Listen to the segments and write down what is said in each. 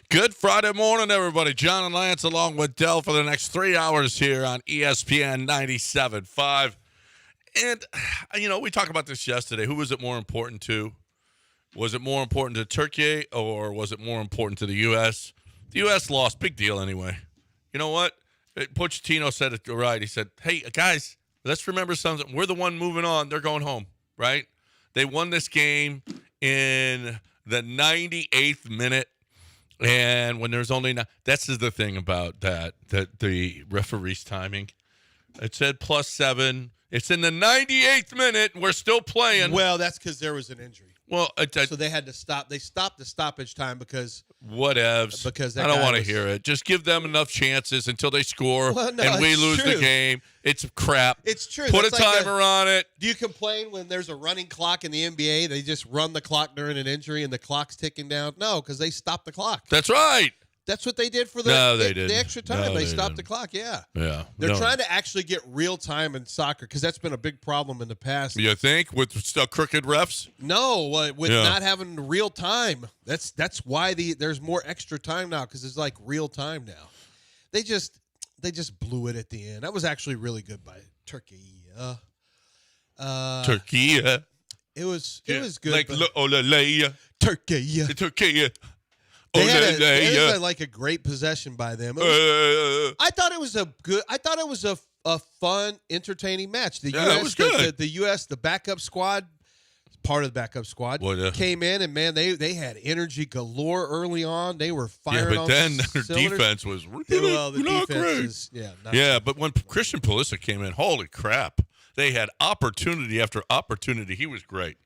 Good Friday morning, everybody. John and Lance along with Dell for the next 3 hours here on ESPN 97.5. And, we talked about this yesterday. Who was it more important to? Was it more important to Turkey or was it more important to the U.S.? The U.S. lost. Big deal anyway. You know what? Pochettino said it right. He said, hey, guys, let's remember something. We're the one moving on. They're going home, right? They won this game in the 98th minute. And when there's only that's the thing about that the referee's timing. It said +7. It's in the 98th minute. And we're still playing. Well, that's because there was an injury. Well, so they had to stop. They stopped the stoppage time because whatevs. Because I don't want to hear it. Just give them enough chances until they score and we lose the game. It's crap. It's true. Put a timer on it. Do you complain when there's a running clock in the NBA? They just run the clock during an injury and the clock's ticking down? No, because they stopped the clock. That's right. That's what they did for the extra time. No, they stopped the clock, yeah. Yeah. They're trying to actually get real time in soccer because that's been a big problem in the past. You think with crooked refs? No, with not having real time. That's why there's more extra time now because it's like real time now. They just blew it at the end. That was actually really good by Turkey. Turkey. It was good. Like Turkey. They had like a great possession by them. I thought it was a fun, entertaining match. The U.S. it was good. The U.S. the backup squad, part of the backup squad, came in and man, they had energy galore early on. They were firing. Yeah, but then their defense was really not great. But when Christian Pulisic came in, holy crap! They had opportunity after opportunity. He was great.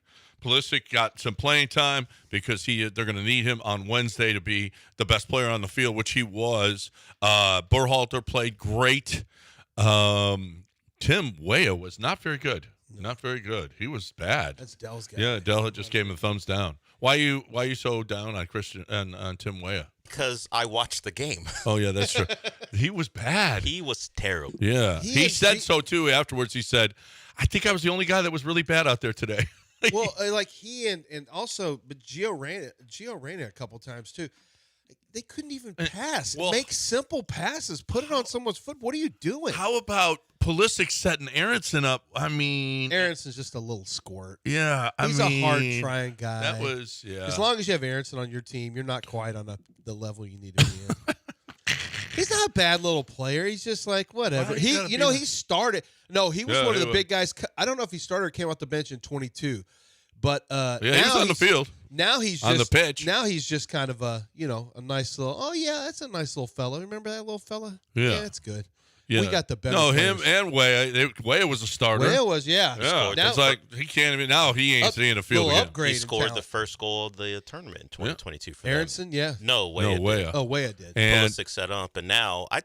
Pulisic got some playing time because they're going to need him on Wednesday to be the best player on the field, which he was. Berhalter played great. Tim Weah was not very good. Not very good. He was bad. That's Dell's guy. Yeah, Dell just gave him a thumbs down. Why are you so down on Christian and on Tim Weah? Because I watched the game. Oh yeah, that's true. He was bad. He was terrible. Yeah, he said so too. Afterwards, he said, "I think I was the only guy that was really bad out there today." Well, like he and also, but Gio Reyna a couple times too. They couldn't even pass. Make simple passes. Put it on someone's foot. What are you doing? How about Pulisic setting Aronson up? I mean, Aaronson's just a little squirt. Yeah, he's a hard trying guy. That was As long as you have Aronson on your team, you're not quite on the level you need to be in. He's not a bad little player. He's just like whatever. He started. No, he was one of the big guys. I don't know if he started or came off the bench in 22, but he was on the field. Now he's on the pitch. Now he's just kind of a nice little. Oh yeah, that's a nice little fella. Remember that little fella? Yeah, it's good. Yeah. We got the better. No, players. him and Weah. Weah was a starter. Weah was, yeah. It's like he can't even. Now he ain't seeing the field again. He scored the first goal of the tournament in 2022 for Aronson, them. yeah. No, Weah. Oh, Weah did. And Pulisic set up, and now I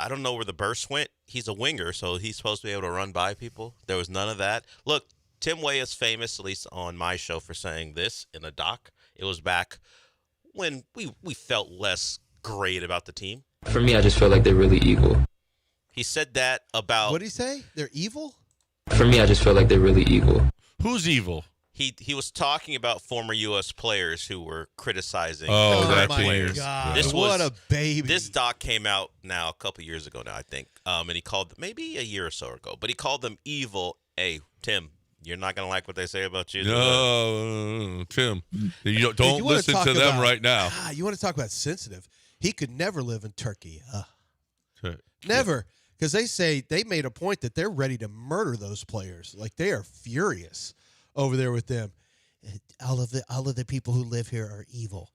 don't know where the burst went. He's a winger, so he's supposed to be able to run by people. There was none of that. Look, Tim Weah is famous, at least on my show, for saying this in a doc. It was back when we felt less great about the team. For me, I just feel like they're really evil. He said that about... What did he say? They're evil? For me, I just feel like they're really evil. Who's evil? He was talking about former U.S. players who were criticizing that players. God. What a baby. This doc came out now a couple years ago now, I think. And he called, maybe a year or so ago, but he called them evil. Hey, Tim, you're not going to like what they say about you. No, Tim. Don't listen to them right now. You want to talk about sensitive. He could never live in Turkey. Never. Because they made a point that they're ready to murder those players. Like they are furious over there with them. All of the people who live here are evil.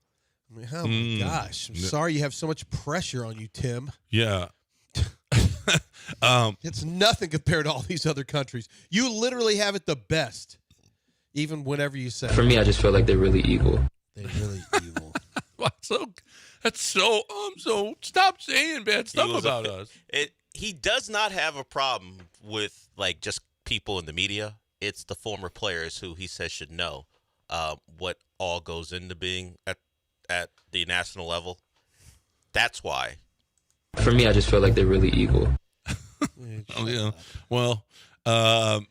I mean, oh my gosh! I'm sorry you have so much pressure on you, Tim. Yeah. It's nothing compared to all these other countries. You literally have it the best, even whenever you say. For me, I just feel like they're really evil. They're really evil. So stop saying bad stuff about us. He does not have a problem with like just people in the media. It's the former players who he says should know what all goes into being at the national level. That's why. For me, I just feel like they're really evil. Oh, yeah.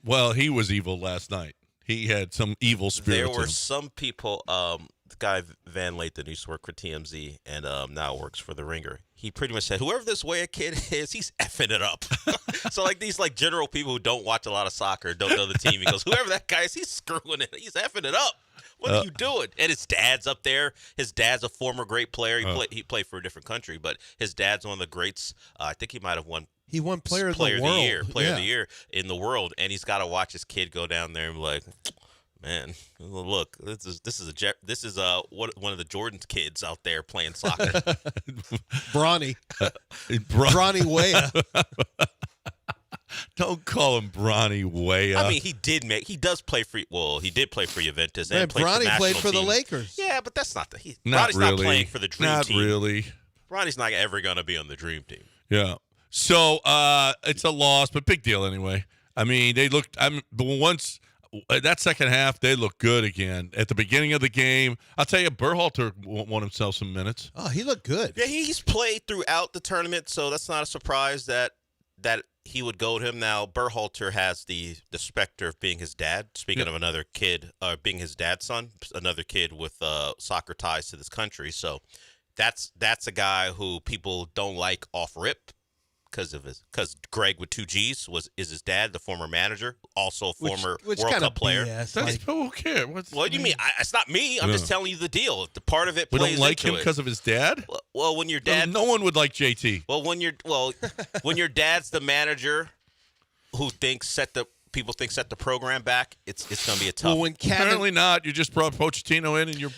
Well, he was evil last night. He had some evil spirit. There were some people the guy Van Lathan used to work for TMZ and now works for The Ringer. He pretty much said, whoever this Weah kid is, he's effing it up. So like these like general people who don't watch a lot of soccer, don't know the team, he goes, whoever that guy is, he's screwing it. He's effing it up. What are you doing? And his dad's up there. His dad's a former great player. He played for a different country, but his dad's one of the greats. I think he might have won. He won Player of the Player World. of the Year in the world, and he's got to watch his kid go down there and be like, man, look, this is one of the Jordan's kids out there playing soccer. Bronny Weah. Don't call him Bronny Weah. I mean, he did play for Juventus Man, and played for Bronny the played national for the team. Lakers. Yeah, but that's not not Bronny's really. not playing for the dream team. Not really. Bronny's not ever going to be on the dream team. Yeah. So it's a loss, but big deal anyway. I mean, they looked. Once that second half, they looked good again. At the beginning of the game, I'll tell you, Berhalter won himself some minutes. Oh, he looked good. Yeah, he's played throughout the tournament, so that's not a surprise that he would go to him. Now, Berhalter has the specter of being his dad. Speaking of another kid, being his dad's son, another kid with soccer ties to this country. So that's a guy who people don't like off rip because Greg with 2 G's is his dad, the former manager, also a former which World kind Cup of player. BS, That's like, who cares? What do you mean? It's not me. I'm just telling you the deal. The part of it We plays don't like into him it. because of his dad. Well, when your dad, No one would like JT. well, when your dad's the manager who people think set the program back, it's going to be a tough. well, when Kevin, Apparently not. You just brought Pochettino in, and you're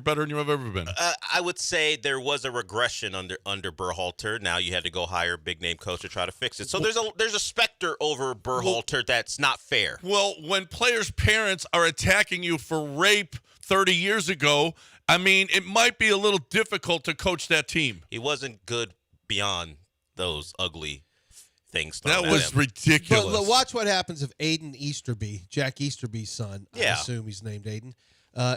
better than you've ever been. I would say there was a regression under Berhalter. Now you had to go hire a big name coach to try to fix it. So there's a specter over Berhalter that's not fair. Well, when players' parents are attacking you for rape 30 years ago, I mean, it might be a little difficult to coach that team. He wasn't good beyond those ugly things. That thrown at was him. ridiculous. but watch what happens if Aiden Easterby, Jack Easterby's son, I Yeah. assume he's named Aiden,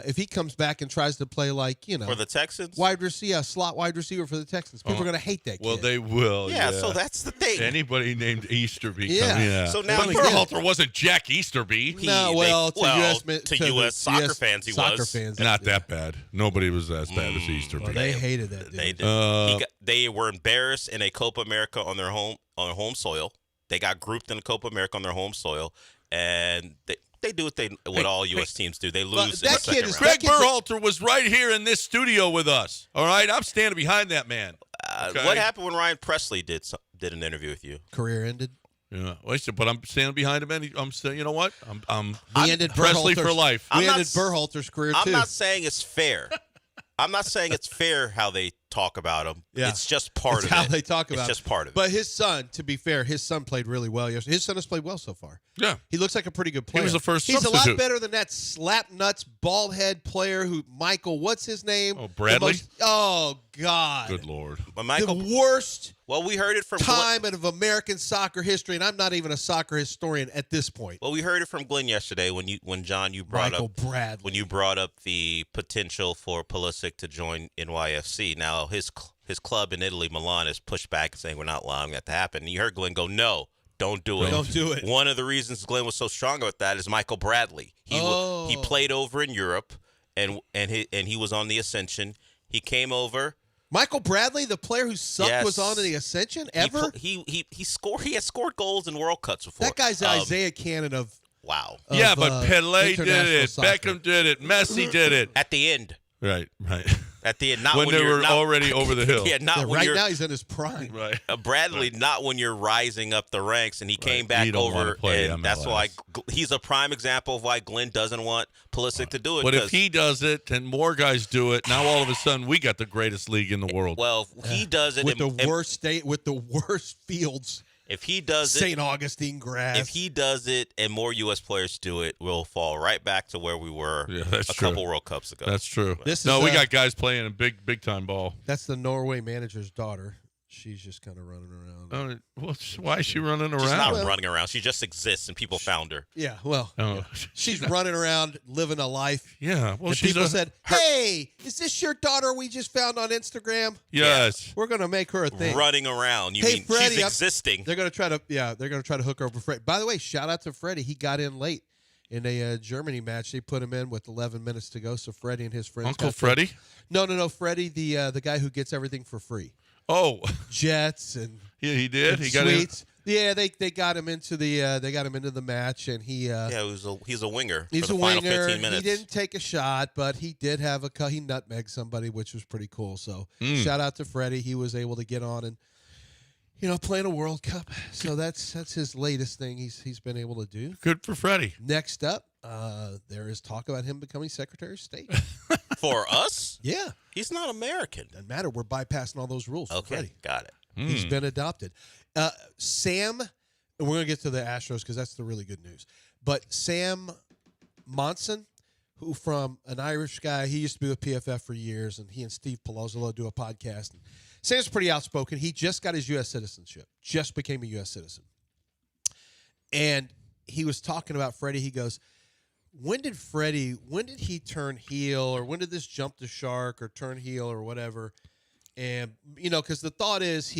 if he comes back and tries to play like, for the Texans. wide receiver, slot wide receiver for the Texans, people are going to hate that kid. Well, they will. Yeah, so that's the thing. Anybody named Easterby. Yeah. So now but he- Berhalter wasn't Jack Easterby. No, well, to US U.S. soccer fans, he soccer was. fans, Not that bad. Nobody was as bad as Easterby. Well, they hated that dude. They did. They were embarrassed in a Copa America on their home soil. They got grouped in the Copa America on their home soil, and they do what all U.S. teams do. They lose in the that second kid round. is Greg Berhalter was right here in this studio with us. All right, I'm standing behind that man. Okay? What happened when Ryan Presley did an interview with you? Career ended. Yeah, well, but I'm standing behind him, and I'm saying, you know what? I'm We ended Presley Berhalter's- for life. I'm We not ended s- Berhalter's career I'm too. not saying it's fair. I'm not saying it's fair how they talk about him. Yeah. It's just part It's of how it. they talk about It's just part of it. But his son, to be fair, his son played really well yesterday. His son has played well so far. Yeah. He looks like a pretty good player. was the first He's a lot substitute. better than that slap nuts, bald head player Michael, what's his name? Oh, Bradley? Oh, God. Good Lord. But Michael, The worst well, we heard it from time of American soccer history, and I'm not even a soccer historian at this point. Well, we heard it from Glenn yesterday when John you brought Michael up Bradley. when you brought up the potential for Pulisic to join NYFC. Now his club in Italy, Milan, has pushed back saying we're not allowing that to happen. And you heard Glenn go, "No, don't do it. Don't do it." One of the reasons Glenn was so strong about that is Michael Bradley. He played over in Europe and he was on the ascension. He came over. Michael Bradley, the player who sucked, Yes. was on the Ascension ever? He scored. He has scored goals in World Cups before. That guy's Isaiah Cannon of Wow. Yeah, of, but Pele did international it. soccer. Beckham did it. Messi did it. At the end. Right. At the end, not when they you're were not, already over the hill. Yeah, not Yeah, when right you're now he's in his prime. Right. Bradley, not when you're rising up the ranks, and he came back He don't wanna over, play and that's MLS. why he's a prime example of why Glenn doesn't want Pulisic to do it. But if 'cause- he does it and more guys do it, now all of a sudden we got the greatest league in the world. well, he does it, With the and worst state, with the worst fields, if he does it, St. Augustine grass. if he does it, and more U.S. players do it, we'll fall right back to where we were Yeah, that's a true. couple World Cups ago. That's true. This No, is, we got guys playing in big time ball. That's the Norway manager's daughter. She's just kind of running around. Why is she running around? She's not running around. She just exists, and people found her. Yeah, well, Oh, she's running around living a life. yeah. Well, And she's people a, said, "Hey, is this your daughter we just found on Instagram? yes. We're gonna make her a thing." Running around. You Hey, mean Freddie, she's existing? They're gonna try to hook her up with Freddie. By the way, shout out to Freddie. He got in late. in a Germany match. They put him in with 11 minutes to go, so Freddie and his friends. Uncle Freddie? No. Freddie, the guy who gets everything for free. Oh, Jets and yeah, he did. and He got in. sweets. Yeah, they got him into the match, and he he's a winger. he's for a the final winger. 15 minutes. He didn't take a shot, but he did have he nutmegged somebody, which was pretty cool. So shout out to Freddie. He was able to get on and play in a World Cup. So that's his latest thing he's been able to do. Good for Freddie. Next up, there is talk about him becoming Secretary of State. For us? Yeah, He's not American. doesn't matter. We're bypassing all those rules. For Okay, Freddie. got it. He's been adopted. Sam, and we're going to get to the Astros because that's the really good news. But Sam Monson, who from an Irish guy, he used to be with PFF for years, and he and Steve Palazzolo do a podcast. And Sam's pretty outspoken. He just got his U.S. citizenship, just became a U.S. citizen. And he was talking about Freddie. He goes, when did he turn heel, or when did this jump the shark or turn heel or whatever? And, because the thought is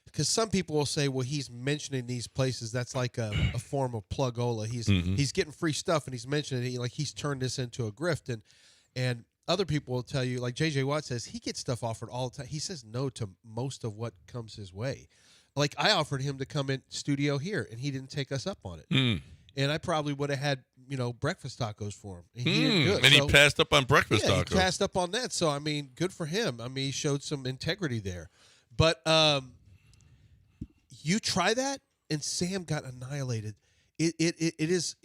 because some people will say, well, he's mentioning these places. That's like a form of plug-ola. He's getting free stuff, and he's mentioning it. Like he's turned this into a grift. And other people will tell you, like J.J. Watt says, he gets stuff offered all the time. He says no to most of what comes his way. Like I offered him to come in studio here, and he didn't take us up on it. And I probably would have had, breakfast tacos for him. And he didn't do it. And he passed up on breakfast tacos. He passed up on that. So, good for him. He showed some integrity there. But you try that, and Sam got annihilated. It is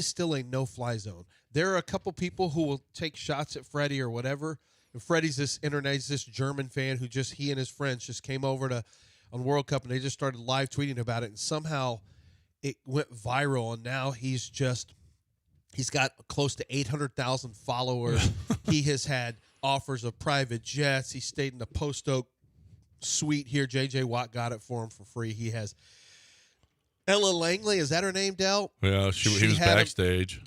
still a no-fly zone. There are a couple people who will take shots at Freddie or whatever. And Freddie's this German fan who he and his friends just came over on World Cup, and they just started live tweeting about it. And somehow it went viral, and now he's got close to 800,000 followers. He has had offers of private jets. He stayed in the Post Oak suite here. J.J. Watt got it for him for free. He has Ella Langley. Is that her name, Del? Yeah, he was backstage.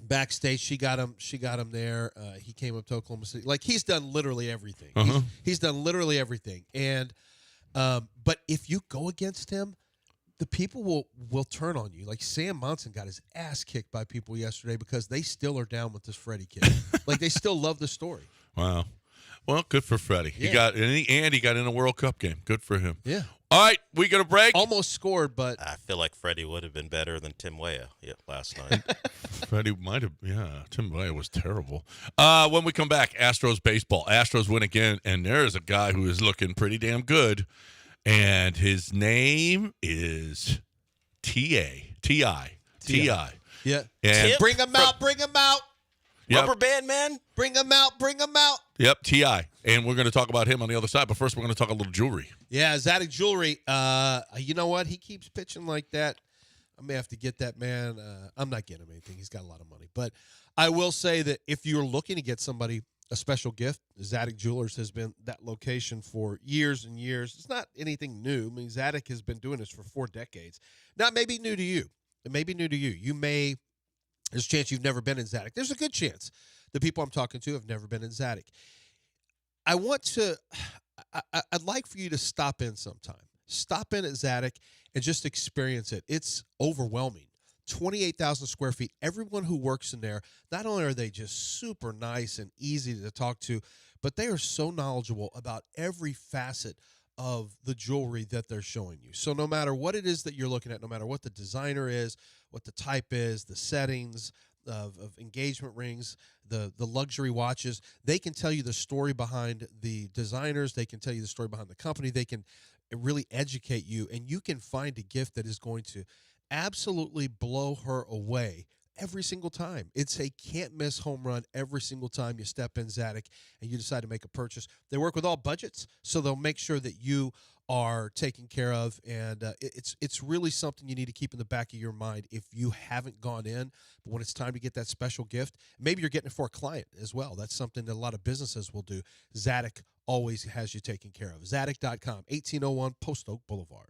Backstage. She got him there. He came up to Oklahoma City. Like, he's done literally everything. He's done literally everything. And but if you go against him, the people will turn on you. Like Sam Monson got his ass kicked by people yesterday because they still are down with this Freddie kid. Like they still love the story. Wow. Well, good for Freddie. Yeah. He got in a World Cup game. Good for him. Yeah. All right, we got a break. Almost scored, but I feel like Freddie would have been better than Tim Weah last night. Freddie might have. Yeah, Tim Weah was terrible. When we come back, Astros baseball. Astros win again, and there is a guy who is looking pretty damn good. And his name is T.I. yeah. And Bring him out. Bring him out. Yep. Rubber band man? Bring him out. Bring him out. Yep, T.I. And we're going to talk about him on the other side. But first, we're going to talk a little jewelry. Yeah, Zadok Jewelry. You know what? He keeps pitching like that. I may have to get that man. I'm not getting him anything. He's got a lot of money. But I will say that if you're looking to get somebody a special gift, Zadok Jewelers has been that location for years and years. It's not anything new. Zadok has been doing this for 4 decades. Now, it may be new to you. There's a chance you've never been in Zadok. There's a good chance the people I'm talking to have never been in Zadok. I'd like for you to stop in sometime. Stop in at Zadok and just experience it. It's overwhelming. 28,000 square feet. Everyone who works in there, not only are they just super nice and easy to talk to, but they are so knowledgeable about every facet of the jewelry that they're showing you. So no matter what it is that you're looking at, no matter what the designer is, what the type is, the settings of engagement rings, the luxury watches, they can tell you the story behind the designers. They can tell you the story behind the company. They can really educate you, and you can find a gift that is going to absolutely blow her away every single time. It's a can't-miss home run every single time you step in Zadok and you decide to make a purchase. They work with all budgets, so they'll make sure that you are taken care of, and it's really something you need to keep in the back of your mind if you haven't gone in. But when it's time to get that special gift, maybe you're getting it for a client as well. That's something that a lot of businesses will do. Zadok always has you taken care of. Zadok.com, 1801 Post Oak Boulevard.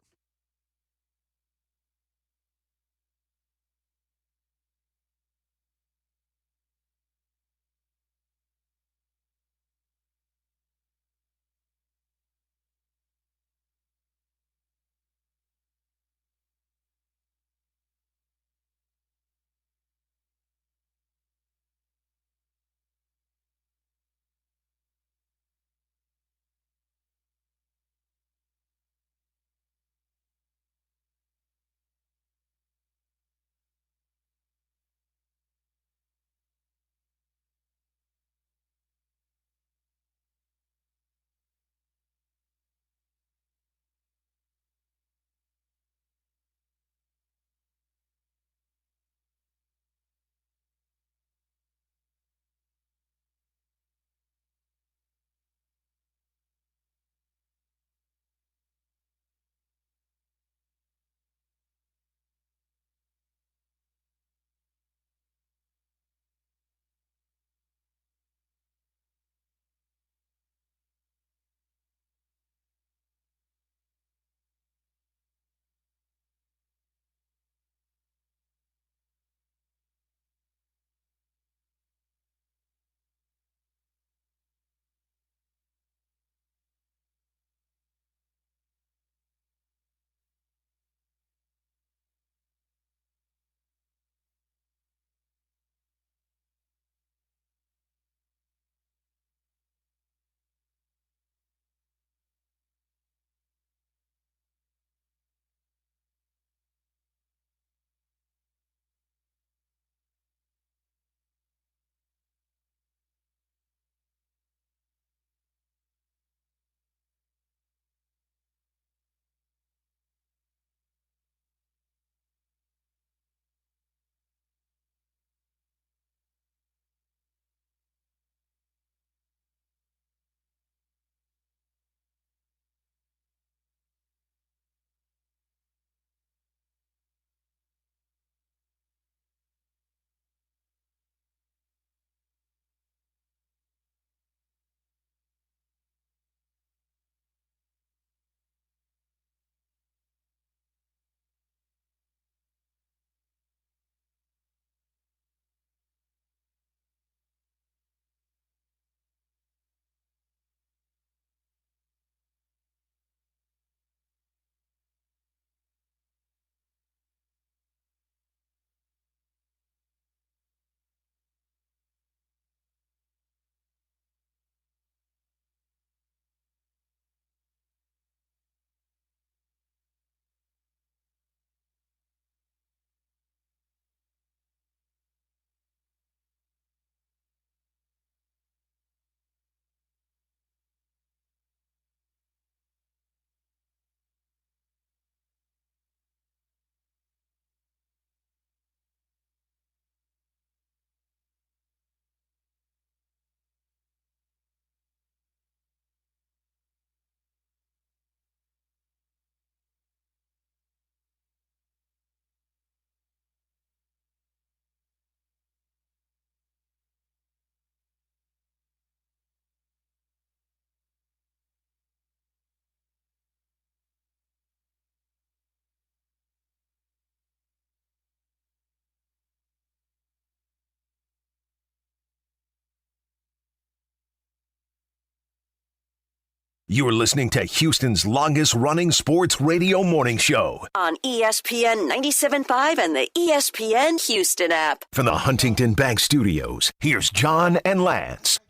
You're listening to Houston's longest-running sports radio morning show on ESPN 97.5 and the ESPN Houston app. from the Huntington Bank Studios. Here's John and Lance.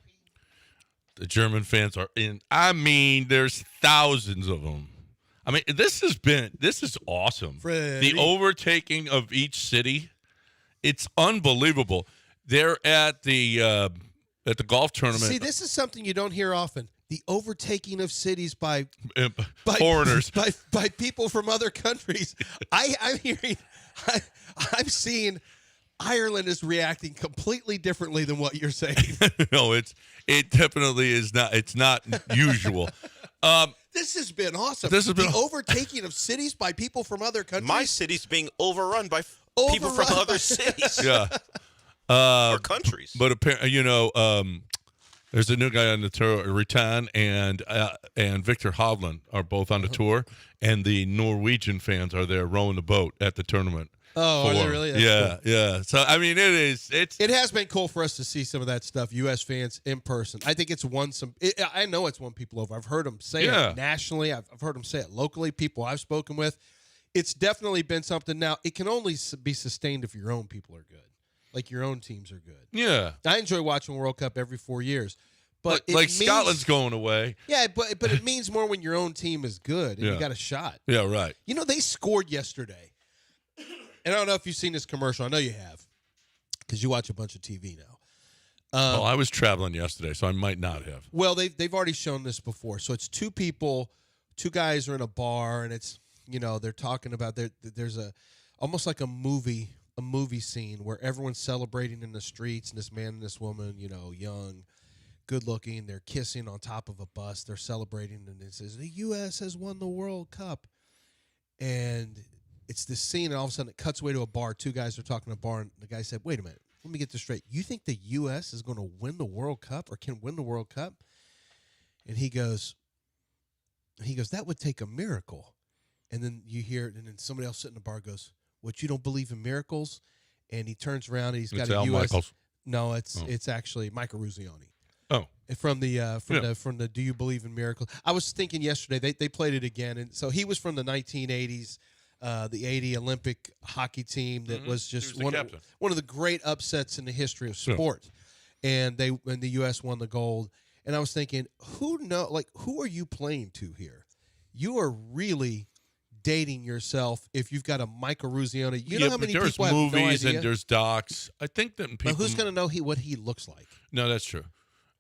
The German fans are in. I mean, there's thousands of them. I mean, this is awesome. Freddie. The overtaking of each city, it's unbelievable. They're at the golf tournament. See, this is something you don't hear often. The overtaking of cities by foreigners, by people from other countries. I'm hearing, I'm seeing Ireland is reacting completely differently than what you're saying. No, it definitely is not. It's not usual. This has been awesome. The overtaking of cities by people from other countries. My city's being overrun by people from other cities Yeah. or countries. But apparently, there's a new guy on the tour. Ritan and Victor Hovland are both on the tour, and the Norwegian fans are there rowing the boat at the tournament. Oh, are they really? That's Yeah, cool. yeah. So I mean, It has been cool for us to see some of that stuff, U.S. fans in person. I think it's won some. I know it's won people over. I've heard them say it nationally. I've heard them say it locally. People I've spoken with. It's definitely been something. Now it can only be sustained if your own people are good, like your own teams are good. Yeah. I enjoy watching World Cup every 4 years, but it like means, Scotland's going away. Yeah, but it means more when your own team is good and you got a shot. Yeah, right. They scored yesterday. And I don't know if you've seen this commercial. I know you have, because you watch a bunch of TV now. I was traveling yesterday, so I might not have. Well, they've already shown this before. So it's two guys are in a bar, and it's they're talking about there's almost like a movie scene where everyone's celebrating in the streets, and this man and this woman, young, good looking, they're kissing on top of a bus. They're celebrating, and it says the U.S. has won the World Cup, and it's this scene, and all of a sudden it cuts away to a bar. Two guys are talking at a bar, and the guy said, wait a minute, let me get this straight. You think the U.S. is going to win the World Cup or can win the World Cup? And he goes, that would take a miracle. And then you hear it, and then somebody else sitting in the bar goes, what, you don't believe in miracles? And he turns around, and he's got a Al U.S. Michaels. No, it's actually Michael Ruzioni. Oh. From the Do You Believe in Miracles? I was thinking yesterday, they played it again, and so he was from the 1980s. The 80 Olympic hockey team that was just one of the great upsets in the history of sport. And the U.S. won the gold. And I was thinking, who are you playing to here? You are really dating yourself if you've got a Michael Ruzioni. You know how many there's people have movies no idea? and there's docs. I think that people. But who's going to know what he looks like? No, that's true.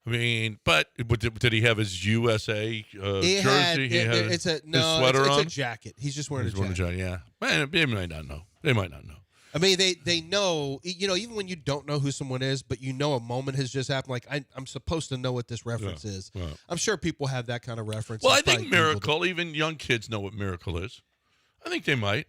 I mean, but did he have his USA jersey? It's a jacket. He's just wearing a jacket. Yeah, man, they might not know. They might not know. I mean, they know, even when you don't know who someone is, but a moment has just happened. Like, I'm supposed to know what this reference is. Right. I'm sure people have that kind of reference. Well, I think Miracle, even young kids know what Miracle is. I think they might.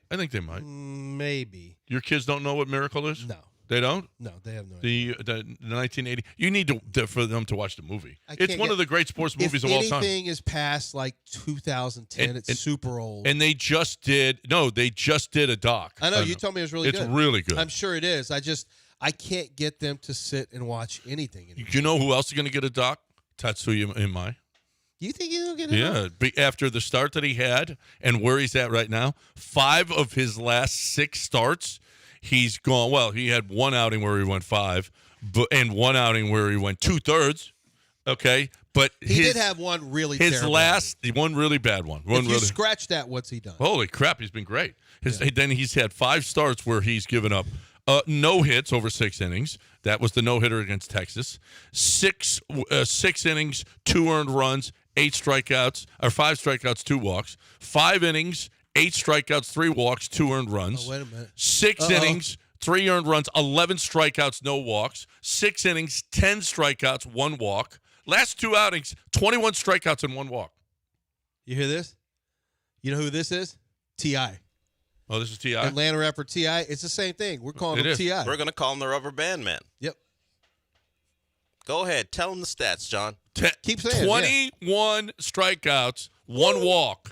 Maybe. Your kids don't know what Miracle is? No. They don't? No, they have no idea. The 1980. You need for them to watch the movie. It's one of the great sports movies of all time. If anything is past like 2010, it's super old. And they just did a doc. I know, you told me it was really good. It's really good. I'm sure it is. I can't get them to sit and watch anything anymore. You know who else is going to get a doc? Tatsuya Imai. You think he's going to get it? Yeah, after the start that he had and where he's at right now, 5 of his last 6 starts, he's gone. Well, he had one outing where he went 5, and one outing where he went 2/3. Okay, but he did have one really terrible one really bad one. If you scratch that, what's he done? Holy crap, he's been great. Then he's had 5 starts where he's given up no hits over 6 innings. That was the no hitter against Texas. 6 innings, 2 earned runs, 8 strikeouts, or 5 strikeouts, 2 walks. 5 innings, 8 strikeouts, 3 walks, 2 earned runs. Oh, wait a minute. 6 innings, 3 earned runs, 11 strikeouts, no walks. 6 innings, 10 strikeouts, 1 walk. Last 2 outings, 21 strikeouts and 1 walk. You hear this? You know who this is? T.I. Oh, this is T.I.? Atlanta rapper T.I. It's the same thing. We're calling him T.I. We're going to call him the Rubber Band Man. Yep. Go ahead. Tell him the stats, John. Keep saying 21 strikeouts, 1 walk.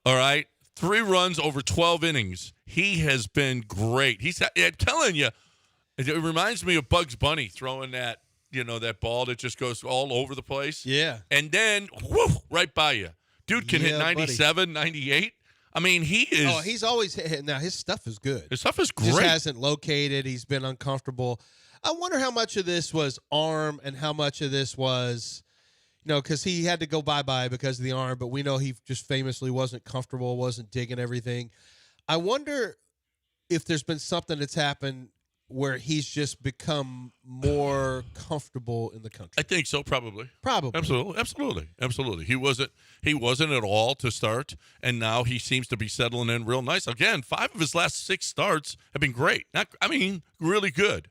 All right? 3 runs over 12 innings. He has been great. I'm telling you, it reminds me of Bugs Bunny throwing that that ball that just goes all over the place. Yeah. And then, whoof, right by you. Dude can hit Yeah, buddy. 97, 98. I mean, he is. Oh, he's always now. His stuff is good. His stuff is Just great. hasn't located. He's been uncomfortable. I wonder how much of this was arm and how much of this was, because he had to go bye-bye because of the arm, but we know he just famously wasn't comfortable, wasn't digging everything. I wonder if there's been something that's happened where he's just become more comfortable in the country. I think so, probably. Probably. Absolutely. He wasn't at all to start, and now he seems to be settling in real nice. Again, 5 of his last 6 starts have been great. Really good.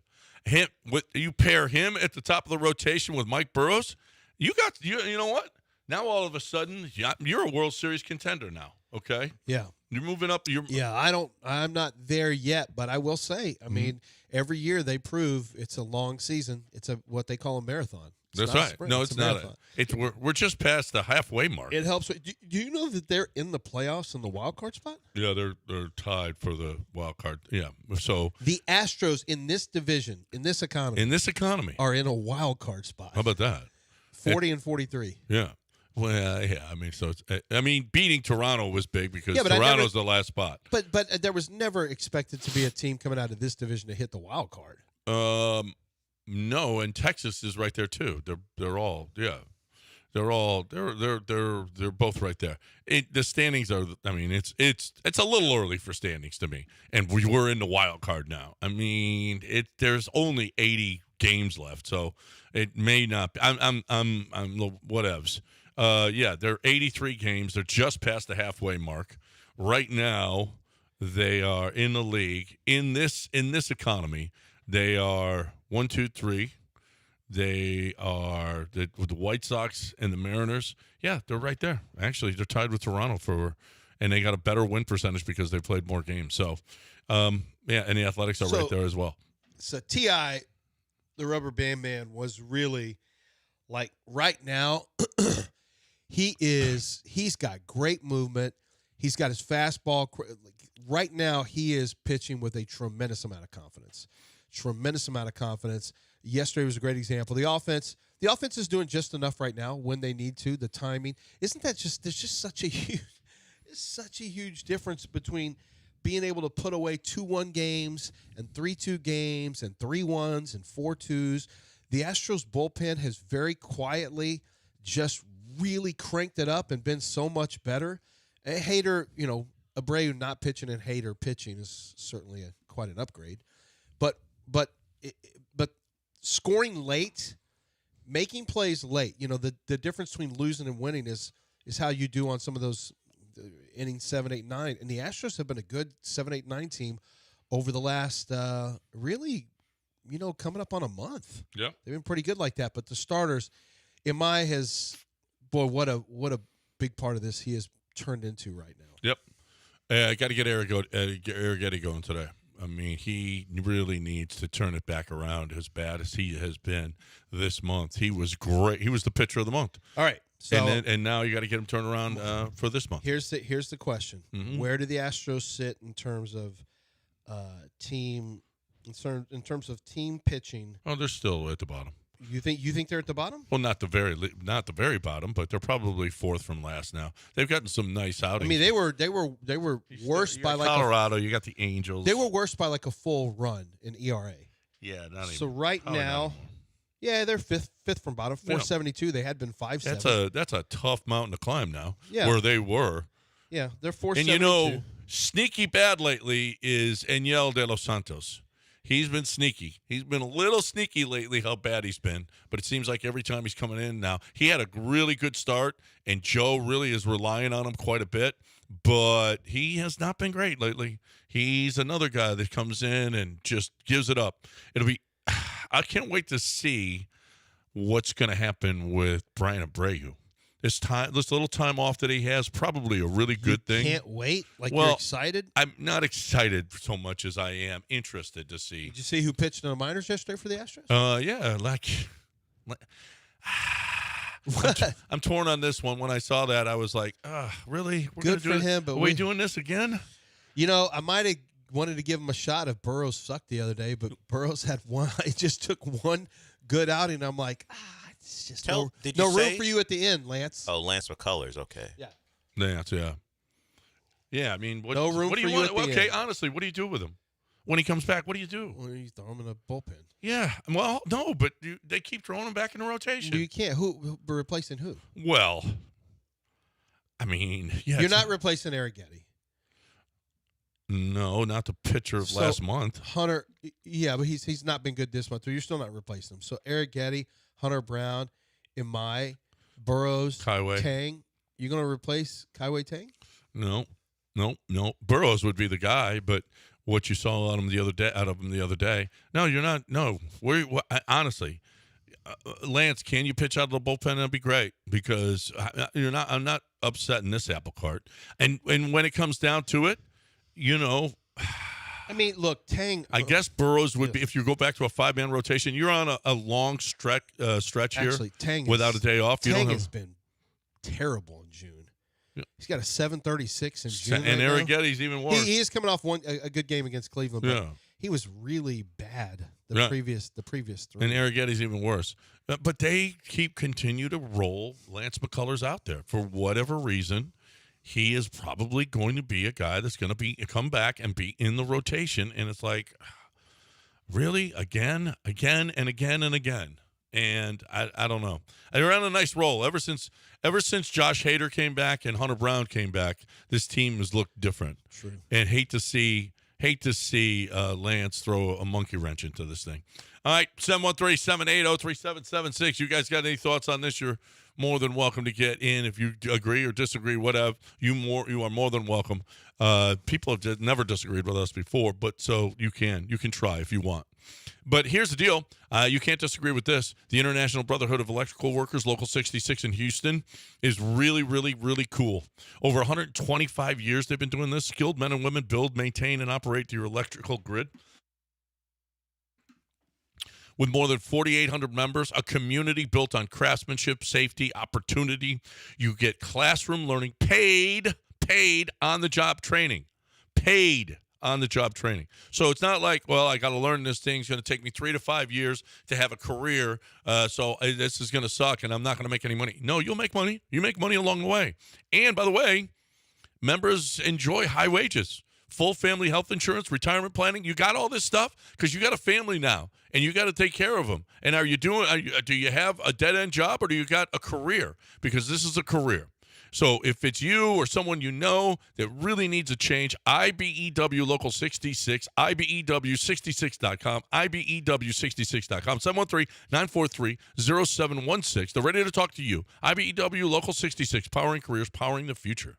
You pair him at the top of the rotation with Mike Burrows, you know what? Now all of a sudden you're a World Series contender now. Okay. Yeah. You're moving up. I'm not there yet, but I will say, I mean, every year they prove it's a long season. It's what they call a marathon. That's right. No, it's not. Marathon. We're just past the halfway mark. It helps. Do you know that they're in the playoffs in the wild card spot? Yeah, they're tied for the wild card. Yeah. So The Astros in this division, in this economy, are in a wild card spot. How about that? 40 and 43. Yeah. Well, yeah. Beating Toronto was big because Yeah, but Toronto's the last spot. But there was never expected to be a team coming out of this division to hit the wild card. No, and Texas is right there too. They're all they're both right there. The standings are. I mean, it's a little early for standings to me, and we're in the wild card now. I mean, there's only 80 games left, so it may not. I'm whatevs. They're 83 games. They're just past the halfway mark. Right now, they are in the league in this economy. They are 1, 2, 3. They are with the White Sox and the Mariners. Yeah, they're right there. Actually, they're tied with Toronto and they got a better win percentage because they played more games. So, and the Athletics are right there as well. So T.I., the Rubber Band Man, was really like right now. He's got great movement. He's got his fastball. Right now, he is pitching with a tremendous amount of confidence. Yesterday was a great example. The offense is doing just enough right now when they need to. The timing, isn't that just? There's just such a huge difference between being able to put away 2-1 games and 3-2 games and 3-1s and 4-2s. The Astros bullpen has very quietly just really cranked it up and been so much better. Hader, Abreu not pitching and Hader pitching is certainly quite an upgrade. But scoring late, making plays late, the difference between losing and winning is how you do on some of those innings 7, 8, 9. And the Astros have been a good 7, 8, 9 team over the last really, coming up on a month. Yeah, they've been pretty good like that. But the starters, Imai has, what a big part of this he has turned into right now. Yep. I got to get Arrighetti going today. I mean, he really needs to turn it back around as bad as he has been this month. He was great. He was the pitcher of the month. All right. So and now you got to get him turned around for this month. Here's the question. Mm-hmm. Where do the Astros sit in terms of team pitching? Oh, they're still at the bottom. You think they're at the bottom? Well, not the very bottom, but they're probably 4th from last now. They've gotten some nice outings. I mean, they were worse by like Colorado. You got the Angels. They were worse by like a full run in ERA. Yeah, not even. So right now, yeah, they're fifth from bottom, 472. They had been 570. That's a tough mountain to climb now. Yeah. Where they were. Yeah, they're 472. And sneaky bad lately is Enyel De Los Santos. He's been sneaky. He's been a little sneaky lately how bad he's been, but it seems like every time he's coming in now, he had a really good start, and Joe really is relying on him quite a bit, but he has not been great lately. He's another guy that comes in and just gives it up. I can't wait to see what's going to happen with Brian Abreu. This little time off that he has, probably a really good thing. Can't wait? You're excited? I'm not excited so much as I am interested to see. Did you see who pitched in the minors yesterday for the Astros? Yeah, I'm torn on this one. When I saw that, I was like, really? Good for him, but are we doing this again? I might have wanted to give him a shot if Burrows sucked the other day, but Burrows had one. It just took one good outing. I'm like, it's just Did no you room say- for you at the end, Lance. Oh, Lance McCullers. Okay. Yeah. Yeah. Yeah, I mean, No room what do for you you want? at the Okay, end. honestly, what do you do with him? When he comes back, what do you do? Well, you throw him in a bullpen. Yeah, well, no, but they keep throwing him back in the rotation. You can't. Who replacing who? Well, I mean, yeah. You're not replacing Arrighetti. No, not the pitcher of So, last month. Hunter, yeah, but he's not been good this month. So you're still not replacing him. So Arrighetti, Hunter Brown, Imai, Burrows, Kaiway. Tang. You going to replace Kaiway Tang? No. Burrows would be the guy, but what you saw out of him the other day. No, you're not. No, honestly, Lance, can you pitch out of the bullpen? That'd be great because you're not. I'm not upsetting this apple cart. And when it comes down to it, I mean, look, Tang. I guess Burrows would be if you go back to a 5-man rotation. You're on a long stretch here. Actually, Tang without a day off. Tang has been terrible in June. Yeah. He's got a 736 in June. And right now. Arrighetti's even worse. He is coming off a good game against Cleveland, but Yeah. he was really bad the previous 3. And Arrighetti's even worse. But they continue to roll Lance McCullers out there for whatever reason. He is probably going to be a guy that's going to come back and be in the rotation, and it's like, really, again, and again. And I don't know. They're on a nice roll ever since Josh Hader came back and Hunter Brown came back. This team has looked different. True. And hate to see Lance throw a monkey wrench into this thing. All right, 713-780-3776. You guys got any thoughts on this? You're more than welcome to get in. If you agree or disagree, whatever, you are more than welcome. People have never disagreed with us before, but so you can try if you want. But here's the deal. You can't disagree with this. The International Brotherhood of Electrical Workers, Local 66 in Houston, is really, really, really cool. Over 125 years they've been doing this. Skilled men and women build, maintain, and operate your electrical grid. With more than 4,800 members, a community built on craftsmanship, safety, opportunity. You get classroom learning, paid on-the-job training. Paid on-the-job training. So it's not like, well, I got to learn this thing. It's going to take me 3 to 5 years to have a career, so this is going to suck, and I'm not going to make any money. No, you'll make money. You make money along the way. And, by the way, members enjoy high wages. Full family health insurance, retirement planning. You got all this stuff because you got a family now, and you got to take care of them. And do you have a dead-end job, or do you got a career? Because this is a career. So if it's you or someone you know that really needs a change, IBEW Local 66, IBEW66.com, IBEW66.com, 713-943-0716. They're ready to talk to you. IBEW Local 66, powering careers, powering the future.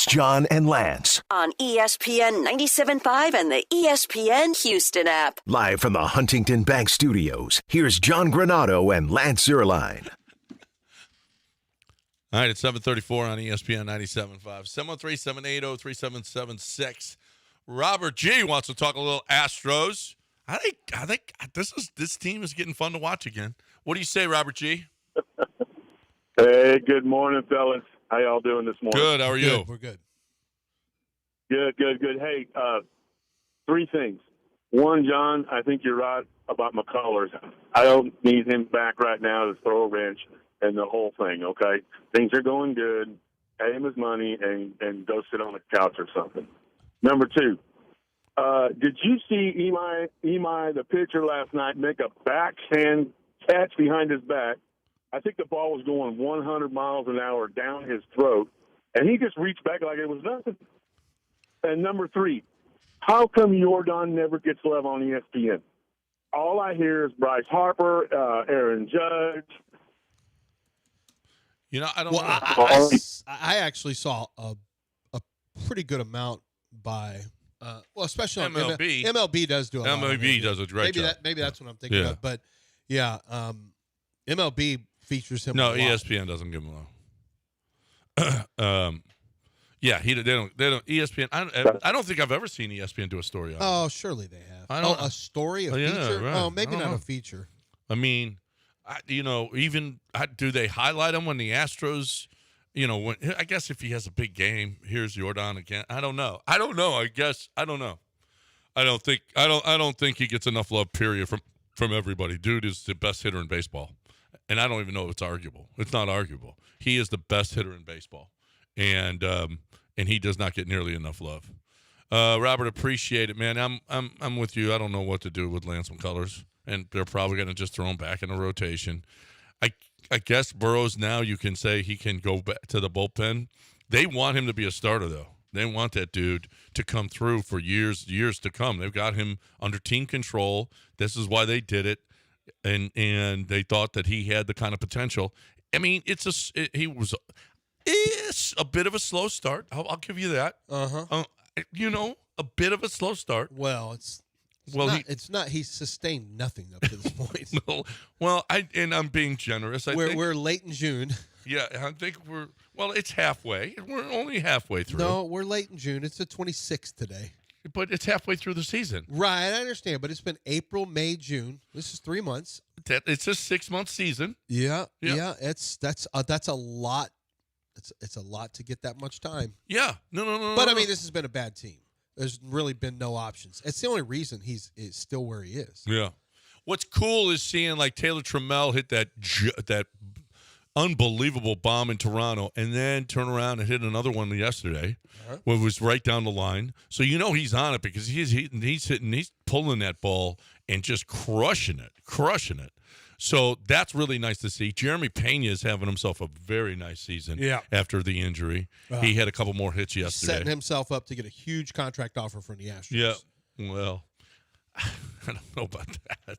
It's John and Lance. On ESPN 97.5 and the ESPN Houston app. Live from the Huntington Bank Studios, here's John Granado and Lance Zierlein. All right, it's 7:34 on ESPN 97.5. 713-780-3776. Robert G wants to talk a little Astros. I think this team is getting fun to watch again. What do you say, Robert G? Hey, good morning, fellas. How y'all doing this morning? Good. How are you? We're good. Good. Hey, three things. One, John, I think you're right about McCullers. I don't need him back right now to throw a wrench and the whole thing, okay? Things are going good. Pay him his money and go sit on the couch or something. Number two, did you see Imai, the pitcher, last night, make a backhand catch behind his back? I think the ball was going 100 miles an hour down his throat, and he just reached back like it was nothing. And number three, how come Jordan never gets love on ESPN? All I hear is Bryce Harper, Aaron Judge. You know, I don't Well, know. I actually saw a pretty good amount by especially on MLB. MLB does do a lot. MLB does a great job. Maybe that's what I'm thinking of. But yeah, MLB features him. No, a lot. ESPN doesn't give him love. Yeah, they don't. ESPN. I don't think I've ever seen ESPN do a story on. Oh, surely they have. I don't- a story, a Oh, yeah, feature. right. Oh, maybe I don't not know. a feature. I mean, do they highlight him when the Astros? When I guess if he has a big game, here's Jordan again. I don't know. I guess I don't know. I don't think he gets enough love. Period from everybody. Dude is the best hitter in baseball, and I don't even know if it's arguable. It's not arguable. He is the best hitter in baseball, and he does not get nearly enough love. Robert, appreciate it, man. I'm with you. I don't know what to do with Lance McCullers, and they're probably going to just throw him back in a rotation. I guess Burrows now you can say he can go back to the bullpen. They want him to be a starter, though. They want that dude to come through for years to come. They've got him under team control. This is why they did it, and they thought that he had the kind of potential. I mean, it's a bit of a slow start. I'll give you that. A bit of a slow start. Well, it's not. He's sustained nothing up to this point. No, well, I'm being generous. We're late in June. Yeah, I think it's halfway. We're only halfway through. No, we're late in June. It's the 26th today. But it's halfway through the season. Right, I understand. But it's been April, May, June. This is 3 months. It's a 6-month season. Yeah. That's a lot. It's a lot to get that much time. Yeah. No. But I mean, this has been a bad team. There's really been no options. It's the only reason is still where he is. Yeah. What's cool is seeing like Taylor Trammell hit that unbelievable bomb in Toronto and then turn around and hit another one yesterday. When it was right down the line. So he's on it because he's pulling that ball and just crushing it. So that's really nice to see. Jeremy Pena is having himself a very nice season after the injury. He had a couple more hits yesterday. Setting himself up to get a huge contract offer from the Astros. Yeah. Well, I don't know about that.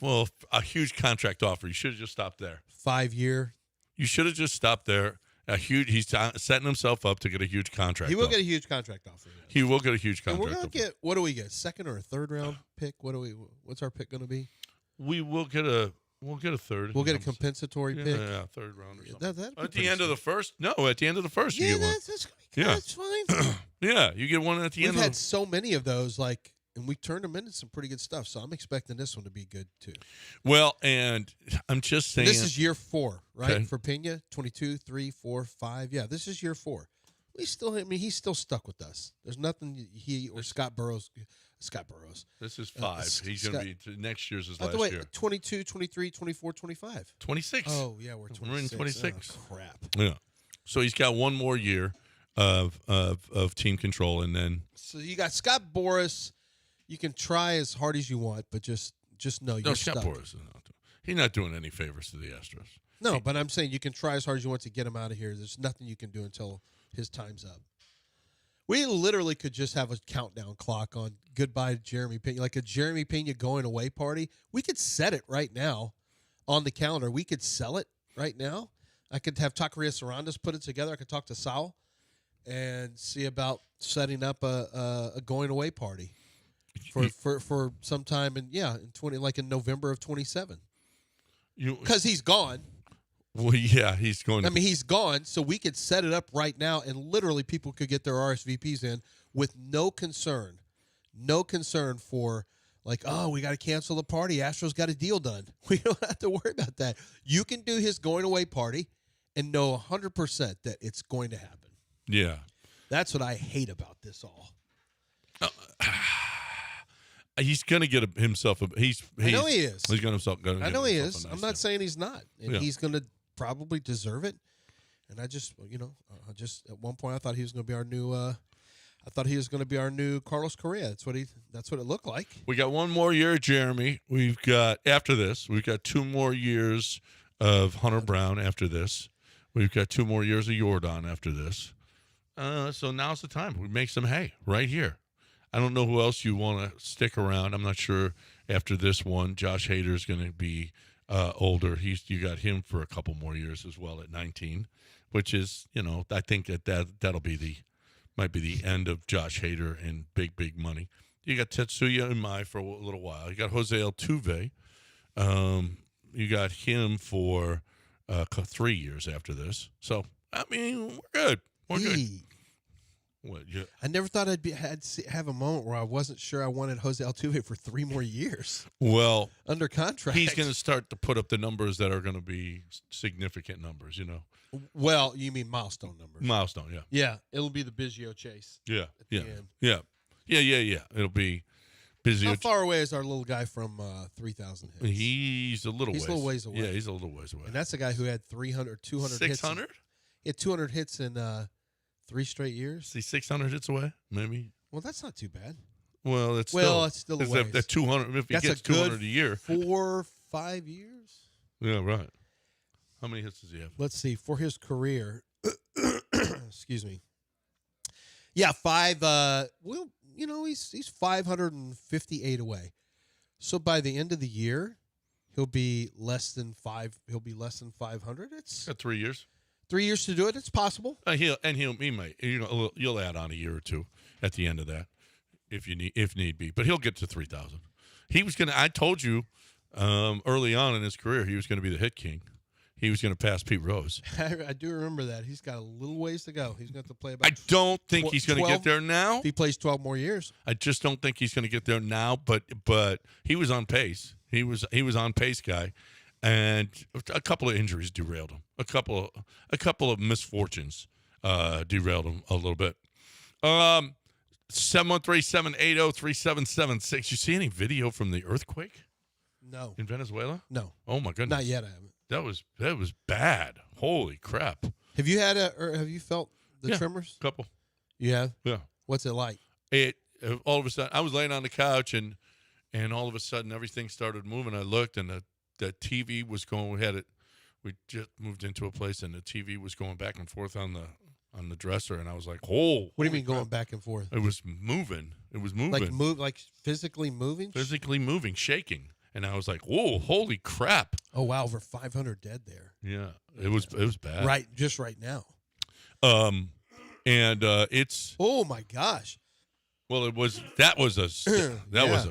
Well, a huge contract offer. You should have just stopped there. 5-year. You should have just stopped there. He's setting himself up to get a huge contract. He will get a huge contract offer. Yeah. He will get a huge And contract. we're gonna get. What do we get? Second or a third round pick? What's our pick going to be? We will get a. We'll get a third. We'll get a compensatory pick. Yeah, third round or something. At the end of the first? No, at the end of the first you Yeah, get one. that's fine. Yeah, you get one at the We've end. had so many of those, and we turned them into some pretty good stuff. So I'm expecting this one to be good too. Well, and I'm just saying. This is year 4, right? Okay. For Pena, 22, 3, 4, 5. Yeah, this is year 4. He's still stuck with us. There's nothing he or Scott Burrows. This is 5. He's going to be next year's his By last the way, year. 22, 23, 24, 25. 26. Oh, yeah, we're 26. We're in 26. Oh, crap. Yeah. So he's got one more year of team control, and then. So you got Scott Boras. You can try as hard as you want, but just know you're Scott stuck. Boras he's not doing any favors to the Astros. No, but I'm saying you can try as hard as you want to get him out of here. There's nothing you can do until his time's up. We literally could just have a countdown clock on goodbye to Jeremy Pena, like a Jeremy Pena going away party. We could set it right now on the calendar. We could sell it right now. I could have Taqueria Sarandas put it together. I could talk to Sal and see about setting up a going away party for sometime in November of 27. Because he's gone. Well, yeah, he's going. I mean, he's gone, so we could set it up right now, and literally people could get their RSVPs in with no concern for like, oh, we got to cancel the party. Astros got a deal done. We don't have to worry about that. You can do his going away party and know 100% that it's going to happen. Yeah. That's what I hate about this all. He's going to get himself. I know he is. He's going to. I know he is. I'm not saying he's not, and he's going to probably deserve it. And I just at one point I thought he was going to be our new. I thought he was going to be our new Carlos Correa. That's what it looked like. We got one more year, Jeremy. After this, we've got 2 more years of Hunter Brown. After this, we've got 2 more years of Jordan. After this, so now's the time. We make some hay right here. I don't know who else you want to stick around. I'm not sure after this one. Josh Hader is going to be older. You got him for a couple more years as well at 19, which is, I think that'll be might be the end of Josh Hader and big money. You got Tetsuya Imai for a little while. You got Jose Altuve. You got him for 3 years after this. So, I mean, we're good. We're good. What, I never thought I'd have a moment where I wasn't sure I wanted Jose Altuve for 3 more years. Well, under contract, he's going to start to put up the numbers that are going to be significant numbers. Well, you mean milestone numbers? Milestone, yeah. Yeah, it'll be the Biggio chase. Yeah, at the end. Yeah. It'll be Biggio. How far away is our little guy from 3,000 hits? He's a little ways away. Yeah, he's a little ways away. And that's a guy who had 300, 200 hits. 600? He had 200 hits in 3 straight years. Is he 600 hits away? Maybe. Well, that's not too bad. Well, it's still a ways. That 200. If he gets 200 a year, 4-5 years. Yeah, right. How many hits does he have? Let's see. For his career, excuse me. Yeah, 5. He's 558 away. So by the end of the year, he'll be less than 5. He'll be less than 500. It's got 3 years. 3 years to do it. It's possible. He might. You'll add on a year or two at the end of that, if need be. But he'll get to 3,000. He was gonna. I told you early on in his career he was going to be the hit king. He was going to pass Pete Rose. I do remember that. He's got a little ways to go. He's going to have to play about. I don't think he's going to get there now. If he plays 12 more years. I just don't think he's going to get there now. But he was on pace. He was on pace, guy. And a couple of injuries derailed him. A couple of misfortunes derailed him a little bit. 713-780-3776. You see any video from the earthquake? No. In Venezuela? No. Oh my goodness. Not yet. I haven't. That was bad. Holy crap. Have you have you felt the tremors? Couple. You have? Yeah. What's it like? All of a sudden I was laying on the couch and all of a sudden everything started moving. I looked and the TV was going. We just moved into a place and the TV was going back and forth on the dresser, and I was like, "Oh!" What do you mean going back and forth? It was moving. Like physically moving. Physically moving, shaking, and I was like, "Whoa! Holy crap!" Oh wow! Over 500 dead there. Yeah, it was bad. Right, just right now. It's. Oh my gosh. Well, that was a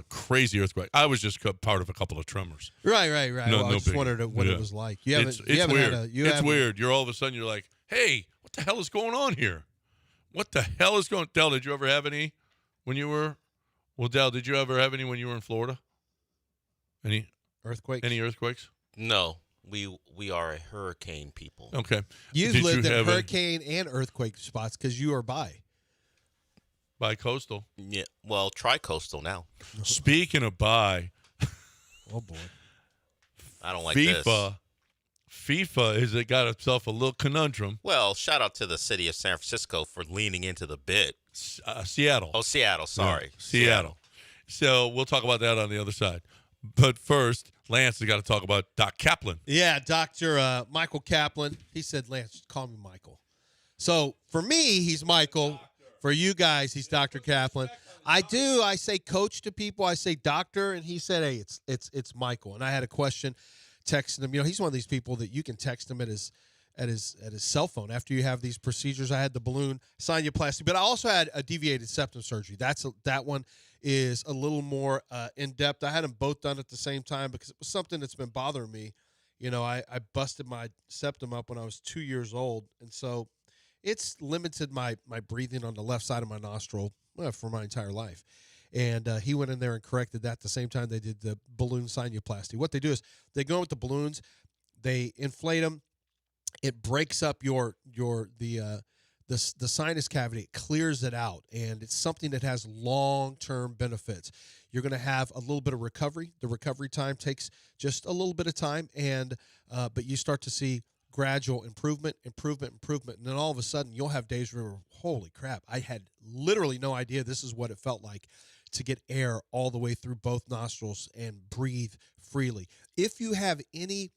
crazy earthquake. I was just part of a couple of tremors. Right. No, I just wondered what it was like. It's weird. It's weird. You're all of a sudden you're like, hey, what the hell is going on here? What the hell is going? Del, did you ever have any when you were? Well, Del, did you ever have any when you were in Florida? Any earthquakes? Any earthquakes? No. We are a hurricane people. Okay. You've lived in hurricane and earthquake spots because you are by coastal. Yeah. Well, tri-coastal now. Speaking of by. Oh boy. I don't like FIFA has got itself a little conundrum. Well, shout out to the city of San Francisco for leaning into the bid. Seattle. Oh, Seattle. Sorry. Yeah, Seattle. So we'll talk about that on the other side. But first, Lance has got to talk about Doc Kaplan. Yeah, Dr. Michael Kaplan. He said, Lance, call me Michael. So for me, he's Michael. For you guys, he's Dr. Kaplan. I say coach to people. I say doctor, and he said, hey, it's Michael. And I had a question, texting him. He's one of these people that you can text him at at his cell phone after you have these procedures. I had the balloon sinuplasty, but I also had a deviated septum surgery. That one is a little more in depth. I had them both done at the same time because it was something that's been bothering me. I busted my septum up when I was 2 years old, and so it's limited my breathing on the left side of my nostril for my entire life. And he went in there and corrected that at the same time they did the balloon sinuplasty. What they do is they go with the balloons, they inflate them, it breaks up the sinus cavity, it clears it out, and it's something that has long-term benefits. You're going to have a little bit of recovery. The recovery time takes just a little bit of time, and but you start to see gradual improvement, and then all of a sudden you'll have days where, holy crap, I had literally no idea this is what it felt like to get air all the way through both nostrils and breathe freely. If you have any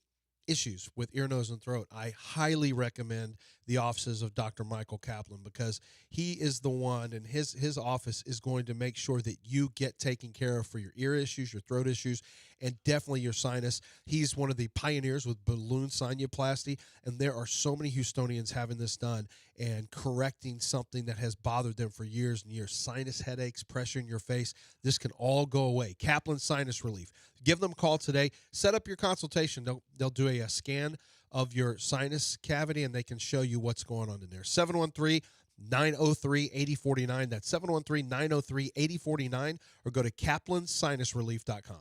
issues with ear, nose, and throat, I highly recommend the offices of Dr. Michael Kaplan, because he is the one, and his office is going to make sure that you get taken care of for your ear issues, your throat issues, and definitely your sinus. He's one of the pioneers with balloon sinuplasty, and there are so many Houstonians having this done and correcting something that has bothered them for years and years. Sinus headaches, pressure in your face, this can all go away. Kaplan Sinus Relief. Give them a call today. Set up your consultation. They'll do a scan of your sinus cavity, and they can show you what's going on in there. 713-903-8049. That's 713-903-8049, or go to kaplansinusrelief.com.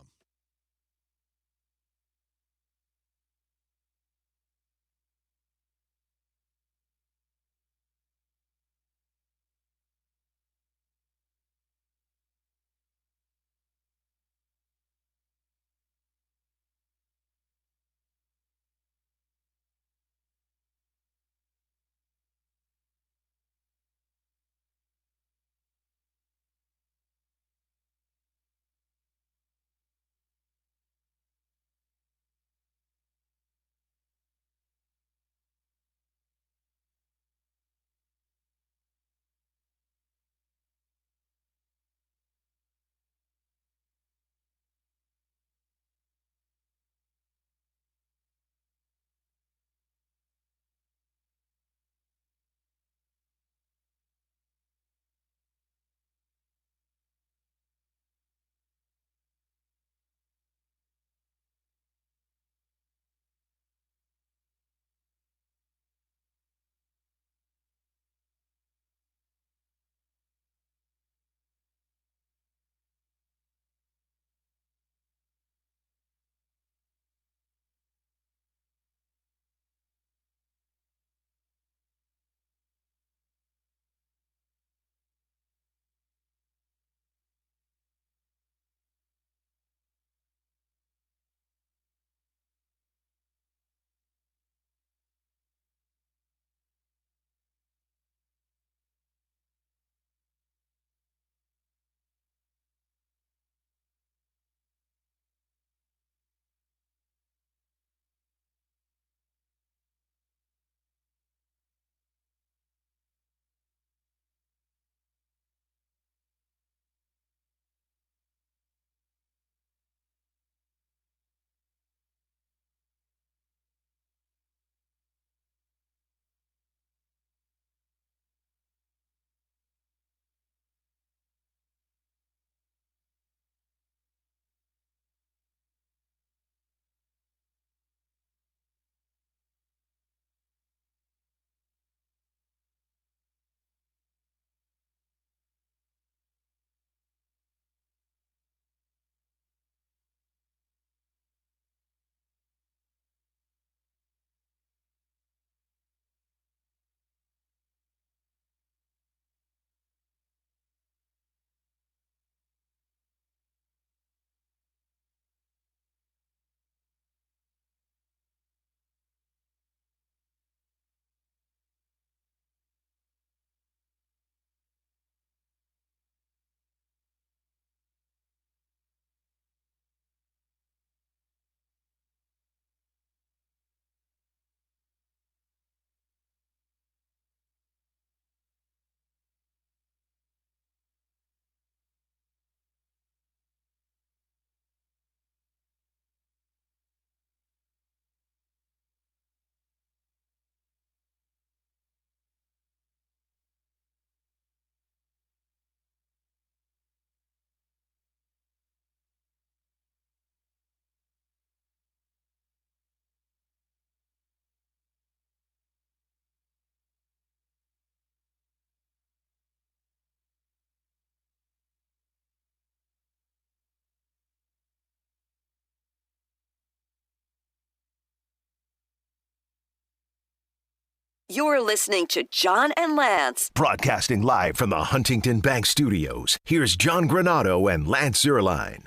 You're listening to John and Lance. Broadcasting live from the Huntington Bank Studios, here's John Granado and Lance Zierlein.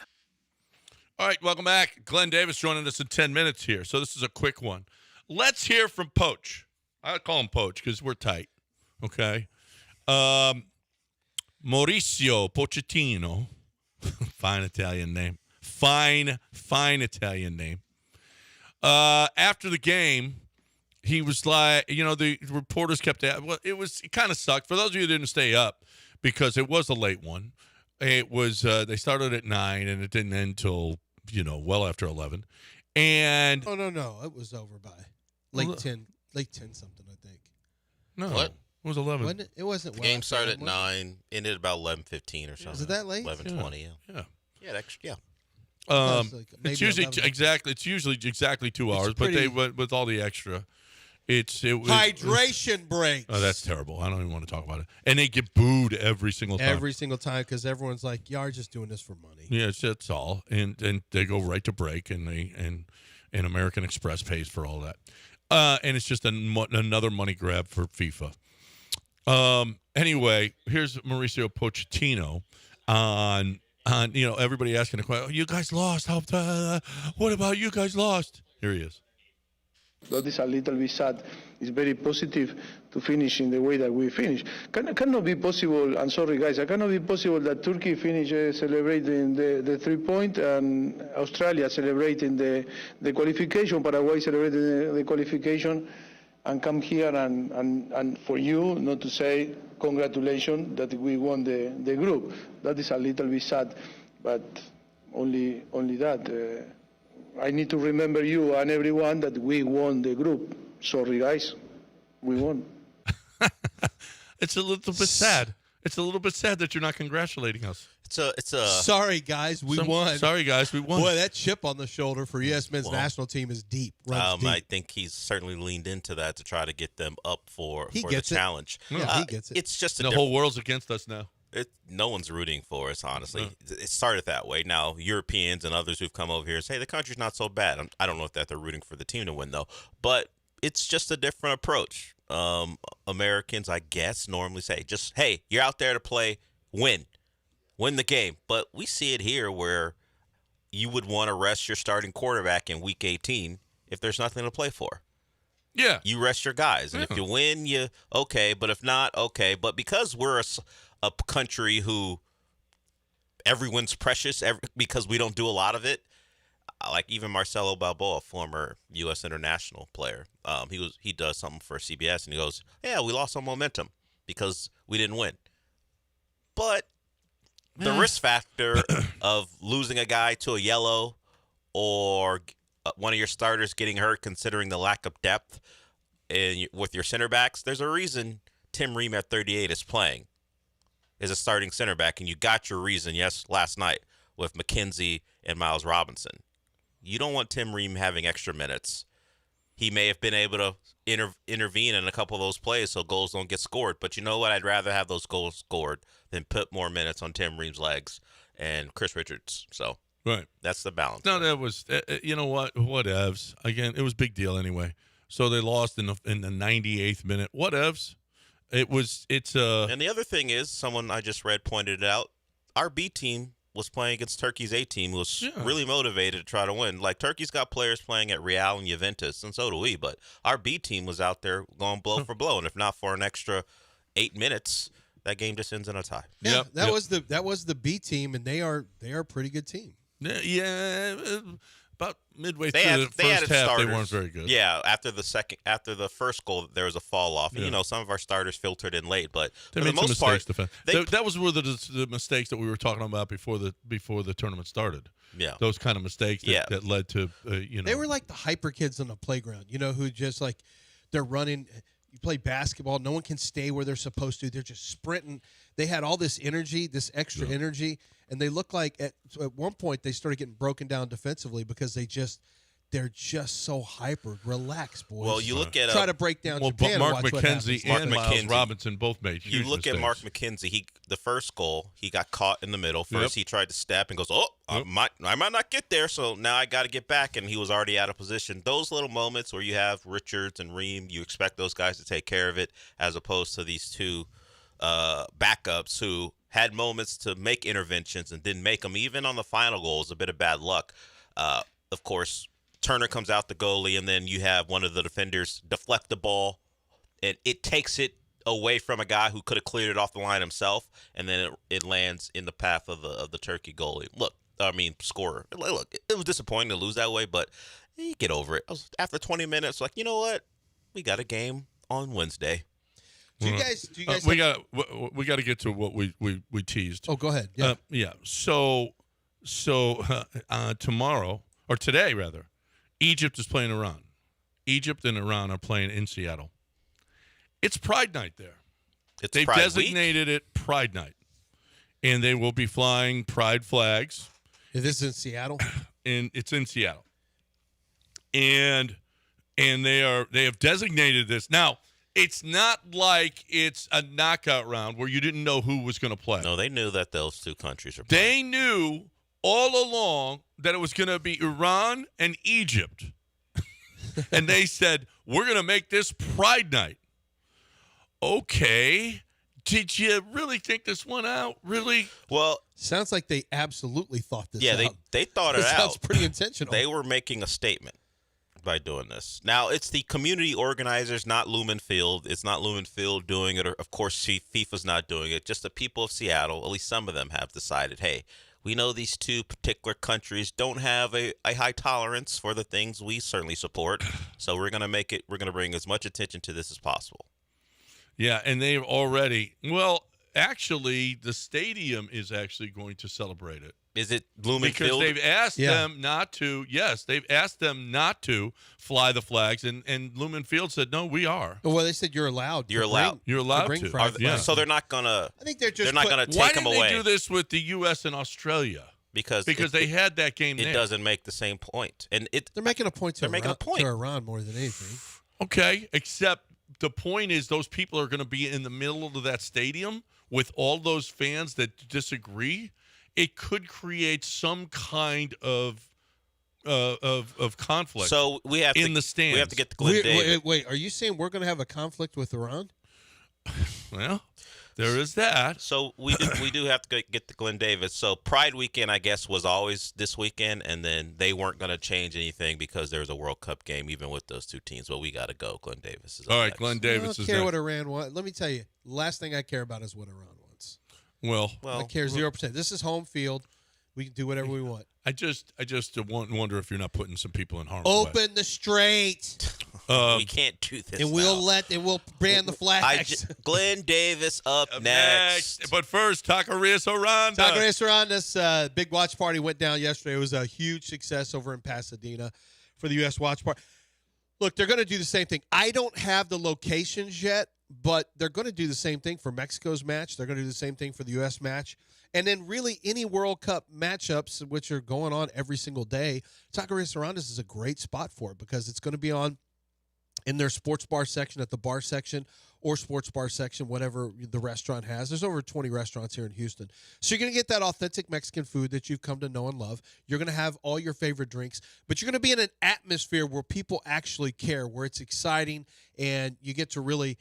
All right, welcome back. Glenn Davis joining us in 10 minutes here. So this is a quick one. Let's hear from Poach. I call him Poach because we're tight, okay? Mauricio Pochettino. Fine Italian name. Fine Italian name. After the game, he was like, the reporters kept it kind of sucked. For those of you who didn't stay up, because it was a late one. It was, they started at 9 and it didn't end till, well after 11. And. Oh, no. It was over by late 10 something, I think. No. What? It was 11. Wasn't it? It wasn't. The well game after started at 11, was 9, ended about 11:15 or something. Was it that late? 11:20. Yeah. Yeah. It's like maybe It's usually 11. exactly. It's usually exactly 2 hours, but pretty- they went with all the extra. It was Hydration breaks. Oh, that's terrible. I don't even want to talk about it. And they get booed every single time. Every single time because everyone's like, "Y'all are just doing this for money." Yeah, that's all. And they go right to break, and American Express pays for all that. And it's just another money grab for FIFA. Anyway, here's Mauricio Pochettino on everybody asking a question. Oh, you guys lost. What about you guys lost? Here he is. That is a little bit sad. It's very positive to finish in the way that we finish. Cannot be possible, I'm sorry guys, it cannot be possible that Turkey finish celebrating the 3-point and Australia celebrating the qualification, Paraguay celebrating the qualification, and come here and for you not to say congratulations that we won the group. That is a little bit sad, but only that. I need to remember you and everyone that we won the group. Sorry, guys. We won. It's a little bit sad. It's a little bit sad that you're not congratulating us. It's a Sorry, guys, we won. Sorry, guys, we won. Boy, that chip on the shoulder for U.S. men's national team is deep. Runs deep. I think he's certainly leaned into that to try to get them up for the gets it. challenge. Yeah, he gets it. It's just The whole world's against us now. no one's rooting for us, honestly. It started that way. Now, Europeans and others who've come over here say the country's not so bad. I don't know if they're rooting for the team to win, though. But it's just a different approach. Americans, I guess, normally say, just, hey, you're out there to play, win the game. But we see it here where you would want to rest your starting quarterback in Week 18 if there's nothing to play for. Yeah. You rest your guys. And if you win, okay. But if not, okay. But because we're a country who everyone's precious because we don't do a lot of it, like even Marcelo Balboa, former U.S. international player, he does something for CBS, and he goes, yeah, we lost some momentum because we didn't win. But the risk factor of losing a guy to a yellow or one of your starters getting hurt, considering the lack of depth with your center backs, there's a reason Tim Ream at 38 is playing as a starting center back, and you got your reason, last night with McKenzie and Miles Robinson. You don't want Tim Ream having extra minutes. He may have been able to intervene in a couple of those plays so goals don't get scored. But you know what? I'd rather have those goals scored than put more minutes on Tim Ream's legs and Chris Richards. So Right. that's the balance. No, that was, you know what? Whatevs. Again, it was a big deal anyway. So they lost in the 98th minute. Whatevs. It's And the other thing is, someone I just read pointed it out, our B team was playing against Turkey's A team, who was really motivated to try to win. Like, Turkey's got players playing at Real and Juventus, and so do we. But our B team was out there going blow for blow, and if not for an extra 8 minutes, that game just ends in a tie. Yeah, that was the B team, and they are a pretty good team. Yeah, about midway They through had, the they first added half, starters. they weren't very good. Yeah, after the first goal, there was a fall off. And, Yeah. some of our starters filtered in late, but They for made the some most part, mistakes defense. That was one of the mistakes that we were talking about before the tournament started. yeah, Those kind of mistakes that led to They were like the hyper kids on the playground, who just like they're running. You play basketball, no one can stay where they're supposed to. They're just sprinting. They had all this energy, this extra energy, and they look like at one point they started getting broken down defensively because they they're just so hyper. Relax, boys. Well, you look at try to break down Well, Japan. Mark and watch what McKenzie happens. and Mark Miles McKenzie. Robinson both made huge You look mistakes. at Mark McKenzie. The first goal, he got caught in the middle. First, he tried to step and goes, I might not get there, so now I got to get back, and he was already out of position. Those little moments where you have Richards and Ream, you expect those guys to take care of it, as opposed to these two backups who had moments to make interventions and didn't make them. Even on the final goal, it was a bit of bad luck. Of course, Turner comes out the goalie, and then you have one of the defenders deflect the ball, and it takes it away from a guy who could have cleared it off the line himself, and then it lands in the path of the Turkey goalie. Scorer. Look, it was disappointing to lose that way, but you get over it. After 20 minutes, like, you know what? We got a game on Wednesday. Do you guys? we got to get to what we teased. Oh, go ahead. Yeah. Yeah. So tomorrow, or today rather, Egypt is playing Iran. Egypt and Iran are playing in Seattle. It's Pride Night there. They've Pride designated it Pride Night, and they will be flying Pride flags. Is this in Seattle? And it's in Seattle, and they have designated this now. It's not like it's a knockout round where you didn't know who was going to play. No, they knew that those two countries are playing. They knew all along that it was going to be Iran and Egypt. And they said, we're going to make this Pride Night. Okay. Did you really think this one out? Really? Well, sounds like they absolutely thought this out. Yeah, they thought it out. Sounds pretty intentional. They were making a statement by doing this. Now, it's the community organizers, not Lumen Field. It's not Lumen Field doing it, or of course, FIFA's not doing it. Just the people of Seattle, at least some of them, have decided, hey, we know these two particular countries don't have a high tolerance for the things we certainly support, so we're going to bring as much attention to this as possible. Yeah, and they've already, actually, the stadium is actually going to celebrate it. Is it Lumen because Field? They've asked them not to. Yes, they've asked them not to fly the flags, and Lumen Field said, "No, we are." Well, they said you're allowed. You're allowed. You're allowed bring to. pride flags. So they're not gonna. I think they're not gonna take Why them didn't away. they do this with the U.S. and Australia? Because they had that game. It there. doesn't make the same point, and they're making a point. They're making a point to Iran more than anything. Okay, except the point is those people are going to be in the middle of that stadium with all those fans that disagree. It could create some kind of conflict. So we have in the stands. We have to get the Glenn Davis. Wait, are you saying we're going to have a conflict with Iran? Well, there is that. So we do have to get the Glenn Davis. So Pride Weekend, I guess, was always this weekend, and then they weren't going to change anything because there was a World Cup game, even with those two teams. But we got to go. Glenn Davis is all right. next. Glenn I Davis don't is care next. what Iran wants. Let me tell you, last thing I care about is what Iran wants. Well, I care 0%. This is home field. We can do whatever we want. I just wonder if you're not putting some people in harm's Open way. the strait, We can't do this. and we'll ban the flags. Glenn Davis up next. But first, Taquerias Aranda. Taquerias Aranda's big watch party went down yesterday. It was a huge success over in Pasadena for the U.S. watch party. Look, they're going to do the same thing. I don't have the locations yet, but they're going to do the same thing for Mexico's match. They're going to do the same thing for the U.S. match. And then really any World Cup matchups, which are going on every single day, Taquerias Aranda's is a great spot for it because it's going to be on in their sports bar section, at the bar section, or sports bar section, whatever the restaurant has. There's over 20 restaurants here in Houston. So you're going to get that authentic Mexican food that you've come to know and love. You're going to have all your favorite drinks, but you're going to be in an atmosphere where people actually care, where it's exciting, and you get to really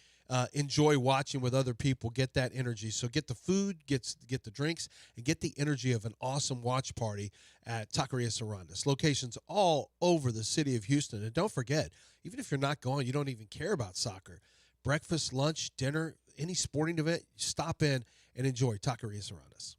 enjoy watching with other people, get that energy. So get the food, get the drinks, and get the energy of an awesome watch party at Taquerias Aranda's. Locations all over the city of Houston. And don't forget, even if you're not going, you don't even care about soccer. Breakfast, lunch, dinner, any sporting event, stop in and enjoy Taquerias Aranda's.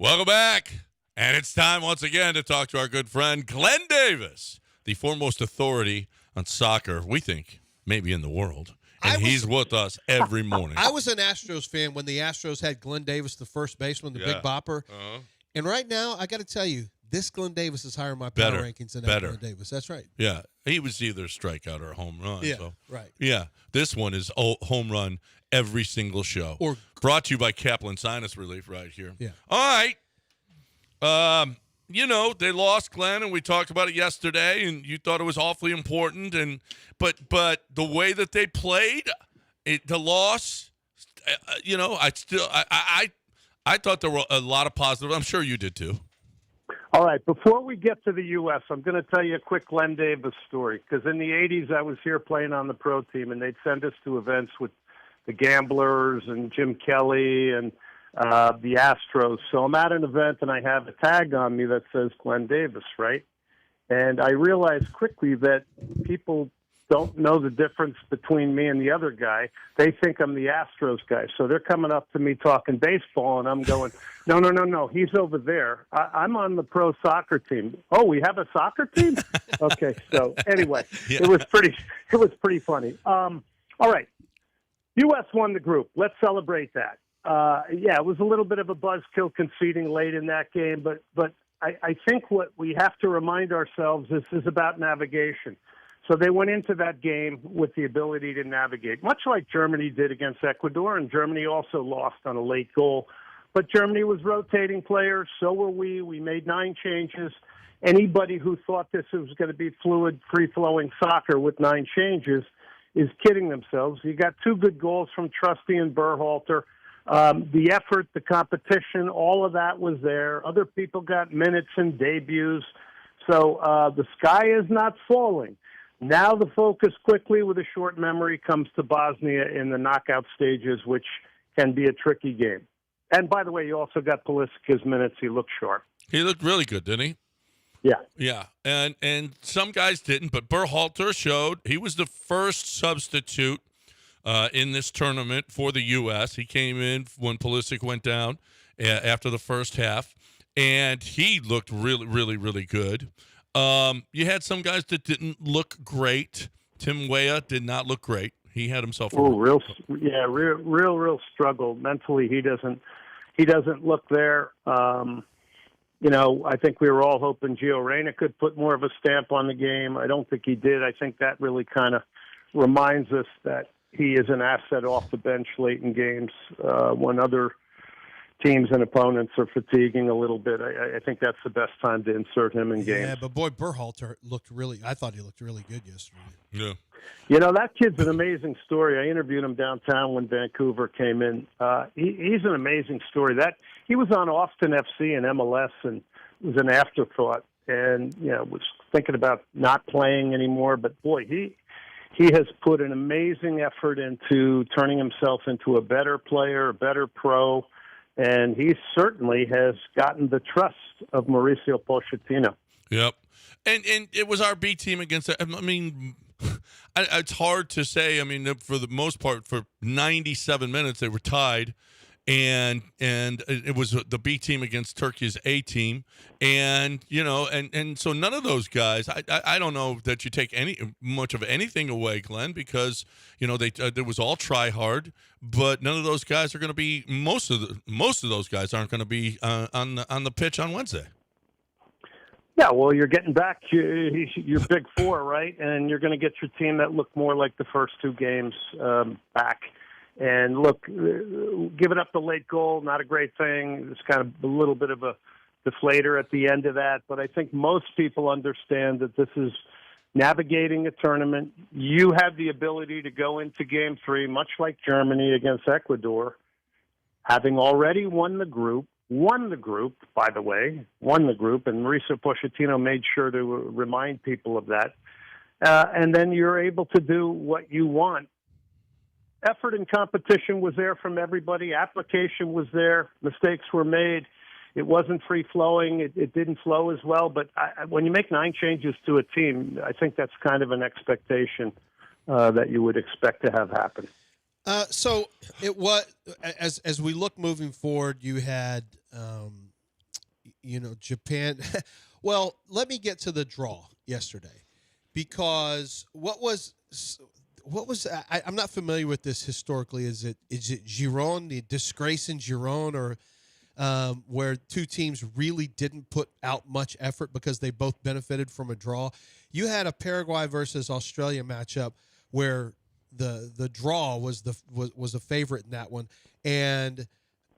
Welcome back. And it's time once again to talk to our good friend Glenn Davis, the foremost authority on soccer, we think, maybe in the world. And he's with us every morning. I was an Astros fan when the Astros had Glenn Davis, the first baseman, the Big Bopper. Uh-huh. And right now, I got to tell you, this Glenn Davis is higher in my power rankings than that Glenn Davis. That's right. Yeah. He was either a strikeout or a home run. Yeah, so. right. Yeah. This one is home run every single show. Or brought to you by Kaplan Sinus Relief right here. Yeah. All right. They lost Glenn, and we talked about it yesterday, and you thought it was awfully important. But the way that they played, the loss, I thought there were a lot of positives. I'm sure you did too. All right. Before we get to the U.S., I'm going to tell you a quick Glenn Davis story. Because in the 80s, I was here playing on the pro team, and they'd send us to events with the Gamblers and Jim Kelly and the Astros. So I'm at an event, and I have a tag on me that says Glenn Davis, right? And I realized quickly that people don't know the difference between me and the other guy. They think I'm the Astros guy. So they're coming up to me talking baseball, and I'm going, no, he's over there. I'm on the pro soccer team. Oh, we have a soccer team? Okay, so anyway, Yeah. it was pretty funny. All right, U.S. won the group. Let's celebrate that. It was a little bit of a buzzkill conceding late in that game, but I think what we have to remind ourselves is about navigation. So they went into that game with the ability to navigate, much like Germany did against Ecuador, and Germany also lost on a late goal. But Germany was rotating players, so were we. We made 9 changes. Anybody who thought this was going to be fluid, free-flowing soccer with 9 changes is kidding themselves. You got 2 good goals from Trusty and Berhalter. The effort, the competition, all of that was there. Other people got minutes and debuts. So the sky is not falling. Now the focus quickly with a short memory comes to Bosnia in the knockout stages, which can be a tricky game. And by the way, you also got Pulisic's minutes. He looked sharp. He looked really good, didn't he? Yeah. Yeah, and some guys didn't, but Berhalter showed he was the first substitute in this tournament for the U.S. He came in when Pulisic went down after the first half, and he looked really, really, really good. You had some guys that didn't look great. Tim Weah did not look great. He had himself real struggle mentally. He doesn't look there. I think we were all hoping Gio Reyna could put more of a stamp on the game. I don't think he did. I think that really kind of reminds us that he is an asset off the bench late in games when other teams and opponents are fatiguing a little bit. I think that's the best time to insert him in games. Yeah, but boy, Berhalter I thought he looked really good yesterday. Yeah. That kid's an amazing story. I interviewed him downtown when Vancouver came in. He's an amazing story. He was on Austin FC and MLS and was an afterthought and, was thinking about not playing anymore. But boy, he has put an amazing effort into turning himself into a better player, a better pro. And he certainly has gotten the trust of Mauricio Pochettino. Yep. And it was our B team against – I mean, it's hard to say. I mean, for the most part, for 97 minutes, they were tied. And it was the B team against Turkey's A team. And, and so none of those guys, I don't know that you take much of anything away, Glenn, because, there was all try hard, but none of those guys are going to be, most of those guys aren't going to be on the pitch on Wednesday. Yeah, well, you're getting back your big 4, right? And you're going to get your team that looked more like the first 2 games back. And look, giving up the late goal, not a great thing. It's kind of a little bit of a deflator at the end of that. But I think most people understand that this is navigating a tournament. You have the ability to go into Game 3, much like Germany against Ecuador, having already won the group, by the way, and Mauricio Pochettino made sure to remind people of that. And then you're able to do what you want. Effort and competition was there from everybody. Application was there. Mistakes were made. It wasn't free-flowing. It didn't flow as well. But when you make 9 changes to a team, I think that's kind of an expectation that you would expect to have happen. So it was as we look moving forward, you had Japan. Well, let me get to the draw yesterday, because what was I'm not familiar with this historically. Is it Giron, the disgrace in Giron, or where two teams really didn't put out much effort because they both benefited from a draw? You had a Paraguay versus Australia matchup where the draw was a favorite in that one, and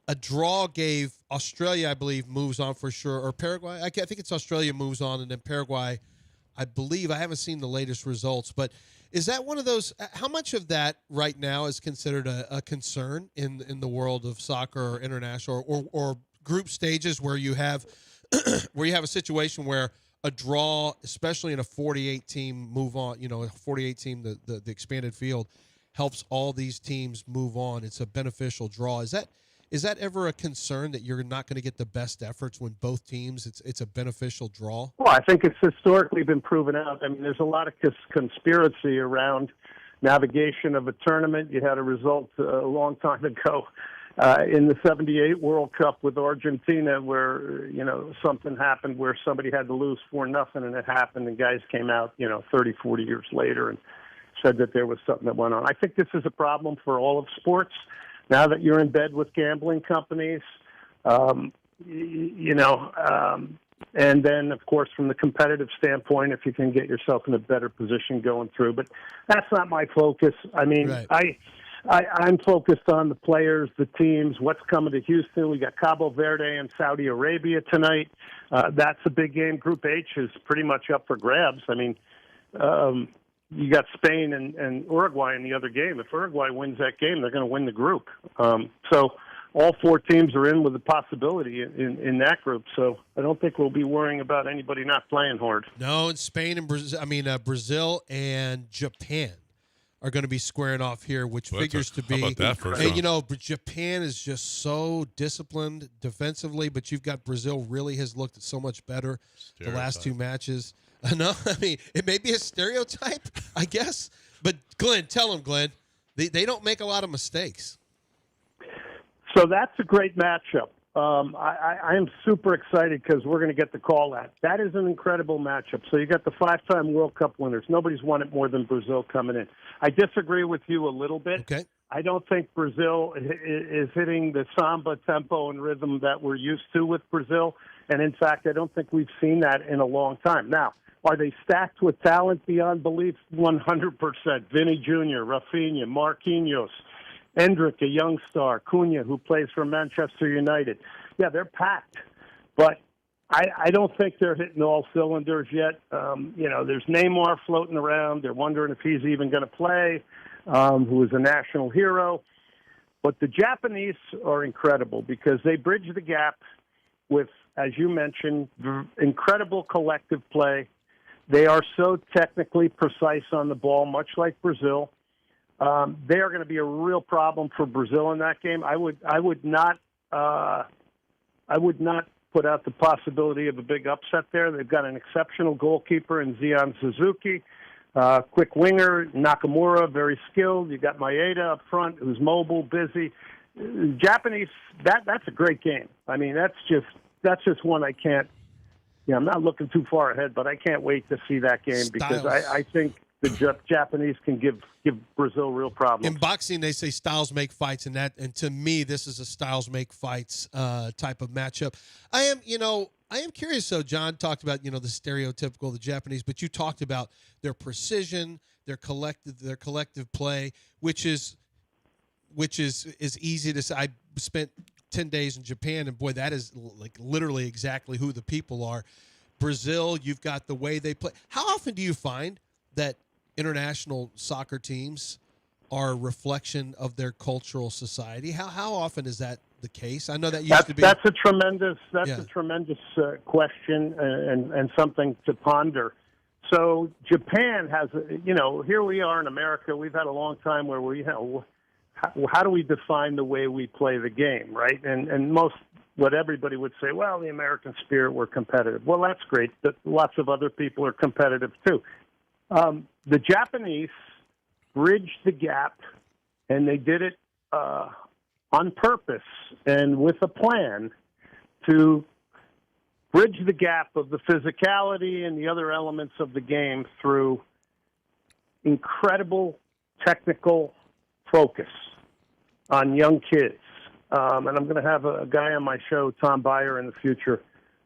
a draw gave Australia, I believe, moves on for sure, or Paraguay. I think it's Australia moves on, and then Paraguay, I believe. I haven't seen the latest results, but is that one of those? How much of that right now is considered a concern in the world of soccer or international or group stages where you have where you have a situation where a draw, especially in a 48 team move on, a 48 team, the expanded field helps all these teams move on. It's a beneficial draw. Is that ever a concern that you're not going to get the best efforts when both teams, it's a beneficial draw? Well, I think it's historically been proven out. I mean, there's a lot of conspiracy around navigation of a tournament. You had a result a long time ago in the 78 World Cup with Argentina where, something happened where somebody had to lose 4-0, and it happened, and guys came out, 30, 40 years later and said that there was something that went on. I think this is a problem for all of sports. Now that you're in bed with gambling companies, and then, of course, from the competitive standpoint, if you can get yourself in a better position going through. But that's not my focus. I mean, right. I'm focused on the players, the teams, what's coming to Houston. We got Cabo Verde and Saudi Arabia tonight. That's a big game. Group H is pretty much up for grabs. I mean, you got Spain and Uruguay in the other game. If Uruguay wins that game, they're going to win the group. So all four teams are in with a possibility in that group. So I don't think we'll be worrying about anybody not playing hard. No, and Spain and Brazil and Japan are going to be squaring off here, which figures to be. How about that first round? Japan is just so disciplined defensively, but you've got Brazil really has looked so much better the last two matches. No, I mean, it may be a stereotype, I guess. But, Glenn, tell them, Glenn, they don't make a lot of mistakes. So that's a great matchup. I am super excited because we're going to get the call at. That is an incredible matchup. So you got the 5-time World Cup winners. Nobody's won it more than Brazil coming in. I disagree with you a little bit. Okay. I don't think Brazil is hitting the samba tempo and rhythm that we're used to with Brazil. And, in fact, I don't think we've seen that in a long time. Now, are they stacked with talent beyond belief? 100%. Vinny Jr., Rafinha, Marquinhos, Endrick, a young star, Cunha, who plays for Manchester United. Yeah, they're packed. But I don't think they're hitting all cylinders yet. There's Neymar floating around. They're wondering if he's even going to play, who is a national hero. But the Japanese are incredible because they bridge the gap with, as you mentioned, incredible collective play. They are so technically precise on the ball, much like Brazil. They are going to be a real problem for Brazil in that game. I would not put out the possibility of a big upset there. They've got an exceptional goalkeeper in Zion Suzuki, quick winger, Nakamura, very skilled. You got Maeda up front, who's mobile, busy. Japanese, that's a great game. I mean, that's just one I can't. Yeah, I'm not looking too far ahead, but I can't wait to see that game because I think the Japanese can give Brazil real problems. In boxing, they say styles make fights, and to me, this is a styles make fights type of matchup. I am curious. So John talked about the stereotypical the Japanese, but you talked about their precision, their collective play, which is easy to say. I spent 10 days in Japan, and boy, that is like literally exactly who the people are. Brazil, you've got the way they play. How often do you find that international soccer teams are a reflection of their cultural society? How often is that the case? I know that used to be. That's a tremendous question and something to ponder. So Japan has, here we are in America. We've had a long time where how do we define the way we play the game, right? And what everybody would say, well, the American spirit, we're competitive. Well, that's great, but lots of other people are competitive too. The Japanese bridged the gap, and they did it on purpose and with a plan to bridge the gap of the physicality and the other elements of the game through incredible technical focus on young kids. And I'm going to have a guy on my show, Tom Byer, in the future,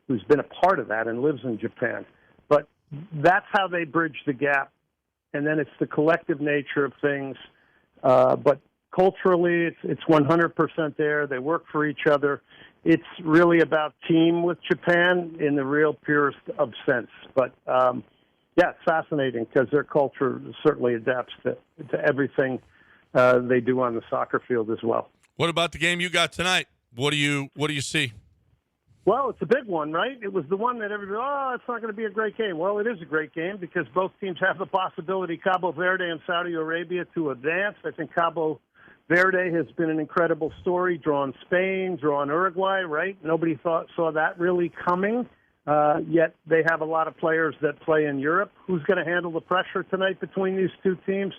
who's been a part of that and lives in Japan. But that's how they bridge the gap. And then it's the collective nature of things. But culturally, it's 100% there. They work for each other. It's really about team with Japan in the real purest of sense. But, yeah, it's fascinating because their culture certainly adapts to everything they do on the soccer field as well. What about the game you got tonight? What do you see? Well, it's a big one, right? It was the one that everybody, it's not going to be a great game. Well, it is a great game because both teams have the possibility, Cabo Verde and Saudi Arabia, to advance. I think Cabo Verde has been an incredible story, drawn Spain, drawn Uruguay, right? Nobody saw that really coming, yet they have a lot of players that play in Europe. Who's going to handle the pressure tonight between these two teams?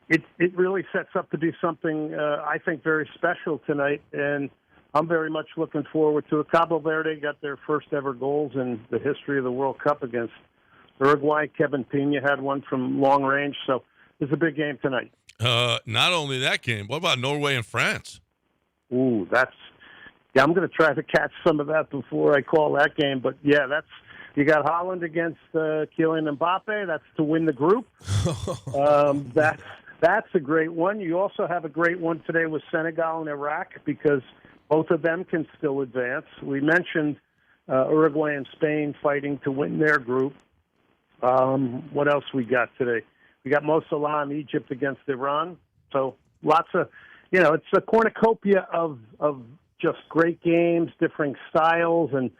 It really sets up to be something, I think, very special tonight, and I'm very much looking forward to it. Cabo Verde got their first ever goals in the history of the World Cup against Uruguay. Kevin Pena had one from long range, so it's a big game tonight. Not only that game, what about Norway and France? Ooh, I'm going to try to catch some of that before I call that game, but yeah, you got Holland against Kylian Mbappe. That's to win the group. That's a great one. You also have a great one today with Senegal and Iraq because both of them can still advance. We mentioned Uruguay and Spain fighting to win their group. What else we got today? We got Mo Salah in Egypt against Iran. So lots of, it's a cornucopia of just great games, differing styles, and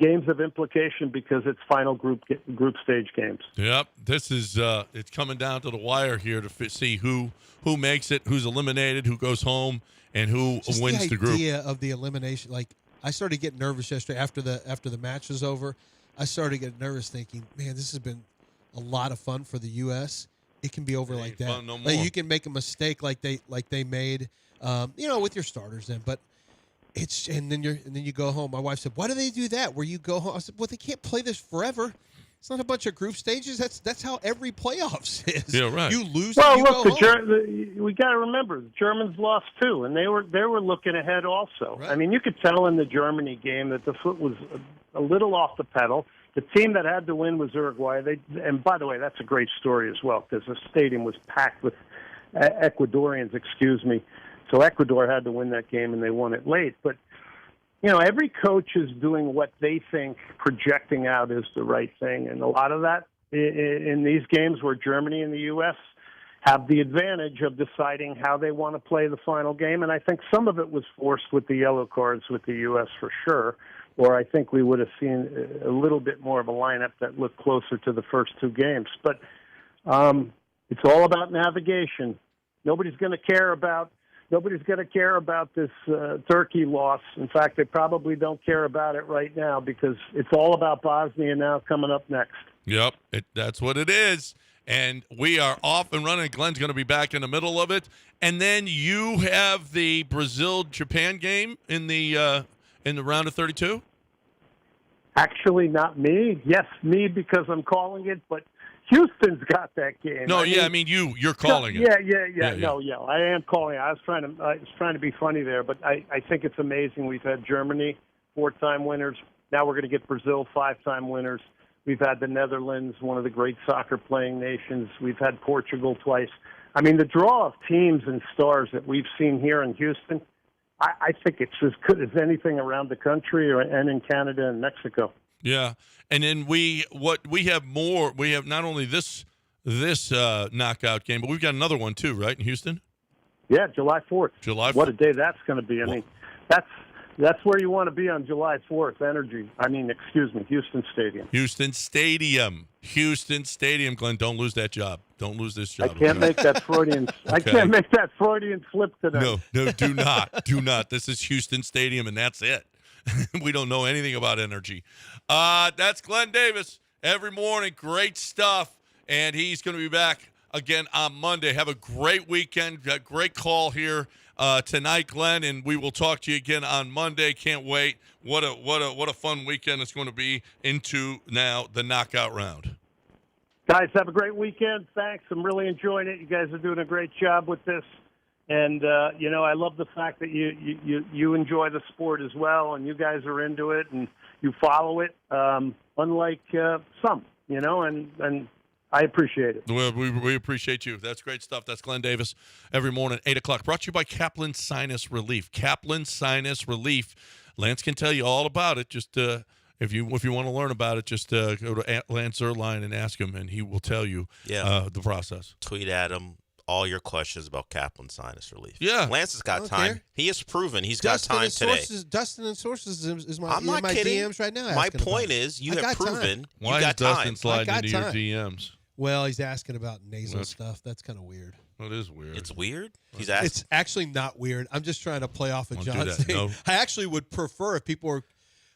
games of implication because it's final group stage games. Yep, this is it's coming down to the wire here to see who makes it, who's eliminated, who goes home, and who wins the group. The idea of the elimination, like I started getting nervous yesterday after the match was over. I started getting nervous, thinking, man, this has been a lot of fun for the U.S. It can be over like that. Fun no more. Like you can make a mistake like they made, with your starters then, but. And then you go home. My wife said, "Why do they do that? Where you go home?" I said, "Well, they can't play this forever. It's not a bunch of group stages. That's how every playoffs is. Yeah, right. You lose. Well, and you look, go home. we got to remember the Germans lost too, and they were looking ahead also. Right. I mean, you could tell in the Germany game that the foot was a little off the pedal. The team that had to win was Uruguay. And by the way, that's a great story as well because the stadium was packed with Ecuadorians. Excuse me. So Ecuador had to win that game, and they won it late. But, every coach is doing what they think projecting out is the right thing. And a lot of that in these games where Germany and the U.S. have the advantage of deciding how they want to play the final game. And I think some of it was forced with the yellow cards with the U.S. for sure, or I think we would have seen a little bit more of a lineup that looked closer to the first two games. But it's all about navigation. Nobody's going to care about this Turkey loss. In fact, they probably don't care about it right now because it's all about Bosnia now coming up next. Yep, that's what it is. And we are off and running. Glenn's going to be back in the middle of it. And then you have the Brazil-Japan game in the round of 32? Actually, not me. Yes, me because I'm calling it, but Houston's got that game. No, you're calling it. Yeah. No, I am calling it. I was trying to be funny there, but I think it's amazing. We've had Germany 4-time winners. Now we're going to get Brazil 5-time winners. We've had the Netherlands, one of the great soccer playing nations. We've had Portugal twice. I mean, the draw of teams and stars that we've seen here in Houston, I think it's as good as anything around the country and in Canada and Mexico. Yeah, and then we have more. We have not only this knockout game, but we've got another one too, right, in Houston? Yeah, July 4th. July 4th. What a day that's going to be. I mean, that's where you want to be on July 4th. Houston Stadium. Houston Stadium, Glenn. Don't lose that job. Don't lose this job. I can't make that Freudian. Okay. I can't make that Freudian slip today. No, do not. Do not. This is Houston Stadium, and that's it. We don't know anything about energy. That's Glenn Davis every morning. Great stuff. And he's going to be back again on Monday. Have a great weekend. Got great call here tonight, Glenn, and we will talk to you again on Monday. Can't wait. What a fun weekend it's going to be into now the knockout round. Guys, have a great weekend. Thanks. I'm really enjoying it. You guys are doing a great job with this. And, I love the fact that you enjoy the sport as well, and you guys are into it, and you follow it, unlike some, and I appreciate it. Well, we appreciate you. That's great stuff. That's Glenn Davis every morning, 8 o'clock. Brought to you by Kaplan Sinus Relief. Kaplan Sinus Relief. Lance can tell you all about it. Just if you want to learn about it, just go to Lance Zerline and ask him, and he will tell you the process. Tweet at him all your questions about Kaplan Sinus Relief. Yeah. Lance has got time. care. He has proven he's Dustin got time and today. Dustin and Sources is my, I'm not my kidding. DMs right now. My asking about point it. is, you I have got time. proven Why you is got Dustin time. sliding I got into time. your DMs? Well, he's asking about nasal stuff. That's kind of weird. It is weird. It's weird. He's asking. It's actually not weird. I'm just trying to play off of Don't do John's that. thing. No. I actually would prefer if people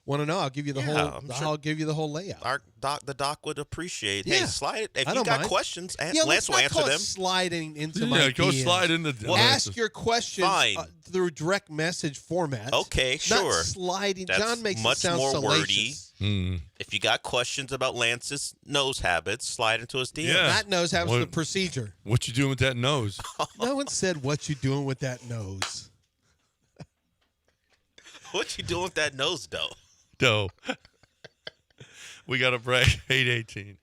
want to know. I'll give you the Yeah, whole. I'm sure. I'll give you the whole layout. The doc would appreciate. Yeah. Hey, slide it. If I you don't got mind. questions, Yeah, Lance let's will not answer call it them. sliding into Yeah, my go DMs. slide into the Ask your questions Fine. through direct message format. Okay, Not sure. sliding. That's John makes much it sound more salacious. If you got questions about Lance's nose habits, slide into his DM. Yeah. That nose has What- the procedure. What you doing with that nose? No one said what you doing with that nose. What you doing with that nose, though? Dope. We got a break. 8:18.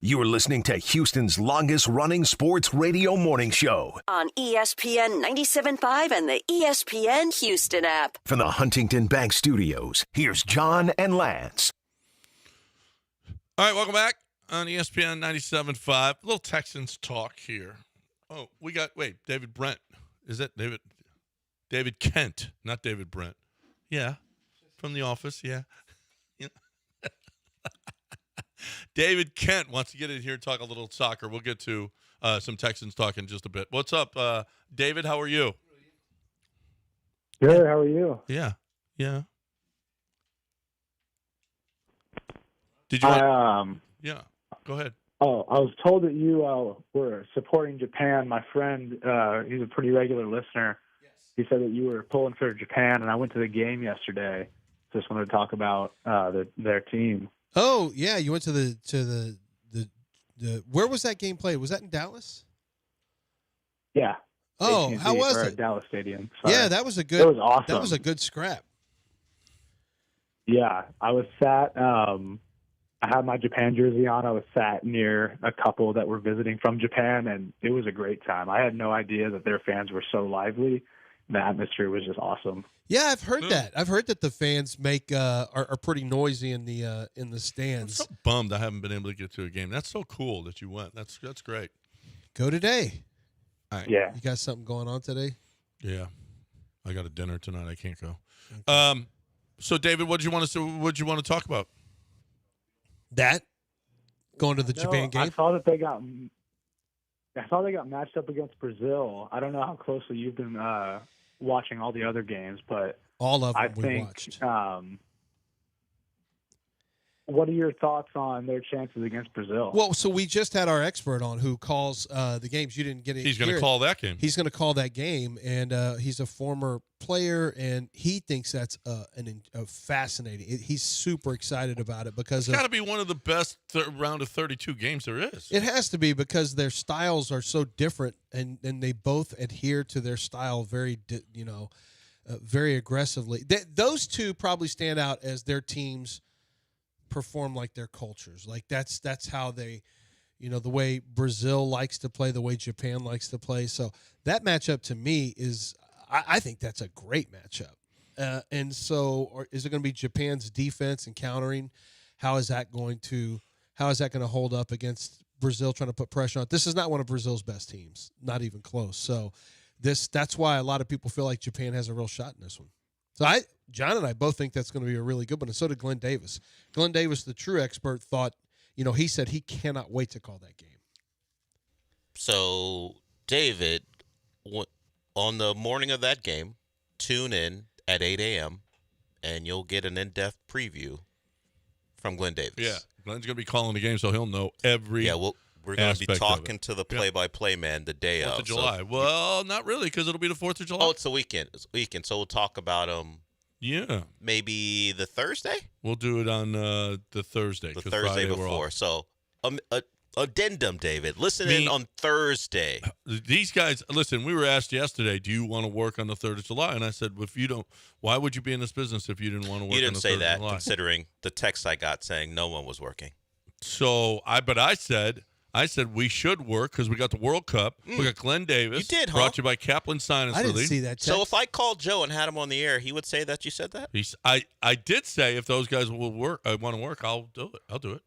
You're listening to Houston's longest-running sports radio morning show On ESPN 97.5 and the ESPN Houston app. from the Huntington Bank Studios. Here's John and Lance. All right, welcome back on ESPN 97.5. A little Texans talk here. Oh, David Brent. Is that David? David Kent, not David Brent. Yeah, from The Office, yeah. David Kent wants to get in here and talk a little soccer. We'll get to some Texans talk in just a bit. What's up, David? How are you? Good. How are you? Yeah. Did you? Yeah. Go ahead. Oh, I was told that you were supporting Japan. My friend, he's a pretty regular listener. Yes. He said that you were pulling for Japan, and I went to the game yesterday. Just wanted to talk about their team. Oh yeah, you went to the where was that game played? Was that in Dallas? Yeah. Oh, AT&T, how was or it? at Dallas Stadium. Sorry. Yeah, that was a good. It was awesome. That was a good scrap. Yeah, I was sat. I had my Japan jersey on. I was sat near a couple that were visiting from Japan, and it was a great time. I had no idea that their fans were so lively. The atmosphere was just awesome. Yeah, I've heard that. I've heard that the fans are pretty noisy in the stands. I'm so bummed I haven't been able to get to a game. That's so cool that you went. That's great. Go today. All right. Yeah. You got something going on today? Yeah, I got a dinner tonight. I can't go. Okay. So David, what did you want to talk about? That going to the Japan game? I saw that they got matched up against Brazil. I don't know how closely you've been watching all the other games, but All of them I we think. watched. What are your thoughts on their chances against Brazil? Well, so we just had our expert on who calls the games. You didn't get it. He's going to call that game. He's going to call that game, and he's a former player, and he thinks that's fascinating. He's super excited about it because It's got to be one of the best round of 32 games there is. it has to be because their styles are so different, and they both adhere to their style very aggressively. Those two probably stand out as their teams perform like their cultures. Like that's how they, the way Brazil likes to play, the way Japan likes to play. So that matchup to me is, I think that's a great matchup. And so, is it going to be Japan's defense and countering? How is that going to hold up against Brazil trying to put pressure on? This is not one of Brazil's best teams, not even close. So that's why a lot of people feel like Japan has a real shot in this one. So John and I both think that's going to be a really good one, and so did Glenn Davis. Glenn Davis, the true expert, thought, he said he cannot wait to call that game. So, David, on the morning of that game, tune in at 8 a.m., and you'll get an in-depth preview from Glenn Davis. Yeah, Glenn's going to be calling the game, so he'll know every. Yeah, we're going to be talking to the play-by-play man the day 4th of. of July. So, well, not really, because it'll be the 4th of July. Oh, it's a weekend. So we'll talk about yeah. maybe the Thursday? We'll do it on the Thursday. The 'cause Thursday Friday we're before. off. So, addendum, David. Listen in on Thursday. These guys, listen, we were asked yesterday, do you want to work on the 3rd of July? And I said, well, if you don't, why would you be in this business if you didn't want to work You on didn't the 3rd say of that, July? considering the text I got saying no one was working. So, I said we should work because we got the World Cup. We got Glenn Davis. You did, huh? Brought to you by Kaplan Sinus I didn't Relief. see that text. So if I called Joe and had him on the air, he would say that you said that? I did say if those guys will work, I want to work, I'll do it. I'll do it.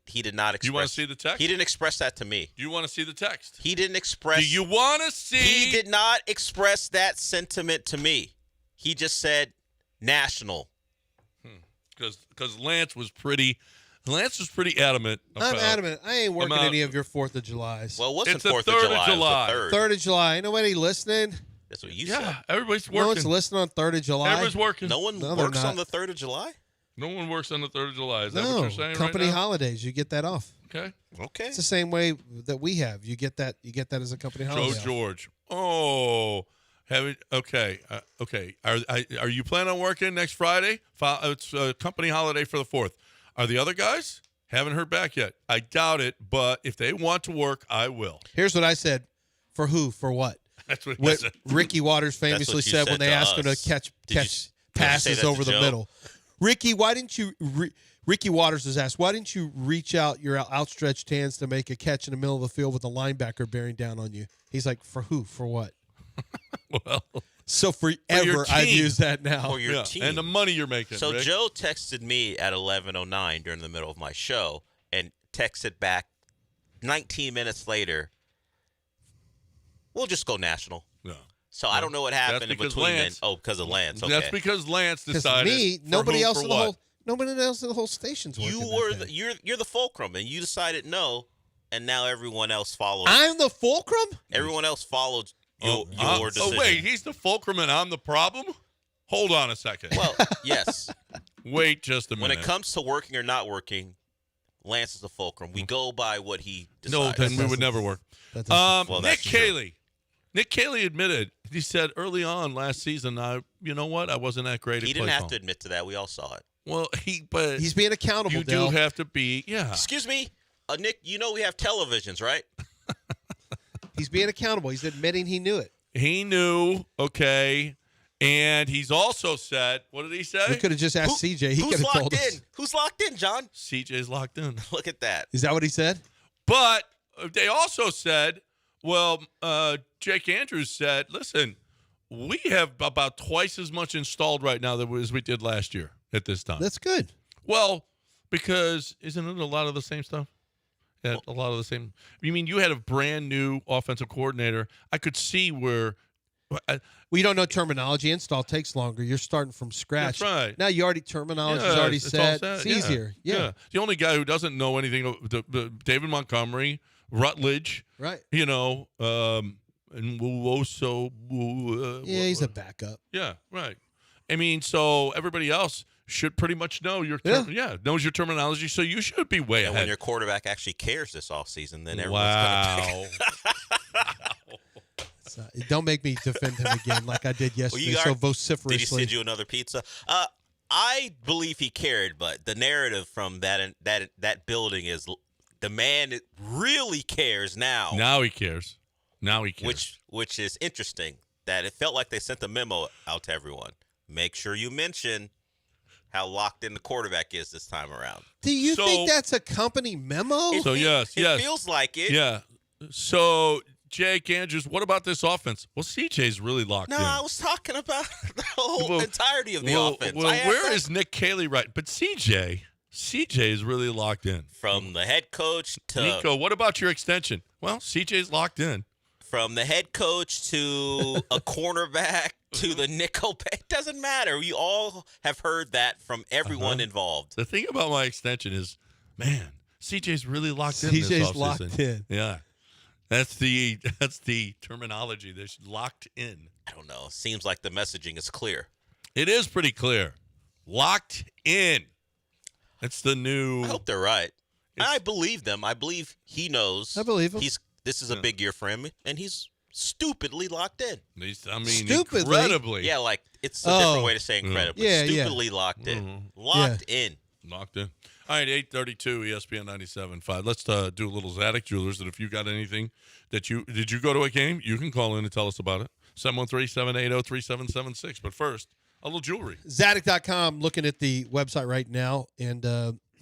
He did not express. You want to see the text? He didn't express that to me. Do you want to see the text? He didn't express. Do you want to see? He did not express that sentiment to me. He just said national. Because Lance was pretty adamant. I'm about adamant. I ain't working any of your 4th of Julys. Well, it wasn't It's the 4th 3rd of of July. July. It was the 3rd. 3rd of July. Ain't nobody listening. That's what you said. Yeah, everybody's No one's working. listening on 3rd of July. Everybody's working. No one No, they're works not. on the 3rd of July? No one works on the 3rd of July. Is that what No, you're saying company right now? holidays. You get that off. Okay. Okay. It's the same way that we have. You get that as a company holiday. Joe off. George. Oh, okay. Okay. Are you planning on working next Friday? It's a company holiday for the 4th. Are the other guys? Haven't heard back yet. I doubt it, but if they want to work, I will. Here's what I said. For who? For what? That's what he What said. Ricky Waters famously you said when said they to asked him to us. catch Did you say passes that to over the Joe? middle. Ricky, why didn't you Ricky Waters has asked, why didn't you reach out your outstretched hands to make a catch in the middle of the field with a linebacker bearing down on you? He's like, for who? For what? Well, so for forever, your I've team. used that now. For your team. And the money you're making. So Rick. Joe texted me at 11:09 during the middle of my show and texted back 19 minutes later, we'll just go national. Yeah. So I don't know what happened in between Lance, then. Oh, because of Lance. Okay. That's because Lance decided. Me, for nobody who, else for in the what. whole nobody else in the whole station's working. You were you're the fulcrum, and you decided no, and now everyone else followed. I'm the fulcrum? Everyone else followed your decision. Oh, wait, he's the fulcrum and I'm the problem? Hold on a second. Well, yes. Wait just a minute. When it comes to working or not working, Lance is the fulcrum. We go by what he No, decides. then we would never work. Well, Nick that's true. Cayley. Nick Cayley admitted, he said early on last season, you know what? I wasn't that great at He didn't play have calling. to admit to that. We all saw it. Well, but he's being accountable, you Dale. do have to be, yeah. Excuse me, Nick, you know we have televisions, right? He's being accountable. He's admitting he knew it. He knew, okay. And he's also said, what did he say? We could have just asked CJ. He Who's could have told locked us. in? Who's locked in, John? CJ's locked in. Look at that. Is that what he said? But they also said, well, Jake Andrews said, listen, we have about twice as much installed right now as we did last year at this time. That's good. Well, because isn't it a lot of the same stuff? Yeah, a lot of the same. You mean you had a brand new offensive coordinator? I could see where. We don't know terminology. Install takes longer. You're starting from scratch. That's right. Now you already terminology is already it's all set. set. It's Yeah. easier. Yeah. The only guy who doesn't know anything, David Montgomery, Rutledge. Right. You know, and Woso. Yeah, he's a backup. Yeah, right. I mean, so everybody else should pretty much know your knows your terminology, so you should be way And ahead. when your quarterback actually cares this offseason, then everyone's Wow. going to Don't make me defend him again like I did yesterday so vociferously. Did he send you another pizza? I believe he cared, but the narrative from that building is the man really cares now. Now he cares. Now he cares. Which is interesting. That it felt like they sent a memo out to everyone. Make sure you mention how locked in the quarterback is this time around. Do you think that's a company memo? Yes. It feels like it. Yeah. So, Jake Andrews, what about this offense? Well, CJ's really locked No, in. I was talking about the whole entirety of the offense. Well, where is Nick Cayley right? But CJ is really locked in. From the head coach to Nico, what about your extension? Well, CJ's locked in. From the head coach to a cornerback to the nickel. It doesn't matter. We all have heard that from everyone involved. The thing about my extension is, man, CJ's really locked in. CJ's this offseason. locked in. Yeah, that's the terminology. They're locked in. I don't know. Seems like the messaging is clear. It is pretty clear. Locked in. That's the new. I hope they're right. I believe them. I believe he knows. I believe him. This is a big year for him, and he's stupidly locked in. Stupidly? Incredibly. Yeah, like it's a different way to say incredibly. Yeah, Stupidly locked in. Locked in. Locked in. All right, 8:32 ESPN 97.5. Let's do a little Zadig Jewelers. And if you got anything did you go to a game? You can call in and tell us about it. 713-780-3776. But first, a little jewelry. Zadig.com, looking at the website right now, and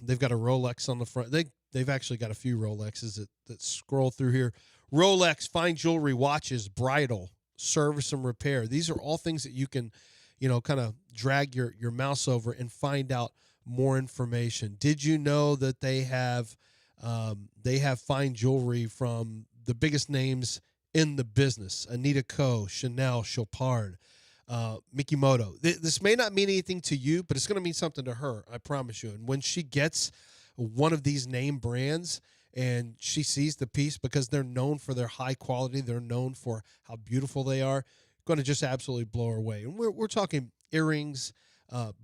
they've got a Rolex on the front. They've actually got a few Rolexes that scroll through here. Rolex, fine jewelry, watches, bridal, service and repair. These are all things that you can, kind of drag your mouse over and find out more information. Did you know that they have fine jewelry from the biggest names in the business? Anita Ko, Chanel, Chopard, Mikimoto. This may not mean anything to you, but it's going to mean something to her, I promise you. And when she gets one of these name brands and she sees the piece, because they're known for their high quality, they're known for how beautiful they are, going to just absolutely blow her away. And we're talking earrings,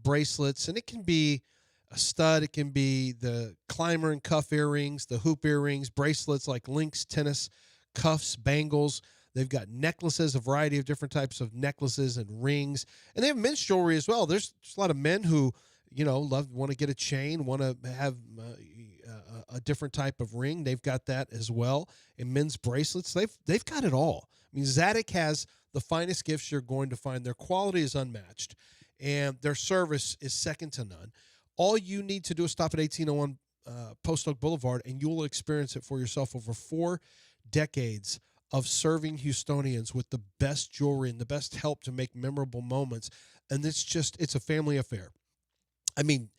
bracelets, and it can be a stud, it can be the climber and cuff earrings, the hoop earrings, bracelets like links, tennis, cuffs, bangles. They've got necklaces, a variety of different types of necklaces and rings. And they have men's jewelry as well. There's a lot of men who, want to get a chain, want to have a different type of ring. They've got that as well. And men's bracelets, they've got it all. I mean, Zadig has the finest gifts you're going to find. Their quality is unmatched, and their service is second to none. All you need to do is stop at 1801 Post Oak Boulevard, and you'll experience it for yourself. Over 4 decades of serving Houstonians with the best jewelry and the best help to make memorable moments. And it's a family affair. I mean,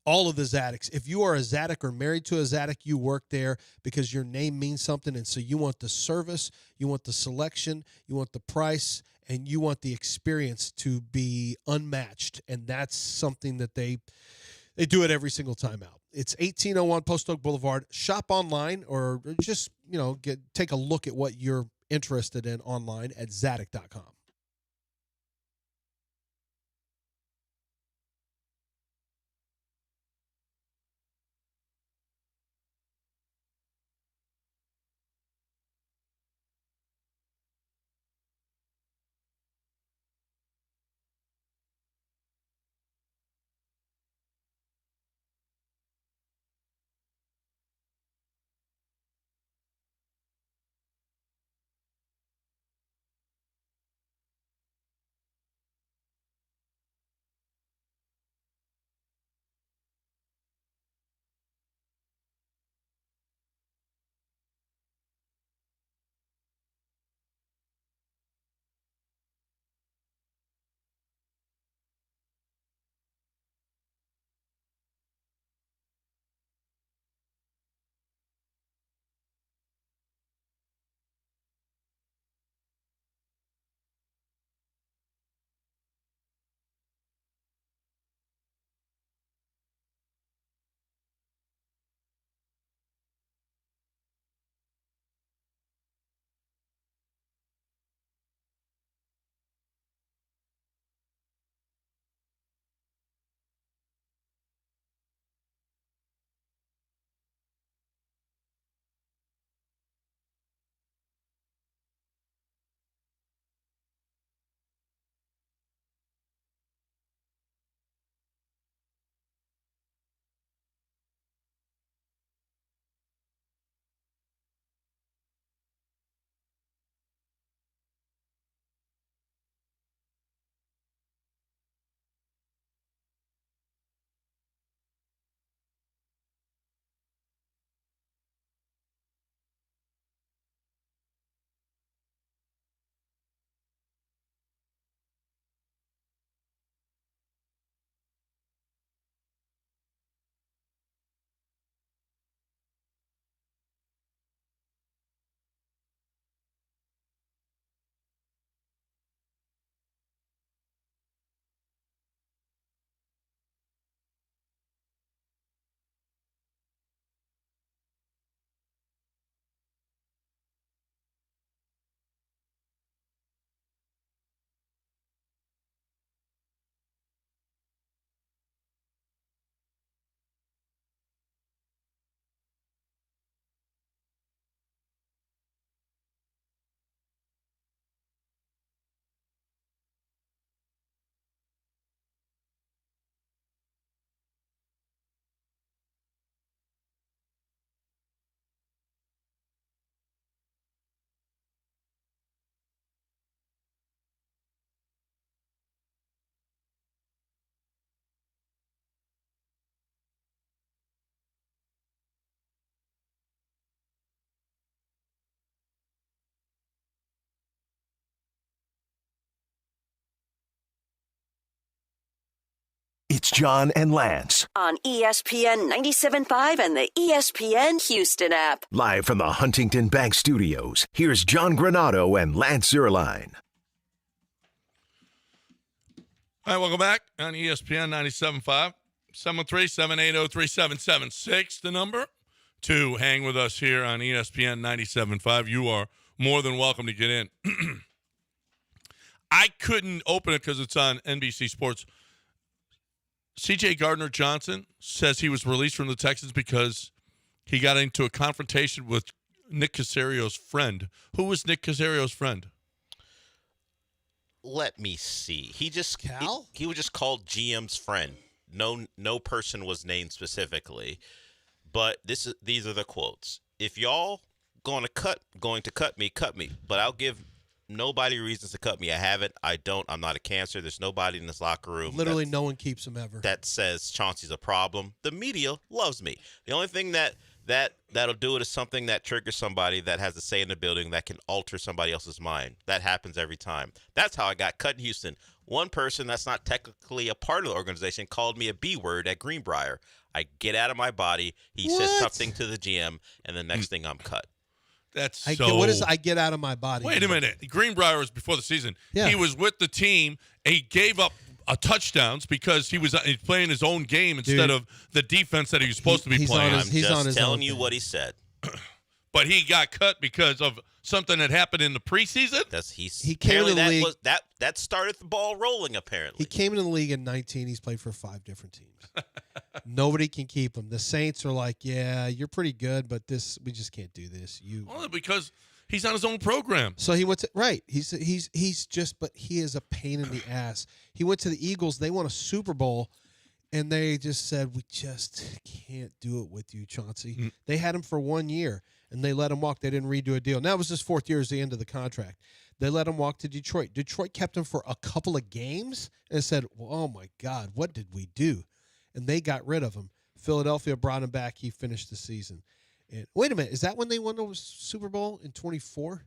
all of the Zadocks. If you are a Zadok or married to a Zadok, you work there because your name means something. And so you want the service, you want the selection, you want the price, and you want the experience to be unmatched. And that's something that they do it every single time out. It's 1801 Post Oak Boulevard. Shop online or just, take a look at what you're interested in online at Zadok.com. It's John and Lance. On ESPN 97.5 and the ESPN Houston app. Live from the Huntington Bank Studios, here's John Granado and Lance Zierlein. All right, welcome back on ESPN 97.5. 713-780-3776, the number to hang with us here on ESPN 97.5. You are more than welcome to get in. I couldn't open it because it's on NBC Sports. C.J. Gardner-Johnson says he was released from the Texans because he got into a confrontation with Nick Casario's friend. Who was Nick Casario's friend? Let me see. Cal? He was just called GM's friend. No person was named specifically. But these are the quotes. If y'all going to cut me, cut me. But I'll give nobody reasons to cut me. I haven't. I don't. I'm not a cancer. There's nobody in this locker room. Literally, no one keeps him ever. That says Chauncey's a problem. The media loves me. The only thing that'll do it is something that triggers somebody that has a say in the building that can alter somebody else's mind. That happens every time. That's how I got cut in Houston. One person that's not technically a part of the organization called me a B word at Greenbrier. I get out of my body. He says something to the GM, and the next thing I'm cut. That's what is I get out of my body? Wait a minute. Greenbrier was before the season. Yeah. He was with the team. He gave up touchdowns because he's playing his own game instead of the defense that he was supposed to be playing. I'm just telling you what he said. But he got cut because of something that happened in the preseason. He came into the league. That started the ball rolling. Apparently, he came into the league in 19. He's played for 5 different teams. Nobody can keep him. The Saints are like, yeah, you're pretty good, but we just can't do this. Only because he's on his own program. So he went to right. But he is a pain in the ass. He went to the Eagles. They won a Super Bowl, and they just said, we just can't do it with you, Chauncey. They had him for 1 year, and they let him walk. They didn't redo a deal. Now it was his 4th year is the end of the contract. They let him walk to Detroit. Detroit kept him for a couple of games and said, well, oh, my God, what did we do? And they got rid of him. Philadelphia brought him back. He finished the season. And wait a minute. Is that when they won the Super Bowl in 24?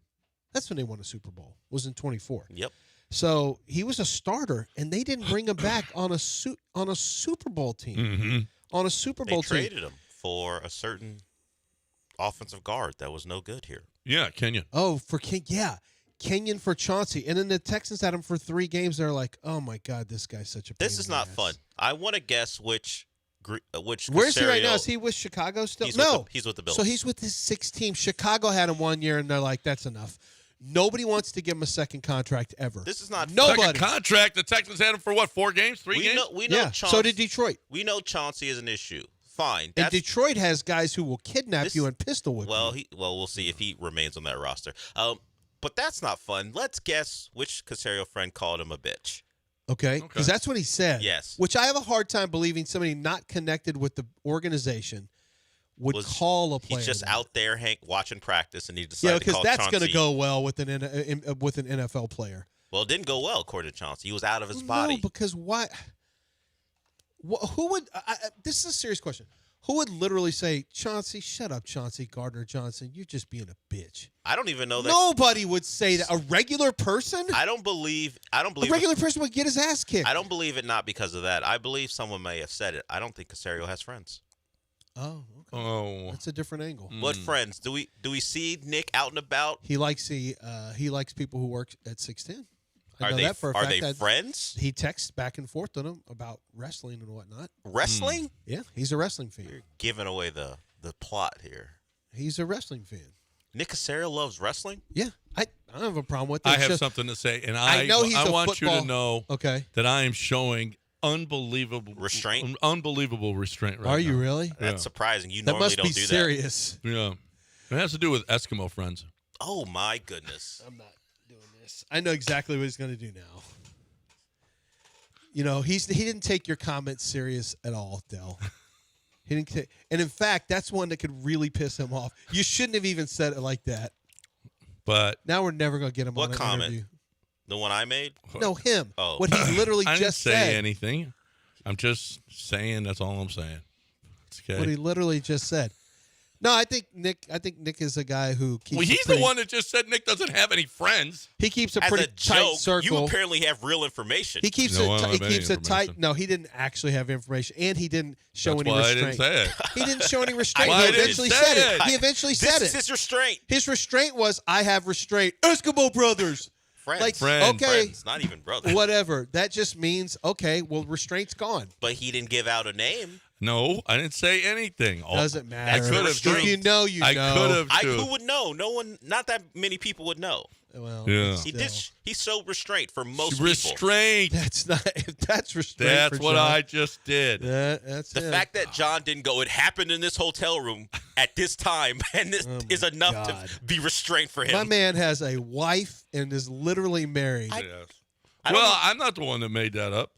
That's when they won the Super Bowl. Was in 24. Yep. So he was a starter, and they didn't bring him back on a Super Bowl team. Mm-hmm. On a Super Bowl team. They traded him for a certain offensive guard that was no good here. Yeah, Kenyon. Oh, for Kenyon for Chauncey. And then the Texans had him for 3 games. They're like, oh, my God, this guy's such a pain This is in the not ass. fun. I want to guess which Where's he right now? Is he with Chicago still? He's with the Bills. So he's with his 6th team. Chicago had him 1 year, and they're like, that's enough. Nobody wants to give him a second contract ever. This is not nobody. Second contract. The Texans had him for what? 4 games? 3 games? We know yeah. Chauncey, So did Detroit. We know Chauncey is an issue. Fine. And Detroit has guys who will kidnap you and pistol whip you. We'll see if he remains on that roster. But that's not fun. Let's guess which Casario friend called him a bitch. Okay, because that's what he said. Yes. Which I have a hard time believing somebody not connected with the organization would call a player. He's just that. out there watching practice, and he decided to call because that's going to go well with an NFL player. Well, it didn't go well, according to Chauncey. He was out of his body. No, because why? Who would? This is a serious question. Who would literally say, Chauncey, shut up, Chauncey Gardner Johnson. You're just being a bitch. I don't even know that. Nobody would say that. A regular person? I don't believe. A regular person would get his ass kicked. I don't believe it not because of that. I believe someone may have said it. I don't think Casario has friends. Oh, okay. Oh. That's a different angle. What friends? Do we see Nick out and about? He likes people who work at 610. Are they friends? He texts back and forth to them about wrestling and whatnot. Wrestling? Yeah, he's a wrestling fan. You're giving away the plot here. He's a wrestling fan. Nick Casario loves wrestling? Yeah, I don't have a problem with it. I have something to say, and I know he's I a want football, you to know that I am showing unbelievable restraint. Unbelievable restraint right now. Are you really? That's surprising. You that normally must don't be do serious. that. Yeah. It has to do with Eskimo friends. Oh my goodness. I'm not doing this. I know exactly what he's going to do now. You know, he didn't take your comments serious at all, Del. He didn't take, and in fact, that's one that could really piss him off. You shouldn't have even said it like that. But now we're never going to get him on an comment? interview. The one I made? No, him. Oh. What he literally I just didn't say said. anything. I'm just saying. That's all I'm saying. It's okay. What he literally just said. No, I think Nick is a guy who keeps. Well, he's the one that just said Nick doesn't have any friends. He keeps a As pretty a tight joke, circle. You apparently have real information. He keeps it tight. No, he didn't actually have information, and he didn't show That's any why restraint. I didn't say it. He didn't show any restraint. Why I He didn't eventually say said it. it. He eventually This said is it. his restraint. His restraint was, "I have restraint." Eskimo brothers. Friends. Like, Friends. okay, Friends, not even brothers. whatever. That just means, okay, well, restraint's gone. But he didn't give out a name. No, I didn't say anything. Doesn't matter. I could have If you know, you know. I could have. Who would know? No one. Not that many people would know. Well, Yeah. He showed restraint for most people. Restraint. That's not. That's restraint. That's for what John. I just did. That's The it. fact that John didn't go, it happened in this hotel room at this time, and this is enough God. to be restraint for him. My man has a wife and is literally married. Yes. Well, I'm not the one that made that up.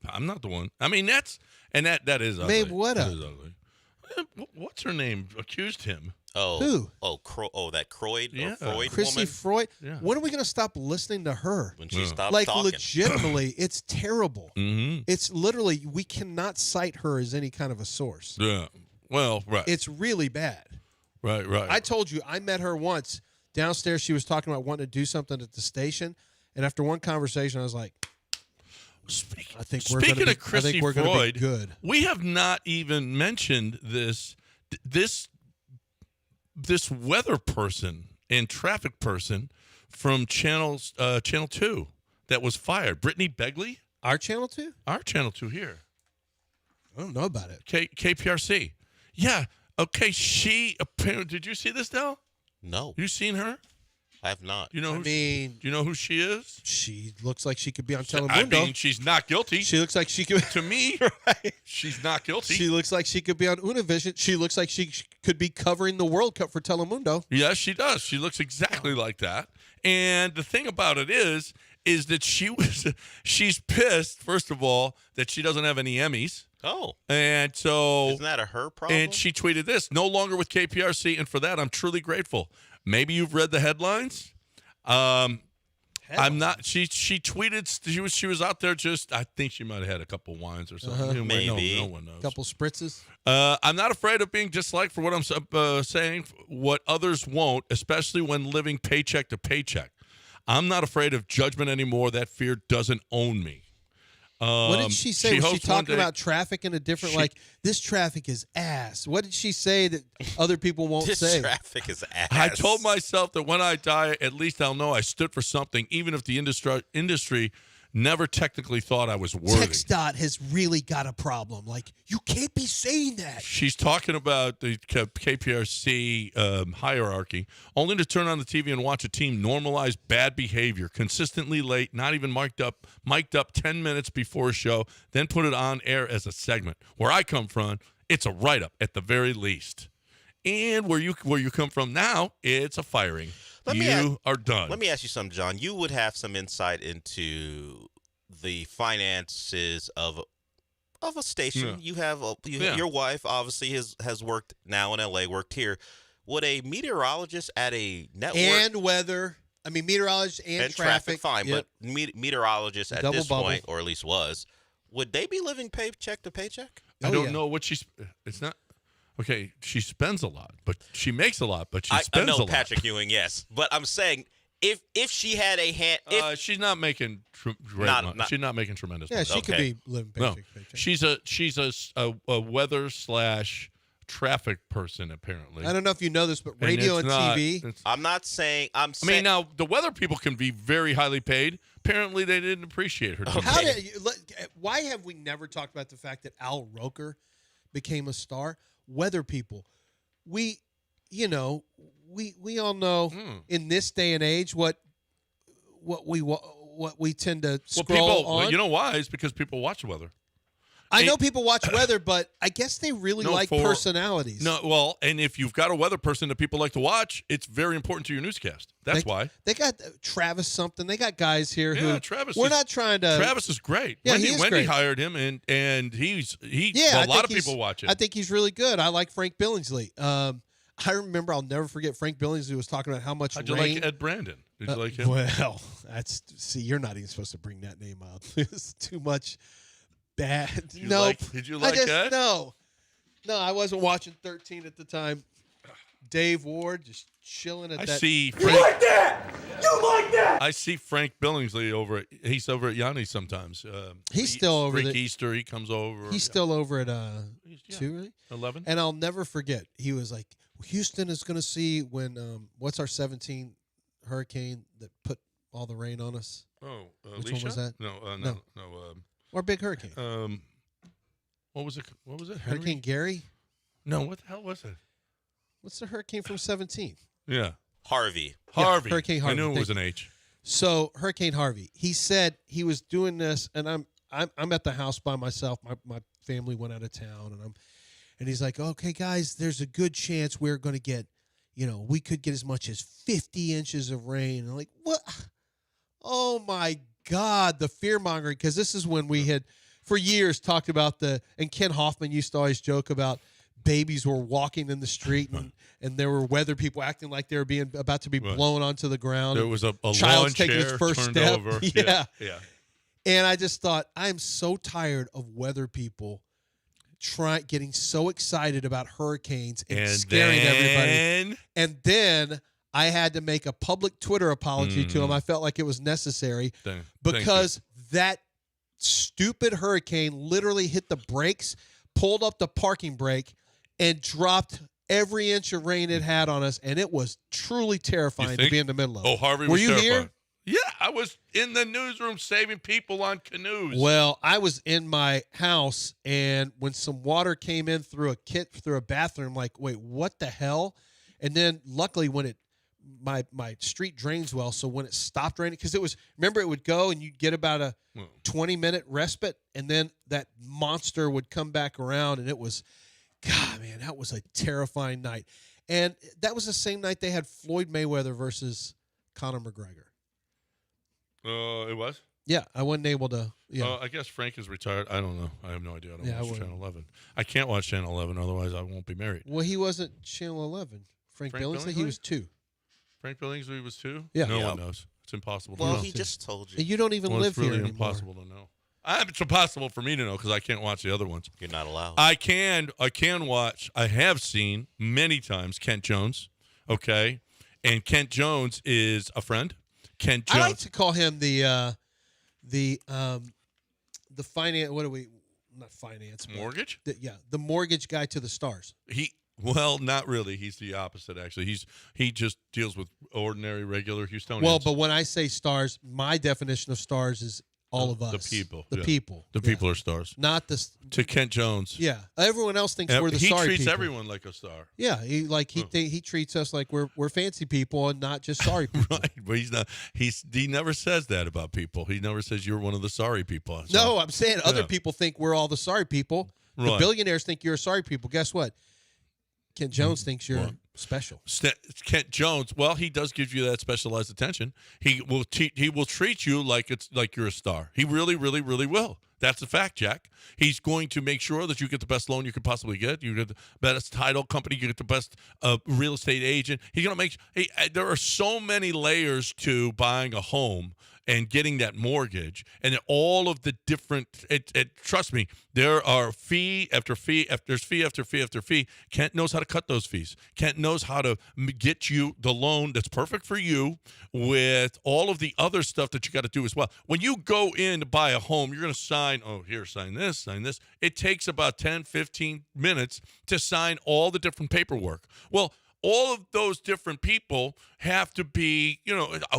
I'm not the one. I mean, that is ugly. Made what That up? is ugly. What's her name? Accused him. Oh, Who? That Croyd Yeah. or Freud Chrissy woman. Freud. Yeah. When are we going to stop listening to her? When she stopped Like, talking. legitimately, it's terrible. Mm-hmm. It's literally, we cannot cite her as any kind of a source. Yeah. Well, right. It's really bad. Right. I told you, I met her once downstairs. She was talking about wanting to do something at the station. And after one conversation, I was like, I think we're Speaking gonna of Chrissy be Freud, good. we have not even mentioned this weather person and traffic person from Channel 2 that was fired. Brittany Begley? Our Channel 2? Our Channel 2 here. I don't know about it. KPRC. Yeah. Okay, she apparently, did you see this, Del? No, You seen her? I have not. Do I mean, you know who she is? she looks like she could be on I Telemundo. mean, she's not guilty. She looks like she could. To me, Right. she's not guilty. She looks like she could be on Univision. She looks like she could be covering the World Cup for Telemundo. Yes, she does. She looks exactly like that. And the thing about it is that she's pissed, first of all, that she doesn't have any Emmys. Oh, And so isn't that a her problem? and she tweeted this, no longer with KPRC, and for that I'm truly grateful. Maybe you've read the headlines. I'm not. She tweeted. She was out there. Just I think she might have had a couple wines or something. Maybe. No one knows. A couple spritzes. I'm not afraid of being disliked for what I'm saying. What others won't, especially when living paycheck to paycheck. I'm not afraid of judgment anymore. That fear doesn't own me. What did she say? Was she hosts one talking day- about traffic in a different, like, this traffic is ass? What did she say that other people won't this say? traffic is ass. I told myself that when I die, at least I'll know I stood for something, even if the industry never technically thought I was worthy. TxDOT has really got a problem. Like, you can't be saying that. She's talking about the KPRC hierarchy, only to turn on the TV and watch a team normalize bad behavior, consistently late, not even mic'd up 10 minutes before a show, then put it on air as a segment. Where I come from, it's a write-up at the very least. And where you come from now, it's a firing. You are done. Let me ask you something, John. You would have some insight into the finances of a station. Yeah. You have your wife obviously has worked now in LA, worked here. Would a meteorologist at a network And weather. I mean, meteorologist and traffic. fine, Yep. but meteorologists at Double this bubble. point, or at least was, would they be living paycheck to paycheck? I Oh, don't yeah. know what it's not. Okay, she spends a lot, but she makes a lot, but she I spends know a lot. Patrick Ewing, yes, but I'm saying if she had a hand, if She's not making great Not- money. not- She's not making tremendous Yeah, money. she could Okay. be living No, paycheck to paycheck. she's a weather / traffic person apparently. I don't know if you know this, but radio it's and not- TV. it's- I'm not saying I mean, now the weather people can be very highly paid. Apparently, they didn't appreciate her. too How much. did why have we never talked about the fact that Al Roker became a star? Weather people, we all know in this day and age what we tend to scroll on. Well, you know why? It's because people watch the weather. I know people watch weather, but I guess they really like personalities. No, well, and if you've got a weather person that people like to watch, it's very important to your newscast. That's why. They got Travis something. They got guys here Yeah, who Travis. we're not trying to. Travis is great. Yeah, Wendy, he is Wendy great. hired him, and Yeah, a I lot think of people watch it. I think he's really good. I like Frank Billingsley. I remember, I'll never forget, Frank Billingsley was talking about how much How'd you rain. like Ed Brandon? Did you like him? Well, you're not even supposed to bring that name out. It's too much bad. Did you like Ed? No, I wasn't watching 13 at the time. Dave Ward just chilling at I that. see. You like that? You like that? I see Frank Billingsley he's over at Yanni sometimes. He's still over Freak there. Easter. He comes over. He's still over at 2, right? 11. And I'll never forget. He was like, Houston is going to see when what's our 17 hurricane that put all the rain on us? Oh, Which one was that? No. Or big hurricane? What was it? What was it? Hurricane Gary? No, what the hell was it? What's the hurricane from 17? Yeah, Harvey. Harvey. Hurricane Harvey. I knew it Thank was you. an H. So Hurricane Harvey. He said he was doing this, and I'm at the house by myself. My family went out of town, and he's like, okay, guys, there's a good chance we're going to get, we could get as much as 50 inches of rain. And I'm like, what? Oh my God, the fear mongering, because this is when we had for years talked about and Ken Hoffman used to always joke about babies were walking in the street, and there were weather people acting like they were about to be blown onto the ground. There was a child's lawn taking its chair first turned step. over. Yeah. Yeah. And I just thought, I'm so tired of weather people getting so excited about hurricanes and scaring everybody. And then I had to make a public Twitter apology to him. I felt like it was necessary because that stupid hurricane literally hit the brakes, pulled up the parking brake, and dropped every inch of rain it had on us, and it was truly terrifying to be in the middle of. Oh, Harvey Were was you terrifying. here? Yeah, I was in the newsroom saving people on canoes. Well, I was in my house, and when some water came in through a bathroom, like, wait, what the hell? And then luckily when my street drains well, so when it stopped raining, because remember it would go and you'd get about a 20-minute respite, and then that monster would come back around, and it was, God, man, that was a terrifying night. And that was the same night they had Floyd Mayweather versus Conor McGregor. It was? Yeah, I wasn't able to. Yeah. I guess Frank is retired. I don't know. I have no idea. I don't watch I Channel 11. I can't watch Channel 11, otherwise I won't be married. Well, he wasn't Channel 11. Frank Billingsley, he was 2. Frank Billingsley was 2? Yeah. No one knows. It's impossible to know. Well, he just told you. And you don't even live it's really here anymore. impossible to know. It's impossible for me to know because I can't watch the other ones. You're not allowed. I can watch. I have seen many times Kent Jones. Okay, and Kent Jones is a friend. Kent Jones. I like to call him the finance. What do we? Not finance. Mortgage. The mortgage guy to the stars. Well, not really. He's the opposite, actually. He just deals with ordinary, regular Houstonians. Well, but when I say stars, my definition of stars is all of us. The people. The people. The people are stars. Not the. To Kent Jones. Yeah. Everyone else thinks we're the sorry people. He treats everyone like a star. Yeah. He treats us like we're fancy people and not just sorry people. Right. But he's not. He never says that about people. He never says you're one of the sorry people. So, no, I'm saying other people think we're all the sorry people. Right. The billionaires think you're sorry people. Guess what? Kent Jones thinks you're special. Kent Jones, well, he does give you that specialized attention. He will treat you like you're a star. He really, really, really will. That's a fact, Jack. He's going to make sure that you get the best loan you could possibly get. You get the best title company. You get the best real estate agent. He's going to make. There are so many layers to buying a home and getting that mortgage, and all of the different. Trust me, there are fee after fee there's fee after fee after fee. Kent knows how to cut those fees. Kent knows how to get you the loan that's perfect for you with all of the other stuff that you got to do as well. When you go in to buy a home, you're going to sign. Oh, here, sign this, sign this. It takes about 10, 15 minutes to sign all the different paperwork. Well, all of those different people have to be,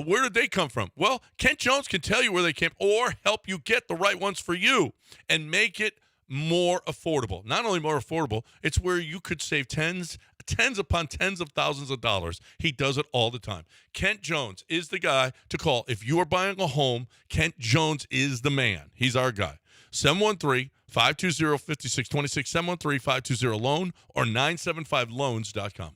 where did they come from? Well, Kent Jones can tell you where they came or help you get the right ones for you and make it more affordable. Not only more affordable, it's where you could save tens upon tens of thousands of dollars. He does it all the time. Kent Jones is the guy to call. If you are buying a home, Kent Jones is the man. He's our guy. 713-520-5626, 713-520-LOAN or 975loans.com.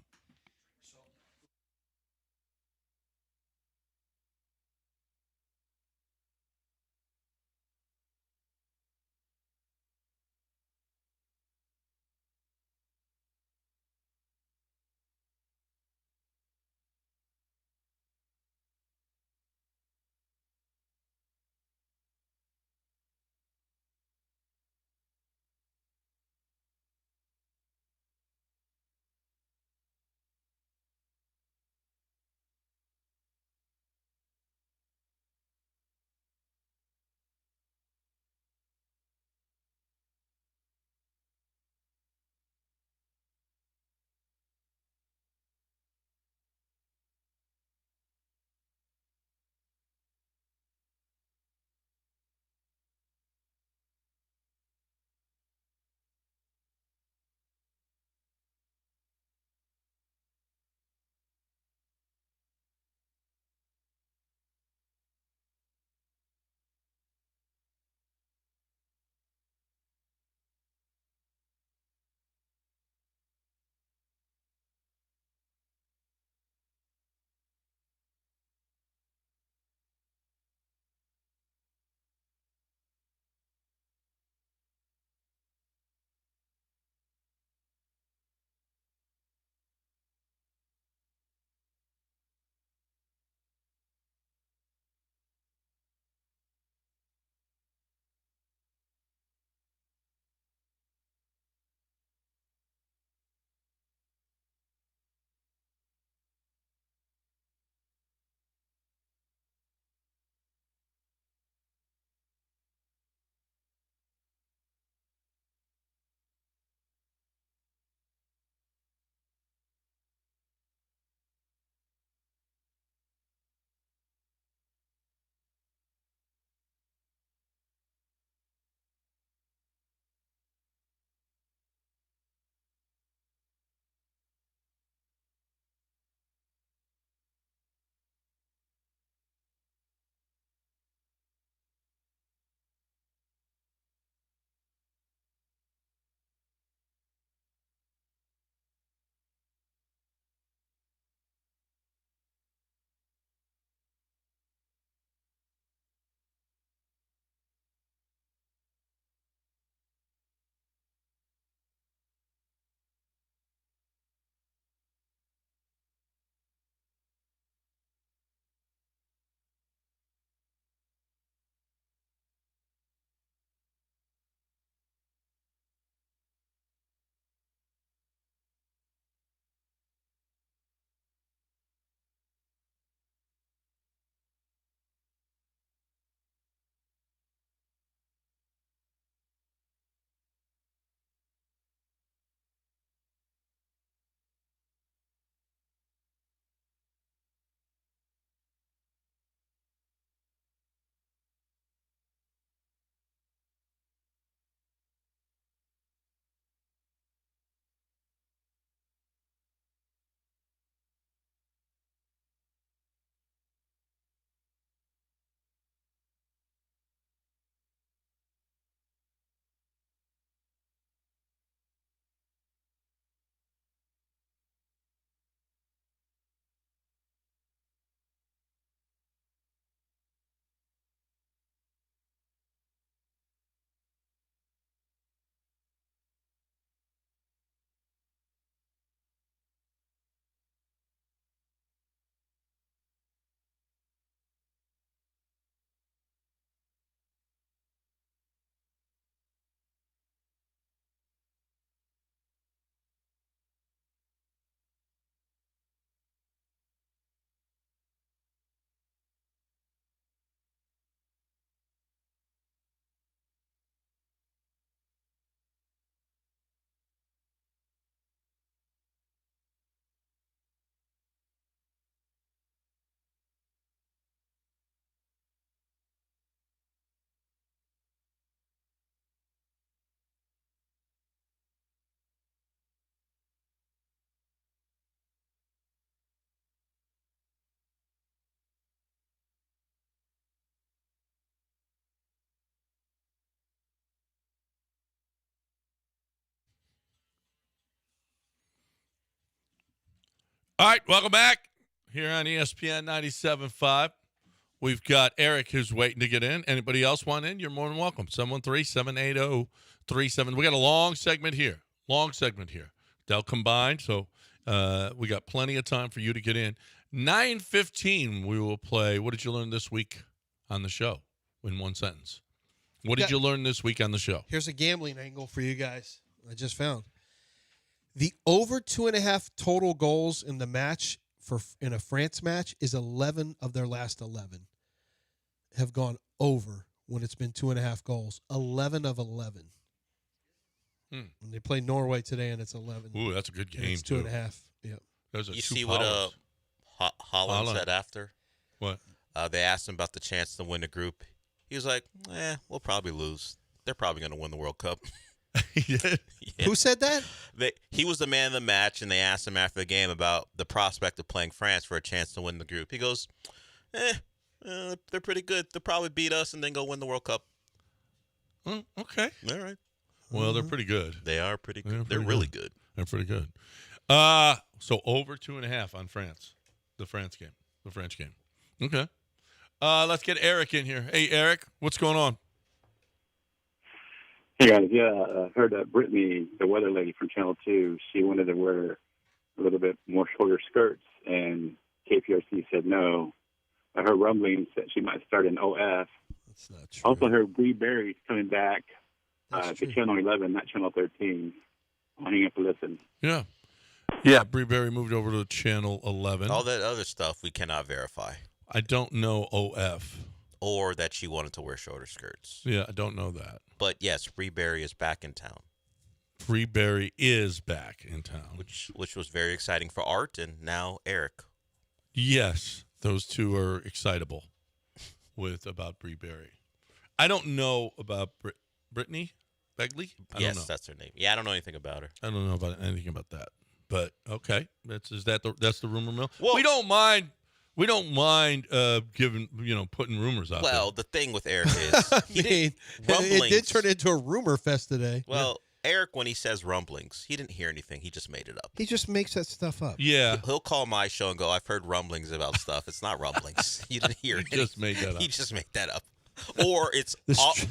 All right, welcome back here on ESPN 97.5. We've got Eric who's waiting to get in. Anybody else want in? You're more than welcome. 713-780-37. We got a long segment here. They'll combine, so we got plenty of time for you to get in. 9:15, we will play What Did You Learn This Week on the show in one sentence. What did you learn this week on the show? Here's a gambling angle for you guys. I just found the over 2.5 total goals in the match in a France match is 11 of their last 11 have gone over when it's been 2.5 goals. 11 of 11. When they play Norway today and it's 11. Ooh, that's a good game. It's 2.5. Yep. Those are You two see powers. what Holland said after? What? They asked him about the chance to win the group. He was like, we'll probably lose. They're probably going to win the World Cup. Yeah. Who said that? He was the man of the match, and they asked him after the game about the prospect of playing France for a chance to win the group. He goes, they're pretty good. They'll probably beat us and then go win the World Cup. Okay. All right. Well, they're pretty good. They are pretty good. They're really good. They're pretty good. So over 2.5 on France, the French game. Okay. Let's get Eric in here. Hey, Eric, what's going on? Hey, guys. Yeah, I heard that Brittany, the weather lady from Channel 2, she wanted to wear a little bit more shorter skirts, and KPRC said no. I heard rumblings that she might start in OF. That's not true. Also heard Bree Berry's coming back to Channel 11, not Channel 13. I'll hang up and listen. Yeah. Yeah, Bree Berry moved over to Channel 11. All that other stuff we cannot verify. I don't know OF. Or that she wanted to wear shorter skirts. Yeah, I don't know that. But, yes, Bree Berry is back in town. Bree Berry is back in town. Which was very exciting for Art and now Eric. Yes, those two are excitable about Bree Berry. I don't know about Brittany Begley. Yes, that's her name. Yeah, I don't know anything about her. I don't know about anything about that. But okay, that's the rumor mill. Well, we don't mind giving putting rumors out. Well, the thing with Eric is it did turn into a rumor fest today. Well, Eric, when he says rumblings, he didn't hear anything. He just made it up. He just makes that stuff up. Yeah, he'll call my show and go, "I've heard rumblings about stuff." It's not rumblings. You didn't hear it. He just made that up. He just made that up. Or it's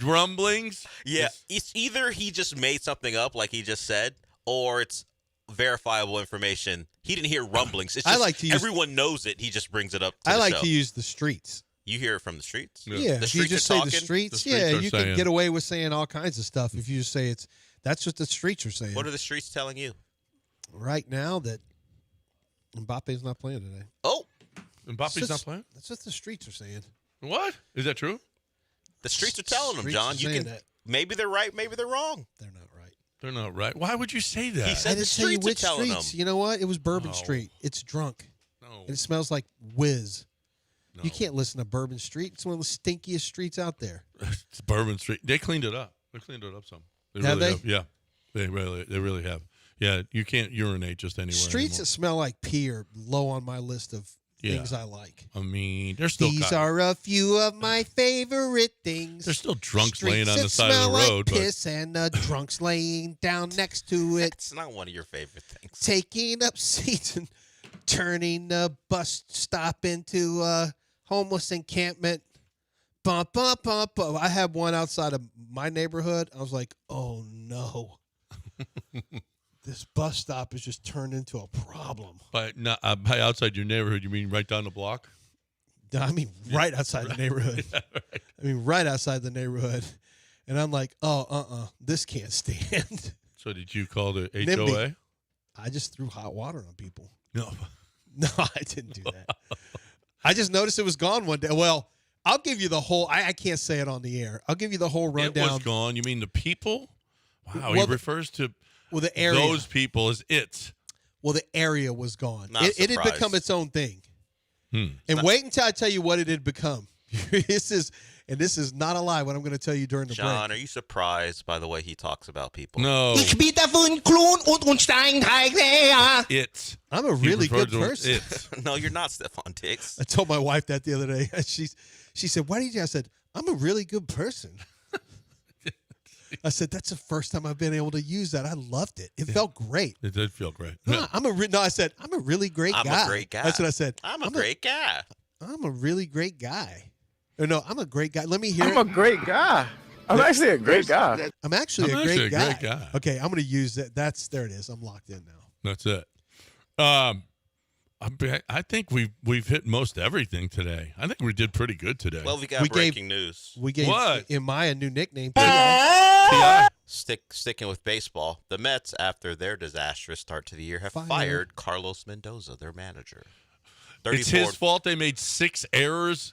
rumblings. Yeah, it's either he just made something up, like he just said, or it's verifiable information. He didn't hear rumblings. It's just everyone knows it. He just brings it up. To I the like show. to use the streets. You hear it from the streets. Yeah, the if you streets just are say talking. the streets. You can get away with saying all kinds of stuff if you just say that's what the streets are saying. What are the streets telling you right now? That Mbappe's not playing today. Oh, Mbappe's not playing? That's what the streets are saying. What? Is that true? The streets are telling them, John. You can. Maybe they're right. Maybe they're wrong. They're not right. They're not right. Why would you say that? He said the tell you streets which are telling streets. them. You know what? It was Bourbon Street. It's drunk. No. And it smells like whiz. No. You can't listen to Bourbon Street. It's one of the stinkiest streets out there. It's Bourbon Street. They cleaned it up. They cleaned it up some. Have they? Yeah. They really have. Yeah, you can't urinate just anywhere Streets anymore. that smell like pee are low on my list of things I like. I mean, they're still These are a few of my favorite things. There's still drunks Streets laying on that the side of smell the road. like piss and drunks laying down next to it. It's not one of your favorite things. Taking up seats and turning the bus stop into a homeless encampment. Bump, bump, bump, bump. I had one outside of my neighborhood. I was like, oh no. This bus stop has just turned into a problem. By outside your neighborhood, you mean right down the block? I mean, right outside the neighborhood. Yeah, right. I mean, right outside the neighborhood. And I'm like, this can't stand. So did you call the HOA? NIMBY. I just threw hot water on people. No. No, I didn't do that. I just noticed it was gone one day. Well, I'll give you the whole, I can't say it on the air. I'll give you the whole rundown. It was gone. You mean the people? Wow, Well, he refers to the area. Those people as it. Well, the area was gone. Not It had surprised. become its own thing. And wait until I tell you what it had become. This is not a lie what I'm going to tell you during the John, break. are you surprised by the way he talks about people? No. Ich bin der von Klon und Unsteinteig. It. I'm a really He referred good to person. It. No, you're not Stefan Diggs. I told my wife that the other day. She said, "Why did you?" I said, "I'm a really good person." I said, that's the first time I've been able to use that. I loved it. It felt great. It did feel great. No, I said, I'm a really great guy. I'm a great guy. That's what I said. I'm a great guy. I'm a really great guy. Or no, I'm a great guy. Let me hear it. I'm a great guy. I'm actually a great guy. I'm actually a great guy. Okay, I'm going to use that. There it is. I'm locked in now. That's it. I think we've hit most everything today. I think we did pretty good today. Well, we got breaking news. We gave Imai a new nickname. Sticking with baseball, the Mets, after their disastrous start to the year, have fired Carlos Mendoza, their manager. It's his fault they made 6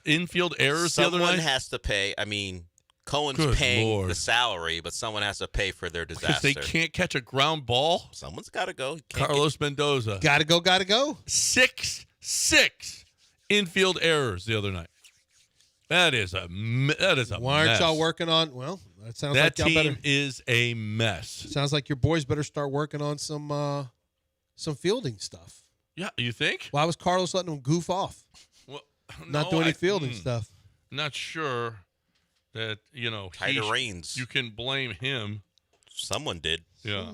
infield errors the other night? Someone has to pay. I mean, Cohen's paying the salary, but someone has to pay for their disaster. Because they can't catch a ground ball? Someone's got to go. Carlos Mendoza. Got to go. 6 infield errors the other night. That is a Why aren't mess. y'all working on? Well, that sounds that like y'all team better. is a mess. Sounds like your boys better start working on some fielding stuff. Yeah, you think? Why was Carlos letting them goof off? Well, not doing any fielding stuff. Not sure that tighter reins. You can blame him. Someone did. Yeah.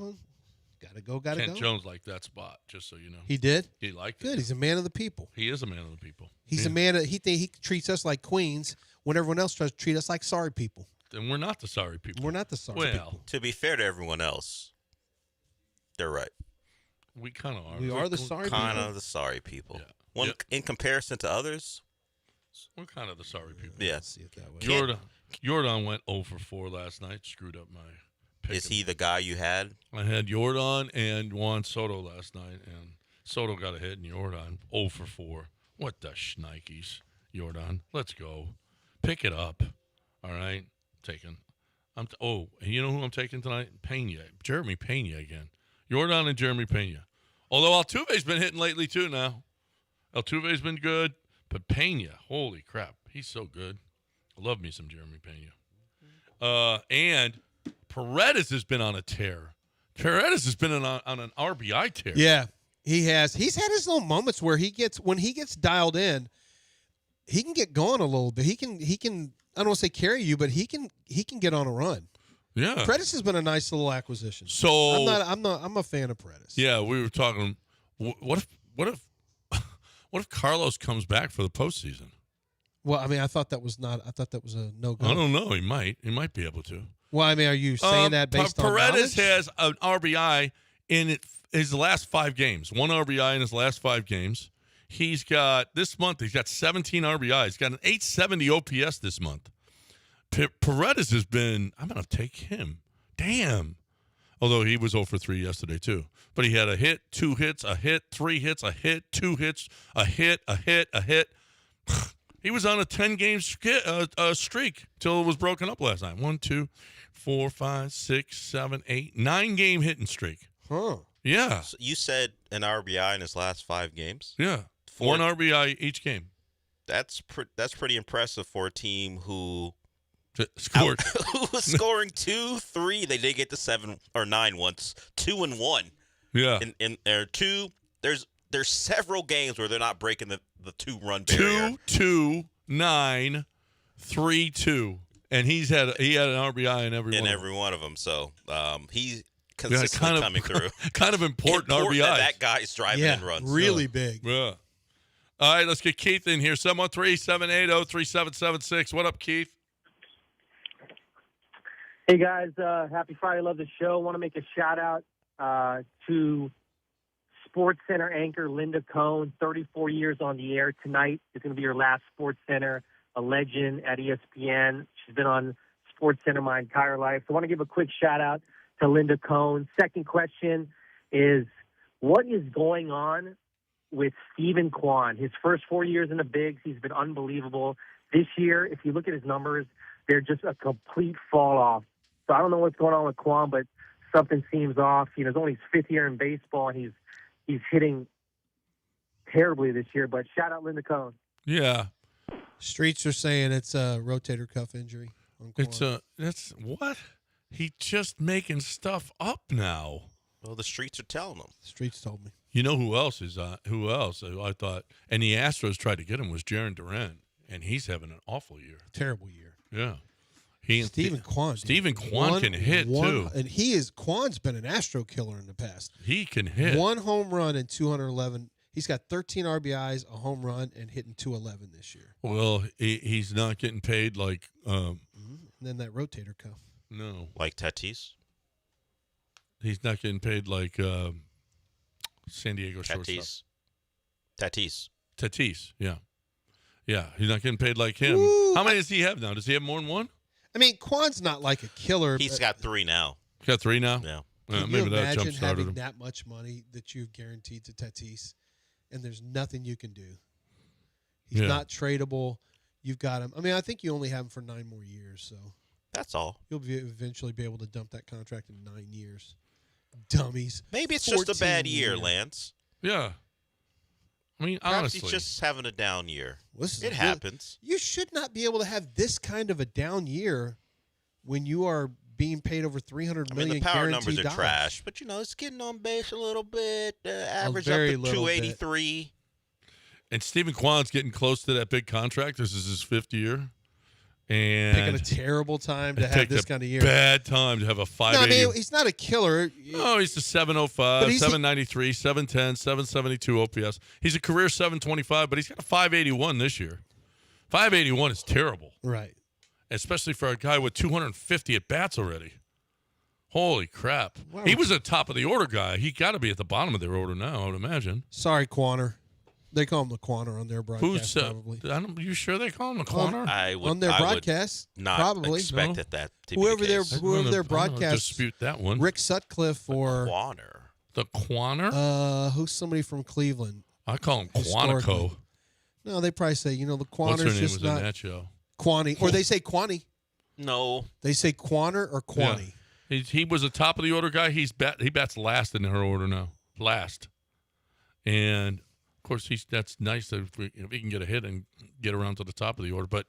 Gotta go. Kent Jones liked that spot, just so you know. He did? He liked it. Good. He's a man of the people. He is a man of the people. He's a man that he treats us like queens when everyone else tries to treat us like sorry people. And we're not the sorry people. We're not the sorry people. To be fair to everyone else, they're right. We kind of are. We are the sorry people. Kind of the sorry people. Yeah. In comparison to others, we're kind of the sorry people. Yeah. See it that way. Jordan went 0 for 4 last night. Screwed up my pick. Is he the guy you had? I had Jordan and Juan Soto last night, and Soto got a hit, and Jordan 0 for 4. What the shnikes, Jordan? Let's go. Pick it up. All right? Taking. You know who I'm taking tonight? Pena. Jeremy Pena again. Jordan and Jeremy Pena. Although Altuve's been hitting lately too now. Altuve's been good, but Pena, holy crap, he's so good. I love me some Jeremy Pena. And Paredes has been on a tear. Paredes has been on an RBI tear. Yeah, he has. He's had his little moments where when he gets dialed in, he can get going a little bit. He can. I don't want to say carry you, but he can get on a run. Yeah, Paredes has been a nice little acquisition. So I'm a fan of Paredes. Yeah, we were talking. What if Carlos comes back for the postseason? Well, I mean, I thought that was a no-go. I don't know. He might be able to. Well, I mean, are you saying that based on Paredes knowledge? has an RBI in his last 5 games. 1 RBI in his last 5 games. He's got 17 RBIs. He's got an 870 OPS this month. Paredes has been. I'm going to take him. Damn. Although he was 0 for 3 yesterday too. But he had a hit, 2 hits, a hit, 3 hits, a hit, 2 hits, a hit. He was on a 10-game streak till it was broken up last night. 1, 2, 4, 5, 6, 7, 8, 9-game hitting streak. Huh. Yeah. So you said an RBI in his last 5 games? Yeah. 1 RBI each game. That's pretty impressive for a team who scored. Who was scoring 2, 3. They did get to 7 or 9 once. 2 and 1. Yeah. In there 2. There's several games where they're not breaking the 2-run barrier. 2-2, 9, 3-2, and he had an RBI in every one of them. So he's consistently coming through. Kind of important RBI. That guy's driving in runs. Really big. Yeah. All right, let's get Keith in here. 713-780-3776. What up, Keith? Hey, guys. Happy Friday. Love the show. Want to make a shout-out to Sports Center anchor Linda Cohn, 34 years on the air. Tonight is going to be her last Sports Center, a legend at ESPN. She's been on Sports Center my entire life. So I want to give a quick shout-out to Linda Cohn. Second question is, what is going on with Stephen Kwan? His first 4 years in the bigs, he's been unbelievable. This year, if you look at his numbers, they're just a complete fall-off. So I don't know what's going on with Kwan, but something seems off. It's only his 5th year in baseball, and he's hitting terribly this year. But shout out Linda Cohn. Yeah. Streets are saying it's a rotator cuff injury. That's what? He just making stuff up now. Well, the streets are telling him. The streets told me. You know who else is? Who else? I thought, and the Astros tried to get him was Jarren Duran, and he's having an awful year. Terrible year. Yeah. Stephen Kwan. Stephen Kwan can hit too, and Kwan's been an Astro killer in the past. He can hit 1 home run and 211. He's got 13 RBIs, a home run, and hitting 211 this year. Well, he's not getting paid like. And then that rotator cuff. No, like Tatis. He's not getting paid like San Diego shortstop. Tatis, yeah. He's not getting paid like him. Ooh, How many does he have now? Does he have more than one? I mean, Kwan's not like a killer. He's got 3 now. He's got 3 now. Yeah. Can Maybe you that imagine jump started having him. that much money that you've guaranteed to Tatis, and there's nothing you can do? He's not tradable. You've got him. I mean, I think you only have him for 9 more years, so that's all. You'll eventually be able to dump that contract in 9 years. Dummies. Maybe it's just a bad year, years. Lance. Yeah. I mean, Perhaps honestly, he's just having a down year. Listen, it happens. You should not be able to have this kind of a down year when you are being paid over $300 million. The power guaranteed numbers are dollars. trash, but it's getting on base a little bit. Average up very to little 283. and Stephen Kwan's getting close to that big contract. This is his 5th year. And Picking a terrible time to have this kind of year. Bad time to have a 580. No, I mean, he's not a killer. No, he's a 705, 793, 710, 772 OPS. He's a career 725, but he's got a 581 this year. 581 is terrible. Right. Especially for a guy with 250 at bats already. Holy crap. Wow. He was a top of the order guy. He got to be at the bottom of their order now, I would imagine. Sorry, Quanner. They call him the Quanner on their broadcast, probably. You sure they call him the Quanner? On their broadcast, not probably. expected that to whoever be the case. whoever their broadcast dispute that one. Rick Sutcliffe or Quanner. The Quanner? Who's somebody from Cleveland? I call him Quantico. No, they probably say, the Quanner's What's her name just was not in that show? Quani, or they say Quani. No, they say Quanner or Quani. Yeah. He was a top of the order guy. He bats last in her order now, last, and of course that's nice if he can get a hit and get around to the top of the order. But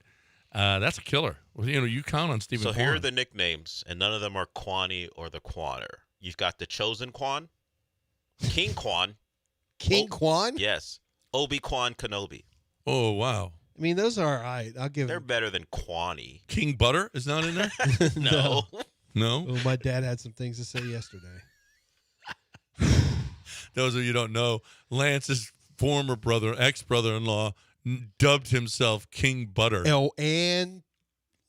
that's a killer. Well, you count on Stephen. So Kwan. here are the nicknames, and none of them are Quani or the Quanner. You've got the Chosen Quan, King Quan, King Quan. Yes, Obi-Wan Kenobi. Oh wow. I mean, those are all right. I'll give. They're better than Quani. King Butter is not in there. No. Oh, my dad had some things to say yesterday. Those of you who don't know, Lance's former ex-brother-in-law, dubbed himself King Butter. Oh, and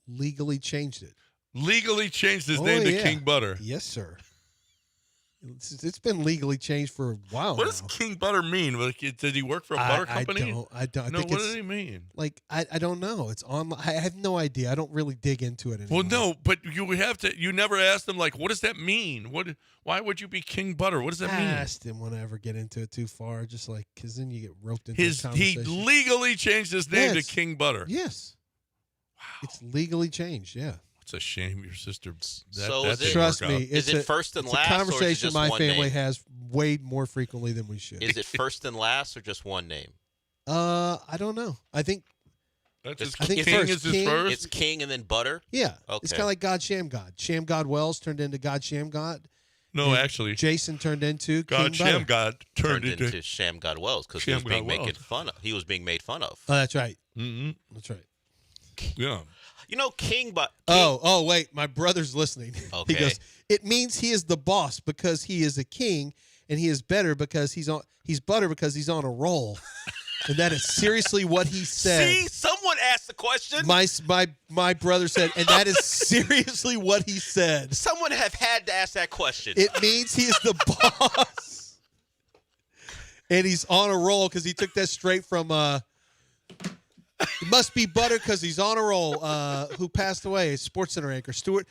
legally changed it. Legally changed his name to King Butter. Yes, sir. It's been legally changed for a while. What does King Butter mean? Like, did he work for a butter company? I don't. No, think what does he mean? Like, I don't know. It's online. I have no idea. I don't really dig into it anymore. Well, no, but you have to. You never asked him, like, what does that mean? Why would you be King Butter? What does that mean? I just didn't want to ever get into it too far. Just like, because then you get roped into the He conversation. legally changed his name to King Butter. Yes. Wow. It's legally changed. Yeah. It's a shame your sister. Trust me. Is it first and it's last? a conversation or is it just my one family name? has way more frequently than we should. Is it first and last or just one name? I don't know. I think. That's I think King first, is his King, first. It's King and then Butter? Yeah. Okay. It's kind of like God Sham God. Sham God Wells turned into God Sham God. No, and actually, Jason turned into God King Sham Butter. God turned into Sham God Wells because he was being making fun of. He was being made fun of. Oh, that's right. Mm-hmm. That's right. Yeah. King, but Oh, wait. My brother's listening. Okay. He goes, it means he is the boss because he is a king, and he is better because he's butter because he's on a roll. And that is seriously what he said. See, someone asked the question. My brother said, and that is seriously what he said. Someone have had to ask that question. It means he is the boss. And he's on a roll because he took that straight from it must be butter because he's on a roll. Who passed away? Sports Center anchor Stuart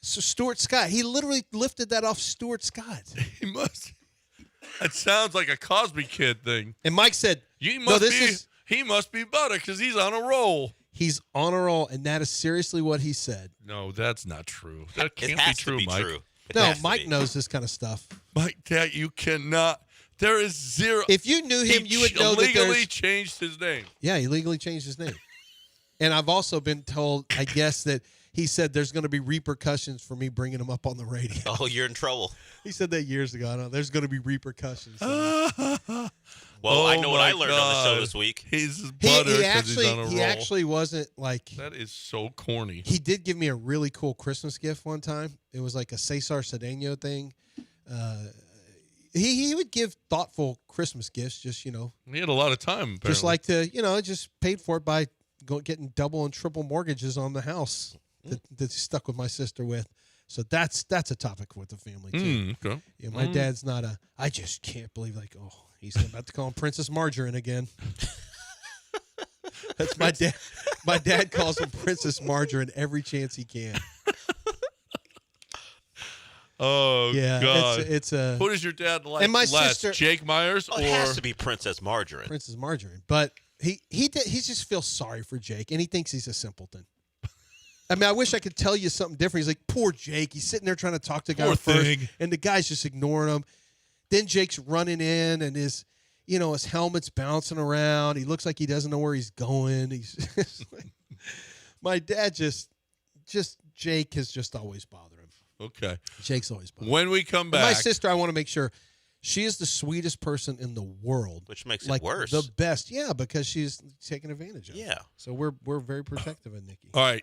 Scott. He literally lifted that off Stuart Scott. He must. That sounds like a Cosby Kid thing. And Mike said, he must be butter because he's on a roll. He's on a roll, and that is seriously what he said. No, that's not true. That can't has be true, to be Mike. true. No, Mike knows this kind of stuff. Mike, Dad, you cannot. There is zero. If you knew him, you would know that legally changed his name. Yeah, he legally changed his name. And I've also been told, I guess, that he said there's going to be repercussions for me bringing him up on the radio. Oh, you're in trouble. He said that years ago. I know there's going to be repercussions. Well, I know what I learned on the show God. this week. He's butter because he's on a roll. He actually wasn't like. That is so corny. He did give me a really cool Christmas gift one time. It was like a Cesar Cedeno thing. He would give thoughtful Christmas gifts, just, you know. He had a lot of time, apparently. Just like just paid for it by getting double and triple mortgages on the house that stuck with my sister with. So that's a topic with the family, too. Okay. Yeah, my dad's not I just can't believe, like, he's about to call him Princess Margarine again. That's my dad. My dad calls him Princess Margarine every chance he can. Oh, yeah, God. It's a. Who does your dad like and my less, sister, Jake Myers or? It has to be Princess Margarine. Princess Margarine. But he just feels sorry for Jake, and he thinks he's a simpleton. I mean, I wish I could tell you something different. He's like, poor Jake. He's sitting there trying to talk to the guy first, and the guy's just ignoring him. Then Jake's running in, and his helmet's bouncing around. He looks like he doesn't know where he's going. He's like, my dad Jake has just always bothered him. Okay. Jake's always bothered. When we come back. And my sister, I want to make sure, she is the sweetest person in the world. Which makes like, it worse. The best. Yeah, because she's taking advantage of it. Yeah. So we're very protective of Nikki. All right.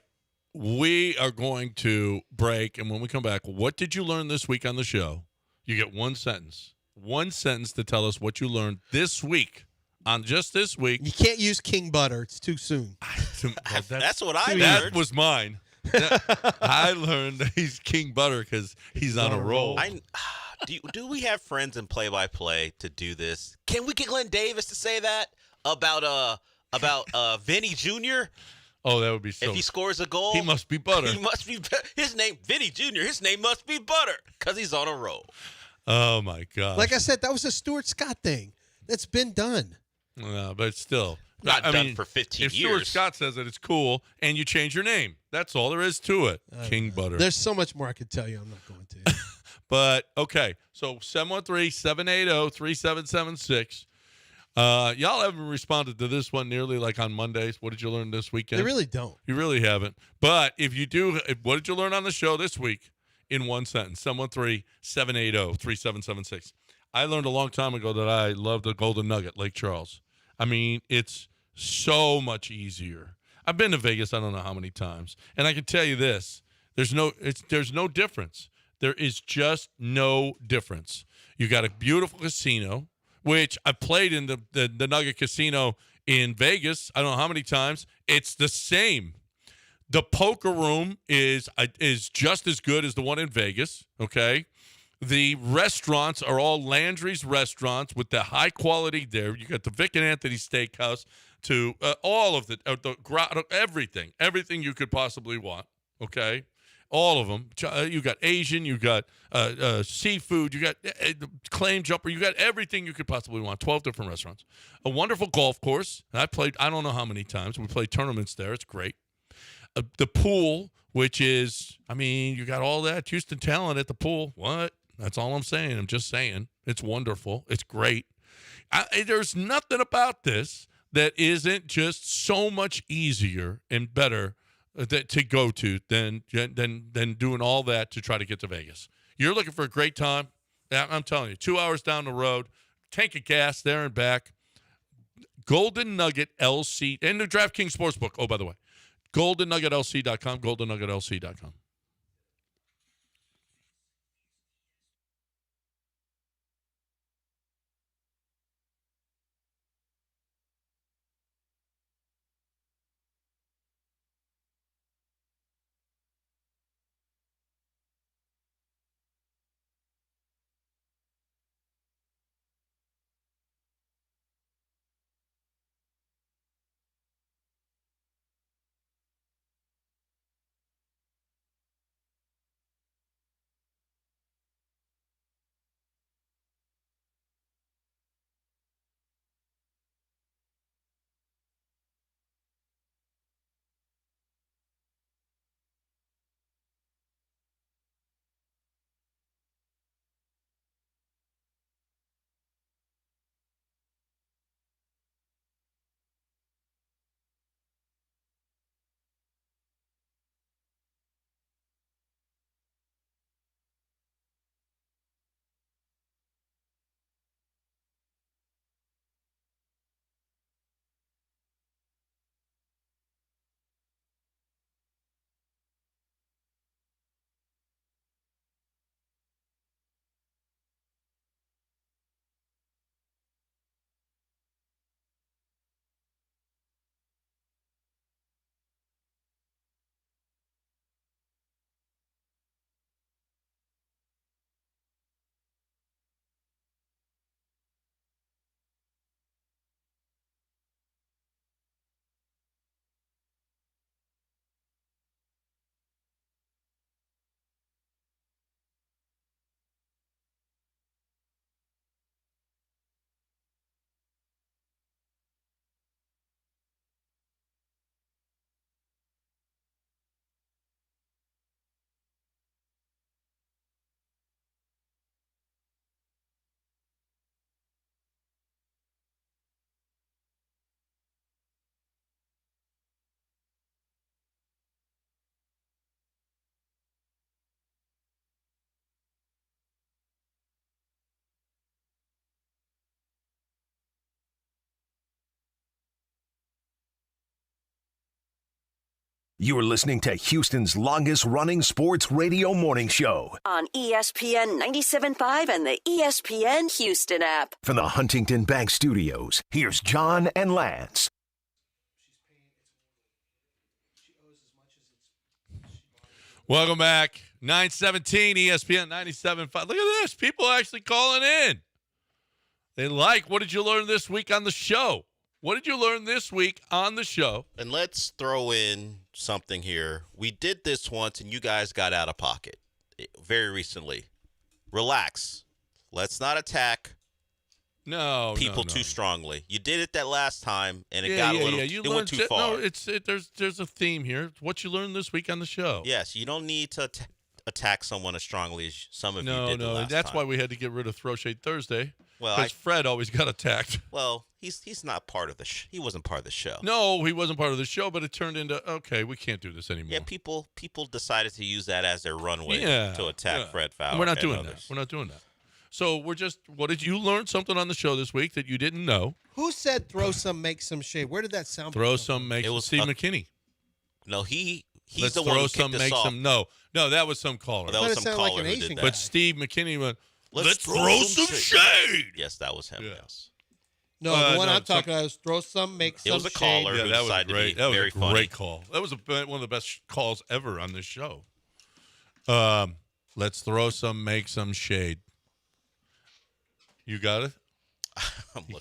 We are going to break, and when we come back, what did you learn this week on the show? You get one sentence. One sentence to tell us what you learned this week. On just this week. You can't use king butter. It's too soon. That's what I learned. That was mine. I learned that he's king butter because he's on a roll. Do we have friends in play-by-play to do this? Can we get Glenn Davis to say that about Vinny Jr.? Oh, that would be so. If he scores a goal, he must be butter. He must be his name, Vinny Jr. His name must be butter because he's on a roll. Oh my God! Like I said, that was a Stuart Scott thing. That's been done. No, but still not done for 15 if years. Stuart Scott says it, it's cool, and you change your name. That's all there is to it. King Butter. There's so much more I could tell you. I'm not going to. But okay, so 713-780-3776. Y'all haven't responded to this one nearly like on Mondays. What did you learn this weekend? They really don't. You really haven't. But if you do, what did you learn on the show this week in one sentence? 713-780-3776. I learned a long time ago that I love the Golden Nugget, Lake Charles. I mean, it's so much easier. I've been to Vegas I don't know how many times. And I can tell you this. There's no difference. There is just no difference. You got a beautiful casino, which I played in the Nugget Casino in Vegas. I don't know how many times. It's the same. The poker room is just as good as the one in Vegas, okay? The restaurants are all Landry's restaurants with the high quality there. You got the Vic and Anthony Steakhouse to all of the grotto, everything you could possibly want, okay? All of them. You got Asian, you got seafood, you got claim jumper, you got everything you could possibly want. 12 different restaurants. A wonderful golf course. I played, I don't know how many times. We played tournaments there. It's great. The pool, which is, I mean, you got all that Houston talent at the pool. What? That's all I'm saying. I'm just saying. It's wonderful. It's great. There's nothing about this that isn't just so much easier and better to go to than doing all that to try to get to Vegas. You're looking for a great time. I'm telling you, 2 hours down the road, tank of gas there and back. Golden Nugget LC and the DraftKings Sportsbook. Oh, by the way, GoldenNuggetLC.com, GoldenNuggetLC.com. You're listening to Houston's longest-running sports radio morning show. On ESPN 97.5 and the ESPN Houston app. From the Huntington Bank Studios, here's John and Lance. Welcome back. 917 ESPN 97.5. Look at this. People actually calling in. They like, what did you learn this week on the show? What did you learn this week on the show? And let's throw in something here. We did this once, and you guys got out of pocket very recently. Relax. Let's not attack people too strongly. You did it that last time, and it got a little. You it went too far. No, there's a theme here. What you learned this week on the show? Yes, you don't need to attack someone as strongly as some of you did the No, last that's time. why we had to get rid of Throw Shade Thursday. Well, because Fred always got attacked. Well, he's not part of the. He wasn't part of the show. No, he wasn't part of the show, but it turned into okay. We can't do this anymore. Yeah, people decided to use that as their runway to attack Fred Fowler. We're not doing others. that. We're not doing that. So what did you learn something on the show this week that you didn't know? Who said throw some, make some shade? Where did that sound Throw from? some, make some. was Steve McKinney. No, he's Let's the one throw who some, kicked us make off. some. No, that was some caller. That was some like caller an who Asian did guy. that. But Steve McKinney went, let's throw some shade. shade. Yes, that was him. Yeah. Yes. No, the one I'm talking about is throw some, make some It was a shade. caller Yeah, who that was decided great. to be That was very a funny. great call. That was one of the best calls ever on this show. Let's throw some, make some shade. You got it?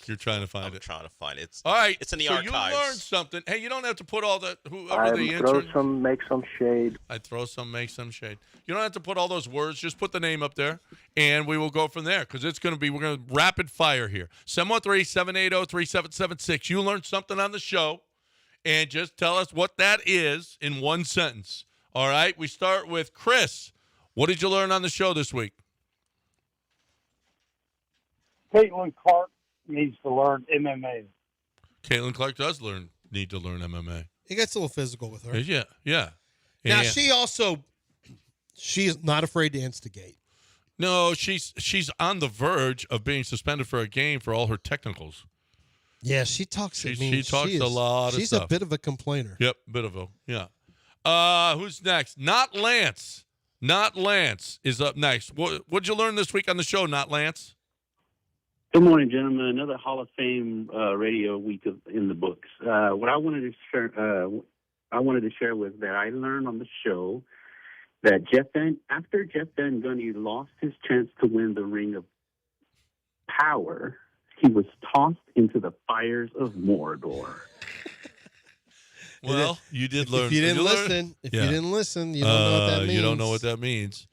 You're trying to find it. I'm trying to find it. All right. It's in the so archives. you learned something. Hey, you don't have to put all the whoever I the throw intern. some, make some shade. I throw some, make some shade. You don't have to put all those words. Just put the name up there, and we will go from there because we're going to rapid fire here. 713-780-3776. You learned something on the show, and just tell us what that is in one sentence. All right? We start with Chris. What did you learn on the show this week? Caitlin Clark needs to learn MMA. Caitlin Clark does need to learn MMA. He gets a little physical with her. Yeah. Now, And- she is not afraid to instigate. No, she's on the verge of being suspended for a game for all her technicals. Yeah, she talks. She talks a lot of stuff. She's a bit of a complainer. Yep, bit of a yeah. Who's next? Not Lance. Not Lance is up next. What'd you learn this week on the show? Not Lance. Good morning, gentlemen. Another Hall of Fame radio week in the books. What I wanted to share was that I learned on the show that after Jeff Van Gundy lost his chance to win the Ring of Power, he was tossed into the fires of Mordor. Well, you did learn. If you didn't learn? listen, you don't know what that means. You don't know what that means.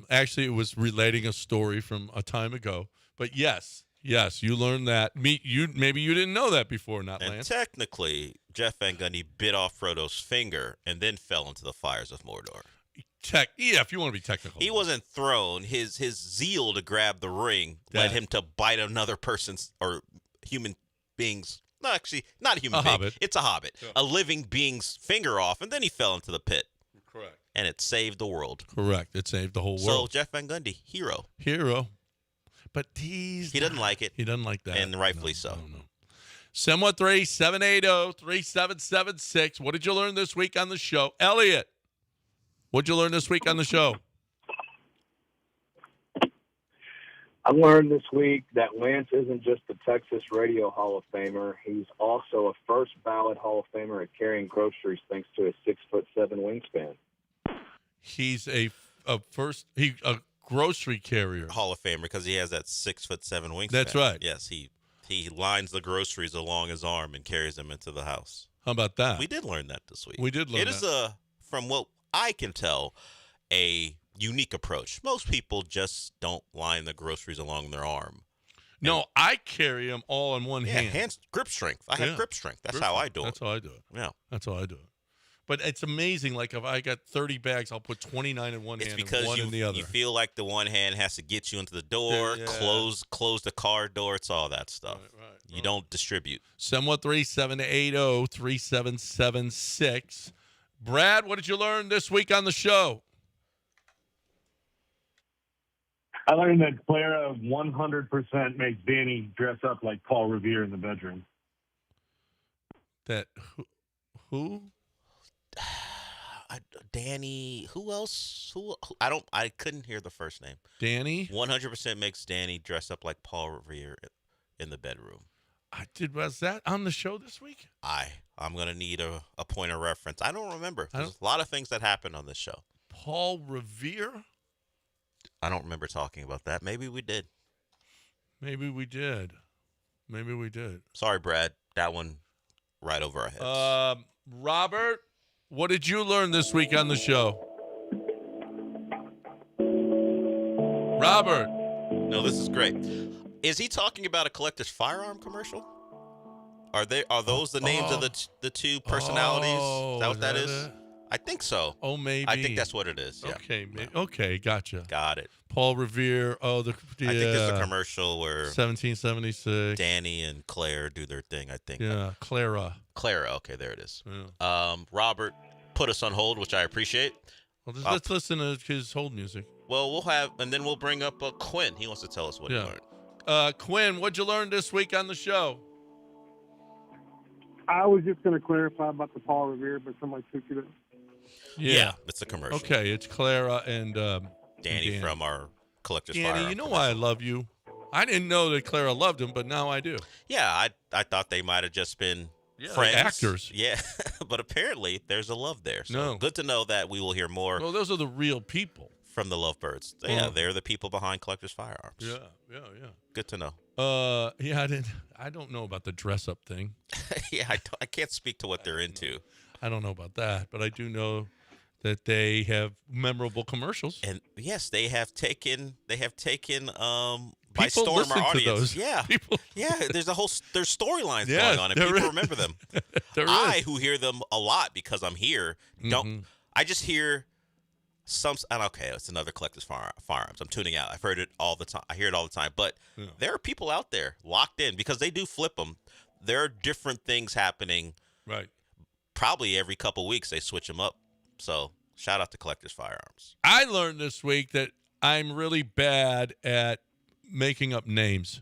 Actually, it was relating a story from a time ago. But yes, you learned that. Maybe you didn't know that before, not And Lance. technically, Jeff Van Gundy bit off Frodo's finger and then fell into the fires of Mordor. If you want to be technical. He wasn't thrown. His zeal to grab the ring led him to bite another person's or human being's. No, actually, not a human being. Hobbit. It's a hobbit. Yeah. A living being's finger off, and then he fell into the pit. Correct. And it saved the world. Correct. It saved the whole So world. Jeff Van Gundy, hero. But he doesn't like it. He doesn't like that. And rightfully so. No. 713-780-3776. What did you learn this week on the show? Elliot, what did you learn this week on the show? I learned this week that Lance isn't just a Texas Radio Hall of Famer. He's also a first ballot Hall of Famer at carrying groceries thanks to his 6'7" wingspan. He's a grocery carrier. Hall of Famer because he has that 6'7" wingspan. That's right. Yes, he lines the groceries along his arm and carries them into the house. How about that? We did learn that this week. We did learn that. It is from what I can tell, a unique approach. Most people just don't line the groceries along their arm. No, I carry them all in one hand. Grip strength. I have grip strength. That's how I do it. That's how I do it. Yeah. That's how I do it. But it's amazing. Like if I got 30 bags, I'll put 29 in one hand and one in the other. You feel like the one hand has to get you into the door, close the car door. It's all that stuff. Right. You don't distribute. 713-780-3776. Brad, what did you learn this week on the show? I learned that Clara 100% makes Danny dress up like Paul Revere in the bedroom. That who? Danny. Who else? Who? I couldn't hear the first name. Danny. 100% makes Danny dress up like Paul Revere in the bedroom. Was that on the show this week? I'm gonna need a point of reference. I don't remember. There's a lot of things that happened on this show. Paul Revere. I don't remember talking about that. Maybe we did. Maybe we did. Sorry, Brad. That one right over our heads. Robert, what did you learn this week on the show? Robert. No, this is great. Is he talking about a collector's firearm commercial? Are those the names of the two personalities? Is that what that is? I think so. Oh, maybe. I think that's what it is. Yeah. Okay. Okay. Gotcha. Got it. Paul Revere. Oh, I think there's a commercial where 1776. Danny and Claire do their thing. I think. Yeah, Clara. Okay, there it is. Yeah. Robert put us on hold, which I appreciate. Well, let's listen to his hold music. Well, then we'll bring up Quinn. He wants to tell us what he learned. Quinn, what'd you learn this week on the show? I was just going to clarify about the Paul Revere, but somebody took it. Yeah, it's a commercial. Okay, it's Clara and Danny from our collector's Danny, firearm. you know why I love you? I didn't know that Clara loved him, but now I do. Yeah, I thought they might have just been friends. Like actors. Yeah, but apparently there's a love there. So No. good to know that we will hear more. Well, those are the real people. From the Lovebirds. Yeah, they're the people behind collector's firearms. Yeah. Good to know. I don't know about the dress up thing. Yeah, I can't speak to what they're into. I don't know about that, but I do know that they have memorable commercials. And yes, they have taken by People storm listen our to audience. those. Yeah. People. Yeah, there's storylines Yeah, going on and there people is. remember them. There I is. who hear them a lot because I'm here, I just hear it's another collector's firearms. I'm tuning out. I've heard it all the time. I hear it all the time. But there are people out there locked in because they do flip them. There are different things happening. Right. Probably every couple weeks they switch them up. So shout out to collector's firearms. I learned this week that I'm really bad at making up names.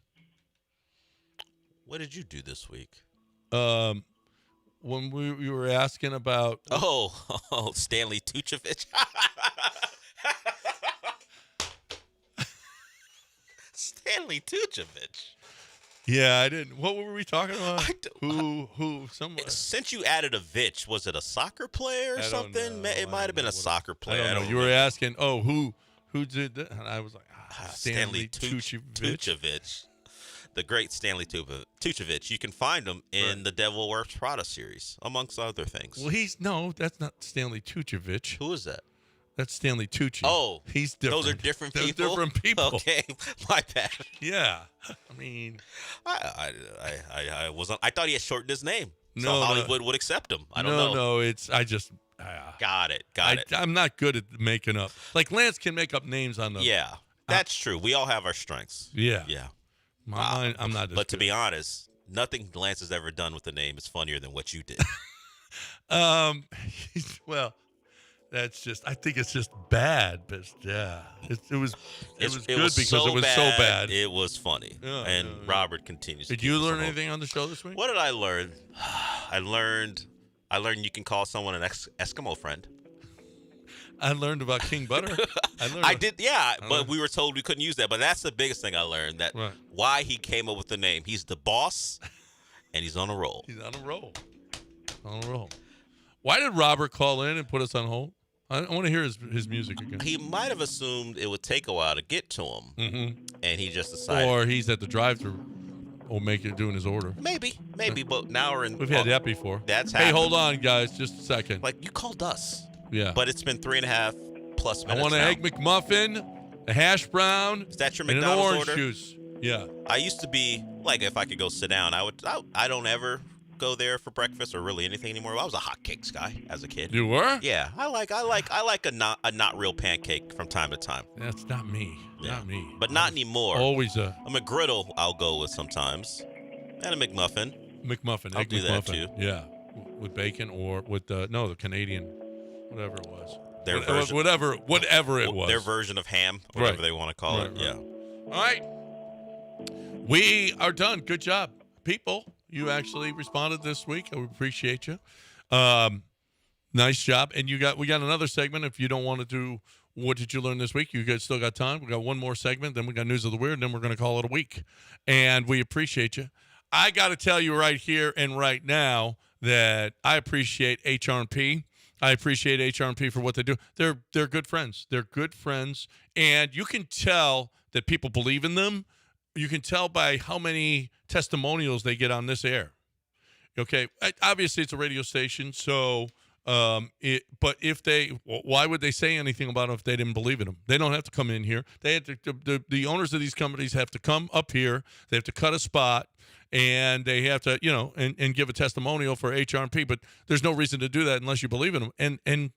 What did you do this week? When we were asking about Stanley Tucevich. Stanley Tucevich. Yeah, I didn't. What were we talking about? Who? Someone. Since you added a Vitch, was it a soccer player or something? It might have been a soccer player. I don't know. You were asking, who did that? And I was like, Stanley Tucevich. The great Stanley Tucevich. You can find him in the Devil Wears Prada series, amongst other things. Well, that's not Stanley Tucevich. Who is that? That's Stanley Tucci. Oh, he's different. Those are different Those people. different people. Okay, my bad. Yeah, I mean, I wasn't. I thought he had shortened his name, so No, Hollywood would accept him. I don't know. No, it's I just got it. I'm not good at making up. Like Lance can make up names on the. Yeah, that's true. We all have our strengths. Yeah. I'm not. But to be honest, nothing Lance has ever done with the name is funnier than what you did. Well, that's just. I think it's just bad, but yeah, it was good because it was so bad. It was funny, and Robert continues. Did you learn anything on the show this week? What did I learn? I learned you can call someone an Eskimo friend. I learned about King Butter. But we were told we couldn't use that. But that's the biggest thing I learned, that why he came up with the name. He's the boss, and he's on a roll. He's on a roll. On a roll. Why did Robert call in and put us on hold? I want to hear his music again. He might have assumed it would take a while to get to him, and he just decided. Or he's at the drive-thru, or doing his order. Maybe. But now we're in. We've had that before. That's Hey, happened. hold on, guys, just a second. Like, you called us. Yeah. But it's been 3.5+ minutes. I want an egg McMuffin, a hash brown, Is that your and an McDonald's orange order? juice. Yeah. I used to be like, if I could go sit down, I don't ever go there for breakfast or really anything anymore. I was a hotcakes guy as a kid. You were? Yeah, I like a not real pancake from time to time. That's not me. Yeah. Not me. But not anymore. Always a McGriddle I'll go with sometimes, and a McMuffin. McMuffin. I'll egg do McMuffin. that too. Yeah, with bacon or with the Canadian, whatever it was. Their version, whatever it was. Their version of ham, whatever they want to call it. Yeah. All right. We are done. Good job, people. You actually responded this week. I appreciate you. Nice job. And we got another segment. If you don't want to do what did you learn this week, you guys still got time. We got one more segment, then we got news of the weird, and then we're going to call it a week. And we appreciate you. I got to tell you right here and right now that I appreciate HRP. I appreciate HRP for what they do. They're good friends. They're good friends, and you can tell that people believe in them. You can tell by how many testimonials they get on this air. Okay, obviously it's a radio station, so but if why would they say anything about them if they didn't believe in them? They don't have to come in here. They have to, the owners of these companies have to come up here. They have to cut a spot, and they have to, and give a testimonial for HRP. But there's no reason to do that unless you believe in them. And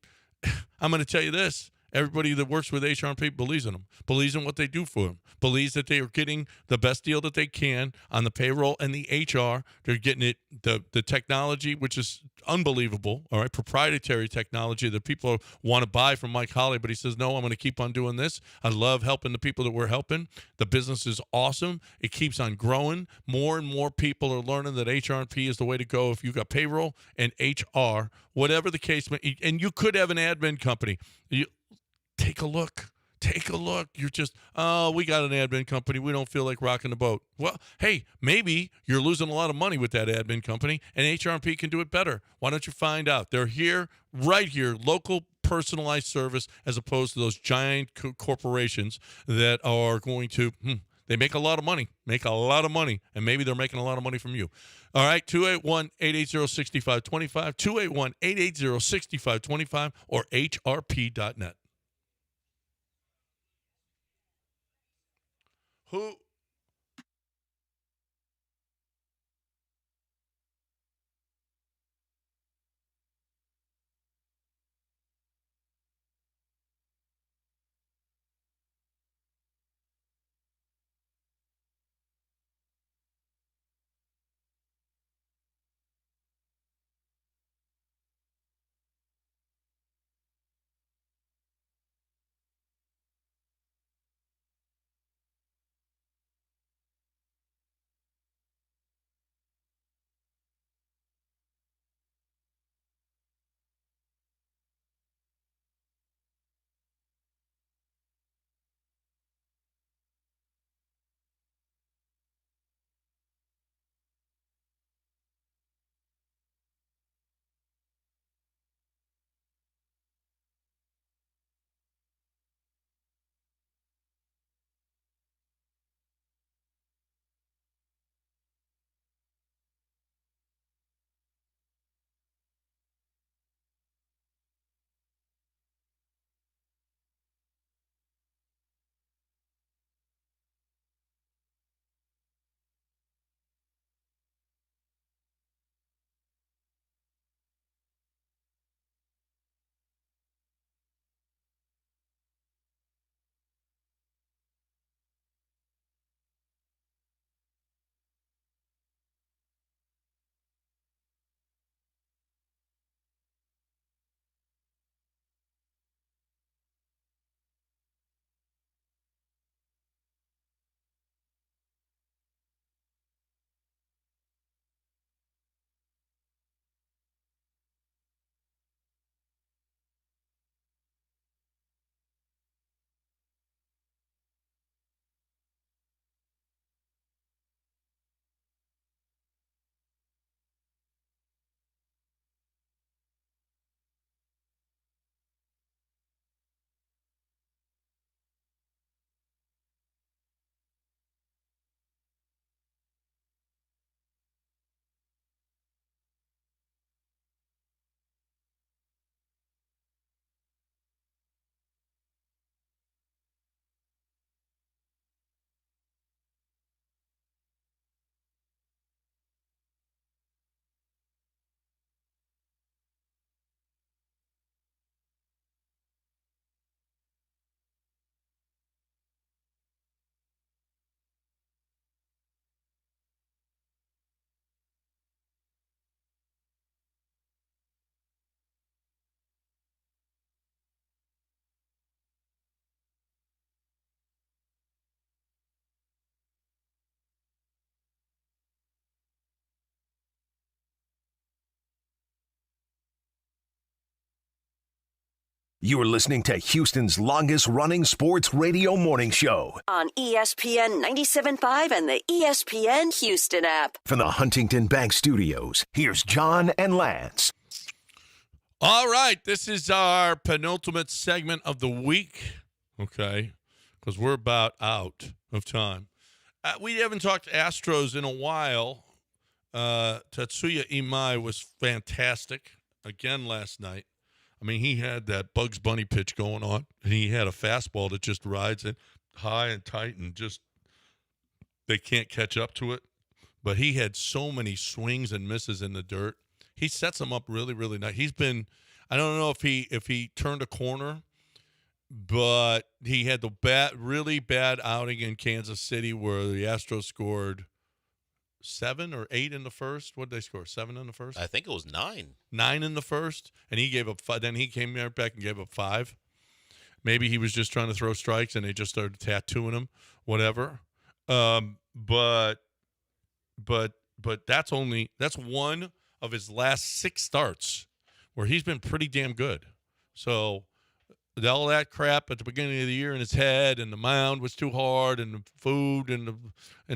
I'm going to tell you this. Everybody that works with HRP believes in them, believes in what they do for them, believes that they are getting the best deal that they can on the payroll and the HR. They're getting it, the technology, which is unbelievable, all right, proprietary technology that people want to buy from Mike Holly, but he says, no, I'm going to keep on doing this. I love helping the people that we're helping. The business is awesome. It keeps on growing. More and more people are learning that HRP is the way to go if you've got payroll and HR, whatever the case may be. And you could have an admin company. Take a look. Take a look. You're just, we got an admin company. We don't feel like rocking the boat. Well, hey, maybe you're losing a lot of money with that admin company, and HRP can do it better. Why don't you find out? They're here, right here, local personalized service, as opposed to those giant corporations that are going to, they make a lot of money, and maybe they're making a lot of money from you. All right, 281-880-6525, 281-880-6525, or hrp.net. Who You're listening to Houston's longest-running sports radio morning show. On ESPN 97.5 and the ESPN Houston app. From the Huntington Bank Studios, here's John and Lance. All right, this is our penultimate segment of the week, okay, because we're about out of time. We haven't talked Astros in a while. Tatsuya Imai was fantastic again last night. I mean, he had that Bugs Bunny pitch going on, and he had a fastball that just rides it high and tight, and just they can't catch up to it. But he had so many swings and misses in the dirt. He sets them up really, really nice. He's been, I don't know if he turned a corner, but he had the really bad outing in Kansas City where the Astros scored 7 or 8 in the first. What did they score? 7 in the first? I think it was 9. 9 in the first, and he gave up 5. Then he came right back and gave up 5. Maybe he was just trying to throw strikes, and they just started tattooing him, whatever. But that's one of his last 6 starts where he's been pretty damn good. So all that crap at the beginning of the year in his head, and the mound was too hard, and the food in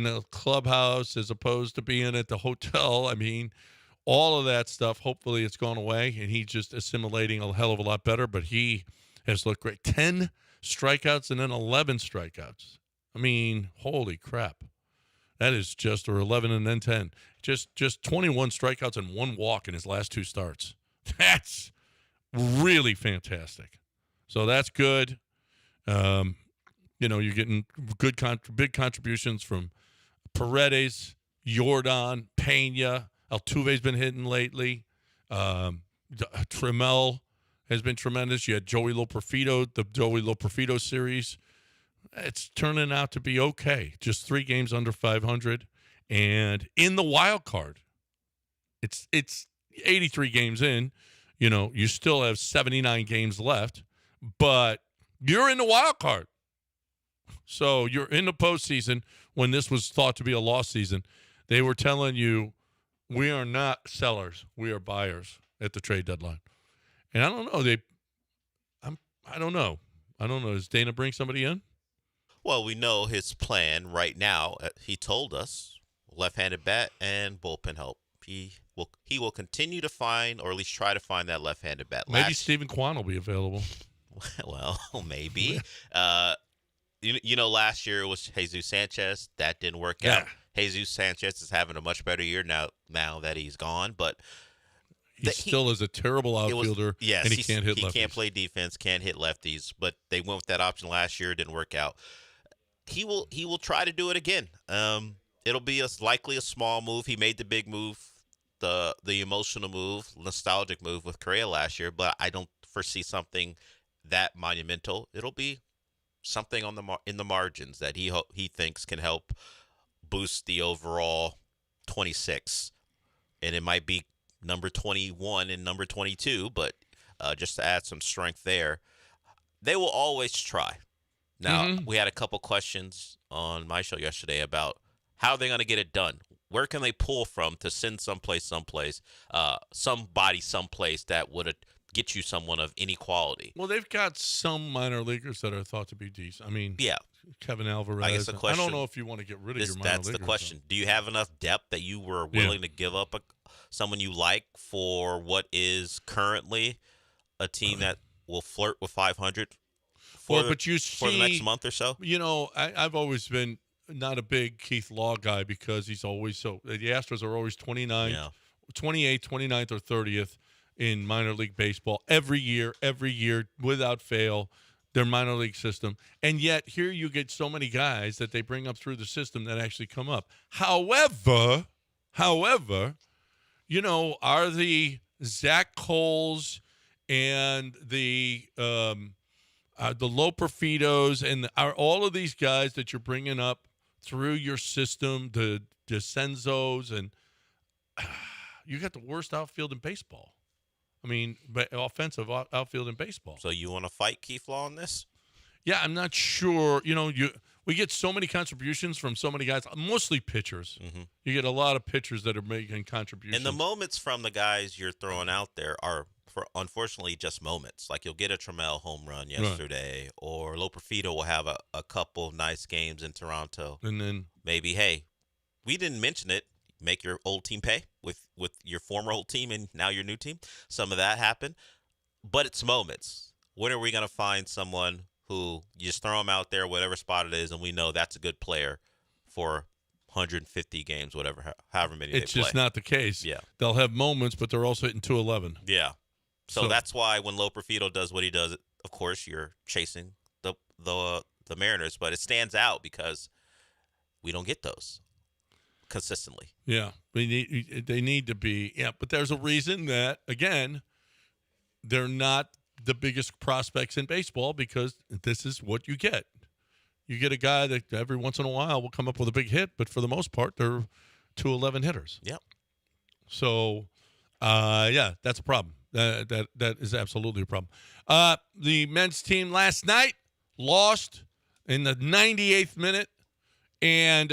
the clubhouse as opposed to being at the hotel. I mean, all of that stuff, hopefully it's gone away, and he's just assimilating a hell of a lot better, but he has looked great. 10 strikeouts and then 11 strikeouts. I mean, holy crap. That is just, or 11 and then 10. Just 21 strikeouts and 1 walk in his last 2 starts. That's really fantastic. So that's good. You're getting big contributions from Paredes, Jordan, Pena. Altuve's been hitting lately. Trammell has been tremendous. You had Joey Loperfido, the Joey Loperfido series. It's turning out to be okay. Just 3 games under 500. And in the wild card, it's 83 games in. You still have 79 games left, but you're in the wild card. So you're in the postseason when this was thought to be a lost season. They were telling you, we are not sellers. We are buyers at the trade deadline. And I don't know. I don't know. Does Dana bring somebody in? Well, we know his plan right now. He told us left-handed bat and bullpen help. He will continue to find, or at least try to find, that left-handed bat. Maybe Stephen Kwan will be available. Well, maybe. Last year it was Jesus Sanchez. That didn't work out. Jesus Sanchez is having a much better year now that he's gone, but he still is a terrible outfielder, and he can't hit lefties. He can't play defense, can't hit lefties, but they went with that option last year. It didn't work out. He will try to do it again. It'll be likely a small move. He made the big move, the emotional move, nostalgic move with Correa last year, but I don't foresee something that monumental. It'll be something in the margins that he thinks can help boost the overall 26, and it might be number 21 and number 22, but just to add some strength there. They will always try. Now, we had a couple questions on my show yesterday about how they're going to get it done. Where can they pull from to send somebody someplace that would get you someone of any quality? Well, they've got some minor leaguers that are thought to be decent. I mean, yeah, Kevin Alvarez. I guess the question, I don't know if you want to get rid of your minor leaguers. That's the question. Do you have enough depth that you were willing to give up someone you like for what is currently a team that will flirt with 500 for the next month or so? I've always been not a big Keith Law guy because he's always the Astros are always 29th, 28th, 29th, or 30th in minor league baseball every year, without fail, their minor league system. And yet here you get so many guys that they bring up through the system that actually come up. However, are the Zach Coles and the Loperfidos and are all of these guys that you're bringing up through your system, the DeCenzos, and you got the worst outfield in baseball. I mean, offensive outfield in baseball. So you want to fight Keith Law on this? Yeah, I'm not sure. We get so many contributions from so many guys, mostly pitchers. Mm-hmm. You get a lot of pitchers that are making contributions. And the moments from the guys you're throwing out there are unfortunately just moments. Like you'll get a Trammell home run yesterday, or Loperfido will have a couple nice games in Toronto. And then maybe, hey, we didn't mention it. Make your old team pay with your former old team and now your new team. Some of that happened, but it's moments. When are we going to find someone who you just throw them out there, whatever spot it is, and we know that's a good player for 150 games, whatever, however many it's they play. just not the case. Yeah. They'll have moments, but they're also hitting 211. Yeah. So that's why when Loperfido does what he does, of course, you're chasing the Mariners, but it stands out because we don't get those consistently. Yeah, they need to be. Yeah, but there's a reason that, again, they're not the biggest prospects in baseball because this is what you get. You get a guy that every once in a while will come up with a big hit, but for the most part, they're 211 hitters. Yep. So, that's a problem. That is absolutely a problem. The men's team last night lost in the 98th minute, and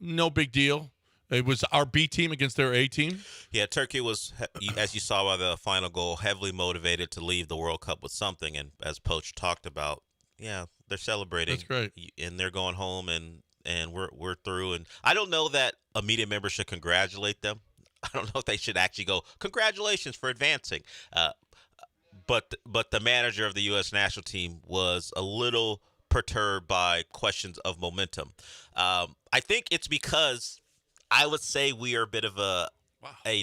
no big deal. It was our B team against their A team. Yeah, Turkey was, as you saw by the final goal, heavily motivated to leave the World Cup with something. And as Poach talked about, yeah, they're celebrating. That's great. And they're going home, and we're through. And I don't know that a media member should congratulate them. I don't know if they should actually go, congratulations for advancing. But the manager of the U.S. national team was a little perturbed by questions of momentum. I think it's because I would say we are a bit of a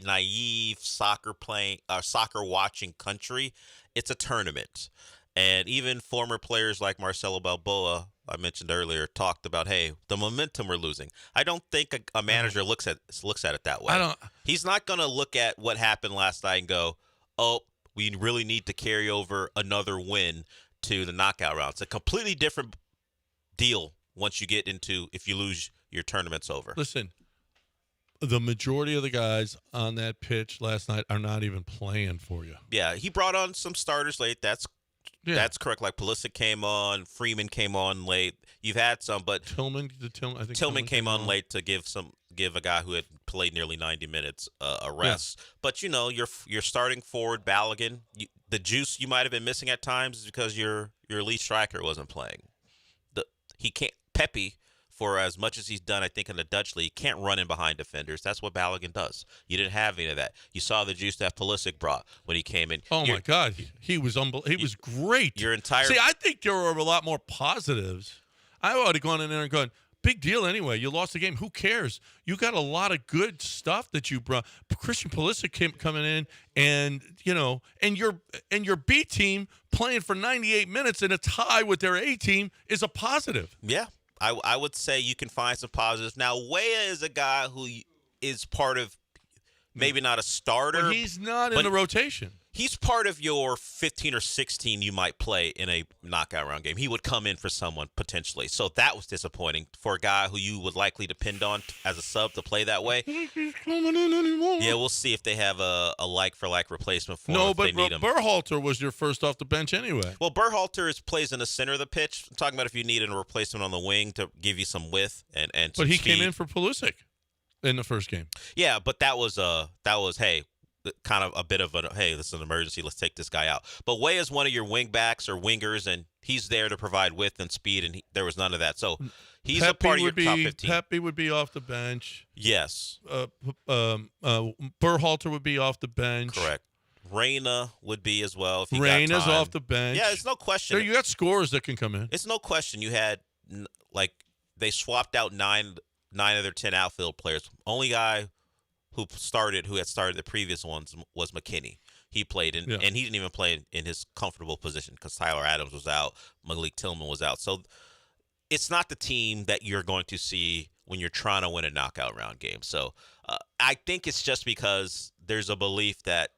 naive soccer watching country. It's a tournament. And even former players like Marcelo Balboa, I mentioned earlier, talked about, hey, the momentum we're losing. I don't think a manager looks at it that way. He's not going to look at what happened last night and go, oh, we really need to carry over another win to the knockout round. It's a completely different deal once you get into if you lose your tournament's over. Listen, the majority of the guys on that pitch last night are not even playing for you. Yeah, he brought on some starters late. That's correct. Like Pulisic came on, Freeman came on late. You've had some, but Tillman came on late to give a guy who had played nearly 90 minutes a rest. Yeah. But your starting forward Balogun, the juice you might have been missing at times is because your elite striker wasn't playing. He can't. Pepe, for as much as he's done, I think in the Dutch league, can't run in behind defenders. That's what Balogun does. You didn't have any of that. You saw the juice that Pulisic brought when he came in. Oh my God, he was he was great. See, I think there were a lot more positives. I would have gone in there and gone, big deal anyway. You lost the game. Who cares? You got a lot of good stuff that you brought. Christian Pulisic coming in, and your B team playing for 98 minutes in a tie with their A team is a positive. Yeah. I would say you can find some positives. Now, Weah is a guy who is part of maybe not a starter. But he's not in the rotation. He's part of your 15 or 16 you might play in a knockout round game. He would come in for someone potentially. So that was disappointing for a guy who you would likely depend on as a sub to play that way. He's coming in anymore. Yeah, we'll see if they have a like-for-like replacement for him. No, if but they need him. Berhalter was your first off the bench anyway. Well, Berhalter plays in the center of the pitch. I'm talking about if you needed a replacement on the wing to give you some width and some But he speed. came in for Pulisic in the first game. Yeah, but that was hey, kind of a bit of hey, this is an emergency. Let's take this guy out. But Way is one of your wing backs or wingers, and he's there to provide width and speed, and there was none of that. So he's a part of your top 15. Pepe would be off the bench. Yes. Berhalter would be off the bench. Correct. Reyna would be as well. If Reyna's off the bench. Yeah, it's no question. You got scores that can come in. It's no question. You had they swapped out nine of their 10 outfield players. Only guy who had started the previous ones was McKinney. He played, and he didn't even play in his comfortable position because Tyler Adams was out, Malik Tillman was out. So it's not the team that you're going to see when you're trying to win a knockout round game. So I think it's just because there's a belief that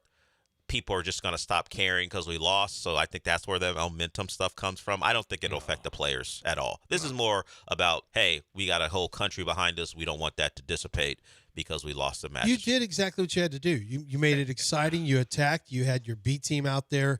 people are just going to stop caring because we lost. So I think that's where the momentum stuff comes from. I don't think it'll affect the players at all. This is more about, hey, we got a whole country behind us. We don't want that to dissipate because we lost the match. You did exactly what you had to do. You made it exciting. You attacked. You had your B team out there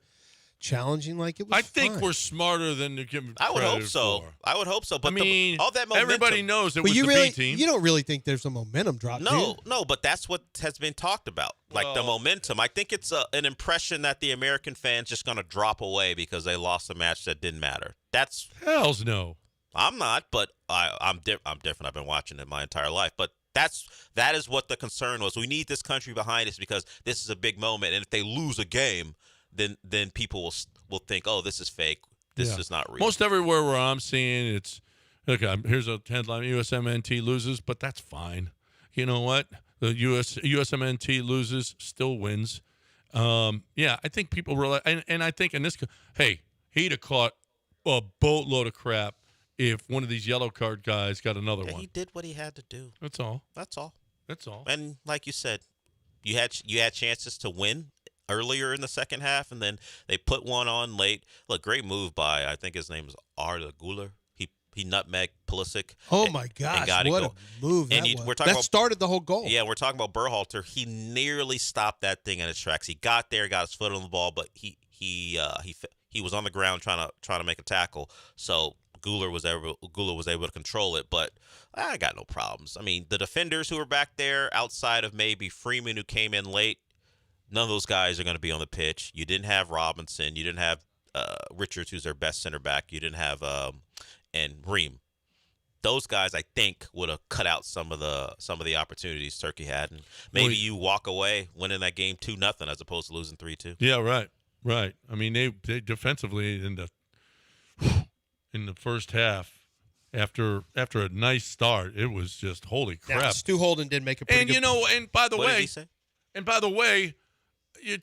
challenging like it was. I think fun. we're smarter than to give them I would credit hope so. for. I would hope so. But I mean, all that momentum. everybody knows it But was you the really, B team. you don't really think there's a momentum drop, do No, you? no, but that's what has been talked about, like the momentum. I think it's an impression that the American fans just going to drop away because they lost a match that didn't matter. That's Hells no. I'm not, but I'm different. I've been watching it my entire life, but that is what the concern was. We need this country behind us because this is a big moment, and if they lose a game, then people will think, oh, this is fake. This is not real. Most everywhere where I'm seeing it's okay. Here's a headline: USMNT loses, but that's fine. You know what? The USMNT loses, still wins. Yeah, I think people realize, and I think in this, hey, he'd have caught a boatload of crap if one of these yellow card guys got another one. He did what he had to do. That's all. That's all. That's all. And like you said, you had chances to win earlier in the second half, and then they put one on late. Look, great move by, I think his name is Arda Guler. He nutmegged Pulisic. Oh my gosh, what a move that was. That started the whole goal. Yeah, we're talking about Berhalter. He nearly stopped that thing in its tracks. He got there, got his foot on the ball, but he was on the ground trying to make a tackle. So Guler was able to control it, but I got no problems. I mean, the defenders who were back there, outside of maybe Freeman, who came in late, none of those guys are going to be on the pitch. You didn't have Robinson. You didn't have Richards, who's their best center back. You didn't have and Ream. Those guys, I think, would have cut out some of the opportunities Turkey had, and maybe you walk away winning that game 2-0 as opposed to losing 3-2. Yeah, right. I mean, they defensively in the first half, after a nice start, it was just holy crap. Now, Stu Holden did make a pretty good and by the What did way, he say?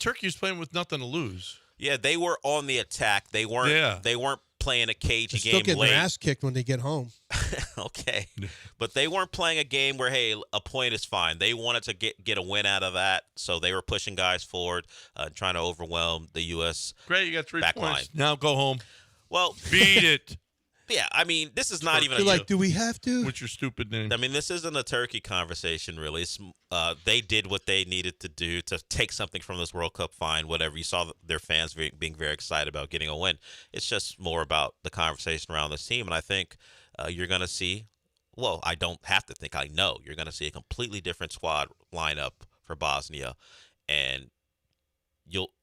Turkey's playing with nothing to lose. Yeah, they were on the attack. They weren't. Yeah. They weren't playing a cagey They're still game getting late. their ass kicked when they get home. Okay, but they weren't playing a game where, hey, a point is fine. They wanted to get a win out of that, so they were pushing guys forward, trying to overwhelm the U.S. Great, you got 3 back points. line. Now go home. Well, Beat it. Yeah, I mean, this is not even. You're like, do we have to? What's your stupid name? I mean, this isn't a Turkey conversation, really. It's, they did what they needed to do to take something from this World Cup, fine, whatever. You saw their fans being very excited about getting a win. It's just more about the conversation around this team, and I think you're going to see, well, I don't have to think, I know, you're going to see a completely different squad lineup for Bosnia, and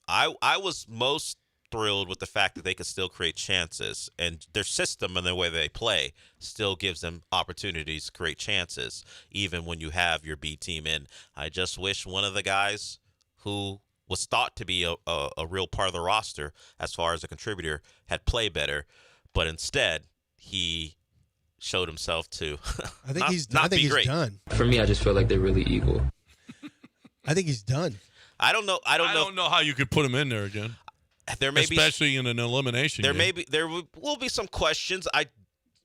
I was most thrilled with the fact that they could still create chances, and their system and the way they play still gives them opportunities to create chances, even when you have your B team in. I just wish one of the guys who was thought to be a real part of the roster as far as a contributor had played better, but instead he showed himself to I think he's done. For me, I just feel like they're really equal. I think he's done. I don't know how you could put him in there again. There may especially in an elimination game. There will be some questions.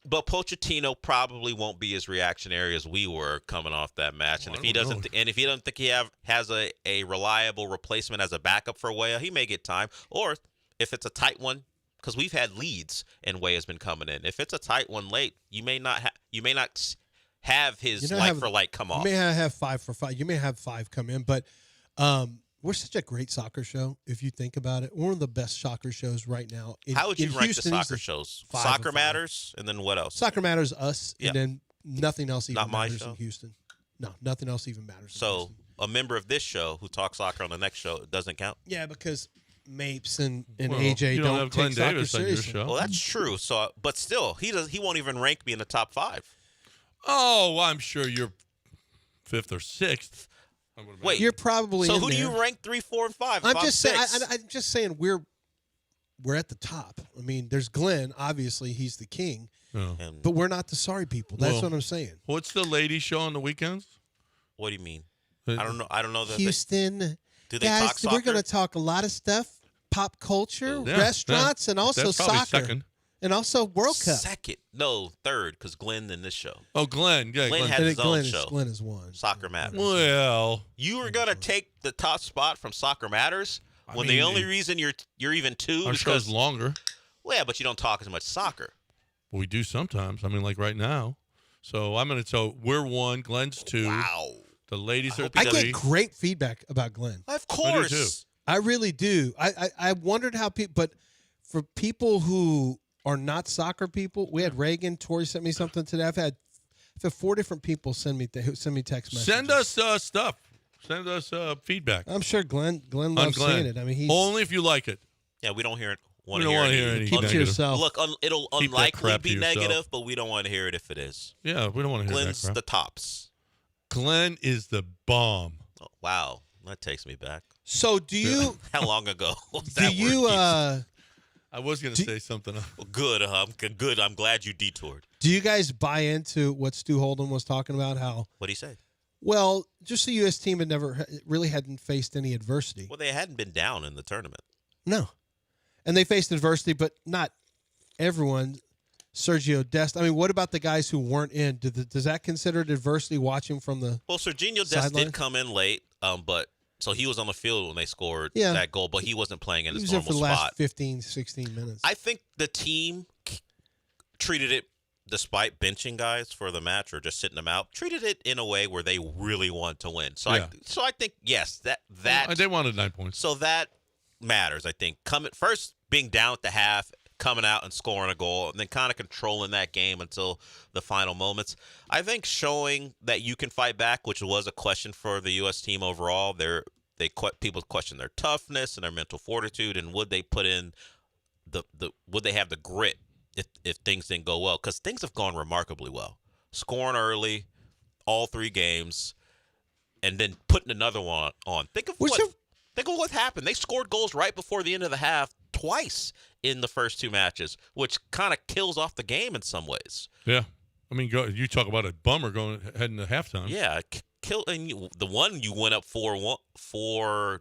But Pochettino probably won't be as reactionary as we were coming off that match. And if he doesn't think he has a reliable replacement as a backup for Weah, he may get time. Or if it's a tight one, because we've had leads and Weah's been coming in. If it's a tight one late, you may not have his for light come off. You may have 5 for 5. You may have 5 come in, but we're such a great soccer show, if you think about it. We're one of the best soccer shows right now. How would you rank Houston, the soccer shows? Soccer Matters, and then what else? Soccer Matters, us, and then nothing else even Not my matters show? in Houston. No, nothing else even matters. So a member of this show who talks soccer on the next show doesn't count? Yeah, because Mapes and Well, AJ you don't have Glenn take soccer Davis on your seriously. show. Well, that's true. So, but still, he won't even rank me in the top 5. Oh, I'm sure you're 5th or 6th. Wait, you're probably so in who do there. you rank 3, 4, and 5? I'm If just saying. 6? I'm just saying we're at the top. I mean, there's Glenn. Obviously, he's the king. Oh. But we're not the sorry people. That's Well, what I'm saying. What's the lady show on the weekends? What do you mean? I don't know. That Houston. do they guys, talk soccer? we're going to talk a lot of stuff: pop culture, Yeah, restaurants, and also That's probably soccer, second. and also World Cup. Second, no, third, because Glenn in this show. Oh, Glenn. Yeah, Glenn Glenn. has his own show. Glenn is one. Soccer Matters. Well, You were gonna take the top spot from Soccer Matters when the mean, only reason you're even 2 our because show's longer. well, yeah, but you don't talk as much soccer. We do sometimes. I mean, like right now. So we're 1, Glenn's 2. Wow. The ladies are I 3. get great feedback about Glenn. Of I do too. course. I really do. I wondered how people, but for people who are not soccer people, we had Reagan. Tori sent me something today. I've had 4 different people send me text messages. Send us stuff. Send us feedback. I'm sure Glenn loves seeing it. I mean, he's only if you like it. Yeah, we don't hear it. We don't want to hear any Keep it to yourself. Look, it'll Keep that unlikely crap be to yourself. negative, but we don't want to hear it if it is. Yeah, we don't want to hear Glenn's that crap. the tops. Glenn is the bomb. Oh, wow, that takes me back. So do you? How long ago was Do that you? word? I was going to say something. Well, good. Good. I'm glad you detoured. Do you guys buy into what Stu Holden was talking about? How? What did he say? Well, just the U.S. team had really hadn't faced any adversity. Well, they hadn't been down in the tournament. No, and they faced adversity, but not everyone. Sergio Dest. I mean, what about the guys who weren't in? Does that consider adversity? Watching from the Sergio Dest sideline? did come in late, but so he was on the field when they scored Yeah. that goal, but he wasn't playing in He his was in normal for the last spot. 15, 16 minutes. I think the team treated it, despite benching guys for the match or just sitting them out, treated it in a way where they really want to win. So Yeah. I think yes, that They wanted 9 points. so that matters. I think first being down at the half, coming out and scoring a goal, and then kind of controlling that game until the final moments. I think showing that you can fight back, which was a question for the U.S. team overall. People question their toughness and their mental fortitude, and would they put in would they have the grit if things didn't go well? Because things have gone remarkably well. Scoring early, all 3 games, and then putting another one on. Think of what happened. They scored goals right before the end of the half twice in the first 2 matches, which kind of kills off the game in some ways. Yeah. I mean, you talk about a bummer heading to halftime. Yeah, the one you went up 4-0 or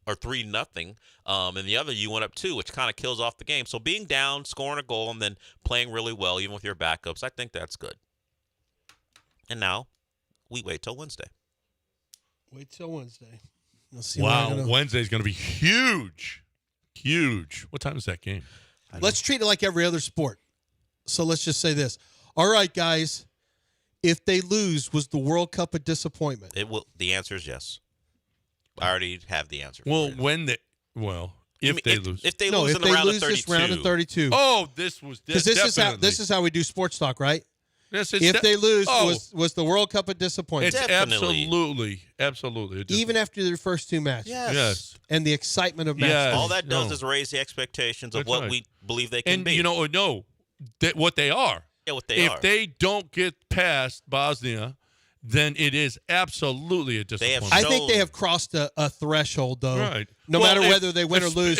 3-0, and the other you went up 2, which kind of kills off the game. So being down, scoring a goal, and then playing really well, even with your backups, I think that's good. And we wait till Wednesday. Wait till Wednesday. We'll see. Wow, Wednesday's going to be huge. Huge. What time is that game? Let's treat it like every other sport. So let's just say this. All right, guys. If they lose, was the World Cup a disappointment? The answer is yes. I already have the answer. Well, if they lose. If they lose in the round of 32. This round of 32. Oh, this is how we do sports talk, right? Yes, if they lose, was the World Cup a disappointment? It's absolutely a disappointment. Even after their first 2 matches. Yes. And the excitement of matches. All that does is raise the expectations of what we believe they can be. And what they are. Yeah, what they are. If they don't get past Bosnia, then it is absolutely a disappointment. I think they have crossed a threshold, though. Right. No matter whether they win or lose.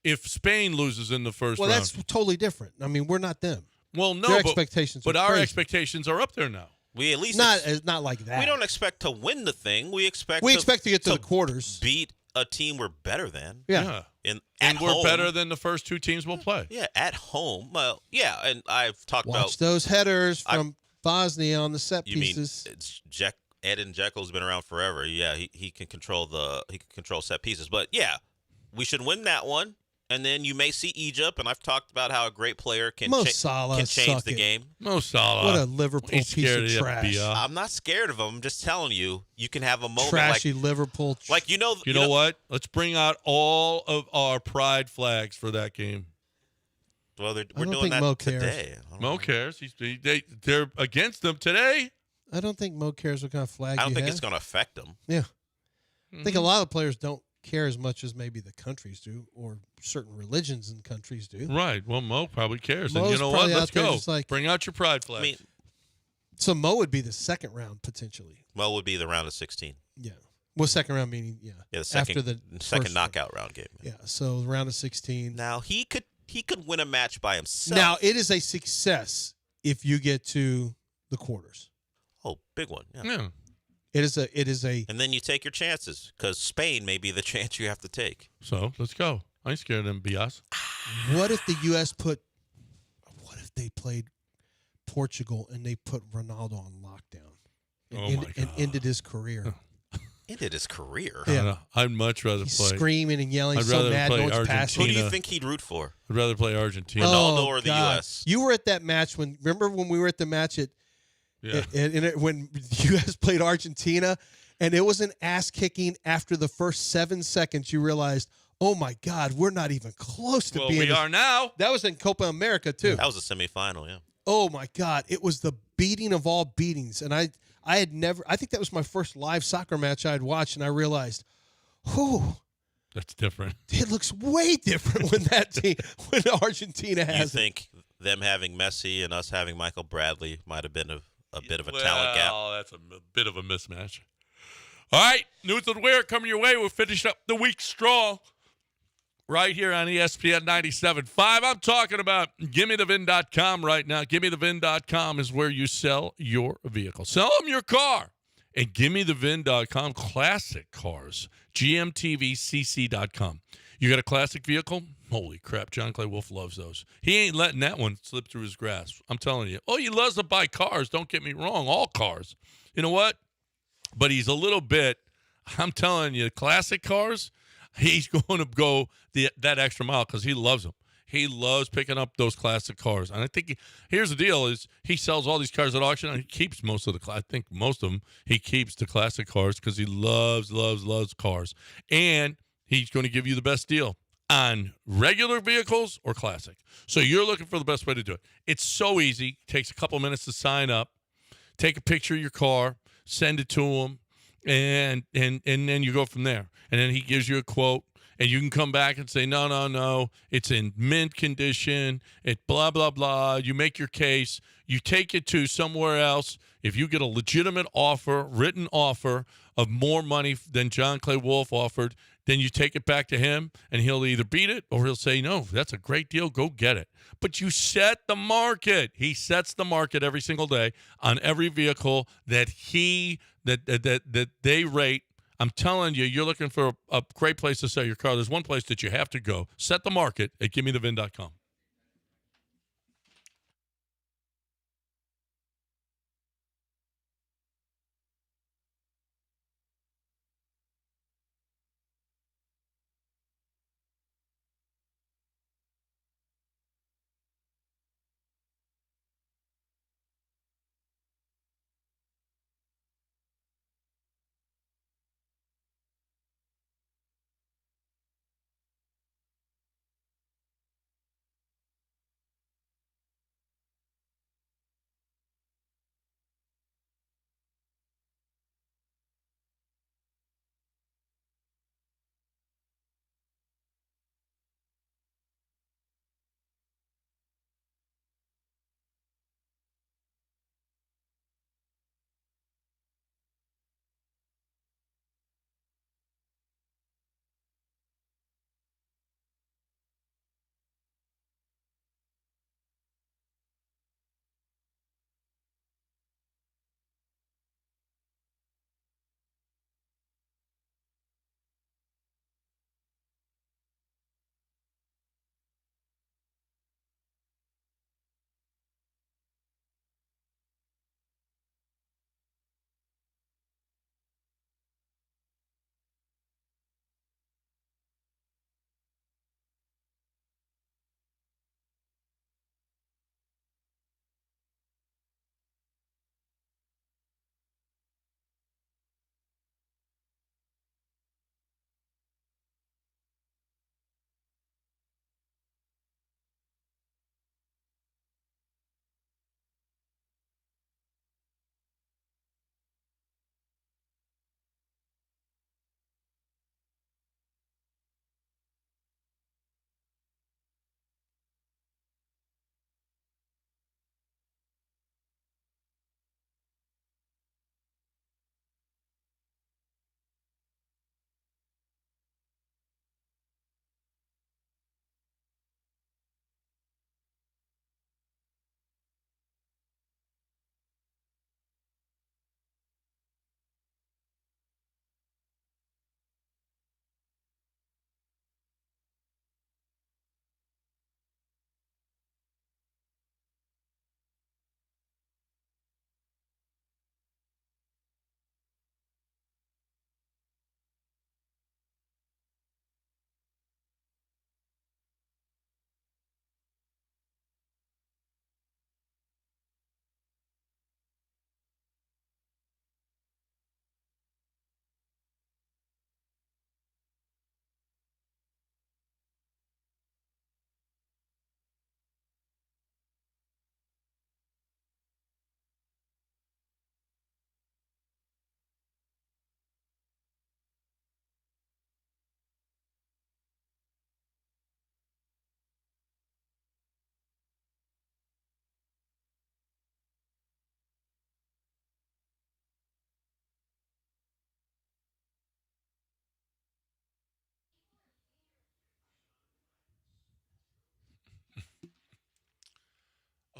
If Spain loses in the first round? Well, that's totally different. I mean, we're not them. Well, no, their expectations but are our crazy. expectations are up there now. We at least not like that. We don't expect to win the thing. We expect to get to the quarters. Beat a team we're better than. Yeah. And we're better than the first 2 teams we'll play. Yeah, at home. Well, yeah, and I've talked about Watch those headers from Bosnia on the set pieces. Mean it's Edin Dzeko's been around forever. Yeah, he can control set pieces. But yeah, we should win that one. And then you may see Egypt, and I've talked about how a great player can change the game. Mo Salah. What a Liverpool piece of trash. I'm not scared of him. I'm just telling you, you can have a moment trashy Liverpool. You know what? Let's bring out all of our pride flags for that game. Well, we're doing that today. Mo cares. They're against them today. I don't think Mo cares what kind of flag I don't think it's going to affect them. Yeah. I think a lot of players don't care as much as maybe the countries do, or certain religions and countries do. Right. Well, Mo probably cares. And Mo's you know what? Let's go. Bring out your pride flag. So Mo would be the second round, potentially. Mo would be the round of 16. Yeah. Well, second round meaning, the second, after the second knockout round game. Yeah, so round of 16. Now, he could win a match by himself. Now, it is a success if you get to the quarters. Oh, big one. Yeah. It is a And then you take your chances, because Spain may be the chance you have to take. So let's go. I ain't scared of them BS. What if the U.S. they played Portugal and they put Ronaldo on lockdown and ended his career? Ended his career? Yeah. I'd much rather He's play. screaming and yelling. I'd so rather mad, play no one's Argentina. passing. Who do you think he'd root for? I'd rather play Argentina. Ronaldo or the God. U.S.? You were at that match remember when we were at the match when the U.S. played Argentina And it was an ass kicking. After the first 7 seconds, you realized, oh my God, we're not even close to Well, being. we are now. That was in Copa America too. That was a semifinal, yeah. Oh my God, it was the beating of all beatings, and I had never. I think that was my first live soccer match I had watched, and I realized, whew. That's different. It looks way different when that team, when Argentina has You it. think them having Messi and us having Michael Bradley might have been a bit of a talent gap? Well, that's a bit of a mismatch. All right, News and Wear coming your way. We'll finish up the week strong right here on ESPN 97.5. I'm talking about GimmeTheVin.com right now. GimmeTheVin.com is where you sell your vehicle. Sell them your car. And GimmeTheVin.com, classic cars. GMTVCC.com. You got a classic vehicle? Holy crap, John Clay Wolf loves those. He ain't letting that one slip through his grasp. I'm telling you. Oh, he loves to buy cars. Don't get me wrong. All cars. You know what? But he's a little bit, I'm telling you, classic cars, he's going to go that extra mile because he loves them. He loves picking up those classic cars. And I think here's the deal is he sells all these cars at auction and he keeps most of I think most of them, he keeps the classic cars because he loves cars. And he's going to give you the best deal on regular vehicles or classic. So you're looking for the best way to do it. It's so easy. It takes a couple minutes to sign up. Take a picture of your car, send it to him, and then you go from there. And then he gives you a quote. And you can come back and say, no, it's in mint condition, it blah, blah, blah. You make your case. You take it to somewhere else. If you get a legitimate offer, written offer of more money than John Clay Wolf offered, then you take it back to him, and he'll either beat it or he'll say, no, that's a great deal. Go get it. But you set the market. He sets the market every single day on every vehicle that they rate. I'm telling you, you're looking for a great place to sell your car. There's one place that you have to go. Set the market at GimmeTheVin.com.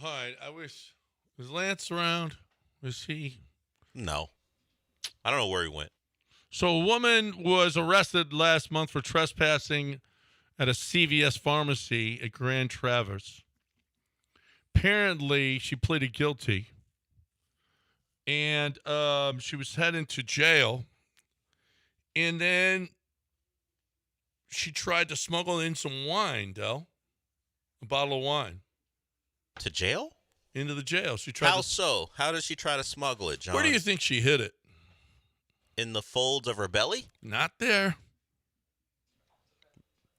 All right. Was Lance around? Was he? No. I don't know where he went. So a woman was arrested last month for trespassing at a CVS pharmacy at Grand Traverse. Apparently, she pleaded guilty. And she was heading to jail. And then she tried to smuggle in some wine, Del. A bottle of wine. To jail? Into the jail. She tried. How so? How did she try to smuggle it, John? Where do you think she hid it? In the folds of her belly? Not there.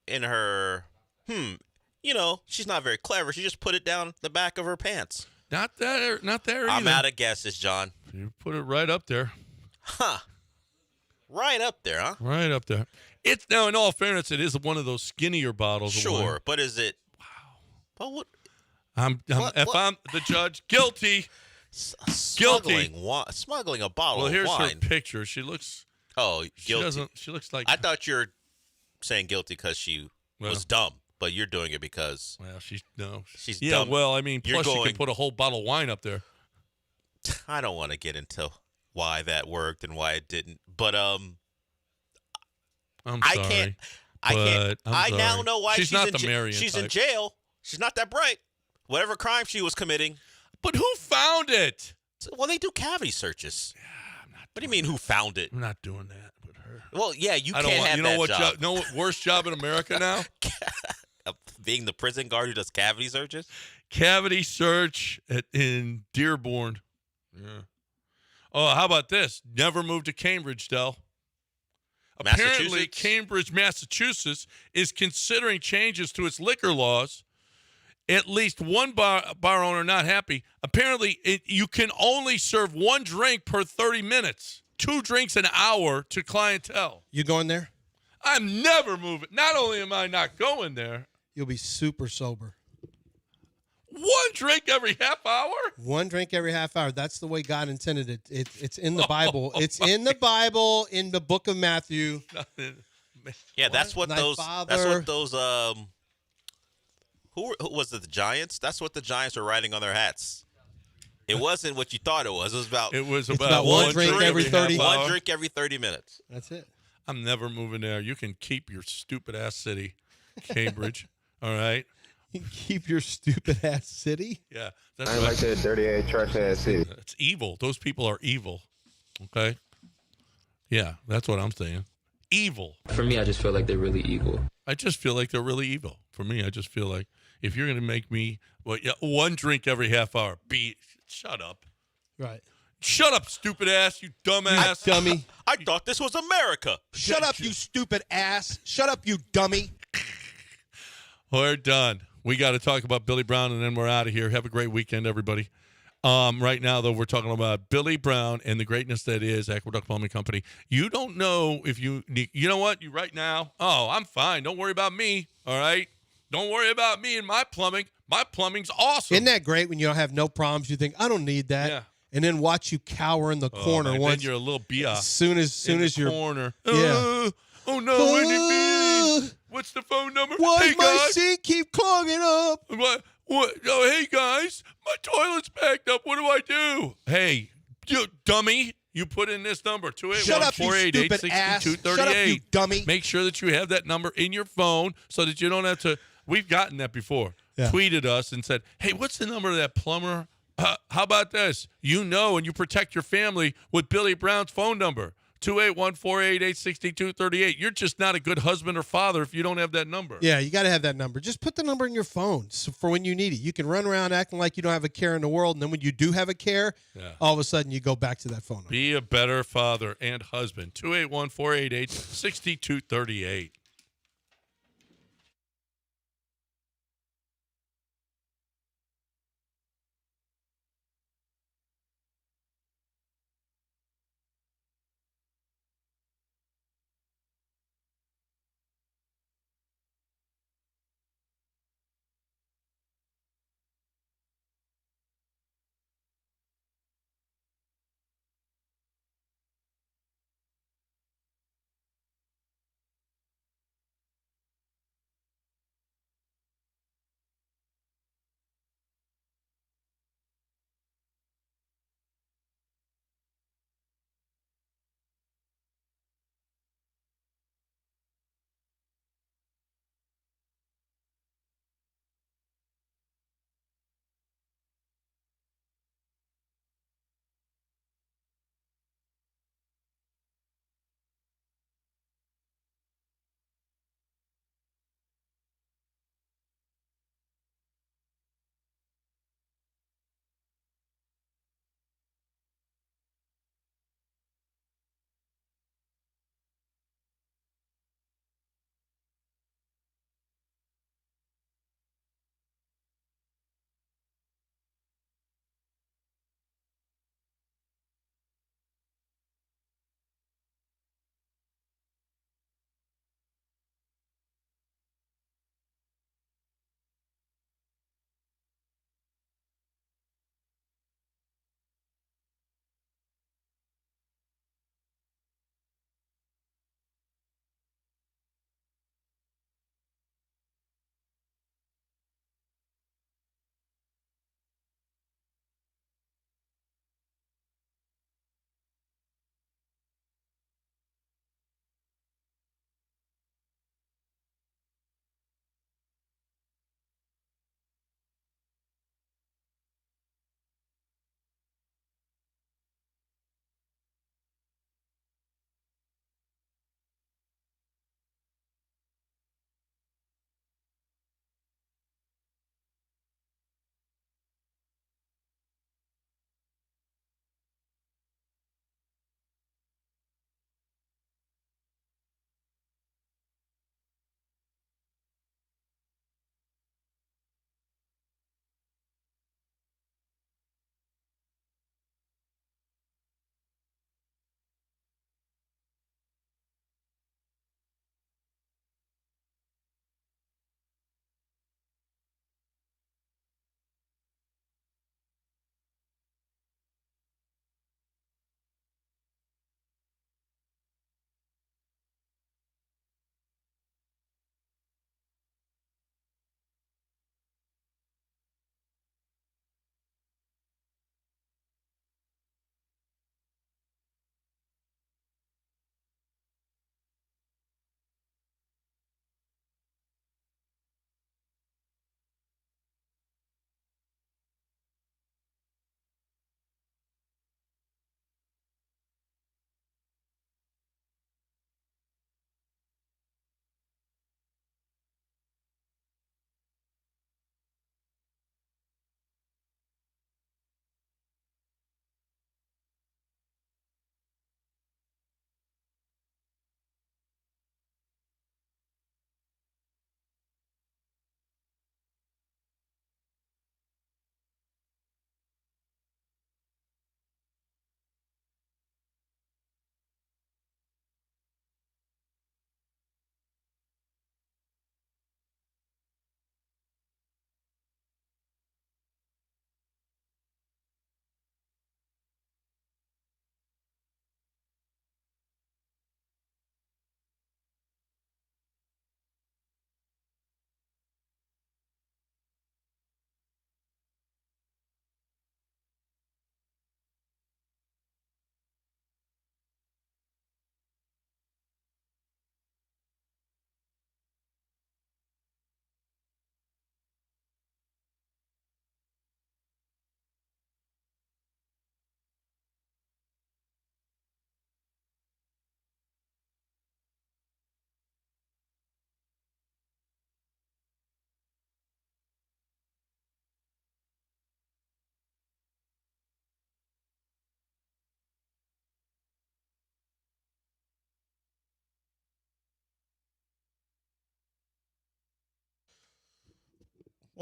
In her, she's not very clever. She just put it down the back of her pants. Not there either. I'm out of guesses, John. You put it right up there. Huh. Right up there, huh? Right up there. It's now, in all fairness, it is one of those skinnier bottles. Sure, of wine. but is it? Wow. But what? If I'm the judge, guilty. Guilty. Smuggling a bottle Well, of here's wine. her picture. She looks. Oh, guilty. She looks like. I thought you were saying guilty because she was dumb, but you're doing it because. Well, she's yeah, dumb. Well, I mean, You're plus you can put a whole bottle of wine up there. I don't want to get into why that worked and why it didn't, but I'm I sorry. can't. I now know why she's not in the Marion She's type. in jail. She's not that bright. Whatever crime she was committing. But who found it? Well, they do cavity searches. What do you mean? Who found it? I'm not doing that with her. Well, yeah, you I don't can't want, have you know that what job. know what worst job in America now? Being the prison guard who does cavity searches. Cavity search in Dearborn. Yeah. Oh, how about this? Never moved to Cambridge, Del. Apparently, Massachusetts? Cambridge, Massachusetts, is considering changes to its liquor laws. At least one bar owner not happy. Apparently, you can only serve one drink per 30 minutes. 2 drinks an hour to clientele. You going there? I'm never moving. Not only am I not going there. You'll be super sober. 1 drink every half hour? 1 drink every half hour. That's the way God intended it. It's in the Bible. It's in the Bible, in the book of Matthew. Yeah, that's what Thy those. Father- That's what those. Who was it? The Giants. That's what the Giants were writing on their hats. It wasn't what you thought it was. It was about. about one drink every 30 One drink every 30 minutes. That's it. I'm never moving there. You can keep your stupid ass city, Cambridge. All right. Keep your stupid ass city. Yeah, I like that dirty ass trash ass city. It's evil. Those people are evil. Okay. Yeah, that's what I'm saying. Evil. For me, I just feel like they're really evil. I just feel like they're really evil. For me, I just feel like if you're going to make me 1 drink every half hour, shut up. Right. Shut up, stupid ass, you dumbass. Dummy. I thought this was America. Shut up, you stupid ass. Shut up, you dummy. We're done. We got to talk about Billy Brown, and then we're out of here. Have a great weekend, everybody. Right now, though, we're talking about Billy Brown and the greatness that is Aqueduct Plumbing Company. You don't know if you need, you know what? You right now, I'm fine. Don't worry about me, all right? Don't worry about me and my plumbing. My plumbing's awesome. Isn't that great when you don't have no problems? You think, I don't need that. Yeah. And then watch you cower in the corner man, once. then you're a little biatch. As soon as in the you're corner. Yeah. Oh no, what did it be? What's the phone number? Why Hey my guys. seat keep clogging up? What? Oh, hey guys, my toilet's backed up. What do I do? Hey, you dummy, you put in this number 281-488-6238. Shut up, you dummy. Make sure that you have that number in your phone so that you don't have to. We've gotten that before. Yeah. Tweeted us and said, "Hey, what's the number of that plumber? How about this? You know, and you protect your family with Billy Brown's phone number." 281-488-6238. You're just not a good husband or father if you don't have that number. Yeah, you got to have that number. Just put the number in your phone for when you need it. You can run around acting like you don't have a care in the world, and then when you do have a care, all of a sudden you go back to that phone number. Be a better father and husband. 281-488-6238.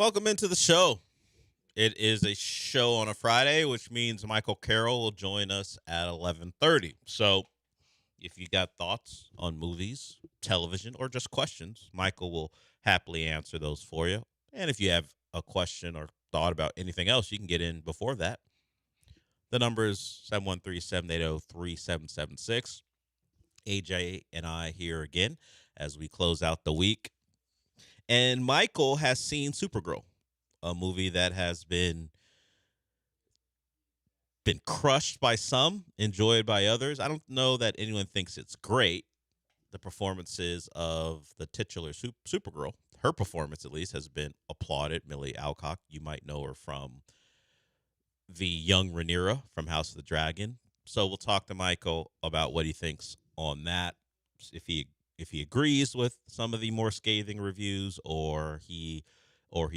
Welcome into the show. It is a show on a Friday, which means Michael Carroll will join us at 11:30. So if you got thoughts on movies, television, or just questions, Michael will happily answer those for you. And if you have a question or thought about anything else, you can get in before that. The number is 713-780-3776. AJ and I here again as we close out the week. And Michael has seen Supergirl, a movie that has been crushed by some, enjoyed by others. I don't know that anyone thinks it's great. The performances of the titular Supergirl, her performance at least, has been applauded. Millie Alcock, you might know her from the young Rhaenyra from House of the Dragon. So we'll talk to Michael about what he thinks on that, if he agrees with some of the more scathing reviews or he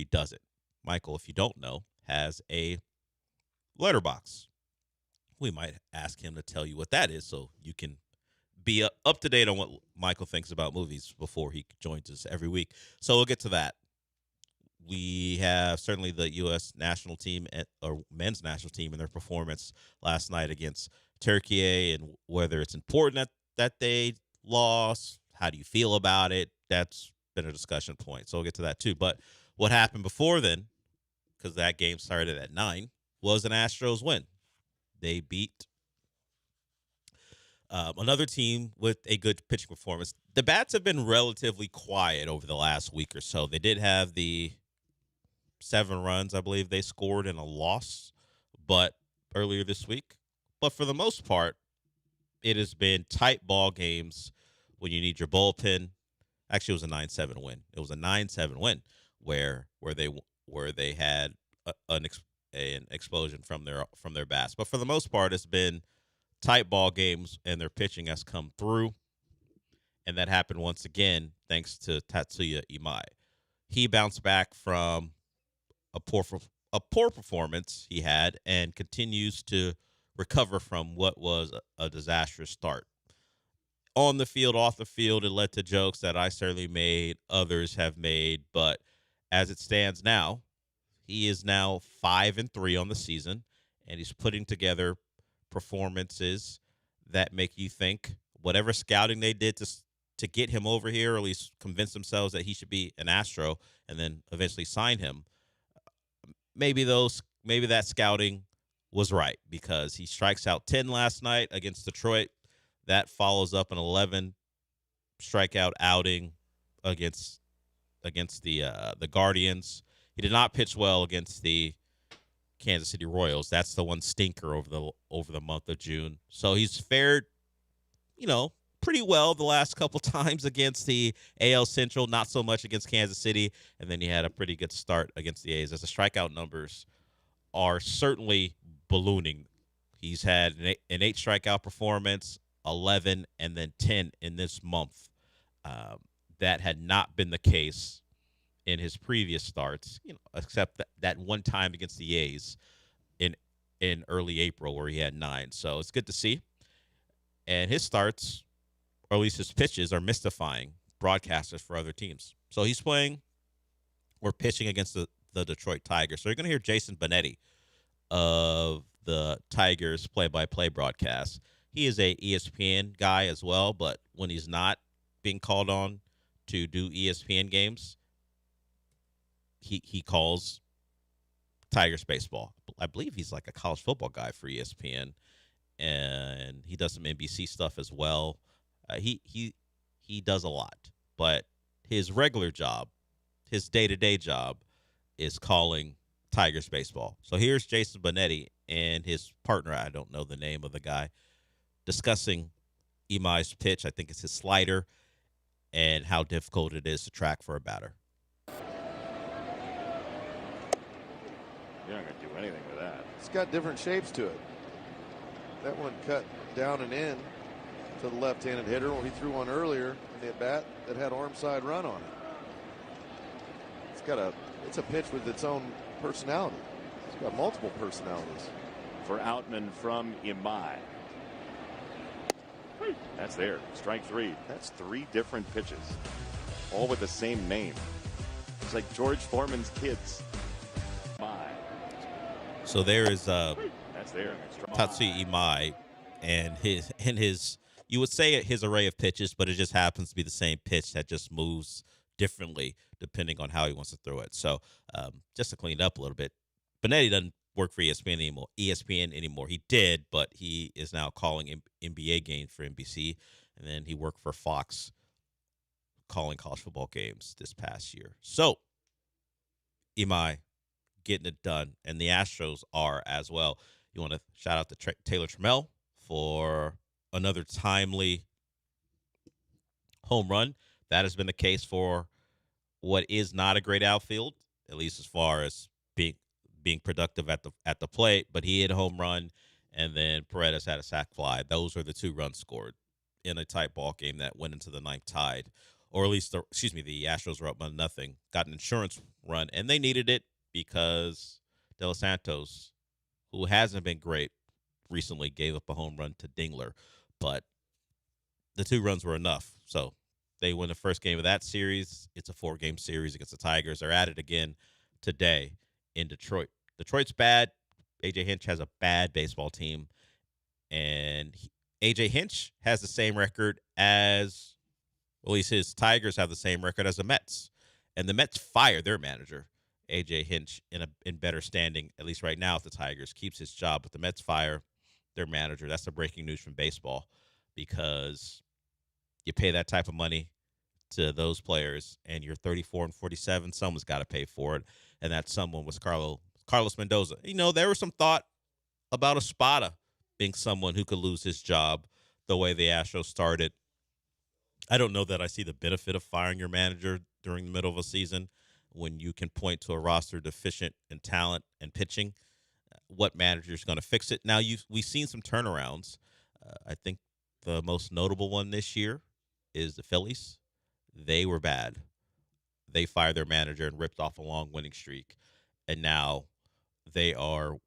doesn't. Michael, if you don't know, has a letterbox. We might ask him to tell you what that is so you can be up to date on what Michael thinks about movies before he joins us every week. So we'll get to that. We have certainly the U.S. national team or men's national team in their performance last night against Turkey, and whether it's important that they lost. How do you feel about it? That's been a discussion point. So we'll get to that too. But what happened before then, because that game started at 9, was an Astros win. They beat another team with a good pitching performance. The bats have been relatively quiet over the last week or so. They did have the 7 runs, I believe, they scored in a loss, but earlier this week. But for the most part, it has been tight ball games when you need your bullpen. Actually, it was a 9-7 win. It was a 9-7 win where they had an explosion from their bats. But for the most part, it's been tight ball games, and their pitching has come through. And that happened once again thanks to Tatsuya Imai. He bounced back from a poor performance he had and continues to recover from what was a disastrous start. On the field, off the field, it led to jokes that I certainly made, others have made, but as it stands now, he is now 5-3 on the season, and he's putting together performances that make you think whatever scouting they did to get him over here, or at least convince themselves that he should be an Astro and then eventually sign him. Maybe that scouting was right, because he strikes out 10 last night against Detroit. That follows up an 11 strikeout outing against the Guardians. He did not pitch well against the Kansas City Royals. That's the one stinker over the month of June. So he's fared, pretty well the last couple times against the AL Central, not so much against Kansas City, and then he had a pretty good start against the A's. As the strikeout numbers are certainly ballooning. He's had an 8 strikeout performance, 11, and then 10 in this month. That had not been the case in his previous starts, except that one time against the A's in early April where he had 9. So it's good to see. And his starts, or at least his pitches, are mystifying broadcasters for other teams. So he's pitching against the Detroit Tigers. So you're going to hear Jason Benetti of the Tigers play-by-play broadcast. He is a ESPN guy as well, but when he's not being called on to do ESPN games, he calls Tigers baseball. I believe he's like a college football guy for ESPN, and he does some NBC stuff as well. He does a lot, but his regular job, his day-to-day job, is calling Tigers baseball. So here's Jason Benetti and his partner, I don't know the name of the guy, discussing Imai's pitch. I think it's his slider, and how difficult it is to track for a batter. You're not going to do anything with that. It's got different shapes to it. That one cut down and in to the left-handed hitter. He threw one earlier in the at-bat that had arm side run on it. It's a pitch with its own personality. It's got multiple personalities. For Outman from Imai. That's there. Strike 3. That's 3 different pitches, all with the same name. It's like George Foreman's kids. So there is That's there. Tatsuya Imai and his you would say his array of pitches, but it just happens to be the same pitch that just moves differently depending on how he wants to throw it. So just to clean it up a little bit, Benetti doesn't work for ESPN anymore. He did, but he is now calling NBA games for NBC, and then he worked for Fox calling college football games this past year. So Imai getting it done, and the Astros are as well. You want to shout out to Taylor Trammell for another timely home run. That has been the case for what is not a great outfield, at least as far as being productive at the plate. But he hit a home run, and then Paredes had a sac fly. Those are the 2 runs scored in a tight ball game that went into the ninth tied, or at least the Astros were up 1-0. Got an insurance run, and they needed it because De Los Santos, who hasn't been great recently, gave up a home run to Dingler, but the 2 runs were enough. So they win the first game of that series. It's a 4-game series against the Tigers. They're at it again today in Detroit. Detroit's bad. A.J. Hinch has a bad baseball team, and A.J. Hinch has the same record as, well, at least his Tigers have the same record as the Mets, and the Mets fired their manager. A.J. Hinch in better standing, at least right now, if the Tigers keeps his job, but the Mets fire their manager. That's the breaking news from baseball, because you pay that type of money to those players, and you're 34 and 47. Someone's got to pay for it, and that someone was Carlos Mendoza. There was some thought about Espada being someone who could lose his job the way the Astros started. I don't know that I see the benefit of firing your manager during the middle of a season when you can point to a roster deficient in talent and pitching. What manager is going to fix it? Now, we've seen some turnarounds. I think the most notable one this year is the Phillies. They were bad. They fired their manager and ripped off a long winning streak, and now they are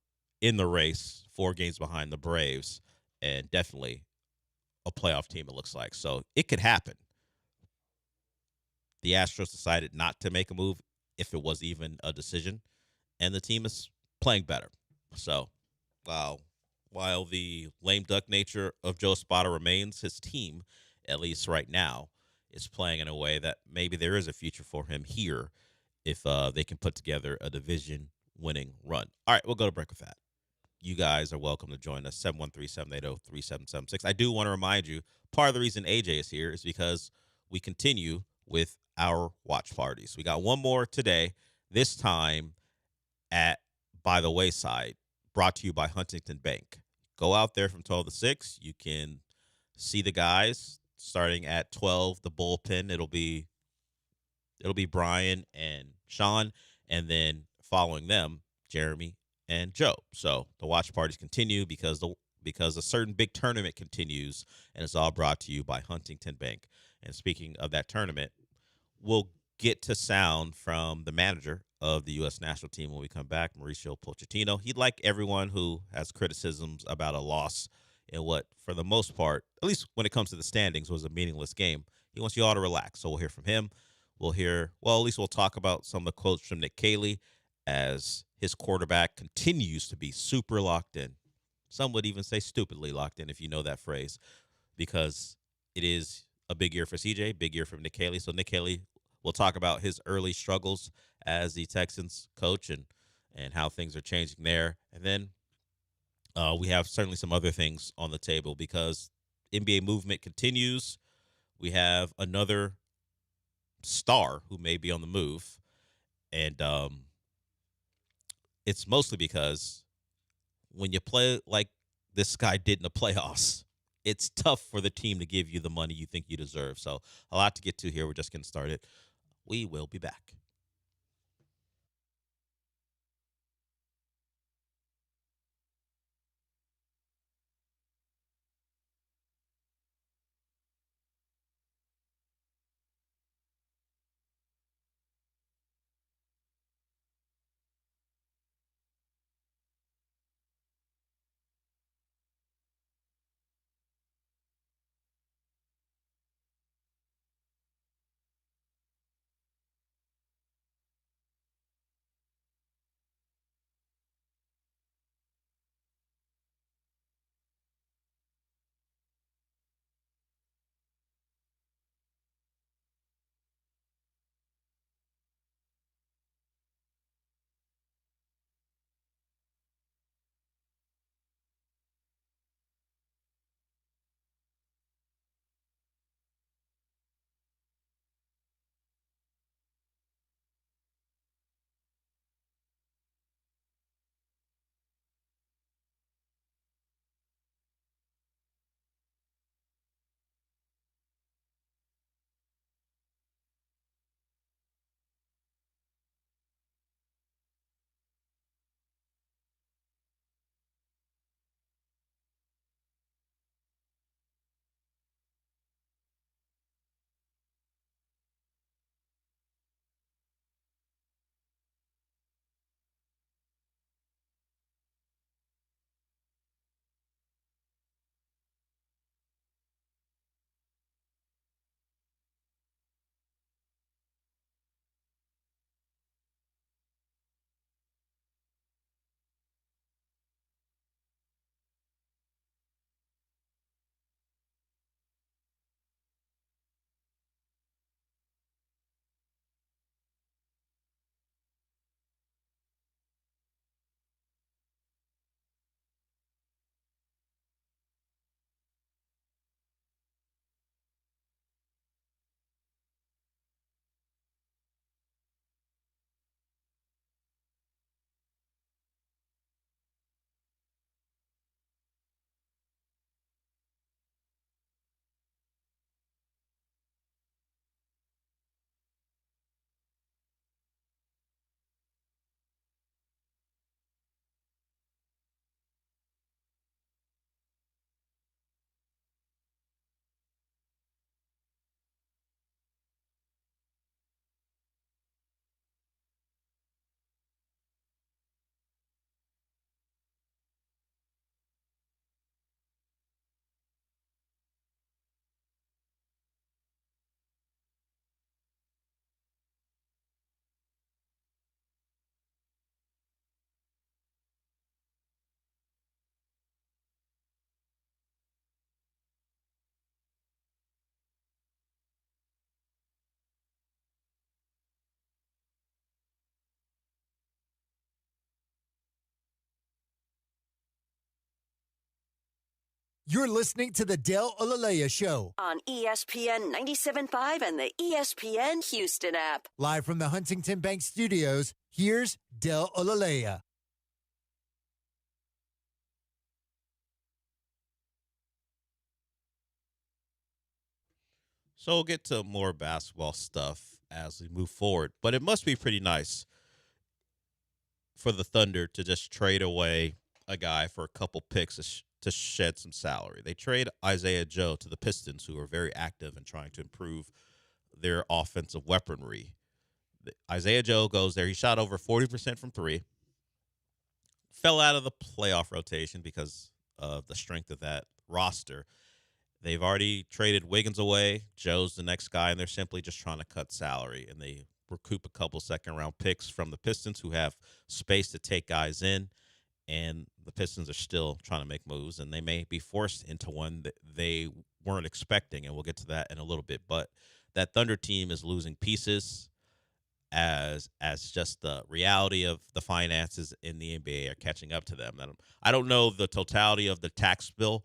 in the race, 4 games behind the Braves, and definitely a playoff team, it looks like. So it could happen. The Astros decided not to make a move, if it was even a decision, and the team is playing better. So while the lame duck nature of Joe Espada remains, his team, at least right now, is playing in a way that maybe there is a future for him here if they can put together a division-winning run. All right, we'll go to break with that. You guys are welcome to join us, 713-780-3776. I do want to remind you, part of the reason AJ is here is because we continue with our watch parties. We got one more today, this time at By the Wayside, brought to you by Huntington Bank. Go out there from 12 to 6. You can see the guys starting at 12, the bullpen. It'll be Brian and Sean, and then following them, Jeremy and Joe. So the watch parties continue because a certain big tournament continues, and it's all brought to you by Huntington Bank. And speaking of that tournament, we'll get to sound from the manager of the U.S. national team when we come back, Mauricio Pochettino. He'd like everyone who has criticisms about a loss in what, for the most part, at least when it comes to the standings, was a meaningless game. He wants you all to relax. So we'll hear from him. At least we'll talk about some of the quotes from Nick Caley as his quarterback continues to be super locked in. Some would even say stupidly locked in, if you know that phrase, because it is a big year for CJ, big year for Nick Caley. So Nick Caley will talk about his early struggles as the Texans coach and how things are changing there. And then we have certainly some other things on the table because NBA movement continues. We have another star who may be on the move. And it's mostly because when you play like this guy did in the playoffs, it's tough for the team to give you the money you think you deserve. So a lot to get to here. We're just getting started. We will be back. You're listening to the Dale Olalea Show. On ESPN 97.5 and the ESPN Houston app. Live from the Huntington Bank Studios, here's Dale Olalea. So we'll get to more basketball stuff as we move forward. But it must be pretty nice for the Thunder to just trade away a guy for a couple picks to shed some salary. They trade Isaiah Joe to the Pistons, who are very active in trying to improve their offensive weaponry. Isaiah Joe goes there. He shot over 40% from three. Fell out of the playoff rotation because of the strength of that roster. They've already traded Wiggins away. Joe's the next guy, and they're simply just trying to cut salary. And they recoup a couple second-round picks from the Pistons, who have space to take guys in. And the Pistons are still trying to make moves, and they may be forced into one that they weren't expecting, and we'll get to that in a little bit. But that Thunder team is losing pieces as just the reality of the finances in the NBA are catching up to them. I don't know the totality of the tax bill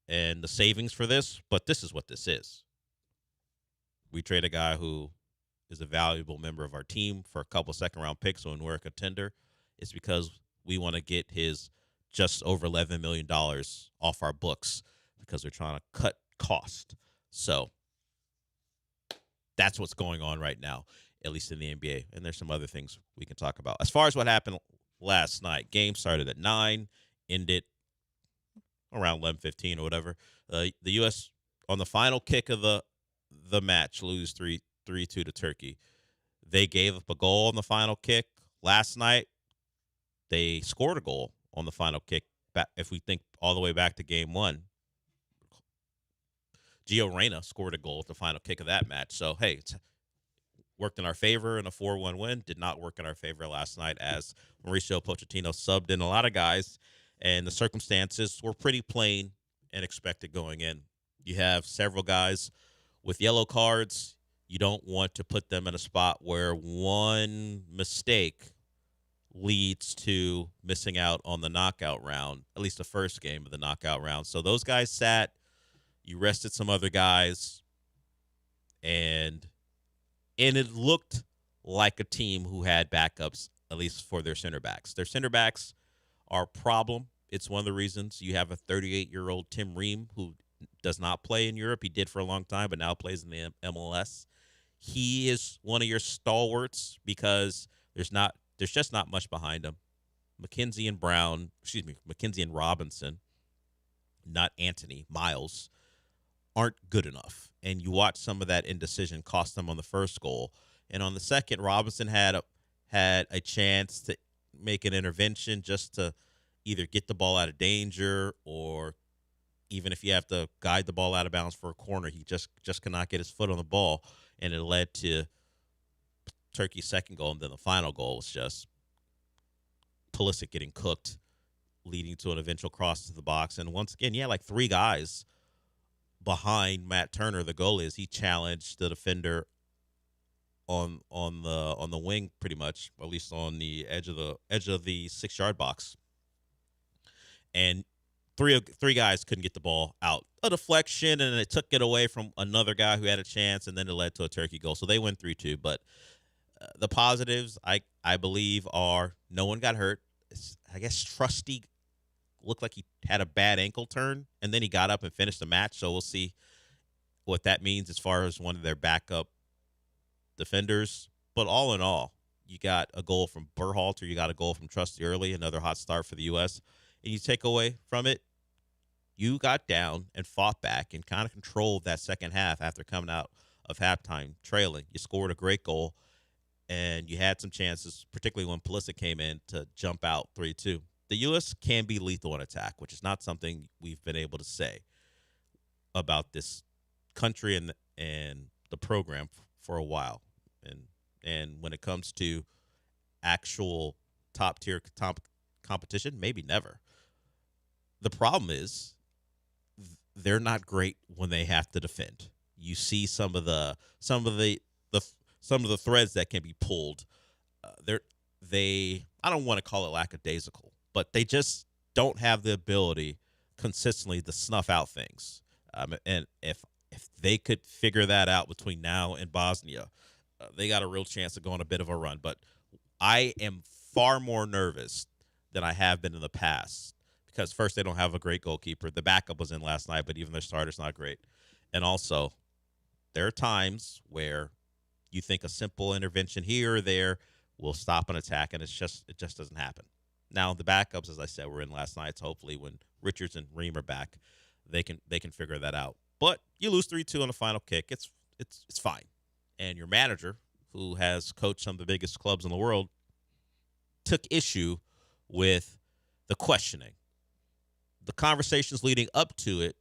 and the savings for this, but this is what this is. We trade a guy who is a valuable member of our team for a couple second-round picks when we're a contender. It's because we want to get his just over $11 million off our books because we're trying to cut cost. So that's what's going on right now, at least in the NBA. And there's some other things we can talk about. As far as what happened last night, game started at 9, ended around 11:15 or whatever. The U.S. on the final kick of the match lose 3-2 to Turkey. They gave up a goal on the final kick last night. They scored a goal on the final kick. If we think all the way back to game 1, Gio Reyna scored a goal at the final kick of that match. So, hey, it's worked in our favor in a 4-1 win. Did not work in our favor last night as Mauricio Pochettino subbed in a lot of guys, and the circumstances were pretty plain and expected going in. You have several guys with yellow cards. You don't want to put them in a spot where one mistake leads to missing out on the knockout round, at least the first game of the knockout round. So those guys sat. You rested some other guys, and it looked like a team who had backups, at least for their center backs. Their center backs are a problem. It's one of the reasons you have a 38-year-old Tim Ream who does not play in Europe. He did for a long time, but now plays in the MLS. He is one of your stalwarts because there's just not much behind him. Mackenzie and Robinson, not Anthony, Miles, aren't good enough. And you watch some of that indecision cost them on the first goal. And on the second, Robinson had a chance to make an intervention just to either get the ball out of danger, or even if you have to guide the ball out of bounds for a corner, he just cannot get his foot on the ball. And it led to Turkey's second goal, and then the final goal was just Pulisic getting cooked, leading to an eventual cross to the box. And once again, like 3 guys behind Matt Turner, the goalie, as he challenged the defender on the wing, pretty much, or at least on the edge of the 6-yard box. And three guys couldn't get the ball out. A deflection, and it took it away from another guy who had a chance, and then it led to a Turkey goal. So they win 3-2. But the positives, I believe, are no one got hurt. I guess Trusty looked like he had a bad ankle turn, and then he got up and finished the match. So we'll see what that means as far as one of their backup defenders. But all in all, you got a goal from Berhalter, you got a goal from Trusty Early, another hot start for the U.S., and you take away from it, you got down and fought back and kind of controlled that second half after coming out of halftime trailing. You scored a great goal, and you had some chances, particularly when Pulisic came in, to jump out 3-2. The U.S. can be lethal in attack, which is not something we've been able to say about this country and the program for a while. And when it comes to actual top-tier competition, maybe never. The problem is they're not great when they have to defend. You see some of the threads that can be pulled. I don't want to call it lackadaisical, but they just don't have the ability consistently to snuff out things. And if they could figure that out between now and Bosnia, they got a real chance to go on a bit of a run. But I am far more nervous than I have been in the past because, first, they don't have a great goalkeeper. The backup was in last night, but even their starter's not great. And also, there are times where you think a simple intervention here or there will stop an attack, and it just doesn't happen. Now, the backups, as I said, were in last night. So hopefully when Richards and Ream are back, they can figure that out. But you lose 3-2 on the final kick. It's fine. And your manager, who has coached some of the biggest clubs in the world, took issue with the questioning. The conversations leading up to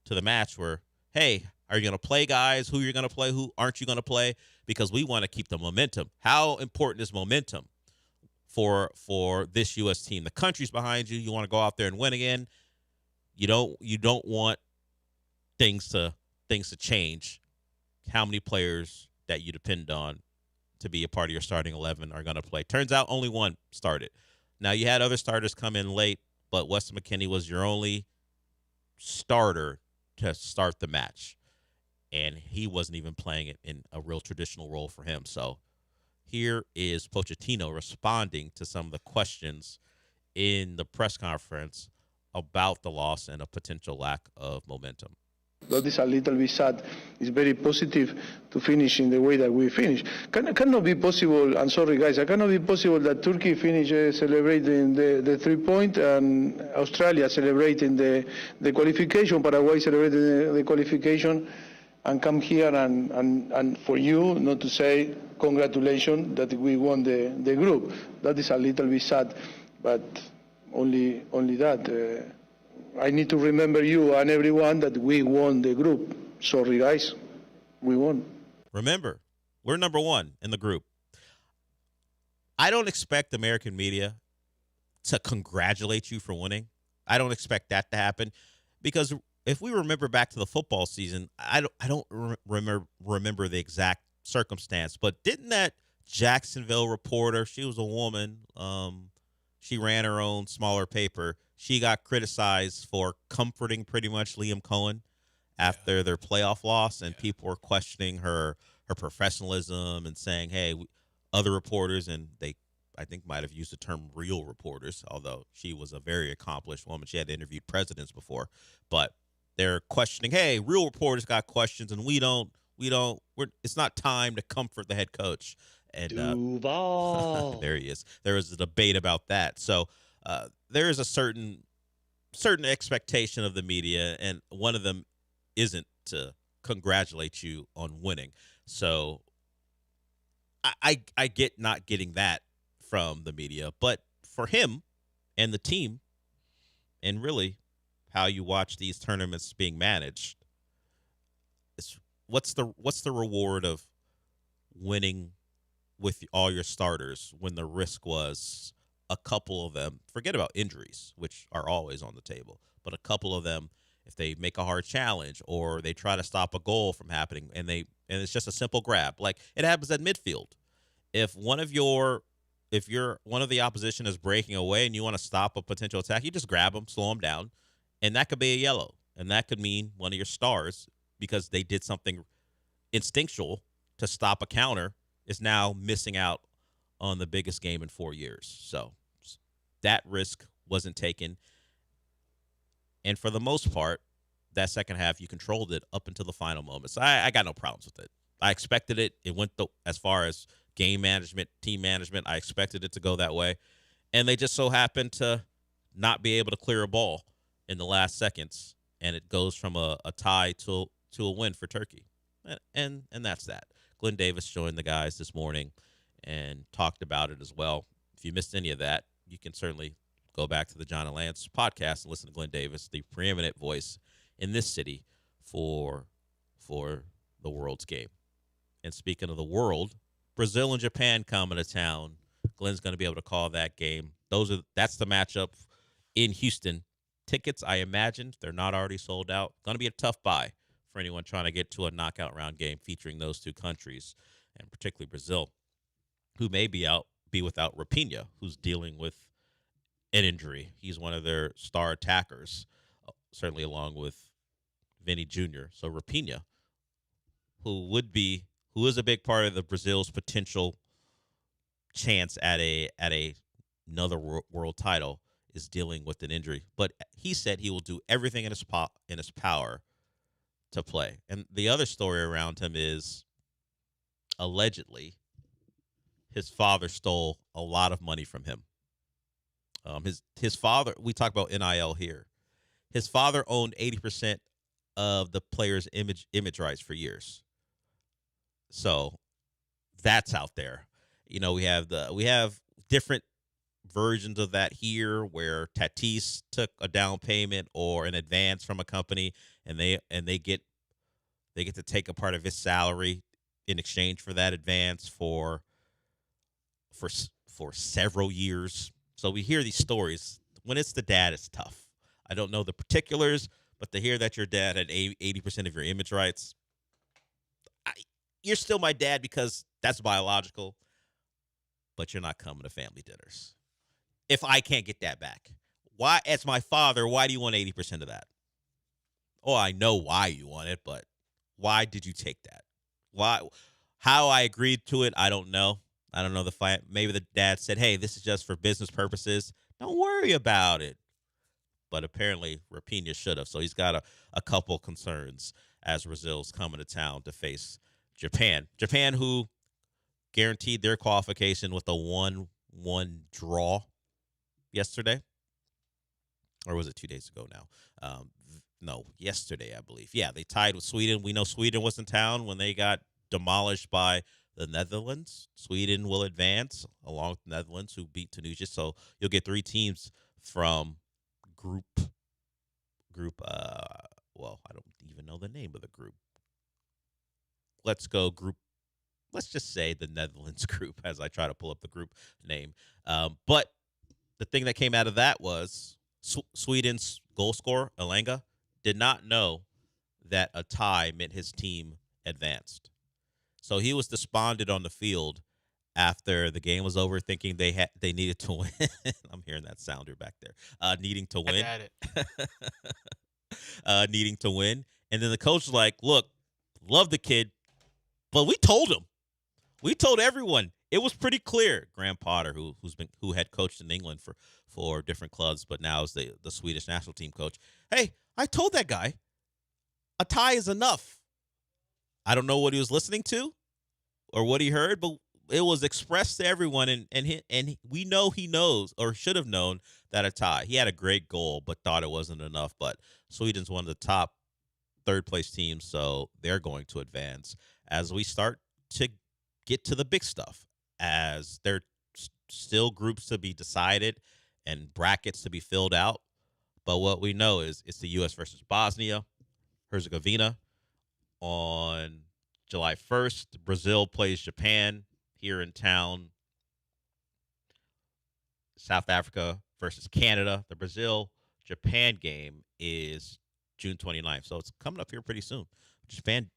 the match were, hey, are you going to play guys? Who you're going to play? Who aren't you going to play? Because we want to keep the momentum. How important is momentum for this U.S. team? The country's behind you. You want to go out there and win again. You don't want things to change. How many players that you depend on to be a part of your starting 11 are going to play? Turns out only one started. Now, you had other starters come in late, but Weston McKennie was your only starter to start the match. And he wasn't even playing it in a real traditional role for him. So here is Pochettino responding to some of the questions in the press conference about the loss and a potential lack of momentum. That is a little bit sad. It's very positive to finish in the way that we finish. Cannot be possible, I'm sorry guys, it cannot be possible that Turkey finish celebrating the 3-point and Australia celebrating the qualification, Paraguay celebrating the qualification, and come here and for you not to say congratulations that we won the group. That is a little bit sad, but only that. I need to remember you and everyone that we won the group. Sorry, guys. We won. Remember, we're number one in the group. I don't expect American media to congratulate you for winning. I don't expect that to happen because if we remember back to the football season, I don't remember the exact circumstance, but didn't that Jacksonville reporter, she was a woman, she ran her own smaller paper. She got criticized for comforting pretty much Liam Cohen after their playoff loss, and people were questioning her professionalism and saying, hey, other reporters, and they, I think, might have used the term real reporters, although she was a very accomplished woman. She had interviewed presidents before. But they're questioning, hey, real reporters got questions, and it's not time to comfort the head coach. And Duval. there he is. There was a debate about that. So there is a certain expectation of the media, and one of them isn't to congratulate you on winning. So I get not getting that from the media, but for him and the team, and really how you watch these tournaments being managed, what's the reward of winning with all your starters when the risk was a couple of them, forget about injuries, which are always on the table, but a couple of them, if they make a hard challenge or they try to stop a goal from happening and it's just a simple grab, like it happens at midfield. If one of the opposition is breaking away and you want to stop a potential attack, you just grab them, slow them down, and that could be a yellow, and that could mean one of your stars, because they did something instinctual to stop a counter, is now missing out on the biggest game in 4 years. So that risk wasn't taken. And for the most part, that second half, you controlled it up until the final moments. I got no problems with it. I expected it. It went as far as game management, team management. I expected it to go that way. And they just so happened to not be able to clear a ball in the last seconds. And it goes from a tie to a win for Turkey. And that's that. Glenn Davis joined the guys this morning and talked about it as well. If you missed any of that, you can certainly go back to the John and Lance podcast and listen to Glenn Davis, the preeminent voice in this city for the world's game. And speaking of the world, Brazil and Japan coming to town. Glenn's going to be able to call that game. That's the matchup in Houston. Tickets, I imagine, if they're not already sold out, going to be a tough buy for anyone trying to get to a knockout round game featuring those two countries, and particularly Brazil, who may be without Rapinha, who's dealing with an injury. He's one of their star attackers. certainly along with Vinny Jr. So Rapinha, who is a big part of the Brazil's potential chance at another world title, is dealing with an injury. But he said he will do everything in his power to play. And the other story around him is allegedly his father stole a lot of money from him. His father, we talk about NIL here. His father owned 80% of the player's image rights for years. So that's out there. We have different versions of that here, where Tatis took a down payment or an advance from a company, and they get to take a part of his salary in exchange for that advance for several years. So we hear these stories. When it's the dad, it's tough. I don't know the particulars, but to hear that your dad had 80% of your image rights, you're still my dad because that's biological, but you're not coming to family dinners. If I can't get that back, why, as my father, why do you want 80% of that? Oh, I know why you want it, but why did you take that? Why? How I agreed to it, I don't know. I don't know the fight. Maybe the dad said, hey, this is just for business purposes. Don't worry about it. But apparently Rapinha should have. So he's got a couple concerns as Brazil's coming to town to face Japan. Japan, who guaranteed their qualification with a 1-1 draw yesterday. Or was it 2 days ago now? No, yesterday, I believe. Yeah, they tied with Sweden. We know Sweden was in town when they got demolished by the Netherlands. Sweden will advance along with the Netherlands, who beat Tunisia. So you'll get 3 teams from group. Well, I don't even know the name of the group. Let's go group. Let's just say the Netherlands group as I try to pull up the group name. But the thing that came out of that was Sweden's goal scorer, Elanga, did not know that a tie meant his team advanced. So he was despondent on the field after the game was over, thinking they needed to win. I'm hearing that sounder back there. Needing to win. Needing to win. And then the coach was like, look, love the kid, but we told him. We told everyone. It was pretty clear. Graham Potter, who had coached in England for different clubs, but now is the Swedish national team coach. Hey, I told that guy a tie is enough. I don't know what he was listening to or what he heard, but it was expressed to everyone, and we know he knows or should have known that a tie. He had a great goal, but thought it wasn't enough. But Sweden's one of the top third-place teams, so they're going to advance as we start to get to the big stuff, as there are still groups to be decided and brackets to be filled out. But what we know is it's the U.S. versus Bosnia, Herzegovina on July 1st. Brazil plays Japan here in town. South Africa versus Canada. The Brazil-Japan game is June 29th, so it's coming up here pretty soon. Japan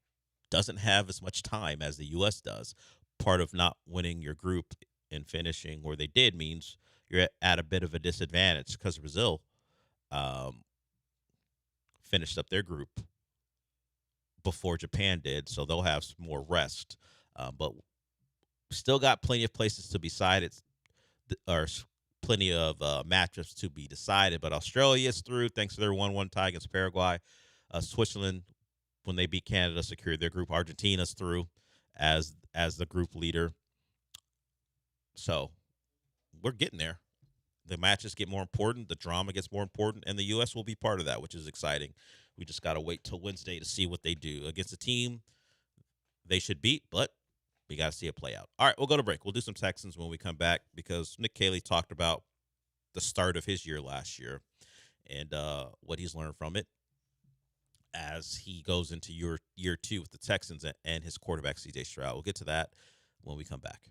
doesn't have as much time as the U.S. does. Part of not winning your group and finishing where they did means you're at a bit of a disadvantage because Brazil finished up their group before Japan did, so they'll have some more rest. But still got plenty of places to be decided, or plenty of matchups to be decided. But Australia is through thanks to their 1-1 tie against Paraguay. Switzerland, when they beat Canada, secured their group. Argentina's through as the group leader. So we're getting there. The matches get more important. The drama gets more important. And the U.S. will be part of that, which is exciting. We just got to wait till Wednesday to see what they do against a team they should beat, but we got to see it play out. All right, we'll go to break. We'll do some Texans when we come back because Nick Caley talked about the start of his year last year and what he's learned from it as he goes into year 2 with the Texans and his quarterback, C.J. Stroud. We'll get to that when we come back.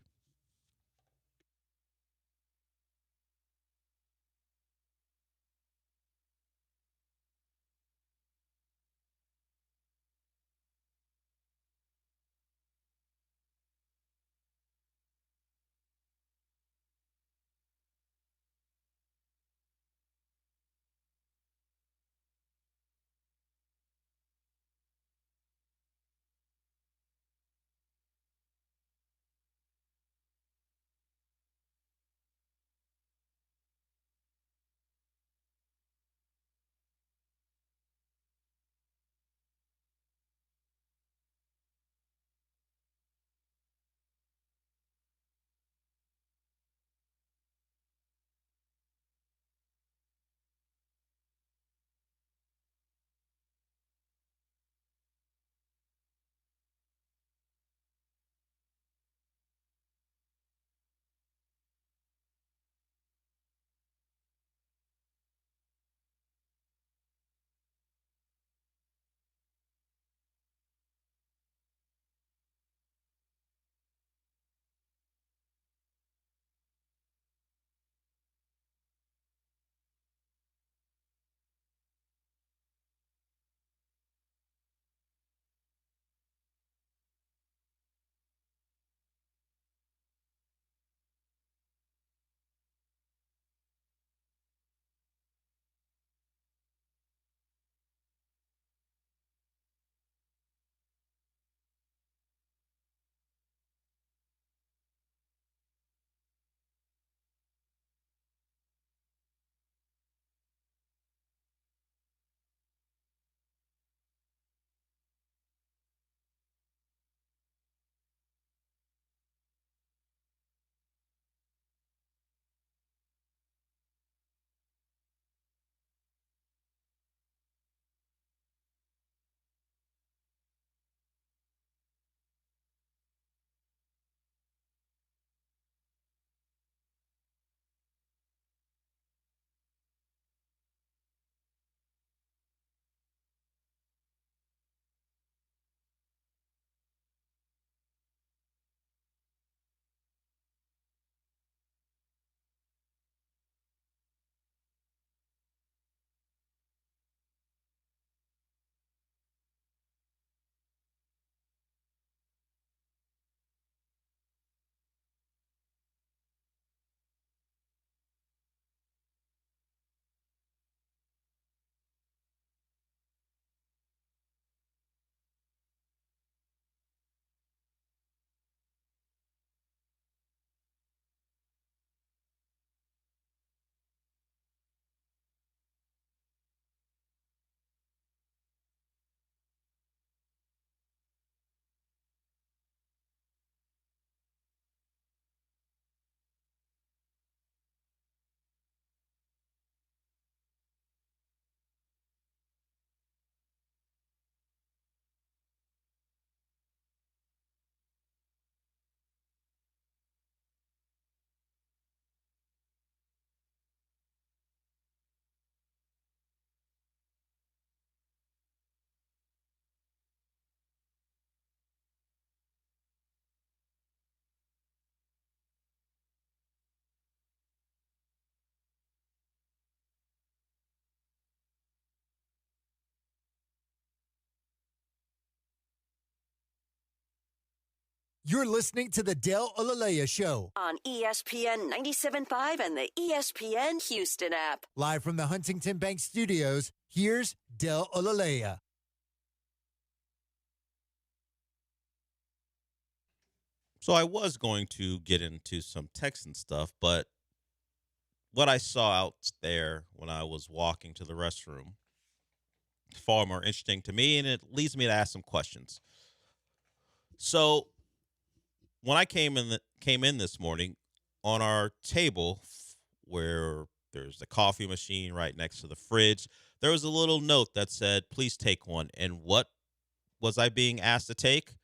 You're listening to the Del Olaleya Show. On ESPN 97.5 and the ESPN Houston app. Live from the Huntington Bank Studios, here's Del Olaleya. So I was going to get into some Texan stuff, but what I saw out there when I was walking to the restroom is far more interesting to me, and it leads me to ask some questions. So when I came in this morning, on our table where there's the coffee machine right next to the fridge, there was a little note that said, "Please take one." And what was I being asked to take?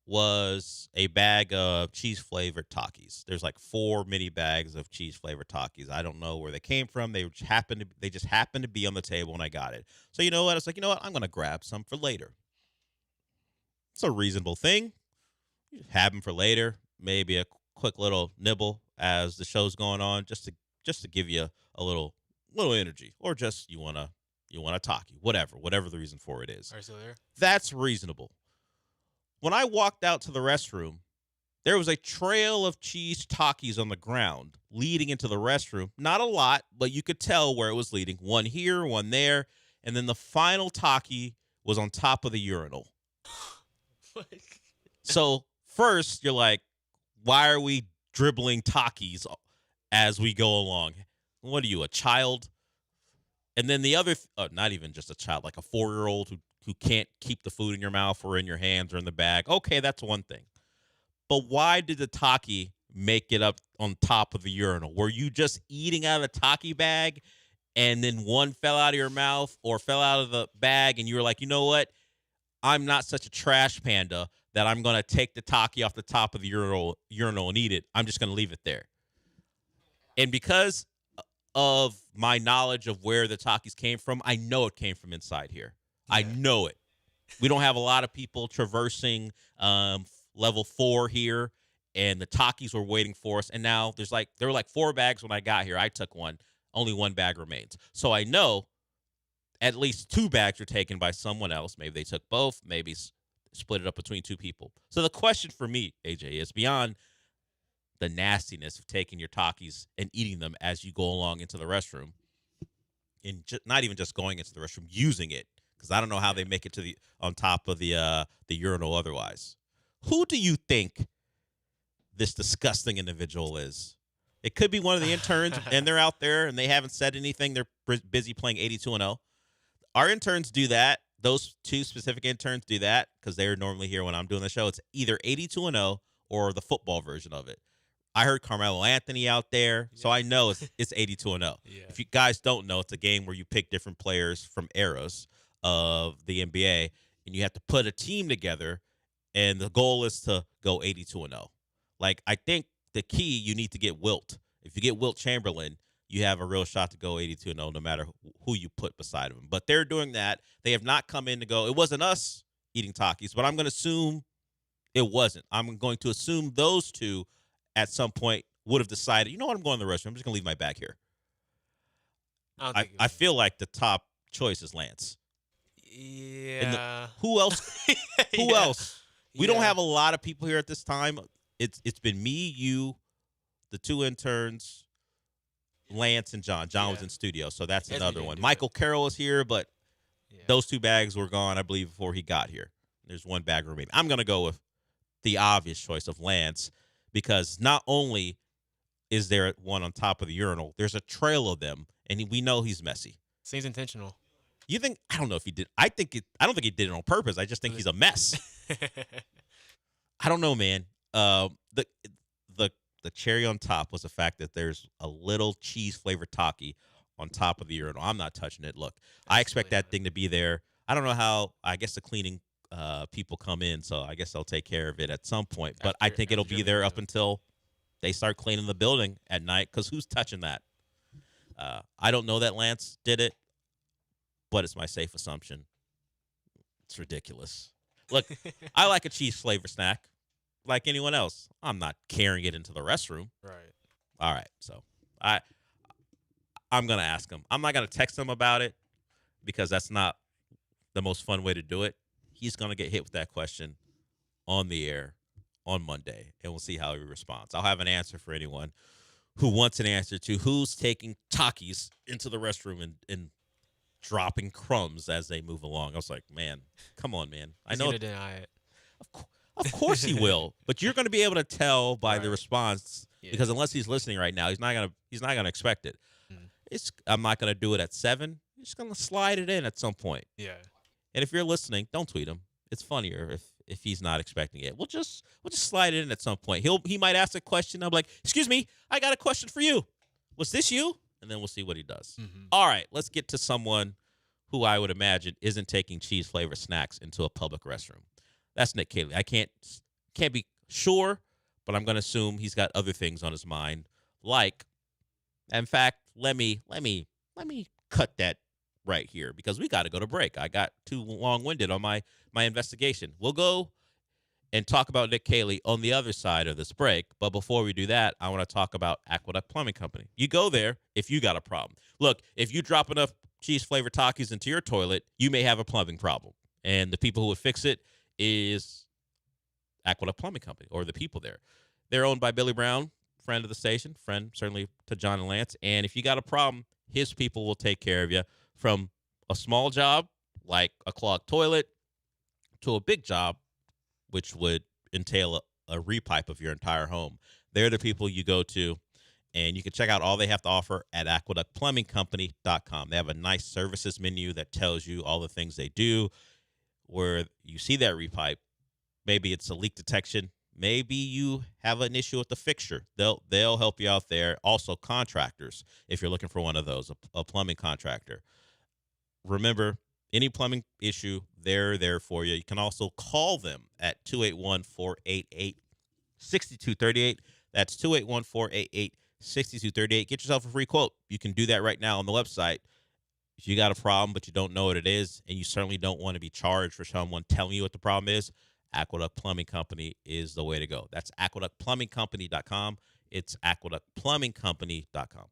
Was a bag of cheese-flavored Takis. There's like 4 mini bags of cheese-flavored Takis. I don't know where they came from. They just happened to be on the table when I got it. So you know what? It's like, you know what? I'm going to grab some for later. It's a reasonable thing. You have them for later. Maybe a quick little nibble as the show's going on, just to give you a little energy, or just you want a Taki, whatever the reason for it is. Are you still there? That's reasonable. When I walked out to the restroom, there was a trail of cheese Takis on the ground leading into the restroom. Not a lot, but you could tell where it was leading. One here, one there, and then the final Taki was on top of the urinal. So first, you're like, why are we dribbling Takis as we go along? What are you, a child? And then the other, not even just a child, like a 4-year-old who can't keep the food in your mouth or in your hands or in the bag. Okay, that's one thing. But why did the Taki make it up on top of the urinal? Were you just eating out of the Taki bag and then one fell out of your mouth or fell out of the bag and you were like, you know what? I'm not such a trash panda that I'm going to take the Taki off the top of the urinal and eat it. I'm just going to leave it there. And because of my knowledge of where the Takis came from, I know it came from inside here. Yeah. I know it. We don't have a lot of people traversing level 4 here, and the Takis were waiting for us. And now there were like 4 bags when I got here. I took one. Only 1 bag remains. So I know at least 2 bags were taken by someone else. Maybe they took both. Maybe split it up between 2 people. So the question for me, AJ, is beyond the nastiness of taking your Takis and eating them as you go along into the restroom, and not even just going into the restroom, using it, because I don't know how they make it on top of the urinal otherwise. Who do you think this disgusting individual is? It could be one of the interns, and they're out there, and they haven't said anything. They're busy playing 82-0. Our interns do that. Those 2 specific interns do that because they're normally here when I'm doing the show. It's either 82-0 or the football version of it. I heard Carmelo Anthony out there, so I know it's 82-0. Yeah. If you guys don't know, it's a game where you pick different players from eras of the NBA, and you have to put a team together, and the goal is to go 82-0. Like, I think the key, you need to get Wilt. If you get Wilt Chamberlain, you have a real shot to go 82-0 no matter who you put beside him. But they're doing that. They have not come in to go, it wasn't us eating Takis, but I'm going to assume it wasn't. I'm going to assume those 2 at some point would have decided, you know what, I'm going to the restroom. I'm just going to leave my bag here. I feel like the top choice is Lance. Yeah. Who else? Who else? We don't have a lot of people here at this time. It's been me, you, the 2 interns, Lance, and John. John was in studio, so that's another one. Michael Carroll is here, but those 2 bags were gone, I believe, before he got here. There's 1 bag remaining. I'm going to go with the obvious choice of Lance, because not only is there one on top of the urinal, there's a trail of them, and we know he's messy. Seems intentional. You think? I don't know if he did. I don't think he did it on purpose. I just think he's a mess. I don't know, man. The cherry on top was the fact that there's a little cheese flavored Taki on top of the urinal. I'm not touching it. Look, I expect that thing to be there. I don't know how. I guess the cleaning people come in, so I guess they'll take care of it at some point. But I think it'll be there up until they start cleaning the building at night, because who's touching that? I don't know that Lance did it, but it's my safe assumption. It's ridiculous. Look, I like a cheese flavor snack like anyone else. I'm not carrying it into the restroom. Right. All right. So I'm going to ask him. I'm not going to text him about it, because that's not the most fun way to do it. He's going to get hit with that question on the air on Monday, and we'll see how he responds. I'll have an answer for anyone who wants an answer to who's taking Takis into the restroom and dropping crumbs as they move along. I was like, man, come on, man. He's I know gonna deny it. Of course he will, but you're going to be able to tell by the response because unless he's listening right now, he's not gonna expect it. I'm not going to do it at 7. I'm just going to slide it in at some point. Yeah. And if you're listening, don't tweet him. It's funnier if he's not expecting it. We'll just slide it in at some point. He might ask a question. I'm like, excuse me, I got a question for you. Was this you? And then we'll see what he does. All right, let's get to someone who I would imagine isn't taking cheese flavored snacks into a public restroom. That's Nick Caley. I can't be sure, but I'm going to assume he's got other things on his mind. Like, in fact, let me cut that right here because we got to go to break. I got too long-winded on my investigation. We'll go and talk about Nick Caley on the other side of this break. But before we do that, I want to talk about Aqueduct Plumbing Company. You go there if you got a problem. Look, if you drop enough cheese-flavored Takis into your toilet, you may have a plumbing problem. And the people who would fix it is Aqueduct Plumbing Company, or the people there. They're owned by Billy Brown, friend of the station, friend certainly to John and Lance. And if you got a problem, his people will take care of you, from a small job like a clogged toilet to a big job, which would entail a repipe of your entire home. They're the people you go to, and you can check out all they have to offer at aqueductplumbingcompany.com. They have a nice services menu that tells you all the things they do. Where you see that repipe, maybe it's a leak detection, maybe you have an issue with the fixture. They'll help you out there. Also, contractors, if you're looking for one of those, a plumbing contractor. Remember, any plumbing issue, they're there for you. You can also call them at 281-488-6238. That's 281-488-6238. Get yourself a free quote. You can do that right now on the website. If you got a problem, but you don't know what it is, and you certainly don't want to be charged for someone telling you what the problem is, Aqueduct Plumbing Company is the way to go. That's aqueductplumbingcompany.com. It's aqueductplumbingcompany.com.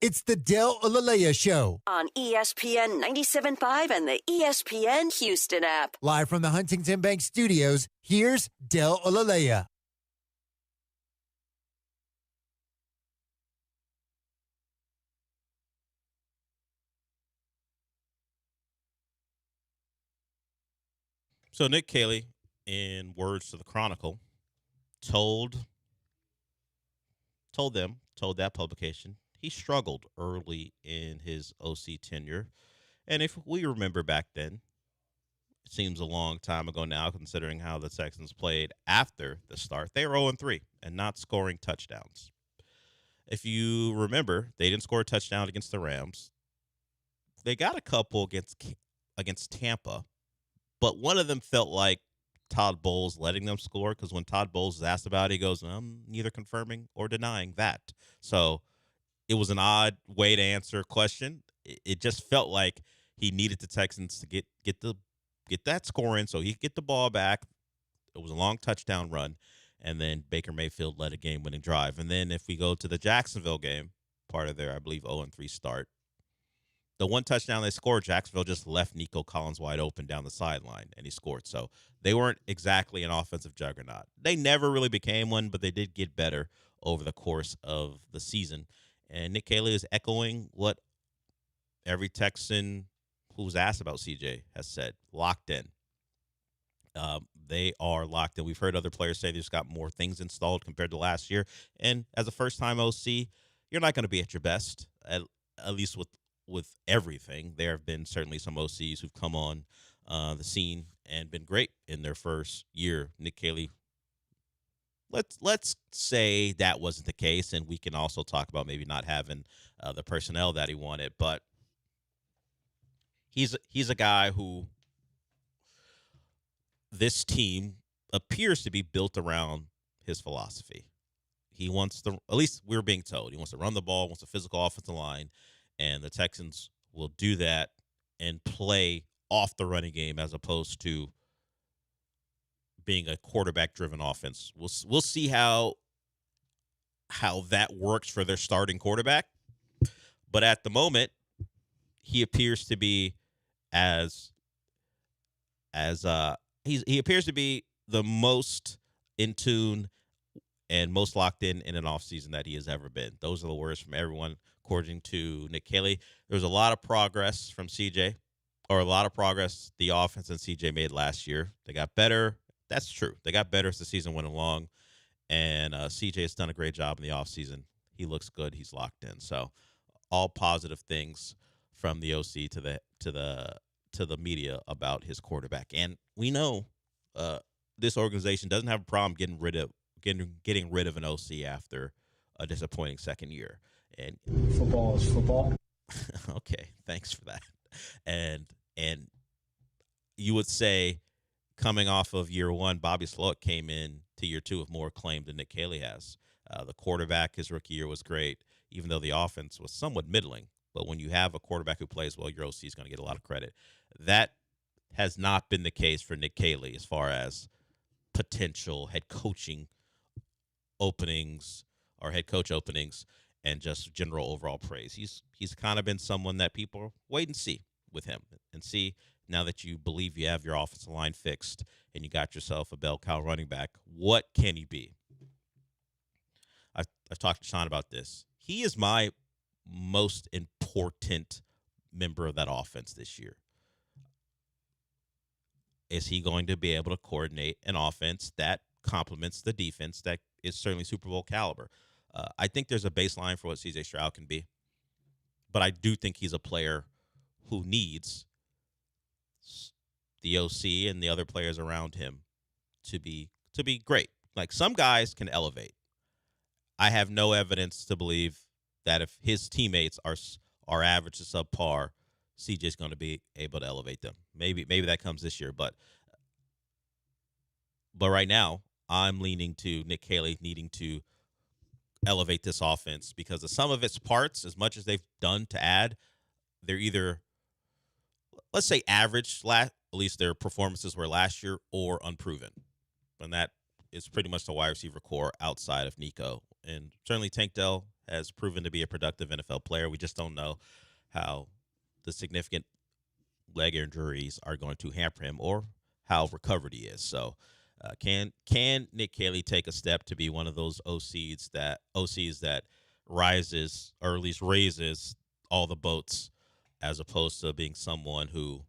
It's the Del Olaleya Show. On ESPN 97.5 and the ESPN Houston app. Live from the Huntington Bank Studios, here's Del Olaleya. So Nick Caley, in words to the Chronicle, told that publication he struggled early in his OC tenure. And if we remember back then, it seems a long time ago now, considering how the Texans played after the start. They were 0-3 and not scoring touchdowns. If you remember, they didn't score a touchdown against the Rams. They got a couple against Tampa, but one of them felt like Todd Bowles letting them score, because when Todd Bowles is asked about it, he goes, I'm neither confirming or denying that. So it was an odd way to answer a question. It just felt like he needed the Texans to get that score in so he could get the ball back. It was a long touchdown run, and then Baker Mayfield led a game-winning drive. And then if we go to the Jacksonville game, part of their, I believe, 0-3 start, the one touchdown they scored, Jacksonville just left Nico Collins wide open down the sideline, and he scored. So they weren't exactly an offensive juggernaut. They never really became one, but they did get better over the course of the season. And Nick Caley is echoing what every Texan who was asked about CJ has said: locked in. They are locked in. We've heard other players say they've got more things installed compared to last year. And as a first-time OC, you're not going to be at your best, at least with everything. There have been certainly some OCs who've come on the scene and been great in their first year. Nick Caley, let's say that wasn't the case, and we can also talk about maybe not having the personnel that he wanted. But he's a guy who this team appears to be built around his philosophy. He wants to, at least we're being told, he wants to run the ball, wants a physical offensive line, and the Texans will do that and play off the running game as opposed to being a quarterback-driven offense. We'll see how that works for their starting quarterback. But at the moment, he appears to be he appears to be the most in tune and most locked in an offseason that he has ever been. Those are the words from everyone, according to Nick Caley. There was a lot of progress from CJ, or a lot of progress the offense and CJ made last year. They got better. That's true. They got better as the season went along, and CJ has done a great job in the offseason. He looks good. He's locked in. So all positive things from the OC to the media about his quarterback. And we know this organization doesn't have a problem getting rid of an OC after a disappointing second year. And football is football. Okay, thanks for that. And you would say, coming off of year one, Bobby Slowick came in to year two with more acclaim than Nick Caley has. The quarterback his rookie year was great, even though the offense was somewhat middling. But when you have a quarterback who plays well, your OC is going to get a lot of credit. That has not been the case for Nick Caley as far as potential head coaching openings or head coach openings and just general overall praise. He's kind of been someone that people wait and see with him and see now that you believe you have your offensive line fixed and you got yourself a bell cow running back, what can he be? I've talked to Sean about this. He is my most important member of that offense this year. Is he going to be able to coordinate an offense that complements the defense that is certainly Super Bowl caliber? I think there's a baseline for what C.J. Stroud can be, but I do think he's a player who needs the OC and the other players around him to be great. Like, some guys can elevate. I have no evidence to believe that if his teammates are average to subpar, CJ's going to be able to elevate them. Maybe that comes this year, but right now I'm leaning to Nick Caley needing to elevate this offense because of some of its parts, as much as they've done to add, they're either, let's say, average, at least their performances were last year, or unproven. And that is pretty much the wide receiver core outside of Nico. And certainly Tank Dell has proven to be a productive NFL player. We just don't know how the significant leg injuries are going to hamper him or how recovered he is. So, can Nick Caley take a step to be one of those OCs that rises or at least raises all the boats, as opposed to being someone who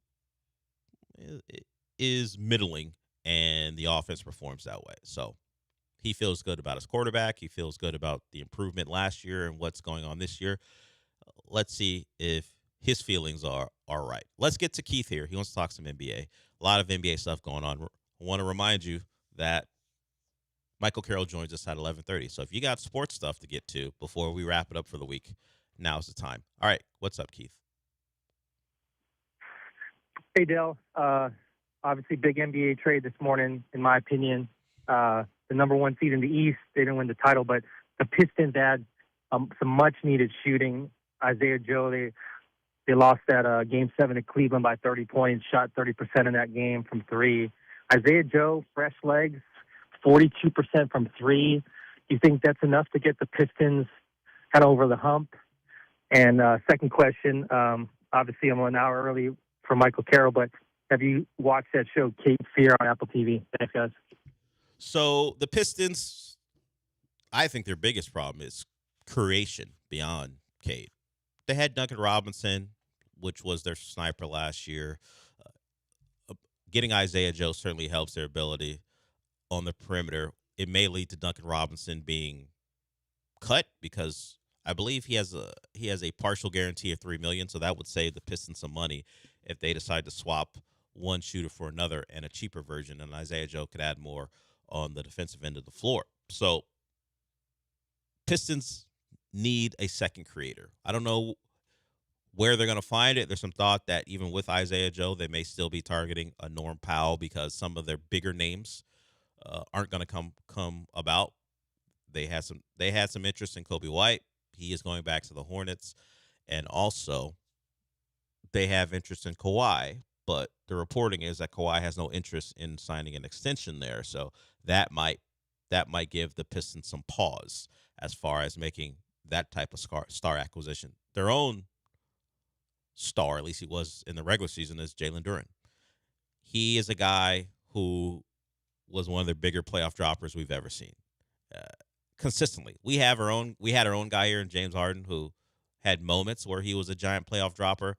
is middling and the offense performs that way? So he feels good about his quarterback. He feels good about the improvement last year and what's going on this year. Let's see if his feelings are right. Let's get to Keith here. He wants to talk some NBA. A lot of NBA stuff going on. I want to remind you that Michael Carroll joins us at 11:30. So if you got sports stuff to get to before we wrap it up for the week, now's the time. All right, what's up, Keith? Hey, Dale. Obviously, big NBA trade this morning, in my opinion. The number one seed in the East, they didn't win the title, but the Pistons had some much-needed shooting. Isaiah Joe, they lost that Game 7 at Cleveland by 30 points, shot 30% in that game from three. Isaiah Joe, fresh legs, 42% from three. You think that's enough to get the Pistons kind of over the hump? And second question, obviously I'm an hour early for Michael Carroll, but have you watched that show, Cape Fear, on Apple TV? Thanks, guys. So the Pistons, I think their biggest problem is creation beyond Cade. They had Duncan Robinson, which was their sniper last year. Getting Isaiah Joe certainly helps their ability on the perimeter. It may lead to Duncan Robinson being cut because I believe he has a partial guarantee of $3 million, so that would save the Pistons some money if they decide to swap one shooter for another and a cheaper version, and Isaiah Joe could add more on the defensive end of the floor. So Pistons need a second creator. I don't know where they're going to find it. There's some thought that even with Isaiah Joe, they may still be targeting a Norm Powell because some of their bigger names aren't going to come about. They had some interest in Kobe White. He is going back to the Hornets, and also they have interest in Kawhi. But the reporting is that Kawhi has no interest in signing an extension there, so that might give the Pistons some pause as far as making that type of star acquisition. Their own star, at least he was in the regular season, is Jalen Duren. He is a guy who was one of the bigger playoff droppers we've ever seen. Consistently, we had our own guy here in James Harden who had moments where he was a giant playoff dropper.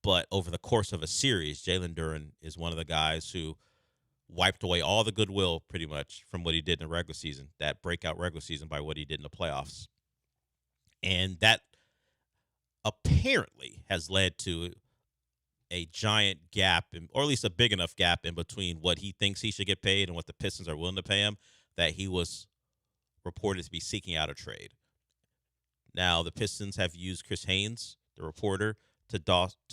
But over the course of a series, Jalen Duren is one of the guys who wiped away all the goodwill pretty much from what he did in the regular season, that breakout regular season, by what he did in the playoffs. And that apparently has led to a giant gap, or at least a big enough gap in between what he thinks he should get paid and what the Pistons are willing to pay him, that he was reported to be seeking out a trade. Now, the Pistons have used Chris Haynes, the reporter, to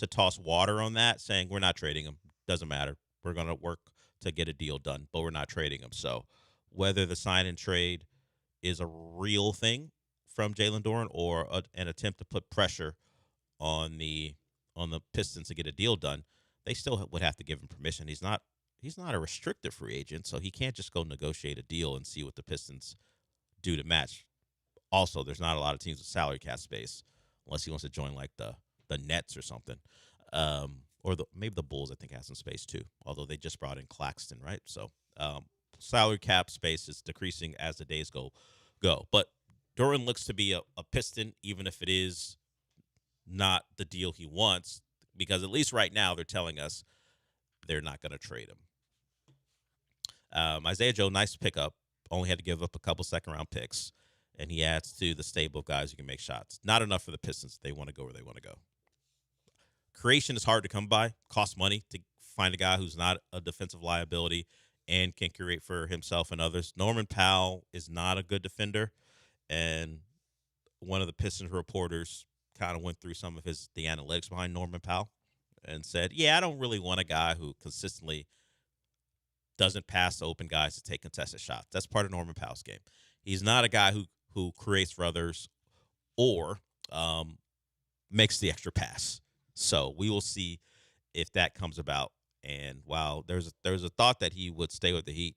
toss water on that, saying we're not trading him. Doesn't matter. We're going to work to get a deal done, but we're not trading him. So whether the sign and trade is a real thing from Jalen Duren or an attempt to put pressure on the Pistons to get a deal done, they still would have to give him permission. He's not a restricted free agent, so he can't just go negotiate a deal and see what the Pistons do to match. Also, there's not a lot of teams with salary cap space unless he wants to join like the Nets or something, or maybe the Bulls. I think has some space too. Although they just brought in Claxton, right? So salary cap space is decreasing as the days go. But Duren looks to be a Piston, even if it is not the deal he wants, because at least right now they're telling us they're not going to trade him. Isaiah Joe, nice pickup. Only had to give up a couple second-round picks, and he adds to the stable of guys who can make shots. Not enough for the Pistons. They want to go where they want to go. Creation is hard to come by. Costs money to find a guy who's not a defensive liability and can create for himself and others. Norman Powell is not a good defender, and one of the Pistons reporters kind of went through some of the analytics behind Norman Powell and said, yeah, I don't really want a guy who consistently doesn't pass to open guys to take contested shots. That's part of Norman Powell's game. He's not a guy who creates for others or makes the extra pass. So we will see if that comes about. And while there's a thought that he would stay with the Heat,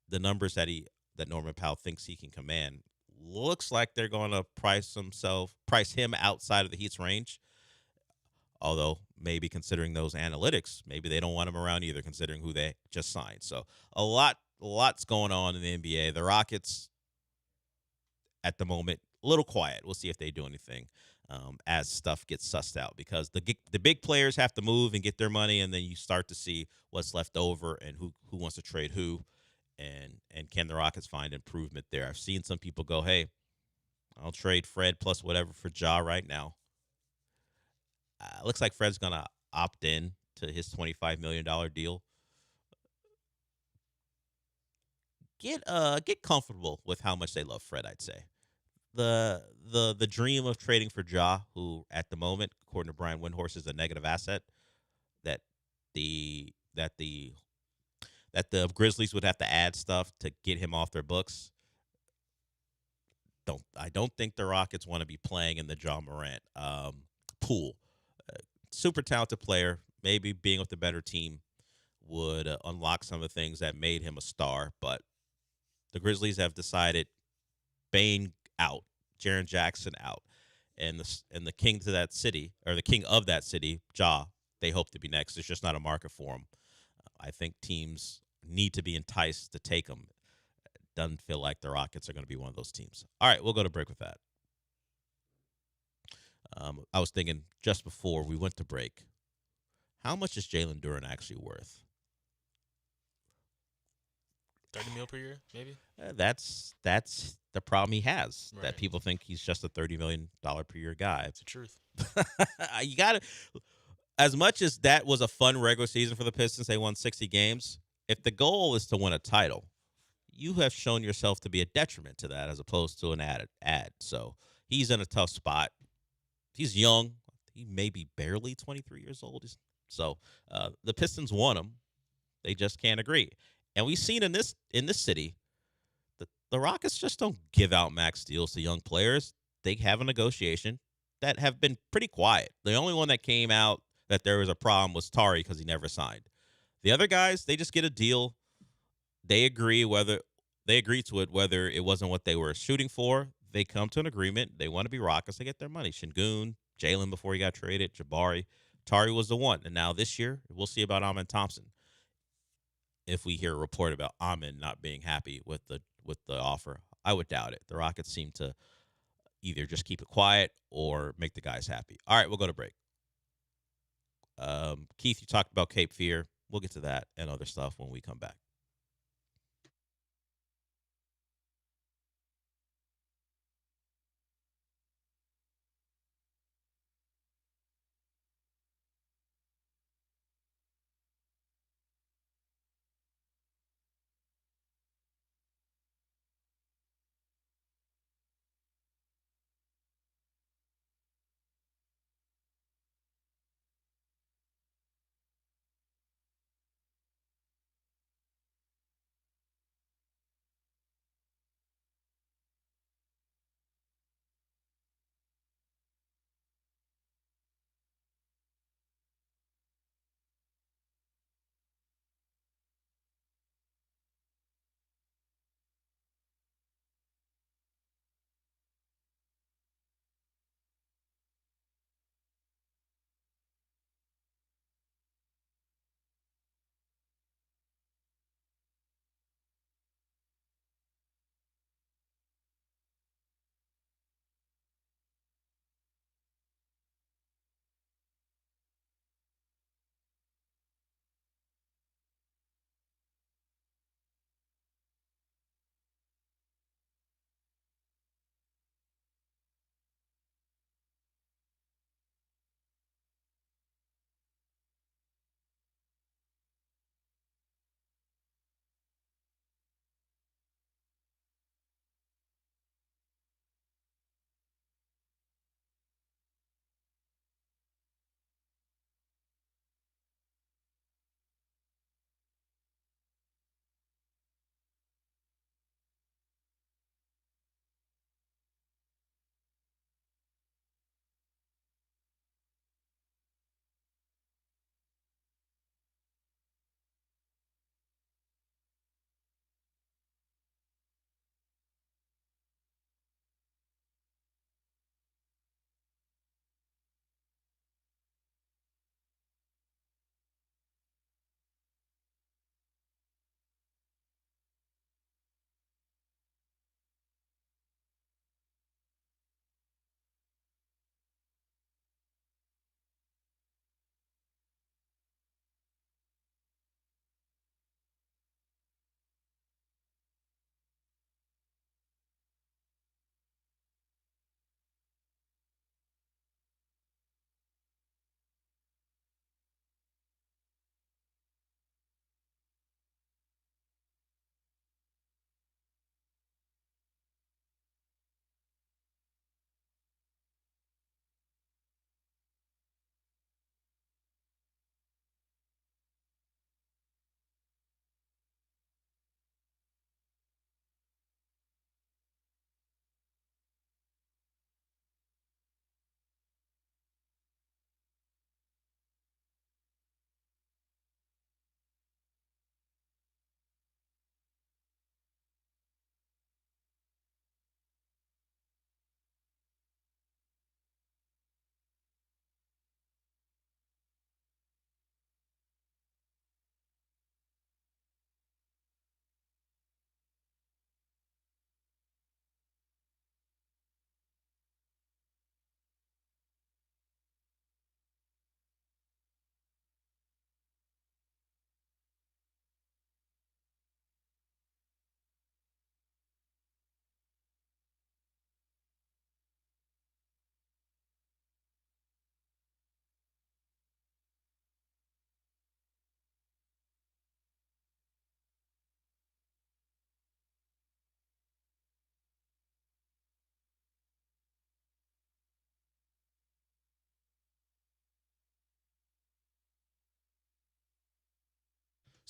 the numbers that Norman Powell thinks he can command looks like they're going to price him outside of the Heat's range. Although maybe considering those analytics, maybe they don't want him around either, considering who they just signed. So lots going on in the NBA. The Rockets at the moment a little quiet. We'll see if they do anything as stuff gets sussed out, because the big players have to move and get their money, and then you start to see what's left over and who wants to trade who, and can the Rockets find improvement there. I've seen some people go, hey, I'll trade Fred plus whatever for Ja right now. Looks like Fred's going to opt in to his $25 million deal. Get comfortable with how much they love Fred, I'd say. The dream of trading for Ja, who at the moment, according to Brian Windhorst, is a negative asset, that the Grizzlies would have to add stuff to get him off their books. I don't think the Rockets want to be playing in the Ja Morant pool. Super talented player. Maybe being with a better team would unlock some of the things that made him a star. But the Grizzlies have decided Bane out, Jaren Jackson out, and the king to that city, or the king of that city, Ja, they hope to be next. There's just not a market for him. I think teams need to be enticed to take him. Doesn't feel like the Rockets are going to be one of those teams. All right, we'll go to break with that. I was thinking just before we went to break, how much is Jalen Duren actually worth? $30 million per year, maybe. That's the problem he has. Right. That people think he's just a $30 million per year guy. It's the truth. You got to. As much as that was a fun regular season for the Pistons, they won 60 games. If the goal is to win a title, you have shown yourself to be a detriment to that, as opposed to an add. So he's in a tough spot. He's young. He may be barely 23 years old. So the Pistons want him. They just can't agree. And we've seen in this city, the Rockets just don't give out max deals to young players. They have a negotiation that have been pretty quiet. The only one that came out that there was a problem was Tari, because he never signed. The other guys, they just get a deal. They agree to it, whether it wasn't what they were shooting for. They come to an agreement. They want to be Rockets. They get their money. Şengün, Jalen before he got traded, Jabari. Tari was the one. And now this year, we'll see about Amin Thompson. If we hear a report about Amin not being happy with the offer, I would doubt it. The Rockets seem to either just keep it quiet or make the guys happy. All right, we'll go to break. Keith, you talked about Cape Fear. We'll get to that and other stuff when we come back.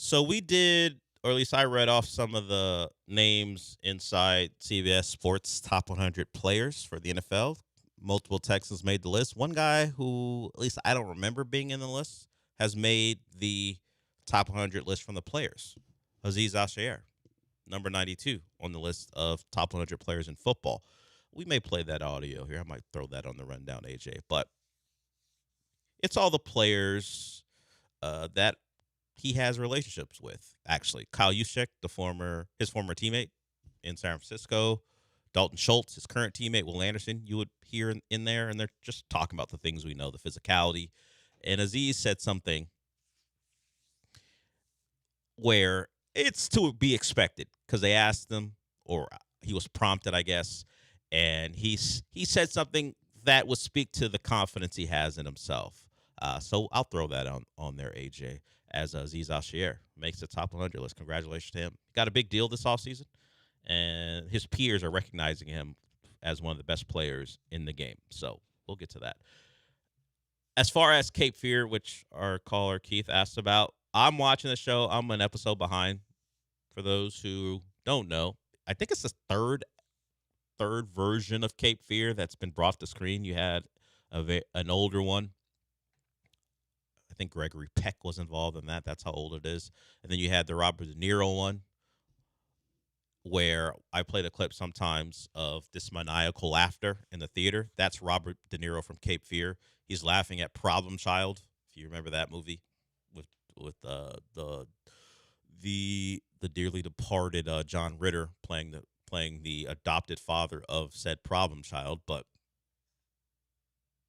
So we did, or at least I read off some of the names inside CBS Sports top 100 players for the NFL. Multiple Texans made the list. One guy who, at least I don't remember being in the list, has made the top 100 list from the players. Aziz Ashayer, number 92 on the list of top 100 players in football. We may play that audio here. I might throw that on the rundown, AJ. But it's all the players that he has relationships with, actually. Kyle Juszczyk, his former teammate in San Francisco. Dalton Schultz, his current teammate, Will Anderson, you would hear in there, and they're just talking about the things we know, the physicality. And Aziz said something where it's to be expected because they asked him, or he was prompted, I guess, and he said something that would speak to the confidence he has in himself. So I'll throw that on there, AJ, as Aziz Ashayer makes the top 100 list. Congratulations to him. Got a big deal this offseason, and his peers are recognizing him as one of the best players in the game. So we'll get to that. As far as Cape Fear, which our caller Keith asked about, I'm watching the show. I'm an episode behind. For those who don't know, I think it's the third version of Cape Fear that's been brought to screen. You had an older one. I think Gregory Peck was involved in that. That's how old it is. And then you had the Robert De Niro one, where I play the clip sometimes of this maniacal laughter in the theater. That's Robert De Niro from Cape Fear. He's laughing at Problem Child, if you remember that movie, with the dearly departed John Ritter playing the adopted father of said Problem Child. But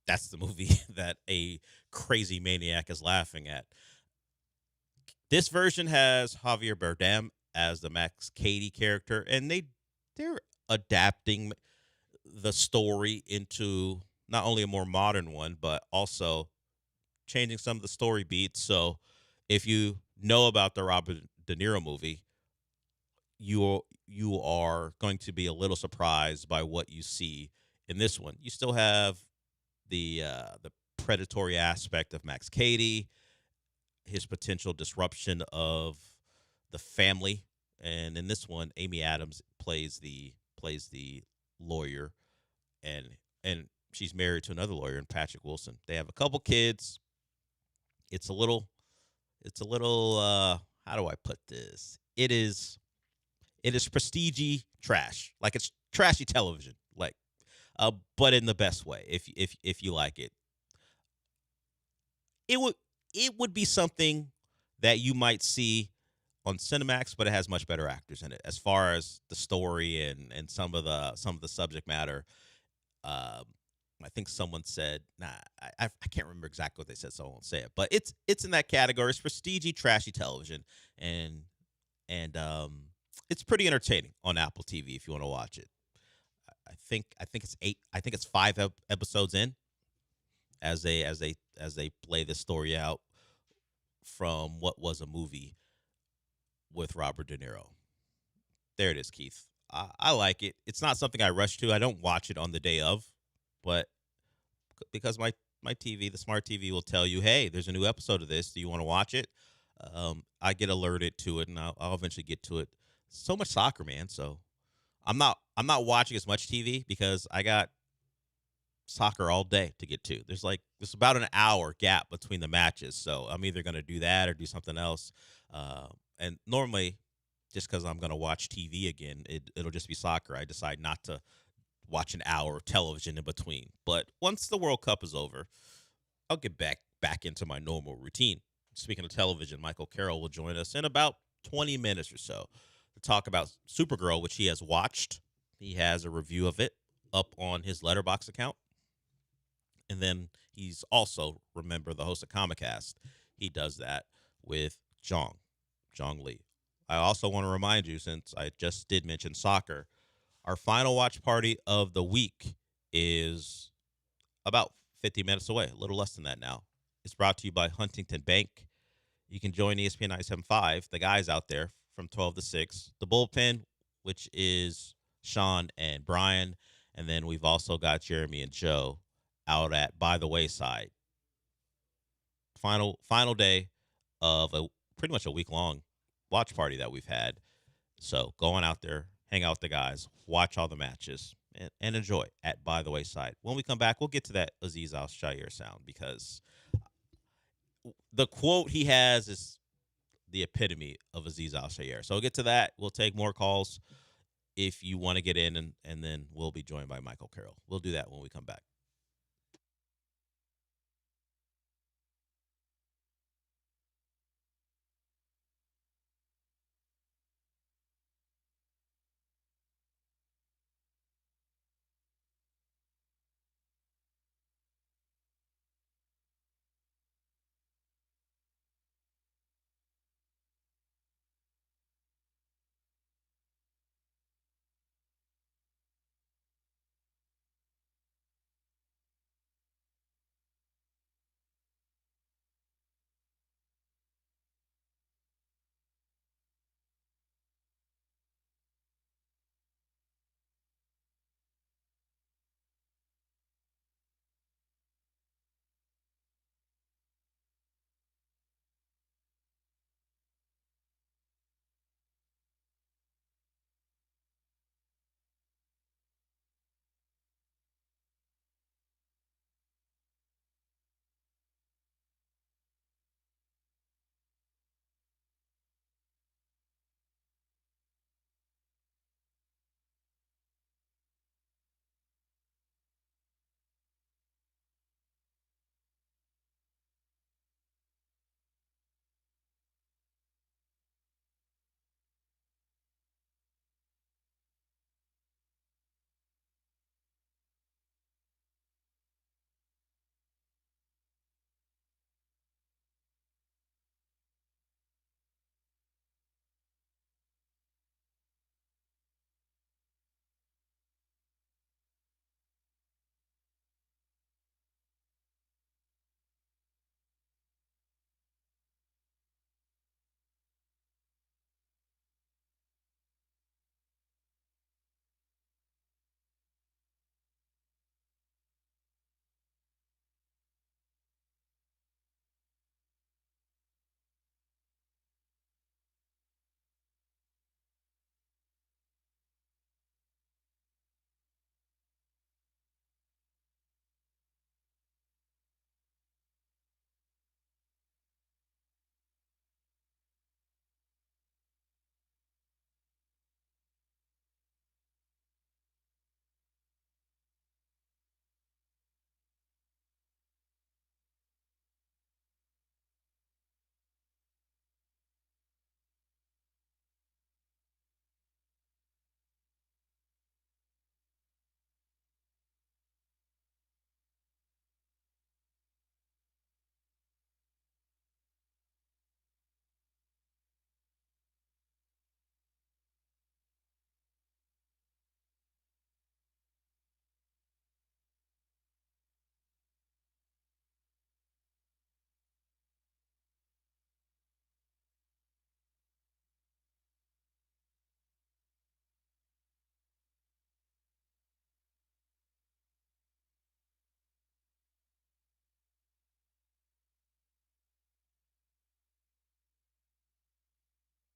that's the movie that a crazy maniac is laughing at. This version has Javier Bardem as the Max Cady character, and they're adapting the story into not only a more modern one, but also changing some of the story beats. So if you know about the Robert De Niro movie, you are going to be a little surprised by what you see in this one. You still have the predatory aspect of Max Cady, his potential disruption of the family, and in this one, Amy Adams plays the lawyer, and she's married to another lawyer, and Patrick Wilson. They have a couple kids. It's a little how do I put this? It is prestige trash, like it's trashy television, like, but in the best way. If you like it, it would be something that you might see on Cinemax, but it has much better actors in it as far as the story and some of the subject matter. I think someone said, I can't remember exactly what they said, so I won't say it. But it's in that category. It's prestige, trashy television, and it's pretty entertaining on Apple TV if you want to watch it. I think it's 8. I think it's 5 episodes in as they play this story out from what was a movie with Robert De Niro. There it is, Keith. I like it. It's not something I rush to. I don't watch it on the day of, but because my TV, the smart TV, will tell you, hey, there's a new episode of this. Do you want to watch it? I get alerted to it, and I'll eventually get to it. So much soccer, man. So I'm not watching as much TV because I got soccer all day to get to. There's about an hour gap between the matches, so I'm either going to do that or do something else. And normally, just because I'm going to watch TV again, it'll just be soccer. I decide not to watch an hour of television in between. But once the World Cup is over, I'll get back into my normal routine. Speaking of television, Michael Carroll will join us in about 20 minutes or so to talk about Supergirl, which he has watched. He has a review of it up on his Letterboxd account. And then he's also, remember, the host of Comicast. He does that with Jong Lee. I also want to remind you, since I just did mention soccer, our final watch party of the week is about 50 minutes away, a little less than that now. It's brought to you by Huntington Bank. You can join ESPN 975, the guys out there, from 12 to 6. The bullpen, which is Sean and Brian. And then we've also got Jeremy and Joe out at By the Wayside. Final day of a pretty much a week-long watch party that we've had. So going out there, hang out with the guys, watch all the matches, and enjoy at By the Wayside. When we come back, we'll get to that Aziz Al-Shaair sound because the quote he has is the epitome of Aziz Al-Shaair. So we'll get to that. We'll take more calls if you want to get in, and then we'll be joined by Michael Carroll. We'll do that when we come back.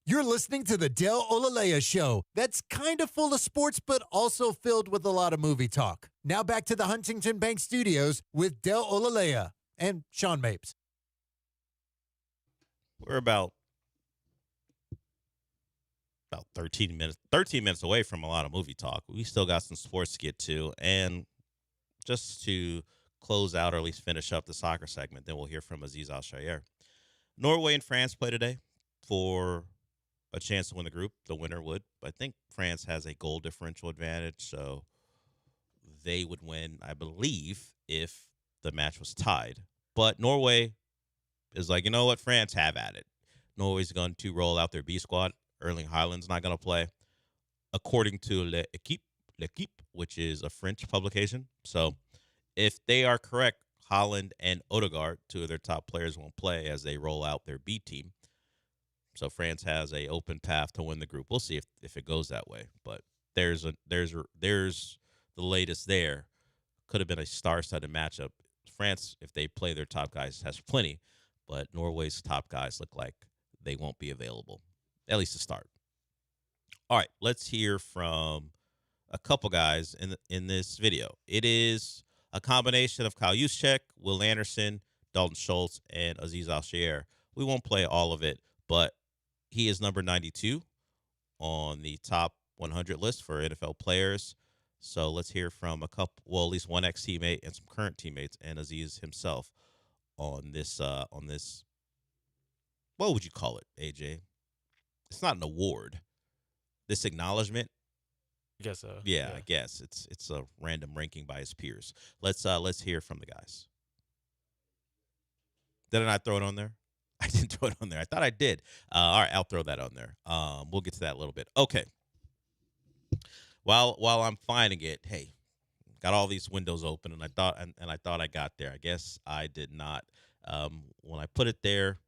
You're listening to the Del Olalea Show. That's kind of full of sports, but also filled with a lot of movie talk. Now back to the Huntington Bank Studios with Del Olalea and Sean Mapes. We're about 13 minutes away from a lot of movie talk. We still got some sports to get to, and just to close out or at least finish up the soccer segment, then we'll hear from Aziz Al-Shaair. Norway and France play today for a chance to win the group. The winner would. I think France has a goal differential advantage, so they would win, I believe, if the match was tied. But Norway is like, you know what, France, have at it. Norway's going to roll out their B squad. Erling Haaland's not going to play, according to L'Equipe, which is a French publication. So if they are correct, Haaland and Odegaard, two of their top players, won't play as they roll out their B team. So France has a open path to win the group. We'll see if it goes that way. But there's the latest there. Could have been a star-studded matchup. France, if they play their top guys, has plenty. But Norway's top guys look like they won't be available, at least to start. All right, let's hear from a couple guys in this video. It is a combination of Kyle Juszczyk, Will Anderson, Dalton Schultz, and Aziz Al-Shaair. We won't play all of it, but he is number 92 on the top 100 list for NFL players. So let's hear from at least one ex-teammate and some current teammates, and Aziz himself on this. What would you call it, AJ? It's not an award. This acknowledgement. I guess so. Yeah, I guess it's a random ranking by his peers. Let's hear from the guys. Did I not throw it on there? I didn't throw it on there. I thought I did. All right, I'll throw that on there. We'll get to that a little bit. Okay. While I'm finding it, hey, got all these windows open, and I thought I got there. I guess I did not. When I put it there,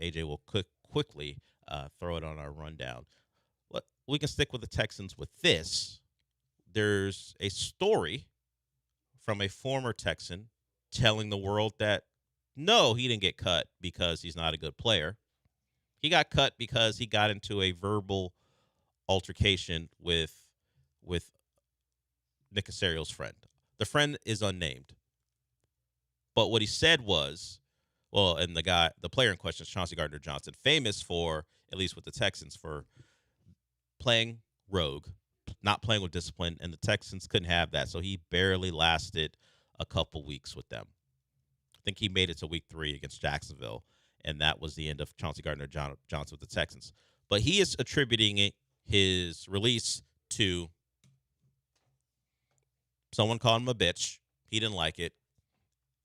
AJ will quickly throw it on our rundown. We can stick with the Texans with this. There's a story from a former Texan telling the world that, no, he didn't get cut because he's not a good player. He got cut because he got into a verbal altercation with Nick Caserio's friend. The friend is unnamed. But what he said was, and the player in question is Chauncey Gardner-Johnson, famous for, at least with the Texans, for playing rogue, not playing with discipline, and the Texans couldn't have that, so he barely lasted a couple weeks with them. I think he made it to week 3 against Jacksonville, and that was the end of Chauncey Gardner-Johnson with the Texans. But he is attributing his release to someone called him a bitch. He didn't like it,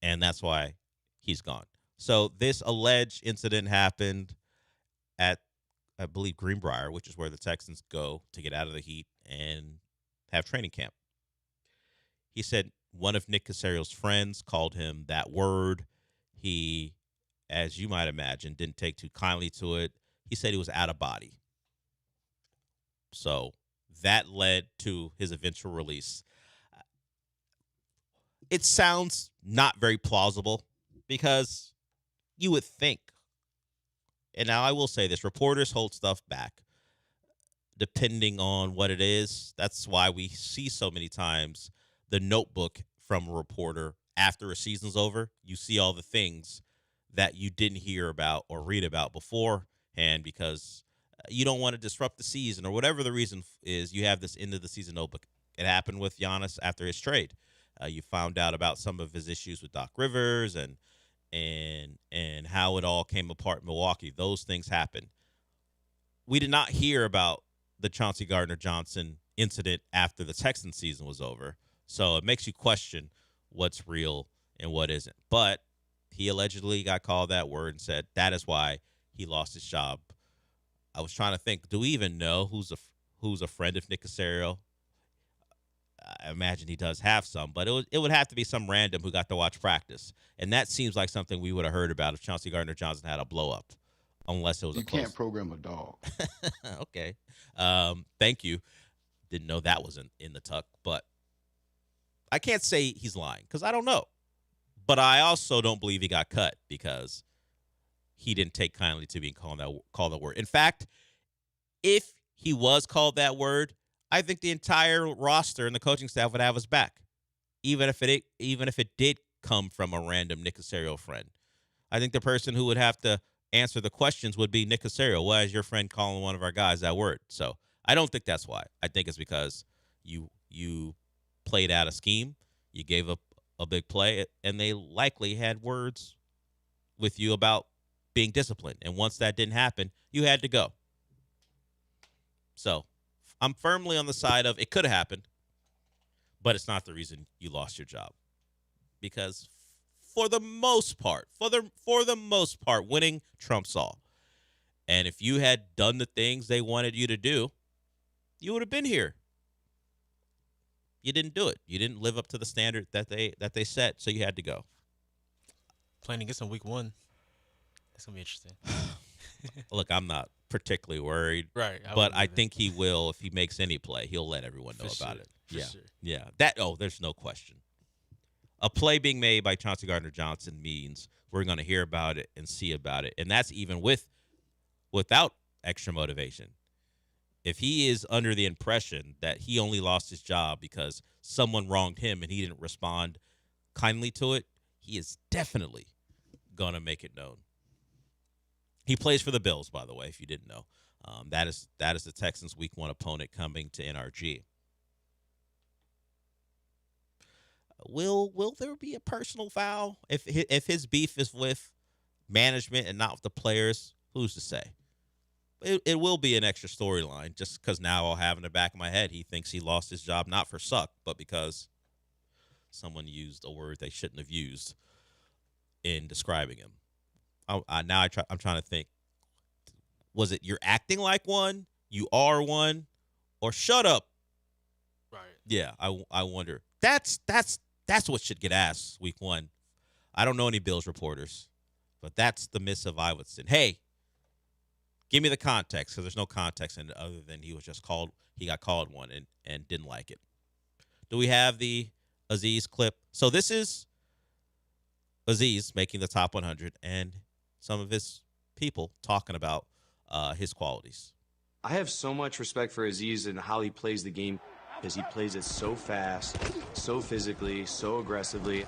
and that's why he's gone. So this alleged incident happened at, I believe, Greenbrier, which is where the Texans go to get out of the heat and have training camp. He said one of Nick Caserio's friends called him that word. He, as you might imagine, didn't take too kindly to it. He said he was out of body. So that led to his eventual release. It sounds not very plausible because you would think, and now I will say this, reporters hold stuff back depending on what it is. That's why we see so many times the notebook from a reporter after a season's over. You see all the things that you didn't hear about or read about beforehand because you don't want to disrupt the season or whatever the reason is. You have this end of the season notebook. It happened with Giannis after his trade. You found out about some of his issues with Doc Rivers and how it all came apart in Milwaukee. Those things happened. We did not hear about the Chauncey Gardner-Johnson incident after the Texans season was over. So it makes you question what's real and what isn't. But he allegedly got called that word and said that is why he lost his job. I was trying to think, do we even know who's a friend of Nick Caserio? I imagine he does have some, but it would have to be some random who got to watch practice. And that seems like something we would have heard about if Chauncey Gardner-Johnson had a blow-up, unless it was You can't program a dog. Okay. Thank you. Didn't know that was in the tuck, but I can't say he's lying because I don't know. But I also don't believe he got cut because he didn't take kindly to being called that word. In fact, if he was called that word, I think the entire roster and the coaching staff would have his back, even if it did come from a random Nick Caserio friend. I think the person who would have to answer the questions would be Nick Caserio. Why is your friend calling one of our guys that word? So I don't think that's why. I think it's because you played out a scheme, you gave up a big play, and they likely had words with you about being disciplined. And once that didn't happen, you had to go. So I'm firmly on the side of it could have happened, but it's not the reason you lost your job. Because for the most part, winning trumps all. And if you had done the things they wanted you to do, you would have been here. You didn't do it. You didn't live up to the standard that they set, so you had to go. Playing against him week 1. That's going to be interesting. Look, I'm not particularly worried. Right. But I think he will. If he makes any play, he'll let everyone know about it. Yeah. Sure. Yeah. There's no question. A play being made by Chauncey Gardner-Johnson means we're going to hear about it and see about it. And that's even with without extra motivation. If he is under the impression that he only lost his job because someone wronged him and he didn't respond kindly to it, he is definitely going to make it known. He plays for the Bills, by the way, if you didn't know. That is the Texans' Week 1 opponent coming to NRG. Will there be a personal foul if his beef is with management and not with the players? Who's to say? It will be an extra storyline just because now I'll have in the back of my head he thinks he lost his job not for suck, but because someone used a word they shouldn't have used in describing him. I'm trying to think. Was it you're acting like one, you are one, or shut up? Right. Yeah, I wonder. That's what should get asked Week 1. I don't know any Bills reporters, but that's the missive I would send. Hey, give me the context, because there's no context in it other than he was just called. He got called one and didn't like it. Do we have the Aziz clip? So this is Aziz making the top 100 and some of his people talking about his qualities. I have so much respect for Aziz and how he plays the game because he plays it so fast, so physically, so aggressively.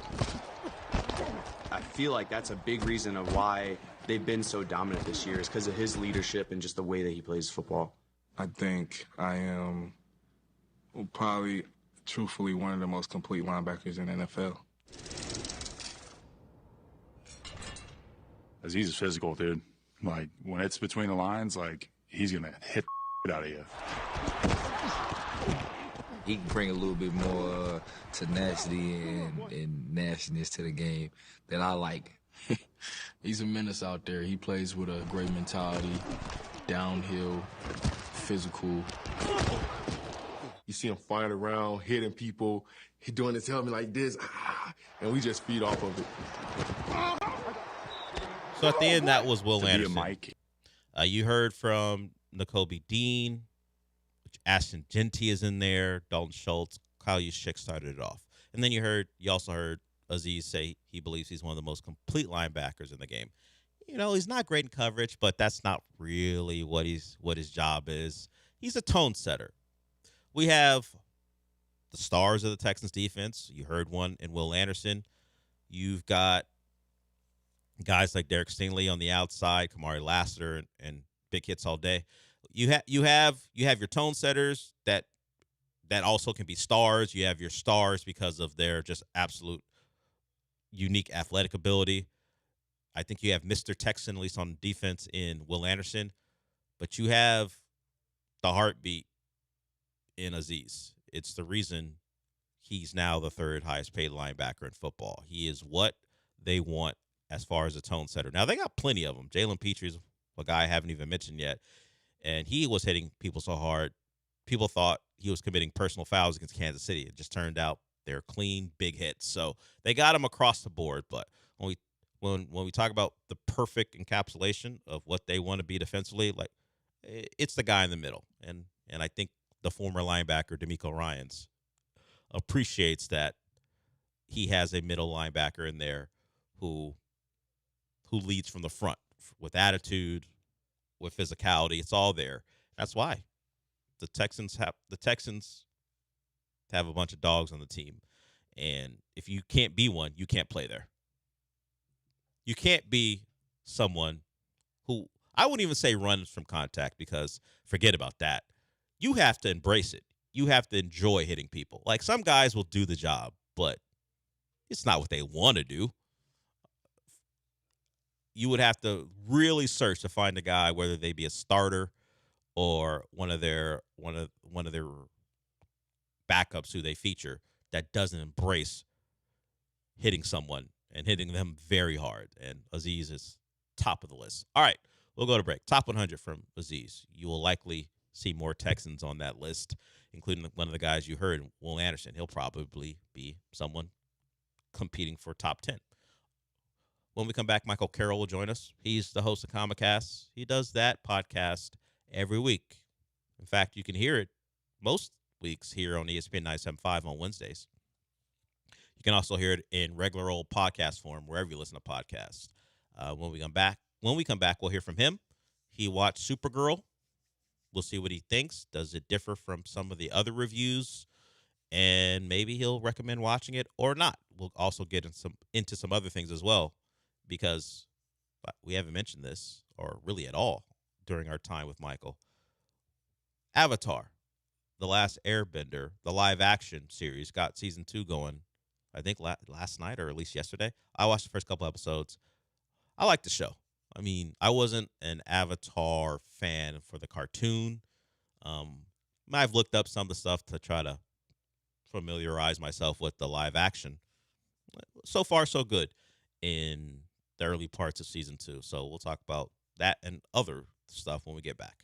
I feel like that's a big reason of why they've been so dominant this year is because of his leadership and just the way that he plays football. I think I am probably, truthfully, one of the most complete linebackers in the NFL. Aziz is physical, dude. Like, when it's between the lines, like, he's going to hit the out of you. He can bring a little bit more tenacity and nastiness to the game that I like. He's a menace out there. He plays with a great mentality, downhill, physical. You see him flying around, hitting people, he doing his helmet like this, and we just feed off of it. So at the end, that was Will To be a Anderson. Mike. You heard from N'Kobe Dean, Ashton Genty is in there, Dalton Schultz, Kyle Juszczyk started it off. And then you also heard Aziz say he believes he's one of the most complete linebackers in the game. You know, he's not great in coverage, but that's not really what his job is. He's a tone setter. We have the stars of the Texans defense. You heard one in Will Anderson. You've got guys like Derek Stingley on the outside, Kamari Lassiter, and big hits all day. You have your tone setters that also can be stars. You have your stars because of their just absolute unique athletic ability. I think you have Mr. Texan, at least on defense, in Will Anderson. But you have the heartbeat in Aziz. It's the reason he's now the third highest paid linebacker in football. He is what they want as far as a tone setter. Now, they got plenty of them. Jalen Petrie's a guy I haven't even mentioned yet. And he was hitting people so hard, people thought he was committing personal fouls against Kansas City. It just turned out they're clean, big hits. So they got him across the board. But when we talk about the perfect encapsulation of what they want to be defensively, like, it's the guy in the middle. And I think the former linebacker, D'Amico Ryans, appreciates that he has a middle linebacker in there who leads from the front with attitude, with physicality. It's all there. That's why the Texans have a bunch of dogs on the team. And if you can't be one, you can't play there. You can't be someone who, I wouldn't even say runs from contact, because forget about that. You have to embrace it. You have to enjoy hitting people. Like, some guys will do the job, but it's not what they want to do. You would have to really search to find a guy, whether they be a starter or one of their backups who they feature, that doesn't embrace hitting someone and hitting them very hard. And Aziz is top of the list. All right, we'll go to break. Top 100 from Aziz. You will likely see more Texans on that list, including one of the guys you heard, Will Anderson. He'll probably be someone competing for top 10. When we come back, Michael Carroll will join us. He's the host of Comicast. He does that podcast every week. In fact, you can hear it most weeks here on ESPN 97.5 on Wednesdays. You can also hear it in regular old podcast form wherever you listen to podcasts. When we come back, we'll hear from him. He watched Supergirl. We'll see what he thinks. Does it differ from some of the other reviews? And maybe he'll recommend watching it or not. We'll also get into some other things as well, because we haven't mentioned this or really at all during our time with Michael. Avatar, The Last Airbender, the live action series, got season 2 going, I think last night or at least yesterday. I watched the first couple episodes. I like the show. I mean, I wasn't an Avatar fan for the cartoon. I've looked up some of the stuff to try to familiarize myself with the live action. So far, so good in the early parts of season 2. So we'll talk about that and other stuff when we get back.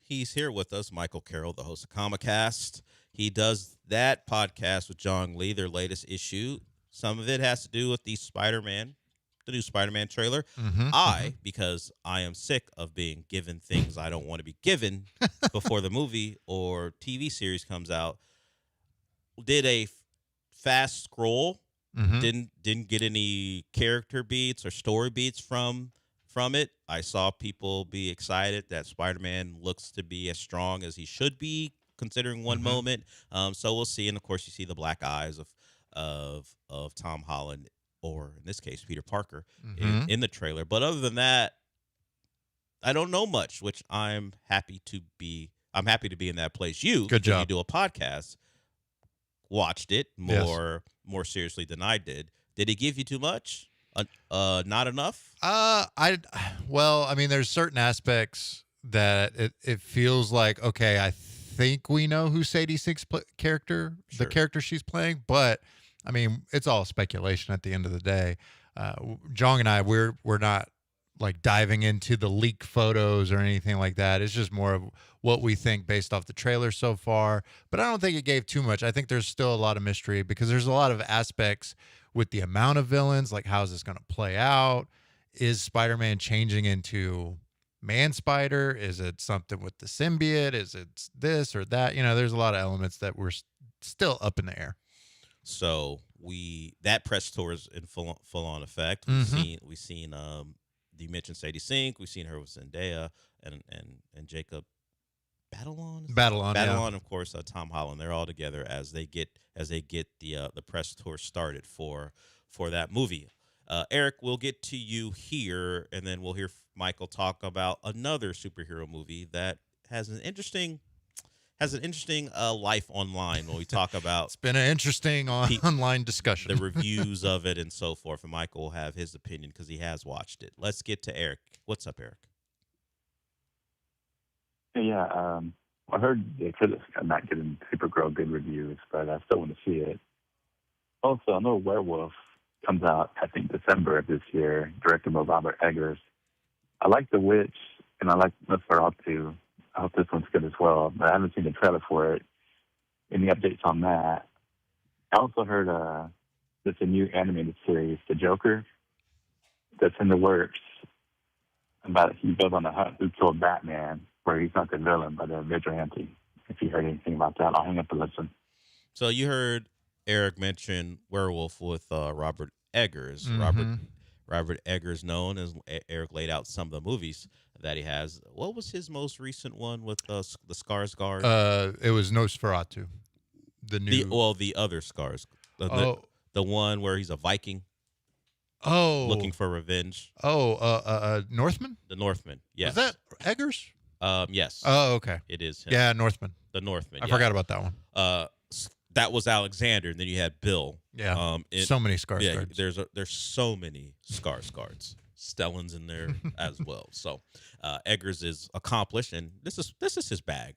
He's here with us, Michael Carroll, the host of Comicast. He does that podcast with John Lee, their latest issue. Some of it has to do with the Spider-Man new Spider-Man trailer. Because I am sick of being given things I don't want to be given before the movie or TV series comes out, did a fast scroll. Didn't get any character beats or story beats from it. I saw people be excited that Spider-Man looks to be as strong as he should be, considering one moment. So we'll see. And of course, you see the black eyes of Tom Holland, or in this case, Peter Parker, in the trailer. But other than that, I don't know much, which I'm happy to be. I'm happy to be in that place. Good job. You do a podcast. Watched it more seriously than I did. Did it give you too much? Not enough? Well, I mean, there's certain aspects that it feels like, okay, I think we know who Sadie Sink's character, the character she's playing, but I mean, it's all speculation at the end of the day. Jong and I, we're not like diving into the leak photos or anything like that. It's just more of what we think based off the trailer so far. But I don't think it gave too much. I think there's still a lot of mystery because there's a lot of aspects with the amount of villains. Like, how is this going to play out? Is Spider-Man changing into Man-Spider? Is it something with the symbiote? Is it this or that? You know, there's a lot of elements that we're still up in the air. So that press tour is in full on effect. We've seen you mentioned Sadie Sink. We've seen her with Zendaya and Jacob Batalon, of course, Tom Holland. They're all together as they get the press tour started for that movie. Eric, we'll get to you here, and then we'll hear Michael talk about another superhero movie that has an interesting life online when we talk about. It's been an interesting online discussion. The reviews of it and so forth. And Michael will have his opinion because he has watched it. Let's get to Eric. What's up, Eric? Yeah, I heard the critics are not getting Supergirl good reviews, but I still want to see it. Also, I know Werewolf comes out, I think, December of this year, directed by Robert Eggers. I like The Witch, and I like Nosferatu. I hope this one's good as well, but I haven't seen the trailer for it. Any updates on that? I also heard there's a new animated series, The Joker, that's in the works. About he goes on a hunt who killed Batman, where he's not the villain, but a vigilante. If you heard anything about that, I'll hang up and listen. So you heard Eric mention Werewolf with Robert Eggers. Robert Eggers, known as Eric laid out some of the movies that he has. What was his most recent one with the Skarsgård? It was Nosferatu. The other Skars. The one where he's a Viking. Looking for revenge. Northman? The Northman, yes. Was that Eggers? Yes. Oh, okay. It is him. Yeah, Northman. The Northman. I forgot about that one. That was Alexander, and then you had Bill. Yeah. So many Skarsgårds. Yeah, there's so many Skarsgårds. Stellan's in there as well. So Eggers is accomplished, and this is his bag,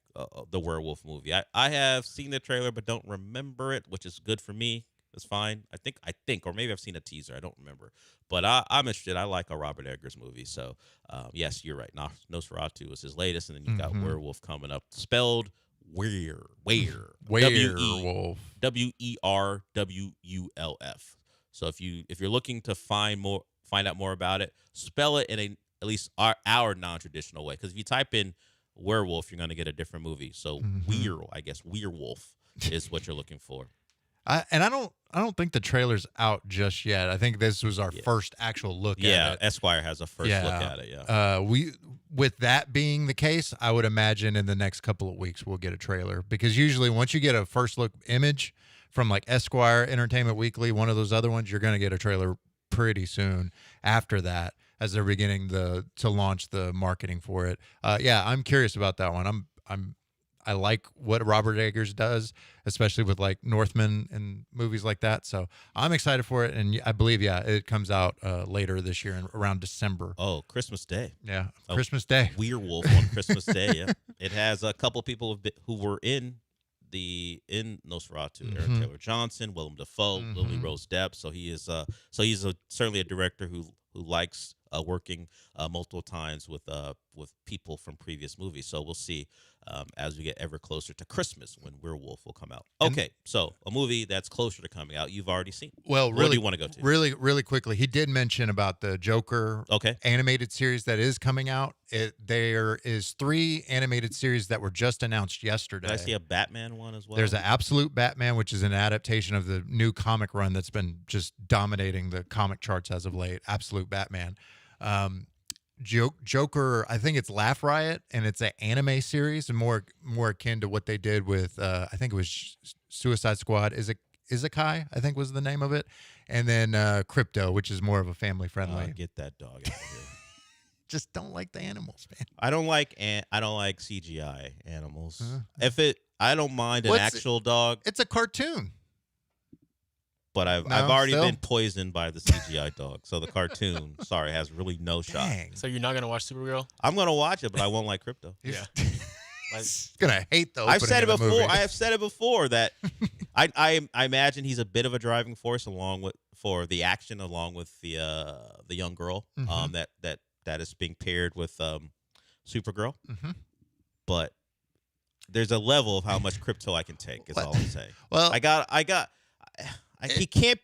the werewolf movie. I have seen the trailer but don't remember it, which is good for me. It's fine. I think, or maybe I've seen a teaser. I don't remember. But I'm interested. I like a Robert Eggers movie. So, yes, you're right. Nosferatu was his latest, and then you got Werewolf coming up. Spelled Werewolf. Werewolf. So if you're looking to find out more about it, spell it in at least our non-traditional way. Because if you type in werewolf, you're going to get a different movie. So werewolf is what you're looking for. I don't think the trailer's out just yet. I think this was our first actual look at it. Yeah, Esquire has a first look at it, yeah. With that being the case, I would imagine in the next couple of weeks we'll get a trailer. Because usually once you get a first look image from like Esquire, Entertainment Weekly, one of those other ones, you're going to get a trailer pretty soon after that as they're beginning to launch the marketing for it. Yeah, I'm curious about that one. I like what Robert Eggers does, especially with like Northman and movies like that. So I'm excited for it. And I believe, it comes out later this year around December. Oh, Christmas Day. Yeah, Christmas Day. Werewolf on Christmas Day, yeah. It has a couple people who were in Nosferatu. Aaron Taylor Johnson, Willem Dafoe, Lily Rose Depp. So he's certainly a director who likes working multiple times with people from previous movies. So we'll see as we get ever closer to Christmas when Werewolf will come out. Okay, so a movie that's closer to coming out, you've already seen. Well, what do you want to go to? Really quickly, he did mention about the Joker animated series that is coming out. There is 3 animated series that were just announced yesterday. Did I see a Batman one as well? There's an Absolute Batman, which is an adaptation of the new comic run that's been just dominating the comic charts as of late. Absolute Batman. Joker, I think it's Laugh Riot, and it's an anime series and more akin to what they did with I think it was Suicide Squad. Isekai, I think was the name of it, and then Crypto, which is more of a family friendly. Get that dog out of here. Just don't like the animals, man. I don't like CGI animals. I don't mind an actual dog. It's a cartoon. But I've already been poisoned by the CGI dog. So the cartoon, sorry, has really no shot. So you're not gonna watch Supergirl? I'm gonna watch it, but I won't like Crypto. Yeah. He's gonna hate the. I've said it before. Movie. I have said it before that I imagine he's a bit of a driving force for the action, along with the young girl that is being paired with Supergirl. Mm-hmm. But there's a level of how much Crypto I can take. Is all I'm saying. Well, he can't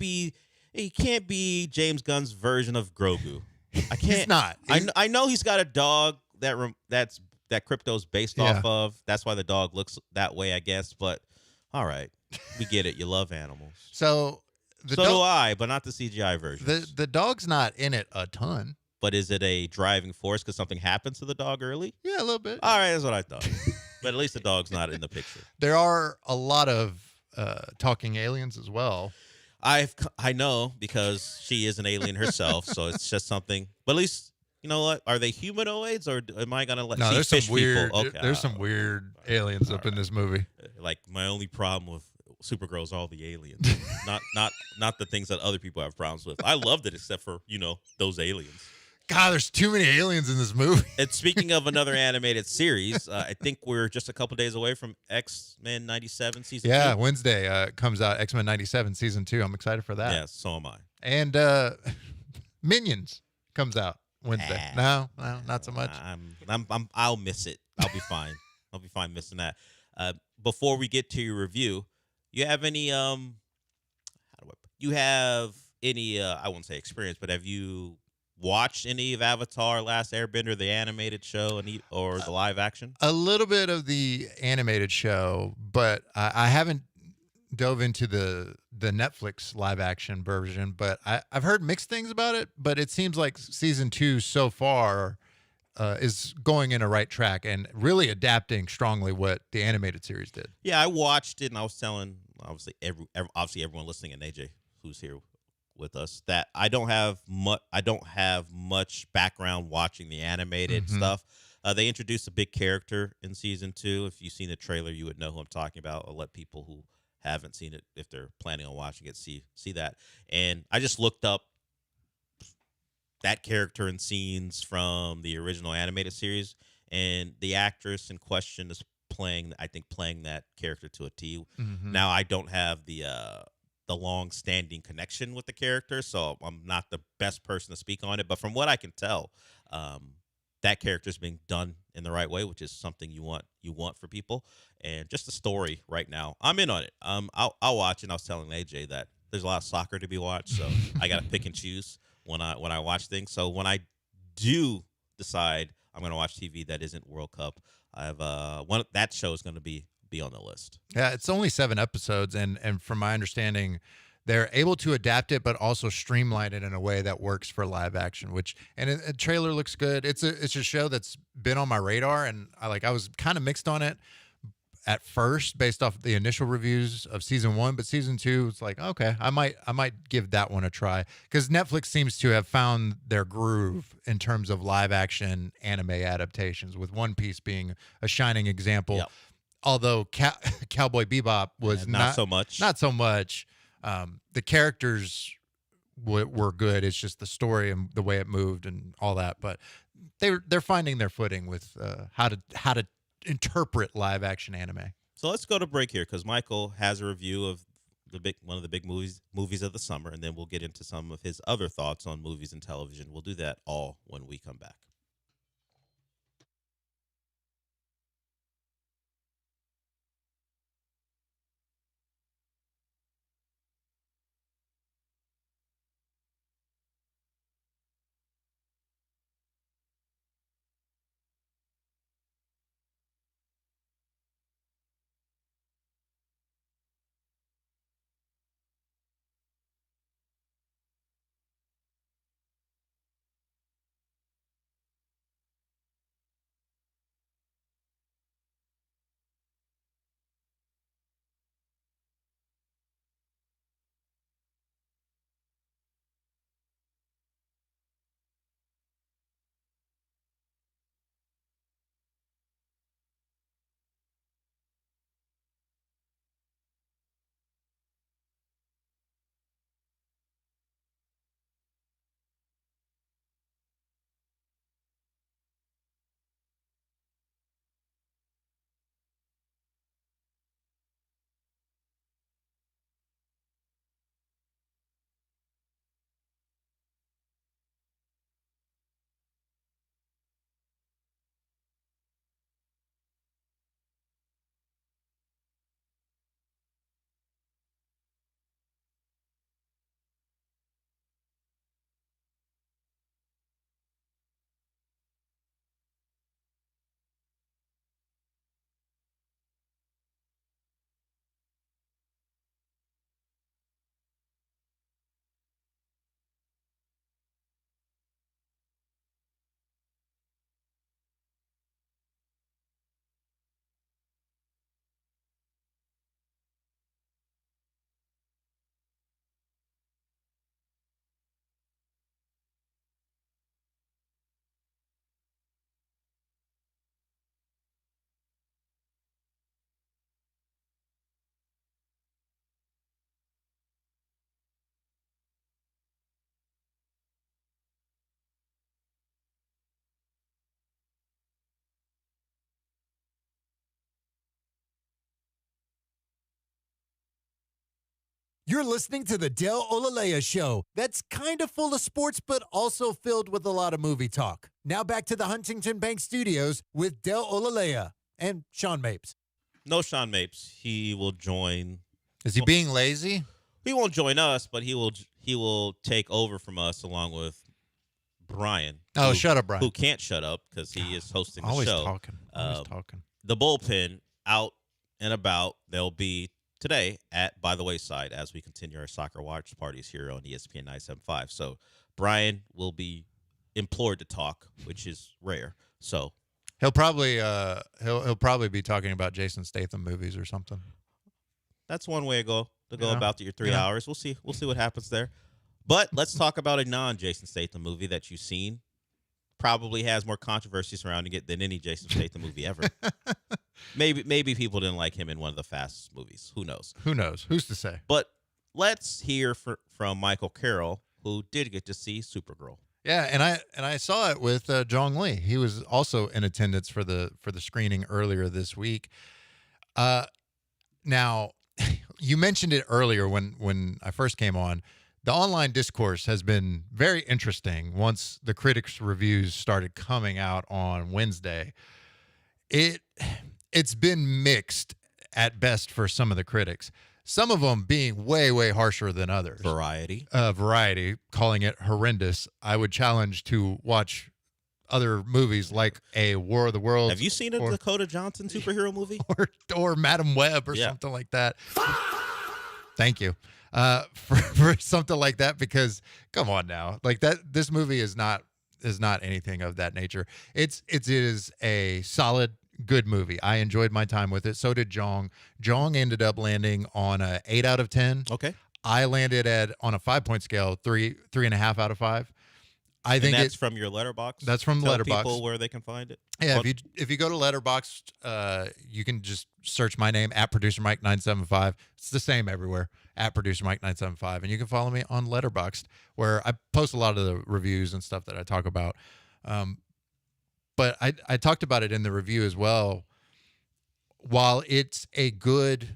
be James Gunn's version of Grogu. I can't. He's not. I know he's got a dog that Crypto's based off of. That's why the dog looks that way, I guess. But all right, we get it. You love animals. So do I, but not the CGI version. The dog's not in it a ton. But is it a driving force because something happens to the dog early? Yeah, a little bit. All right, that's what I thought. But at least the dog's not in the picture. There are a lot of talking aliens as well. I know because she is an alien herself, so it's just something. But at least you know what? Are they humanoids or am I gonna let? No, there's fish some weird. people? Okay, there's some weird aliens up in this movie. Like my only problem with Supergirl is all the aliens, not the things that other people have problems with. I loved it except for those aliens. God, there's too many aliens in this movie. And speaking of another animated series, I think we're just a couple days away from X-Men 97 season 2. Yeah, Wednesday comes out X-Men 97 season 2. I'm excited for that. Yeah, so am I. And Minions comes out Wednesday. No, not so much. I'll miss it. I'll be fine. I'll be fine missing that. Before we get to your review, you have any I won't say experience, but have you watched any of Avatar: Last Airbender, the animated show, or the live action? A little bit of the animated show, but I haven't dove into the Netflix live action version. But I've heard mixed things about it. But it seems like season 2 so far is going in a right track and really adapting strongly what the animated series did. Yeah, I watched it, and I was telling obviously everyone listening, and AJ who's here with us, that I don't have much background watching the animated stuff. They introduced a big character in season 2. If you've seen the trailer, you would know who I'm talking about. I'll let people who haven't seen it, if they're planning on watching it, see that. And I just looked up that character and scenes from the original animated series, and the actress in question is playing that character to a T. Now I don't have the long-standing connection with the character, so I'm not the best person to speak on it. But from what I can tell, that character is being done in the right way, which is something you want for people. And just the story right now, I'm in on it. I'll watch it. And I was telling AJ that there's a lot of soccer to be watched, so I got to pick and choose when I watch things. So when I do decide I'm going to watch TV that isn't World Cup, I have that show is going to be on the list. Yeah, it's only 7 episodes, and from my understanding, they're able to adapt it, but also streamline it in a way that works for live action. A trailer looks good. It's a show that's been on my radar, and I was kind of mixed on it at first based off the initial reviews of season 1, but season 2, it's like, okay, I might give that one a try, because Netflix seems to have found their groove in terms of live action anime adaptations, with One Piece being a shining example. Yep. Although Cowboy Bebop was not so much. Not so much. The characters were good. It's just the story and the way it moved and all that. But they're finding their footing with how to interpret live action anime. So let's go to break here, because Michael has a review of one of the big movies of the summer, and then we'll get into some of his other thoughts on movies and television. We'll do that all when we come back. You're listening to the Del Olalea Show. That's kind of full of sports, but also filled with a lot of movie talk. Now back to the Huntington Bank Studios with Del Olalea and Sean Mapes. No Sean Mapes. He will join. Is he being lazy? He won't join us, but he will take over from us along with Brian. Oh, shut up, Brian. Who can't shut up because he is hosting the Always show. Always talking. The bullpen out and about. They'll be today at By the Wayside as we continue our soccer watch parties here on ESPN 975. So Brian will be implored to talk, which is rare. So he'll probably be talking about Jason Statham movies or something. That's one way to go about your 3 hours. We'll see what happens there. But let's talk about a non-Jason Statham movie that you've seen. Probably has more controversy surrounding it than any Jason Statham movie ever. Maybe people didn't like him in one of the Fast movies. Who knows? Who knows? Who's to say? But let's hear from Michael Carroll, who did get to see Supergirl. Yeah, and I saw it with Jong Lee. He was also in attendance for the screening earlier this week. Now, you mentioned it earlier when I first came on. The online discourse has been very interesting once the critics' reviews started coming out on Wednesday. It's been mixed at best for some of the critics. Some of them being way, way harsher than others. Variety, calling it horrendous. I would challenge to watch other movies like a War of the Worlds. Have you seen a Dakota Johnson superhero movie? Or Madam Web or something like that. Thank you. For something like that, because come on now, like that, this movie is not anything of that nature. It is a solid, good movie. I enjoyed my time with it. So did Jong. Jong ended up landing on a 8 out of 10. Okay. I landed on a 5-point scale, 3.5 out of 5. I think that's from your Letterboxd. That's from Tell Letterboxd. people where they can find it. Yeah, if you go to Letterboxd, you can just search my name at Producer Mike 975. It's the same everywhere, at Producer Mike 975, and you can follow me on Letterboxd, where I post a lot of the reviews and stuff that I talk about. But I talked about it in the review as well. While it's a good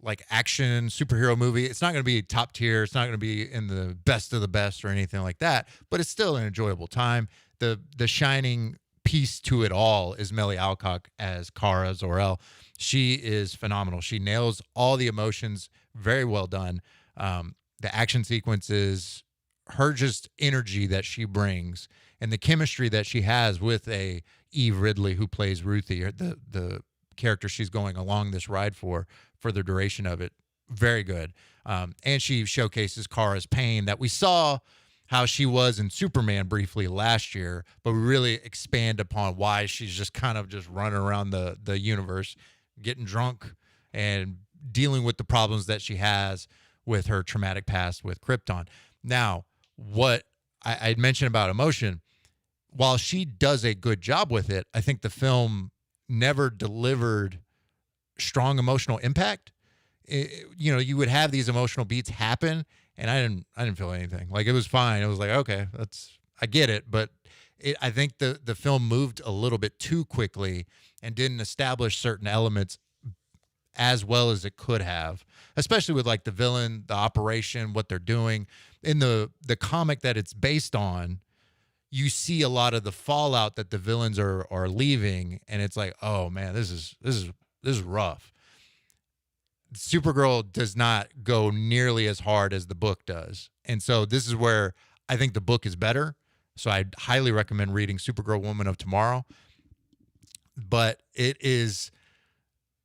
like action superhero movie, it's not going to be top tier. It's not going to be in the best of the best or anything like that, but it's still an enjoyable time. The shining piece to it all is Melly Alcock as Kara Zor-El. She is phenomenal. She nails all the emotions. Very well done. The action sequences, her just energy that she brings, and the chemistry that she has with a Eve Ridley who plays Ruthie, or the character she's going along this ride for the duration of it. Very good. And she showcases Kara's pain that we saw how she was in Superman briefly last year, but we really expand upon why she's just kind of just running around the universe, getting drunk and dealing with the problems that she has with her traumatic past with Krypton. Now, what I mentioned about emotion, while she does a good job with it, I think the film never delivered strong emotional impact. You would have these emotional beats happen, and I didn't feel anything. Like, it was fine. It was like, okay, I get it, but I think the film moved a little bit too quickly and didn't establish certain elements as well as it could have, especially with like the villain, the operation, what they're doing. In the comic that it's based on, you see a lot of the fallout that the villains are leaving, and it's like, oh man, this is rough. Supergirl does not go nearly as hard as the book does, and so this is where I think the book is better. So I highly recommend reading Supergirl Woman of Tomorrow. But it's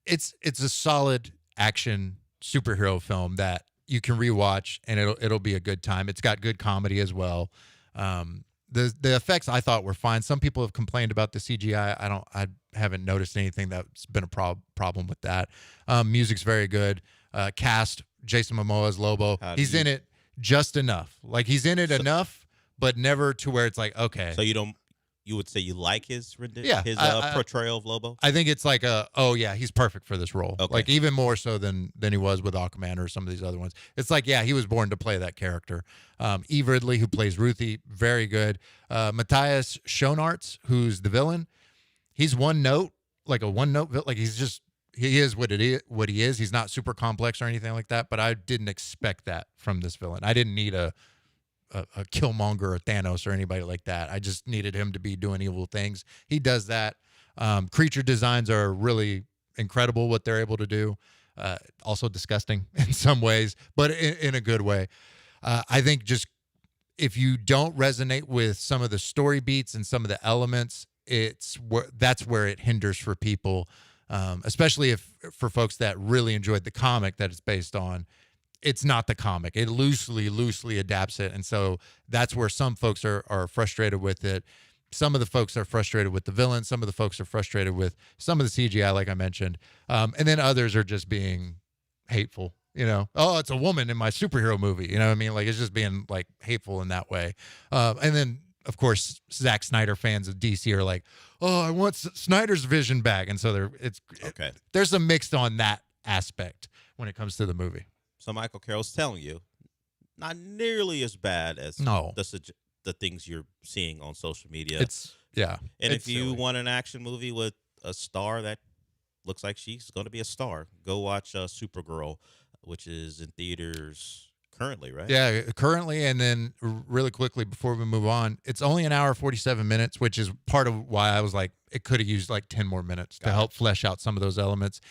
a solid action superhero film that you can rewatch, and it'll be a good time. It's got good comedy as well. The effects I thought were fine. Some people have complained about the CGI. I haven't noticed anything that's been a problem with that. Music's very good. Cast, Jason Momoa as Lobo. He's in it just enough. Like, he's in it enough, but never to where it's like, okay. So you would say you like his rendition, Yeah, his portrayal of Lobo? I think it's like he's perfect for this role. Okay. Like, even more so than he was with Aquaman or some of these other ones. It's like, yeah, he was born to play that character. Eve Ridley, who plays Ruthie, very good. Matthias Schoenaerts, who's the villain, he's one note, like a one-note villain. Like, he is what he is. He's not super complex or anything like that, but I didn't expect that from this villain. I didn't need a Killmonger or Thanos or anybody like that. I just needed him to be doing evil things. He does that. Creature designs are really incredible, what they're able to do. Also disgusting in some ways, but in a good way. I think just if you don't resonate with some of the story beats and some of the elements, that's where it hinders for people, especially for folks that really enjoyed the comic that it's based on. It's not the comic. It loosely adapts it. And so that's where some folks are frustrated with it. Some of the folks are frustrated with the villain. Some of the folks are frustrated with some of the CGI, like I mentioned. And then others are just being hateful. Oh, it's a woman in my superhero movie. You know what I mean? Like, it's just being like hateful in that way. And then, of course, Zack Snyder fans of DC are like, oh, I want Snyder's vision back. And so there's a mixed on that aspect when it comes to the movie. So Michael Carroll's telling you, not nearly as bad as the things you're seeing on social media. And if you want an action movie with a star that looks like she's going to be a star, go watch Supergirl, which is in theaters currently, right? Yeah, currently. And then really quickly before we move on, it's only an hour 47 minutes, which is part of why I was like, it could have used like 10 more minutes to help flesh out some of those elements.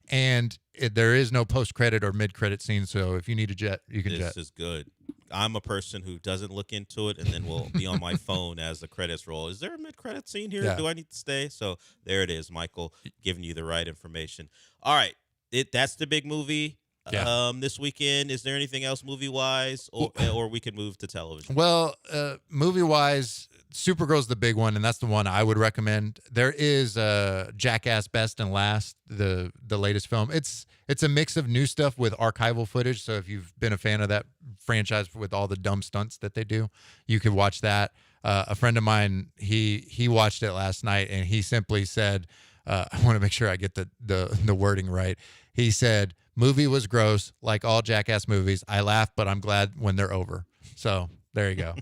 And there is no post-credit or mid-credit scene, so if you need a jet, you can jet. This is good. I'm a person who doesn't look into it and then will be on my phone as the credits roll. Is there a mid-credit scene here? Yeah. Do I need to stay? So there it is, Michael, giving you the right information. All right, that's the big movie this weekend. Is there anything else movie-wise, or we can move to television? Well, movie-wise, Supergirl's the big one, and that's the one I would recommend. There is Jackass Best and Last, the latest film. It's a mix of new stuff with archival footage, so if you've been a fan of that franchise with all the dumb stunts that they do, you could watch that. A friend of mine, he watched it last night, and he simply said, I want to make sure I get the wording right. He said, movie was gross, like all Jackass movies. I laugh, but I'm glad when they're over. So there you go.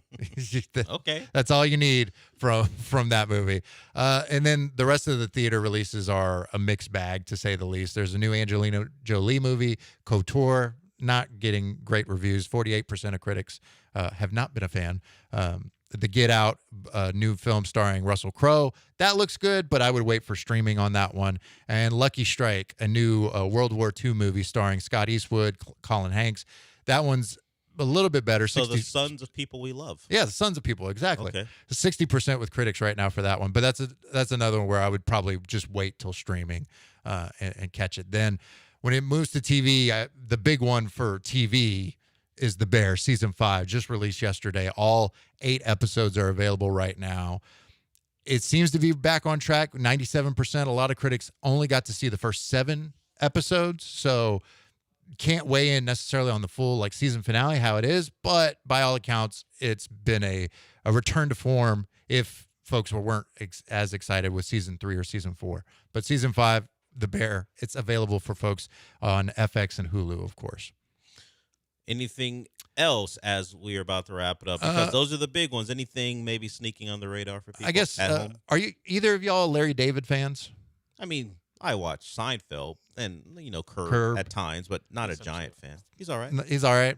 Okay. That's all you need from that movie. And then the rest of the theater releases are a mixed bag, to say the least. There's a new Angelina Jolie movie, Couture, not getting great reviews. 48% of critics have not been a fan. The Get Out, new film starring Russell Crowe. That looks good, but I would wait for streaming on that one. And Lucky Strike, a new World War II movie starring Scott Eastwood, Colin Hanks. That one's a little bit better. So the Sons of People We Love. Yeah, the Sons of People, exactly. Okay. 60% with critics right now for that one. But that's another one where I would probably just wait till streaming and catch it. Then when it moves to TV, the big one for TV is The Bear, season 5, just released yesterday. All 8 episodes are available right now. It seems to be back on track, 97%. A lot of critics only got to see the first 7 episodes, so can't weigh in necessarily on the full like season finale, how it is, but by all accounts, it's been a return to form if folks weren't as excited with season 3 or season 4. But season 5, The Bear, it's available for folks on FX and Hulu, of course. Anything else as we are about to wrap it up? Because those are the big ones. Anything maybe sneaking on the radar for people I guess, at home? Are you either of y'all Larry David fans? I mean, I watch Seinfeld and, Curb at times, but not a giant fan. He's all right. He's all right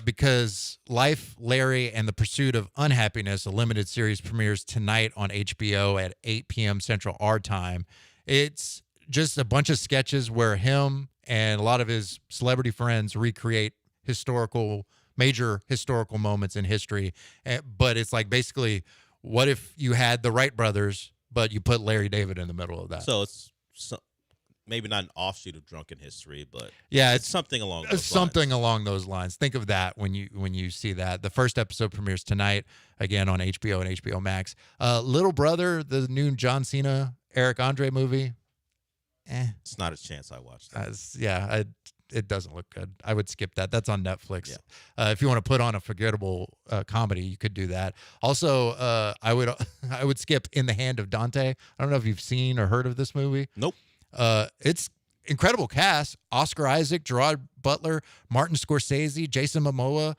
because Life, Larry, and the Pursuit of Unhappiness, a limited series, premieres tonight on HBO at 8 p.m. Central our time. It's just a bunch of sketches where him and a lot of his celebrity friends recreate major historical moments in history. But it's like basically, what if you had the Wright brothers, but you put Larry David in the middle of that? So it's maybe not an offshoot of Drunken History, but yeah, it's something along those something lines. along those lines. Think of that when you see that. The first episode premieres tonight, again on HBO and HBO Max. Little Brother, the new John Cena, Eric Andre movie. It's not a chance I watched that. It doesn't look good. I would skip that. That's on Netflix. Yeah. If you want to put on a forgettable comedy, you could do that. Also, I would skip In the Hand of Dante. I don't know if you've seen or heard of this movie. Nope. It's incredible cast: Oscar Isaac, Gerard Butler, Martin Scorsese, Jason Momoa,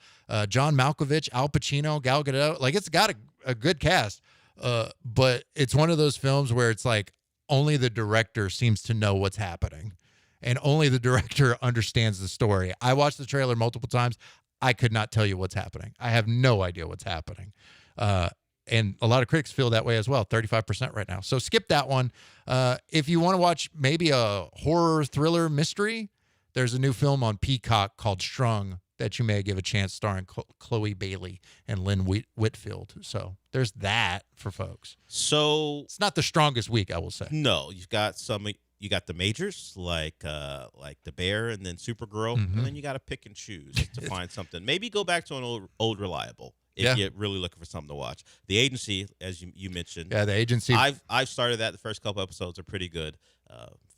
John Malkovich, Al Pacino, Gal Gadot. Like, it's got a good cast. But it's one of those films where it's like only the director seems to know what's happening. and only the director understands the story. I watched the trailer multiple times. I could not tell you what's happening. I have no idea what's happening. And a lot of critics feel that way as well, 35% right now. So skip that one. If you want to watch maybe a horror thriller mystery, there's a new film on Peacock called Strung that you may give a chance, starring Chloe Bailey and Lynn Whitfield. So there's that for folks. So it's not the strongest week, I will say. No, you've got you got the majors like The Bear and then Supergirl, and then you got to pick and choose to find something. Maybe go back to an old reliable if you're really looking for something to watch. The Agency, as you mentioned. Yeah, The Agency. I've started that. The first couple episodes are pretty good.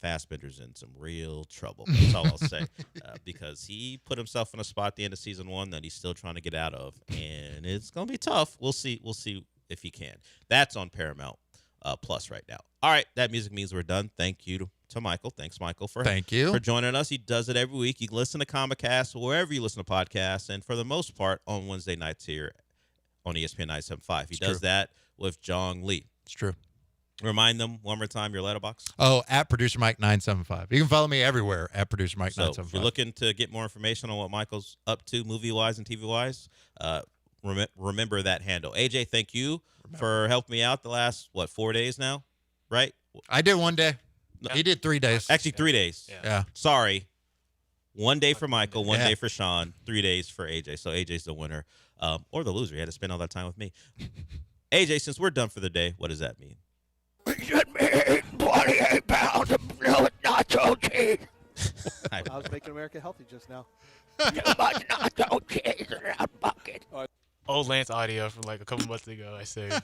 Fassbender's in some real trouble. That's all I'll say, because he put himself in a spot at the end of season 1 that he's still trying to get out of, and it's gonna be tough. We'll see if he can. That's on Paramount Plus right now. All right, that music means we're done. Thank you to Michael. Thanks, Michael, for joining us. He does it every week. You can listen to Comicast wherever you listen to podcasts, and for the most part on Wednesday nights here on ESPN 97.5. He does that with Jong Lee. It's true. Remind them one more time your letterbox. At Producer Mike 975. You can follow me everywhere at Producer Mike 975. If you're looking to get more information on what Michael's up to movie-wise and TV-wise, remember that handle. AJ, thank you for helping me out the last, 4 days now, right? I did 1 day. He did 3 days. Actually, 3 days. Yeah. Sorry. 1 day for Michael, 1 day for Sean, 3 days for AJ. So AJ's the winner or the loser. He had to spend all that time with me. AJ, since we're done for the day, what does that mean? We should be eating 28 pounds of nacho cheese. I was making America healthy just now. Too much nacho cheese in that bucket. Old Lance audio from like a couple months ago. I saved.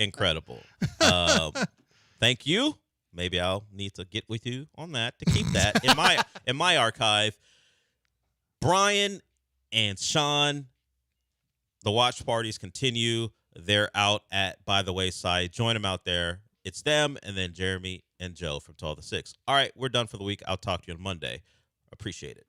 Incredible. Thank you. Maybe I'll need to get with you on that to keep that in my archive. Brian and Sean, the watch parties continue. They're out at By the Wayside. Join them out there. It's them and then Jeremy and Joe from 12 to 6. All right, we're done for the week. I'll talk to you on Monday. Appreciate it.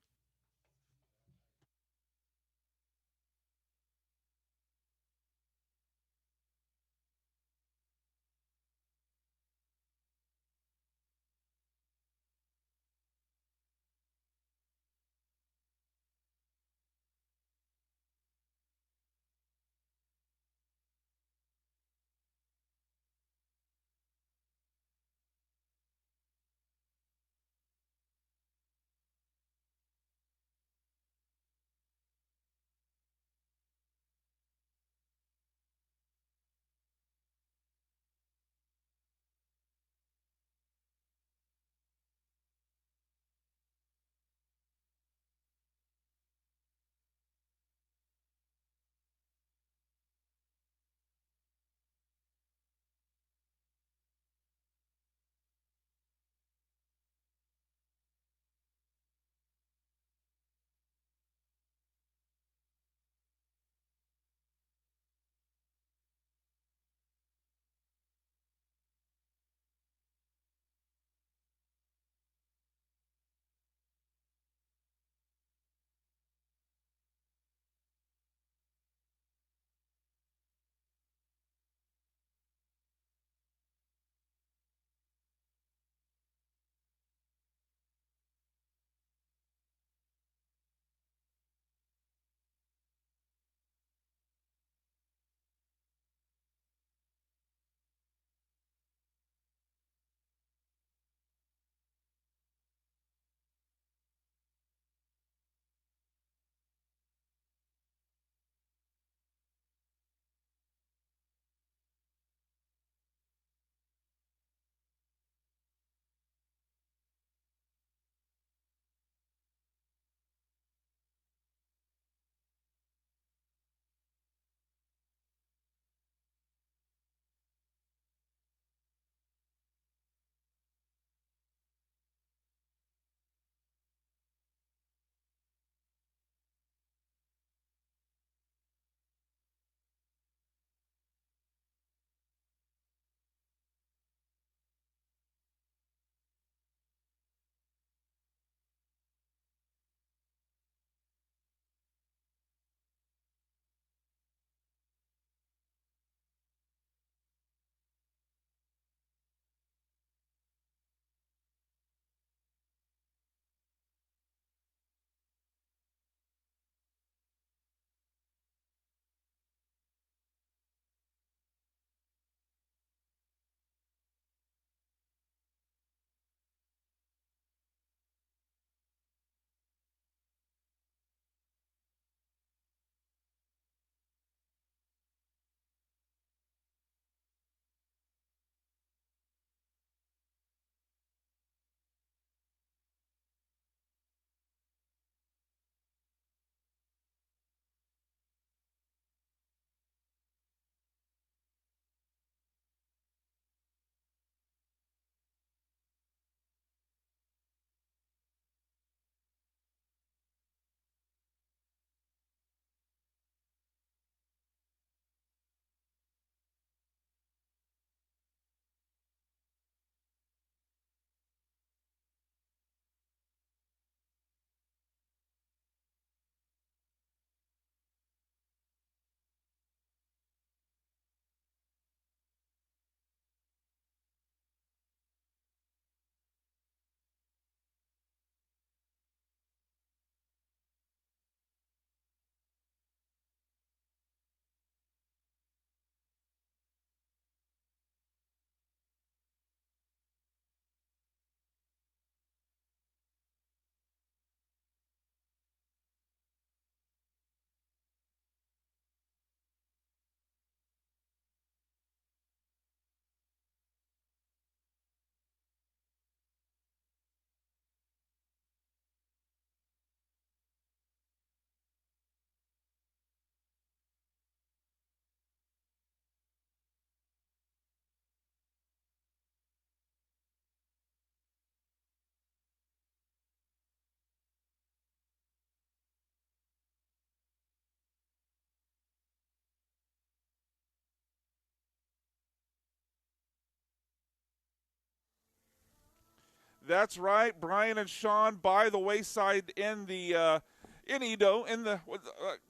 That's right, Brian and Sean by the wayside in the in Edo in the.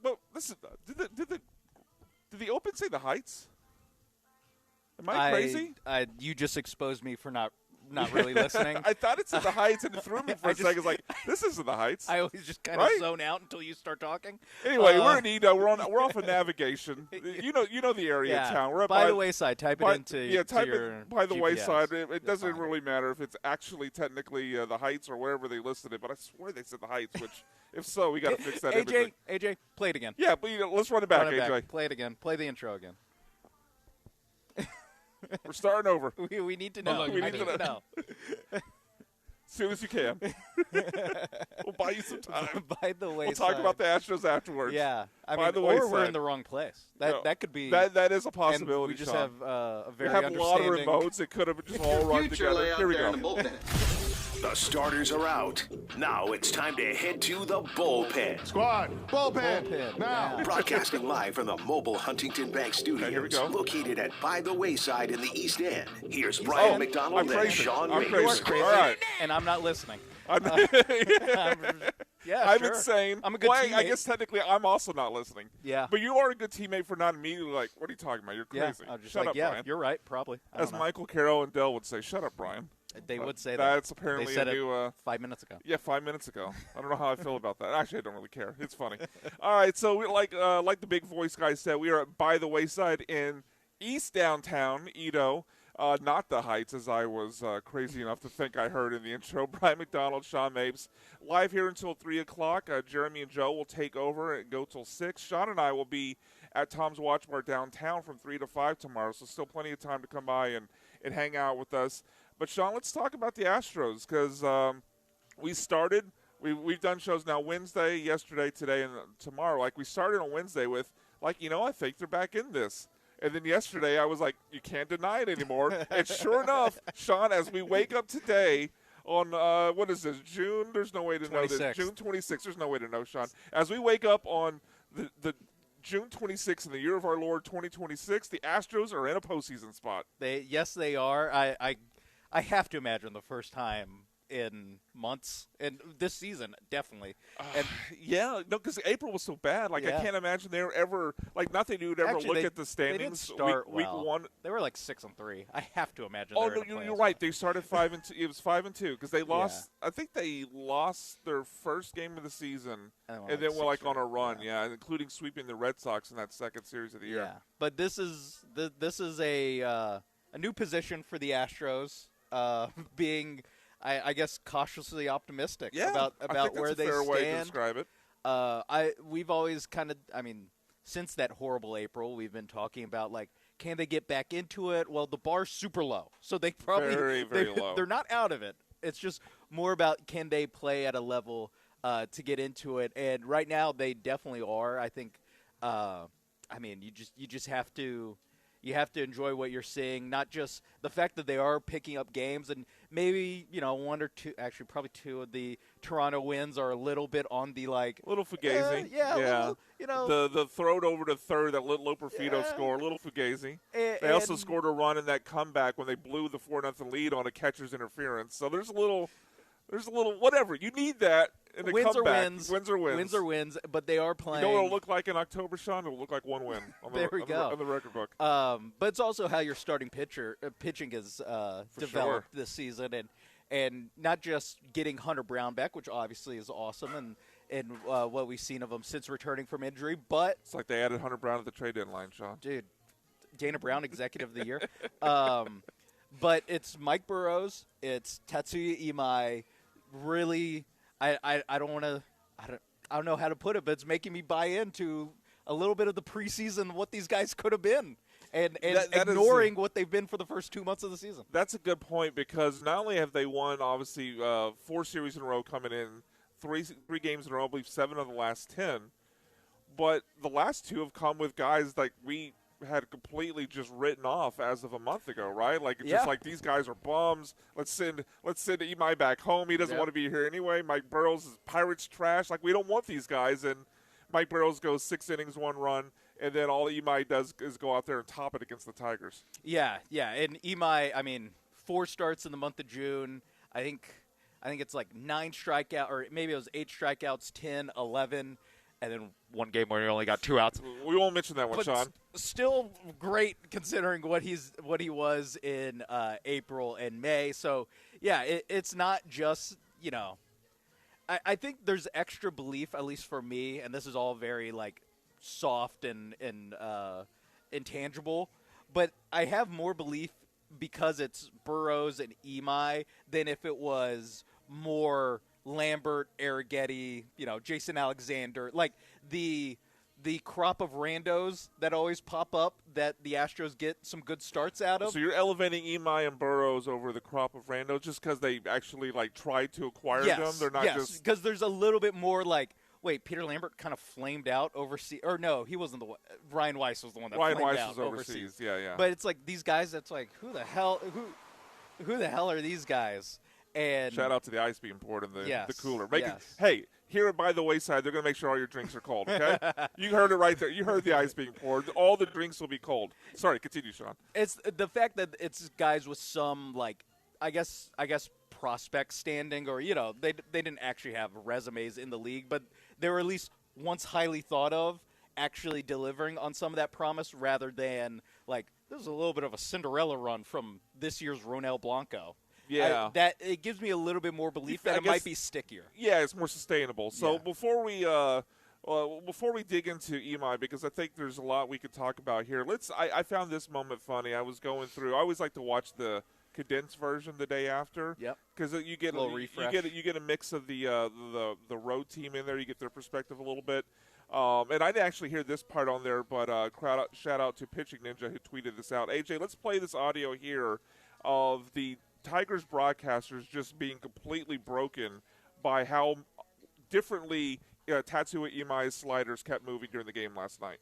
Well, listen, did the Open say the Heights? Am I crazy? You just exposed me for not really listening. I thought it said the Heights, and it threw me for a second. It's like, this isn't the Heights. I always just kind of zone out until you start talking. Anyway, we're in Edo. We're off of navigation. You know the area of town. We're up by the wayside. Type it into type your it by the GPS. wayside. It doesn't really matter if it's actually technically the Heights or wherever they listed it. But I swear they said the Heights. Which, if so, we got to fix that. AJ, play it again. Yeah, but let's run it back, AJ. Play it again. Play the intro again. We're starting over. We need to know. We need to know. As soon as you can. We'll buy you some time. By the way, we'll talk about the Astros afterwards. Yeah, or we're in the wrong place. That could be. That is a possibility. And we just Sean. have a very we have a lot of remotes. It could have just all run together. Here we go. The starters are out. Now it's time to head to the bullpen. Squad, bullpen, now. Broadcasting live from the mobile Huntington Bank Studios, here we go. Located at By the Wayside in the East End. Here's Brian McDonald and Sean I'm Mays. crazy. All right. And I'm not listening. Yeah, I'm sure. insane. I'm a good teammate. I guess technically I'm also not listening. Yeah. But you are a good teammate for not immediately like, what are you talking about? You're crazy. Yeah, I'm just Shut like, up, yeah, Brian. you're right, probably. As Michael Carroll and Dell would say, shut up, Brian. They would say that. That's apparently they said a new. 5 minutes ago. Yeah, 5 minutes ago. I don't know how I feel about that. Actually, I don't really care. It's funny. All right, so we like the big voice guy said, we are at By the Wayside in East Downtown Edo. Not the Heights, as I was crazy enough to think I heard in the intro. Brian McDonald, Sean Mapes, live here until 3 o'clock. Jeremy and Joe will take over and go till 6. Sean and I will be at Tom's Watch Bar downtown from 3 to 5 tomorrow, so still plenty of time to come by and hang out with us. But, Sean, let's talk about the Astros because we started – we've done shows now Wednesday, yesterday, today, and tomorrow. Like, we started on Wednesday with, like, I think they're back in this. And then yesterday I was like, you can't deny it anymore. And sure enough, Sean, as we wake up today on, what is this, June? There's no way to know this. June 26th. There's no way to know, Sean. As we wake up on the June 26th in the year of our Lord 2026, the Astros are in a postseason spot. Yes, they are. I have to imagine the first time in months, and this season definitely. And yeah, no, because April was so bad. Like I can't imagine they were ever like nothing. You would ever look at the standings. They didn't start week well. 1. They were like 6-3. I have to imagine. Oh no, you're right. They started 5-2. It was 5-2 because they lost. Yeah. I think they lost their first game of the season, and then were like on a run. Yeah, including sweeping the Red Sox in that second series of the year. Yeah, but this is a new position for the Astros, being. I guess cautiously optimistic about where they stand. Way to describe it. We've always since that horrible April, we've been talking about like, can they get back into it? Well, the bar's super low, so they probably very low. They're not out of it. It's just more about can they play at a level to get into it, and right now they definitely are. I think. You just have to. You have to enjoy what you're seeing, not just the fact that they are picking up games, and maybe one or two, actually probably two of the Toronto wins are a little bit on the little fugazi. Little, the throw it over to third that Loperfido score, a little fugazi. They also scored a run in that comeback when they blew the 4-0 lead on a catcher's interference. So there's a little whatever. You need that in the comeback. Wins are wins. Wins are wins, but they are playing. You know what it'll look like in October, Sean? It'll look like one win on the record book. But it's also how your starting pitching is developed this season, and not just getting Hunter Brown back, which obviously is awesome, and what we've seen of him since returning from injury. But it's like they added Hunter Brown at the trade deadline, Sean. Dude, Dana Brown, Executive of the Year. But it's Mike Burrows, it's Tatsuya Imai. Really, I don't know how to put it, but it's making me buy into a little bit of the preseason, what these guys could have been, and that ignoring what they've been for the first 2 months of the season. That's a good point because not only have they won, obviously, 4 series in a row coming in, three games in a row, I believe 7 of the last 10, but the last 2 have come with guys like we had completely just written off as of a month ago, right? Like it's just like these guys are bums. Let's send Imai back home. He doesn't want to be here anyway. Mike Burrows is Pirates trash. Like we don't want these guys. And Mike Burrows goes 6 innings, 1 run, and then all Imai does is go out there and top it against the Tigers. Yeah. And Imai, 4 starts in the month of June. I think I think it's like 9 strikeout, or maybe it was 8 strikeouts, 10, 11, and then one game where he only got 2 outs. We won't mention that one, But Sean. Still great considering what he was in April and May. So yeah, it's not just I think there's extra belief, at least for me, and this is all very like soft and intangible, but I have more belief because it's Burrows and Imai than if it was more Lambert, Arrighetti, Jason Alexander, like the crop of randos that always pop up that the Astros get some good starts out of. So you're elevating Imai and Burrows over the crop of randos just because they actually tried to acquire them? They're not just because there's a little bit more like. Wait, Peter Lambert kind of flamed out overseas, or no, he wasn't the one. Ryan Weiss was the one that Ryan flamed Weiss out was overseas. Yeah. But it's like these guys. That's like who the hell are these guys? And shout out to the ice being poured in the cooler. Yes. Here by the wayside, they're going to make sure all your drinks are cold. Okay, you heard it right there. You heard the ice being poured. All the drinks will be cold. Sorry, continue, Sean. It's the fact that it's guys with some I guess prospect standing, or they didn't actually have resumes in the league, but they were at least once highly thought of, actually delivering on some of that promise, rather than this is a little bit of a Cinderella run from this year's Ronel Blanco. Yeah, that it gives me a little bit more belief that it might be stickier. Yeah, it's more sustainable. So before we dig into Imai, because I think there's a lot we could talk about here. I found this moment funny. I was going through. I always like to watch the condensed version the day after. Yep. Because you get a little refresh. You get a mix of the road team in there. You get their perspective a little bit. And I didn't actually hear this part on there, but shout out to Pitching Ninja who tweeted this out. AJ, let's play this audio here of the Tigers broadcasters just being completely broken by how differently Tatsuya Imai's sliders kept moving during the game last night.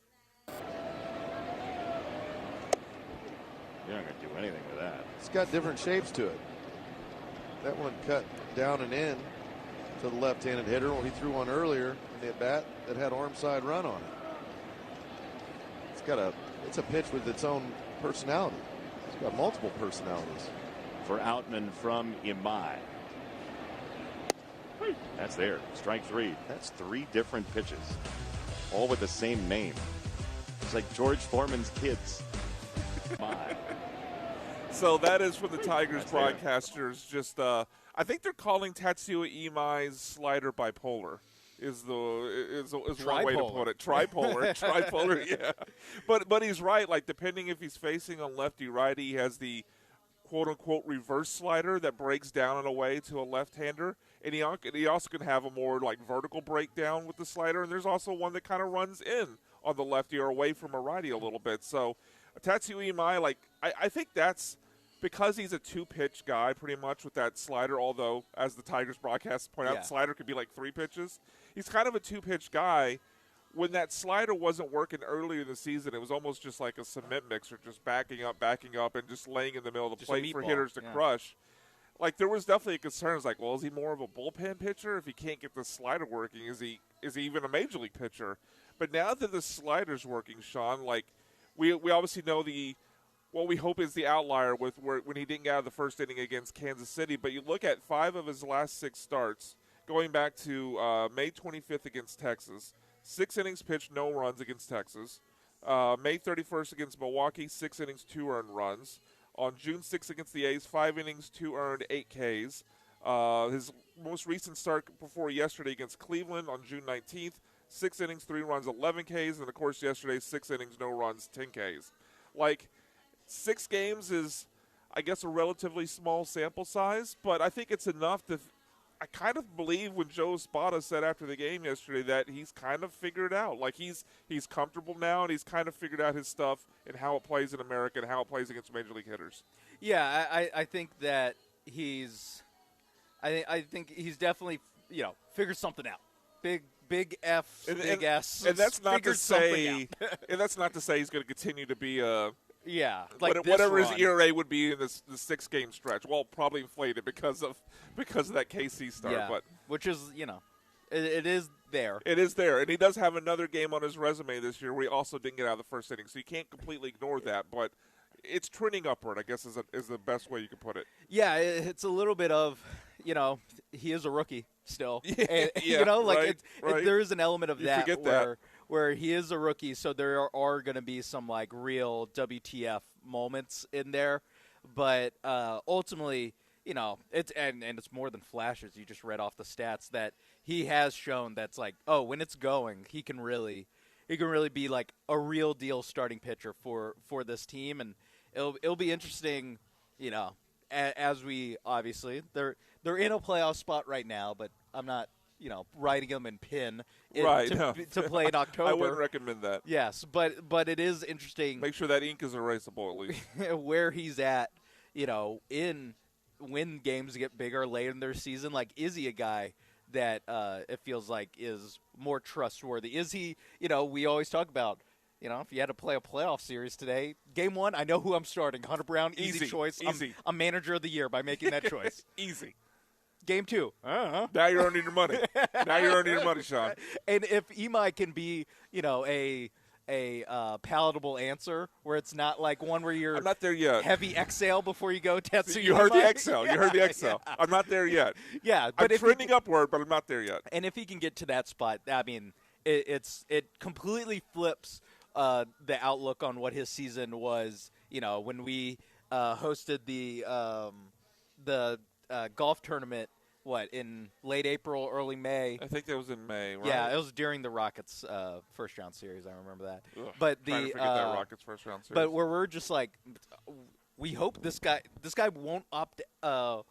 You're not going to do anything with that. It's got different shapes to it. That one cut down and in to the left-handed hitter. He threw one earlier in the at-bat that had arm side run on it. It's a pitch with its own personality. It's got multiple personalities. For Outman from Imai. That's there. Strike 3. That's 3 different pitches. All with the same name. It's like George Foreman's kids. Imai. So that is from the Tigers broadcasters. Just, I think they're calling Tatsuya Imai's slider bipolar. Is one way to put it. Tripolar, yeah. But he's right. Depending if he's facing on lefty righty, he has the quote-unquote reverse slider that breaks down in a way to a left-hander, and he also can have a more vertical breakdown with the slider, and there's also one that kind of runs in on the lefty or away from a righty a little bit. So Tatsuya Imai, I think that's because he's a 2-pitch guy pretty much with that slider, although as the Tigers broadcasts point out, the slider could be 3 pitches. He's kind of a 2-pitch guy. When that slider wasn't working earlier in the season, it was almost just like a cement mixer, just backing up, and just laying in the middle of the plate for hitters to crush. There was definitely a concern. It's is he more of a bullpen pitcher? If he can't get the slider working, is he even a major league pitcher? But now that the slider's working, Sean, we obviously know what we hope is the outlier with when he didn't get out of the first inning against Kansas City. But you look at 5 of his last 6 starts, going back to May 25th against Texas. 6 innings pitched, no runs against Texas. May 31st against Milwaukee, 6 innings, 2 earned runs. On June 6th against the A's, 5 innings, 2 earned, 8 Ks. His most recent start before yesterday against Cleveland on June 19th, 6 innings, 3 runs, 11 Ks. And, of course, yesterday, 6 innings, no runs, 10 Ks. 6 games is, I guess, a relatively small sample size, but I think it's enough to – I kind of believe when Joe Espada said after the game yesterday that he's kind of figured out. He's comfortable now, and he's kind of figured out his stuff and how it plays in America and how it plays against major league hitters. Yeah, I think that he's definitely figured something out. Big F, big S. And that's not to say and that's not to say he's going to continue to be a. Yeah, whatever his ERA would be in the 6-game stretch. Well, probably inflated because of that KC start, but which is it is there. It is there, and he does have another game on his resume this year where he also didn't get out of the first inning, so you can't completely ignore that. But it's trending upward, I guess, is the best way you could put it. Yeah, it's a little bit of he is a rookie still. Yeah, And, right. there is an element of You that forget where he is a rookie, so there are going to be some real WTF moments in there. But ultimately, it's more than flashes. You just read off the stats that he has shown that's when it's going, he can really be a real deal starting pitcher for this team, and it'll be interesting, as we obviously they're in a playoff spot right now, but I'm not writing them in pin to play in October. I wouldn't recommend that. Yes, but it is interesting. Make sure that ink is erasable at least. Where he's at, in when games get bigger late in their season. Is he a guy that it feels like is more trustworthy? Is he, we always talk about, if you had to play a playoff series today, game 1, I know who I'm starting. Hunter Brown, easy choice. Easy. I'm manager of the year by making that choice. Easy. Game 2. Now you're earning your money. Now you're earning your money, Sean. And if Imai can be, a palatable answer where it's not one where you're I'm not there yet. Heavy exhale before you go Tetsuya. You heard the Imai. exhale. You heard the exhale. Yeah. I'm not there yet. Yeah, but I'm trending upward, but I'm not there yet. And if he can get to that spot, I mean, it completely flips the outlook on what his season was. When we hosted the golf tournament. In late April, early May? I think that was in May, right? Yeah, it was during the Rockets' first-round series. I remember that. Ugh, but trying to forget that Rockets first-round series. But where we're just we hope this guy won't opt out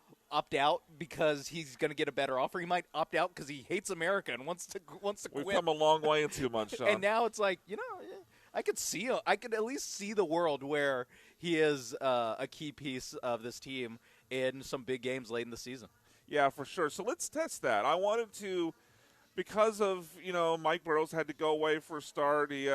because he's going to get a better offer. He might opt out because he hates America and wants to quit. We've come a long way in 2 months, Sean. And now it's I could at least see the world where he is a key piece of this team in some big games late in the season. Yeah, for sure. So let's test that. I wanted to, because of Mike Burrows had to go away for a start. He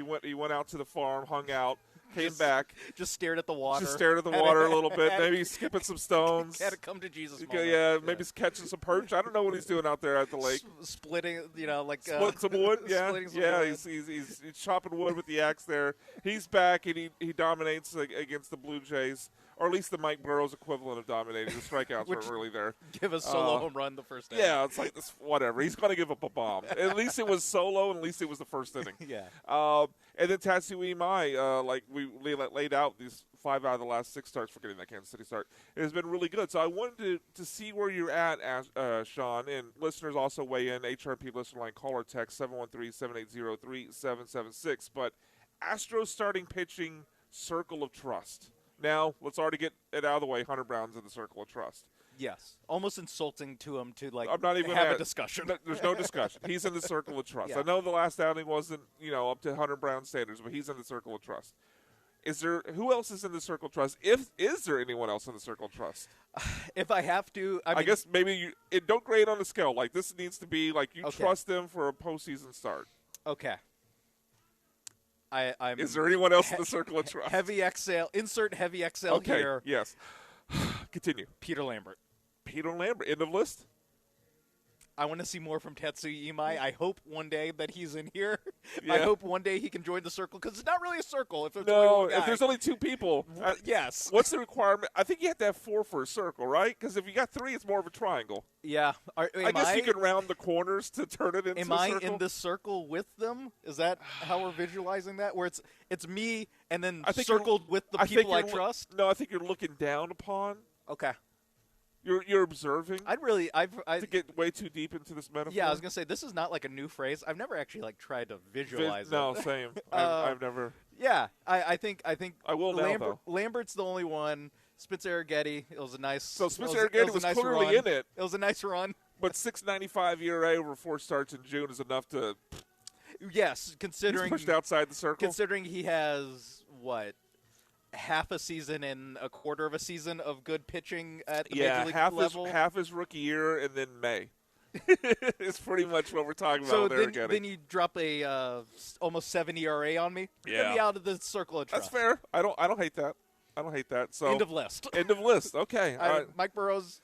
went out to the farm, hung out, came back, just stared at the water. Just stared at the water a little bit. Maybe skipping some stones. Had to come to Jesus. Yeah, maybe catching some perch. I don't know what he's doing out there at the lake. Splitting, split some wood. Yeah, wood. He's chopping wood with the axe there. He's back and he dominates against the Blue Jays. Or at least the Mike Burrows equivalent of dominating. The strikeouts weren't really there. Give a solo home run the first inning. Yeah, it's this, whatever. He's going to give up a bomb. At least it was solo, and at least it was the first inning. Yeah. And then Tatsuya Imai, we laid out these 5 out of the last 6 starts for getting that Kansas City start. It has been really good. So I wanted to see where you're at, Sean, and listeners also weigh in. HRP listener line, call or text 713-780-3776. But Astros starting pitching circle of trust. Now, let's already get it out of the way. Hunter Brown's in the circle of trust. Yes. Almost insulting to him to, I'm not even have a discussion. There's no discussion. He's in the circle of trust. Yeah. I know the last outing wasn't, up to Hunter Brown standards, but he's in the circle of trust. Who else is in the circle of trust? Is there anyone else in the circle of trust? If I have to, I mean, guess maybe don't grade on a scale. This needs to be you Okay. trust them for a postseason start. Okay. Is there anyone else in the circle of trust? Heavy exhale. Insert heavy exhale okay, here. Yes. Continue. Peter Lambert. Peter Lambert. End of list? I want to see more from Tetsuya Imai. I hope one day that he's in here. Yeah. I hope one day he can join the circle because it's not really a circle if there's no, only one guy. if there's only 2 people. Yes. What's the requirement? I think you have to have 4 for a circle, right? Because if you got 3, it's more of a triangle. Yeah. I guess you can round the corners to turn it into am a I circle. in the circle with them? Is that how we're visualizing that? Where it's me and then circled with the people I trust? No, I think you're looking down upon. Okay. You're observing. To get way too deep into this metaphor. Yeah, I was gonna say this is not a new phrase. I've never actually tried to visualize it. No, same. I've never. Yeah, I think I will now though. Lambert's the only one. Spencer Arrighetti. It was a nice. So Spencer Arrighetti was nice clearly run. in it. It was a nice run. But 6.95 ERA over 4 starts in June is enough to. Yes, considering he's pushed outside the circle. Considering he has half a season and a quarter of a season of good pitching at the major league level. Half his rookie year and then May. It's pretty much what we're talking so about. So then you drop a almost 7 ERA on me. Yeah, get me out of the circle of trust. That's fair. I don't hate that. I don't hate that. So end of list. End of list. Okay. Mike Burrows.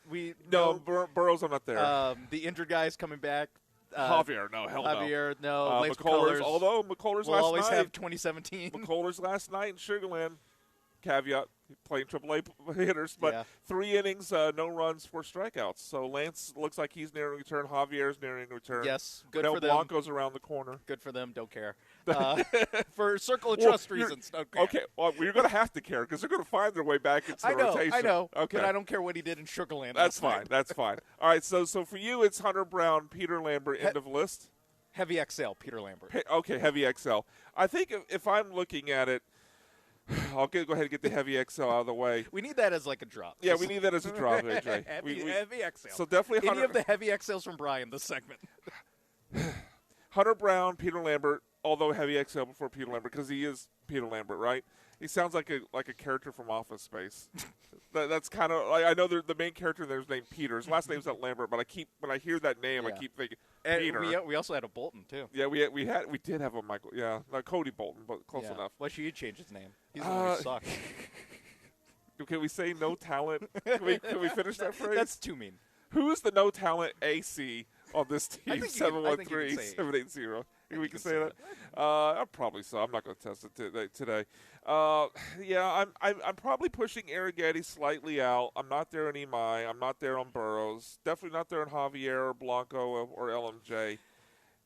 Burrows. I'm not there. The injured guys coming back. Javier, no, hell no. Javier, no. McCullers, although McCullers we'll last always night. have 2017. McCullers last night in Sugarland. caveat, playing AAA hitters, but Yeah. 3 innings, no runs, 4 strikeouts. So Lance looks like he's nearing return. Javier's nearing return. Yes, good Now for them. Blanco's around the corner. Good for them. Don't care. For circle of Well, trust you're- reasons, don't care. Okay, well, you're going to have to care because they're going to find their way back into the rotation. I know. Okay. But I don't care what he did in Sugarland. That's last night. fine. That's fine. All right, so for you, it's Hunter Brown, Peter Lambert, end of list. Heavy XL, Peter Lambert. Okay, heavy XL. I think if I'm looking at it, I'll go ahead and get the heavy XL out of the way. We need that as like a drop. Yeah, we need that as a drop, AJ. Heavy XL. So definitely Any Hunter, of the heavy XLs from Brian this segment. Hunter Brown, Peter Lambert, although heavy XL before Peter Lambert because he is Peter Lambert, right? He sounds like a character from Office Space. That's kind of I know the main character there's named Peter. His last name's not Lambert, but when I hear that name, I Yeah. keep thinking And Peter. we also had a Bolton too. Yeah, we did have a Michael. Yeah, not Cody Bolton, but close Yeah. enough. Why should you change his name? He's the one who sucks. Can we say no talent? Can we finish that phrase? That's too mean. Who's the no talent AC on this I team? think you can- I think you can say it. 713-780. We can say that. Probably so. I'm not going to test it today. Yeah, I'm probably pushing Arrighetti slightly out. I'm not there on Imai. I'm not there on Burrows. Definitely not there on Javier or Blanco or LMJ.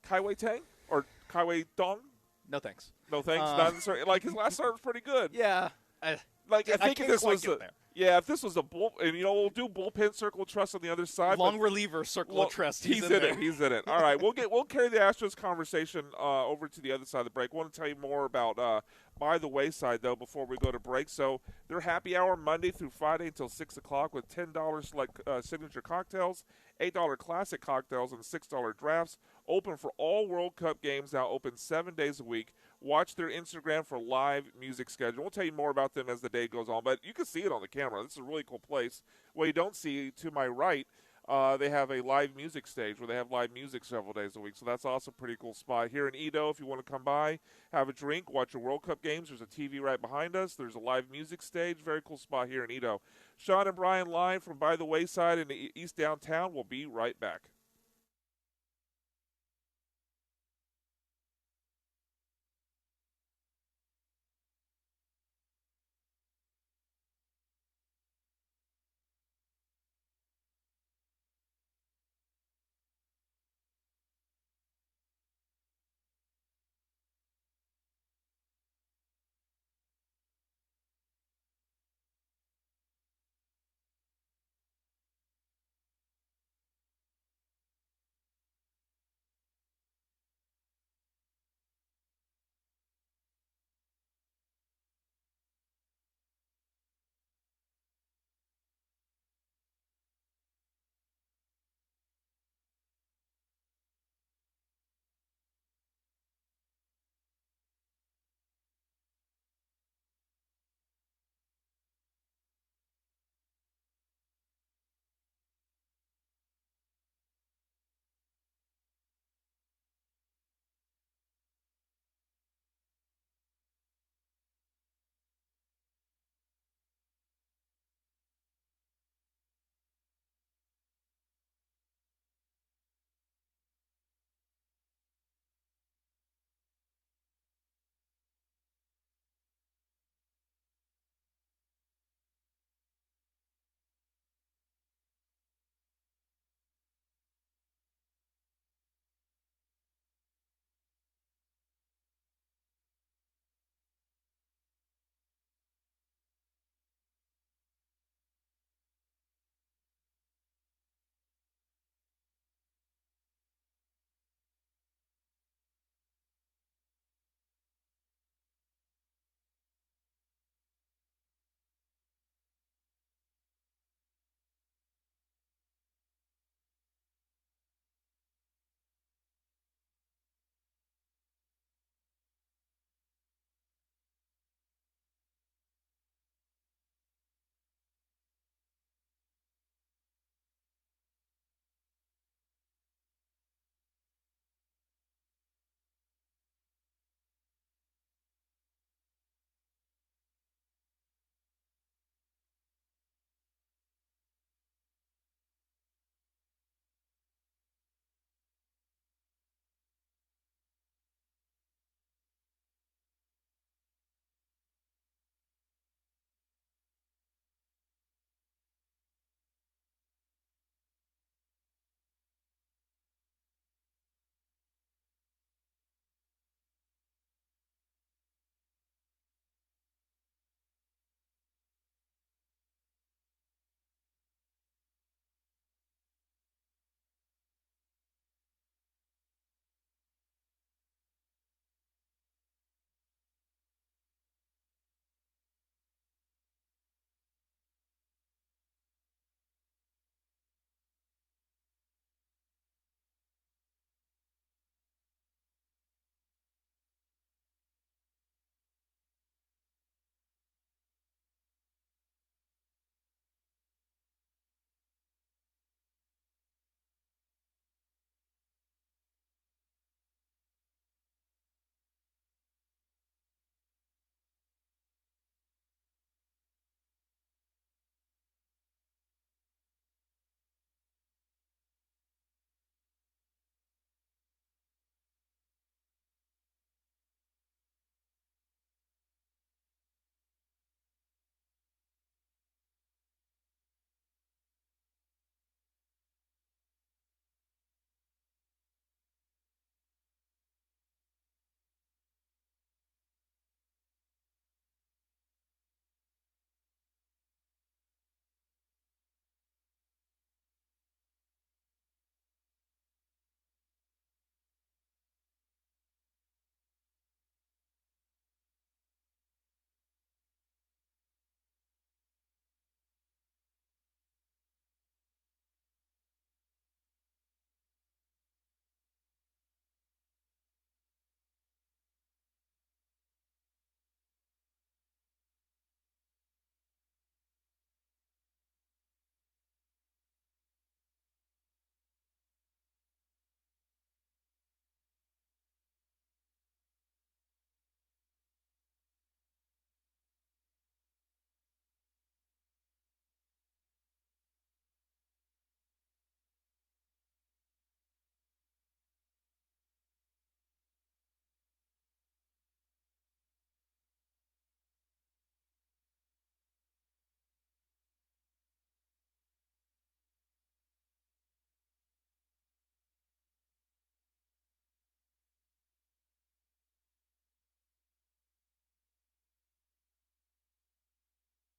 Kaiwei Tang or Kaiwei Dong? No thanks. No thanks. Not necessarily. Like his last start was pretty good. Yeah. I think if can't this quite was get there. if this was a bull, and we'll do bullpen circle of trust on the other side. Long but- reliever circle of trust. He's in it. He's in it. All right, we'll carry the Astros conversation over to the other side of the break. I want to tell you more about By the Wayside though before we go to break. So they're happy hour Monday through Friday until 6:00 with $10 select signature cocktails, $8 classic cocktails, and $6 drafts. Open for all World Cup games now. Open 7 days a week. Watch their Instagram for live music schedule. We'll tell you more about them as the day goes on, but you can see it on the camera. This is a really cool place. What you don't see to my right, they have a live music stage where they have live music several days a week. So that's also a pretty cool spot. Here in Edo, if you want to come by, have a drink, watch your World Cup games, there's a TV right behind us. There's a live music stage. Very cool spot here in Edo. Sean and Brian live from By the Wayside in the East Downtown. We'll be right back.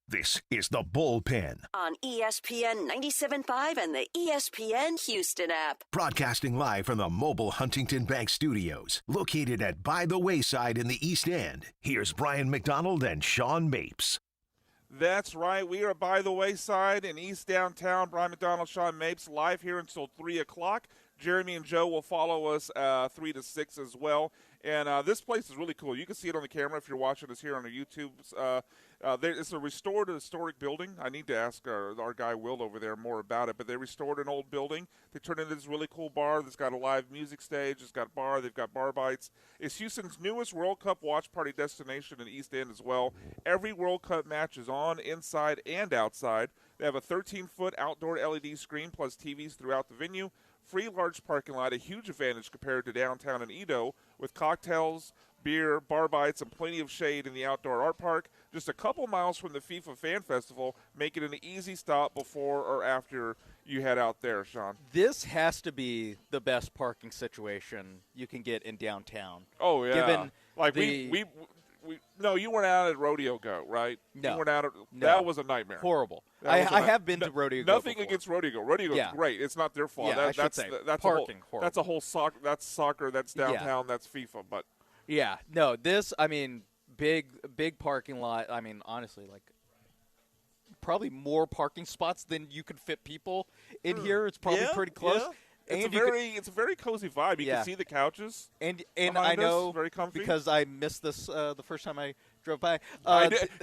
This is the Bullpen. On ESPN 97.5 and the ESPN Houston app. Broadcasting live from the mobile Huntington Bank Studios, located at By the Wayside in the East End. Here's Brian McDonald and Sean Mapes. That's right. We are By the Wayside in East Downtown. Brian McDonald, Sean Mapes, live here until 3 o'clock. Jeremy and Joe will follow us 3 to 6 as well. And this place is really cool. You can see it on the camera if you're watching us here on our YouTube. It's a restored historic building. I need to ask our guy Will over there more about it. But they restored an old building. They turned it into this really cool bar that's got a live music stage. It's got bar. They've got bar bites. It's Houston's newest World Cup watch party destination in East End as well. Every World Cup match is on, inside, and outside. They have a 13-foot outdoor LED screen plus TVs throughout the venue. Free large parking lot, a huge advantage compared to downtown in Edo, with cocktails, beer, bar bites, and plenty of shade in the outdoor art park. Just a couple miles from the FIFA Fan Festival, making it an easy stop before or after you head out there, Sean. This has to be the best parking situation you can get in downtown. Oh, yeah. Given like no, you weren't out at Rodeo Go, right? No. You weren't out at, No. That was a nightmare. Horrible. I have been to Rodeo Go Nothing before. against Rodeo Go. Rodeo Go's Yeah. great. It's not their fault. Yeah, That's parking, a whole, that's a whole soccer. That's soccer. That's downtown. That's FIFA. But yeah, no, this, I mean, big parking lot. I mean, honestly, like, probably more parking spots than you could fit people in here. It's probably pretty close. Yeah. And it's a very cozy vibe. You can see the couches. And behind I us. know Very comfy. because I missed this the first time I drove by.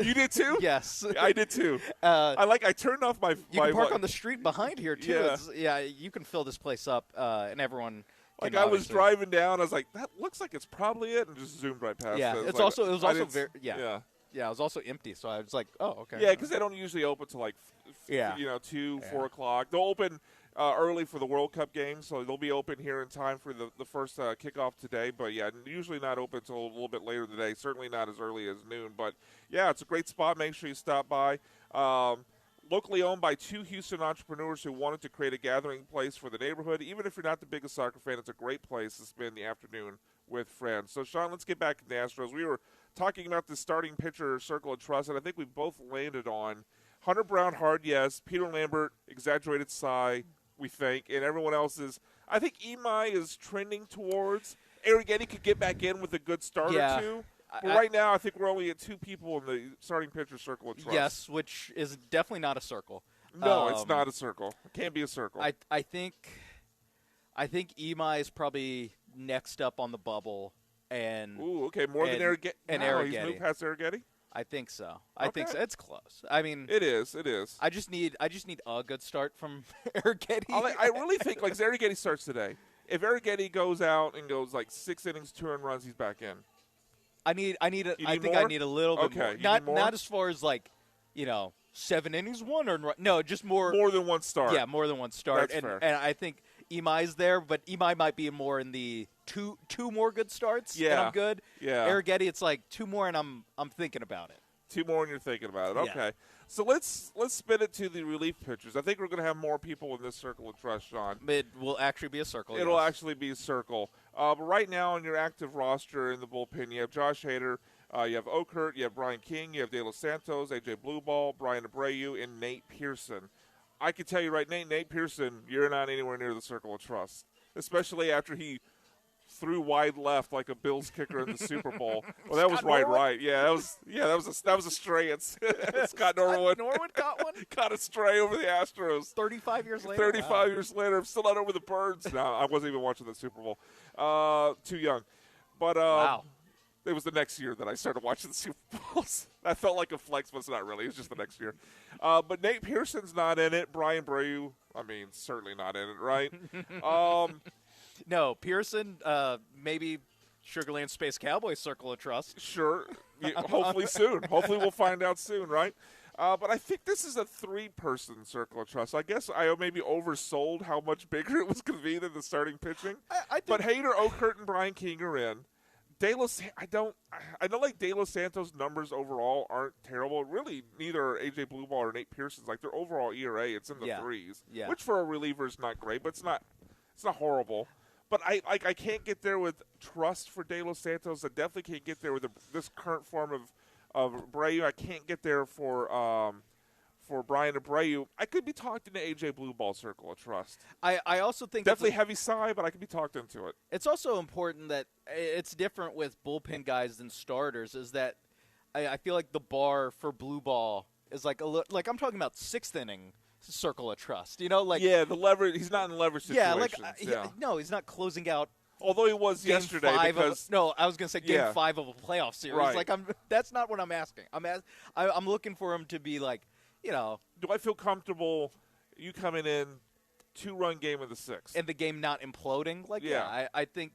You did too? Yes, I did too. I turned off my. You can park on the street behind here too. Yeah. You can fill this place up, and everyone. Like I was driving down, I was like, "That looks like it's probably it," and just zoomed right past. Yeah, it. it was also very yeah. Yeah, it was also empty, so I was like, "Oh, okay." Yeah, because they don't usually open till like 2, 4 o'clock. They'll open early for the World Cup game, so they'll be open here in time for the first kickoff today. But yeah, usually not open until a little bit later today. Certainly not as early as noon. But yeah, it's a great spot. Make sure you stop by. Locally owned by 2 Houston entrepreneurs who wanted to create a gathering place for the neighborhood. Even if you're not the biggest soccer fan, it's a great place to spend the afternoon with friends. So, Sean, let's get back to the Astros. We were talking about the starting pitcher circle of trust, and I think we both landed on Hunter Brown, hard yes. Peter Lambert, exaggerated sigh, we think. And everyone else is – I think Imai is trending towards. Arrighetti could get back in with a good start or two. But right now, I think we're only at 2 people in the starting pitcher circle of trust. Yes, which is definitely not a circle. No, it's not a circle. It can't be a circle. I think Imai is probably next up on the bubble. And okay, more than Arrighetti. And Wow, Arrighetti. He's moved past Arrighetti? I think so. I think so. It's close. I mean, it is. I just need a good start from Arrighetti. I really think like Arrighetti starts today. If Arrighetti goes out and goes like 6 innings, 2 earned runs, he's back in. I think I need a little bit more. Not as far as like, 7 innings, 1 earned run. No, just more than one start. Yeah, more than one start. That's fair. And I think Imai's there, but Imai might be more in the two more good starts. And I'm good. Yeah. Arrighetti, it's like 2 more, and I'm thinking about it. 2 more, and you're thinking about it. Yeah. Okay. So let's spin it to the relief pitchers. I think we're going to have more people in this circle of trust, Sean. It will actually be a circle. It'll actually be a circle. But right now on your active roster in the bullpen, you have Josh Hader, you have Okert, you have Brian King, you have De Los Santos, A.J. Blueball, Brian Abreu, and Nate Pearson. I can tell you right now, Nate Pearson, you're not anywhere near the circle of trust, especially after he threw wide left like a Bills kicker in the Super Bowl. Well, that was right. Yeah, that was a stray. Scott Norwood. Norwood caught one. Caught a stray over the Astros. 35 years later. 35 years later. I'm still not over the birds. No, I wasn't even watching the Super Bowl. Too young. But wow. It was the next year that I started watching the Super Bowls. That felt like a flex, but it's not really. It was just the next year. But Nate Pearson's not in it. Brian Abreu, certainly not in it, right? No, Pearson, maybe Sugarland Space Cowboys circle of trust. Sure. Yeah, hopefully soon. Hopefully we'll find out soon, right? But I think this is a 3-person circle of trust. I guess I maybe oversold how much bigger it was going to be than the starting pitching. But Hader, Okert, and Brian King are in. I know like De Los Santos' numbers overall aren't terrible. Really, neither AJ Blueball or Nate Pearson's. Like their overall ERA, it's in the 3s, which for a reliever is not great, but it's not horrible. But I can't get there with trust for De Los Santos. I definitely can't get there with this current form Abreu. I can't get there for Brian Abreu. I could be talked into AJ Blue Ball Circle of Trust. I also think definitely heavy sigh, but I could be talked into it. It's also important that it's different with bullpen guys than starters. Is that I feel like the bar for Blue Ball is like like I'm talking about 6th inning Circle of Trust. You know, like the leverage. He's not in leverage situations. No, he's not closing out. Although he was yesterday. I was going to say Game 5 of a playoff series. Right. Like that's not what I'm asking. I'm looking for him to be like, you know. Do I feel comfortable you coming in 2-run game of the 6th and the game not imploding? Like I think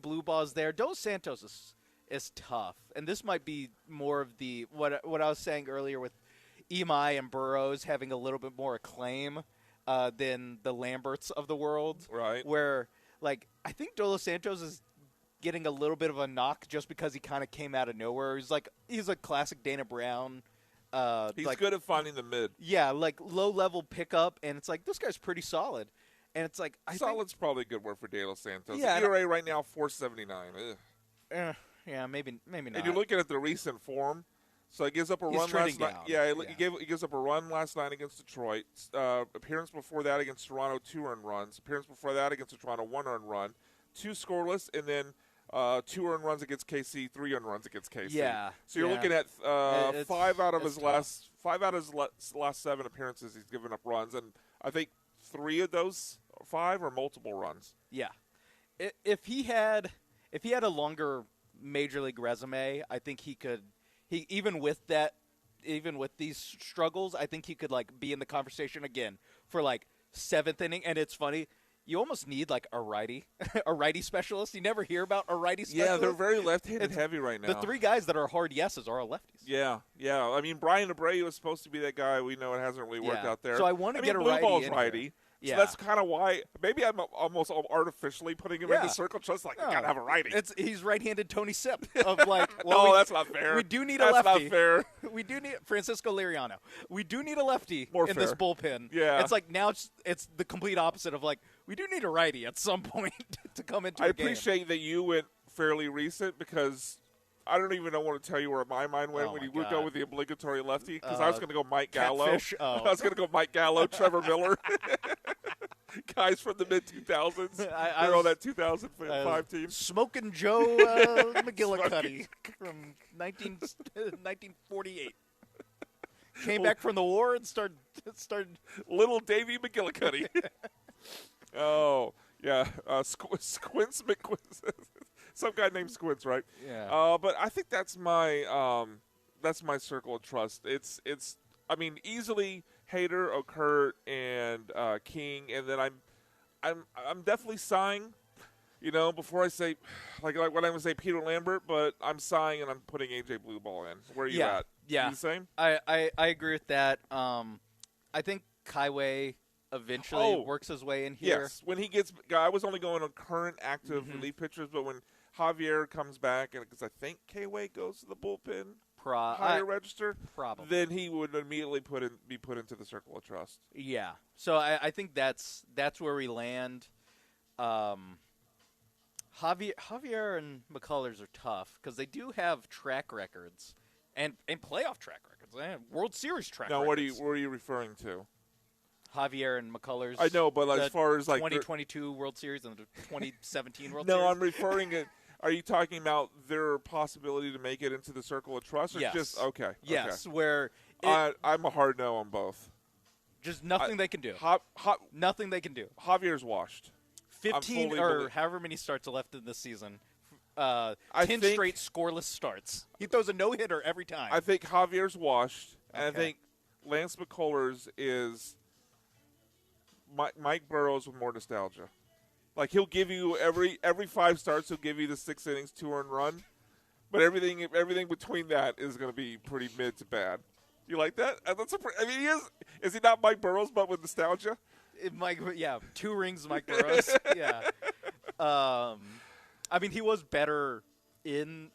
Blue Ball's there. Dos Santos is tough, and this might be more of the what I was saying earlier with Imai and Burrows having a little bit more acclaim than the Lamberts of the world, right? Where like I think Dos Santos is getting a little bit of a knock just because he kind of came out of nowhere. He's a classic Dana Brown. He's good at finding the mid. Yeah, like low-level pickup, and it's like, this guy's pretty solid. And it's like, solid's probably a good word for De Los Santos. Yeah, ERA right now, 4.79. Yeah, maybe not. And you're looking at the recent form. So he gives up a run last night. He gives up a run last night against Detroit. Appearance before that against Toronto, 2 earned runs. Appearance before that against Toronto, 1 earned run. 2 scoreless, and then 2 earned runs against KC, 3 earned runs against KC. Yeah. So you're looking at 5 out of his last 7 appearances he's given up runs, and I think 3 of those 5 are multiple runs. Yeah. If he had a longer major league resume, I think he could. Even with these struggles, I think he could like be in the conversation again for like 7th inning. And it's funny. You almost need like a righty specialist. You never hear about a righty specialist. Yeah, they're very left-handed heavy right now. The 3 guys that are hard yeses are all lefties. Yeah. I mean, Brian Abreu is supposed to be that guy. We know it hasn't really worked out there. So I want to get a Blue righty. Ball's in righty. here. So that's kind of why maybe I'm almost artificially putting him in the circle. Just like, you got to have a righty. He's right-handed Tony Sipp of like, well, that's not fair. We do need a lefty. That's not fair. We do need Francisco Liriano. We do need a lefty in this bullpen. Yeah. It's like now it's the complete opposite of like, we do need a righty at some point to come into I a game. appreciate that you went fairly recent because I don't even know what to tell you where my mind went when you would go with the obligatory lefty because I was going to go Mike Gallo. I was going to go Mike Gallo, Trevor Miller. Guys from the mid-2000s. They're on that 2005 team. Smoking Joe McGillicuddy from 1948. Came back from the war and started Little Davy McGillicuddy. Oh, yeah. Squints McQuince. Some guy named Squints, right? Yeah. But I think that's my circle of trust. It's I mean, easily Hader, Okert, and King, and then I'm definitely sighing, before I say like when I'm gonna say Peter Lambert, but I'm sighing and I'm putting AJ Blue Ball in. Where are you at? Yeah, you the same. I agree with that. I think Kaiway eventually works his way in here. Yes, when he gets, I was only going on current active relief pitchers, but when Javier comes back, and because I think Kaiway goes to the bullpen. Higher register, probably. Then he would immediately be put into the circle of trust. Yeah, so I think that's where we land. Javier and McCullers are tough because they do have track records and playoff track records, and World Series track records. Now, what are you referring to? Javier and McCullers. I know, but as far as like 2022 World Series and the 2017 World Series. No, I'm referring to. Are you talking about their possibility to make it into the circle of trust, or just okay? Yes, okay. where I'm a hard no on both. Just nothing they can do. Nothing they can do. Javier's washed. 15 or however many starts left in this season. 10 straight scoreless starts. He throws a no-hitter every time. I think Javier's washed, and I think Lance McCullers is Mike Burrows with more nostalgia. Like, he'll give you every 5 starts, he'll give you the 6 innings, 2 earned run. But everything between that is going to be pretty mid to bad. You like that? He is. Is he not Mike Burrows, but with nostalgia? 2 rings, Mike Burrows. Yeah. I mean, he was better in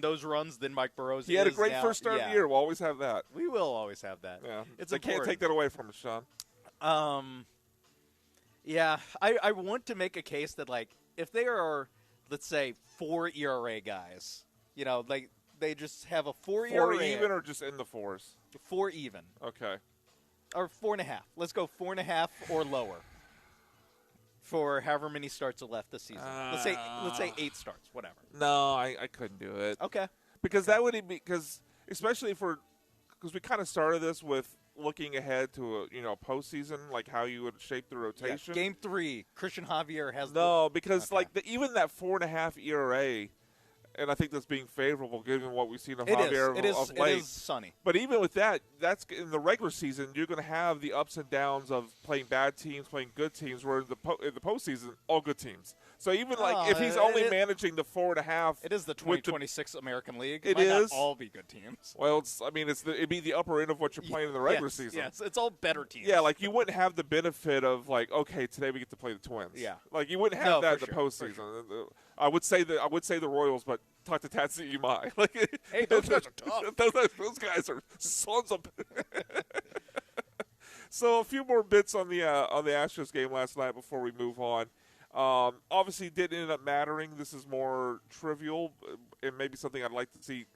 those runs than Mike Burrows. He had a great first start of the year. We'll always have that. We will always have that. Yeah. They can't take that away from us, Sean. Yeah, I want to make a case that, like, if they are, let's say, 4 ERA guys, like They just have a 4 4 ERA. even or just in the fours? 4 even. Okay. Or 4.5. Let's go 4.5 or lower for however many starts are left this season. Let's say 8 starts, whatever. No, I couldn't do it. Okay. Because that would be because especially because we kind of started this with looking ahead to a postseason, like how you would shape the rotation. Yeah, Game 3, Christian Javier has because even that 4.5 ERA. And I think that's being favorable given what we've seen of Javier of late. It is sunny. But even with that, that's in the regular season, you're going to have the ups and downs of playing bad teams, playing good teams, where in the postseason, all good teams. So even if he's only managing the 4.5. It is the 2026 American League. It might is. not all be good teams. Well, it'd be the upper end of what you're playing in the regular season. Yes, it's all better teams. Yeah, you wouldn't have the benefit of okay, today we get to play the Twins. Yeah. You wouldn't have that in the postseason. Sure. I would say the Royals, but talk to Tatsu Imai. Hey, those guys are tough. those guys are sons of. So a few more bits on the Astros game last night before we move on. Obviously, didn't end up mattering. This is more trivial, and maybe something I'd like to see.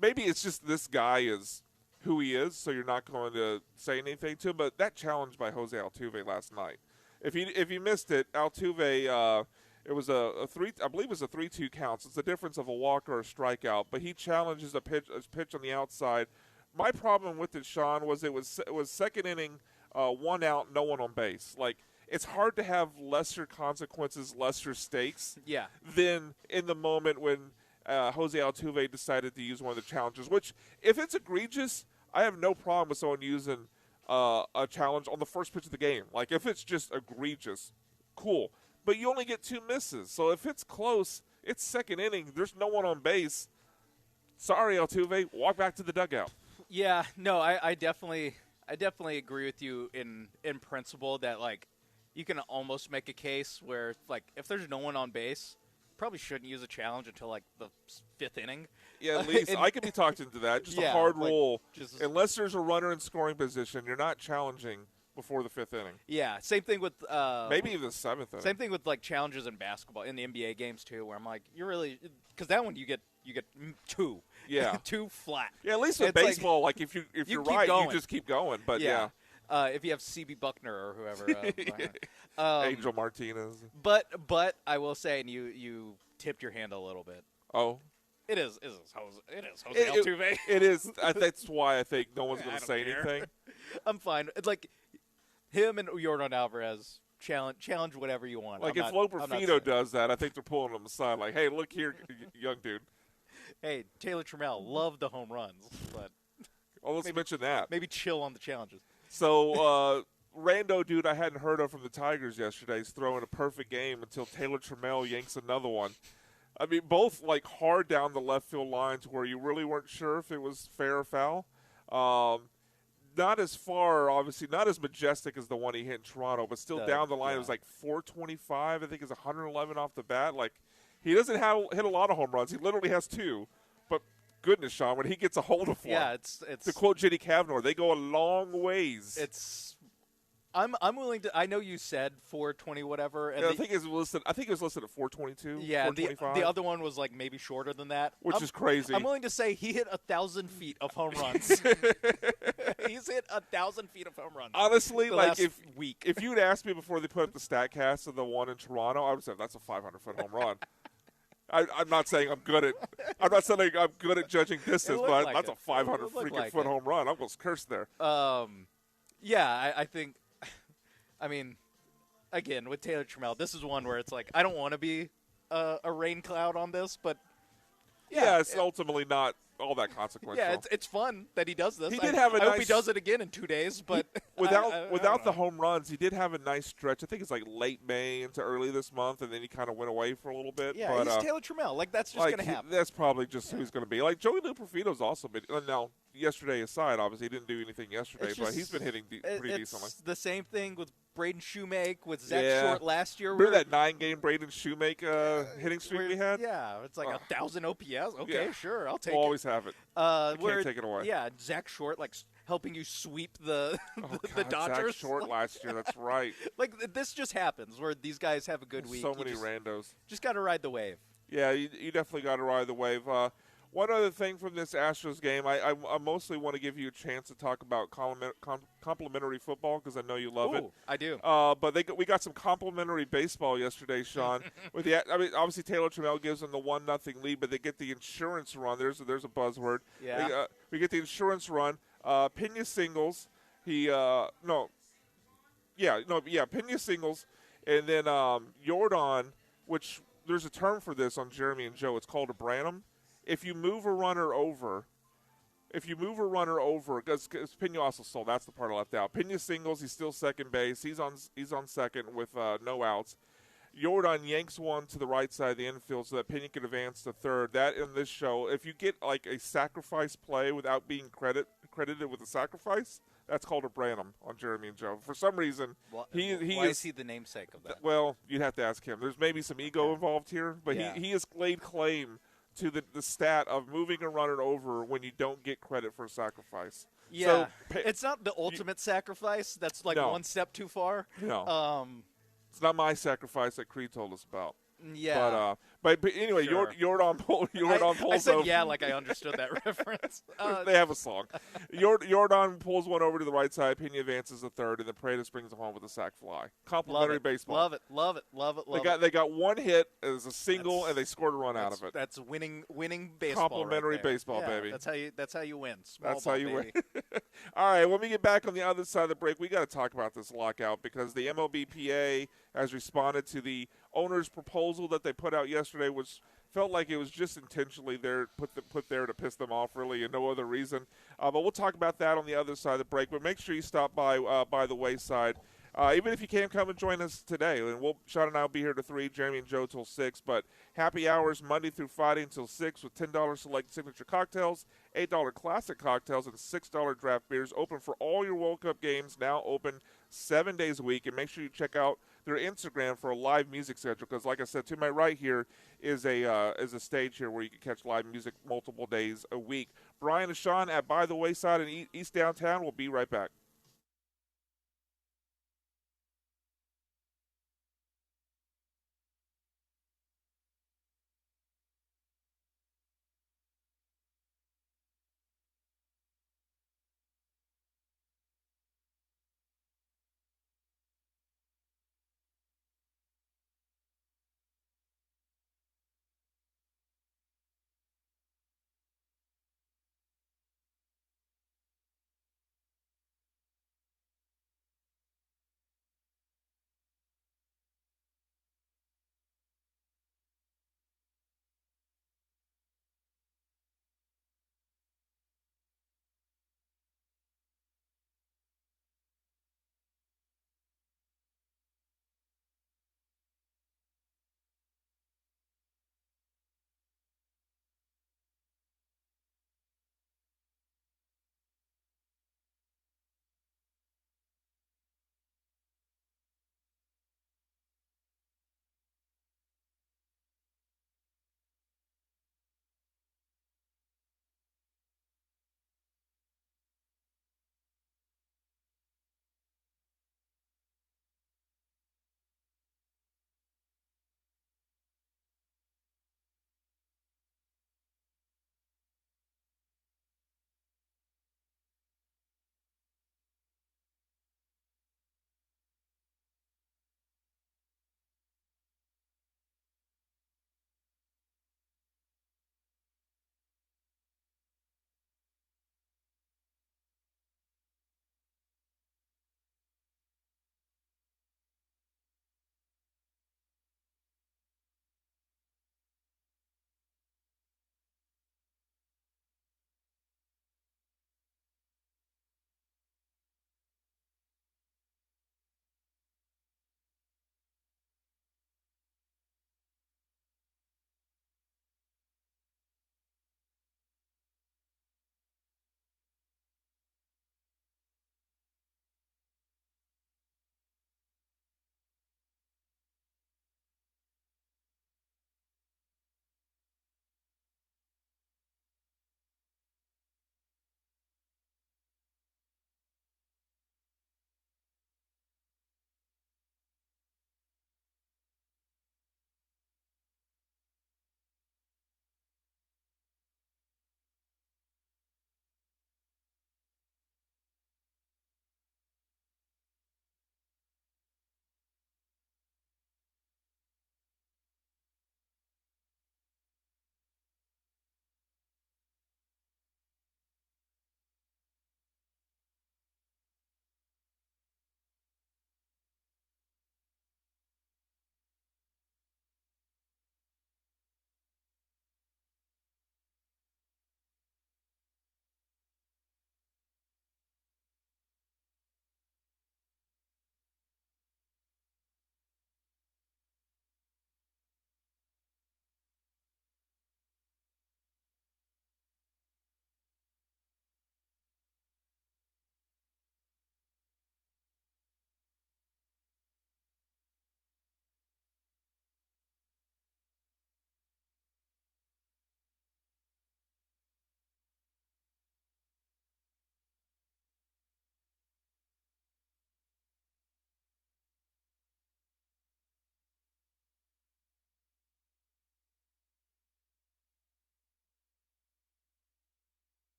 Maybe it's just this guy is who he is, so you're not going to say anything to him. But that challenge by Jose Altuve last night, if you missed it, Altuve. It was a 3-2 count. So it's the difference of a walk or a strikeout. But he challenges a pitch on the outside. My problem with it, Sean, was it was second inning, 1 out, no one on base. It's hard to have lesser consequences, lesser stakes. Yeah. Than in the moment when Jose Altuve decided to use one of the challenges. Which, if it's egregious, I have no problem with someone using a challenge on the first pitch of the game. If it's just egregious, cool. But you only get 2 misses. So if it's close, it's second inning, there's no one on base. Sorry, Altuve, walk back to the dugout. Yeah, no, I definitely agree with you in principle that you can almost make a case where if there's no one on base, probably shouldn't use a challenge until the 5th inning. Yeah, at least I could be talked into that. Just a hard rule. Unless there's a runner in scoring position, you're not challenging before the 5th inning. Yeah, same thing with maybe even the 7th inning. Same thing with challenges in basketball, in the NBA games too, where I'm you're really, because that one you get 2. Yeah. 2 flat. Yeah, at least with baseball, if you're right, going. you just keep going. But yeah. If you have CB Buckner or whoever, Angel Martinez. But I will say, and you tipped your hand a little bit. Oh. It is Jose Altuve. It is. That's why I think no one's going to say anything. I'm fine. It's him and Yordan Alvarez challenge whatever you want. If Loperfido does that, I think they're pulling him aside. Hey, look here, young dude. Hey, Taylor Trammell loved the home runs, but let's mention that. Maybe chill on the challenges. So, rando dude I hadn't heard of from the Tigers yesterday is throwing a perfect game until Taylor Trammell yanks another one. I mean, both hard down the left field lines where you really weren't sure if it was fair or foul. Not as far, obviously, not as majestic as the one he hit in Toronto, but still down the line. It was 425. I think it's 111 off the bat. He doesn't hit a lot of home runs. He literally has 2. But goodness, Sean, when he gets a hold of one. Yeah, it's to quote Jenny Kavanaugh, they go a long ways. I'm willing to. I know you said 420 whatever. And I think it was listed. I think it was listed at 422. Yeah, the other one was maybe shorter than that, which is crazy. I'm willing to say he hit 1,000 feet of home runs. He's hit 1,000 feet of home runs. Honestly, if you'd asked me before they put up the StatCast of the one in Toronto, I would say that's a 500-foot home run. I'm not saying I'm good at judging distance, but that's a 500 freaking foot home run. I'm going to curse there. Yeah, I think. I mean, again, with Taylor Trammell, this is one where it's I don't want to be a rain cloud on this, but it's ultimately not all that consequential. Yeah, it's fun that he does this. He did have a nice. I hope he does it again in 2 days, but without the home runs, he did have a nice stretch. I think it's late May into early this month, and then he kind of went away for a little bit. Yeah, but, he's Taylor Trammell. That's just going to happen. That's probably just who he's going to be. Joey Luperfido's also been. Now, yesterday aside, obviously he didn't do anything yesterday, but he's been hitting pretty decently. It's the same thing with Braden Shoemake, with Zach Short last year. Remember that 9-game Braden Shoemake hitting streak we had? Yeah, it's 1,000 OPS. Okay, sure, I'll take we'll it. Always have it. Can't take it away. Yeah, Zach Short helping you sweep the Dodgers. Zach Short last year, that's right. This just happens where these guys have a good week. So many randos. Just got to ride the wave. Yeah, you definitely got to ride the wave. One other thing from this Astros game, I mostly want to give you a chance to talk about complimentary football because I know you love it. I do. But we got some complimentary baseball yesterday, Sean. Obviously Taylor Trammell gives them the 1-0 lead, but they get the insurance run. There's a buzzword. Yeah. We get the insurance run. Pena singles. Pena singles, and then Jordan, which there's a term for this on Jeremy and Joe. It's called a Branham. If you move a runner over, because Pena also sold. That's the part I left out. Pena singles. He's still second base. He's on second with no outs. Jordan yanks one to the right side of the infield so that Pena can advance to third. That in this show, if you get like a sacrifice play without being credited with a sacrifice, that's called a Branham on Jeremy and Joe. For some reason, why is he the namesake of that? Well, you'd have to ask him. There's maybe some ego involved here, but he has laid claim to the stat of moving a runner over when you don't get credit for a sacrifice. Yeah, so, it's not the ultimate sacrifice. That's like one step too far. No. It's not my sacrifice that Creed told us about. Yeah. But anyway, sure. Jordan pulls I said over. yeah like I understood that reference. They have a song. Jordan pulls one over to the right side. Pena advances to third, and then Paredes brings him home with a sac fly. Complimentary baseball. Love it. They got one hit as a single, and they scored a run out of it. That's winning baseball. Complimentary baseball, baby. That's how you win. That's how you win. All right, when we get back on the other side of the break, we got to talk about this lockout because the MLBPA has responded to the owner's proposal that they put out yesterday, which felt like it was just intentionally put there to piss them off, really, and no other reason. But we'll talk about that on the other side of the break. But make sure you stop by the wayside. Even if you can't come and join us today, and Sean and I will be here to 3, Jeremy and Joe till 6. But happy hours Monday through Friday until 6 with $10 select signature cocktails, $8 classic cocktails, and $6 draft beers. Open for all your World Cup games. Now open 7 days a week. And make sure you check out their Instagram for a live music schedule because, like I said, to my right here is a stage here where you can catch live music multiple days a week. Brian and Sean at By the Wayside in East Downtown. We'll be right back.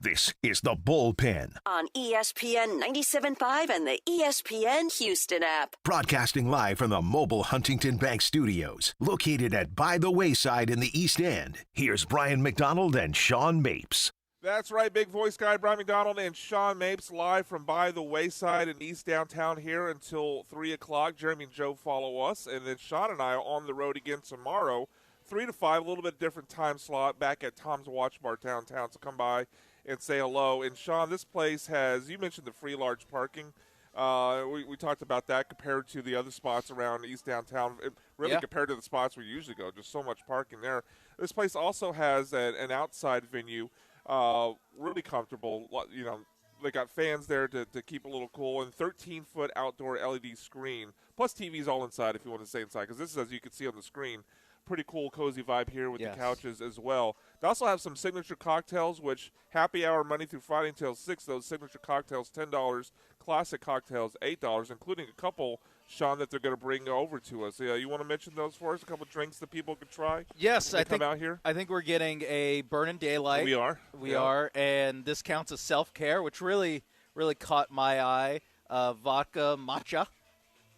This is The Bullpen. On ESPN 97.5 and the ESPN Houston app. Broadcasting live from the mobile Huntington Bank Studios, located at By the Wayside in the East End. Here's Brian McDonald and Sean Mapes. That's right, big voice guy Brian McDonald and Sean Mapes live from By the Wayside in East Downtown here until 3 o'clock. Jeremy and Joe follow us, and then Sean and I are on the road again tomorrow, 3 to 5, a little bit different time slot, back at Tom's Watch Bar downtown, so come by and say hello. And Sean, this place has, you mentioned the free large parking. We talked about that compared to the other spots around East Downtown, really compared to the spots we usually go, just so much parking there. This place also has an outside venue. Really comfortable. You know, they got fans there to keep a little cool, and 13-foot outdoor LED screen, plus TVs all inside if you want to stay inside, because this is, as you can see on the screen, pretty cool, cozy vibe here with the couches as well. They also have some signature cocktails, which happy hour Monday through Friday until 6. Those signature cocktails, $10. Classic cocktails, $8, including a couple, Sean, that they're going to bring over to us. You want to mention those for us? A couple drinks that people could try? Yes, I think. Come out here. I think we're getting a Burnin' Daylight. We are. We are, and this counts as self-care, which really caught my eye. Vodka matcha,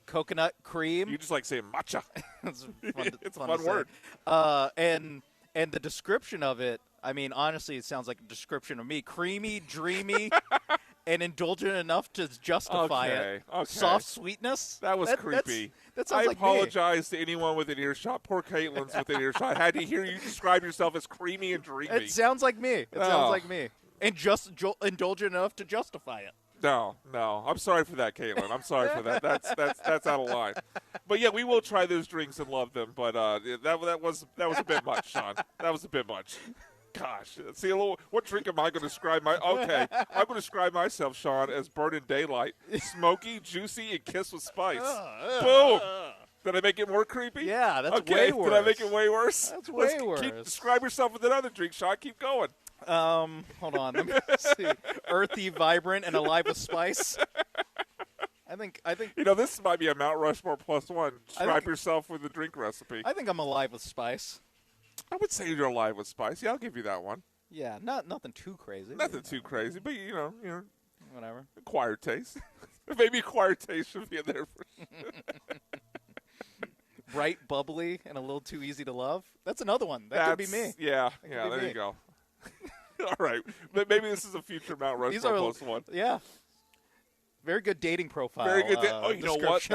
coconut cream. You just like saying matcha. It's fun it's a fun word. And the description of it, I mean, honestly, it sounds like a description of me. Creamy, dreamy, and indulgent enough to justify it. Okay. Soft sweetness. That was creepy. That sounds I like apologize to anyone within earshot. Poor Caitlin's within earshot. Had to hear you describe yourself as creamy and dreamy. It sounds like me. Sounds like me. And just indulgent enough to justify it. No. I'm sorry for that, Caitlin. I'm sorry for that. That's out of line. But yeah, we will try those drinks and love them. But that was a bit much, Sean. That was a bit much. Gosh, see what drink am I going to describe I'm going to describe myself, Sean, as Burnin' Daylight, smoky, juicy, and kissed with spice. Boom. Did I make it more creepy? Yeah, that's way worse. Did I make it way worse? That's way worse. Describe yourself with another drink, Sean. Keep going. Hold on. Let me see. Earthy, vibrant, and alive with spice. I think. This might be a Mount Rushmore +1. Describe yourself with the drink recipe. I think I'm alive with spice. I would say you're alive with spice. Yeah, I'll give you that one. Yeah, nothing too crazy. Nothing too crazy, but you know, whatever. Acquired taste. Maybe acquired taste should be in there for Bright, bubbly, and a little too easy to love. That's another one. That could be me. Yeah, there you go. All right. Maybe this is a future Mount Rushmore +1. Yeah. Very good dating profile. Very good. You know what?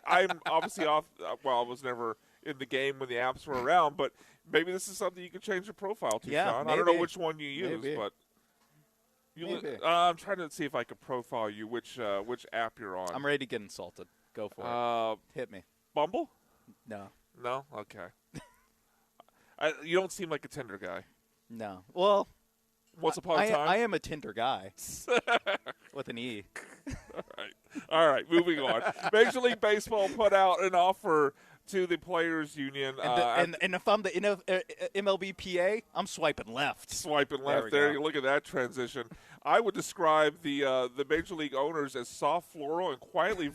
I'm obviously off. Well, I was never in the game when the apps were around, but maybe this is something you can change your profile to, Sean. Maybe. I don't know which one you use, but I'm trying to see if I can profile you, which app you're on. I'm ready to get insulted. Go for it. Hit me. Bumble? No. No? Okay. You don't seem like a Tinder guy. No. Well, once upon a time? I am a Tinder guy. With an E. All right. Moving on. Major League Baseball put out an offer to the Players Union. And if I'm the MLBPA, I'm swiping left. Swiping left. There you look at that transition. I would describe the Major League owners as soft, floral, and quietly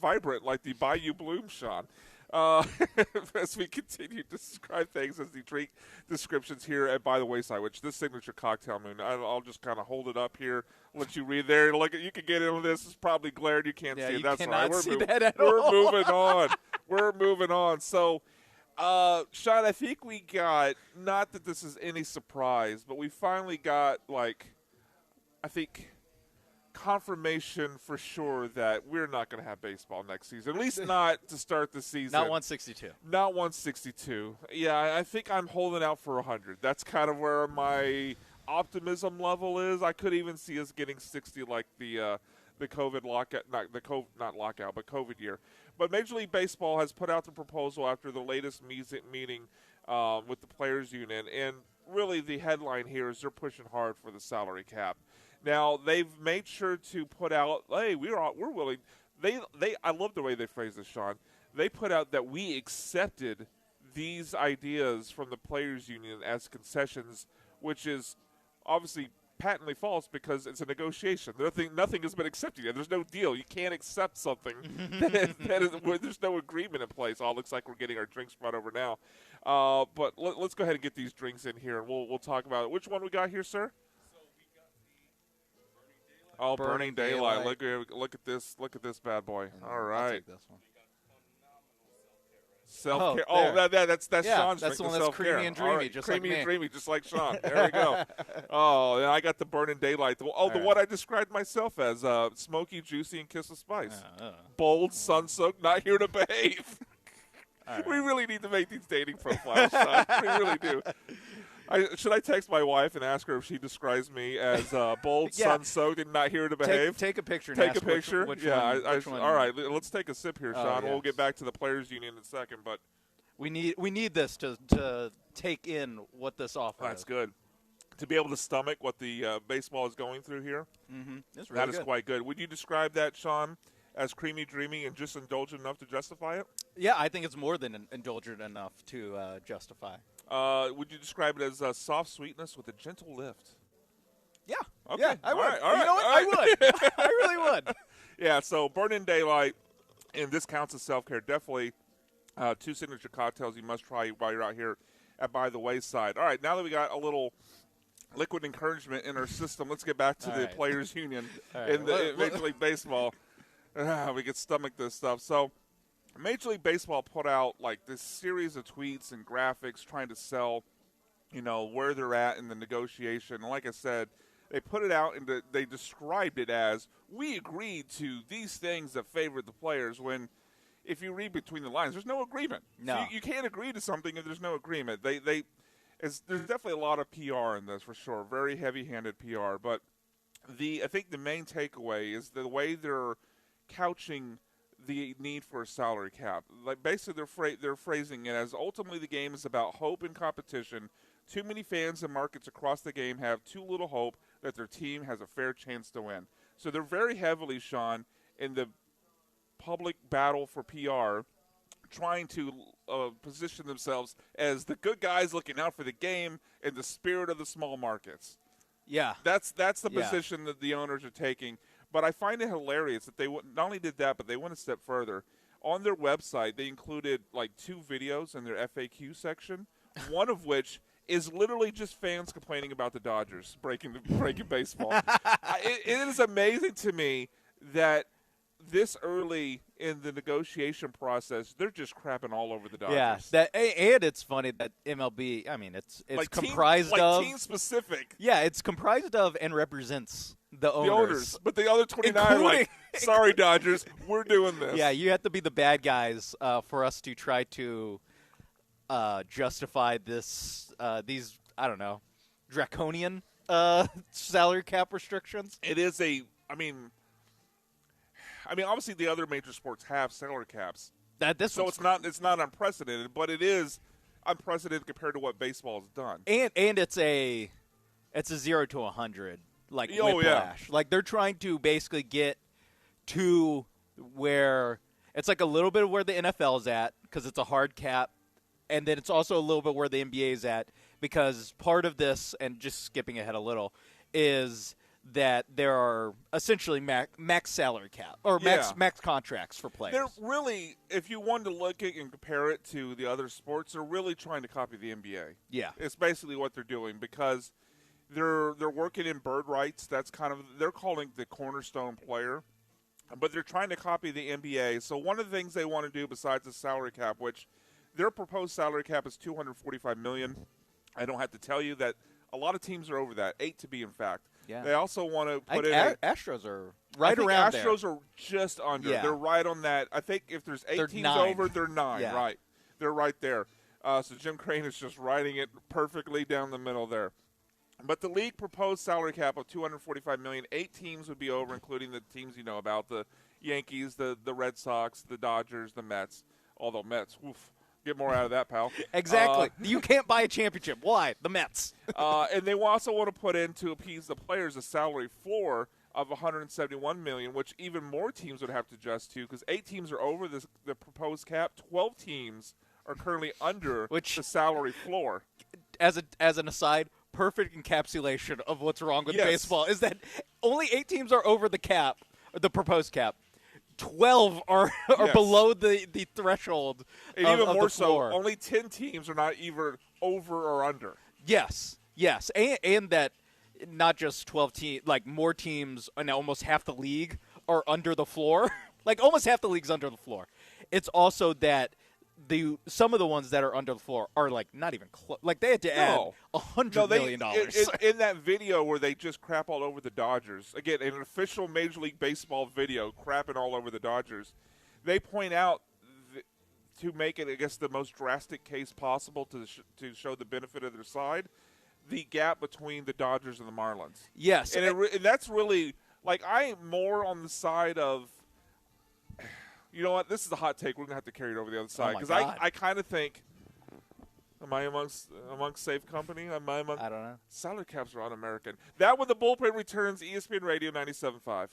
vibrant, like the Bayou Bloom, Sean. As we continue to describe things as the drink descriptions here at By the Wayside, which this signature cocktail moon, I'll just kind of hold it up here, let you read there. Look, you can get into this. It's probably glared. You can't see it. That's all right. We're moving on. We're moving on. So, Sean, I think we got, not that this is any surprise, but we finally got, I think, confirmation for sure that we're not going to have baseball next season, at least not to start the season. Not 162. Not 162. Yeah, I think I'm holding out for 100. That's kind of where my optimism level is. I could even see us getting 60 like the COVID lockout, not lockout, but COVID year. But Major League Baseball has put out the proposal after the latest meeting with the Players Union, and really the headline here is they're pushing hard for the salary cap. Now, they've made sure to put out, hey, we're willing. I love the way they phrase this, Sean. They put out that we accepted these ideas from the Players Union as concessions, which is obviously patently false because it's a negotiation. Nothing has been accepted yet. There's no deal. You can't accept something where there's no agreement in place. All looks like we're getting our drinks brought over now. But let's go ahead and get these drinks in here, and we'll talk about it. Which one we got here, sir? Oh, Burning Daylight. Look at this. Look at this bad boy. All right. I'll take this one. Self-care. That's Yeah, Sean's that's drink, the one the that's self-care. creamy and dreamy, All right, just creamy like and me. dreamy, just like Sean. There we go. Oh, and I got the Burning Daylight. The one I described myself as smoky, juicy, and kiss of spice. Bold, sun-soaked, not here to behave. We really need to make these dating profiles, Sean. We really do. Should I text my wife and ask her if she describes me as bold, sun-soaked, and not here to behave? Take a picture. And Take ask a picture. Which yeah. one? All right. Let's take a sip here, Sean. yes. We'll get back to the players' union in a second, but We need this to take in what this offers. that's good. To be able to stomach what the baseball is going through here, It's that really is good. quite good. Would you describe that, Sean, as creamy, dreamy, and just indulgent enough to justify it? Yeah, I think it's more than indulgent enough to justify. Would you describe it as soft sweetness with a gentle lift? Yeah. Okay. Yeah, I All would. right, all You know right, what? all I would. I really would. Yeah, so Burning Daylight, and this counts as self-care. Definitely 2 signature cocktails you must try while you're out here at By the Wayside. All right, now that we got a little liquid encouragement in our system, let's get back to All the right. Players Union All right. in the Major League Baseball. We can stomach this stuff. So Major League Baseball put out like this series of tweets and graphics trying to sell, where they're at in the negotiation. And like I said, they put it out and they described it as, we agreed to these things that favored the players, when if you read between the lines, there's no agreement. No. You can't agree to something if there's no agreement. There's definitely a lot of PR in this for sure, very heavy-handed PR. But I think the main takeaway is the way they're couching the need for a salary cap. Like basically, they're phrasing it as ultimately the game is about hope and competition. Too many fans and markets across the game have too little hope that their team has a fair chance to win. So they're very heavily, Sean, in the public battle for PR, trying to position themselves as the good guys looking out for the game in the spirit of the small markets. Yeah. That's the Yeah. position that the owners are taking. But I find it hilarious that they not only did that, but they went a step further. On their website, they included like 2 videos in their FAQ section, one of which is literally just fans complaining about the Dodgers breaking baseball. It is amazing to me that this early in the negotiation process, they're just crapping all over the Dodgers. Yeah, and it's funny that MLB. I mean, it's like comprised of team specific. Yeah, it's comprised of and represents the owners. But the other 29 are like, sorry, Dodgers, we're doing this. Yeah, you have to be the bad guys for us to try to justify these I don't know, draconian salary cap restrictions. It is I mean, obviously the other major sports have salary caps. So it's not unprecedented, but it is unprecedented compared to what baseball has done. And it's a 0 to 100 like Oh, whiplash. yeah. Like they're trying to basically get to where it's like a little bit of where the NFL is at because it's a hard cap, and then it's also a little bit where the NBA is at because part of this, and just skipping ahead a little, is that there are essentially max salary cap or max contracts for players. They're really, if you wanted to look at and compare it to the other sports, they're really trying to copy the NBA. Yeah. It's basically what they're doing because they're working in bird rights. That's they're calling the cornerstone player, but they're trying to copy the NBA. So one of the things they want to do besides the salary cap, which their proposed salary cap is $245 million. I don't have to tell you that a lot of teams are over that, 8 to be in fact. Yeah. They also want to put in Astros are right around there. Astros are just under. Yeah. They're right on that. I think if there's 8 They're teams 9. over, they're 9. Yeah. Right. They're right there. So Jim Crane is just writing it perfectly down the middle there. But the league proposed salary cap of $245 million. 8 teams would be over, including the teams you know about: the Yankees, the Red Sox, the Dodgers, the Mets. Although Mets, oof. Get more out of that, pal. Exactly. You can't buy a championship. Why? The Mets. And they also want to put in, to appease the players, a salary floor of $171 million, which even more teams would have to adjust to because 8 teams are over the proposed cap. 12 teams are currently under the salary floor. As an aside, perfect encapsulation of what's wrong with baseball is that only 8 teams are over the cap, the proposed cap. 12 are below the threshold. And of, even of more the floor. so, only 10 teams are not either over or under. Yes, and that not just 12 teams, like more teams, and almost half the league are under the floor. Like almost half the league's under the floor. It's also that some of the ones that are under the floor are like not even close. Like they had to add $100 million. In that video where they just crap all over the Dodgers, again, an official Major League Baseball video crapping all over the Dodgers, they point out to make it, I guess, the most drastic case possible to show the benefit of their side, the gap between the Dodgers and the Marlins. Yes. And that's really, like, I'm more on the side of, you know what, this is a hot take. We're going to have to carry it over the other side. Because I kind of think, am I amongst safe company? I don't know. Salary caps are un-American. That when the bullpen returns, ESPN Radio 97.5.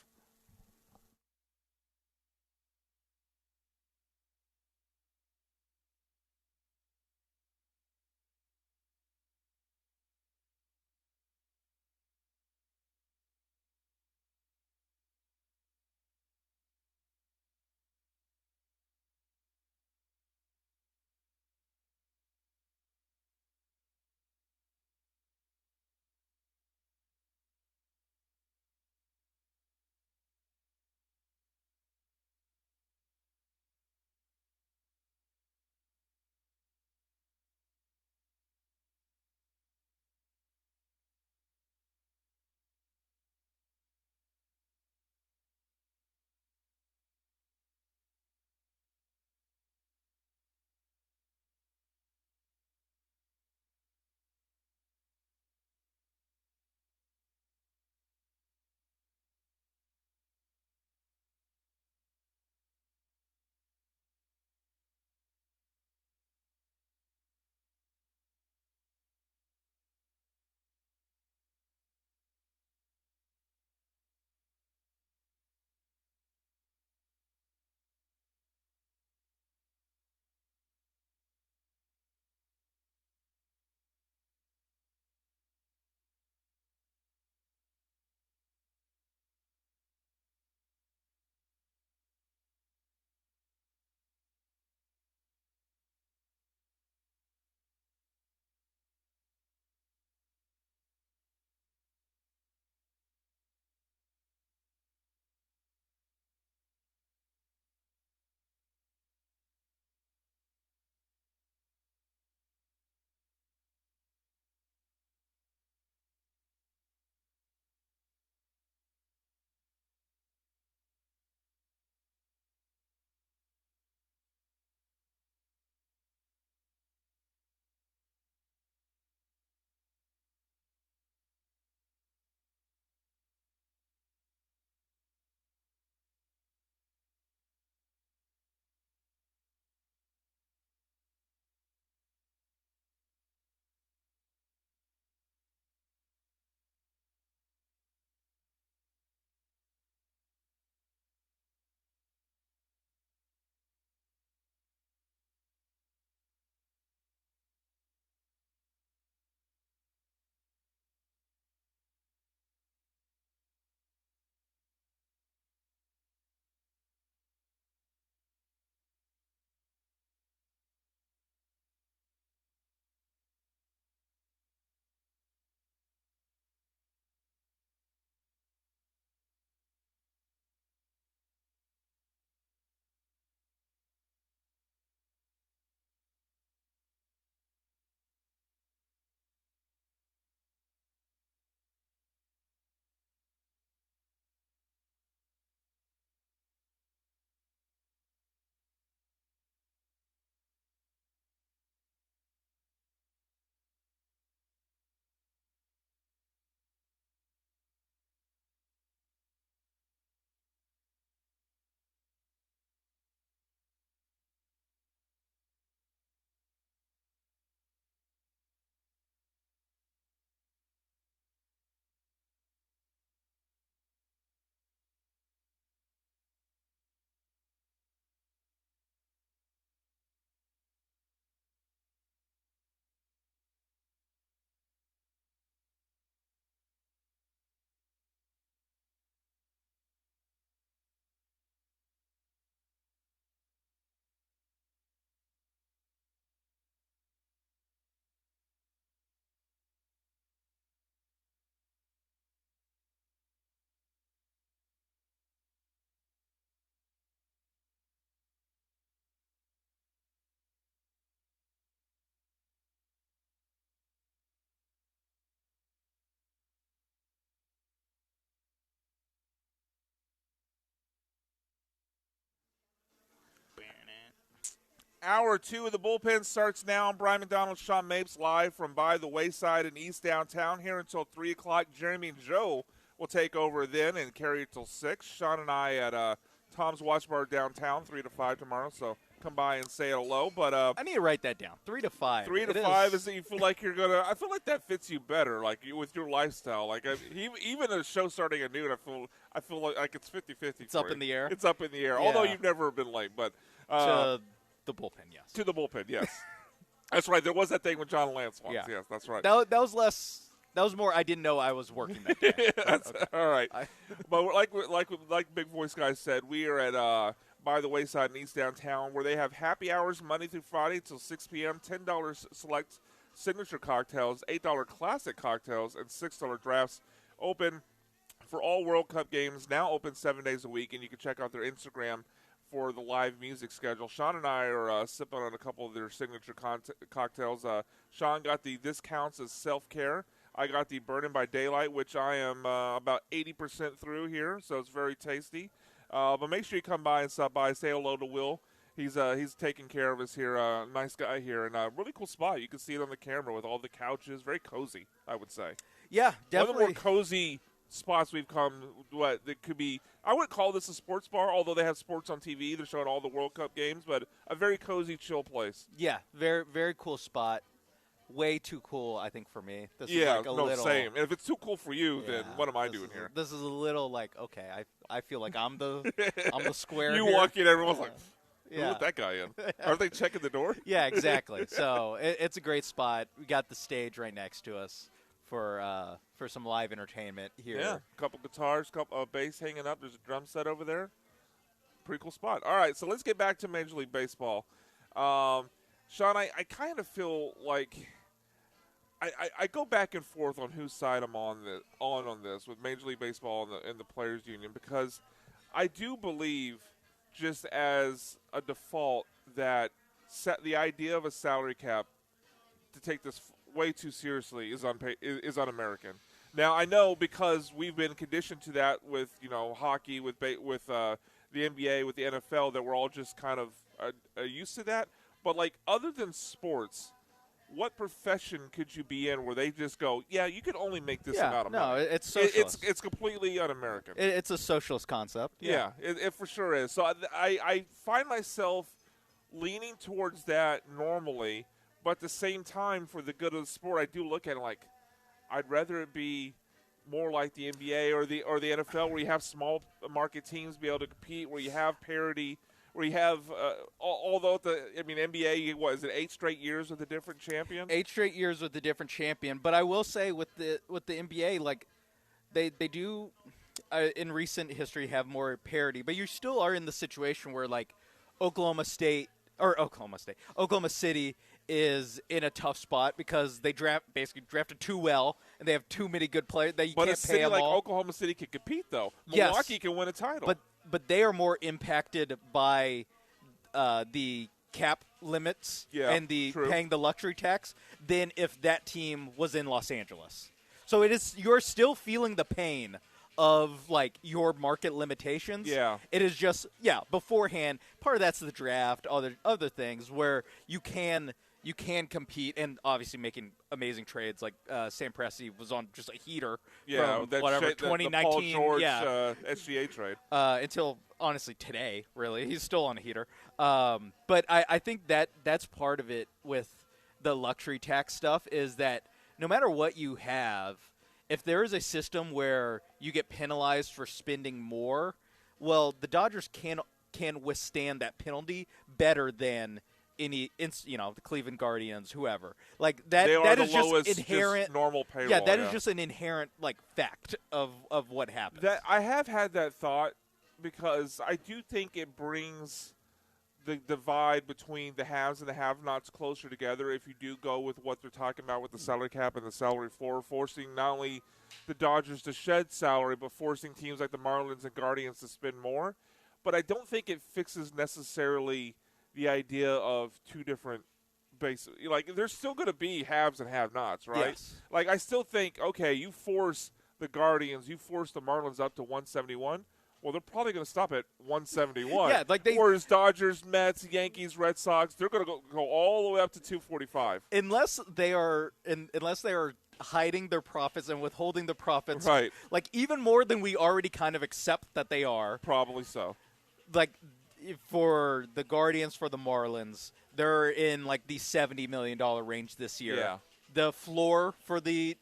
Hour 2 of the bullpen starts now. I'm Brian McDonald, Sean Mapes, live from By the Wayside in East Downtown here until 3 o'clock. Jeremy and Joe will take over then and carry it till 6. Sean and I at Tom's Watch Bar downtown, 3 to 5 tomorrow, so come by and say hello. But I need to write that down, 3 to 5. 3 to 5 is that you feel like you're going to – I feel like that fits you better, like with your lifestyle. Like even a show starting at noon, I feel like it's 50-50. It's up in the air? It's up in the air, Yeah. although you've never been late. But To the bullpen, yes. To the bullpen, yes. That's right. There was that thing with John Lance once. Yeah. Yes, that's right. That was less – that was more I didn't know I was working that day. That's all right. But like Big Voice Guy said, we are at By the Wayside in East Downtown, where they have happy hours Monday through Friday till 6 p.m., $10 select signature cocktails, $8 classic cocktails, and $6 drafts. Open for all World Cup games, now open 7 days a week, and you can check out their Instagram for the live music schedule. Sean and I are sipping on a couple of their signature cocktails. Sean got the This Counts as Self-Care. I got the Burning by Daylight, which I am about 80% through here, so it's very tasty. But make sure you come by and stop by, say hello to Will. He's taking care of us here. Nice guy here, and a really cool spot. You can see it on the camera with all the couches. Very cozy, I would say. Yeah, definitely. One of the more cozy spots we've come. That could be. I wouldn't call this a sports bar, although they have sports on TV. They're showing all the World Cup games, but a very cozy, chill place. Yeah, very very cool spot. Way too cool, I think, for me. This yeah, is like a little, same. And if it's too cool for you, then what am I doing here? This is a little like, okay, I feel like I'm the square. You here. walk in, everyone's like, who yeah. let that guy in? Are they checking the door? Yeah, exactly. So it's a great spot. We got the stage right next to us for some live entertainment here. Yeah, a couple guitars, couple bass hanging up. There's a drum set over there. Pretty cool spot. All right, so let's get back to Major League Baseball. Sean, I kind of feel like I go back and forth on whose side I'm on this with Major League Baseball and the Players Union, because I do believe, just as a default, that the idea of a salary cap to take this way too seriously is un-American. Now, I know because we've been conditioned to that with hockey, with the NBA, with the NFL, that we're all just kind of used to that. But like, other than sports, what profession could you be in where they just go, yeah, you can only make this amount of money? No, it's socialist. It's completely un-American. It's a socialist concept. Yeah, it for sure is. So I find myself leaning towards that normally, but at the same time, for the good of the sport, I do look at it like I'd rather it be more like the NBA or the NFL, where you have small market teams be able to compete, where you have parity, where you have, although NBA, what is it, 8 straight years with a different champion? 8 straight years with a different champion. But I will say with the NBA, like they do in recent history have more parity. But you still are in the situation where like Oklahoma City is in a tough spot because they drafted too well, and they have too many good players that you can't pay them all. But a city like Oklahoma City can compete, though. Milwaukee can win a title. But they are more impacted by the cap limits and the paying the luxury tax than if that team was in Los Angeles. So you're still feeling the pain of like your market limitations. Yeah. It is just beforehand. Part of that's the draft, other things where you can compete, and obviously making amazing trades. Like Sam Presti was on just a heater from 2019. The Paul George SGA trade. Until honestly today, really, he's still on a heater. But I think that's part of it with the luxury tax stuff, is that no matter what you have, if there is a system where you get penalized for spending more, well, the Dodgers can withstand that penalty better than the Cleveland Guardians, whoever. Like that is just inherent, just normal payroll. Yeah, that is just an inherent like fact of what happens. That I have had that thought, because I do think it brings the divide between the haves and the have-nots closer together if you do go with what they're talking about with the salary cap and the salary floor, forcing not only the Dodgers to shed salary, but forcing teams like the Marlins and Guardians to spend more. But I don't think it fixes necessarily the idea of two different bases. Like, there's still going to be haves and have-nots, right? Yes. Like, I still think, okay, you force the Guardians, you force the Marlins up to 171. Well, they're probably going to stop at 171. Yeah, like whereas Dodgers, Mets, Yankees, Red Sox, they're going to go all the way up to 245. Unless they are hiding their profits and withholding the profits, right? Like even more than we already kind of accept that they are. Probably so. Like for the Guardians, for the Marlins, they're in like the $70 million range this year. Yeah. The floor for the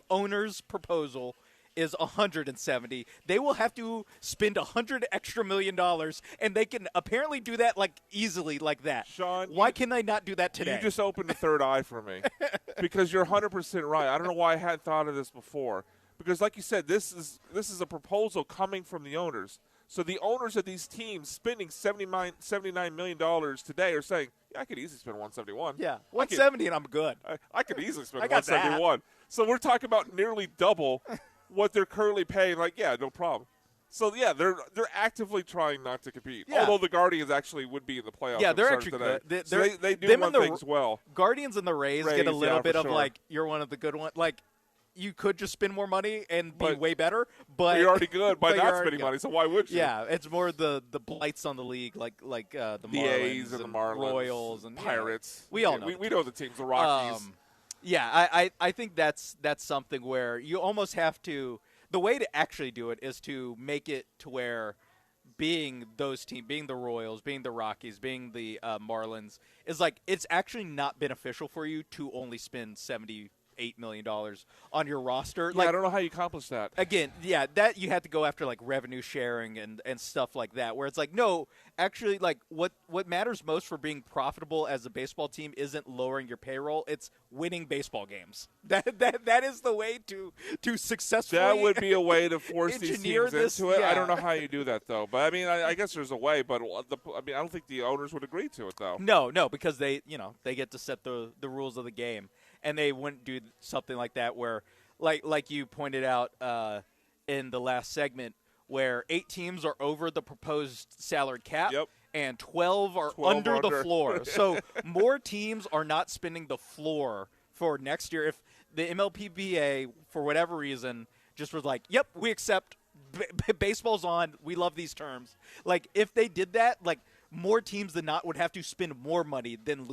owner's proposal is 170. They will have to spend $100 extra million, and they can apparently do that like easily like that. Sean, why can they not do that today? You just opened a third eye for me because you're 100% right. I don't know why I hadn't thought of this before. Because, like you said, this is a proposal coming from the owners. So the owners of these teams spending $79 million today are saying, yeah, I could easily spend 171. Yeah, 170 and I'm good. I could easily spend 171. So we're talking about nearly double what they're currently paying. Like, yeah, no problem. So, yeah, they're actively trying not to compete. Yeah. Although the Guardians actually would be in the playoffs. Yeah, they're actually good. They do one things well. Guardians and the Rays get a little bit of sure. like, you're one of the good ones. Like, you could just spend more money and be way better, but you're already good by not spending money. So why would you? Yeah, it's more the blights on the league, like the Marlins A's and the Marlins, Royals and Pirates. We all know. We know the teams, the Rockies. I think that's something where you almost have to. The way to actually do it is to make it to where being those teams, being the Royals, being the Rockies, being the Marlins, is like it's actually not beneficial for you to only spend $78 million on your roster. Yeah, I don't know how you accomplish that. Again, yeah, that you have to go after like revenue sharing and stuff like that, where it's like, no, actually, like what matters most for being profitable as a baseball team isn't lowering your payroll; it's winning baseball games. That is the way to successfully. That would be a way to force these teams this, into it. Yeah. I don't know how you do that though, but I mean, I guess there's a way. But I don't think the owners would agree to it though. No, because they get to set the rules of the game. And they wouldn't do something like that where, like you pointed out in the last segment, where 8 teams are over the proposed salary cap and 12 are under the floor. So more teams are not spending the floor for next year. If the MLBPA, for whatever reason, just was like, yep, we accept, baseball's on, we love these terms. Like, if they did that, like, more teams than not would have to spend more money than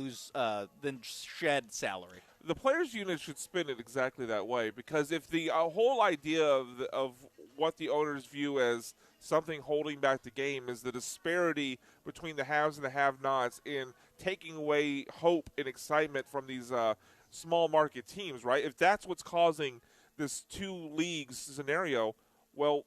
shed salary. The players' union should spin it exactly that way, because if the whole idea of what the owners view as something holding back the game is the disparity between the haves and the have-nots in taking away hope and excitement from these small market teams, right? If that's what's causing this 2 leagues scenario, well,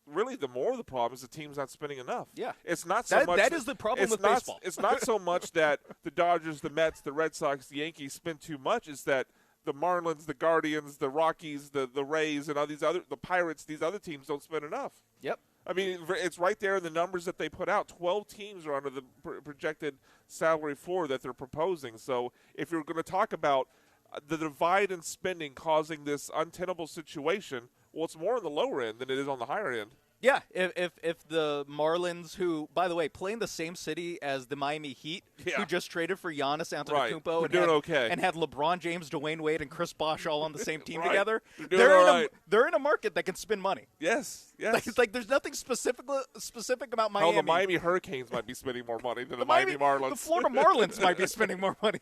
really the more of the problem is the team's not spending enough. Yeah. It's not so much. That is the problem with baseball. It's not so much that the Dodgers, the Mets, the Red Sox, the Yankees spend too much. It's that the Marlins, the Guardians, the Rockies, the Rays, and all these the Pirates, these other teams don't spend enough. Yep. I mean, it's right there in the numbers that they put out. 12 teams are under the projected salary floor that they're proposing. So if you're going to talk about the divide in spending causing this untenable situation, well, it's more on the lower end than it is on the higher end. Yeah, if the Marlins, who, by the way, play in the same city as the Miami Heat, who just traded for Giannis Antetokounmpo and had LeBron James, Dwayne Wade, and Chris Bosh all on the same team together, they're in a market that can spend money. Yes. Like there's nothing specific about Miami. The Miami Hurricanes might be spending more money than the Miami Marlins. The Florida Marlins might be spending more money,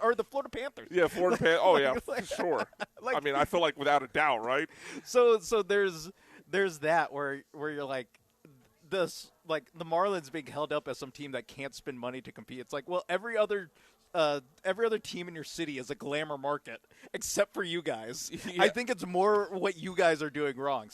or the Florida Panthers. Yeah, Florida Panthers. Oh yeah, for sure. I mean, I feel like without a doubt, right? So there's that where you're like, this, like the Marlins being held up as some team that can't spend money to compete. It's like, well, every other team in your city is a glamour market except for you guys. Yeah. I think it's more what you guys are doing wrong.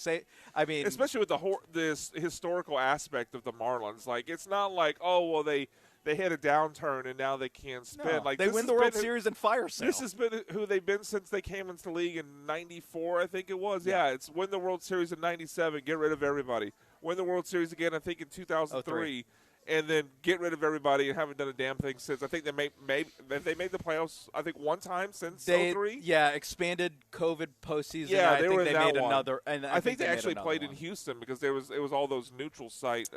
Especially with this historical aspect of the Marlins. Like, it's not like, oh, well, they hit a downturn and now they can't spend. No, like they win the World Series and fire sale. This has been who they've been since they came into the league in '94, I think it was. Yeah, it's win the World Series in '97, get rid of everybody. Win the World Series again, I think in 2003, and then get rid of everybody and haven't done a damn thing since. I think they made the playoffs. I think one time since '03. Yeah, expanded COVID postseason. Yeah, I think they made one. Another. And I think they actually played in Houston because it was all those neutral site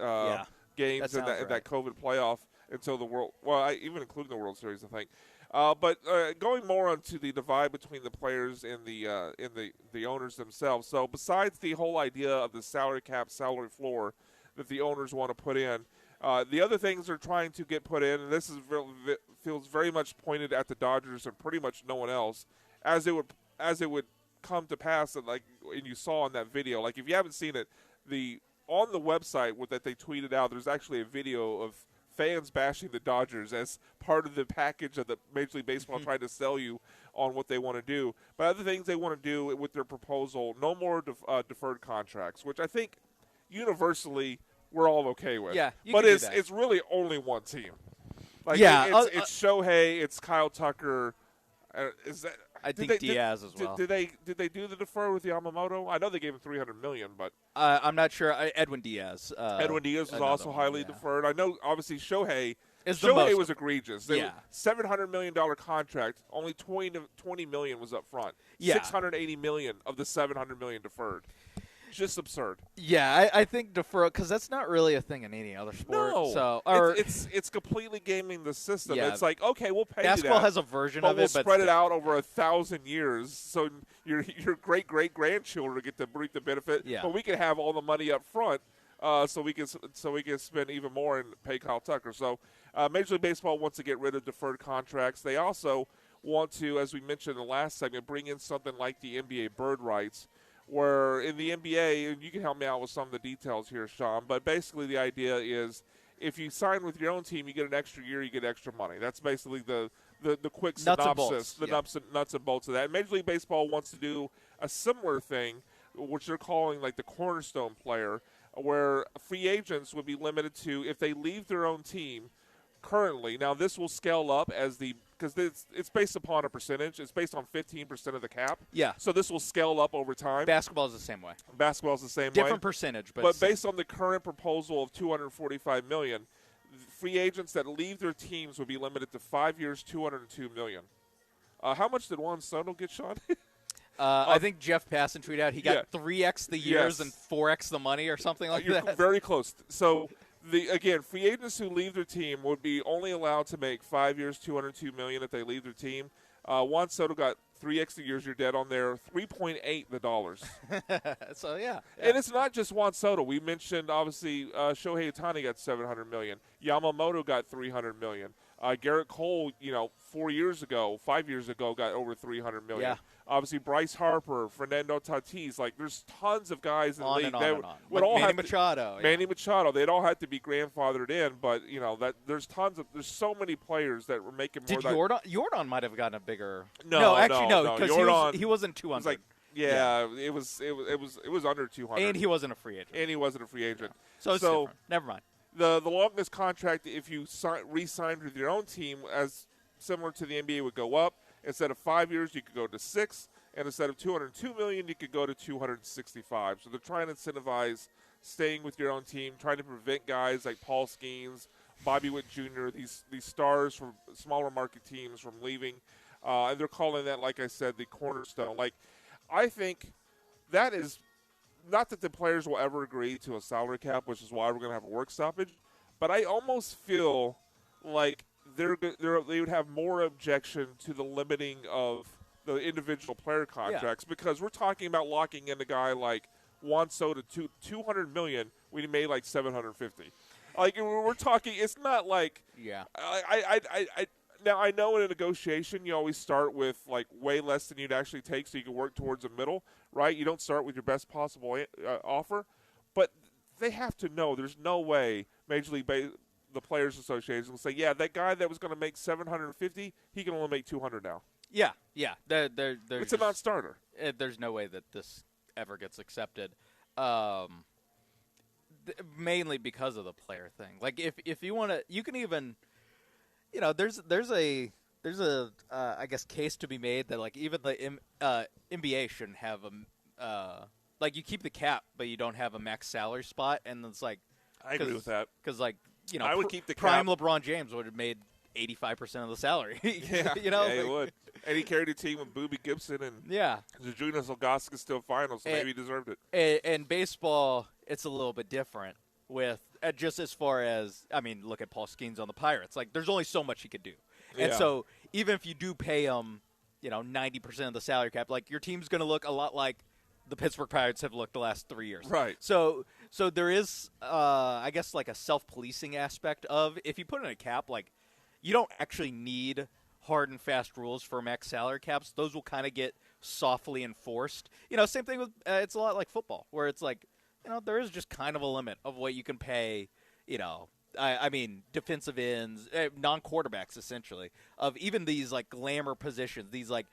games in that COVID playoff. Until the World, even including the World Series, I think. But going more onto the divide between the players and the owners themselves. So besides the whole idea of the salary cap, salary floor that the owners want to put in, the other things they're trying to get put in, and this is feels very much pointed at the Dodgers and pretty much no one else, as it would come to pass, and you saw in that video. Like if you haven't seen it, on the website that they tweeted out, there's actually a video of fans bashing the Dodgers as part of the package of the Major League Baseball trying to sell you on what they want to do. But other things they want to do with their proposal, no more deferred contracts, which I think universally we're all okay with. Yeah, but it's really only one team. It's Shohei, it's Kyle Tucker. I think Diaz as well. Did they do the defer with Yamamoto? I know they gave him $300 million, but I'm not sure. Edwin Diaz. Edwin Diaz was also highly deferred. I know, obviously, Shohei was egregious. $700 million contract. Only $20 million was up front. Yeah. $680 million of the $700 million deferred. Just absurd. Yeah, I think deferral, because that's not really a thing in any other sport. No, so it's completely gaming the system. Yeah. It's like, okay, we'll pay basketball you that, has a version but of we'll it, but spread it out over 1,000 years, so your great grandchildren get to reap the benefit. Yeah. But we can have all the money up front, so we can spend even more and pay Kyle Tucker. So Major League Baseball wants to get rid of deferred contracts. They also want to, as we mentioned in the last segment, bring in something like the NBA bird rights, where in the NBA, and you can help me out with some of the details here, Sean, but basically the idea is if you sign with your own team, you get an extra year, you get extra money. That's basically the quick synopsis, nuts and bolts of that. And Major League Baseball wants to do a similar thing, which they're calling like the cornerstone player, where free agents would be limited to, if they leave their own team currently. Now, this will scale up because it's based upon a percentage. It's based on 15% of the cap. Yeah. So this will scale up over time. Basketball is the same way. Basketball is the same way. Different percentage, but based on the current proposal of $245 million, free agents that leave their teams would be limited to 5 years, $202 million. How much did Juan Soto get, Sean? I think Jeff Passan tweeted out he got 3x the years and 4x the money or something like You're that. Very close. So free agents who leave their team would be only allowed to make 5 years, $202 million if they leave their team. Juan Soto got 3x the years you're dead on there, 3.8 the dollars. So yeah, and it's not just Juan Soto. We mentioned obviously Shohei Ohtani got $700 million. Yamamoto got $300 million. Garrett Cole, 5 years ago, got over $300 million. Yeah. Obviously, Bryce Harper, Fernando Tatis, there's tons of guys in the league that would on. all Manny Machado. Manny Machado, they'd all have to be grandfathered in, but there's so many players that were making more. Did Jordan might have gotten a bigger? No, because he wasn't 200. It was under 200, and he wasn't a free agent. Yeah. So it's different. Never mind. The longest contract, if you re-signed with your own team, as similar to the NBA, would go up. Instead of 5 years, you could go to 6, and instead of $202 million, you could go to $265. So they're trying to incentivize staying with your own team, trying to prevent guys like Paul Skeens, Bobby Witt Jr., these stars from smaller market teams from leaving, and they're calling that, like I said, the cornerstone. I think that is not that the players will ever agree to a salary cap, which is why we're going to have a work stoppage, but I almost feel like they would have more objection to the limiting of the individual player contracts because we're talking about locking in a guy like Juan Soto to $200 million when he made like $750. We're talking. It's not like Now I know in a negotiation you always start with way less than you'd actually take, so you can work towards the middle, right? You don't start with your best possible offer, but they have to know there's no way Major League the Players Association will say, yeah, that guy that was going to make $750, he can only make $200 now. Yeah. It's a non-starter. There's no way that this ever gets accepted, mainly because of the player thing. If you want to, you can even, there's a I guess case to be made that even the NBA shouldn't have you keep the cap, but you don't have a max salary spot, and it's I agree with that because I would keep the prime cap. LeBron James would have made 85% of the salary. Yeah, he would. And he carried a team with Boobie Gibson and Zydrunas Ilgauskas still finals, so maybe he deserved it. And baseball, it's a little bit different with just as far as, I mean, look at Paul Skeens on the Pirates. Like, there's only so much he could do. And Yeah. so even if you do pay him, 90% of the salary cap, like, your team's going to look a lot like the Pittsburgh Pirates have looked the last 3 years. Right. So there is, I guess, like a self-policing aspect of, if you put in a cap, like, you don't actually need hard and fast rules for max salary caps. Those will kind of get softly enforced. Same thing with, it's a lot like football, where it's like, there is just kind of a limit of what you can pay, I mean, defensive ends, non-quarterbacks, essentially, of even these, like, glamour positions, these, like,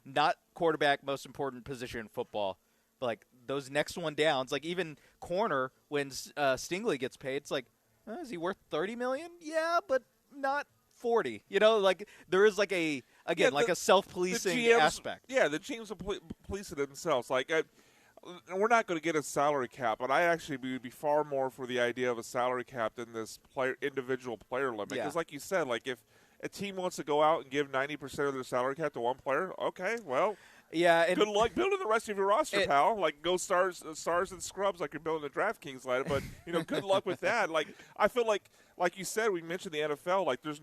not quarterback, most important position in football, but, like, those next one downs, like, even corner, when Stingley gets paid, it's like, is he worth $30 million? Yeah, but not 40. Like, there is, like, a self-policing aspect. Yeah, the teams will police it themselves. Like, we're not going to get a salary cap, but I actually would be far more for the idea of a salary cap than this individual player limit. Because, like you said, like, if a team wants to go out and give 90% of their salary cap to one player, okay, well, yeah, and good luck building the rest of your roster, pal. Like, go stars and scrubs like you're building a DraftKings ladder. But good luck with that. Like, I feel like you said, we mentioned the NFL. Like, there's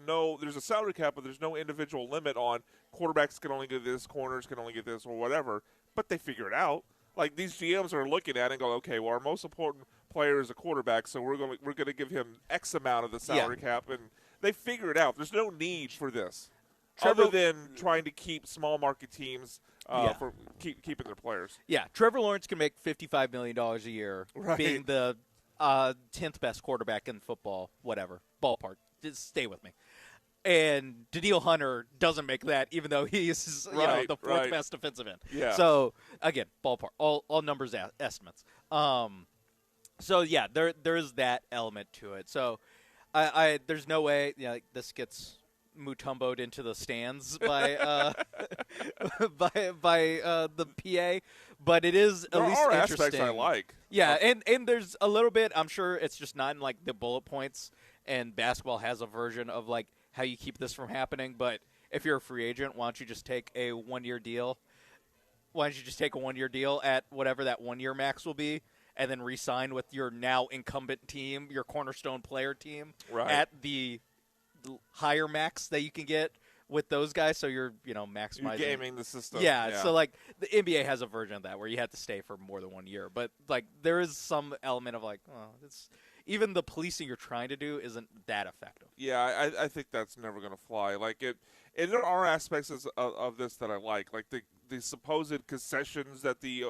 a salary cap, but there's no individual limit on quarterbacks can only get this, corners can only get this, or whatever. But they figure it out. Like, these GMs are looking at it and go, okay, well, our most important player is a quarterback, so we're going to give him X amount of the salary cap, and they figure it out. There's no need for this, other than trying to keep small market teams for keeping their players. Yeah, Trevor Lawrence can make $55 million a year, being the 10th best quarterback in football, whatever, ballpark. Just stay with me. And Daniil Hunter doesn't make that, even though he's the fourth best defensive end. Yeah. So again, ballpark, all numbers estimates. So yeah, there is that element to it. So I there's no way this gets Mutombo'd into the stands by the PA, but it is at least are interesting. aspects I like. Yeah, and there's a little bit. I'm sure it's just not in like the bullet points. And basketball has a version of like how you keep this from happening. But if you're a free agent, why don't you just take a 1-year deal? Why don't you just take a 1-year deal at whatever that 1-year max will be, and then re-sign with your now incumbent team, your cornerstone player team, at the higher max that you can get with those guys, so you're maximizing. You're gaming the system. Yeah, so like the NBA has a version of that where you have to stay for more than 1 year, but like there is some element of like, it's even the policing you're trying to do isn't that effective. Yeah, I think that's never going to fly. Like it, and there are aspects of this that I like the supposed concessions that the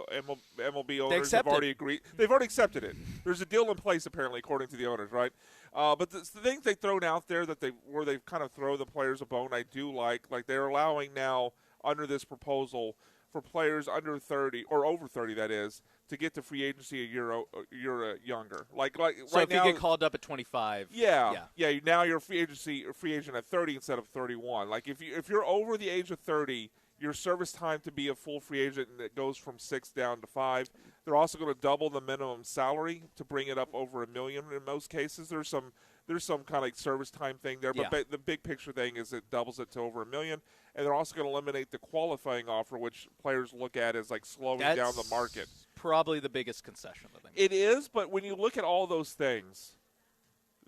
MLB owners have already agreed. They've already accepted it. There's a deal in place apparently, according to the owners, right? But the things they've thrown out there where they've kind of throw the players a bone, I do like they're allowing now under this proposal for players under 30 or over 30, that is, to get to free agency a year younger. Like so right if now, you get called up at 25, yeah. Now you're a free agent at 30 instead of 31. Like if you're over the age of 30, your service time to be a full free agent that goes from 6 down to 5. They're also going to double the minimum salary to bring it up over $1 million in most cases. There's some kind of like service time thing there, but the big picture thing is it doubles it to over $1 million, and they're also going to eliminate the qualifying offer, which players look at as like slowing down the market. Probably the biggest concession, I think. It is, but when you look at all those things,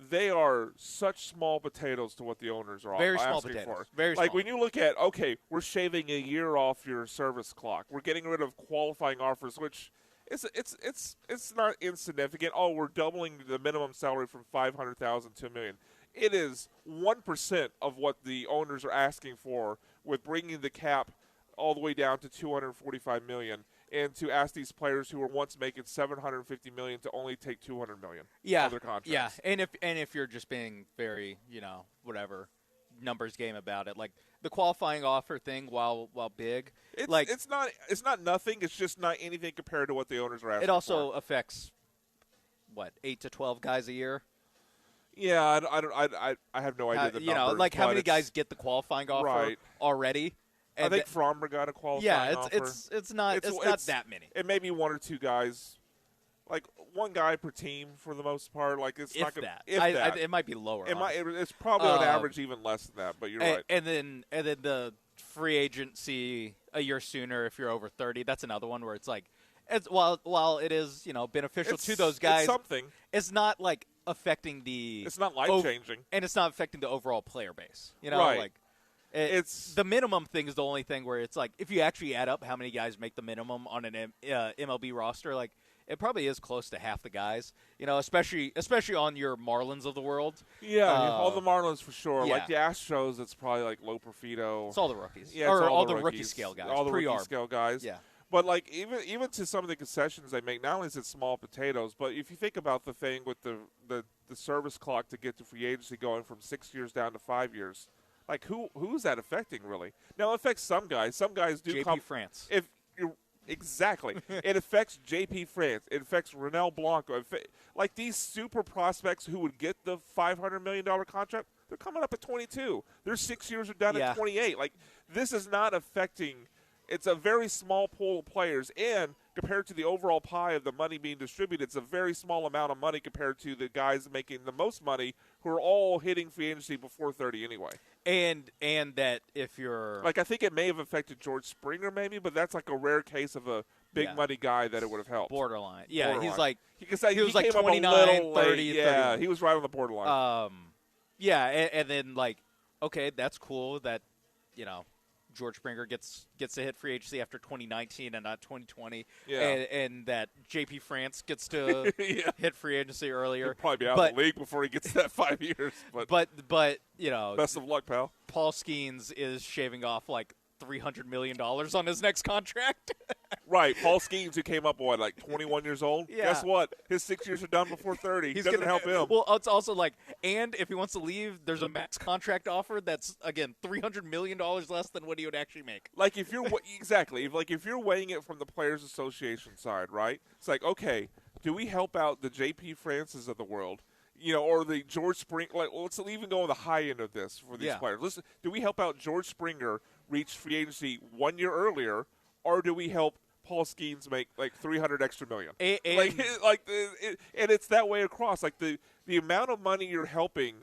they are such small potatoes to what the owners are asking for. Very small. Like when you look at, okay, we're shaving a year off your service clock. We're getting rid of qualifying offers, which it's not insignificant. Oh, we're doubling the minimum salary from $500,000 to $1 million. It is 1% of what the owners are asking for, with bringing the cap all the way down to $245 million. And to ask these players who were once making $750 million to only take $200 million of their contracts. Yeah, and if you're just being very, whatever, numbers game about it, like the qualifying offer thing, while big, it's not nothing. It's just not anything compared to what the owners are asking. It also affects 8 to 12 guys a year. Yeah, I have no idea the numbers. Like how many guys get the qualifying offer already? I think Frommer got a qualifying offer. It's not that many. It may be 1 or 2 guys, like one guy per team for the most part. Like it's not gonna, that. It might be lower. It's probably on average even less than that. But you're right. And then the free agency a year sooner if you're over 30. That's another one where it's like, while it is beneficial to those guys, it's something. It's not like affecting the. It's not life-changing. And it's not affecting the overall player base. You know, Right. like. It's the minimum thing is the only thing where it's like if you actually add up how many guys make the minimum on an MLB roster, like it probably is close to half the guys. You know, especially on your Marlins of the world. Yeah, all the Marlins for sure. Yeah. Like the Astros, it's probably like Low Profito. It's all the rookies. Yeah, or it's all the rookies. rookie scale guys. All the Pre-arb. rookie scale guys. Yeah. But like even to some of the concessions they make, not only is it small potatoes, but if you think about the thing with the service clock to get to free agency going from 6 years down to 5 years. Like who's that affecting really? Now it affects some guys. Some guys do JP France. If you're exactly, it affects JP France. It affects Ronel Blanco. Like these super prospects who would get the $500 million contract, they're coming up at 22. Their 6 years are done at 28. Like this is not affecting. It's a very small pool of players, and compared to the overall pie of the money being distributed, it's a very small amount of money compared to the guys making the most money, who are all hitting free agency before 30 anyway. And that if you're like, I think it may have affected George Springer, maybe, but that's like a rare case of a big money guy that it would have helped. Borderline, yeah. Borderline. He's like he was like came up a 29, little 30, late. Yeah, 31. he was right on the borderline. Yeah, and then like, okay, that's cool that George Springer gets to hit free agency after 2019 and not 2020, and that JP France gets to hit free agency earlier. He'll probably be out of the league before he gets to that 5 years. But best of luck, pal. Paul Skeens is shaving off like $300 million on his next contract. Right, Paul Skeens, who came up, like 21 years old? Yeah. Guess what? His 6 years are done before 30. He's doesn't help him. Well, it's also like, and if he wants to leave, there's a max contract offer that's, again, $300 million less than what he would actually make. Like, if you're if you're weighing it from the Players Association side, right? It's like, okay, do we help out the J.P. Francis of the world? Or the George Springer. Like, let's even go on the high end of this for these players. Listen, do we help out George Springer reach free agency 1 year earlier, or do we help Paul Skeens make like $300 extra million? And it's that way across. Like the amount of money you're helping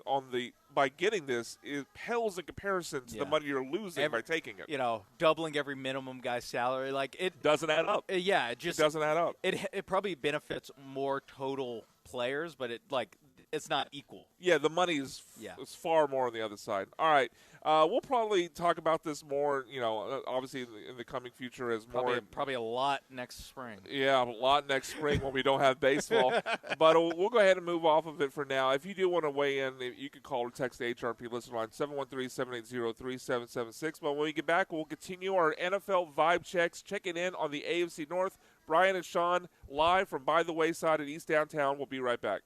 by getting this pales in comparison to the money you're losing by taking it. Doubling every minimum guy's salary, like it doesn't add up. It doesn't add up. It probably benefits more total players, but it's not equal. Yeah, the money is far more on the other side. All right, we'll probably talk about this more. Obviously in the coming future as probably a lot next spring. Yeah, a lot next spring when we don't have baseball. But we'll go ahead and move off of it for now. If you do want to weigh in, you can call or text the HRP listener line 713-780-3776. But when we get back, we'll continue our NFL vibe checks, checking in on the AFC North. Brian and Sean live from By the Wayside at East Downtown. We'll be right back.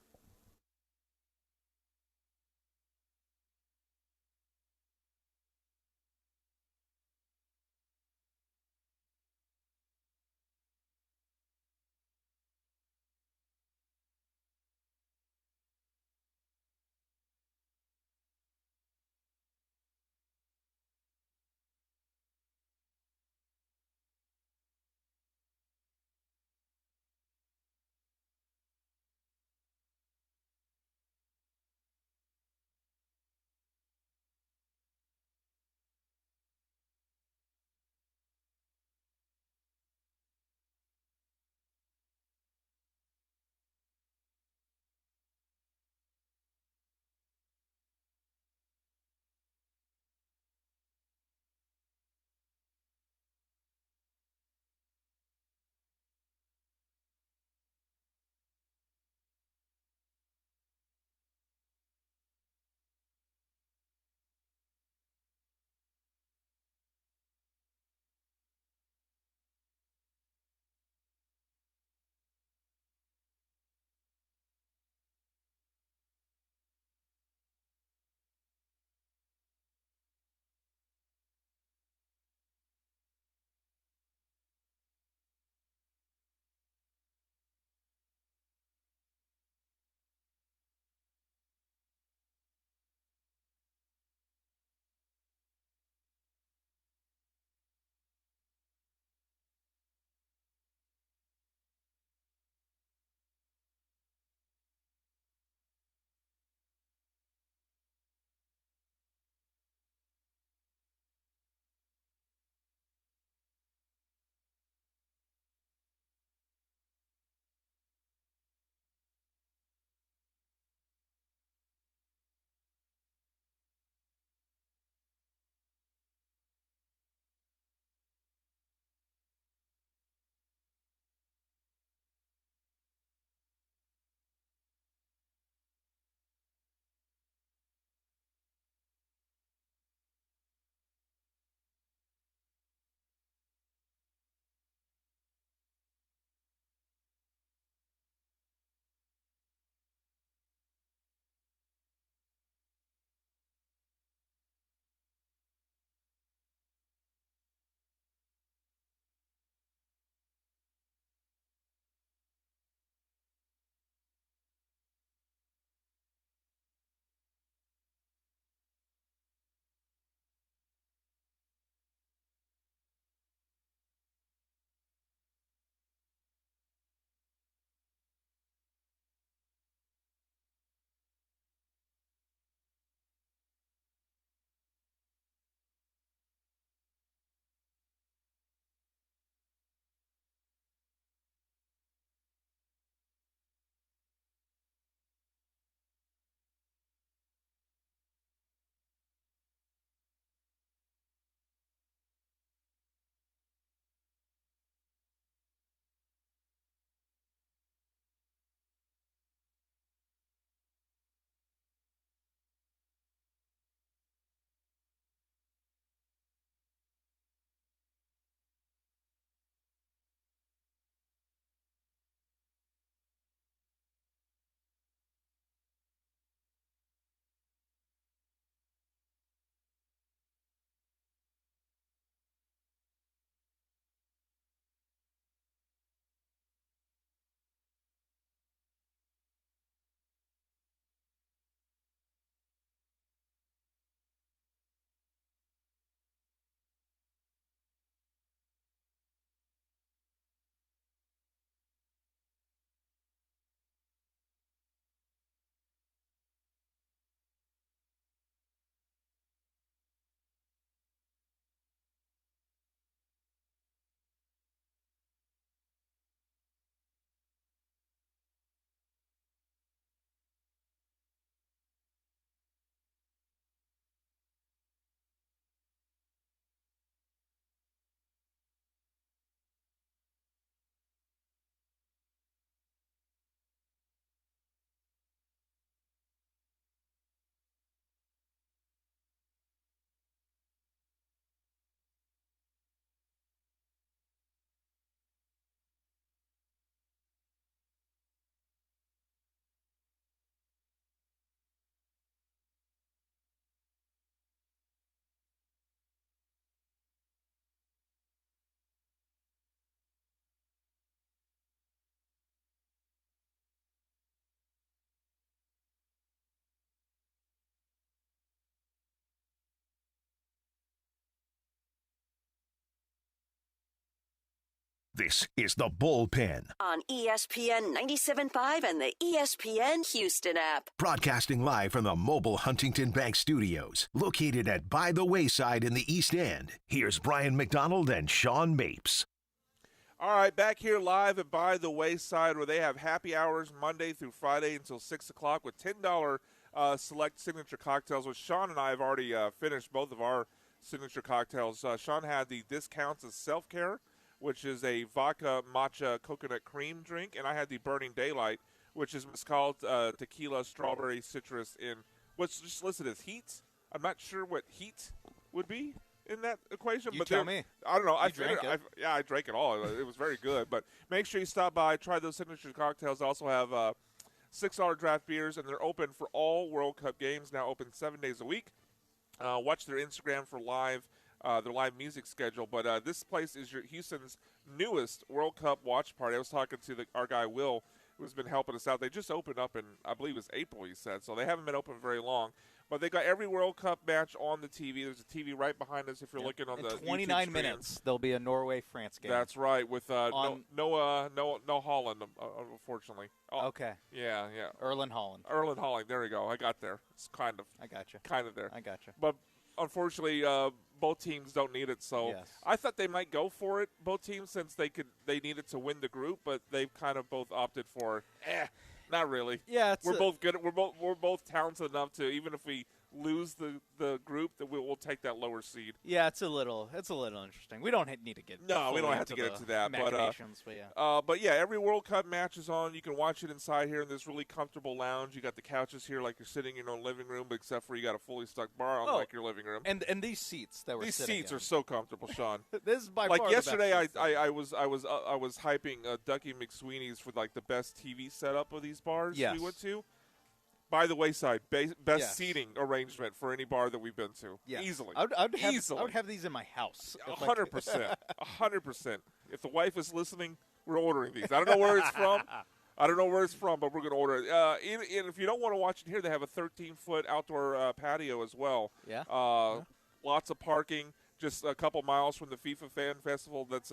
This is the Bullpen. On ESPN 97.5 and the ESPN Houston app. Broadcasting live from the mobile Huntington Bank Studios, located at By the Wayside in the East End. Here's Brian McDonald and Sean Mapes. All right, back here live at By the Wayside, where they have happy hours Monday through Friday until 6 o'clock with $10 select signature cocktails, which Sean and I have already finished both of our signature cocktails. Sean had the Discounts of Self-Care, which is a vodka matcha coconut cream drink, and I had the Burning Daylight, which is called tequila, strawberry, citrus in what's just listed as heat. I'm not sure what heat would be in that equation. You tell me. I don't know. I drank it. I drank it all. It was very good. But make sure you stop by, try those signature cocktails. They also have $6 draft beers, and they're open for all World Cup games, now open 7 days a week. Watch their Instagram for their live music schedule. But this place is Houston's newest World Cup watch party. I was talking to our guy Will, who's been helping us out. They just opened up in, I believe it was April, he said. So they haven't been open very long. But they got every World Cup match on the TV. There's a TV right behind us if you're looking on in the 29 YouTube minutes, stream. there'll be a Norway-France game. That's right, with no Holland, unfortunately. Oh, okay. Yeah. Erling Haaland. Erling Haaland, there you go. I got there. It's kind of. I got you. Kind of there. I got you. But unfortunately, both teams don't need it. So yes. I thought they might go for it, both teams, since they needed to win the group, but they've kind of both opted for, not really. Yeah, we're both good. We're both talented enough to, even if we lose the group, that we'll take that lower seed. Yeah, it's a little interesting. We don't need to get we don't have to get into that. But yeah, every World Cup match is on. You can watch it inside here in this really comfortable lounge. You got the couches here like you're sitting in your own living room, but except for you got a fully stuck bar on like your living room. And these seats that we're these sitting seats in. are so comfortable, Sean. This is by like far yesterday. the best I was hyping Ducky McSweeney's for like the best TV setup of these bars we went to. By the Wayside, best seating arrangement for any bar that we've been to. Yes. Easily. I would have these in my house. 100%. 100%. If the wife is listening, we're ordering these. I don't know where it's from. But we're going to order it. And if you don't want to watch it here, they have a 13-foot outdoor patio as well. Yeah. Lots of parking, just a couple miles from the FIFA Fan Festival that's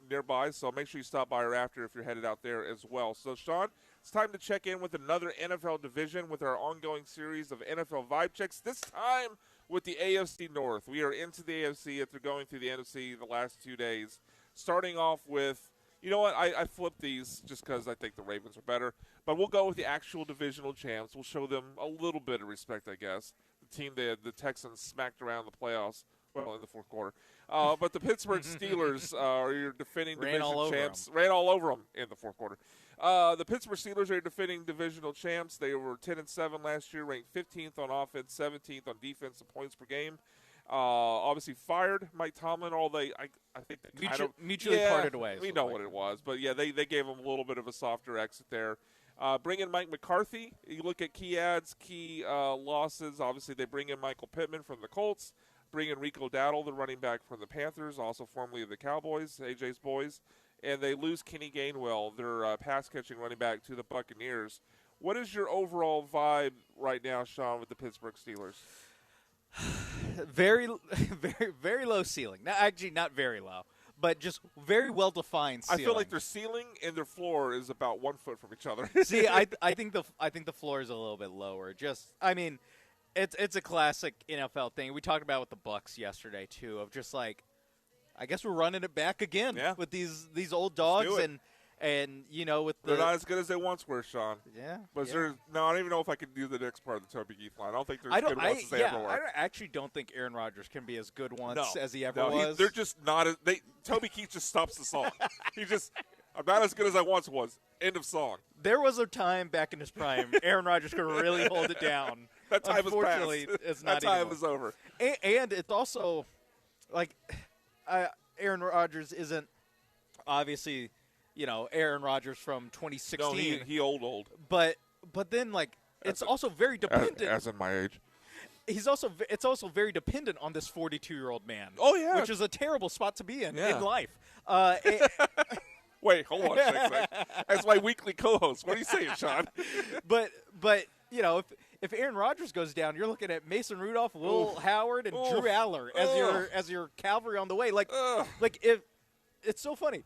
nearby. So make sure you stop by or after if you're headed out there as well. So, Sean, it's time to check in with another NFL division with our ongoing series of NFL Vibe Checks, this time with the AFC North. We are into the AFC after going through the NFC the last 2 days. Starting off with, you know what, I flipped these just because I think the Ravens are better. But we'll go with the actual divisional champs. We'll show them a little bit of respect, I guess. The team the Texans smacked around the playoffs. Well, in the fourth quarter. But the Pittsburgh Steelers are your defending division champs. Ran all over them in the fourth quarter. The Pittsburgh Steelers are your defending divisional champs. They were 10-7 last year, ranked 15th on offense, 17th on defense in points per game. Obviously fired Mike Tomlin, although I think they mutually parted ways. We know what it was. But, yeah, they gave him a little bit of a softer exit there. Bring in Mike McCarthy. You look at key adds, key losses. Obviously, they bring in Michael Pittman from the Colts. Bring in Rico Dowdle, the running back from the Panthers, also formerly of the Cowboys, AJ's boys. And they lose Kenny Gainwell, their pass-catching running back, to the Buccaneers. What is your overall vibe right now, Sean, with the Pittsburgh Steelers? Very, very, very low ceiling. No, actually, not very low, but just very well-defined ceiling. I feel like their ceiling and their floor is about 1 foot from each other. See, I think the floor is a little bit lower. It's a classic NFL thing. We talked about it with the Bucs yesterday too, of just like, I guess we're running it back again with these old dogs and with they're not as good as they once were, Sean. Yeah. But I don't even know if I can do the next part of the Toby Keith line. I don't think they're as good once as they ever were. I actually don't think Aaron Rodgers can be as good once as he ever was. They're just not as Toby Keith just stops the song. I'm not as good as I once was. End of song. There was a time back in his prime Aaron Rodgers could really hold it down. That time Unfortunately, is past. It's not that time anymore. is over. And it's also like Aaron Rodgers isn't obviously, Aaron Rodgers from 2016. No, he old. But then it's also very dependent. As in my age. It's also very dependent on this 42-year-old man. Oh yeah, which is a terrible spot to be in life. Wait, hold on a second. As my weekly co-host, what are you saying, Sean? But if Aaron Rodgers goes down, you're looking at Mason Rudolph, Will Howard, and Drew Aller as your cavalry on the way. it's so funny.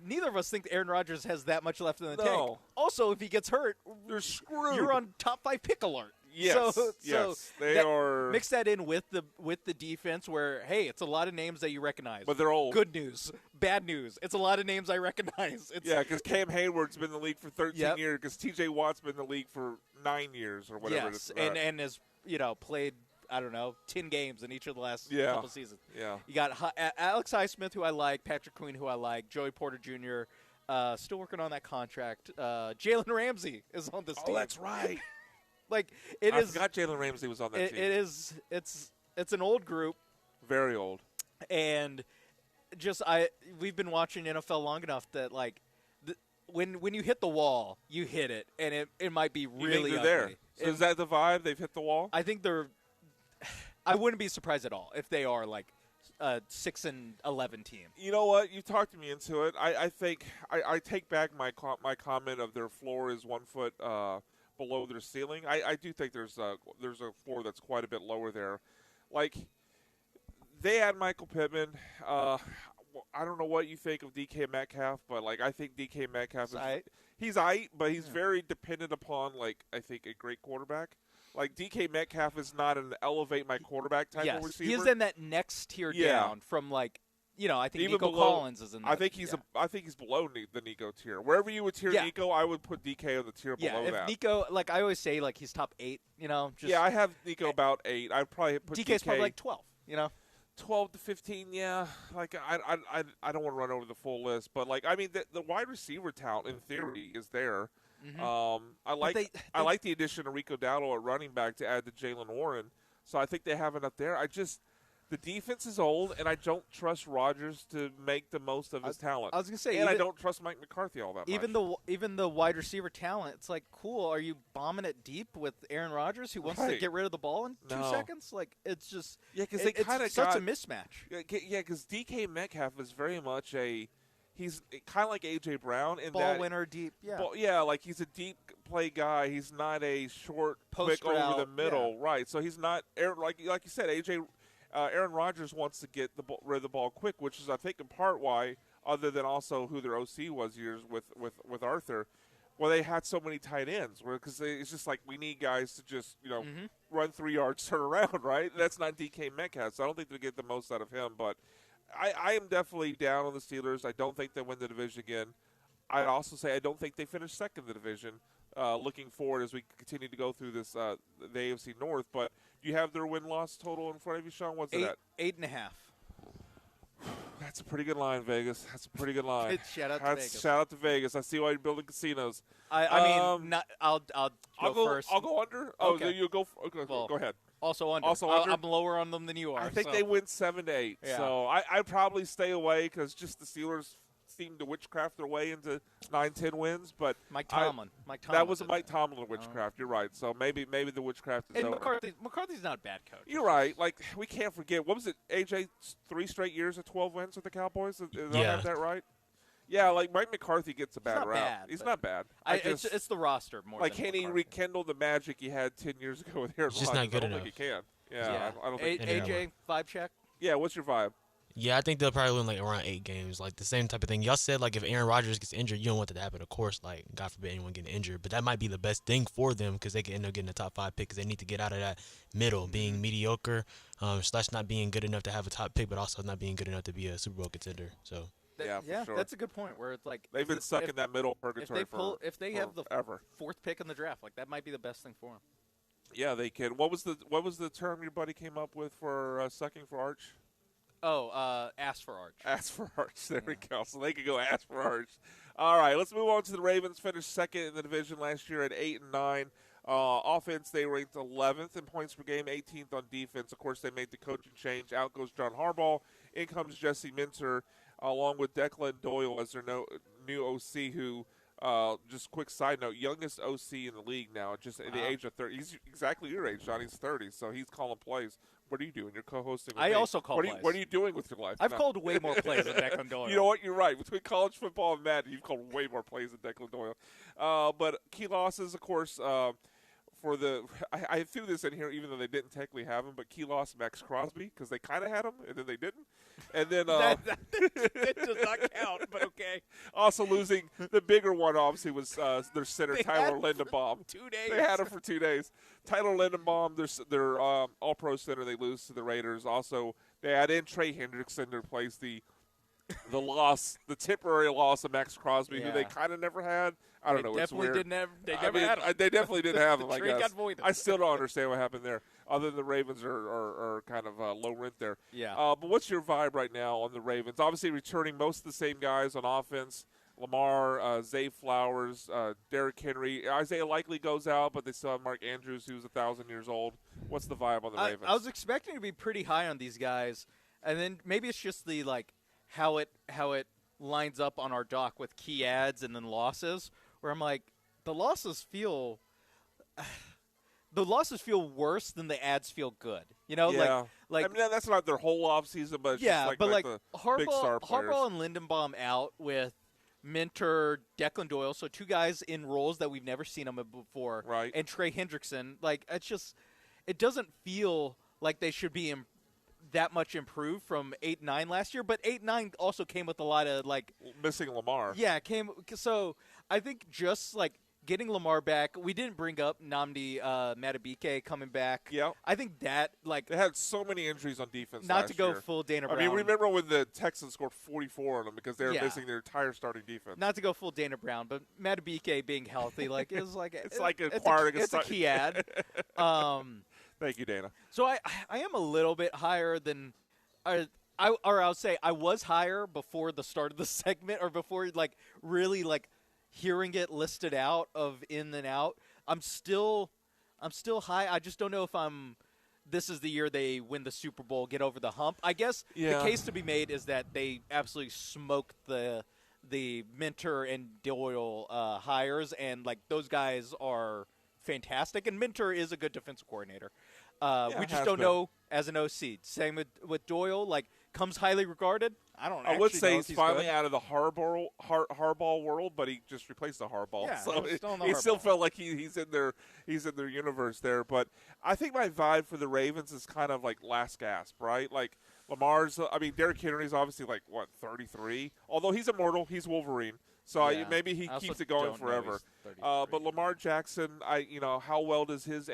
Neither of us think Aaron Rodgers has that much left in the No. tank. Also, if he gets hurt, you're screwed. You're on top 5 pick alert. Yes, So they are. Mix that in with the defense, where hey, it's a lot of names that you recognize, but they're old. Good news, bad news. It's a lot of names I recognize. Because Cam Hayward's been in the league for 13 years. Because T.J. Watt's been in the league for 9 years or whatever. Yes, and has played 10 games in each of the last couple seasons. Yeah, you got Alex Highsmith, who I like, Patrick Queen, who I like, Joey Porter Jr. Still working on that contract. Jalen Ramsey is on this team. Oh, that's right. I forgot Jalen Ramsey was on that team. It is. It's an old group. Very old. And we've been watching NFL long enough that when you hit the wall, you hit it, and it might be really ugly. There. So is that the vibe? They've hit the wall. I think they're. I wouldn't be surprised at all if they are a 6-11 team. You know what? You talked me into it. I think I take back my comment of their floor is 1 foot below their ceiling. I do think there's a floor that's quite a bit lower there. They had Michael Pittman. I don't know what you think of DK Metcalf, but I think DK Metcalf he's aight, but he's very dependent upon I think a great quarterback. DK Metcalf is not an elevate my quarterback type of receiver. He is in that next tier down from I think even Nico below, Collins is in. I think he's below the Nico tier. Wherever you would tier Nico, I would put DK on the tier below that. Nico, I always say, he's top 8. I have Nico about 8. I'd probably put DK's probably 12. 12 to 15. Yeah, I don't want to run over the full list, but the wide receiver talent in theory is there. Mm-hmm. I like the addition of Rico Dowdle at running back to add to Jalen Warren, so I think they have enough there. The defense is old, and I don't trust Rodgers to make the most of his talent. I was going to say, and I don't trust Mike McCarthy all that much. Even the wide receiver talent, it's cool. Are you bombing it deep with Aaron Rodgers, who wants to get rid of the ball in 2 seconds? It's just because they kind of such a mismatch. Yeah, because DK Metcalf is very much he's kind of like A.J. Brown in ball winner, deep. He's a deep play guy. He's not a short, post quick route, over the middle, right? So he's not like you said, Aaron Rodgers wants to get rid of the ball quick, which is I think in part why, other than also who their OC was years with Arthur, they had so many tight ends. Because it's just we need guys to just run 3 yards, turn around, right? That's not DK Metcalf, so I don't think they get the most out of him, but. I am definitely down on the Steelers. I don't think they win the division again. I'd also say I don't think they finish second in the division. Looking forward as we continue to go through this the AFC North, but do you have their win-loss total in front of you, Sean? What's it at? 8.5. That's a pretty good line, Vegas. That's a pretty good line. Shout out to Vegas. I see why you're building casinos. I'll go first. I'll go under. Okay. Oh, you go. Okay, well, go ahead. Also under. I'm lower on them than you are. I think they win 7 to 8. Yeah. So I'd probably stay away because just the Steelers seem to witchcraft their way into 9-10 wins. But Mike Tomlin. That was a Mike Tomlin witchcraft. You're right. So maybe the witchcraft is and over. McCarthy's not a bad coach. You're right. We can't forget. What was it? AJ 3 straight years of 12 wins with the Cowboys. Did I have that right? Yeah, Mike McCarthy gets a bad rap. He's not bad. It's the roster more. Can he rekindle the magic he had 10 years ago with Aaron Rodgers? Just not good enough. I don't think he can. Yeah. I don't think AJ, vibe check? Yeah, what's your vibe? Yeah, I think they'll probably win around 8 games. The same type of thing. Y'all said if Aaron Rodgers gets injured, you don't want that to happen. Of course, God forbid anyone getting injured. But that might be the best thing for them because they can end up getting a top 5 pick because they need to get out of that middle, being mediocre, / not being good enough to have a top pick, but also not being good enough to be a Super Bowl contender. So. For sure. That's a good point. Where it's they've been stuck in that middle purgatory if they have the forever. 4th pick in the draft, that might be the best thing for them. Yeah, they can. What was the term your buddy came up with for sucking for Arch? Oh, ask for Arch. Ask for Arch. There we go. So they could go ask for Arch. All right, let's move on to the Ravens. Finished second in the division last year at 8-9. Offense, they ranked 11th in points per game, 18th on defense. Of course, they made the coaching change. Out goes John Harbaugh. In comes Jesse Minter, along with Declan Doyle as their new OC, who, just quick side note, youngest OC in the league now, just at the age of 30. He's exactly your age, John. He's 30, so he's calling plays. What are you doing? You're co-hosting with me. also call plays. What are you doing with your life? I've called way more plays than Declan Doyle. You know what? You're right. Between college football and Madden, you've called way more plays than Declan Doyle. But key losses, of course, for the I threw this in here even though they didn't technically have him, but Key lost Max Crosby because they kind of had him and then they didn't, and then that does not count. But okay. Also losing the bigger one obviously was their center Tyler Lindenbaum. 2 days. They had him for 2 days. Tyler Lindenbaum, their All-Pro center, they lose to the Raiders. Also, they add in Trey Hendrickson to replace the temporary loss of Max Crosby, who they kind of never had. I don't know. It's weird. They never had him. They definitely didn't have him. I Trade guess. got voided. I still don't understand what happened there. Other than the Ravens are kind of low rent there. Yeah. But what's your vibe right now on the Ravens? Obviously, returning most of the same guys on offense. Lamar, Zay Flowers, Derrick Henry. Isaiah likely goes out, but they still have Mark Andrews, who's 1,000 years old. What's the vibe on the Ravens? I was expecting to be pretty high on these guys, and then maybe it's just the how it lines up on our dock with key adds and then losses, where I'm like, the losses feel worse than the ads feel good. You know, yeah. like I mean, that's not their whole offseason, but it's just the big star players. Harbaugh and Lindenbaum out with Minter, Declan Doyle, so two guys in roles that we've never seen them in before, right? And Trey Hendrickson, it doesn't feel like they should be that much improved from 8-9 last year, but 8-9 also came with a lot of missing Lamar. Yeah, so I think just getting Lamar back, we didn't bring up Nnamdi Madubuike coming back. Yeah, I think that they had so many injuries on defense. Not last to go year. full Dana Brown. I mean, remember when the Texans scored 44 on them because they were missing their entire starting defense. Not to go full Dana Brown, but Madubuike being healthy it's it's a key ad. Thank you, Dana. So I am a little bit higher than I'll say I was higher before the start of the segment or before really hearing it listed out of in and out. I'm still high. I just don't know if this is the year they win the Super Bowl, get over the hump. I guess the case to be made is that they absolutely smoked the Minter and Doyle hires, and those guys are fantastic, and Minter is a good defensive coordinator. We just don't know as an OC. Same with Doyle, comes highly regarded. I would say he's finally good. out of the Harbaugh world, but he just replaced the Harbaugh. Yeah, so he still felt like he's in their universe there. But I think my vibe for the Ravens is kind of like last gasp, right? Like Lamar's. I mean, Derrick Henry's obviously 33. Although he's immortal, he's Wolverine. So maybe he keeps it going forever. But Lamar Jackson, how well does his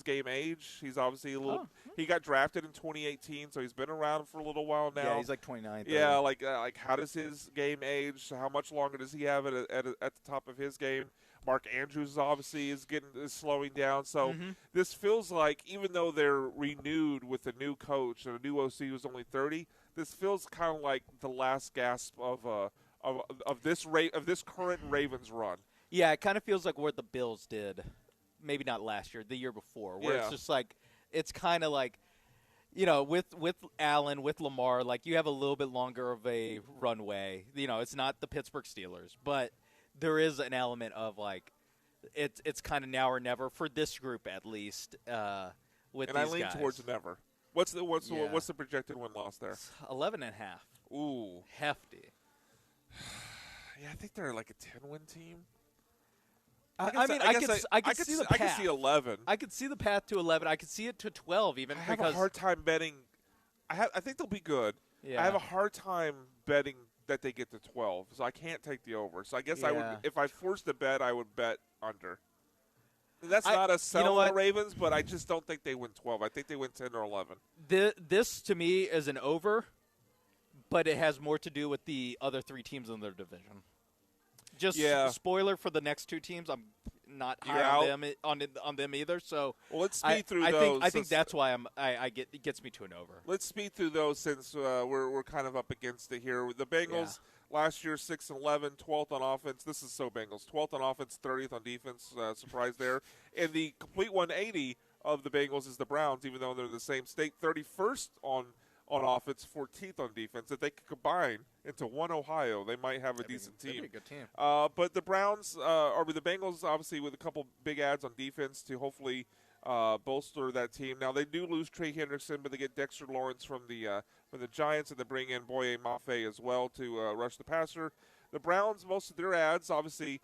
game age? He's obviously a little. He got drafted in 2018, so he's been around for a little while now. Yeah, he's 29. 30. Yeah, how does his game age? How much longer does he have at the top of his game? Mark Andrews obviously is slowing down. So this feels like, even though they're renewed with a new coach and a new OC who's only 30, this feels kind of like the last gasp of this current Ravens run. Yeah, it kind of feels like what the Bills did, maybe not last year, the year before, where it's just it's kind of with Allen, with Lamar, you have a little bit longer of a runway. It's not the Pittsburgh Steelers, but there is an element of it's kind of now or never for this group at least. With and these I lean guys. Towards never. What's the projected win-loss there? 11.5. Ooh, hefty. Yeah, I think they're a 10-win team. I could see the path. I could see 11. I could see the path to 11. I could see it to 12 even. I have a hard time betting. I think they'll be good. Yeah. I have a hard time betting that they get to 12, so I can't take the over. So I guess I would, if I forced to bet, I would bet under. That's not a sell on the Ravens, but I just don't think they win 12. I think they win 10 or 11. This to me is an over, but it has more to do with the other three teams in their division. Just spoiler for the next two teams, I'm not high on them either. So let's speed through those. I think that's why it gets me to an over. Let's speed through those since we're kind of up against it here. The Bengals last year 6-11, 12th on offense. This is so Bengals. 12th on offense, 30th on defense. Surprise there. And the complete 180 of the Bengals is the Browns, even though they're in the same state. 31st on offense, 14th on defense. If they could combine into one Ohio, they might have a decent team. That'd be a good team. But the Browns, or the Bengals, obviously with a couple big ads on defense to hopefully bolster that team. Now they do lose Trey Hendrickson, but they get Dexter Lawrence from the Giants, and they bring in Boye Mafe as well to rush the passer. The Browns, most of their ads, obviously,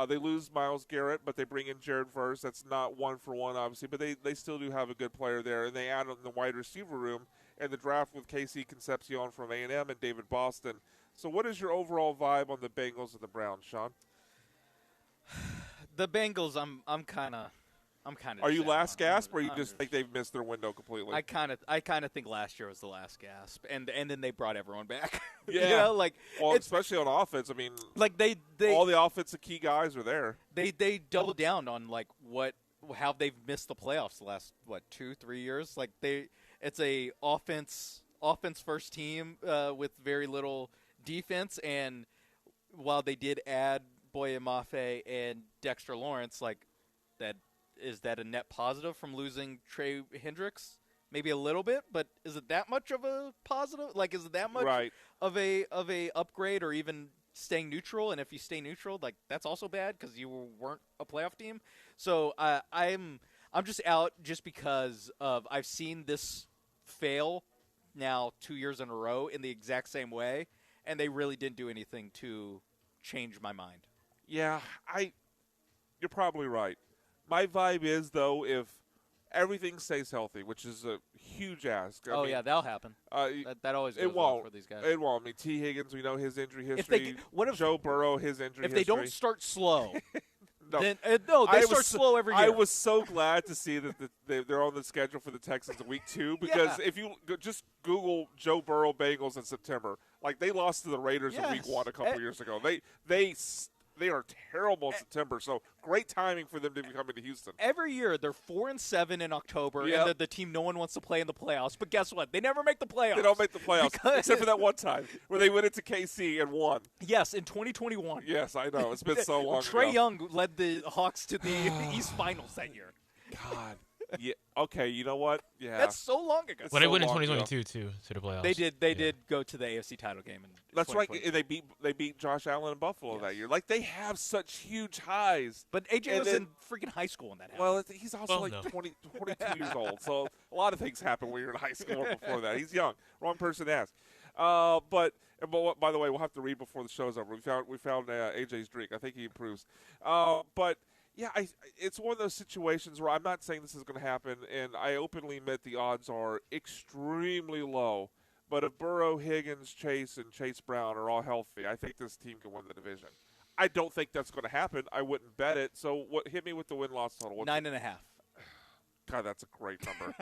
They lose Myles Garrett, but they bring in Jared Verse. That's not one-for-one, obviously, but they still do have a good player there. And they add on the wide receiver room and the draft with Casey Concepcion from A&M and David Boston. So what is your overall vibe on the Bengals and the Browns, Sean? The Bengals, I'm kind of. Are you last gasp, or you just think they've missed their window completely? I kind of think last year was the last gasp, and then they brought everyone back. Yeah, well, especially on offense. I mean, they all the offensive key guys are there. They doubled down on how they've missed the playoffs the last 2-3 years. Like it's a offense first team with very little defense, and while they did add Boye Mafe and Dexter Lawrence, is that a net positive from losing Trey Hendricks? Maybe a little bit, but is it that much of a positive? Is it that much of a upgrade, or even staying neutral? And if you stay neutral, that's also bad because you weren't a playoff team. So I'm just out just because of I've seen this fail now 2 years in a row in the exact same way, and they really didn't do anything to change my mind. Yeah, you're probably right. My vibe is, though, if everything stays healthy, which is a huge ask. I mean, that'll happen. That always goes well for these guys. It won't. I mean, T. Higgins, we know his injury history. What if Joe Burrow, his injury history? If they don't start slow, no. Then they start slow every year. I was so glad to see that they're on the schedule for the Texans in week 2 because if you just Google Joe Burrow Bengals in September, they lost to the Raiders in week 1 a couple years ago. They are terrible in September, so great timing for them to be coming to Houston. Every year, they're 4-7 in October, and they're the team no one wants to play in the playoffs. But guess what? They never make the playoffs. They don't make the playoffs, except for that one time where they went into KC and won. Yes, in 2021. Yes, I know. It's been so long Trae ago. Young led the Hawks to the East Finals that year. God. Yeah. Okay. You know what? Yeah. That's so long ago. Well, they went in 2022 too to the playoffs. They did go to the AFC title game. That's right. And they beat Josh Allen in Buffalo that year. They have such huge highs. But AJ was in freaking high school when that happened. Well, he's also 22 years old. So a lot of things happen when you're in high school or before that. He's young. Wrong person to ask. But by the way, we'll have to read before the show's over. We found AJ's drink. I think he improves. But. Yeah, it's one of those situations where I'm not saying this is going to happen, and I openly admit the odds are extremely low. But if Burrow, Higgins, Chase, and Chase Brown are all healthy, I think this team can win the division. I don't think that's going to happen. I wouldn't bet it. So hit me with the win-loss total. 9.5. God, that's a great number.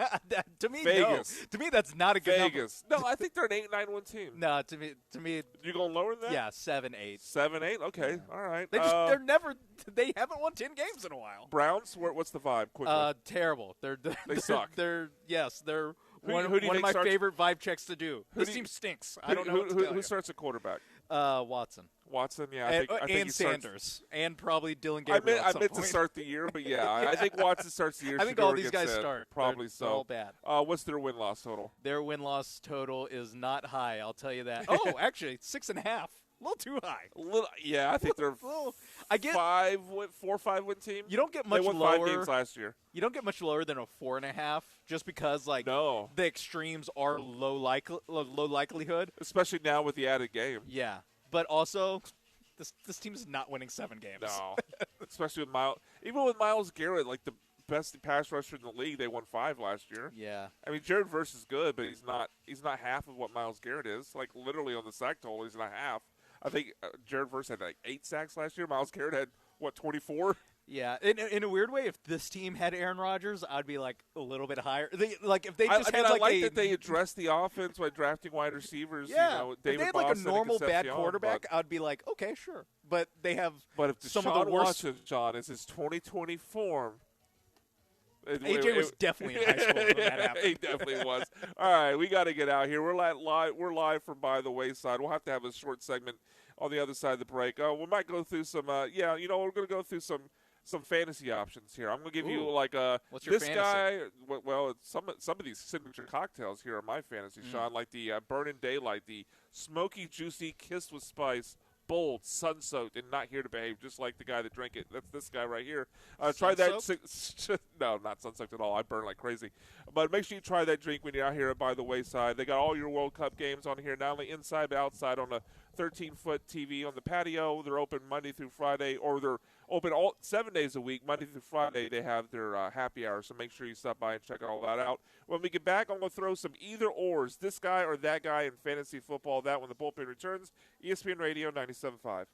To me, Vegas. No. To me, that's not a good Vegas. No, I think they're an 8-9-1 team. No, to me, you going lower than that? Yeah, 7-8. 7-8. Okay, all right. They haven't won 10 games in a while. Browns. What's the vibe? Quickly. Terrible. They suck. They're one who do you of think my starts? favorite vibe checks to do. This team stinks. I don't know who starts at quarterback. Watson. Watson, yeah. I think and Sanders. And probably Dylan Gabriel. I meant to start the year, but yeah, I think Watson starts the year. I think all these guys start. Probably they're all bad. What's their win-loss total? Their win-loss total is not high, I'll tell you that. Oh, actually, 6.5. A little too high. Yeah, I think they're I get 4 or 5 win team. You don't get much they won lower. 5 games last year. You don't get much lower than a 4.5, just because the extremes are low likelihood, especially now with the added game. Yeah, but also this team is not winning 7 games. No, especially with Myles Garrett, the best pass rusher in the league. They won 5 last year. Yeah, I mean Jared Verse is good, but he's not half of what Myles Garrett is. Literally on the sack total, he's not half. I think Jared Verse had 8 sacks last year. Myles Garrett had 24. Yeah, in a weird way, if this team had Aaron Rodgers, I'd be a little bit higher. If they just had that they addressed the offense by drafting wide receivers. Yeah, David if they had Boston a normal and bad Concepcion, quarterback, I'd be like, okay, sure. But they have some of the worst. Watson, John, is his 2020 form. AJ was definitely in high school when that happened. He definitely was. All right, we got to get out here. We're live from By the Wayside. We'll have to have a short segment on the other side of the break. We might go through some. We're going to go through some fantasy options here. I'm going to give you what's your this fantasy? guy. Well, some of these signature cocktails here are my fantasy, Sean. Like the Burning Daylight, the smoky, juicy, kissed with spice. Bold, sun-soaked, and not here to behave, just like the guy that drank it. That's this guy right here. Try that. No, not sun-soaked at all. I burn like crazy. But make sure you try that drink when you're out here at By the Wayside. They got all your World Cup games on here, not only inside but outside on a 13-foot TV on the patio. They're open Monday through Friday, or they're open all 7 days a week. Monday through Friday, they have their happy hour, so make sure you stop by and check all that out. When we get back, I'm going to throw some either-ors, this guy or that guy in fantasy football. That when the bullpen returns, ESPN Radio 97.5.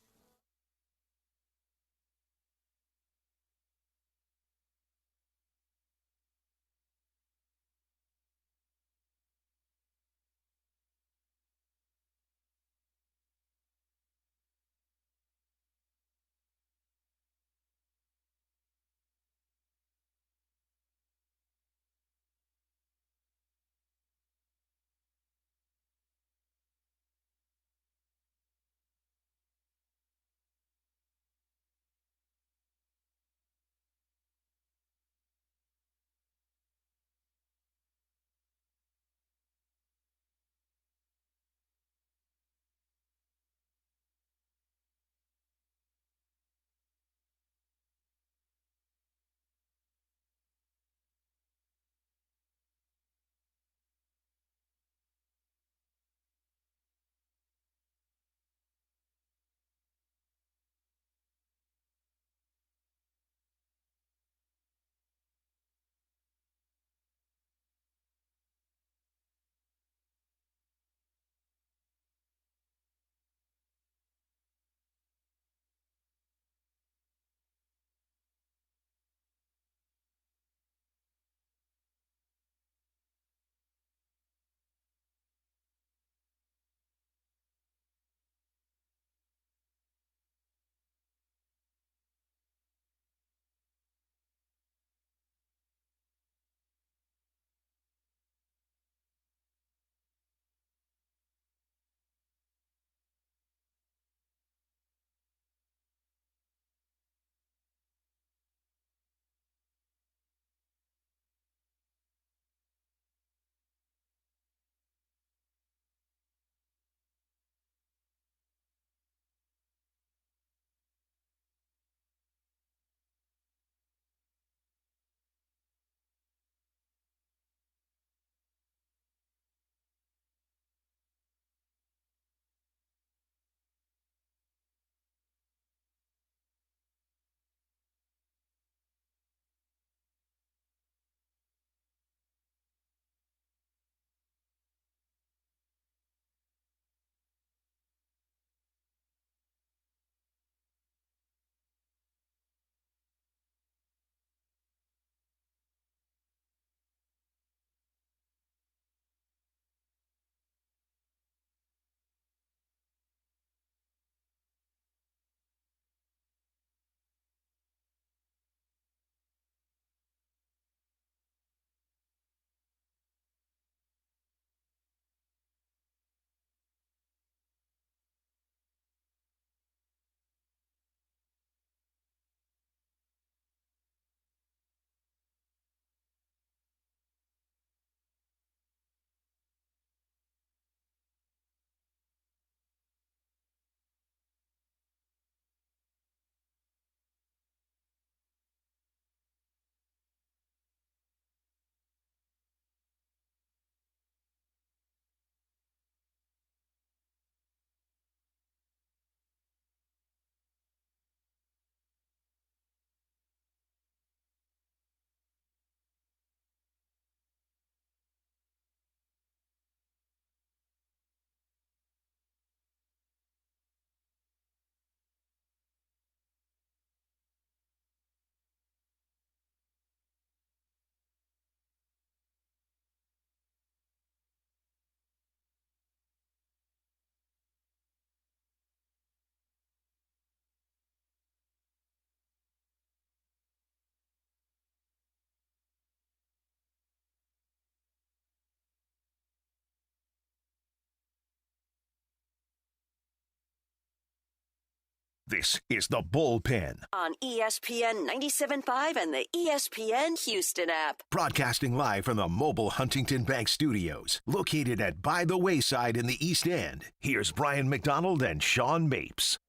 This is The Bullpen. On ESPN 97.5 and the ESPN Houston app. Broadcasting live from the mobile Huntington Bank Studios, located at By the Wayside in the East End. Here's Brian McDonald and Sean Mapes.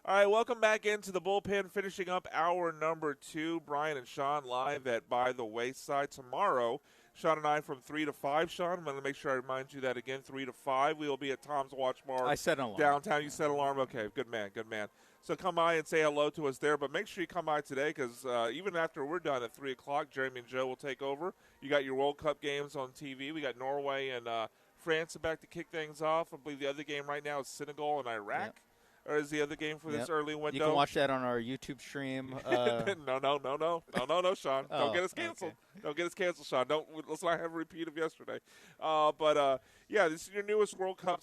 All right, welcome back into the bullpen, finishing up hour number 2. Brian and Sean live at By the Wayside. Tomorrow, Sean and I from 3 to 5. Sean, I'm going to make sure I remind you that again, 3 to 5. We will be at Tom's Watch Bar. I set an alarm. Downtown. You set an alarm? Okay, good man, good man. So come by and say hello to us there, but make sure you come by today because even after we're done at 3 o'clock, Jeremy and Joe will take over. You got your World Cup games on TV. We got Norway and France back to kick things off. I believe the other game right now is Senegal and Iraq. Yep. Or is the other game for this early window? You can watch that on our YouTube stream. No, Sean. Don't get us canceled. Okay. Don't get us canceled, Sean. Let's not have a repeat of yesterday. Yeah, this is your newest World Cup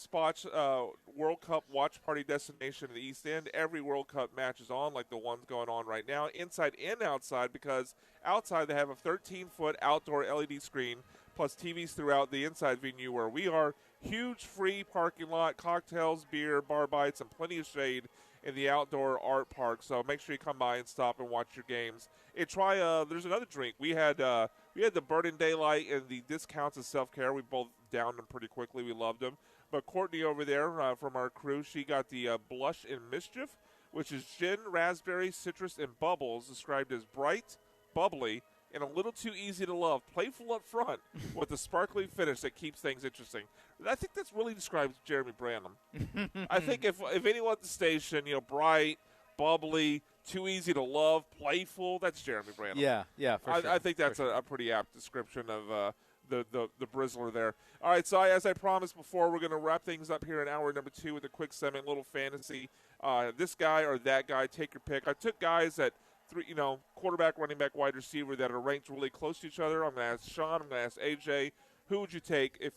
World Cup watch party destination in the East End. Every World Cup match is on, like the ones going on right now, inside and outside, because outside they have a 13-foot outdoor LED screen plus TVs throughout the inside venue where we are. Huge free parking lot, cocktails, beer, bar bites, and plenty of shade in the outdoor art park. So make sure you come by and stop and watch your games. And try. There's another drink. We had the Burning Daylight and the discounts of self-care. We both downed them pretty quickly. We loved them. But Courtney over there from our crew, she got the Blush and Mischief, which is gin, raspberry, citrus, and bubbles, described as bright, bubbly, and a little too easy to love, playful up front with a sparkly finish that keeps things interesting. I think that's really describes Jeremy Branham. I think if anyone at the station, bright, bubbly, too easy to love, playful, that's Jeremy Branham. Yeah, for sure. I think that's a pretty apt description of the Brizzler there. All right, so as I promised before, we're going to wrap things up here in hour number 2 with a quick segment, little fantasy. This guy or that guy, take your pick. I took guys that quarterback, running back, wide receiver that are ranked really close to each other. I'm going to ask Sean. I'm going to ask AJ. Who would you take if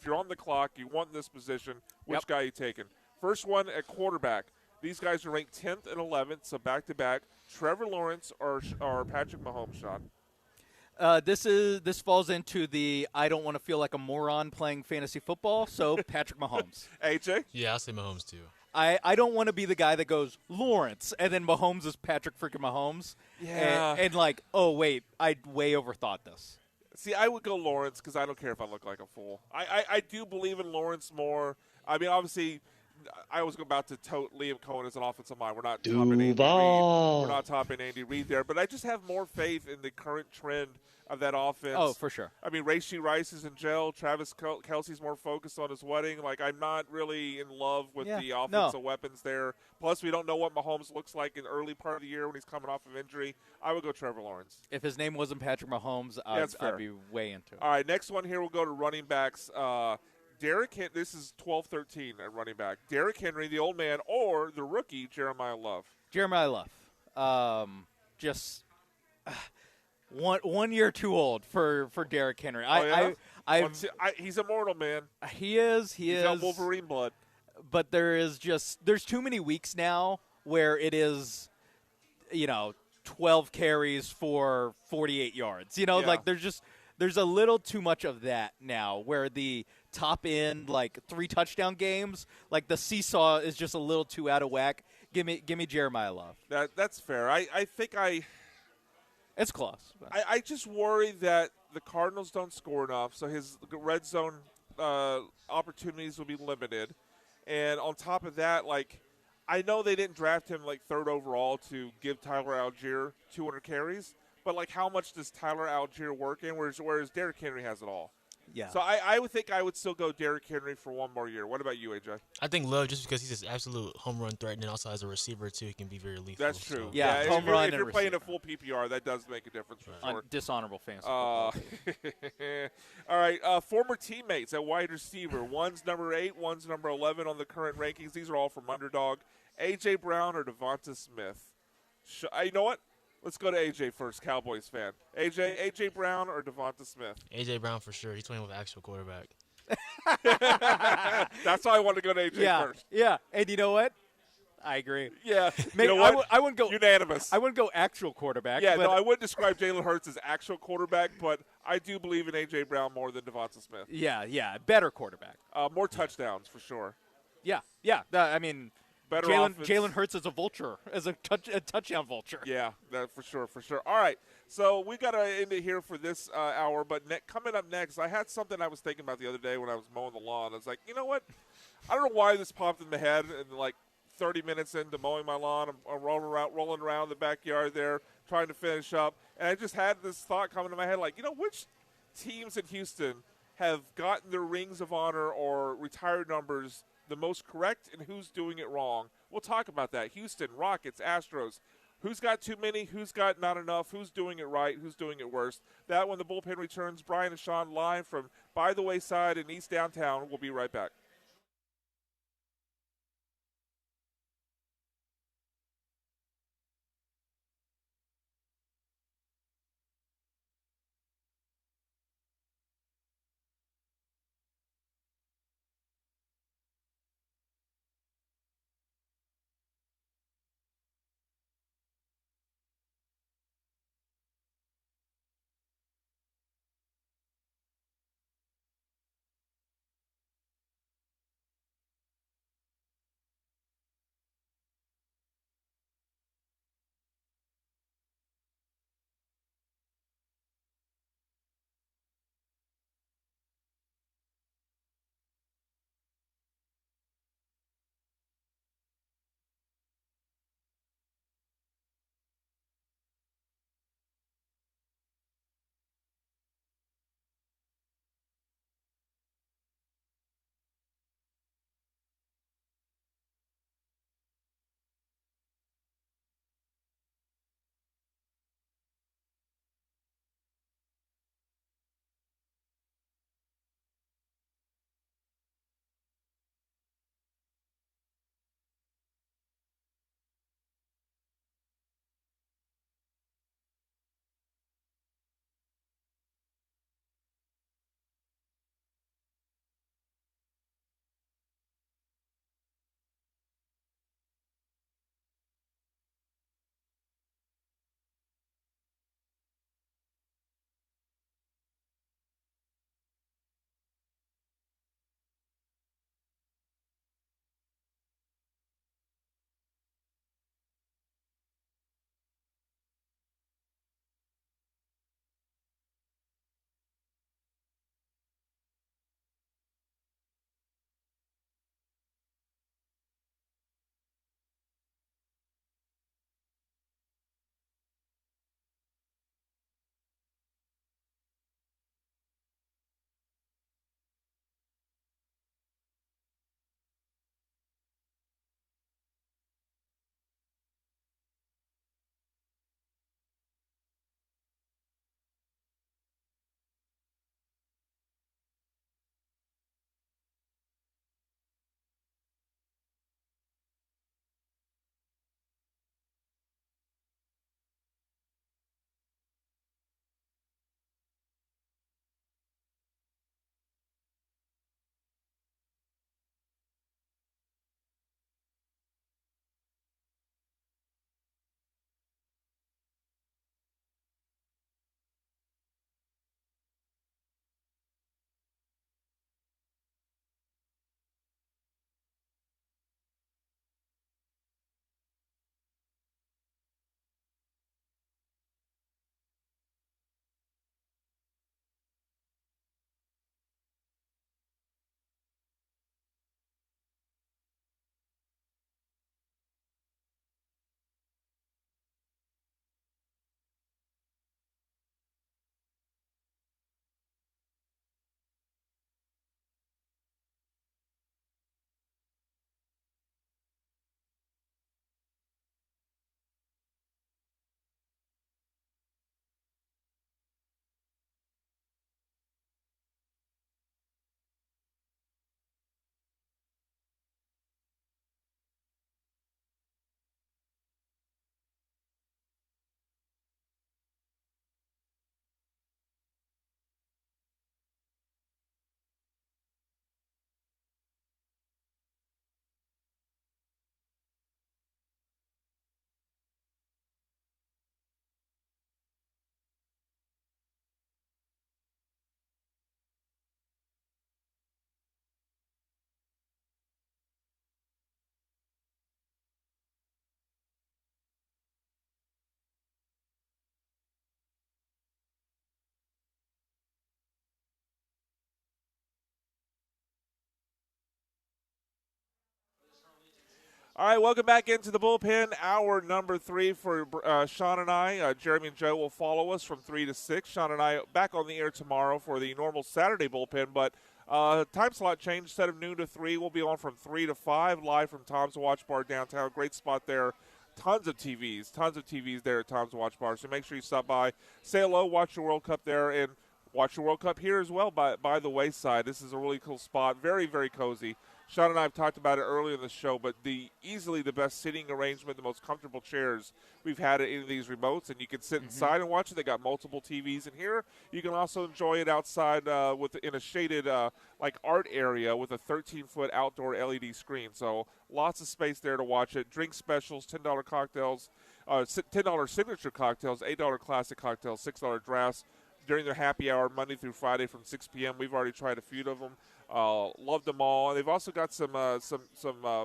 you're on the clock, you want this position, which guy are you taking? First one at quarterback. These guys are ranked 10th and 11th, so back-to-back. Trevor Lawrence or Patrick Mahomes, Sean? This falls into the I don't want to feel like a moron playing fantasy football, so Patrick Mahomes. AJ? Yeah, I'll say Mahomes too. I don't want to be the guy that goes Lawrence and then Mahomes is Patrick freaking Mahomes. Yeah. And like, oh wait, I way overthought this. See, I would go Lawrence because I don't care if I look like a fool. I do believe in Lawrence more. I mean, obviously, I was about to tote Liam Cohen as an offensive mind. We're not topping Andy Reid. We're not topping Andy Reid there, but I just have more faith in the current trend of that offense. Oh, for sure. I mean, Rashee Rice is in jail. Travis Kelce's more focused on his wedding. Like, I'm not really in love with the offensive weapons there. Plus, we don't know what Mahomes looks like in the early part of the year when he's coming off of injury. I would go Trevor Lawrence. If his name wasn't Patrick Mahomes, I'd be way into it. All right, next one here, we'll go to running backs. Derrick Henry, this is 12-13 at running back. Derrick Henry, the old man, or the rookie, Jeremiah Love. Jeremiah Love. Just 1 year too old for Derrick Henry. He's immortal, man. He is. He's got Wolverine blood. But there's too many weeks now where it is, 12 carries for 48 yards. Like there's a little too much of that now where the top end, like 3 touchdown games, like the seesaw is just a little too out of whack. Give me Jeremiah Love. That's fair. I think it's close. I just worry that the Cardinals don't score enough, so his red zone opportunities will be limited. And on top of that, like, I know they didn't draft him like 3rd overall to give Tyler Algier 200 carries, but like how much does Tyler Algier work in, whereas Derrick Henry has it all? Yeah. So I would think I would still go Derrick Henry for 1 more year. What about you, AJ? I think Love, just because he's an absolute home run threat, and then also as a receiver too, he can be very lethal. That's true. So. Yeah, home run. If you're playing a full PPR, that does make a difference for sure. Dishonorable fantasy. All right, former teammates at wide receiver. One's number 8, one's number 11 on the current rankings. These are all from Underdog. AJ Brown or Devonta Smith? You know what? Let's go to AJ first, Cowboys fan. AJ Brown or Devonta Smith? AJ Brown for sure. He's playing with an actual quarterback. That's why I want to go to AJ first. Yeah, and you know what? I agree. Yeah. Maybe, you know what? I wouldn't go unanimous. I wouldn't go actual quarterback. Yeah, but no, I wouldn't describe Jalen Hurts as actual quarterback, but I do believe in AJ Brown more than Devonta Smith. Yeah, better quarterback. More touchdowns for sure. Yeah. I mean, better Jalen Hurts as a vulture, as a touchdown vulture. Yeah, that for sure. All right, so we got to end it here for this hour. But coming up next, I had something I was thinking about the other day when I was mowing the lawn. I was like, you know what? I don't know why this popped in my head, and like 30 minutes into mowing my lawn, I'm rolling around the backyard there, trying to finish up, and I just had this thought come into my head, like, which teams in Houston have gotten their rings of honor or retired numbers the most correct and who's doing it wrong. We'll talk about that. Houston, Rockets, Astros. Who's got too many? Who's got not enough? Who's doing it right? Who's doing it worse? That when the bullpen returns, Brian and Sean live from By the Wayside in East Downtown. We'll be right back. All right, welcome back into the bullpen. Hour number 3 for Sean and I. Jeremy and Joe will follow us from 3 to 6. Sean and I back on the air tomorrow for the normal Saturday bullpen, but time slot change. Instead of noon to 3, we'll be on from 3 to 5, live from Tom's Watch Bar downtown. Great spot there. Tons of TVs there at Tom's Watch Bar. So make sure you stop by, say hello, watch the World Cup there, and watch the World Cup here as well by the wayside. This is a really cool spot. Very, very cozy. Sean and I have talked about it earlier in the show, but easily the best sitting arrangement, the most comfortable chairs we've had at any of these remotes, and you can sit inside and watch it. They got multiple TVs in here. You can also enjoy it outside in a shaded art area with a 13-foot outdoor LED screen. So lots of space there to watch it. Drink specials, $10 cocktails, $10 signature cocktails, $8 classic cocktails, $6 drafts during their happy hour Monday through Friday from 6 p.m. We've already tried a few of them. Loved them all. And they've also got some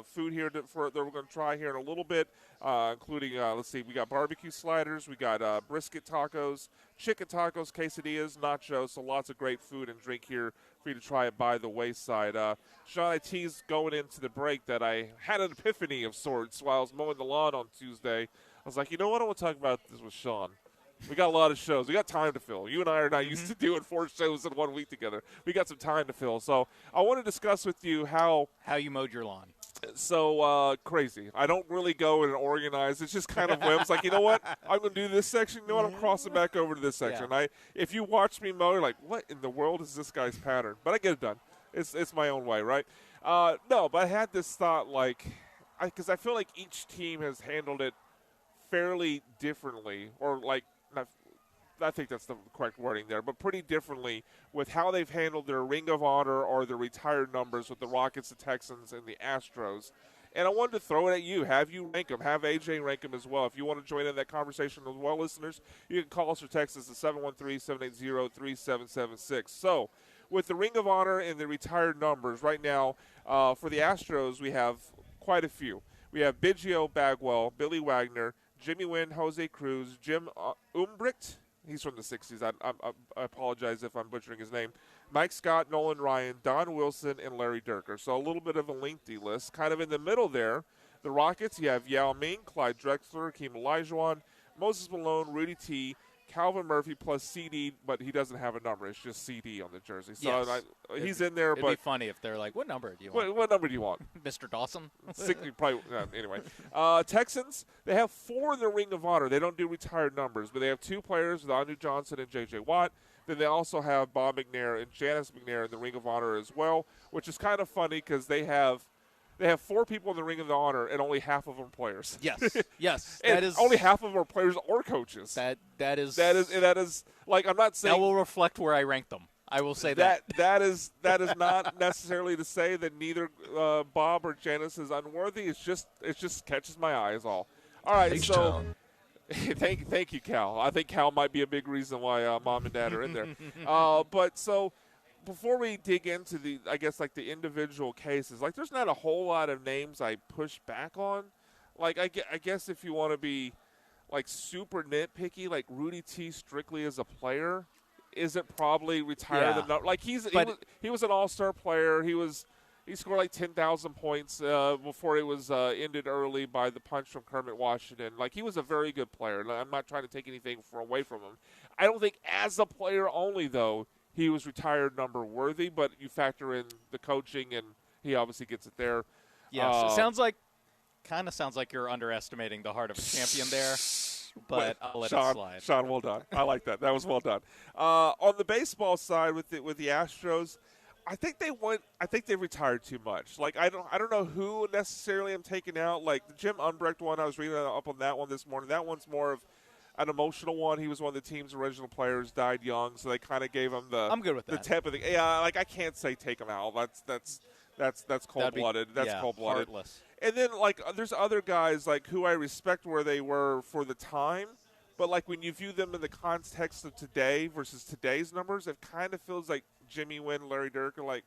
food here that we're going to try here in a little bit, including, let's see, we got barbecue sliders, we got brisket tacos, chicken tacos, quesadillas, nachos, so lots of great food and drink here for you to try it by the wayside. Sean, I teased going into the break that I had an epiphany of sorts while I was mowing the lawn on Tuesday. I was like, you know what, I want to talk about this with Sean. We got a lot of shows. We got time to fill. You and I are not used to doing 4 shows in 1 week together. We got some time to fill. So I want to discuss with you how you mowed your lawn. So crazy. I don't really go and organize. It's just kind of whims. Like, you know what? I'm going to do this section. You know what? I'm crossing back over to this section. Yeah. If you watch me mow, you're like, what in the world is this guy's pattern? But I get it done. It's my own way, right? No, but I had this thought, because I feel like each team has handled it fairly differently, or I think that's the correct wording there, but pretty differently with how they've handled their Ring of Honor or their retired numbers with the Rockets, the Texans, and the Astros. And I wanted to throw it at you. Have you rank them. Have AJ rank them as well. If you want to join in that conversation as well, listeners, you can call us or text us at 713-780-3776. So with the Ring of Honor and the retired numbers right now, for the Astros, we have quite a few. We have Biggio, Bagwell, Billy Wagner, Jimmy Wynn, Jose Cruz, Jim Umbricht. He's from the 60s. I apologize if I'm butchering his name. Mike Scott, Nolan Ryan, Don Wilson, and Larry Durker. So a little bit of a lengthy list. Kind of in the middle there, the Rockets, you have Yao Ming, Clyde Drexler, Hakeem Olajuwon, Moses Malone, Rudy T., Calvin Murphy plus CD, but he doesn't have a number. It's just CD on the jersey. So yes. He's in there. It'd be funny if they're like, what number do you want? What number do you want? Mr. Dawson? Anyway. Texans, they have 4 in the Ring of Honor. They don't do retired numbers, but they have 2 players with Anu Johnson and J.J. Watt. Then they also have Bob McNair and Janice McNair in the Ring of Honor as well, which is kind of funny because they have 4 people in the Ring of Honor, and only half of them players. Yes, yes. And only half of them are players or coaches. That is like, I'm not saying that will reflect where I rank them. I will say that. That is not necessarily to say that neither Bob or Janice is unworthy. It just catches my eye is all. All right, Thanks, so John. thank you, Cal. I think Cal might be a big reason why Mom and Dad are in there. But so. Before we dig into the individual cases, there's not a whole lot of names I push back on. I guess if you want to be, super nitpicky, Rudy T. strictly as a player, isn't probably retired enough. He was an all-star player. He scored 10,000 points before it was ended early by the punch from Kermit Washington. He was a very good player. I'm not trying to take anything away from him. I don't think as a player only, though, he was retired number worthy, but you factor in the coaching, and he obviously gets it there. Yes, it kind of sounds like you're underestimating the heart of a champion there, but I'll let it slide. Sean, well done. I like that. That was well done. On the baseball side with the Astros, I think they retired too much. I don't know who necessarily I'm taking out. The Jim Unbrecht one, I was reading up on that one this morning. That one's more of an emotional one. He was one of the team's original players, died young, so they kind of gave him the. I'm good with that. The tip of the. Yeah, I can't say take him out. That's cold-blooded. That's cold-blooded. Heartless. And then there's other guys who I respect where they were for the time, but when you view them in the context of today versus today's numbers, it kind of feels like Jimmy Wynn, Larry Durker,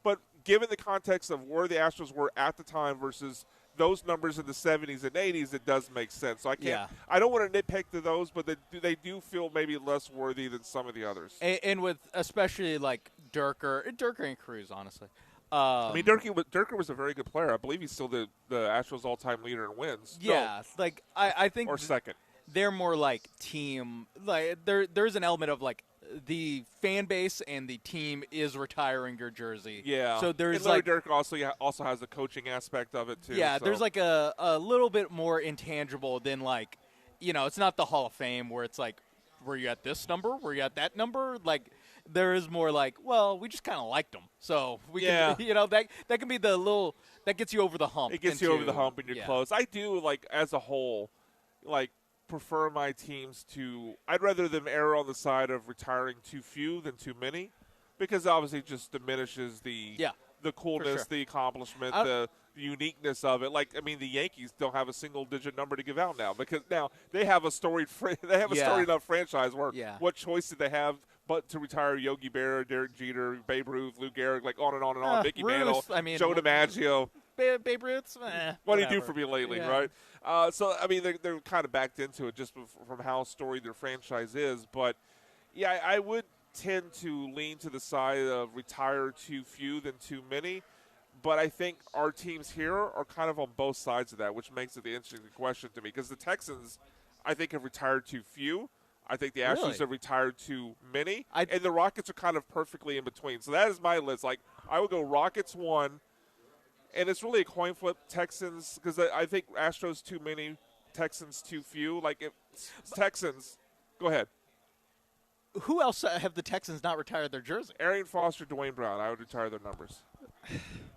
But given the context of where the Astros were at the time versus those numbers in the 70s and 80s, it does make sense. So I can't. Yeah. I don't want to nitpick to those, but they do feel maybe less worthy than some of the others. And with especially Durker and Cruz, honestly, I mean, Durkin was a very good player. I believe he's still the Astros all-time leader in wins. Yeah, like I think or second. They're more like team. Like there's an element of like the fan base and the team is retiring your jersey. Yeah. So there's and Larry like Dirk also has the coaching aspect of it too. Yeah, so. there's like a little bit more intangible than like, it's not the Hall of Fame where it's like, were you at this number? Were you at that number? Like there is more like, well, we just kind of liked them. So we can, that can be the little that gets you over the hump. It gets you over the hump and you're close. I do like as a whole, like prefer my teams to. I'd rather them err on the side of retiring too few than too many, because obviously it just diminishes the coolness, sure. the accomplishment, the uniqueness of it. Like, I mean, the Yankees don't have a single-digit number to give out now because now they have a storied storied enough franchise where what choice did they have but to retire Yogi Berra, Derek Jeter, Babe Ruth, Lou Gehrig, like on and on and on, Mickey Mantle, Joe DiMaggio. Babe Ruth, what did he do for me lately, right? So, I mean, they're kind of backed into it just from how storied their franchise is. But, yeah, I would tend to lean to the side of retire too few than too many. But I think our teams here are kind of on both sides of that, which makes it the interesting question to me. Because the Texans, I think, have retired too few. I think the Astros have retired too many. And the Rockets are kind of perfectly in between. So that is my list. Like, I would go Rockets 1. And it's really a coin flip, Texans, because I think Astros too many, Texans too few. Like, Texans, go ahead. Who else have the Texans not retired their jersey? Arian Foster, Dwayne Brown. I would retire their numbers.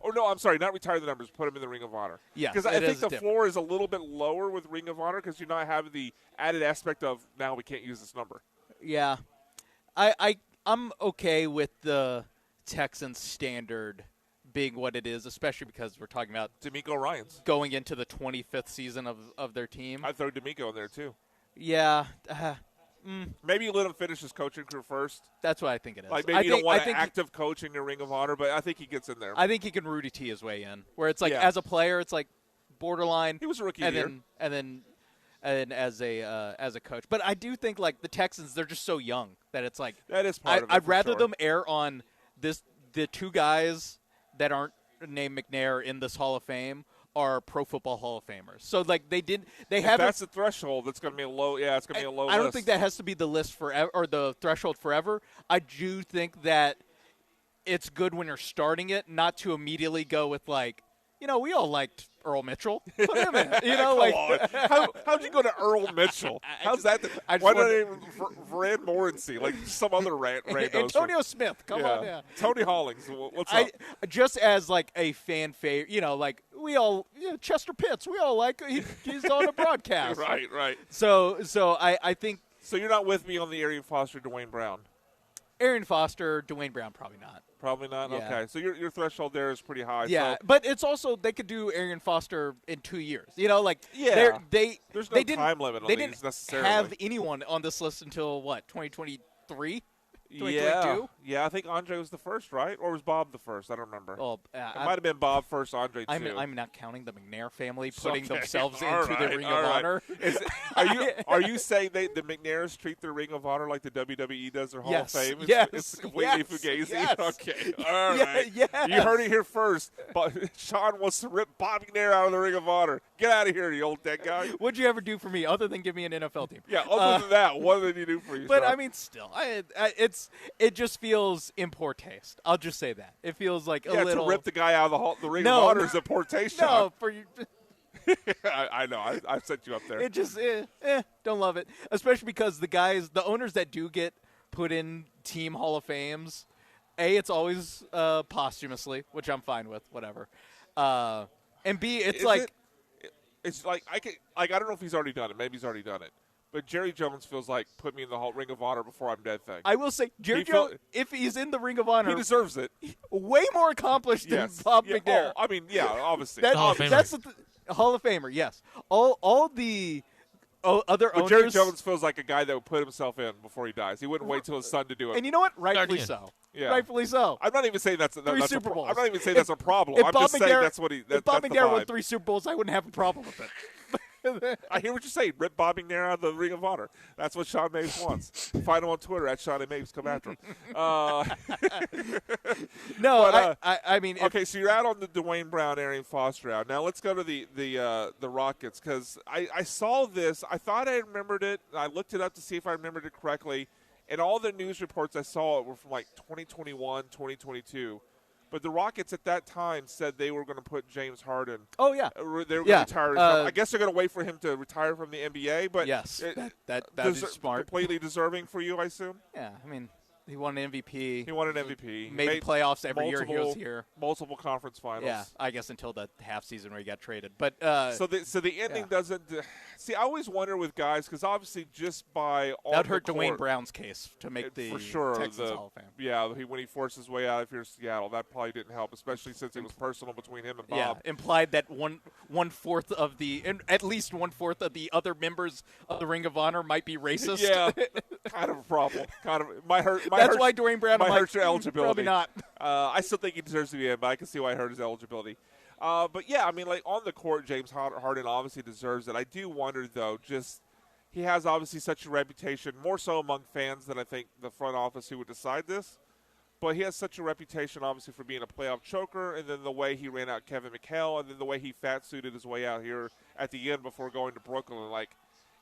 Oh, no, I'm sorry, not retire the numbers, put them in the Ring of Honor. Yeah, because I think the floor is a little bit lower with Ring of Honor because you're not having the added aspect of now we can't use this number. Yeah. I'm okay with the Texans standard being what it is, especially because we're talking about D'Amico Ryans going into the 25th season of their team. I'd throw D'Amico in there, too. Yeah. Maybe you let him finish his coaching career first. That's what I think it is. Like maybe you don't want an active coach in your Ring of Honor, but I think he gets in there. I think he can Rudy T his way in, where it's like as a player, it's like borderline. He was a rookie year. And then as a coach. But I do think like the Texans, they're just so young that it's like that is part of it. I'd rather them err on the two guys that aren't named McNair in this Hall of Fame are Pro Football Hall of Famers. So like they have that's the threshold. That's going to be a low. Yeah, it's going to be a low. I don't think that has to be the list forever or the threshold forever. I do think that it's good when you're starting it, not to immediately go with like, we all liked Earl Mitchell. Put him in. How'd you go to Earl Mitchell? How's that? Why not even Van Morency? Like some other randos. Antonio Smith. Come on, yeah. Tony Hollings. What's up? Just as like a fan favorite, like we all, Chester Pitts. We all like he's on a broadcast. Right. So I think. So you're not with me on the Arian Foster, Dwayne Brown. Arian Foster, Dwayne Brown, probably not. Probably not? Yeah. Okay. So your threshold there is pretty high. Yeah, so. but it's also they could do Arian Foster in 2 years. There's no time limit on they these didn't necessarily. have anyone on this list until, 2023? 2022? Yeah, I think Andre was the first, right? Or was Bob the first? I don't remember. Well, it might have been Bob first, Andre two. I'm not counting the McNair family putting themselves into the Ring of Honor. Are you saying the McNairs treat their Ring of Honor like the WWE does their Hall of Fame? It's completely fugazi? Yes. Okay, all right. Yes. You heard it here first. But Sean wants to rip Bob McNair out of the Ring of Honor. Get out of here, you old dead guy. What'd you ever do for me other than give me an NFL team? Yeah, other than that, what did you do for you, But, Sean? I mean, still, it just feels in poor taste. I'll just say that. It feels like a little. To rip the guy out of the Ring of Honor is a poor taste. No, for you. I know. I set you up there. It just, don't love it. Especially because the owners that do get put in team Hall of Fames, it's always posthumously, which I'm fine with, whatever. And B, it's it's like I don't know if he's already done it. Maybe he's already done it. But Jerry Jones feels like put me in the Ring of Honor before I'm dead thing. I will say, Jerry Jones, if he's in the Ring of Honor, he deserves it. Way more accomplished than Bob McNair. Oh, I mean, obviously. That's the Hall of Famer, yes. All the other owners. Jerry Jones feels like a guy that would put himself in before he dies. He wouldn't wait till his son to do it. And you know what? Rightfully so. Yeah. Rightfully so. I'm not even saying that's Super Bowls. I'm not even saying that's a problem. I'm just saying that's what he. If Bob McNair won 3 Super Bowls, I wouldn't have a problem with it. I hear what you're saying. Rip Bobby Nair out of the Ring of Honor. That's what Sean Mapes wants. Find him on Twitter at Sean A. Mapes. Come after him. No, I mean. Okay, so you're out on the Dwayne Brown, Arian Foster out. Now let's go to the Rockets, because I saw this. I thought I remembered it. I looked it up to see if I remembered it correctly. And all the news reports I saw were from like 2021, 2022. But the Rockets at that time said they were going to put James Harden. Oh, yeah. They were going to retire. I guess they're going to wait for him to retire from the NBA. But yes, that's smart. Completely deserving for you, I assume? Yeah, I mean, he won an MVP. He won an MVP. Made the playoffs every year he was here. Multiple conference finals. Yeah, I guess until the half season where he got traded. But so the ending doesn't. See, I always wonder with guys, because obviously just by all that hurt the Dwayne court, Brown's case to make the for sure, Texans Hall of Fame. Yeah, when he forced his way out of here to Seattle, that probably didn't help, especially since it was personal between him and Bob. Yeah, implied that one-fourth of at least 1/4 of the other members of the Ring of Honor might be racist. Yeah, kind of a problem. Kind of might hurt. That's why Dwayne Brown might hurt your eligibility. Probably not. I still think he deserves to be in, but I can see why it hurt his eligibility. But yeah, I mean, like on the court, James Harden obviously deserves it. I do wonder though, just he has obviously such a reputation, more so among fans than I think the front office who would decide this. But he has such a reputation, obviously, for being a playoff choker, and then the way he ran out Kevin McHale, and then the way he fat-suited his way out here at the end before going to Brooklyn. Like,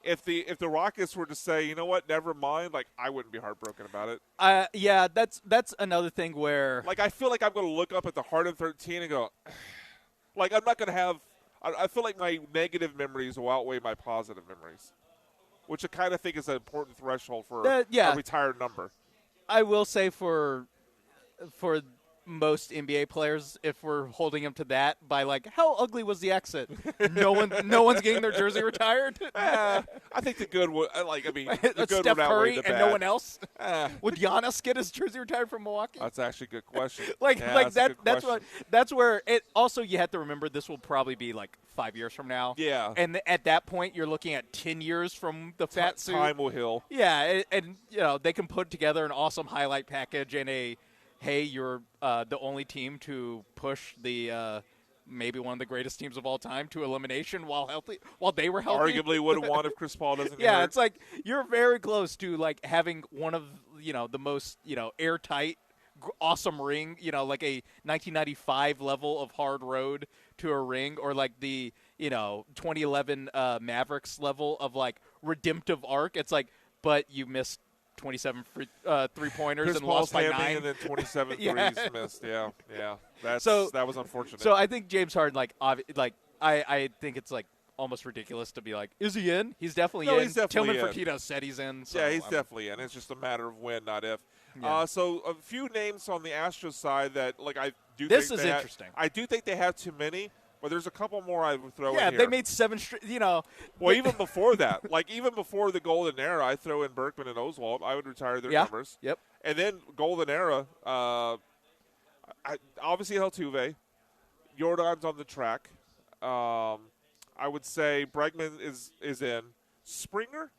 if the Rockets were to say, you know what, never mind, like, I wouldn't be heartbroken about it. Yeah, that's another thing where, like, I feel like I'm going to look up at the Harden 13 and go, like, I'm not going to have. I feel like my negative memories will outweigh my positive memories, which I kind of think is an important threshold for a retired number. I will say for most NBA players, if we're holding them to that by like, how ugly was the exit? no one's getting their jersey retired. I think the good would the good Steph would outweigh Curry the and bad. no one else. Would Giannis get his jersey retired from Milwaukee? That's actually a good question. That's where it. Also, you have to remember this will probably be like 5 years from now. Yeah, and at that point, you're looking at 10 years from the fat suit. Time will heal. Yeah, and you know they can put together an awesome highlight package and a. Hey, you're the only team to push the maybe one of the greatest teams of all time to elimination while they were healthy. Arguably would have won if Chris Paul doesn't. Yeah, it's like you're very close to like having one of the most airtight, awesome ring. Like a 1995 level of hard road to a ring, or like the 2011 Mavericks level of like redemptive arc. It's like, but you missed 27 three-pointers and lost by 9. And then 27 threes missed. Yeah. That was unfortunate. So I think James Harden, I think it's like almost ridiculous to be like, is he in? He's definitely in. He's definitely Tillman in. Fertitta said he's in. So yeah, he's definitely in. It's just a matter of when, not if. Yeah. So a few names on the Astros side that I do. This think is interesting. I do think they have too many. But there's a couple more I would throw in here. Yeah, they made 7 straight, Well, even before that, even before the Golden Era, I throw in Berkman and Oswalt. I would retire their numbers. Yep. And then Golden Era, obviously Altuve. Jordan's on the track. I would say Bregman is in. Springer,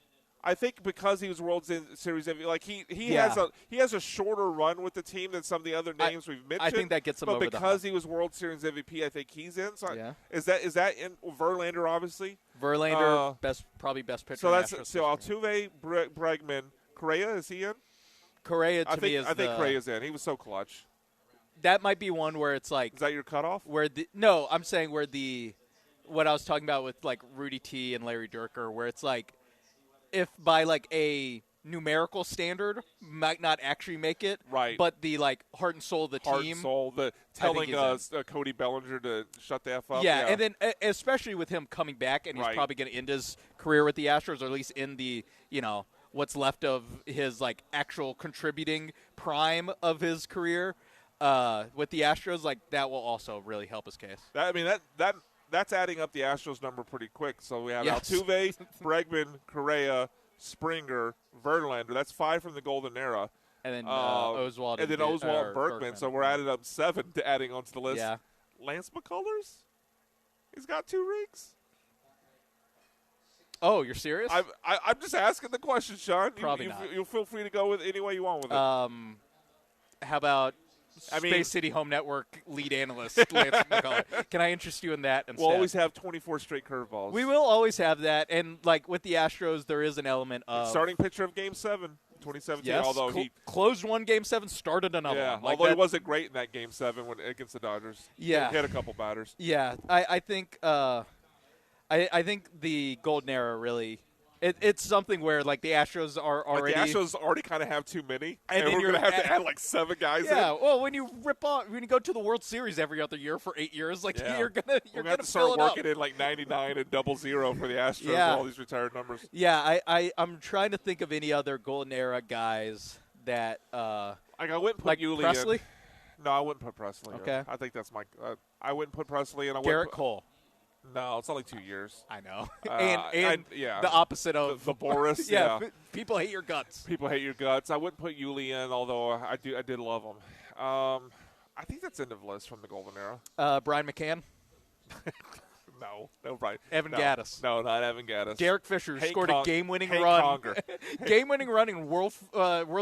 I think because he was World Series MVP, like he has a shorter run with the team than some of the other names we've mentioned. I think that gets him over the hump. But because he was World Series MVP, I think he's in. So is that in Verlander? Obviously, Verlander probably best pitcher. So that's Altuve, Bregman, Correa, is he in? Correa to me is. I think Correa's in. He was so clutch. That might be one where it's like. Is that your cutoff? I'm saying where what I was talking about with like Rudy T and Larry Dierker, where it's like. If by like a numerical standard might not actually make it, right? But the like heart and soul of the heart team, and soul, telling Cody Bellinger to shut the F up. Yeah, and then especially with him coming back, and he's probably going to end his career with the Astros, or at least in the what's left of his like actual contributing prime of his career with the Astros. Like that will also really help his case. That's adding up the Astros number pretty quick. So we have Altuve, Bregman, Correa, Springer, Verlander. That's 5 from the Golden Era. And then Oswalt. And then Oswalt and Berkman. So we're adding up 7 to adding onto the list. Yeah. Lance McCullers? He's got 2 rings? Oh, you're serious? I'm just asking the question, Sean. Probably not. You'll feel free to go with any way you want with it. How about Space City Home Network lead analyst, Lance McCullers. Can I interest you in that instead? We'll always have 24 straight curveballs. We will always have that. And, like, with the Astros, there is an element of... Starting pitcher of Game 7, 2017, yes, although he... closed one Game 7, started another one. Like although he wasn't great in that Game 7 against the Dodgers. Yeah. He had a couple batters. Yeah, I think I think the Golden Era really... It's something where, like, the Astros are already... Like the Astros already kind of have too many, and then we're you're going to have to add, like, 7 guys in. Yeah, well, when you go to the World Series every other year for 8 years, like, you're gonna have to start working in, like, 99 and 00 for the Astros, all these retired numbers. Yeah, I'm trying to think of any other Golden Era guys that... I wouldn't put like Yuli Presley? in. No, I wouldn't put Presley Okay. in. I think that's my... I wouldn't put Presley in. Garrett Cole. No, it's only 2 years. I know. and the opposite of the Boris. People hate your guts. People hate your guts. I wouldn't put Yuli in, although I did love him. I think that's end of list from the Golden Era. Brian McCann. No, Brian. Evan no. Gaddis. No, not Evan Gaddis. Derek Fisher scored a game-winning Hank run. Conger. Game-winning run in World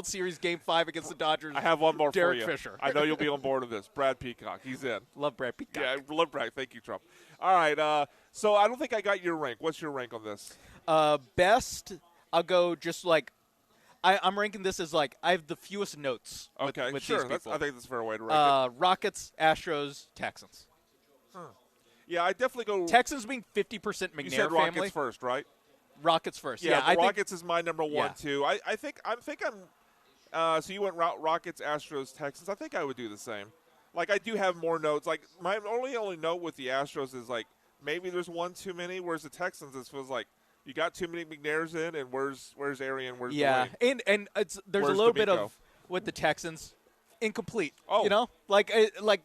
Series Game 5 against the Dodgers. I have one more Derek for you. Fisher. I know you'll be on board with this. Brad Peacock. He's in. Love Brad Peacock. Yeah, I love Brad. Thank you, Trump. All right. So I don't think I got your rank. What's your rank on this? Best, I'll go just like I'm ranking this as like I have the fewest notes. Okay, with sure. These people. I think that's a fair way to rank it. Rockets, Astros, Texans. Yeah, I definitely go. Texans being 50% McNair you said family. Rockets first, right? Rockets first. Yeah, I Rockets is my number one Yeah. too. I think I'm. So you went Rockets, Astros, Texans. I think I would do the same. Like I do have more notes. Like my only note with the Astros is like maybe there's one too many. Whereas the Texans, it feels like you got too many McNairs in, and where's Arian? Where's Dwayne? and there's Where's a little D'Amico? bit of with the Texans. Incomplete. Oh. You know? Like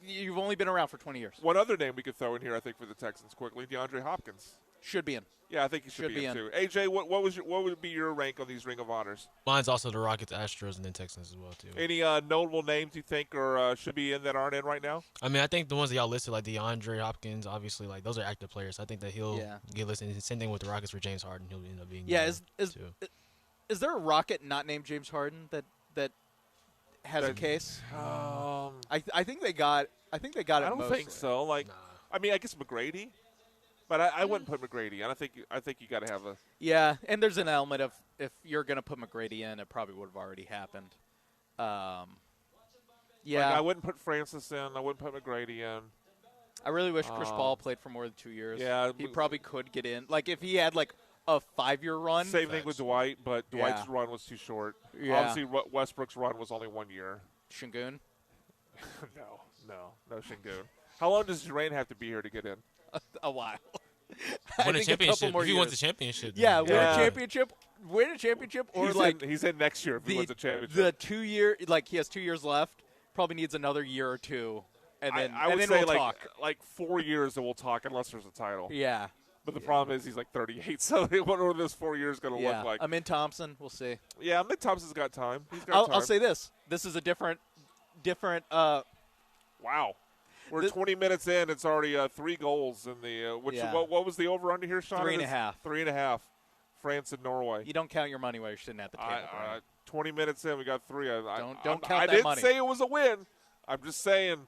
you've only been around for 20 years. One other name we could throw in here, I think, for the Texans quickly, DeAndre Hopkins. Should be in. Yeah, I think he should be in too. AJ, what would be your rank on these Ring of Honors? Mine's also the Rockets, Astros, and then Texans as well too. Any notable names you think or should be in that aren't in right now? I mean, I think the ones that y'all listed, like DeAndre Hopkins, obviously, like those are active players. I think that he'll get listed. Same thing with the Rockets for James Harden. He'll end up being is there a Rocket not named James Harden that has a case? I think they got. I think they got it. I don't think so. Like, I mean, I guess McGrady, but I wouldn't put McGrady. And I think you got to have a. Yeah, and there's an element of if you're going to put McGrady in, it probably would have already happened. Yeah, like, I wouldn't put Francis in. I wouldn't put McGrady in. I really wish Chris Paul played for more than 2 years. Yeah, he probably could get in. Like if he had like a 5-year run. Same thing with Dwight, but Dwight's run was too short. Yeah. Obviously, Westbrook's run was only 1 year. Shingun? no Shingun. How long does Durain have to be here to get in? A while. Win a championship. More if he years. wins the championship. Yeah, win a championship. Win a championship, or he's in next year if he wins a championship. The 2 year, like he has 2 years left. Probably needs another year or two, and then I would then say we'll talk. like 4 years that we'll talk unless there's a title. Yeah. But the problem is he's like 38, so what are those 4 years going to look like? Amin Thompson, we'll see. Yeah, Amin Thompson's got time. He's got time. I'll say this. This is a different. Wow. We're 20 minutes in. It's already 3 goals in the. What was the over under here, Sean? 3.5. 3.5. France and Norway. You don't count your money while you're sitting at the table. 20 minutes in, we got 3. Don't count I that didn't money. say it was a win. I'm just saying.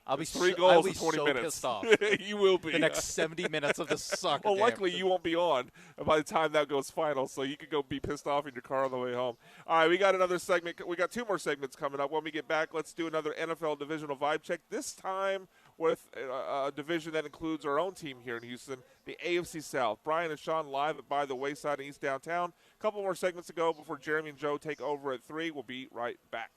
I'll be 3 goals in 20 so minutes. Pissed off. You will be the next 70 minutes of the soccer Well, game. luckily you won't be on by the time that goes final, so you can go be pissed off in your car on the way home. All right, we got another segment. We got 2 more segments coming up. When we get back, let's do another NFL divisional vibe check. This time with a division that includes our own team here in Houston, the AFC South. Brian and Sean live at By the Wayside in East Downtown. A couple more segments to go before Jeremy and Joe take over at 3. We'll be right back.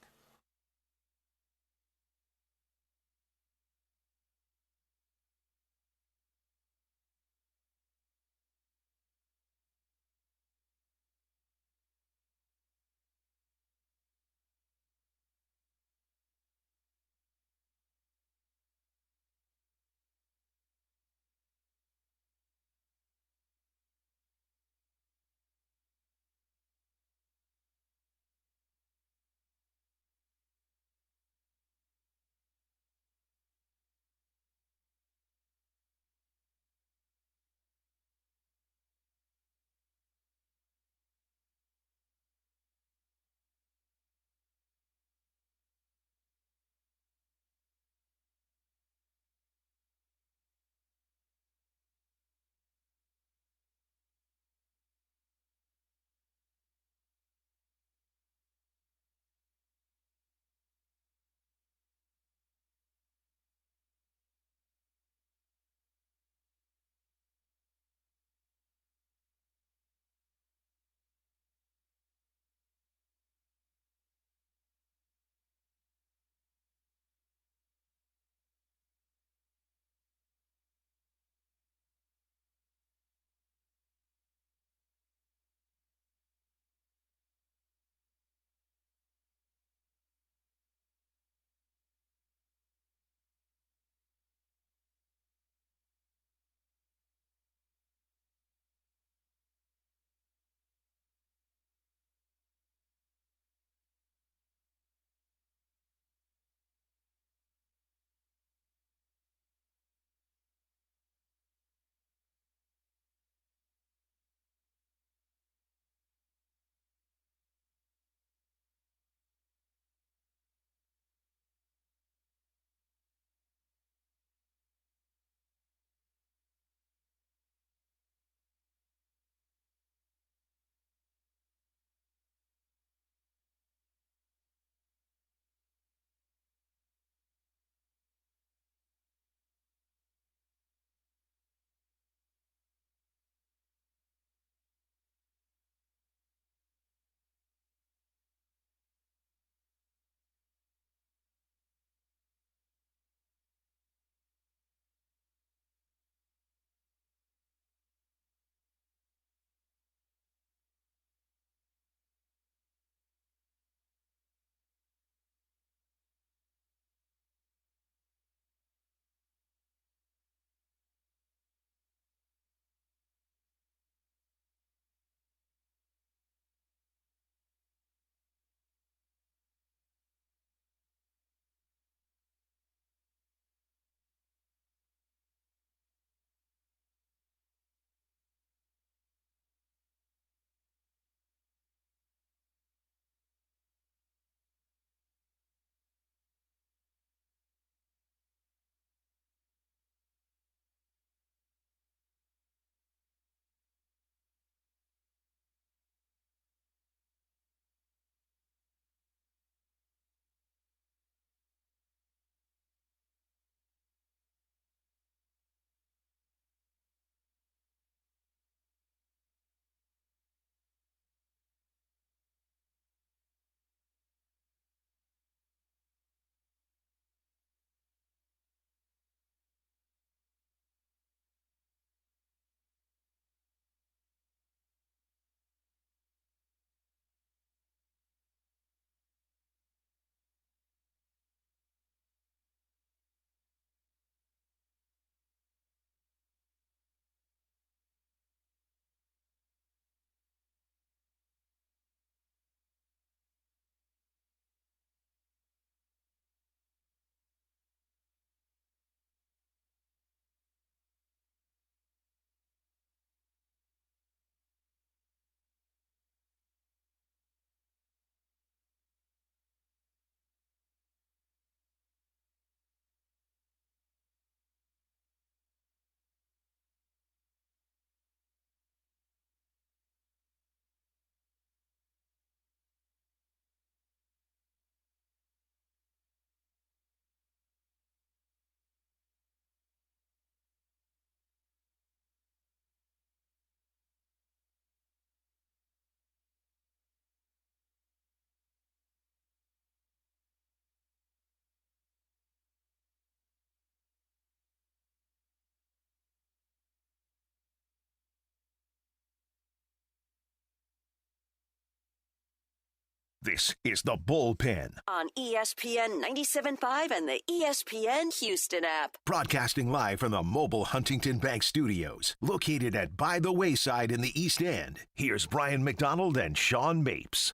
This is The Bullpen. On ESPN 97.5 and the ESPN Houston app. Broadcasting live from the mobile Huntington Bank Studios, located at By the Wayside in the East End. Here's Brian McDonald and Sean Mapes.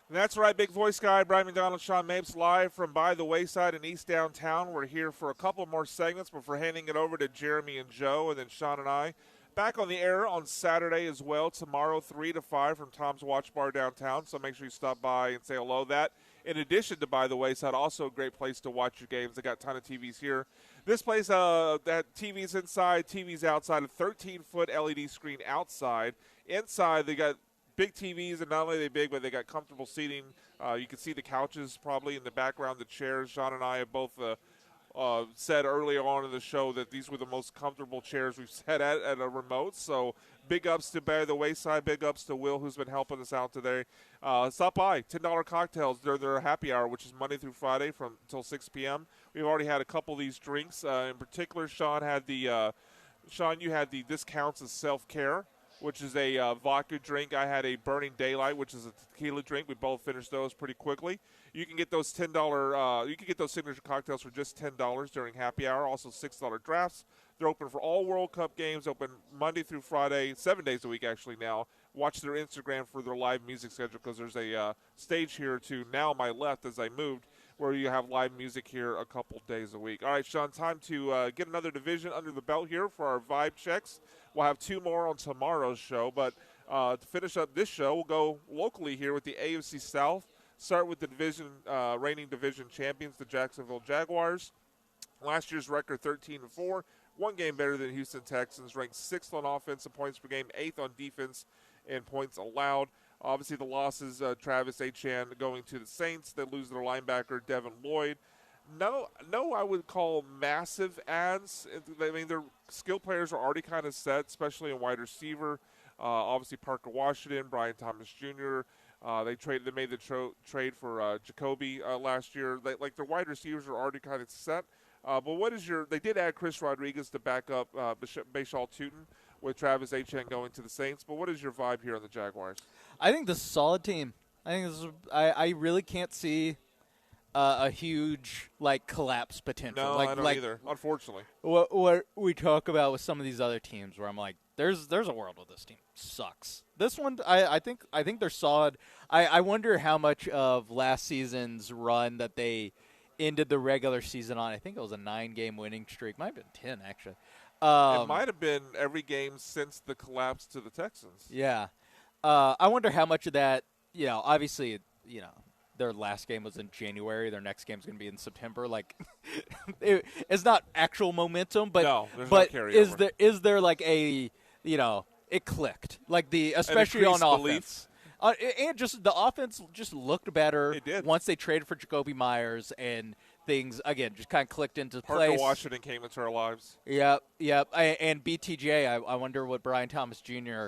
That's right, big voice guy, Brian McDonald, Sean Mapes, live from By the Wayside in East Downtown. We're here for a couple more segments before handing it over to Jeremy and Joe, and then Sean and I. Back on the air on Saturday as well, tomorrow 3 to 5 from Tom's Watch Bar downtown, so make sure you stop by and say hello. That, in addition to By the Wayside, also a great place to watch your games. They got a ton of TVs here. This place, that TV's inside, TV's outside, a 13-foot LED screen outside. Inside, they got big TVs, and not only are they big, but they got comfortable seating. You can see the couches probably in the background, the chairs. Sean and I have both said earlier on in the show that these were the most comfortable chairs we've sat at a remote. So big ups to By the Wayside, big ups to Will, who's been helping us out today. Stop by, $10 cocktails. They're their happy hour, which is Monday through Friday from until 6 p.m. We've already had a couple of these drinks. In particular, Sean, you had the This Counts as Self-Care, which is a vodka drink. I had a Burning Daylight, which is a tequila drink. We both finished those pretty quickly. You can get those $10. You can get those signature cocktails for just $10 during happy hour. Also $6 drafts. They're open for all World Cup games. Open Monday through Friday, 7 days a week actually now. Watch their Instagram for their live music schedule because there's a stage here to now my left as I moved, where you have live music here a couple days a week. All right, Sean, time to get another division under the belt here for our vibe checks. We'll have two more on tomorrow's show, but to finish up this show, we'll go locally here with the AFC South. Start with the reigning division champions, the Jacksonville Jaguars. Last year's record 13-4, one game better than Houston Texans, ranked 6th on offensive points per game, 8th on defense and points allowed. Obviously, the losses, Travis Etienne going to the Saints. They lose their linebacker, Devin Lloyd. No, I would call massive adds. I mean, their skill players are already kind of set, especially in wide receiver. Obviously, Parker Washington, Brian Thomas Jr. They made the trade for Jacoby last year. Their wide receivers are already kind of set. But what is they did add Chris Rodriguez to back up Bashal Tutin with Travis Etienne going to the Saints. But what is your vibe here on the Jaguars? I think this is a solid team. I really can't see a huge collapse potential. No, I don't either. Unfortunately, what we talk about with some of these other teams, where I'm like, there's a world where this team sucks. This one, I think they're solid. I wonder how much of last season's run that they ended the regular season on. I think it was a 9-game winning streak. Might have been 10 actually. It might have been every game since the collapse to the Texans. Yeah. I wonder how much of that, obviously, their last game was in January. Their next game's going to be in September. It's not actual momentum, but no, there's but no carryover. Is there it clicked, especially on offense. And just the offense just looked better. It did. Once they traded for Jacoby Myers, and things again just kind of clicked into Parker place. Washington came into our lives. Yep. And BTJ, I wonder what Brian Thomas Jr.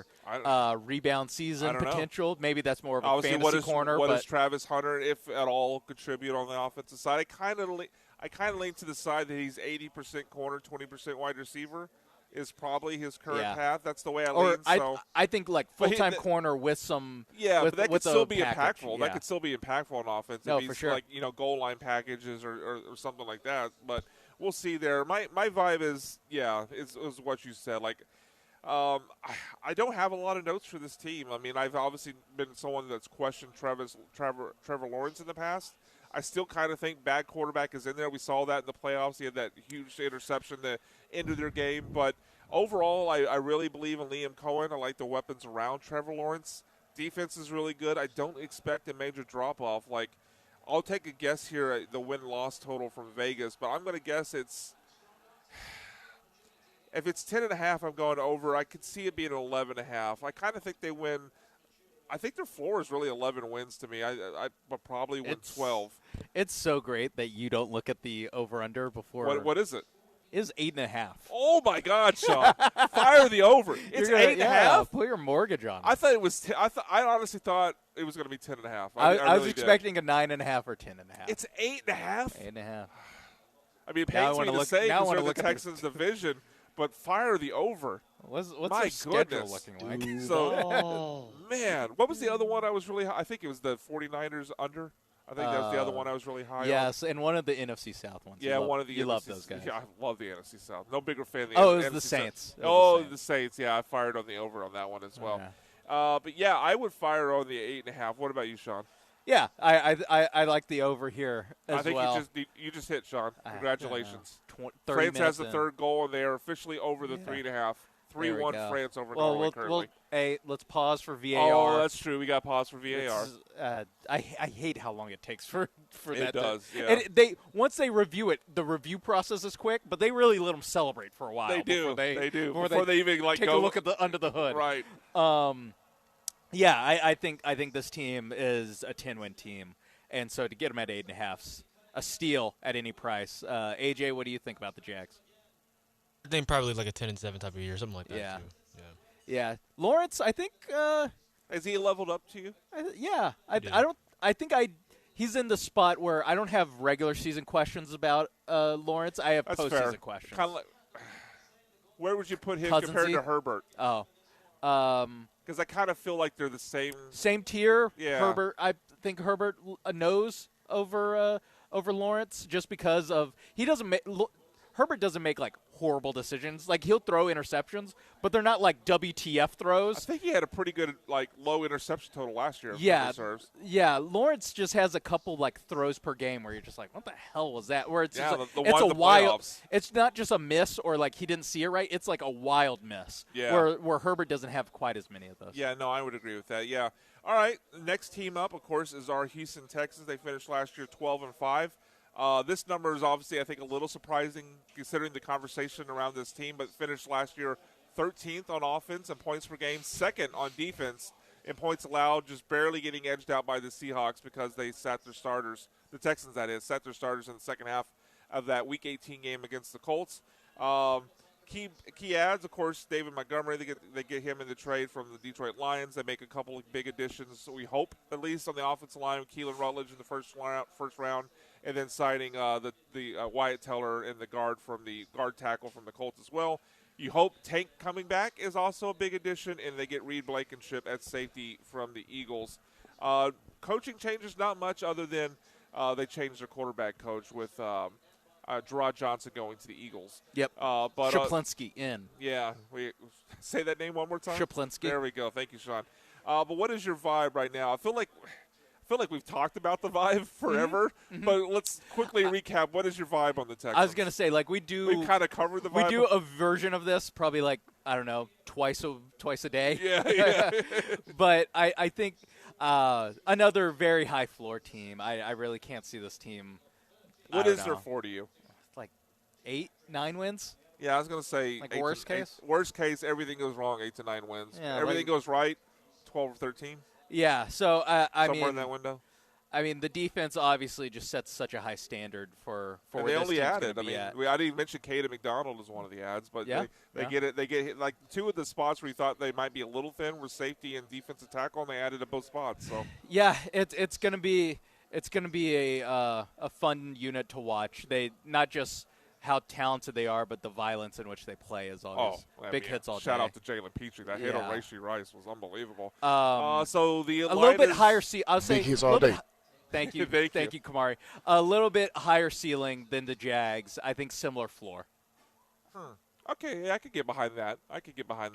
Rebound season potential. Maybe that's more of a Obviously, fantasy corner. What does Travis Hunter, if at all, contribute on the offensive side? I kind of lean to the side that he's 80% corner, 20% wide receiver. Is probably his current path. That's the way I lean. I think full-time corner with some. Yeah, but that could still be package. impactful. Yeah. That could still be impactful on offense. No, if he's for sure. Goal line packages or something like that. But we'll see there. My vibe is is what you said. I don't have a lot of notes for this team. I mean, I've obviously been someone that's questioned Trevor Lawrence in the past. I still kind of think bad quarterback is in there. We saw that in the playoffs. He had that huge interception that ended their game. But overall, I really believe in Liam Cohen. I like the weapons around Trevor Lawrence. Defense is really good. I don't expect a major drop-off. I'll take a guess here at the win-loss total from Vegas, but I'm going to guess if it's 10.5, I'm going over. I could see it being 11.5. I kind of think they win. I think their floor is really 11 wins to me. I probably win 12. It's so great that you don't look at the over/under before. What is it? It's 8.5. Oh my God, Sean! Fire the over. It's 8.5. Put your mortgage on it. I thought it was. I honestly thought it was going to be 10.5. I was expecting a 9.5 or 10.5. It's 8.5. 8.5. I mean, it pains me to say because they're the look Texans division, but fire the over. What's My their schedule goodness. looking like? So, man, what was the other one I was really high? I think it was the 49ers under. I think that was the other one I was really high on. Yes, and one of the NFC South ones. Yeah, one of the You NFC, love those guys. Yeah, I love the NFC South. No bigger fan of the Oh, it was NFC the South. Saints. The Saints. Yeah, I fired on the over on that one as well. Yeah. But yeah, I would fire on the 8.5. What about you, Sean? Yeah, I like the over here as I think well. you just hit, Sean. Congratulations. 30 France has the minutes in. third goal, and they are officially over the 3.5. 3-1 go. France over well, Norway currently. Hey, let's pause for VAR. Oh, that's true. We got pause for VAR. I hate how long it takes for that. It does, yeah. And once they review it, the review process is quick, but they really let them celebrate for a while. They do. Before they even take go a look at under the hood. Right. Yeah, I think this team is a 10-win team, and so to get them at 8.5's a steal at any price. AJ, what do you think about the Jags? I think probably like a 10-7 type of year, something like that. Yeah. Too. Yeah, Lawrence, I think. Has he leveled up to you? He's in the spot where I don't have regular season questions about Lawrence. I have That's postseason fair. questions. Kinda like, where would you put him Cousinsy? compared to Herbert? Oh, because I kind of feel like they're the same tier. Yeah. Herbert, I think Herbert knows over Lawrence just because of he doesn't make. Herbert doesn't make like horrible decisions. Like he'll throw interceptions, but they're not like WTF throws. I think he had a pretty good like low interception total last year. Yeah. Lawrence just has a couple like throws per game where you're just like, what the hell was that? Where it's just, the it's one a in the wild. playoffs. It's not just a miss or like he didn't see it right. It's like a wild miss. Yeah. Where Herbert doesn't have quite as many of those. Yeah, no, I would agree with that. Yeah. All right. Next team up, of course, is our Houston Texans. They finished last year 12-5. This number is obviously, I think, a little surprising considering the conversation around this team, but finished last year 13th on offense and points per game, second on defense in points allowed, just barely getting edged out by the Seahawks because they sat their starters, the Texans that is, sat their starters in the second half of that Week 18 game against the Colts. Key adds, of course, David Montgomery. They get him in the trade from the Detroit Lions. They make a couple of big additions, we hope, at least on the offensive line. Keelan Rutledge in the first round, and then signing the Wyatt Teller and the guard tackle from the Colts as well. You hope Tank coming back is also a big addition, and they get Reed Blankenship at safety from the Eagles. Coaching changes not much other than they changed their quarterback coach with Gerard Johnson going to the Eagles. Yep. But Shaplinski in. Yeah. We say that name one more time. Shaplinski. There we go. Thank you, Sean. But what is your vibe right now? I feel like we've talked about the vibe forever, but let's quickly recap. What is your vibe on the Texans? I was going to say, like, we kind of covered the vibe. We do a version of this probably like, I don't know, twice a day. Yeah. But I think another very high floor team. I really can't see this team. What is their floor to you? Like 8-9 wins? Yeah, I was going to say like worst case. Worst case, everything goes wrong, 8 to 9 wins. Yeah, everything goes right, 12 or 13. Yeah, so I mean, somewhere in that window. I mean, the defense obviously just sets such a high standard for and where they this only team's added. gonna be I at. didn't even mention Caden McDonald as one of the ads, but they get it. They get like two of the spots where you thought they might be a little thin were safety and defensive tackle, and they added at both spots. So yeah, it's gonna be a fun unit to watch. They not just how talented they are, but the violence in which they play is always big hits all day. Shout out to Jalen Petrie. That hit on Rashee Rice was unbelievable. So the a little bit higher I'll say big hits all day. Thank you, thank you, Kamari. A little bit higher ceiling than the Jags. I think similar floor. Okay, yeah, I could get behind that.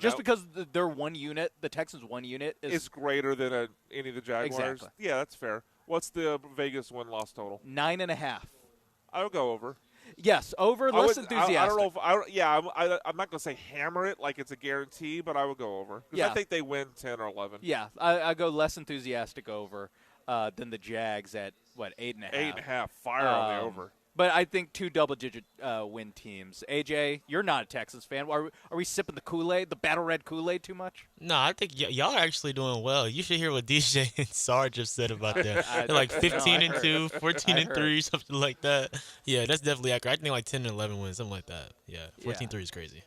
Just because their one unit, the Texans' one unit, is greater than any of the Jaguars. Exactly. Yeah, that's fair. What's the Vegas win-loss total? 9.5. I'll go over. Yes, over. Less enthusiastic. I don't know if I'm not going to say hammer it like it's a guarantee, but I will go over. I think they win 10 or 11. Yeah, I go less enthusiastic over than the Jags at, 8.5? 8.5. Fire on the over. But I think 2 double-digit win teams. AJ, you're not a Texans fan. Are we sipping the Kool-Aid, the Battle Red Kool-Aid too much? No, I think y'all are actually doing well. You should hear what DJ and Sarge just said about them. They're like 15-2, 14-3, something like that. Yeah, that's definitely accurate. I think like 10-11 wins, something like that. Yeah, 14-3 is crazy.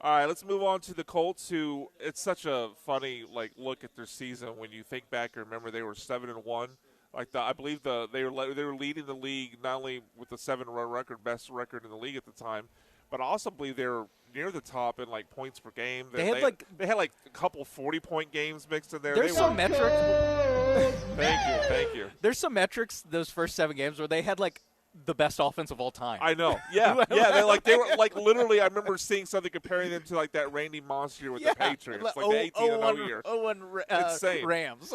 All right, let's move on to the Colts, who it's such a funny look at their season when you think back and remember they were 7-1. I believe they were leading the league not only with the 7 record, best record in the league at the time, but I also believe they're near the top in like points per game. They had a couple 40-point games mixed in there. There's some metrics. Thank you. There's some metrics those first 7 games where they had like the best offense of all time. I know. Yeah. They were like literally. I remember seeing something comparing them to like that Randy Moss year with the Patriots, like the 18-0 year. Insane. Rams.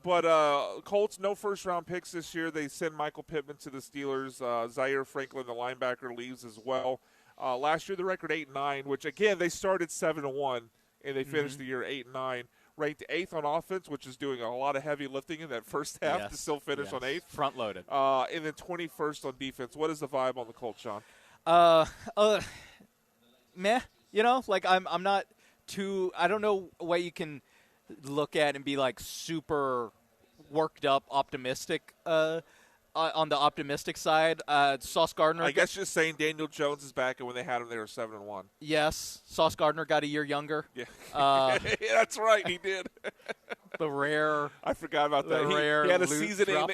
But Colts, no first-round picks this year. They send Michael Pittman to the Steelers. Zaire Franklin, the linebacker, leaves as well. Last year, the record 8-9, which again they started 7-1 and they finished the year 8-9. Ranked 8th on offense, which is doing a lot of heavy lifting in that first half to still finish on 8th. Front-loaded. And then 21st on defense. What is the vibe on the Colts, Sean? Meh. You know, like I'm not too. I don't know what you can look at and be like super worked up, optimistic. On the optimistic side, Sauce Gardner. I guess just saying Daniel Jones is back, and when they had him, they were 7-1. Yes, Sauce Gardner got a year younger. Yeah, that's right, he did. The rare. I forgot about that.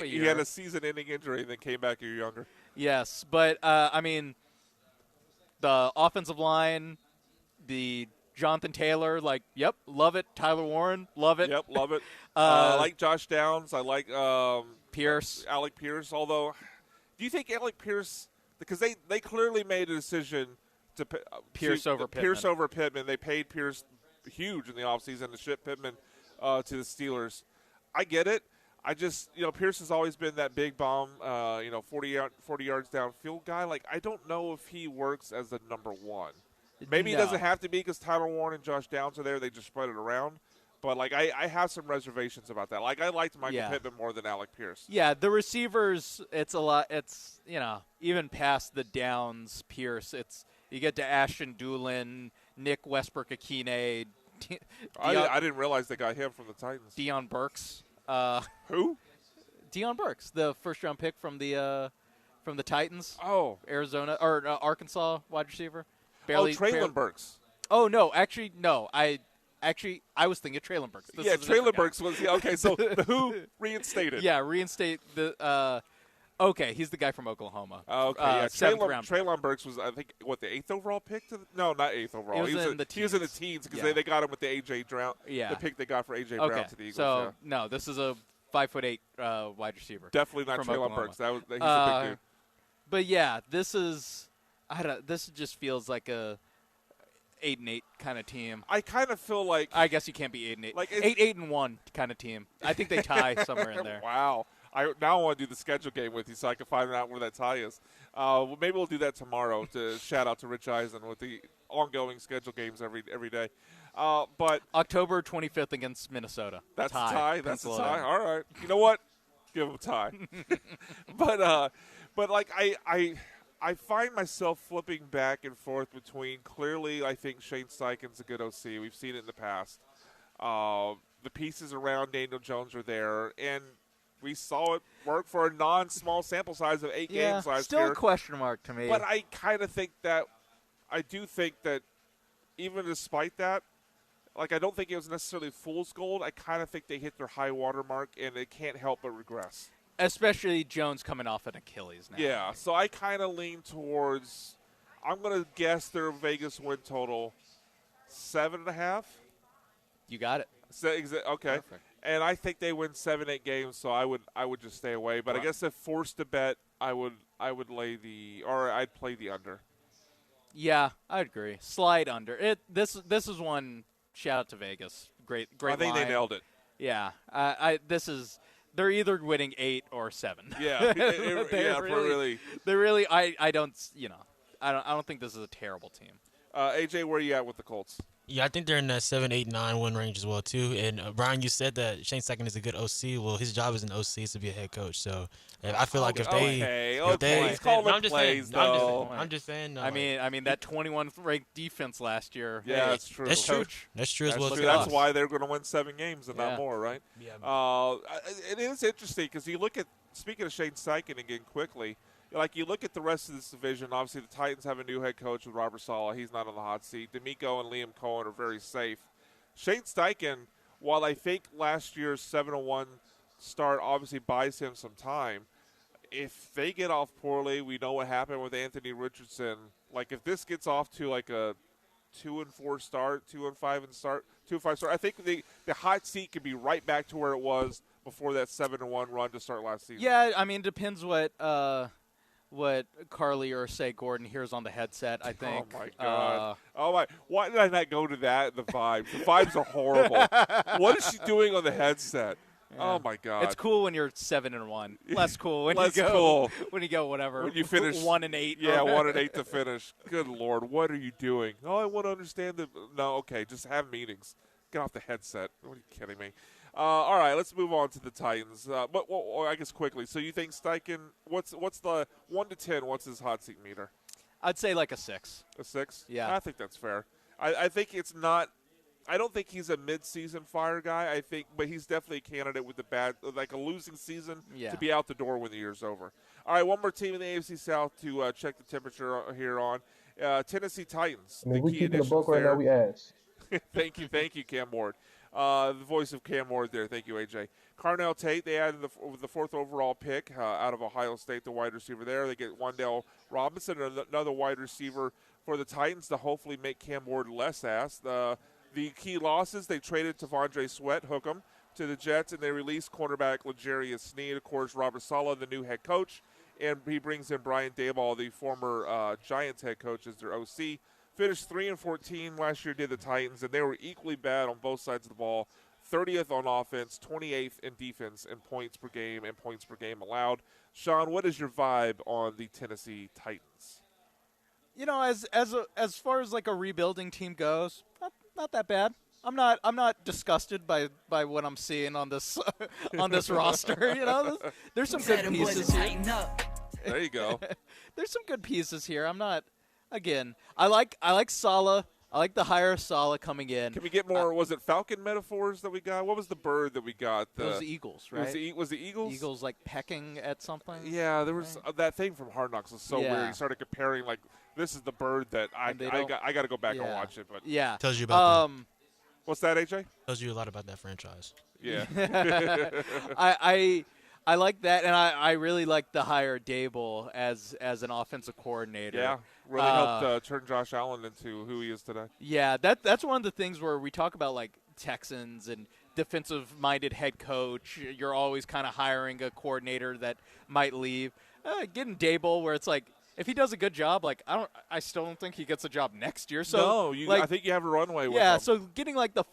He had a season-ending injury, and then came back a year younger. Yes, but I mean, the offensive line, the Jonathan Taylor, yep, love it. Tyler Warren, love it. Yep, love it. I like Josh Downs. I like Alec Pierce. Although, do you think Alec Pierce, because they clearly made a decision to Pierce over Pittman. They paid Pierce huge in the offseason to ship Pittman to the Steelers. I get it. I just, Pierce has always been that big bomb, 40 yards downfield guy. Like, I don't know if he works as the number one. Maybe he doesn't have to be because Tyler Warren and Josh Downs are there. They just spread it around. But, I have some reservations about that. I liked Michael Pittman more than Alec Pierce. Yeah, the receivers, it's a lot. It's, even past the Downs, Pierce, you get to Ashton Doolin, Nick Westbrook-Akine. I didn't realize they got him from the Titans. Deion Burks. Who? Deion Burks, the first-round pick from the Titans. Oh. Arizona, or Arkansas wide receiver. Traylon Burks. Oh, no. Actually, no. I was thinking Traylon Burks. Traylon Burks was okay. So the Who reinstated. Yeah, reinstate the. Okay, he's the guy from Oklahoma. Okay, yeah. Traylon Burks was, I think, the 8th overall pick? No, not 8th overall. He was in the teens because they got him with the A.J. Brown. Yeah. The pick they got for A.J. Brown to the Eagles. So, no, this is a 5'8" wide receiver. Definitely not Traylon Burks. He's a big dude. But, yeah, this just feels like a 8-8 kind of team. I kind of feel like, I guess you can't be 8-8. 8-1 kind of team. I think they tie somewhere in there. Wow. Now I want to do the schedule game with you so I can find out where that tie is. Maybe we'll do that tomorrow to shout out to Rich Eisen with the ongoing schedule games every day. But October 25th against Minnesota. That's a tie. That's a tie. All right. You know what? Give them a tie. But I find myself flipping back and forth between, clearly I think Shane Steichen's a good OC. We've seen it in the past. The pieces around Daniel Jones are there, and we saw it work for a non-small sample size of 8 games last year. Still a question mark to me. But I kind of think that even despite that, I don't think it was necessarily fool's gold. I kind of think they hit their high water mark, and they can't help but regress. Especially Jones coming off an Achilles now. Yeah, so I kind of lean towards, I'm going to guess their Vegas win total 7.5. You got it. Okay. Perfect. And I think they win 7-8 games, so I would just stay away. But I guess if forced to bet, I'd play the under. Yeah, I'd agree. Slide under. This is one. Shout out to Vegas. Great. I think they nailed it. Yeah. They're either winning 8 or 7. Yeah. Really. They really. I don't think this is a terrible team. AJ, where are you at with the Colts? Yeah, I think they're in that 7-8-9 win range as well too. And Brian, you said that Shane Steichen is a good OC. Well, his job as an OC is to be a head coach. So I feel like if they, he's calling plays, though. I'm just saying. I mean that 21th ranked defense last year. Yeah, that's true. That's true. That's true as well. That's why they're going to win 7 games and not more, right? Yeah. It is interesting because you look at, speaking of Shane Steichen again quickly. You look at the rest of this division, obviously the Titans have a new head coach with Robert Saleh. He's not on the hot seat. D'Amico and Liam Cohen are very safe. Shane Steichen, while I think last year's 7-1 start obviously buys him some time, if they get off poorly, we know what happened with Anthony Richardson. Like, if this gets off to like a 2-4 start, 2-5 start, I think the hot seat could be right back to where it was before that 7-1 run to start last season. Yeah, I mean, depends what Carly or say Gordon hears on the headset. I think. Oh my God! Oh my! Why did I not go to that? The vibes. The vibes are horrible. What is she doing on the headset? Yeah. Oh my God! It's cool when you're 7-1. Less cool when Less you go. cool. When you go whatever. When you finish 1-8. Yeah, 1-8 to finish. Good Lord, what are you doing? Oh, I want to understand the. No, okay, just have meetings. Get off the headset. What are you kidding me? All right, let's move on to the Titans. But I guess quickly. So you think Steichen? What's the 1 to 10? What's his hot seat meter? I'd say like a 6. A 6? Yeah, I think that's fair. I think it's not. I don't think he's a mid-season fire guy. But he's definitely a candidate with a losing season to be out the door when the year's over. All right, one more team in the AFC South to check the temperature here on Tennessee Titans. I mean, we're keeping the book right now. We ask. Thank you, Cam Ward. The voice of Cam Ward there. Thank you, AJ. Carnell Tate, they added the 4th overall pick out of Ohio State, the wide receiver there. They get Wan'Dale Robinson, another wide receiver for the Titans to hopefully make Cam Ward less ass. The key losses, they traded T'Vondre Sweat, hook him, to the Jets, and they released cornerback L'Jarius Sneed. Of course, Robert Saleh, the new head coach, and he brings in Brian Daboll, the former Giants head coach, as their OC. Finished 3-14 last year, did the Titans, and they were equally bad on both sides of the ball. 30th on offense, 28th in defense in points per game and points per game allowed. Sean, what is your vibe on the Tennessee Titans? You know, as far as like a rebuilding team goes, not that bad. I'm not disgusted by what I'm seeing on this on this roster. You know, there's some good pieces here. There you go. There's some good pieces here. I'm not. Again, I like Saleh. I like the hire of Saleh coming in. Can we get more? Was it Falcon metaphors that we got? What was the bird that we got? It was the Eagles, right? Was the Eagles? Eagles like pecking at something. Yeah, there was that thing from Hard Knocks was so weird. He started comparing like this is the bird that I got to go back and watch it. But yeah, tells you about what's that, AJ? Tells you a lot about that franchise. Yeah. I like that, and I really like the hire Daboll as an offensive coordinator. Yeah, really helped turn Josh Allen into who he is today. Yeah, that's one of the things where we talk about like Texans and defensive-minded head coach. You're always kind of hiring a coordinator that might leave. Getting Daboll, where it's like, if he does a good job, like I still don't think he gets a job next year. So I think you have a runway with him. Yeah, so getting like the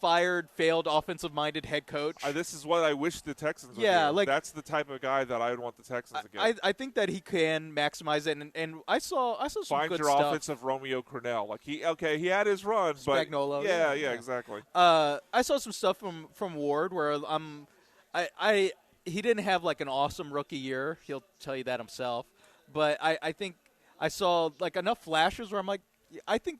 failed offensive-minded head coach. This is what I wish the Texans would do. Like that's the type of guy that I would want the Texans to get. I think that he can maximize it, and I saw some Find good your stuff. offensive Romeo Cornell. Like he had his run, but Spagnuolo, yeah, exactly. I saw some stuff from Ward where he didn't have like an awesome rookie year. He'll tell you that himself, but I think I saw like enough flashes where I'm like, I think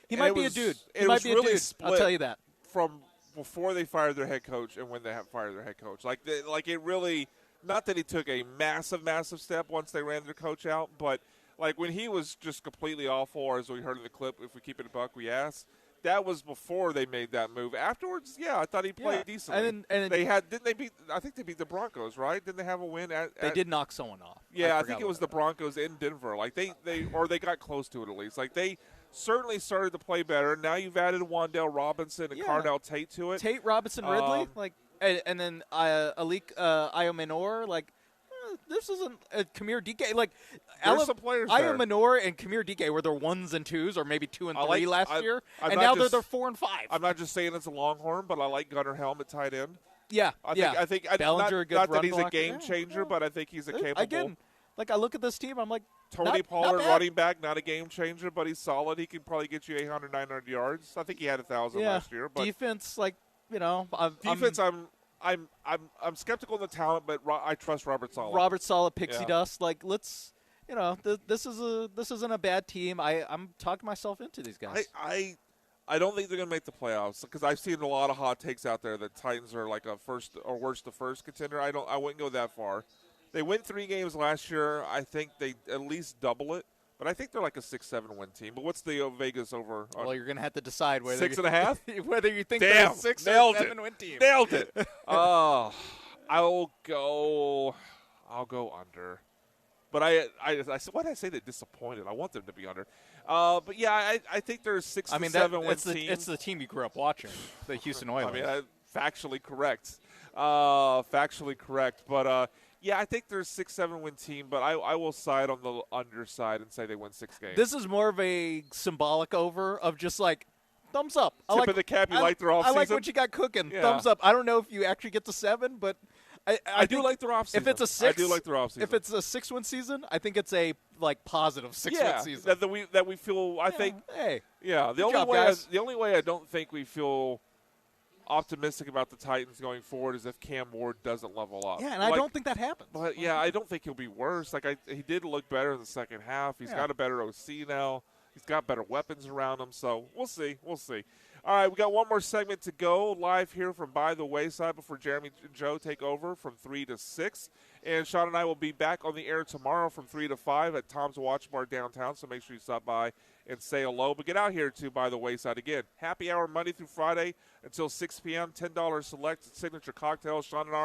he might be a dude. He might be a dude. I'll tell you that. From before they fired their head coach and when they have fired their head coach, like it really, not that he took a massive step once they ran their coach out, but like when he was just completely awful, or as we heard in the clip, if we keep it a buck, we ask. That was before they made that move. Afterwards, yeah, I thought he played decently. And then didn't they beat? I think they beat the Broncos, right? Didn't they have a win? They did knock someone off. Yeah, I think it was the Broncos in Denver. Like they got close to it at least. Like they certainly started to play better. Now you've added Wan'Dale Robinson and Carnell Tate to it. Tate, Robinson, Ridley, and then Alik Iomenor, like. This isn't Kamir DK. Like, there's some players there. Iomenor and Kamir DK were their 1s and 2s, or maybe 2 and 3 last year, and now they're 4 and 5. I'm not just saying it's a Longhorn, but I like Gunnar Helm at tight end. Yeah, I think Bellinger, not that he's blocker. a game changer, but I think he's a capable. Again, like I look at this team, I'm like, Tony Pollard, running back, not a game changer, but he's solid. He can probably get you 800, 900 yards. I think he had 1,000 last year. But defense, like I'm skeptical of the talent, but I trust Robert Saleh. Robert Saleh, pixie dust. Like, let's, this isn't a bad team. I'm talking myself into these guys. I don't think they're going to make the playoffs because I've seen a lot of hot takes out there that Titans are like a first or worse to first contender. I wouldn't go that far. They went 3 games last year. I think they at least double it. But I think they're like a 6-7 win team. But what's the Vegas over? Well, you're going to have to decide whether 6.5, whether you think they're a 6 or 7 win team. Nailed it. I'll go under. But why did I say they're disappointed? I want them to be under. But yeah, I think there's 6 to 7 win team. It's the team you grew up watching, the Houston Oilers. I mean, factually correct. Factually correct. But yeah, I think there's 6-7 win team. But I will side on the underside and say they win 6 games. This is more of a symbolic over of just like thumbs up. Tip of the cap. You like their offseason? I like what you got cooking. Yeah. Thumbs up. I don't know if you actually get to 7, but I do like their offseason. If it's a 6, I do like their offseason. If it's a 6-win season, I think it's a positive 6-win season. That we feel. I think. Hey. Yeah. The only way I don't think we feel optimistic about the Titans going forward is if Cam Ward doesn't level up. Yeah, and I don't think that happens. But yeah, I don't think he'll be worse. He did look better in the second half. He's got a better OC now. He's got better weapons around him. So we'll see. We'll see. All right, we got one more segment to go live here from By the Wayside before Jeremy and Joe take over from 3 to 6. And Sean and I will be back on the air tomorrow from 3 to 5 at Tom's Watch Bar downtown, so make sure you stop by and say hello. But get out here to By the Wayside again. Happy hour Monday through Friday until 6 p.m., $10 select signature cocktails. Sean and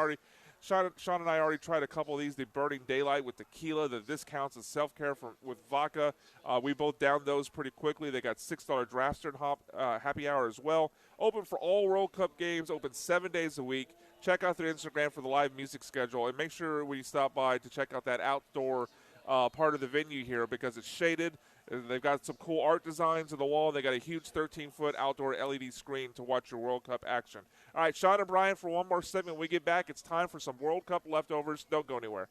I already tried a couple of these, the Burning Daylight with tequila, the discounts and self-care with vodka. We both downed those pretty quickly. They got $6 draft and hop happy hour as well. Open for all World Cup games, open 7 days a week. Check out their Instagram for the live music schedule, and make sure when you stop by to check out that outdoor part of the venue here because it's shaded. They've got some cool art designs on the wall. They got a huge 13-foot outdoor LED screen to watch your World Cup action. All right, Sean and Brian, for one more segment. When we get back, it's time for some World Cup leftovers. Don't go anywhere.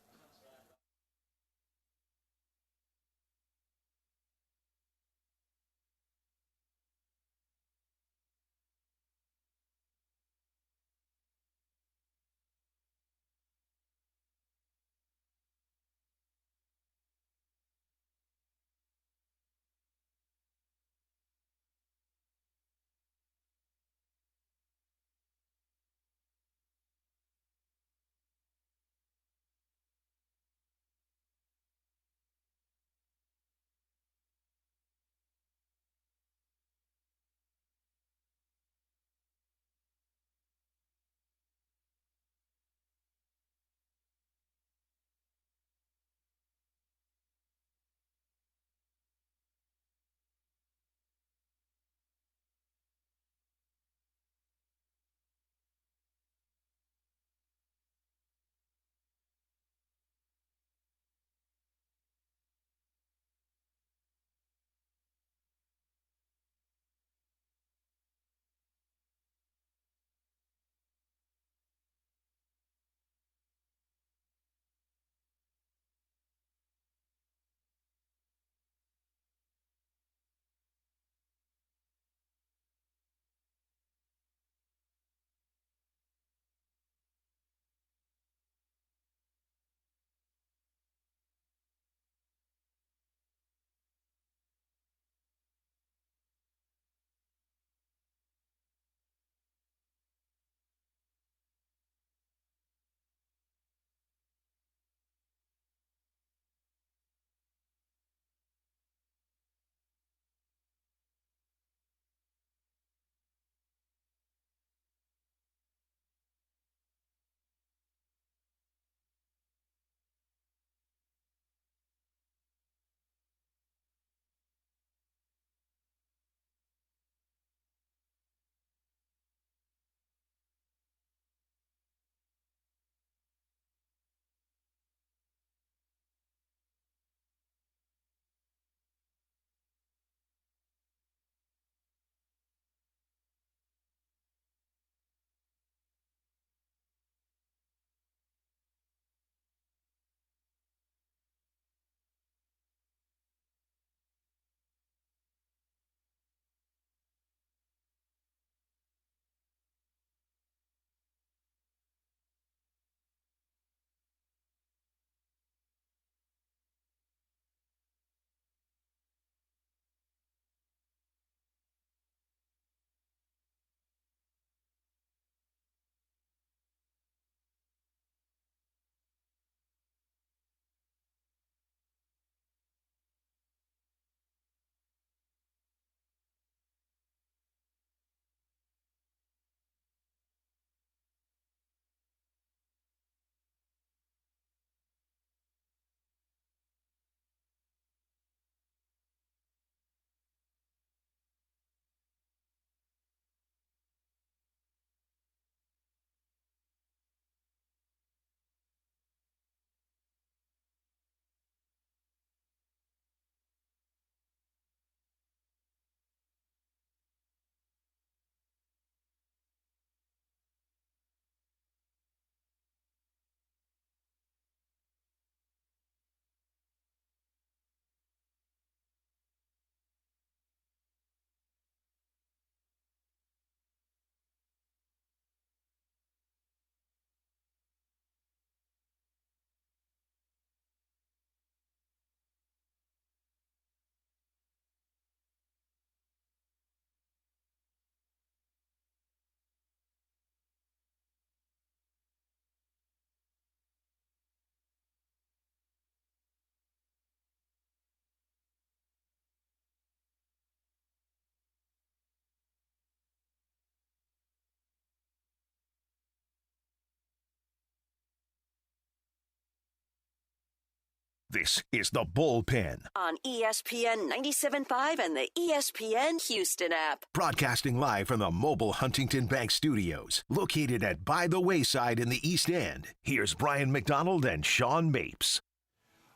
This is the Bullpen. On ESPN 97.5 and the ESPN Houston app. Broadcasting live from the mobile Huntington Bank Studios, located at By the Wayside in the East End. Here's Brian McDonald and Sean Mapes.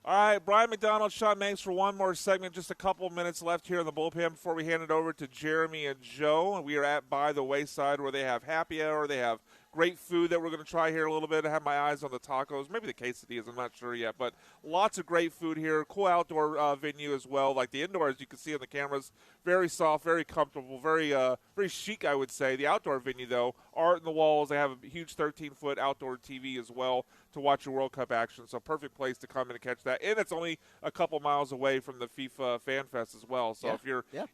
All right, Brian McDonald, Sean Mapes for one more segment. Just a couple minutes left here in the bullpen before we hand it over to Jeremy and Joe. We are at By the Wayside where they have happy hour. They have great food that we're going to try here a little bit. I have my eyes on the tacos, maybe the quesadillas, I'm not sure yet. But lots of great food here. Cool outdoor venue as well. Like the indoors, you can see on the cameras, very soft, very comfortable, very chic, I would say. The outdoor venue, though, art in the walls. They have a huge 13-foot outdoor TV as well to watch your World Cup action. So perfect place to come in and catch that. And it's only a couple miles away from the FIFA Fan Fest as well. So if you're at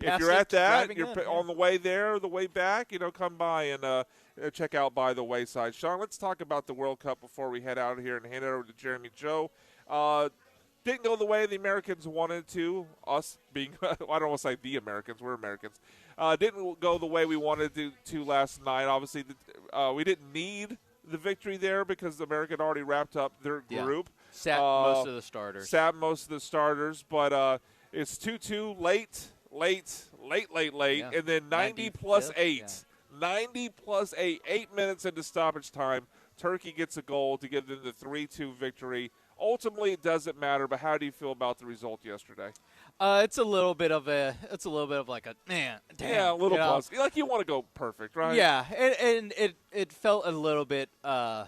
that, you're on the way there, the way back, come by and check out By the Wayside. Sean, let's talk about the World Cup before we head out of here and hand it over to Jeremy Joe. Didn't go the way the Americans wanted to, us being, I don't want to say the Americans, we're Americans. Didn't go the way we wanted to last night. Obviously, we didn't need the victory there because America had already wrapped up their group. Sat most of the starters. But it's 2-2 late, yeah. And then 90 plus 8. Yeah. 90 plus 8, 8 minutes into stoppage time. Turkey gets a goal to give them the 3-2 victory. Ultimately, it doesn't matter, but how do you feel about the result yesterday? It's a little bit of like a man. Damn, yeah, a little plus. Like you want to go perfect, right? Yeah, and it felt a little bit. I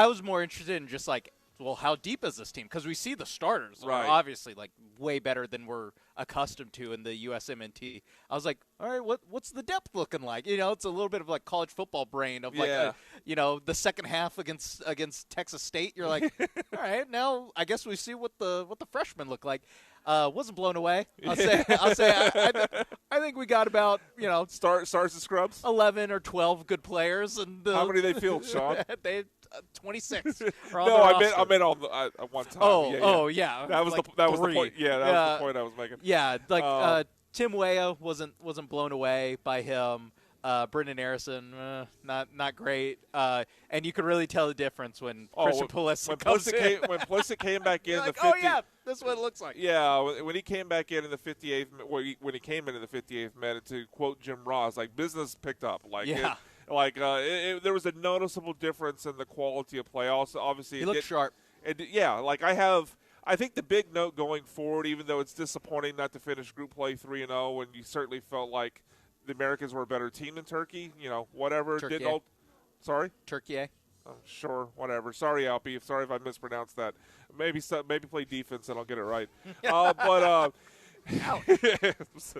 was more interested in just like, well, how deep is this team? Because we see the starters are obviously like way better than we're accustomed to in the USMNT. I was like, all right, what's the depth looking like? It's a little bit of like college football brain of like, the second half against Texas State. You're like, all right, now I guess we see what the freshmen look like. Wasn't blown away. I'll say. I think we got about stars and scrubs, 11 or 12 good players, and how many they field, Sean? They 26. No, I meant on one time. Yeah. That was like the point. Yeah, that was the point I was making. Yeah, like Tim Weah wasn't blown away by him. Brendan Harrison, not great. And you could really tell the difference when Christian Pulisic comes in. When Pulisic came back in, like, 50, oh yeah, this is what it looks like. Yeah, when he came back in the 58th, when he came in the 58th minute, to quote Jim Ross, like business picked up. Like yeah. There was a noticeable difference in the quality of play. Also, obviously, he looked sharp. I think the big note going forward, even though it's disappointing not to finish group play 3-0, and you certainly felt like the Americans were a better team than Turkey, whatever. Turkey. Sorry? Turkey. Sure, whatever. Sorry, Alpie. Sorry if I mispronounced that. Maybe play defense and I'll get it right.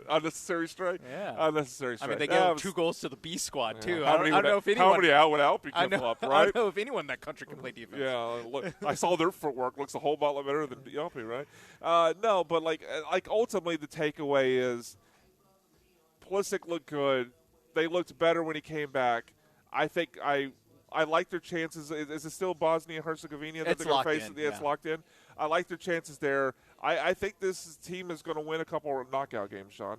Unnecessary strike? Yeah. Unnecessary strike. I mean, they gave 2 goals to the B squad, too. Yeah. I don't know if anyone. How many out would Alpie come up, right? I don't know if anyone in that country can play defense. Yeah. Look, I saw their footwork. Looks a whole lot better than Alpie, right? No, but like ultimately the takeaway is Pulisic looked good. They looked better when he came back. I think I like their chances. Is it still Bosnia and Herzegovina that they're going to face? It's locked in. I like their chances there. I think this team is going to win a couple of knockout games, Sean.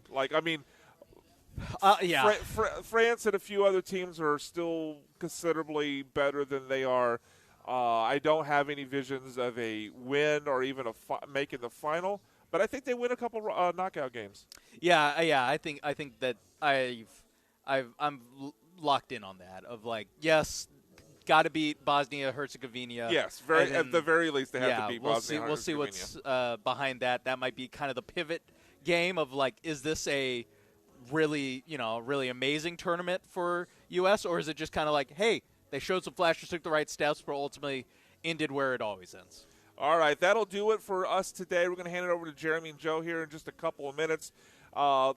France and a few other teams are still considerably better than they are. I don't have any visions of a win or even making the final, but I think they win a couple knockout games. Yeah. I think that I'm locked in on that. Of like, yes, got to beat Bosnia Herzegovina. Yes, at the very least they have to beat Bosnia Herzegovina. We'll see what's behind that. That might be kind of the pivot game of like, is this a really amazing tournament for U.S. or is it just kind of like, hey, they showed some flashes, took the right steps, but ultimately ended where it always ends. All right, that'll do it for us today. We're going to hand it over to Jeremy and Joe here in just a couple of minutes.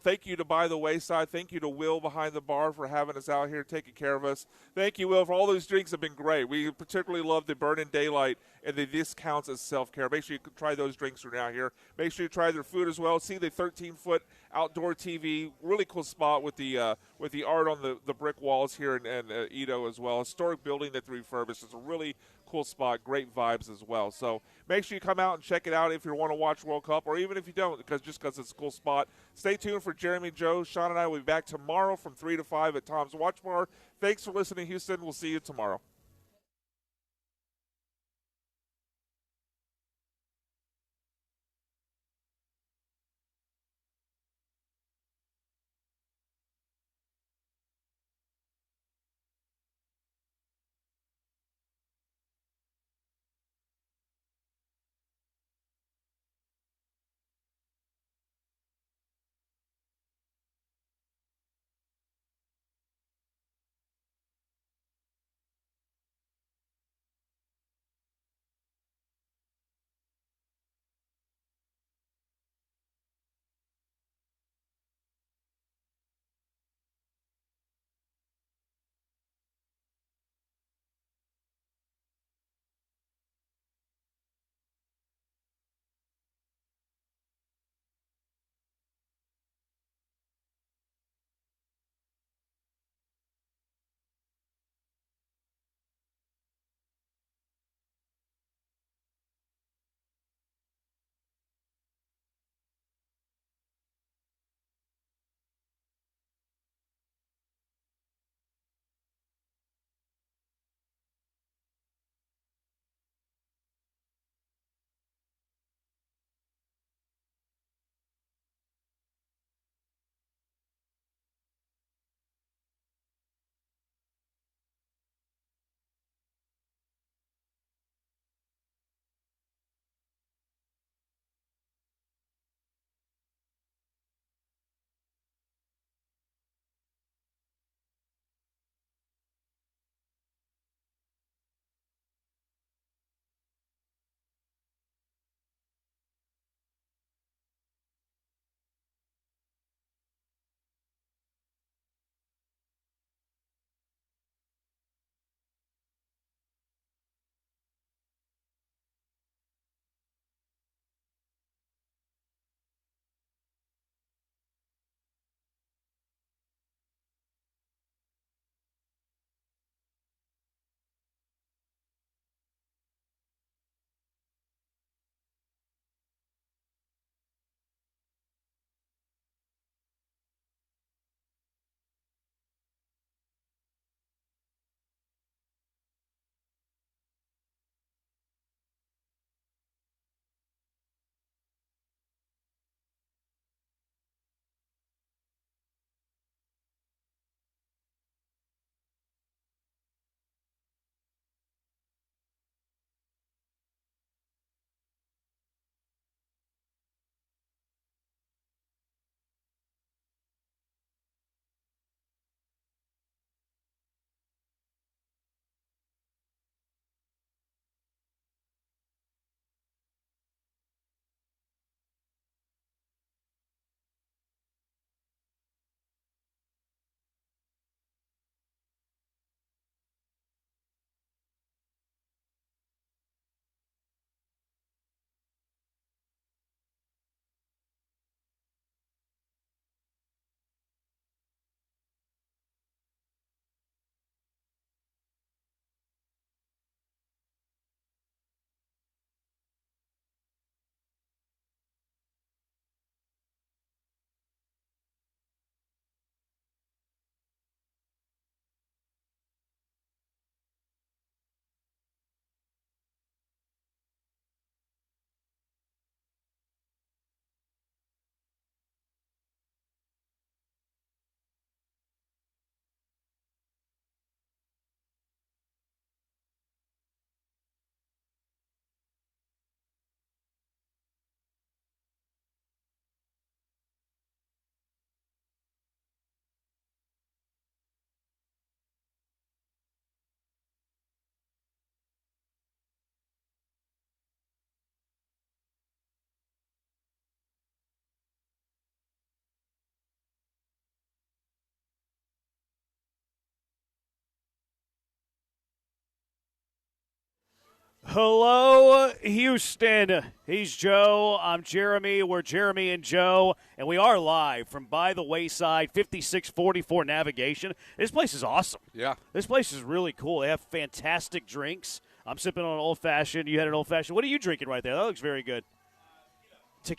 Thank you to By the Wayside. Thank you to Will behind the bar for having us out here, taking care of us. Thank you, Will, for all those drinks have been great. We particularly love the Burn in Daylight and the This Counts as Self-Care. Make sure you try those drinks right now here. Make sure you try their food as well. See the 13-foot outdoor TV. Really cool spot with the art on the brick walls here in Edo as well. Historic building that they refurbished. It's a really cool spot, great vibes as well. So make sure you come out and check it out if you want to watch World Cup, or even if you don't, because it's a cool spot. Stay tuned for Jeremy, Joe, Sean, and I will be back tomorrow from 3 to 5 at Tom's Watch Bar. Thanks for listening, Houston. We'll see you tomorrow. Hello, Houston. He's Joe. I'm Jeremy. We're Jeremy and Joe, and we are live from By the Wayside, 5644 Navigation. This place is awesome. Yeah. This place is really cool. They have fantastic drinks. I'm sipping on an old-fashioned. You had an old-fashioned. What are you drinking right there? That looks very good.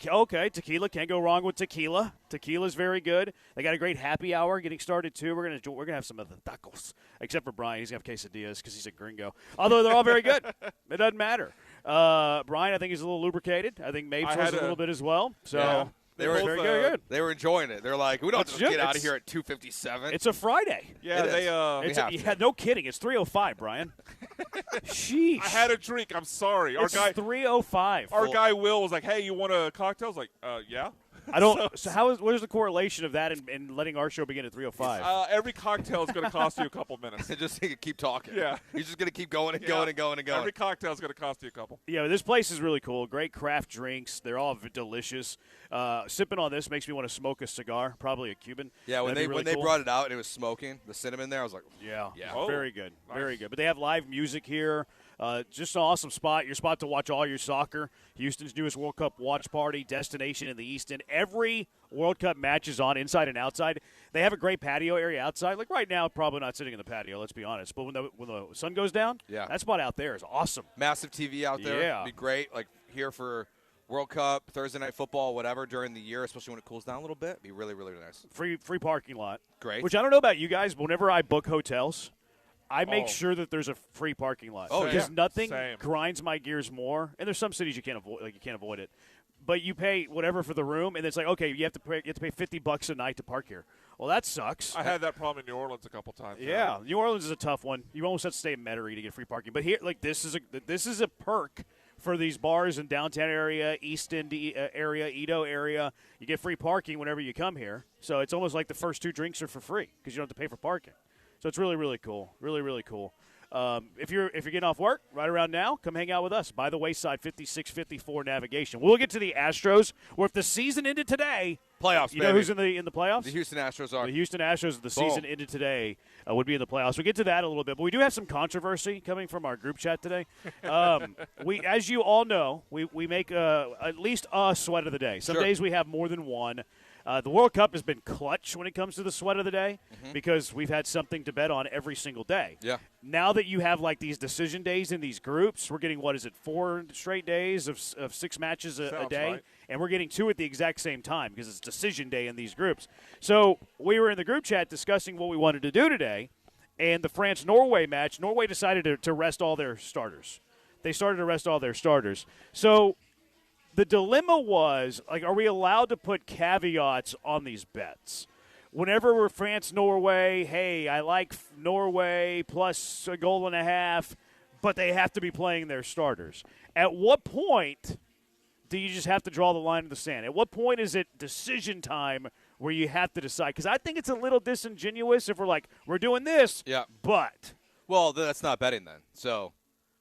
Okay, tequila. Can't go wrong with tequila. Tequila's very good. They got a great happy hour getting started, too. We're gonna have some of the tacos, except for Brian. He's going to have quesadillas because he's a gringo. Although they're all very good. It doesn't matter. Brian, I think he's a little lubricated. I think Mapes was a little bit as well. So yeah. They were very good. They were enjoying it. They're like, we don't just get out of here at 2:57. It's a Friday. Yeah, no kidding. It's 3:05, Brian. Sheesh. I had a drink. I'm sorry. It's 3:05. Our guy Will was like, "Hey, you want a cocktail?" I was like, "Yeah." I don't. So where's the correlation of that and letting our show begin at 3:05? Every cocktail is going to cost you a couple minutes. Just keep talking. Yeah, he's just going to keep going and going and going and going. Every cocktail is going to cost you a couple. Yeah, this place is really cool. Great craft drinks. They're all delicious. Sipping on this makes me want to smoke a cigar, probably a Cuban. Yeah, when That'd be they cool. brought it out and it was smoking, the cinnamon there, I was like, yeah, yeah, very good, very good. But they have live music here. Just an awesome spot. Your spot to watch all your soccer. Houston's newest World Cup watch party destination in the East End. Every World Cup match is on inside and outside. They have a great patio area outside. Like right now, probably not sitting in the patio, let's be honest. But when the sun goes down, that spot out there is awesome. Massive TV out there. Yeah. It'd be great. Like here for World Cup, Thursday Night Football, whatever during the year, especially when it cools down a little bit. It'd be really, really nice. Free parking lot. Great. Which I don't know about you guys, but whenever I book hotels, I make sure that there's a free parking lot. Oh, because yeah. nothing Same. grinds my gears more. And there's some cities you can't avoid it. But you pay whatever for the room, and it's like, okay, you have to pay $50 a night to park here. Well, that sucks. I had that problem in New Orleans a couple times. Yeah, New Orleans is a tough one. You almost have to stay in Metairie to get free parking. But here, like this is a perk for these bars in downtown area, East End area, Edo area. You get free parking whenever you come here. So it's almost like the first 2 drinks are for free because you don't have to pay for parking. So it's really, really cool. Really, really cool. If you're getting off work right around now, come hang out with us. By the Wayside, 5654 Navigation. We'll get to the Astros. Or if the season ended today, playoffs. You know who's in the playoffs? The Houston Astros are. The Houston Astros. If the season ended today, would be in the playoffs. We'll get to that a little bit, but we do have some controversy coming from our group chat today. As you all know, we make at least a sweat of the day. Some days we have more than one. The World Cup has been clutch when it comes to the sweat of the day because we've had something to bet on every single day. Yeah. Now that you have like these decision days in these groups, we're getting 4 straight days of 6 matches a day, right. and we're getting 2 at the exact same time because it's decision day in these groups. So we were in the group chat discussing what we wanted to do today, and the France-Norway match, Norway decided to rest all their starters. They started to rest all their starters. So the dilemma was, like, are we allowed to put caveats on these bets? Whenever we're France-Norway, hey, I like Norway plus a goal and a half, but they have to be playing their starters. At what point do you just have to draw the line in the sand? At what point is it decision time where you have to decide? Because I think it's a little disingenuous if we're like, we're doing this, but. Well, that's not betting then. So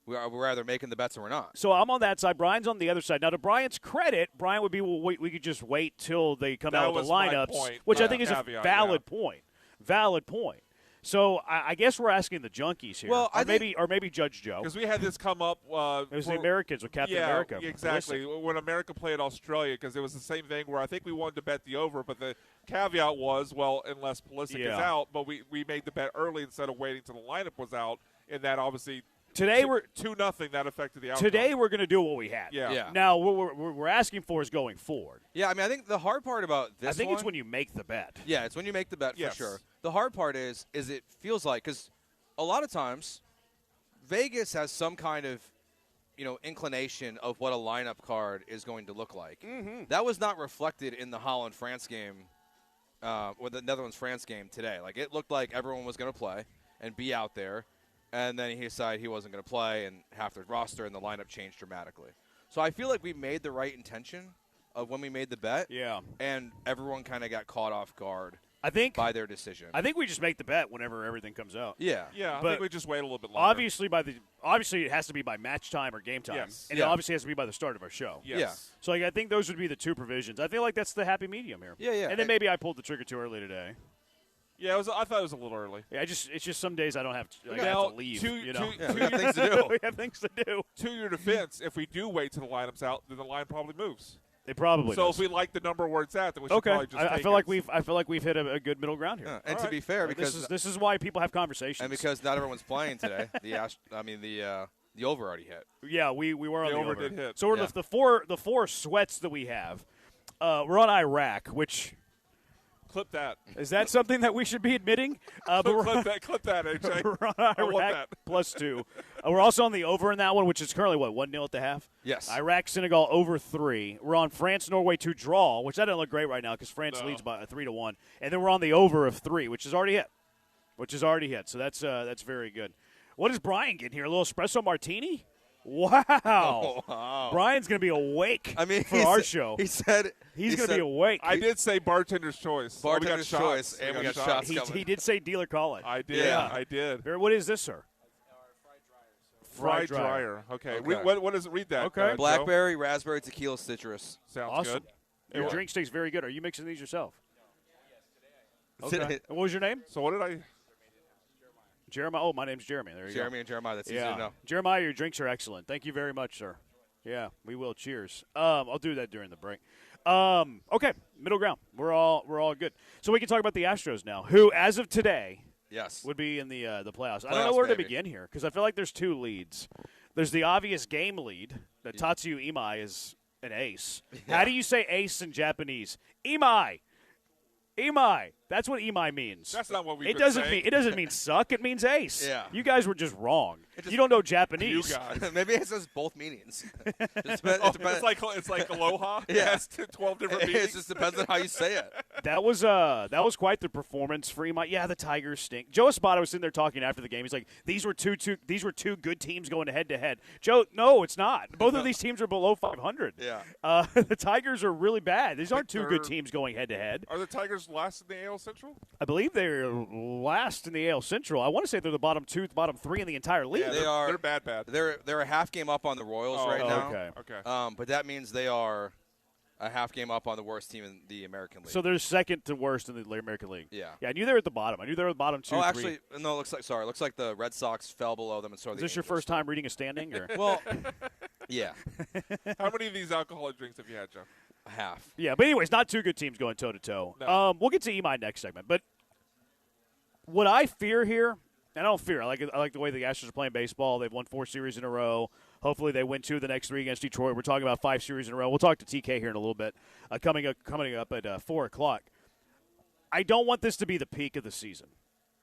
we're either making the bets or we're not. So I'm on that side. Brian's on the other side. Now, to Brian's credit, Brian would be, well, we could just wait till they come out with the lineups, which I think is caveat, a valid point. Valid point. So I guess we're asking the junkies here, Well, or maybe Judge Joe, because we had this come up. It was the Americans with Captain America. Exactly. When America played Australia, because it was the same thing where I think we wanted to bet the over, but the caveat was, well, unless Pulisic is out, but we made the bet early instead of waiting till the lineup was out, and that obviously today we're 2-0. That affected the outcome. Today we're going to do what we had. Yeah. Now what we're asking for is going forward. Yeah, I mean, I think the hard part about this, I think it's when you make the bet. Yeah, it's when you make the bet Yes. for sure. The hard part is it feels like, because a lot of times Vegas has some kind of, inclination of what a lineup card is going to look like. Mm-hmm. That was not reflected in the Holland-France game, or the Netherlands-France game today. Like, it looked like everyone was going to play and be out there, and then he decided he wasn't going to play, and half the roster and the lineup changed dramatically. So I feel like we made the right intention of when we made the bet. Yeah. And everyone kind of got caught off guard. I think by their decision. I think we just make the bet whenever everything comes out. Yeah. Yeah, I But think we just wait a little bit longer. Obviously it has to be by match time or game time. Yes. And it obviously has to be by the start of our show. Yes. Yeah. So I think those would be the 2 provisions. I feel like that's the happy medium here. Yeah, yeah. And then maybe I pulled the trigger too early today. Yeah, I thought it was a little early. Yeah, it's just some days I don't have to, I Now, have to leave. we got things to do. We have things to do. To your defense, if we do wait till the lineup's out, then the line probably moves. It probably So does. if we like the number where it's at, then we should probably just I take feel it. like we've hit a good middle ground here. Yeah, and to be fair, because this is why people have conversations. and because not everyone's playing today, the over already hit. Yeah, we were on The the over over. did hit. So we're Yeah. the four sweats that we have. We're on Iraq, which Clip that. is that something that we should be admitting? But we're Clip that, AJ. we're on I want Iraq that. +2. We're also on the over in that one, which is currently 1-0 at the half. Yes. Iraq Senegal over 3. We're on France Norway to draw, which that doesn't look great right now because France leads by 3-1, and then we're on the over of 3, which is already hit. So that's very good. What is Brian getting here? A little espresso martini? Wow. Oh, wow. Brian's going to be awake for he our said- show. He said He's going to be awake. I did say bartender's choice. Bartender's we got choice, shots. and we got shots. shots He, coming. he did say dealer call it. I did. Yeah. I did. What is this, sir? Fried dryer. Okay. Okay. What does it read that? Okay. Joe? Blackberry, raspberry, tequila, citrus. Sounds Awesome. good. Your Yeah. drink tastes very good. Are you mixing these yourself? Yes, Okay. And what was your name? So what did I? Jeremiah. Oh, my name's Jeremy. There you go. Jeremy and Jeremiah. That's easy to know. Jeremiah, your drinks are excellent. Thank you very much, sir. Yeah, we will. Cheers. I'll do that during the break. Okay, middle ground. We're all good. So we can talk about the Astros now, who, as of today, Yes. would be in the playoffs. I don't Playoffs, know where baby. to begin here because I feel like there's two leads. There's the obvious game lead that Tatsuya Imai is an ace. How do you say ace in Japanese? Imai. Imai. That's what Imai means. That's not what we've It been doesn't saying. mean it doesn't mean suck. It means ace. Yeah. You guys were just wrong. You don't know Japanese. You guys. Maybe it says both meanings. It's like aloha. Yeah. It has 12 different It meanings. just depends on how you say it. That was quite the performance for Imai. Yeah, the Tigers stink. Joe Espada was sitting there talking after the game. He's like, these were two good teams going head to head. Joe, no, it's not. Both of these teams are below 500. Yeah. The Tigers are really bad. These aren't two good They're- teams going head to head. Are the Tigers last in the AL Central? I believe they're last in the AL Central. I want to say they're the bottom 3 in the entire league. Yeah, They are. They're bad. They're a half game up on the Royals right now. Okay. But that means they are a half game up on the worst team in the American League. So they're second to worst in the American League. Yeah. Yeah, I knew they were at the bottom. I knew they were at the bottom 2, Oh, 3. actually, no. It looks like the Red Sox fell below them, and so Is this your first time reading a standing? Or? Well, yeah, How many of these alcoholic drinks have you had, Joe? a half. Yeah, but anyways, not two good teams going toe to toe. We'll get to Imai next segment, but what I fear here, and I don't fear. I like the way the Astros are playing baseball. They've won 4 series in a row. Hopefully, they win 2 of the next 3 against Detroit. We're talking about 5 series in a row. We'll talk to TK here in a little bit. Coming up at 4:00. I don't want this to be the peak of the season.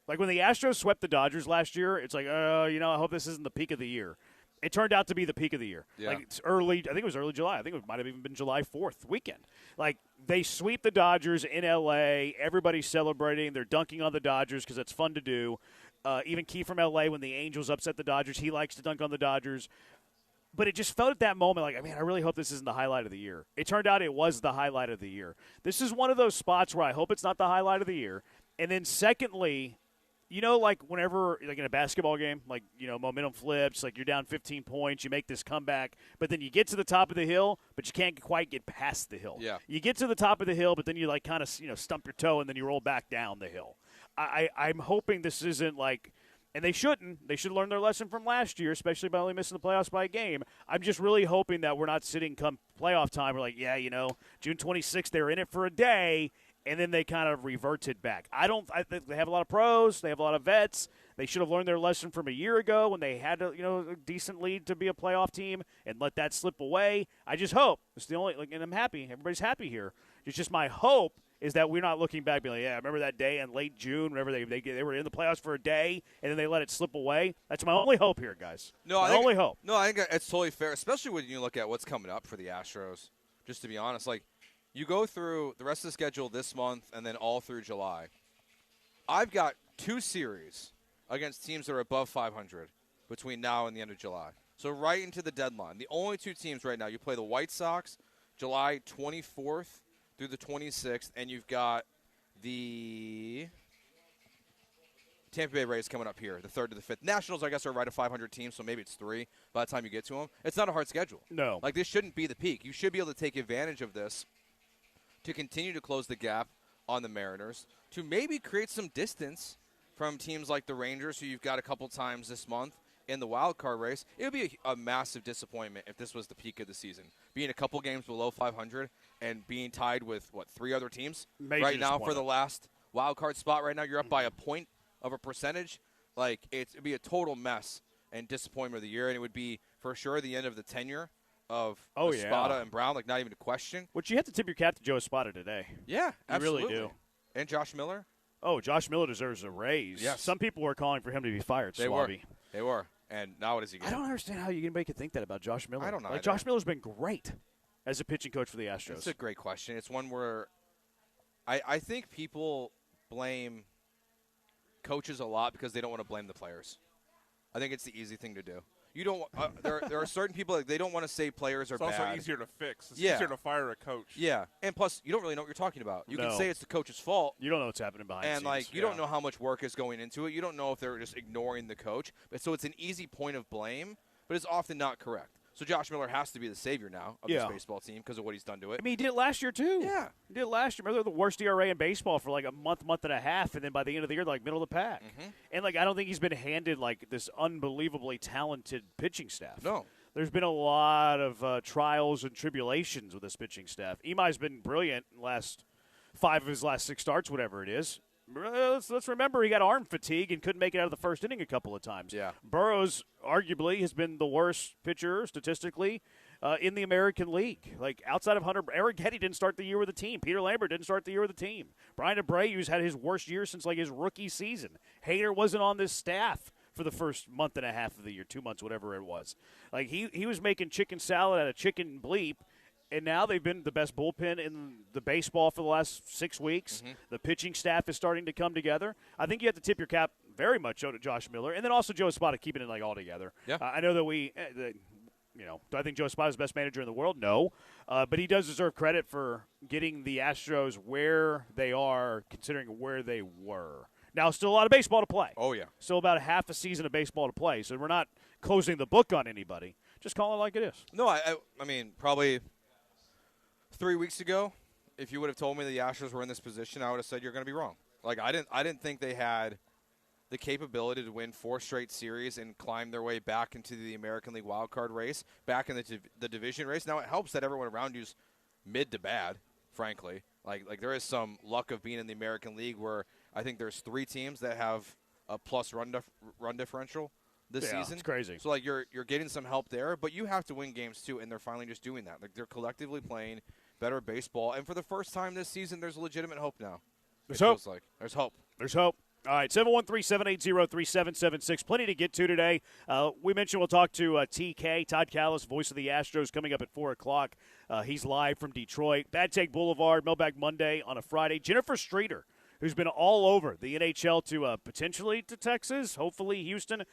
Like when the Astros swept the Dodgers last year, it's like, I hope this isn't the peak of the year. It turned out to be the peak of the year. Yeah. Like it's early. I think it was early July. I think it might have even been July 4th weekend. Like they sweep the Dodgers in L.A. Everybody's celebrating. They're dunking on the Dodgers because it's fun to do. Even Key from L.A. when the Angels upset the Dodgers, he likes to dunk on the Dodgers. But it just felt at that moment like, I really hope this isn't the highlight of the year. It turned out it was the highlight of the year. This is one of those spots where I hope it's not the highlight of the year. And then secondly, like whenever, like in a basketball game, like, momentum flips, like you're down 15 points, you make this comeback, but then you get to the top of the hill, but you can't quite get past the hill. Yeah. You get to the top of the hill, but then you like kind of, stump your toe and then you roll back down the hill. I'm hoping this isn't like, and they shouldn't. They should learn their lesson from last year, especially by only missing the playoffs by a game. I'm just really hoping that we're not sitting come playoff time. We're like, June 26th, they're in it for a day, and then they kind of reverted back. I think they have a lot of pros. They have a lot of vets. They should have learned their lesson from a year ago when they had a decent lead to be a playoff team and let that slip away. I just hope. It's the only, and I'm happy. Everybody's happy here. It's just my hope is that we're not looking back being like, remember that day in late June whenever they were in the playoffs for a day and then they let it slip away? That's my only hope here, guys. My only hope. No, I think it's totally fair, especially when you look at what's coming up for the Astros. Just to be honest, like you go through the rest of the schedule this month and then all through July. I've got 2 series against teams that are above 500 between now and the end of July. So right into the deadline. The only 2 teams right now, you play the White Sox July 24th through the 26th, and you've got the Tampa Bay Rays coming up here, the 3rd to the 5th. Nationals, I guess, are right at 500 teams, so maybe it's 3 by the time you get to them. It's not a hard schedule. No. Like, this shouldn't be the peak. You should be able to take advantage of this to continue to close the gap on the Mariners to maybe create some distance from teams like the Rangers, who you've got a couple times this month in the wild card race. It would be a massive disappointment if this was the peak of the season. Being a couple games below 500 and being tied with, 3 other teams right now for the last wild card spot right now. You're up by a point of a percentage. Like, it'd be a total mess and disappointment of the year, and it would be for sure the end of the tenure of Espada and Brown, like not even a question. Which you have to tip your cap to Joe Espada today. Yeah, you absolutely. really do. And Josh Miller. Oh, Josh Miller deserves a raise. Yes. Some people were calling for him to be fired. They Swabby. were. And now what is he I don't understand how you can make it think that about Josh Miller. I don't know. Like, Josh Miller's been great as a pitching coach for the Astros. It's a great question. It's one where I think people blame coaches a lot because they don't want to blame the players. I think it's the easy thing to do. You don't. There are certain people that they don't want to say players are bad. It's also easier to fix. It's easier to fire a coach. Yeah, and plus you don't really know what you're talking about. You can say it's the coach's fault. You don't know what's happening behind and scenes. like you don't know how much work is going into it. You don't know if they're just ignoring the coach. But so it's an easy point of blame, but it's often not correct. So Josh Miller has to be the savior now of this baseball team because of what he's done to it. I mean, he did it last year too. Yeah, he did it last year. Remember, they're the worst ERA in baseball for like a month and a half, and then by the end of the year, like middle of the pack. And like, I don't think he's been handed like this unbelievably talented pitching staff. No. There's been a lot of trials and tribulations with this pitching staff. Imai's been brilliant in the last 5 of his last 6 starts, whatever it is. Let's remember he got arm fatigue and couldn't make it out of the first inning a couple of times. Yeah. Burrows arguably has been the worst pitcher statistically in the American League. Like outside of Hunter, Eric Getty didn't start the year with the team. Peter Lambert didn't start the year with the team. Brian Abreu's had his worst year since like his rookie season. Hader wasn't on this staff for the first month and a half of the year, 2 months, whatever it was. Like he was making chicken salad out of chicken bleep. And now they've been the best bullpen in the baseball for the last 6 weeks. The pitching staff is starting to come together. I think you have to tip your cap very much to Josh Miller, and then also Joe Espada keeping it like all together. Yeah. I know that do I think Joe Espada is the best manager in the world? No, but he does deserve credit for getting the Astros where they are, considering where they were. Now, still a lot of baseball to play. Oh yeah, still about half a season of baseball to play. So we're not closing the book on anybody. Just call it like it is. No, I mean probably 3 weeks ago, if you would have told me the Astros were in this position, I would have said you're going to be wrong. Like I didn't think they had the capability to win 4 straight series and climb their way back into the American League wildcard race, back in the division race. Now it helps that everyone around you's mid to bad, frankly. Like there is some luck of being in the American League where I think there's 3 teams that have a plus run differential this season. It's crazy. So like you're getting some help there, but you have to win games too, and they're finally just doing that. Like they're collectively playing better baseball, and for the first time this season, there's legitimate hope now. There's hope. Feels like. There's hope. There's hope. All right, 713-780-3776. Plenty to get to today. We mentioned we'll talk to TK, Todd Callis, voice of the Astros, coming up at 4 o'clock. He's live from Detroit. Bad Take Boulevard, Mailbag Monday on a Friday. Jennifer Streeter, who's been all over the NHL to potentially to Texas, hopefully Houston.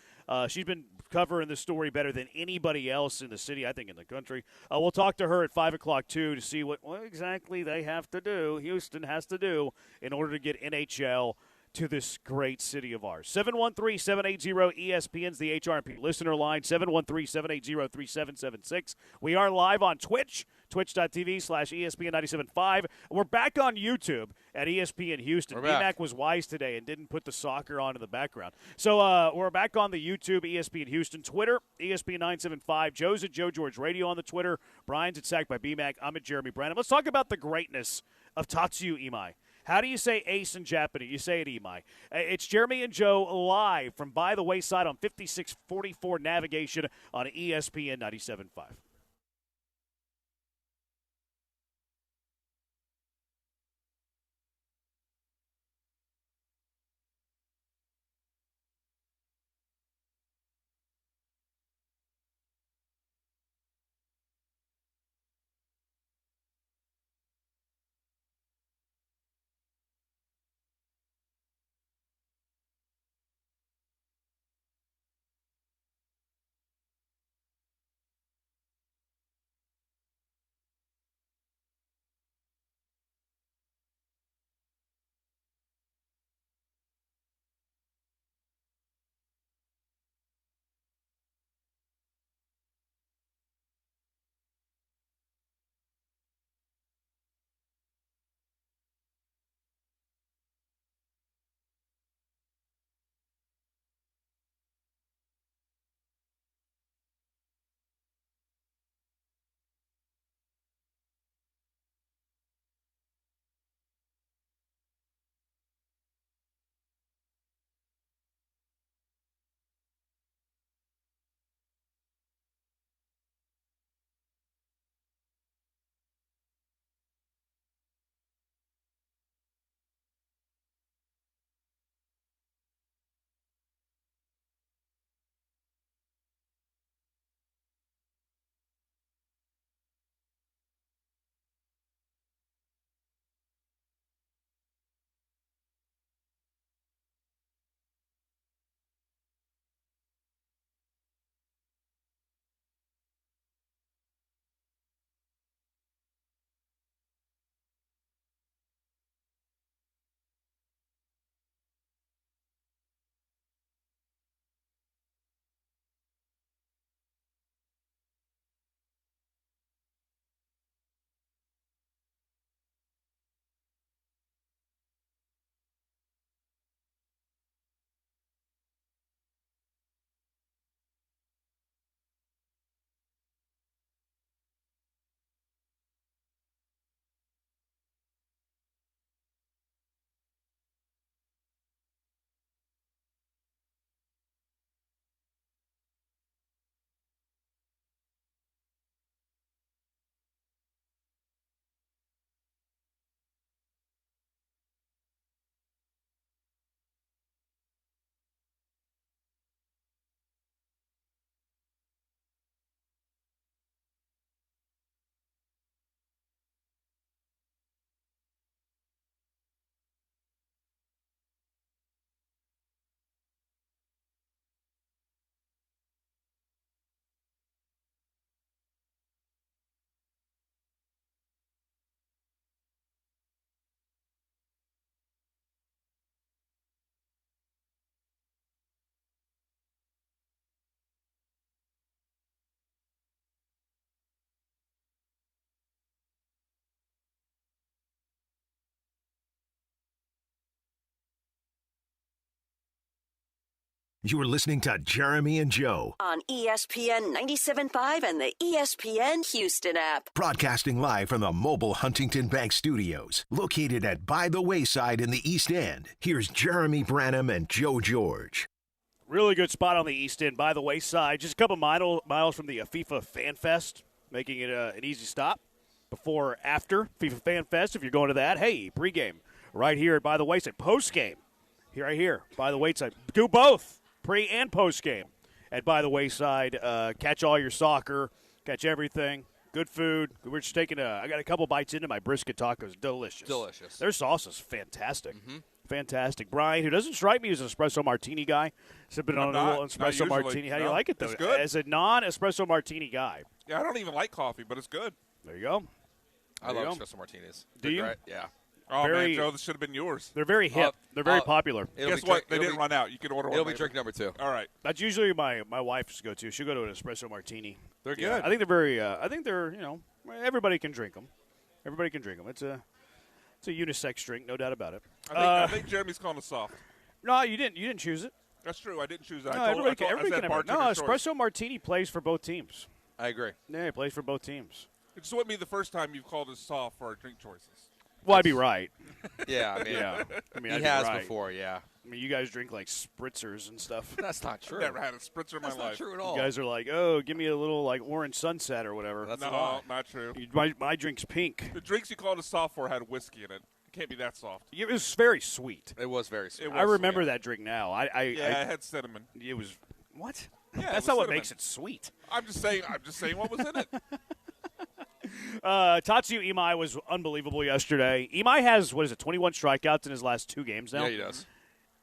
She's been covering the story better than anybody else in the city, I think, in the country. We'll talk to her at 5 o'clock, too, to see what exactly they have to do, Houston has to do, in order to get NHL to this great city of ours. 713-780-ESPN's the HRP listener line, 713-780-3776. We are live on Twitch, twitch.tv/ESPN975. We're back on YouTube at ESPN Houston. BMAC was wise today and didn't put the soccer on in the background. So we're back on the YouTube, ESPN Houston. Twitter, ESPN975. Joe's at Joe George Radio on the Twitter. Brian's at Sacked by BMAC. I'm at Jeremy Brandon. Let's talk about the greatness of Tatsuya Imai. How do you say ace in Japanese? You say it Imai. It's Jeremy and Joe live from By the Wayside on 5644 Navigation on ESPN 97.5. You're listening to Jeremy and Joe, On ESPN 97.5 and the ESPN Houston app. broadcasting live from the mobile Huntington Bank Studios, located at By the Wayside in the East End. Here's Jeremy Branham and Joe George. Really good spot on the East End, By the Wayside. Just a couple miles from the FIFA Fan Fest, making it an easy stop. Before or after FIFA Fan Fest, if you're going to that, hey, pregame right here at By the Wayside. Postgame, right here, By the Wayside. Do both, pre and postgame at By the Wayside. Catch all your soccer, catch everything. Good food. We're just taking I got a couple bites into my brisket tacos. Delicious. Delicious. Their sauce is fantastic. Fantastic. Brian, who doesn't strike me as an espresso martini guy, sipping on a little espresso martini. How do you like it, though? It's good. As a non-espresso martini guy. Yeah, I don't even like coffee, but it's good. There you go. I love espresso martinis. Do you? Great. Yeah. Oh, Very- man, Joe, this should have been yours. They're very hip. They're very popular. Guess what? They didn't run out. You can order one. It'll be later. drink number 2. All right. That's usually my wife's go-to. She'll go to an espresso martini. They're Yeah, good. I think they're very. I think they're. Everybody can drink them. Everybody can drink them. It's a unisex drink, no doubt about it. I think Jeremy's calling us soft. No, you didn't. You didn't choose it. That's true. I didn't choose that. No, I told, everybody I can. told, Everybody I can said have it. No, bartender's choice. espresso martini plays for both teams. I agree. Yeah, it plays for both teams. It just wouldn't be the first time you've called us soft for our drink choices. Well, I'd be right. Yeah, I mean, yeah. I mean, he I'd be has right. before, yeah. I mean, you guys drink like spritzers and stuff. That's not true. Never had a spritzer in my That's life. not true at all. You guys are like, oh, give me a little like orange sunset or whatever. That's No, not true. My drink's pink. The drinks you called us soft for had whiskey in it. It can't be that soft. It was very sweet. It was very sweet. It was I remember sweet. that drink now. I Yeah, it had cinnamon. It was what? Yeah, That's it not was what cinnamon. makes it sweet. I'm just saying what was in it. Tatsuya Imai was unbelievable yesterday. Imai has 21 strikeouts in his last 2 games now. Yeah, he does.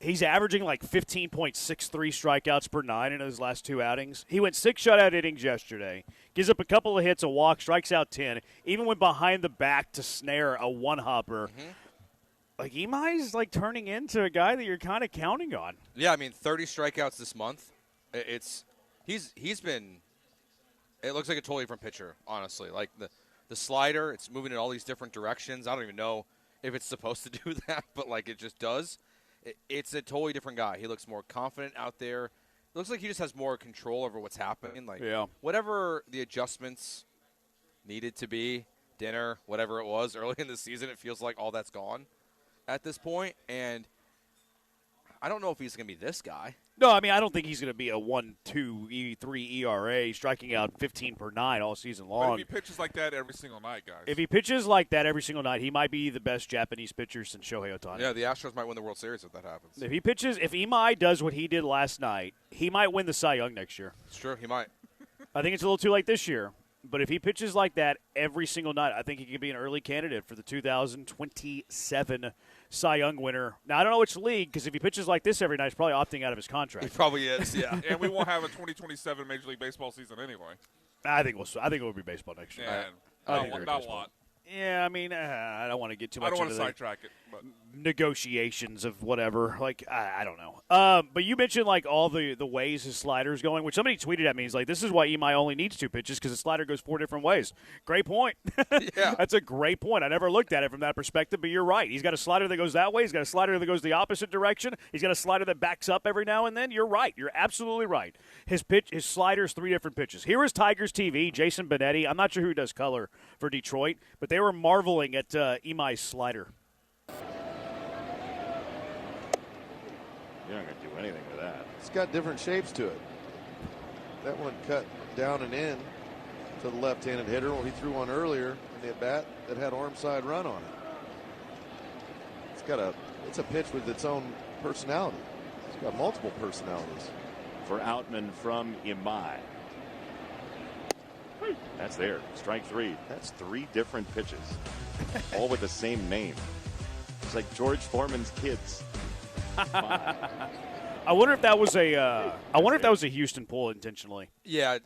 He's averaging like 15.63 strikeouts per 9 in his last 2 outings. He went 6 shutout innings yesterday. Gives up a couple of hits, a walk, strikes out 10. Even went behind the back to snare a one-hopper. Like, Imai's like turning into a guy that you're kind of counting on. Yeah, I mean, 30 strikeouts this month. He's been. It looks like a totally different pitcher, honestly. Like the slider, it's moving in all these different directions. I don't even know if it's supposed to do that, but like it just does. It's a totally different guy. He looks more confident out there. It looks like he just has more control over what's happening. Like whatever the adjustments needed to be, dinner, whatever it was early in the season, it feels like all that's gone at this point. And I don't know if he's going to be this guy. No, I mean, I don't think he's going to be a 1.2, 3 ERA, striking out 15 per 9 all season long. But if he pitches like that every single night, guys. If he pitches like that every single night, he might be the best Japanese pitcher since Shohei Ohtani. Yeah, the Astros might win the World Series if that happens. If Imai does what he did last night, he might win the Cy Young next year. It's true, he might. I think it's a little too late this year. But if he pitches like that every single night, I think he could be an early candidate for the 2027 Cy Young winner. Now, I don't know which league, because if he pitches like this every night, he's probably opting out of his contract. He probably is, yeah. And we won't have a 2027 Major League Baseball season anyway. I think it will be baseball next year. Yeah, I think not a lot. Yeah, I mean, I don't want to get too much I don't want into to the sidetrack it. But negotiations of whatever. Like, I don't know. But you mentioned, like, all the ways his slider's going, which somebody tweeted at me. He's like, this is why Imai only needs 2 pitches because the slider goes 4 different ways. Great point. Yeah. That's a great point. I never looked at it from that perspective, but you're right. He's got a slider that goes that way. He's got a slider that goes the opposite direction. He's got a slider that backs up every now and then. You're right. You're absolutely right. His slider's 3 different pitches. Here is Tigers TV, Jason Benetti. I'm not sure who does color for Detroit, but they were marveling at Imai's slider. You're not going to do anything with that. It's got different shapes to it. That one cut down and in to the left-handed hitter. Well, he threw one earlier in the at-bat that had arm side run on it. It's a pitch with its own personality. It's got multiple personalities. For Outman from Imai. That's there. Strike 3. That's 3 different pitches. All with the same name. It's like George Foreman's kids. I wonder if that was a Houston pull intentionally. Yeah,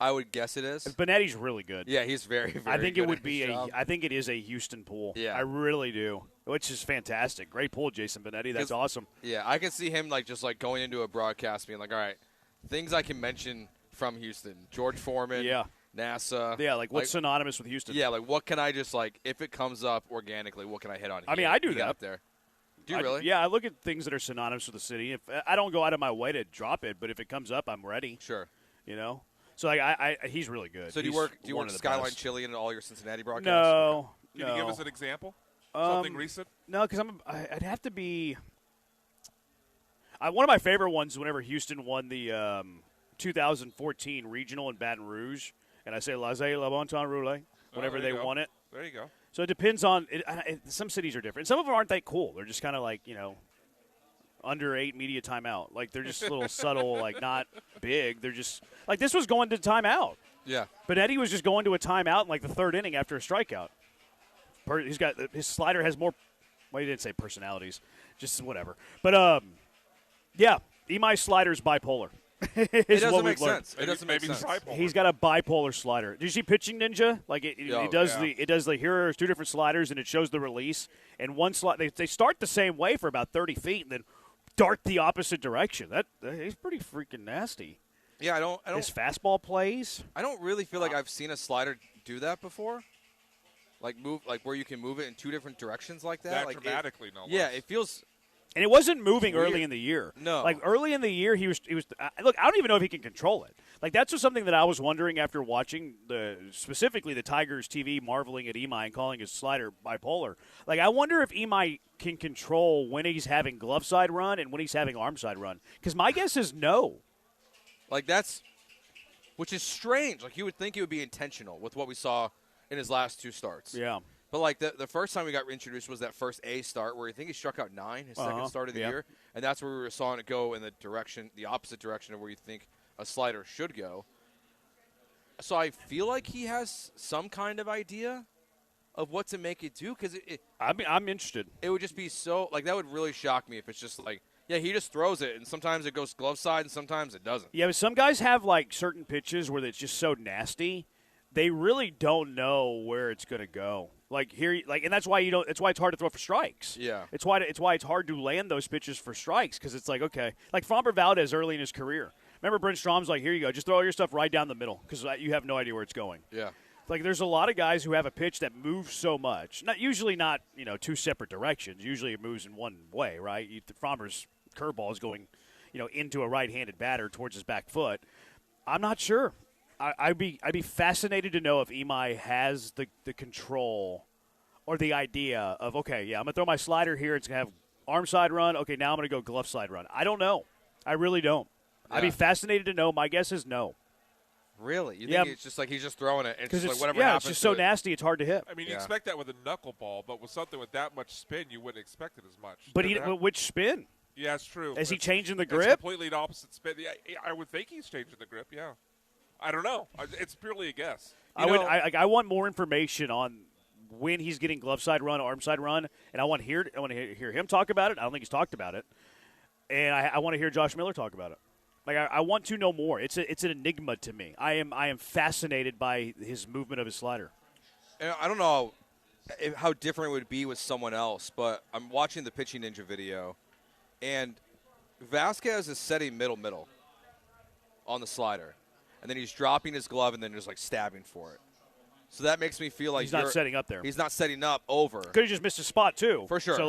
I would guess it is. Benetti's really good. Yeah, he's very, very I think good it would at be his job. I think it is a Houston pull. Yeah. I really do. Which is fantastic. Great pull, Jason Benetti. That's awesome. Yeah, I can see him just going into a broadcast being like, all right, things I can mention from Houston. George Foreman. Yeah. NASA. Yeah, like what's synonymous with Houston? Yeah, like what can I just if it comes up organically, what can I hit on? I mean, I do Get that. up there. Do you really? Yeah, I look at things that are synonymous with the city. If I don't go out of my way to drop it, but if it comes up, I'm ready. Sure. You know? So I he's really good. So do you work Skyline Chili in all your Cincinnati broadcasts? No. Can you give us an example? Um, Something recent? No, because I'd have to be. One of my favorite ones is whenever Houston won the 2014 regional in Baton Rouge, and I say Laissez la bon temps rouler whenever they won it. There you go. So it depends on some cities are different. Some of them aren't that cool. They're just kind of like under 8 media timeout. Like they're just a little subtle, like not big. They're just like this was going to timeout. Yeah. Benetti was just going to a timeout in like the third inning after a strikeout. He's got his slider has more. Well, he didn't say personalities, just whatever. But yeah, Imai's slider's bipolar. It doesn't make sense. It doesn't make sense. He's got a bipolar slider. Did you see Pitching Ninja? Like it does here are 2 different sliders and it shows the release. And one slide they start the same way for about 30 feet and then dart the opposite direction. That he's pretty freaking nasty. Yeah, I don't. His fastball plays. I don't really feel like I've seen a slider do that before. Like where you can move it in 2 different directions like that. Like dramatically, no less. Yeah, it feels. And it wasn't moving weird. early in the year. No. Like early in the year, he was. Look, I don't even know if he can control it. Like that's just something that I was wondering after watching specifically the Tigers TV marveling at Imai and calling his slider bipolar. Like I wonder if Imai can control when he's having glove side run and when he's having arm side run. Because my guess is no. Like which is strange. Like you would think it would be intentional with what we saw in his last 2 starts. Yeah. But, like, the first time we got introduced was that first A start where I think he struck out 9, his second start of the year. And that's where we were saw it go in the opposite direction of where you think a slider should go. So I feel like he has some kind of idea of what to make it do. Because I'm interested. It would just be so – like, that would really shock me if it's just like, yeah, he just throws it, and sometimes it goes glove side and sometimes it doesn't. Yeah, but some guys have, like, certain pitches where it's just so nasty, they really don't know where it's going to go. Like here, and that's why That's why it's hard to throw for strikes. Yeah. It's why it's hard to land those pitches for strikes because it's like okay, like Framber Valdez early in his career. Remember Brent Strom's like, here you go, just throw all your stuff right down the middle because you have no idea where it's going. Yeah. Like there's a lot of guys who have a pitch that moves so much. Not 2 separate directions. Usually it moves in one way, right? Framber's curveball is going, into a right-handed batter towards his back foot. I'm not sure. I'd be fascinated to know if Imai has the control or the idea of, okay, yeah, I'm going to throw my slider here. It's going to have arm side run. Okay, now I'm going to go glove side run. I don't know. I really don't. Yeah. I'd be fascinated to know. My guess is no. Really? You think it's just like he's just throwing it and it's just like whatever happens. Yeah, it's just so nasty it's hard to hit. I mean, you expect that with a knuckleball, but with something with that much spin, you wouldn't expect it as much. But which spin? Yeah, it's true. Is he changing the grip? It's completely the opposite spin. Yeah, I would think he's changing the grip, yeah. I don't know. It's purely a guess. I want more information on when he's getting glove side run, arm side run, and I want to hear him talk about it. I don't think he's talked about it, and I want to hear Josh Miller talk about it. Like I want to know more. It's an enigma to me. I am fascinated by his movement of his slider. And I don't know how different it would be with someone else, but I'm watching the Pitching Ninja video, and Vasquez is setting middle on the slider. And then he's dropping his glove and then just, like, stabbing for it. So that makes me feel like he's not setting up there. He's not setting up over. Could have just missed a spot, too. For sure. So,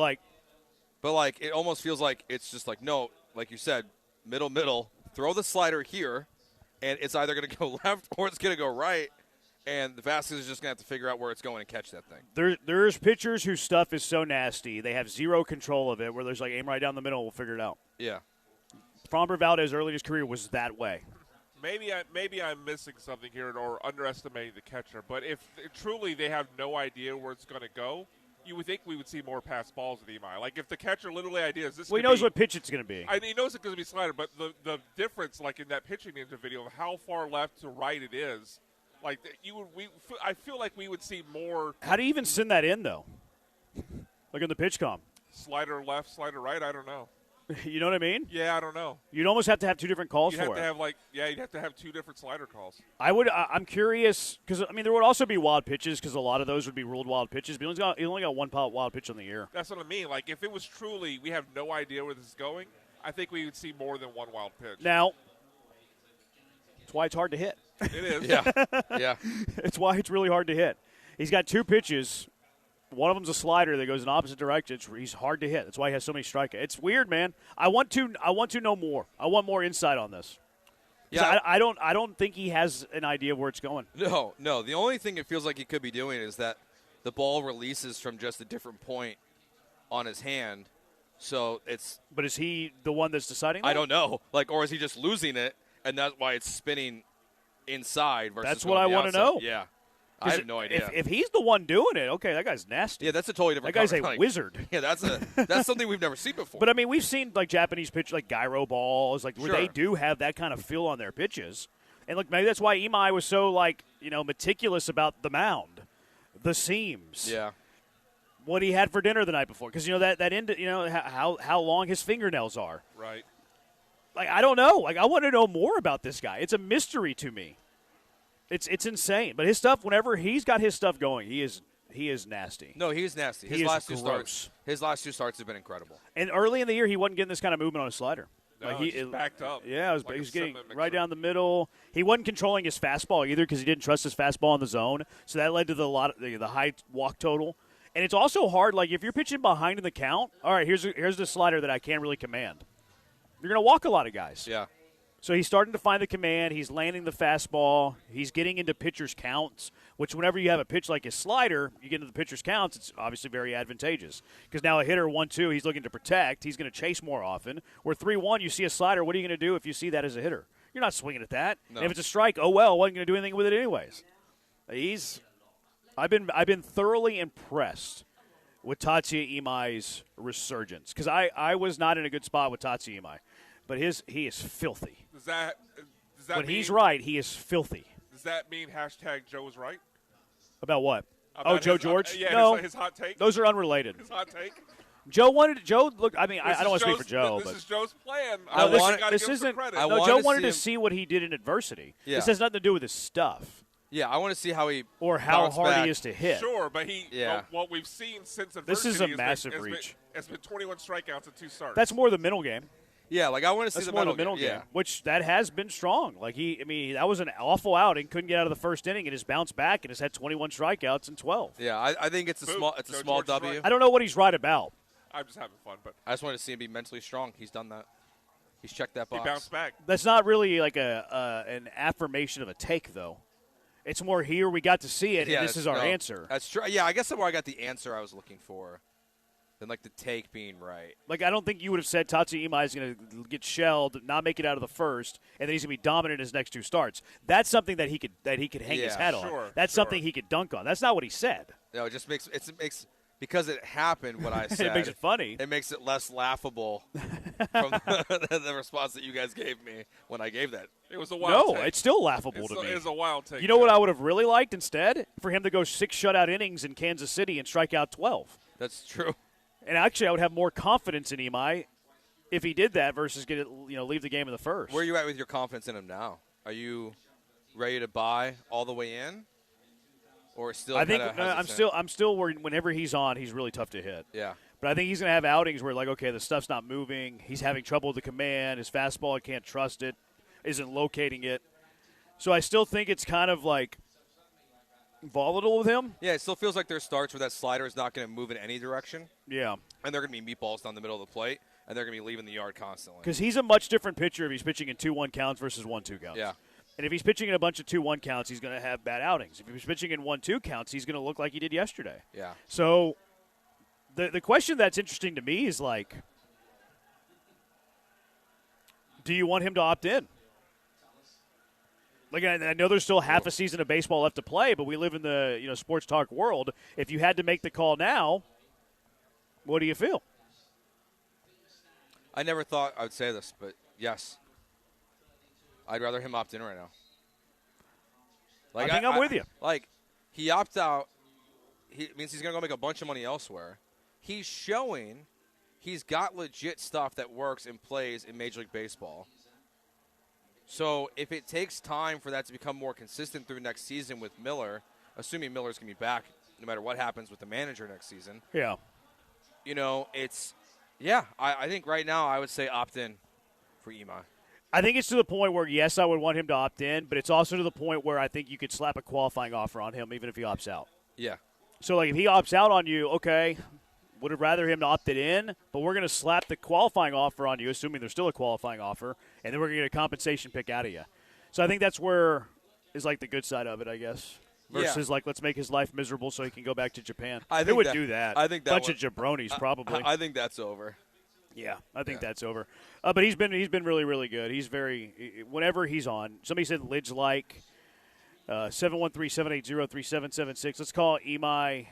but, it almost feels like it's just like, no, like you said, middle, throw the slider here, and it's either going to go left or it's going to go right, and the Vasquez is just going to have to figure out where it's going and catch that thing. There's pitchers whose stuff is so nasty, they have zero control of it, where there's like, aim right down the middle, we'll figure it out. Yeah. Framber Valdez early in his career was that way. Maybe I'm missing something here or underestimating the catcher. But if truly they have no idea where it's going to go, you would think we would see more pass balls with Imai. Like if the catcher literally ideas this. Well, he knows what pitch it's going to be. He knows it's going to be slider, but the difference, like in that Pitching Ninja video, of how far left to right it is, like I feel like we would see more. How do you even send that in though? Like in the pitch comm. Slider left, slider right. I don't know. You know what I mean? Yeah, I don't know. You'd almost have to have 2 different calls for it. You'd have to have 2 different slider calls. I'm curious because there would also be wild pitches because a lot of those would be ruled wild pitches. But he only got 1 wild pitch on the year. That's what I mean. Like if it was truly we have no idea where this is going, I think we would see more than 1 wild pitch. Now, that's why it's hard to hit. It is. Yeah. It's why it's really hard to hit. He's got 2 pitches One of them's a slider that goes in opposite direction. He's hard to hit. That's why he has so many strikeouts. It's weird, man. I want to know more. I want more insight on this. Yeah, I don't think he has an idea of where it's going. No. The only thing it feels like he could be doing is that the ball releases from just a different point on his hand. So it's. But is he the one that's deciding that? I don't know. Or is he just losing it, and that's why it's spinning inside versus. That's what I want to know. Yeah. I have no idea. If he's the one doing it, okay, that guy's nasty. Yeah, that's a totally different. That guy's a wizard. Yeah, that's something we've never seen before. But I mean, we've seen Japanese pitch gyro balls, where Sure. they do have that kind of feel on their pitches. And look, maybe that's why Imai was so meticulous about the mound, the seams. Yeah. What he had for dinner the night before, because that end, how long his fingernails are. Right. I don't know. I want to know more about this guy. It's a mystery to me. It's insane. But his stuff, whenever he's got his stuff going, he is nasty. No, he's nasty. His last two starts have been incredible. And early in the year, he wasn't getting this kind of movement on his slider. No, he backed up. Yeah, he was getting right down the middle. He wasn't controlling his fastball either because he didn't trust his fastball in the zone. So that led to the high walk total. And it's also hard. If you're pitching behind in the count, all right, here's the slider that I can't really command. You're going to walk a lot of guys. Yeah. So he's starting to find the command. He's landing the fastball. He's getting into pitcher's counts, which whenever you have a pitch like his slider, you get into the pitcher's counts, it's obviously very advantageous. Because now a hitter 1-2, he's looking to protect. He's going to chase more often. Where 3-1, you see a slider, what are you going to do if you see that as a hitter? You're not swinging at that. No. And if it's a strike, oh well, wasn't going to do anything with it anyways. I've been thoroughly impressed with Tatsuya Imai's resurgence. Because I was not in a good spot with Tatsuya Imai. But he is filthy. Does that when mean, he's right, he is filthy. Does that mean #Joe was right? About what? About Joe his, George? Yeah, no, his hot take. Those are unrelated. His hot take. Joe look. I mean, I don't want to speak for Joe, this is Joe's plan. This isn't. Joe wanted to see what he did in adversity. Yeah. This has nothing to do with his stuff. Yeah, I want to see how he or how hard he is to hit. Sure, but what we've seen since adversity. This is a massive reach. It's been 21 strikeouts in 2 starts. That's more the middle game. Yeah, I want to see the middle game, which that has been strong. That was an awful outing. Couldn't get out of the first inning, and has bounced back and has had 21 strikeouts in 12. Yeah, I think it's a small W. Right. I don't know what he's right about. I'm just having fun, but I just wanted to see him be mentally strong. He's done that. He's checked that box. He bounced back. That's not really an affirmation of a take, though. It's more here we got to see it, and this is our answer. That's true. Yeah, I guess that's where I got the answer I was looking for. Than the take being right. I don't think you would have said Tatsuya Imai is going to get shelled, not make it out of the first, and then he's going to be dominant in his next 2 starts. That's something that he could hang his hat on. That's something he could dunk on. That's not what he said. No, it just makes because it happened. What I said. It makes it funny. It makes it less laughable from the response that you guys gave me when I gave that. It was a wild. No, it's still laughable to me. It was a wild take. You know what I would have really liked instead? For him to go 6 shutout innings in Kansas City and strike out 12. That's true. And actually, I would have more confidence in Imai if he did that versus leave the game in the first. Where are you at with your confidence in him now? Are you ready to buy all the way in, or still? I think I'm still worried. Whenever he's on, he's really tough to hit. Yeah. But I think he's going to have outings where okay, the stuff's not moving. He's having trouble with the command. His fastball, I can't trust it. Isn't locating it. So I still think it's kind of volatile with him. Yeah, it still feels like there's starts where that slider is not going to move in any direction. Yeah. And they're going to be meatballs down the middle of the plate, and they're going to be leaving the yard constantly. Because he's a much different pitcher if he's pitching in 2-1 counts versus 1-2 counts. Yeah. And if he's pitching in a bunch of 2-1 counts, he's going to have bad outings. If he's pitching in 1-2 counts, he's going to look like he did yesterday. Yeah. So the question that's interesting to me is do you want him to opt in? I know there's still half a season of baseball left to play, but we live in the sports talk world. If you had to make the call now, what do you feel? I never thought I would say this, but yes. I'd rather him opt in right now. I think I'm with you. He opts out. He means he's going to go make a bunch of money elsewhere. He's showing he's got legit stuff that works and plays in Major League Baseball. So if it takes time for that to become more consistent through next season with Miller, assuming Miller's going to be back no matter what happens with the manager next season. Yeah. I think right now I would say opt in for Imai. I think it's to the point where, yes, I would want him to opt in, but it's also to the point where I think you could slap a qualifying offer on him even if he opts out. Yeah. So, like, if he opts out on you, okay, would have rather him opted in, but we're going to slap the qualifying offer on you, assuming there's still a qualifying offer, and then we're going to get a compensation pick out of you. So I think that's where is, like, the good side of it, I guess. Versus, like, let's make his life miserable so he can go back to Japan. Who would do that? I think that bunch of jabronis, probably. I think that's over. Yeah, I think that's over. But he's been really, really good. He's whenever he's on. Somebody said Lidge like 713-780-3776. Let's call Imai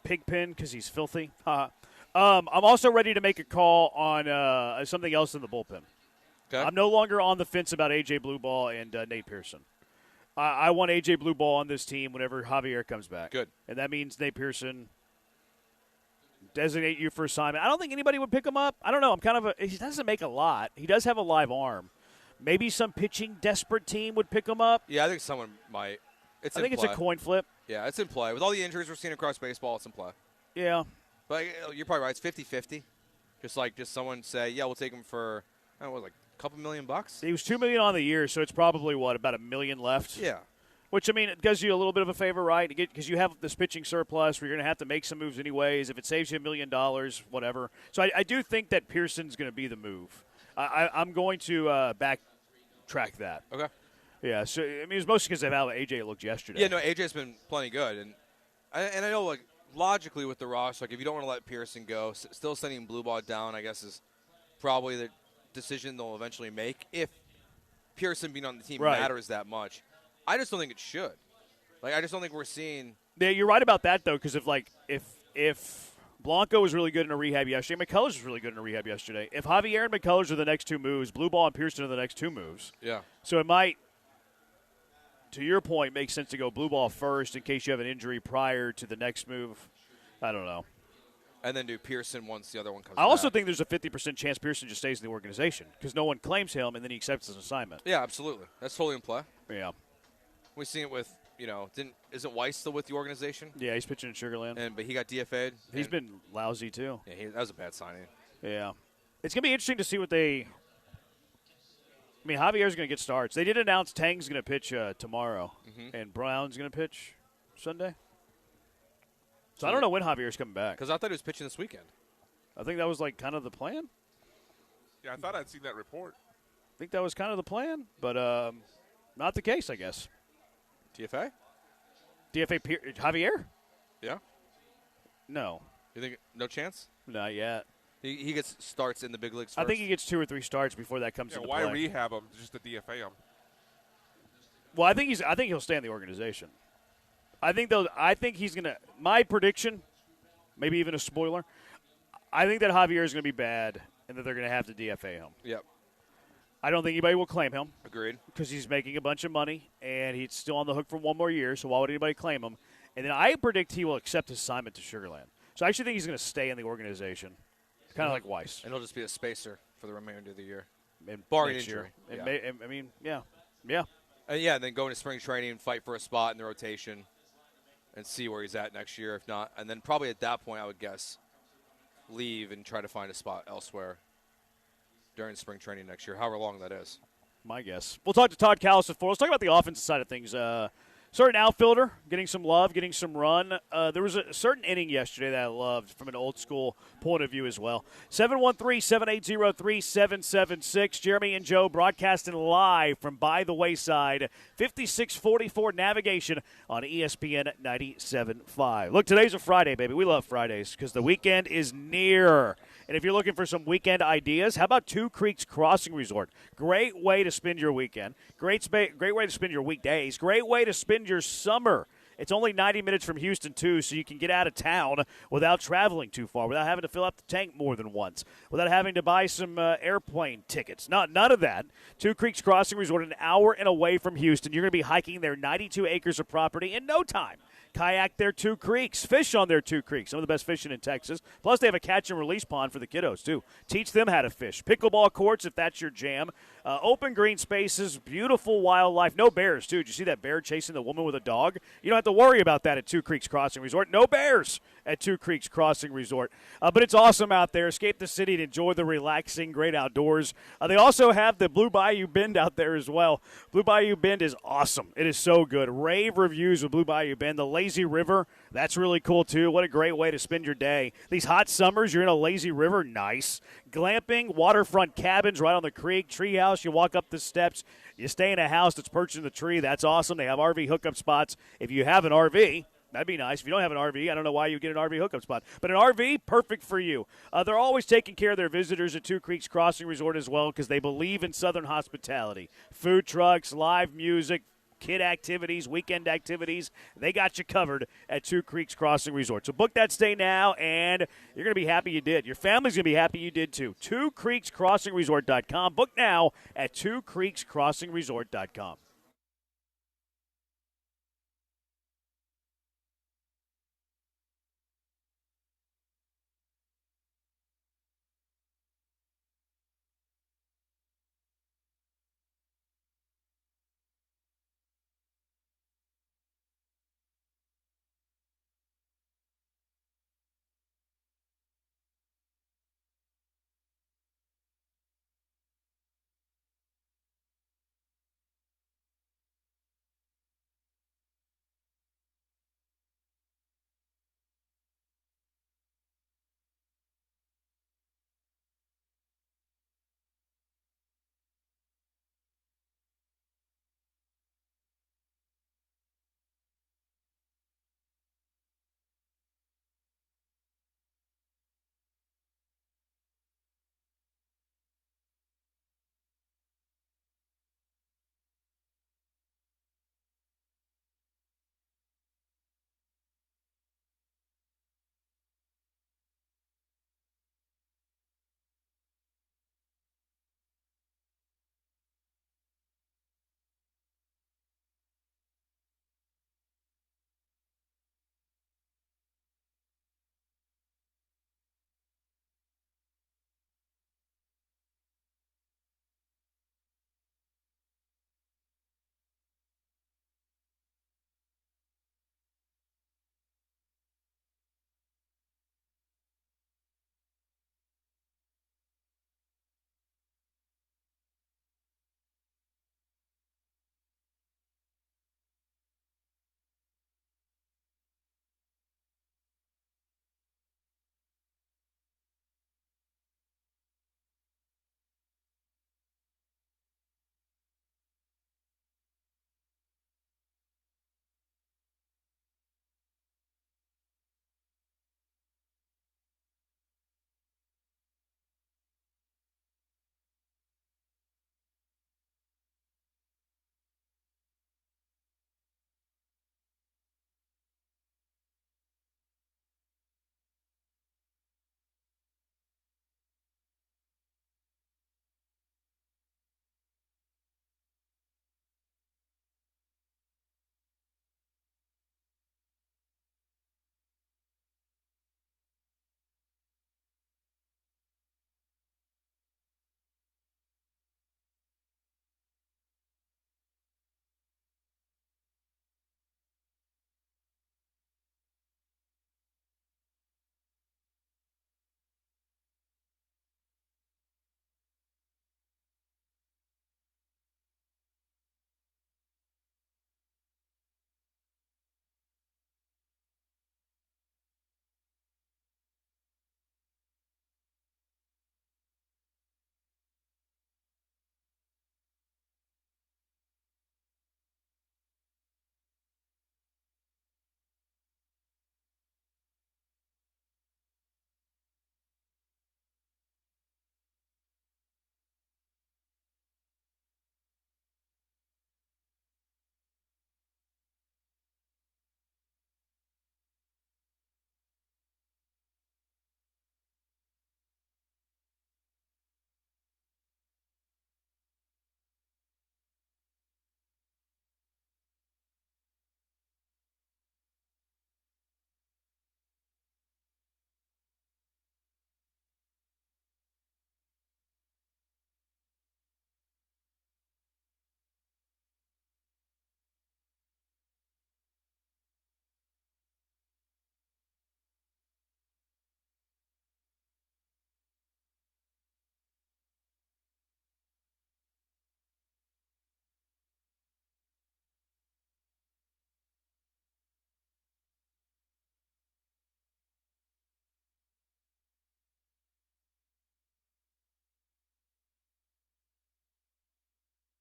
Pigpen because he's filthy. I'm also ready to make a call on something else in the bullpen. Okay. I'm no longer on the fence about A.J. Blueball and Nate Pearson. I want A.J. Blueball on this team whenever Javier comes back. Good. And that means Nate Pearson designate you for assignment. I don't think anybody would pick him up. I don't know. He doesn't make a lot. He does have a live arm. Maybe some pitching desperate team would pick him up. Yeah, I think someone might. I think it's a coin flip. Yeah, it's in play. With all the injuries we're seeing across baseball, it's in play. Yeah. But you're probably right. It's 50-50. Just someone say, yeah, we'll take him for, I don't know, like a couple $1 million. He was $2 million on the year, so it's probably, about $1 million left? Yeah. Which, I mean, it does you a little bit of a favor, right? Because you have this pitching surplus where you're going to have to make some moves anyways. If it saves you $1 million, whatever. So I do think that Pearson's going to be the move. I'm going to backtrack that. Okay. Yeah, so, I mean, it's mostly because of how AJ looked yesterday. Yeah, no, AJ's been plenty good. And I know, like, logically with the roster, like, if you don't want to let Pearson go, still sending Blue Ball down, I guess, is probably the decision they'll eventually make if Pearson being on the team matters that much. I just don't think it should. Like, I just don't think we're seeing. Yeah, you're right about that though, because if Blanco was really good in a rehab yesterday, McCullers was really good in a rehab yesterday. If Javier and McCullers are the next two moves, Blue Ball and Pearson are the next two moves. Yeah. So it might, to your point, make sense to go Blue Ball first in case you have an injury prior to the next move. I don't know. And then do Pearson once the other one comes I also back. think there's a 50% chance Pearson just stays in the organization because no one claims him and then he accepts his assignment. Yeah, absolutely. That's totally in play. Yeah. We've seen it with, isn't Weiss still with the organization? Yeah, he's pitching in Sugar Land. But he got DFA'd. He's been lousy, too. Yeah, that was a bad signing. Yeah. It's going to be interesting to see what they – I mean, Javier's going to get starts. They did announce Tang's going to pitch tomorrow, and Brown's going to pitch Sunday. So I don't know when Javier's coming back. Because I thought he was pitching this weekend. I think that was, like, kind of the plan. Yeah, I thought I'd seen that report. I think that was kind of the plan, but not the case, I guess. DFA? Javier? Yeah. No. You think no chance? Not yet. He gets starts in the big leagues first? I think he gets 2 or 3 starts before that comes into play. Why rehab him just to DFA him? Well, I think he'll stay in the organization. I think he's going to – my prediction, maybe even a spoiler, I think that Javier is going to be bad and that they're going to have to DFA him. Yep. I don't think anybody will claim him. Agreed. Because he's making a bunch of money, and he's still on the hook for one more year, so why would anybody claim him? And then I predict he will accept his assignment to Sugar Land. So I actually think he's going to stay in the organization, kind of like Weiss. And he'll just be a spacer for the remainder of the year. And barring injury. I mean, yeah. Yeah. And then go into spring training and fight for a spot in the rotation and see where he's at next year. If not, and then probably at that point, I would guess, leave and try to find a spot elsewhere during spring training next year, however long that is. My guess. We'll talk to Todd Callis before. Let's talk about the offensive side of things. Certain outfielder getting some love, getting some run. There was a certain inning yesterday that I loved from an old school point of view as well. 713-780-3776. Jeremy and Joe broadcasting live from By the Wayside, 5644 Navigation on ESPN 97.5. Look, today's a Friday, baby. We love Fridays because the weekend is near. And if you're looking for some weekend ideas, how about Two Creeks Crossing Resort? Great way to spend your weekend. Great way to spend your weekdays. Great way to spend your summer. It's only 90 minutes from Houston, too, so you can get out of town without traveling too far, without having to fill up the tank more than once, without having to buy some airplane tickets. None of that. Two Creeks Crossing Resort, an hour and away from Houston. You're going to be hiking their 92 acres of property in no time. Kayak their Two Creeks, fish on their Two Creeks, some of the best fishing in Texas. Plus, they have a catch-and-release pond for the kiddos, too. Teach them how to fish. Pickleball courts, if that's your jam. Open green spaces, beautiful wildlife. No bears, too. Did you see that bear chasing the woman with a dog? You don't have to worry about that at Two Creeks Crossing Resort. No bears at Two Creeks Crossing Resort. But it's awesome out there. Escape the city and enjoy the relaxing, great outdoors. They also have the Blue Bayou Bend out there as well. Blue Bayou Bend is awesome. It is so good. Rave reviews with Blue Bayou Bend. The lazy river That's really cool, too. What a great way to spend your day. These hot summers, you're in a lazy river. Nice. Glamping, waterfront cabins right on the creek, treehouse. You walk up the steps. You stay in a house that's perched in the tree. That's awesome. They have RV hookup spots. If you have an RV, that'd be nice. If you don't have an RV, I don't know why you get an RV hookup spot. But an RV, perfect for you. They're always taking care of their visitors at Two Creeks Crossing Resort as well because they believe in Southern hospitality. Food trucks, live music, kid activities, weekend activities. They got you covered at Two Creeks Crossing Resort. So book that stay now, and you're going to be happy you did. Your family's going to be happy you did, too. TwoCreeksCrossingResort.com. Book now at TwoCreeksCrossingResort.com.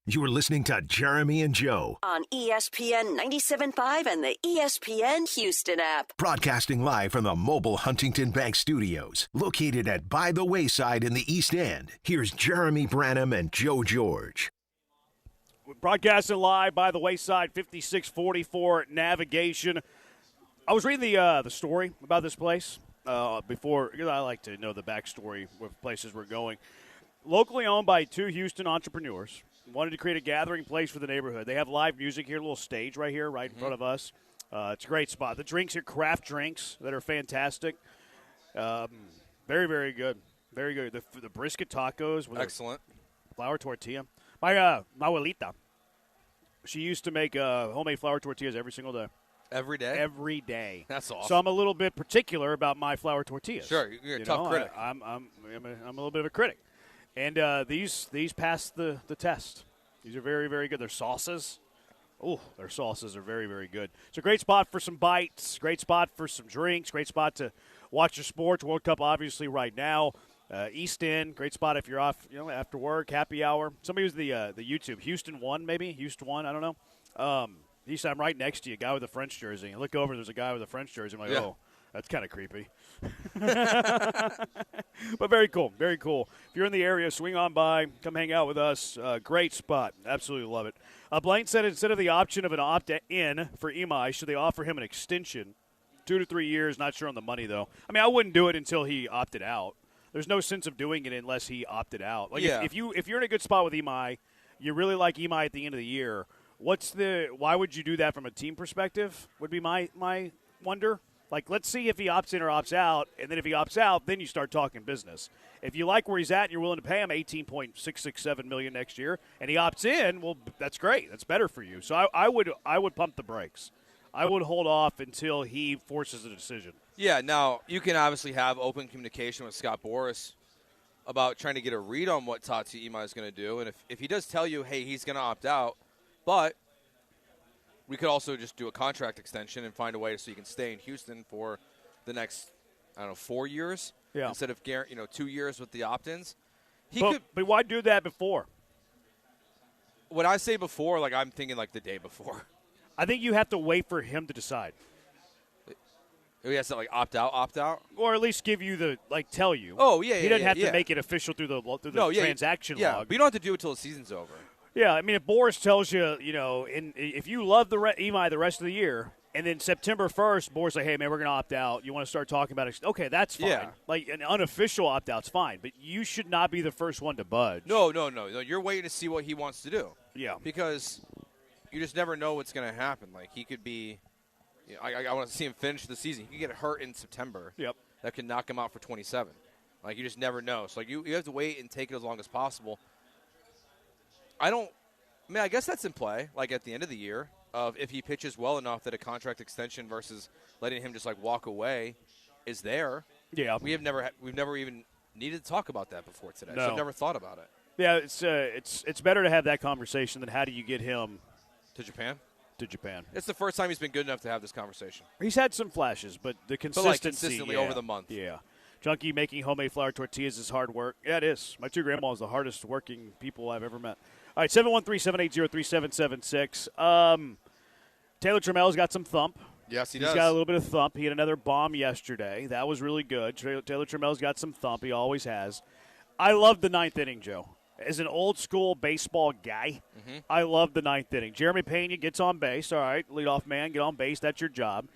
You're listening to Jeremy and Joe. On ESPN 97.5 and the ESPN Houston app. Broadcasting live from the mobile Huntington Bank Studios, located at By the Wayside in the East End. Here's Jeremy Branham and Joe George. Broadcasting live by the Wayside, 5644 Navigation. I was reading the story about this place before, because I like to know the backstory with places we're going. Locally owned by two Houston entrepreneurs. Wanted to create a gathering place for the neighborhood. They have live music here, a little stage right here, right in front of us. It's a great spot. The drinks are craft drinks that are fantastic. Very, very good. Very good. The brisket tacos. With excellent. Flour tortilla. My abuelita, she used to make homemade flour tortillas every single day. Every day? Every day. That's awesome. So I'm a little bit particular about my flour tortillas. Sure, you're a tough critic. I'm a little bit of a critic. And these pass the test. These are very, very good. Their sauces. Oh, their sauces are very, very good. It's a great spot for some bites, great spot for some drinks, great spot to watch the sports. World Cup, obviously, right now. East End, great spot if you're off, after work, happy hour. Somebody used the YouTube. Houston 1, maybe? Houston 1, I don't know. I'm right next to you, a guy with a French jersey. I look over, there's a guy with a French jersey. I'm like, oh, that's kind of creepy. But very cool, very cool. If you're in the area, swing on by, come hang out with us. Great spot. Absolutely love it. Blaine said instead of the option of an opt-in for Imai, should they offer him an extension? 2 to 3 years, not sure on the money, though. I mean, I wouldn't do it until he opted out. There's no sense of doing it unless he opted out. Like if you're in a good spot with Imai, you really like Imai at the end of the year, why would you do that from a team perspective would be my wonder. Like, let's see if he opts in or opts out, and then if he opts out, then you start talking business. If you like where he's at and you're willing to pay him $18.667 million next year, and he opts in, well, that's great. That's better for you. So I would pump the brakes. I would hold off until he forces a decision. Yeah, now you can obviously have open communication with Scott Boras about trying to get a read on what Tati Imai is going to do. And if he does tell you, hey, he's going to opt out, but we could also just do a contract extension and find a way so you can stay in Houston for the next, 4 years instead of 2 years with the opt-ins. But why do that before? When I say before, I'm thinking the day before. I think you have to wait for him to decide. He has to opt out, or at least give you the tell you. Oh yeah, he doesn't have to make it official through the transaction log. Yeah, but you don't have to do it until the season's over. Yeah, I mean, if Boris tells you, if you love Imai the rest of the year, and then September 1st, Boris hey man, we're going to opt out. You want to start talking about it? Okay, that's fine. Yeah. An unofficial opt out's fine, but you should not be the first one to budge. No. You're waiting to see what he wants to do. Yeah, because you just never know what's going to happen. He could be. I want to see him finish the season. He could get hurt in September. Yep. That could knock him out for 27. You just never know. So you have to wait and take it as long as possible. I guess that's in play. At the end of the year, of if he pitches well enough that a contract extension versus letting him just walk away is there. Yeah. We've never even needed to talk about that before today. No. So I've never thought about it. Yeah, it's better to have that conversation than how do you get him to Japan. It's the first time he's been good enough to have this conversation. He's had some flashes, but the consistency. Consistently over the month. Yeah. Junkie making homemade flour tortillas is hard work. Yeah, it is. My two grandmas are the hardest working people I've ever met. All right, 713-780-3776. Taylor Trammell's got some thump. Yes, he does. He's got a little bit of thump. He had another bomb yesterday. That was really good. Taylor Trammell's got some thump. He always has. I love the ninth inning, Joe. As an old-school baseball guy, I love the ninth inning. Jeremy Pena gets on base. All right, leadoff man, get on base. That's your job.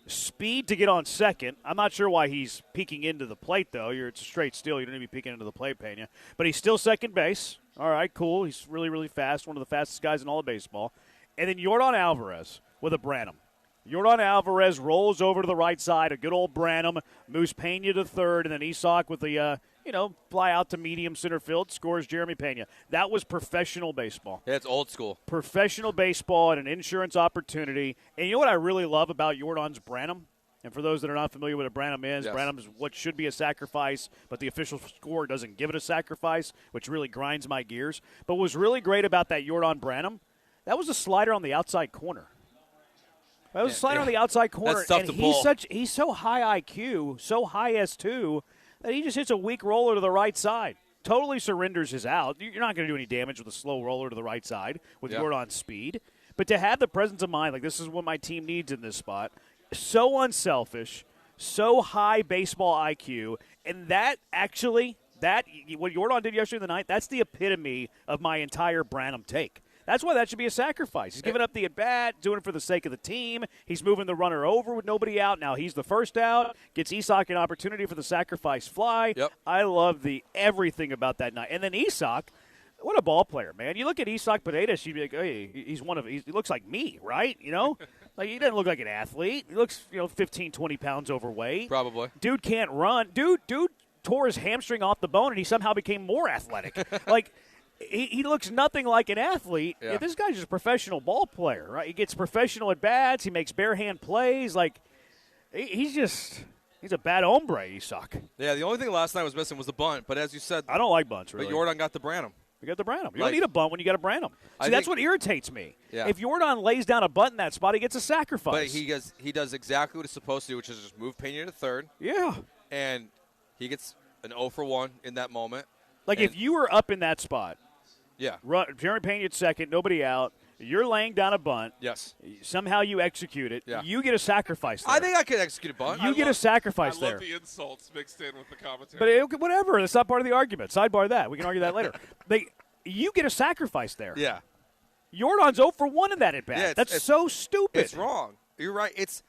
Speed to get on second. I'm not sure why he's peeking into the plate, though. It's a straight steal. You don't need to be peeking into the plate, Pena. But he's still second base. All right, cool. He's really, really fast, one of the fastest guys in all of baseball. And then Yordan Alvarez with a Branham. Yordan Alvarez rolls over to the right side, a good old Branham, moves Pena to third, and then Isak with the fly out to medium center field, scores Jeremy Pena. That was professional baseball. Yeah, it's old school. Professional baseball and an insurance opportunity. And you know what I really love about Yordan's Branham? And for those that are not familiar with what a Branham is, Branham is what should be a sacrifice, but the official score doesn't give it a sacrifice, which really grinds my gears. But what was really great about that Yordan Branham, that was a slider on the outside corner. That was a slider on the outside corner. That's tough and to pull. He's so high IQ, so high S2, that he just hits a weak roller to the right side. totally surrenders his out. You're not going to do any damage with a slow roller to the right side with Jordan's speed. But to have the presence of mind, like this is what my team needs in this spot, so unselfish, so high baseball IQ, and that actually, what Jordan did yesterday night, that's the epitome of my entire Branham take. That's why that should be a sacrifice. He's giving up the at-bat, doing it for the sake of the team. He's moving the runner over with nobody out. Now he's the first out, gets Isak an opportunity for the sacrifice fly. Yep. I love everything about that night. And then Isak, what a ball player, man. You look at Isak Paredes, you'd be like, hey, he looks like me, right? You know? Like, he doesn't look like an athlete. He looks, 15, 20 pounds overweight. Probably. Dude can't run. Dude tore his hamstring off the bone, and he somehow became more athletic. Like, he looks nothing like an athlete. Yeah. This guy's just a professional ball player, right? He gets professional at-bats. He makes bare-hand plays. Like, he's a bad hombre, Isak. Yeah, the only thing last night was missing was the bunt. But as you said, I don't like bunts, really. But Jordan got the Branham. You got the Branham. You don't need a bunt when you got a Branham. See, that's what irritates me. Yeah. If Jordan lays down a bunt in that spot, he gets a sacrifice. But he does exactly what he's supposed to do, which is just move Pena to third. Yeah. And he gets an 0 for 1 in that moment. Like, if you were up in that spot, yeah, Jeremy Pena at second, nobody out, you're laying down a bunt. Yes. Somehow you execute it. Yeah. You get a sacrifice there. I think I could execute a bunt. You get a sacrifice there. I love the insults mixed in with the commentary. But whatever. That's not part of the argument. Sidebar that. We can argue that later. You get a sacrifice there. Yeah. Jordan's 0 for 1 in that at bat. Yeah, that's so stupid. It's wrong. You're right. It's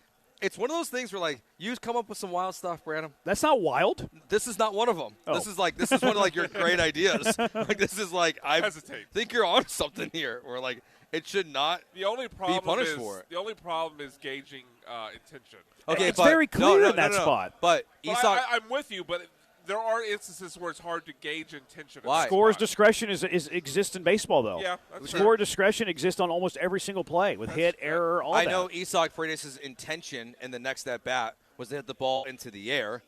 one of those things where, like, you come up with some wild stuff, Brandon. That's not wild. This is not one of them. Oh. This is one of, like, your great ideas. Like, this is like, I hesitate. Think you're on something here. Where, like, it should not the only problem be punished is, for it. The only problem is gauging intention. Okay, it's very clear in that no. spot. But Isak, I'm with you, but there are instances where it's hard to gauge intention. Why? Scorer's discretion exists in baseball, though. Yeah, that's Scorer discretion exists on almost every single play with hit, error, all that. I know Isak Paredes' intention in the next at bat was to hit the ball into the air.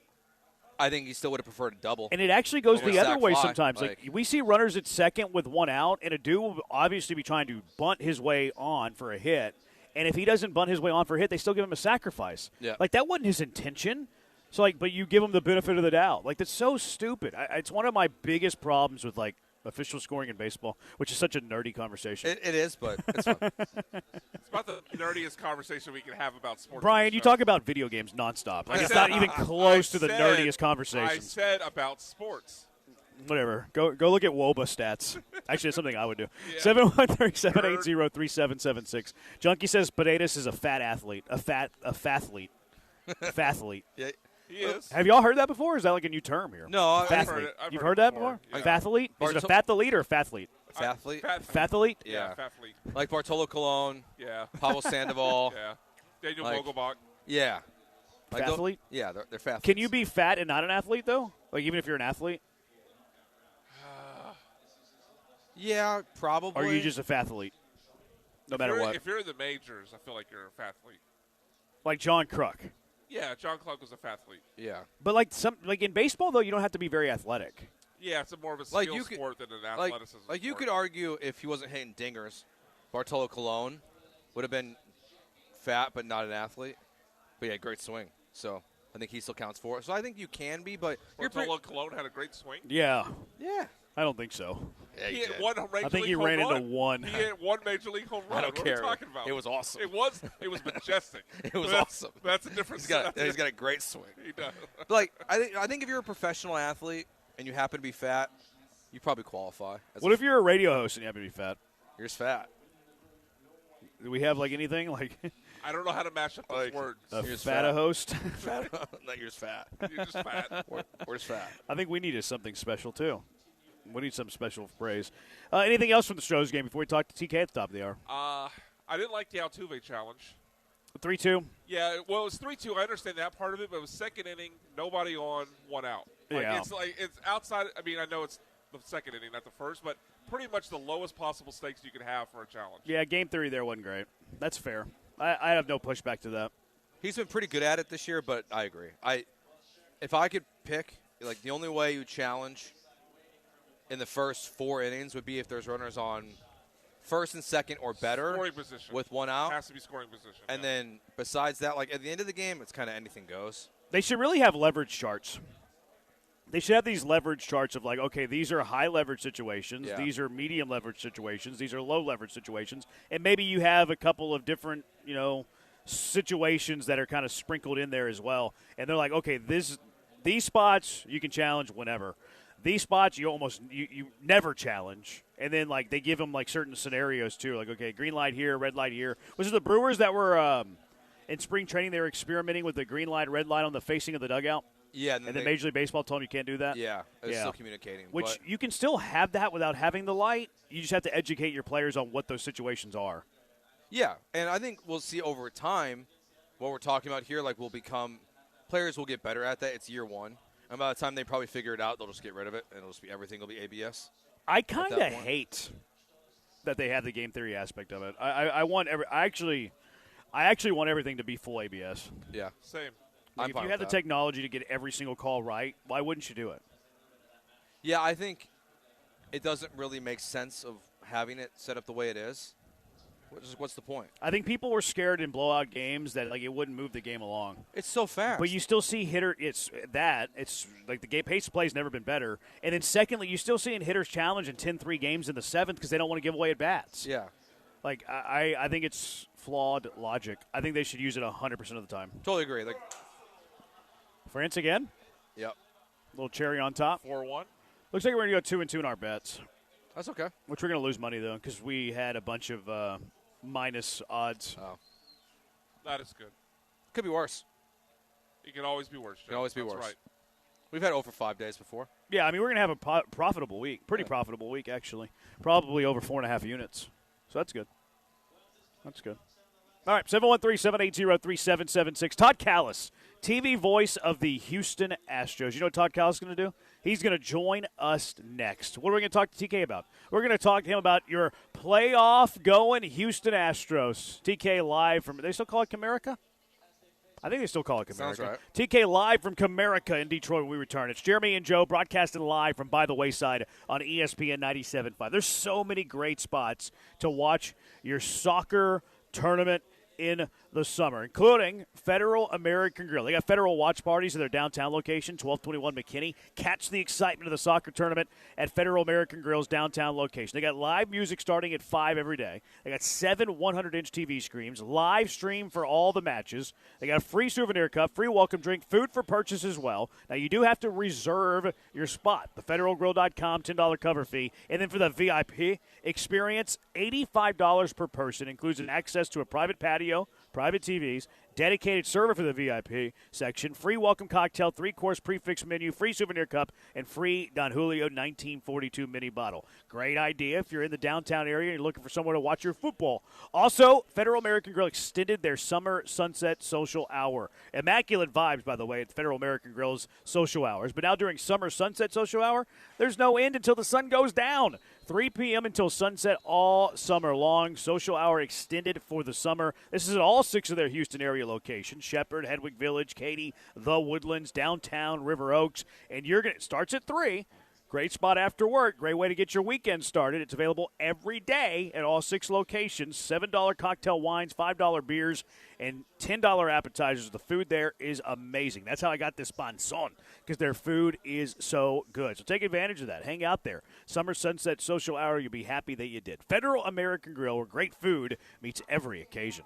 I think he still would have preferred a double. And it actually goes Or the other sac way fly. sometimes. Like, we see runners at second with one out, and a dude will obviously be trying to bunt his way on for a hit. And if he doesn't bunt his way on for a hit, they still give him a sacrifice. Yeah. Like, that wasn't his intention. So, like, but you give him the benefit of the doubt. Like, that's so stupid. It's one of my biggest problems with, like, official scoring in baseball, which is such a nerdy conversation. It is, but it's fun. It's about the nerdiest conversation we can have about sports. Brian, you talk about video games nonstop. Like, it's not even close to the nerdiest conversations. I said about sports. Whatever. Go look at WOBA stats. Actually, it's something I would do. Yeah. 713-780-3776. Junkie says Paredes is a fat athlete. A fathlete. Fathlete. Yeah. He is. Have y'all heard that before? Is that like a new term here? No, I've fathlete. heard it. You've heard that before? Yeah. Fathlete? Is it a fathlete or a fathlete? Fathlete? Fathlete? Yeah, fathlete. Like Bartolo Colon. Yeah. Pablo Sandoval. Yeah. Daniel Like- Vogelbach. Yeah. Like Fathlete? Yeah, they're fathletes. Can you be fat and not an athlete, though? Like, even if you're an athlete? Yeah, probably. Or are you just a fathlete? No matter what. If you're in the majors, I feel like you're a fathlete. Like John Kruk. Yeah, John Clark was a fathlete. Yeah. But like in baseball, though, you don't have to be very athletic. Yeah, it's more of a skill sport than an athleticism Like you sport. could argue if he wasn't hitting dingers, Bartolo Colon would have been fat but not an athlete. But he had great swing. So I think he still counts for it. So I think you can be, but Bartolo Colon had a great swing. Yeah. Yeah. I don't think so. Yeah, He hit one Major I think League he home ran run. into one. He hit one Major League home run. I don't what care. Are you talking about? It was awesome. It was majestic. It was That's- awesome. That's a difference. He's got a great swing. He does. Like I think if you're a professional athlete and you happen to be fat, you probably qualify. What if you're a radio host and you happen to be fat? You're just fat. Do we have like anything like I don't know how to mash up those words. a You're just fata fat. host? No, you're just fat. You're just fat. We're just fat. I think we needed something special too. We need some special praise. Anything else from the Stros game before we talk to TK at the top of the hour? I didn't like the Altuve challenge. 3-2. Yeah, well, it was 3-2. I understand that part of it, but it was second inning, nobody on, one out. Yeah. It's outside. I mean, I know it's the second inning, not the first, but pretty much the lowest possible stakes you could have for a challenge. Yeah, game 3 there wasn't great. That's fair. I have no pushback to that. He's been pretty good at it this year, but I agree. If I could pick, like the only way you challenge in the first 4 innings would be if there's runners on first and second or better Scoring position. with one out. Has to be scoring position. And then besides that, like at the end of the game, it's kind of anything goes. They should really have leverage charts. They should have these leverage charts of like, okay, these are high leverage situations, Yeah. these are medium leverage situations, these are low leverage situations, and maybe you have a couple of different, situations that are kind of sprinkled in there as well. And they're like, okay, these spots you can challenge whenever. These spots you never challenge. And then like they give them like certain scenarios too, like okay, green light here, red light here. Was it the Brewers that were in spring training? They were experimenting with the green light, red light on the facing of the dugout. Yeah, and then Major League Baseball told them you can't do that. Yeah, it's still communicating. Which but you can still have that without having the light. You just have to educate your players on what those situations are. yeah, and I think we'll see over time what we're talking about here. Like, players will get better at that. It's year one, and by the time they probably figure it out, they'll just get rid of it, and everything will be ABS. I kind of hate that they have the game theory aspect of it. I actually want everything to be full ABS. Yeah, same. Like if you had the technology to get every single call right, why wouldn't you do it? Yeah, I think it doesn't really make sense of having it set up the way it is. What's the point? I think people were scared in blowout games that like it wouldn't move the game along. It's so fast. But you still see It's like the game pace of play has never been better. And then secondly, you still seeing hitters challenge in 10-3 games in the seventh because they don't want to give away at bats. Yeah. Like I think it's flawed logic. I think they should use it 100% of the time. Totally agree. Like France again. Yep. Little cherry on top. 4-1. Looks like we're going to go 2-2 in our bets. That's okay. Which we're going to lose money, though, because we had a bunch of minus odds. Oh. That is good. Could be worse. It can always be worse. Jeff. Can always be That's worse. Right. We've had over 5 days before. Yeah, I mean, we're going to have a profitable week. Pretty profitable week, actually. Probably over 4.5 units. So that's good. That's good. All right, 713-780-3776. Todd Callis, TV voice of the Houston Astros. You know what Todd Callis is going to do? He's going to join us next. What are we going to talk to TK about? We're going to talk to him about your playoff-going Houston Astros. TK live from – they still call it Comerica? I think they still call it Comerica. Sounds right. TK live from Comerica in Detroit when we return. It's Jeremy and Joe broadcasting live from By the Wayside on ESPN 97.5. There's so many great spots to watch your soccer tournament in the summer, including Federal American Grill. They got Federal watch parties at their downtown location, 1221 McKinney. Catch the excitement of the soccer tournament at Federal American Grill's downtown location. They got live music starting at 5 every day. They got 7 100-inch TV screens, live stream for all the matches. They got a free souvenir cup, free welcome drink, food for purchase as well. Now, you do have to reserve your spot. The federalgrill.com, $10 cover fee. And then for the VIP experience, $85 per person, includes an access to a private patio, private TVs, dedicated server for the VIP section, free welcome cocktail, 3-course prefix menu, free souvenir cup, and free Don Julio 1942 mini bottle. Great idea if you're in the downtown area and you're looking for somewhere to watch your football. Also, Federal American Grill extended their summer sunset social hour. Immaculate vibes, by the way, at Federal American Grill's social hours. But now during summer sunset social hour, there's no end until the sun goes down. 3 p.m. until sunset all summer long. Social hour extended for the summer. This is at all 6 of their Houston area locations: Shepherd, Hedwig Village, Katy, The Woodlands, downtown, River Oaks. And it starts at 3. Great spot after work. Great way to get your weekend started. It's available every day at all 6 locations. $7 cocktail wines, $5 beers, and $10 appetizers. The food there is amazing. That's how I got this Bonson, because their food is so good. So take advantage of that. Hang out there. Summer Sunset Social Hour. You'll be happy that you did. Federal American Grill, where great food meets every occasion.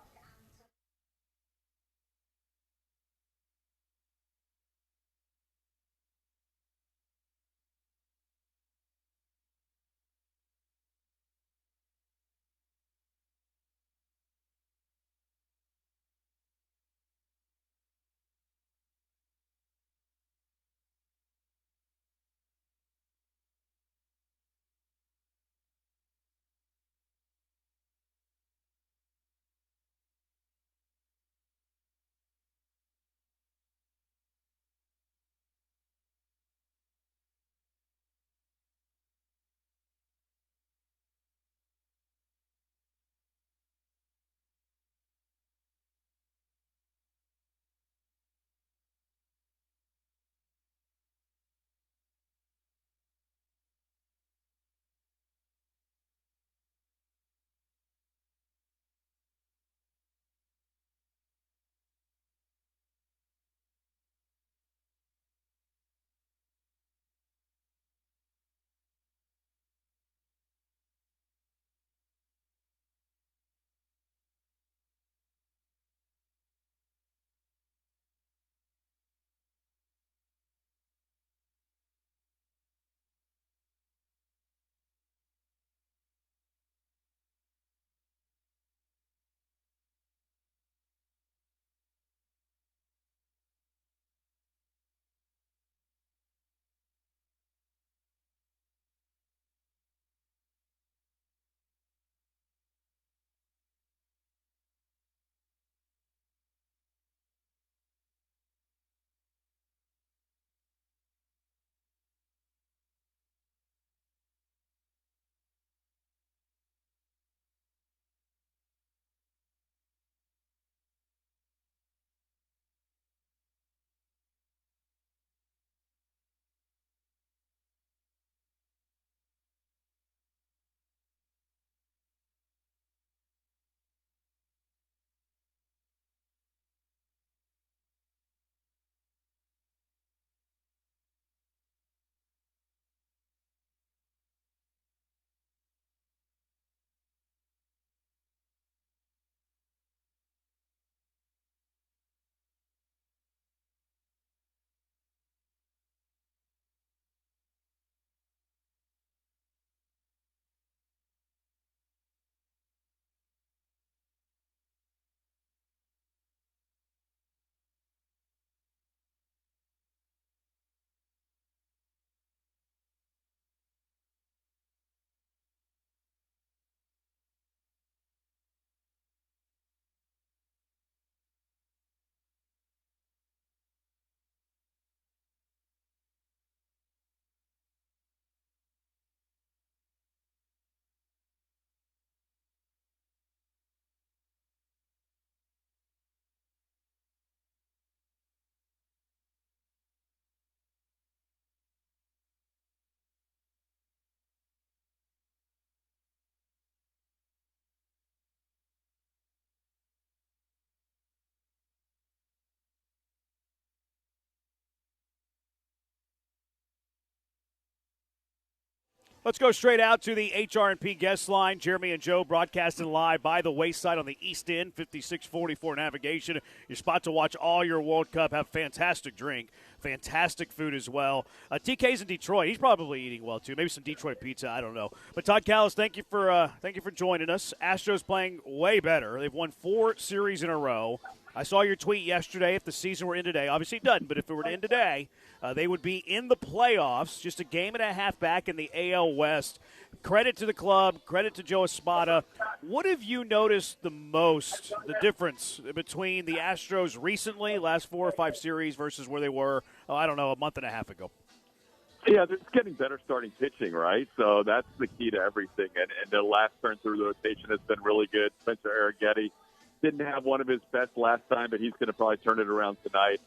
Let's go straight out to the HR&P guest line. Jeremy and Joe broadcasting live by the Wayside on the East End, 5644 navigation. Your spot to watch all your World Cup. Have fantastic drink, fantastic food as well. TK's in Detroit. He's probably eating well too. Maybe some Detroit pizza. I don't know. But Todd Callis, thank you for joining us. Astros playing way better. They've won 4 series in a row. I saw your tweet yesterday. If the season were in today, obviously it doesn't, but if it were to end today, they would be in the playoffs, just a game and a half back in the AL West. Credit to the club, credit to Joe Espada. What have you noticed the most, the difference between the Astros recently, last 4 or 5 series, versus where they were, a month and a half ago? Yeah, they're just getting better starting pitching, right? So that's the key to everything. And their last turn through the rotation has been really good. Spencer Arrighetti didn't have one of his best last time, but he's going to probably turn it around tonight.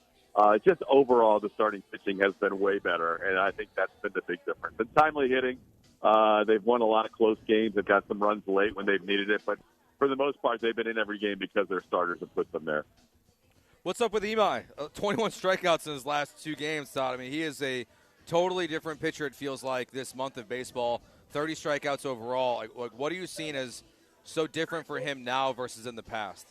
Just overall, the starting pitching has been way better, and I think that's been the big difference. And timely hitting, they've won a lot of close games. They've got some runs late when they've needed it, but for the most part, they've been in every game because their starters have put them there. What's up with Imai? 21 strikeouts in his last 2 games, Todd. I mean, he is a totally different pitcher, it feels like, this month of baseball. 30 strikeouts overall. Like, what are you seeing as so different for him now versus in the past?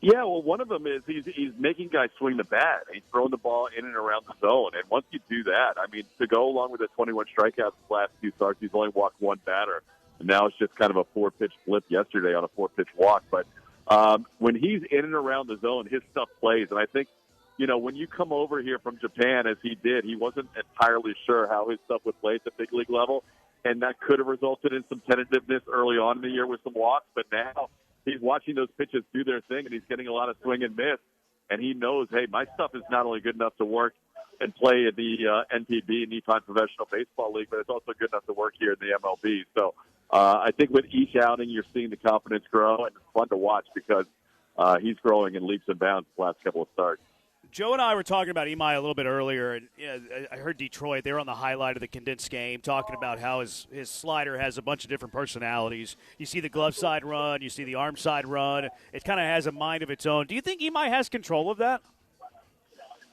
Yeah, well, one of them is he's making guys swing the bat. He's throwing the ball in and around the zone. And once you do that, I mean, to go along with the 21 strikeouts the last 2 starts, he's only walked 1 batter. And now it's just kind of a 4-pitch flip yesterday on a 4-pitch walk. But when he's in and around the zone, his stuff plays. And I think, when you come over here from Japan, as he did, he wasn't entirely sure how his stuff would play at the big league level. And that could have resulted in some tentativeness early on in the year with some walks. But now he's watching those pitches do their thing, and he's getting a lot of swing and miss. And he knows, hey, my stuff is not only good enough to work and play in the NPB, Nippon Professional Baseball League, but it's also good enough to work here in the MLB. So I think with each outing, you're seeing the confidence grow, and it's fun to watch because he's growing in leaps and bounds the last couple of starts. Joe and I were talking about Imai a little bit earlier, and I heard Detroit. They were on the highlight of the condensed game talking about how his slider has a bunch of different personalities. You see the glove side run. You see the arm side run. It kind of has a mind of its own. Do you think Imai has control of that?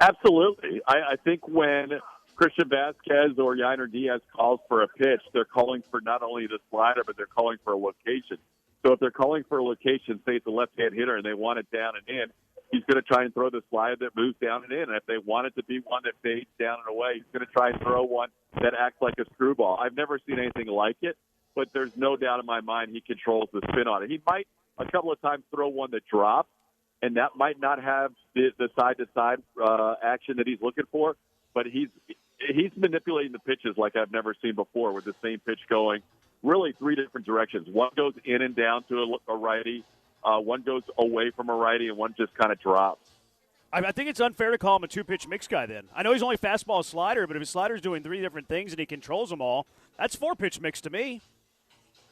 Absolutely. I think when Christian Vasquez or Yainer Diaz calls for a pitch, they're calling for not only the slider, but they're calling for a location. So if they're calling for a location, say it's a left-hand hitter, and they want it down and in, he's going to try and throw the slider that moves down and in. And if they want it to be one that fades down and away, he's going to try and throw one that acts like a screwball. I've never seen anything like it, but there's no doubt in my mind he controls the spin on it. He might a couple of times throw one that drops, and that might not have the side-to-side action that he's looking for, but he's manipulating the pitches like I've never seen before with the same pitch going really 3 different directions. One goes in and down to a righty, one goes away from a righty, and one just kind of drops. I think it's unfair to call him a 2-pitch mix guy then. I know he's only fastball slider, but if his slider's doing 3 different things and he controls them all, that's 4-pitch mix to me.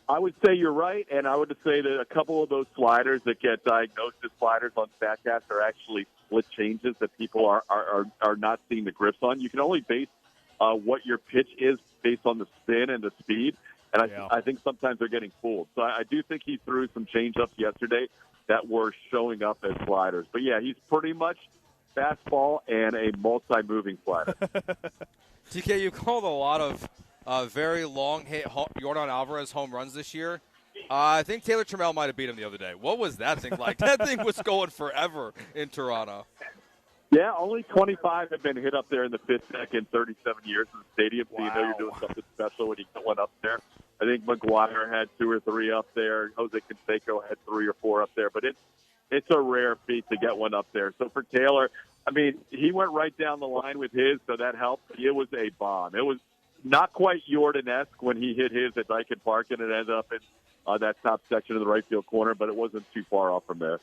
I would say you're right, and I would say that a couple of those sliders that get diagnosed as sliders on StatCast are actually split changes that people are not seeing the grips on. You can only base what your pitch is based on the spin and the speed, and I think sometimes they're getting fooled. So I do think he threw some change-ups yesterday that were showing up as sliders. But, yeah, he's pretty much fastball and a multi-moving slider. TK, you called a lot of very long hit Yordan Alvarez home runs this year. I think Taylor Trammell might have beat him the other day. What was that thing like? That thing was going forever in Toronto. Yeah, only 25 have been hit up there in the fifth deck in 37 years in the stadium, so you know you're doing something special when you get one up there. I think McGuire had 2 or 3 up there. Jose Canseco had 3 or 4 up there, but it's a rare feat to get one up there. So for Taylor, I mean, he went right down the line with his, so that helped. It was a bomb. It was not quite Jordan-esque when he hit his at Dyken Park, and it ended up in that top section of the right field corner, but it wasn't too far off from there.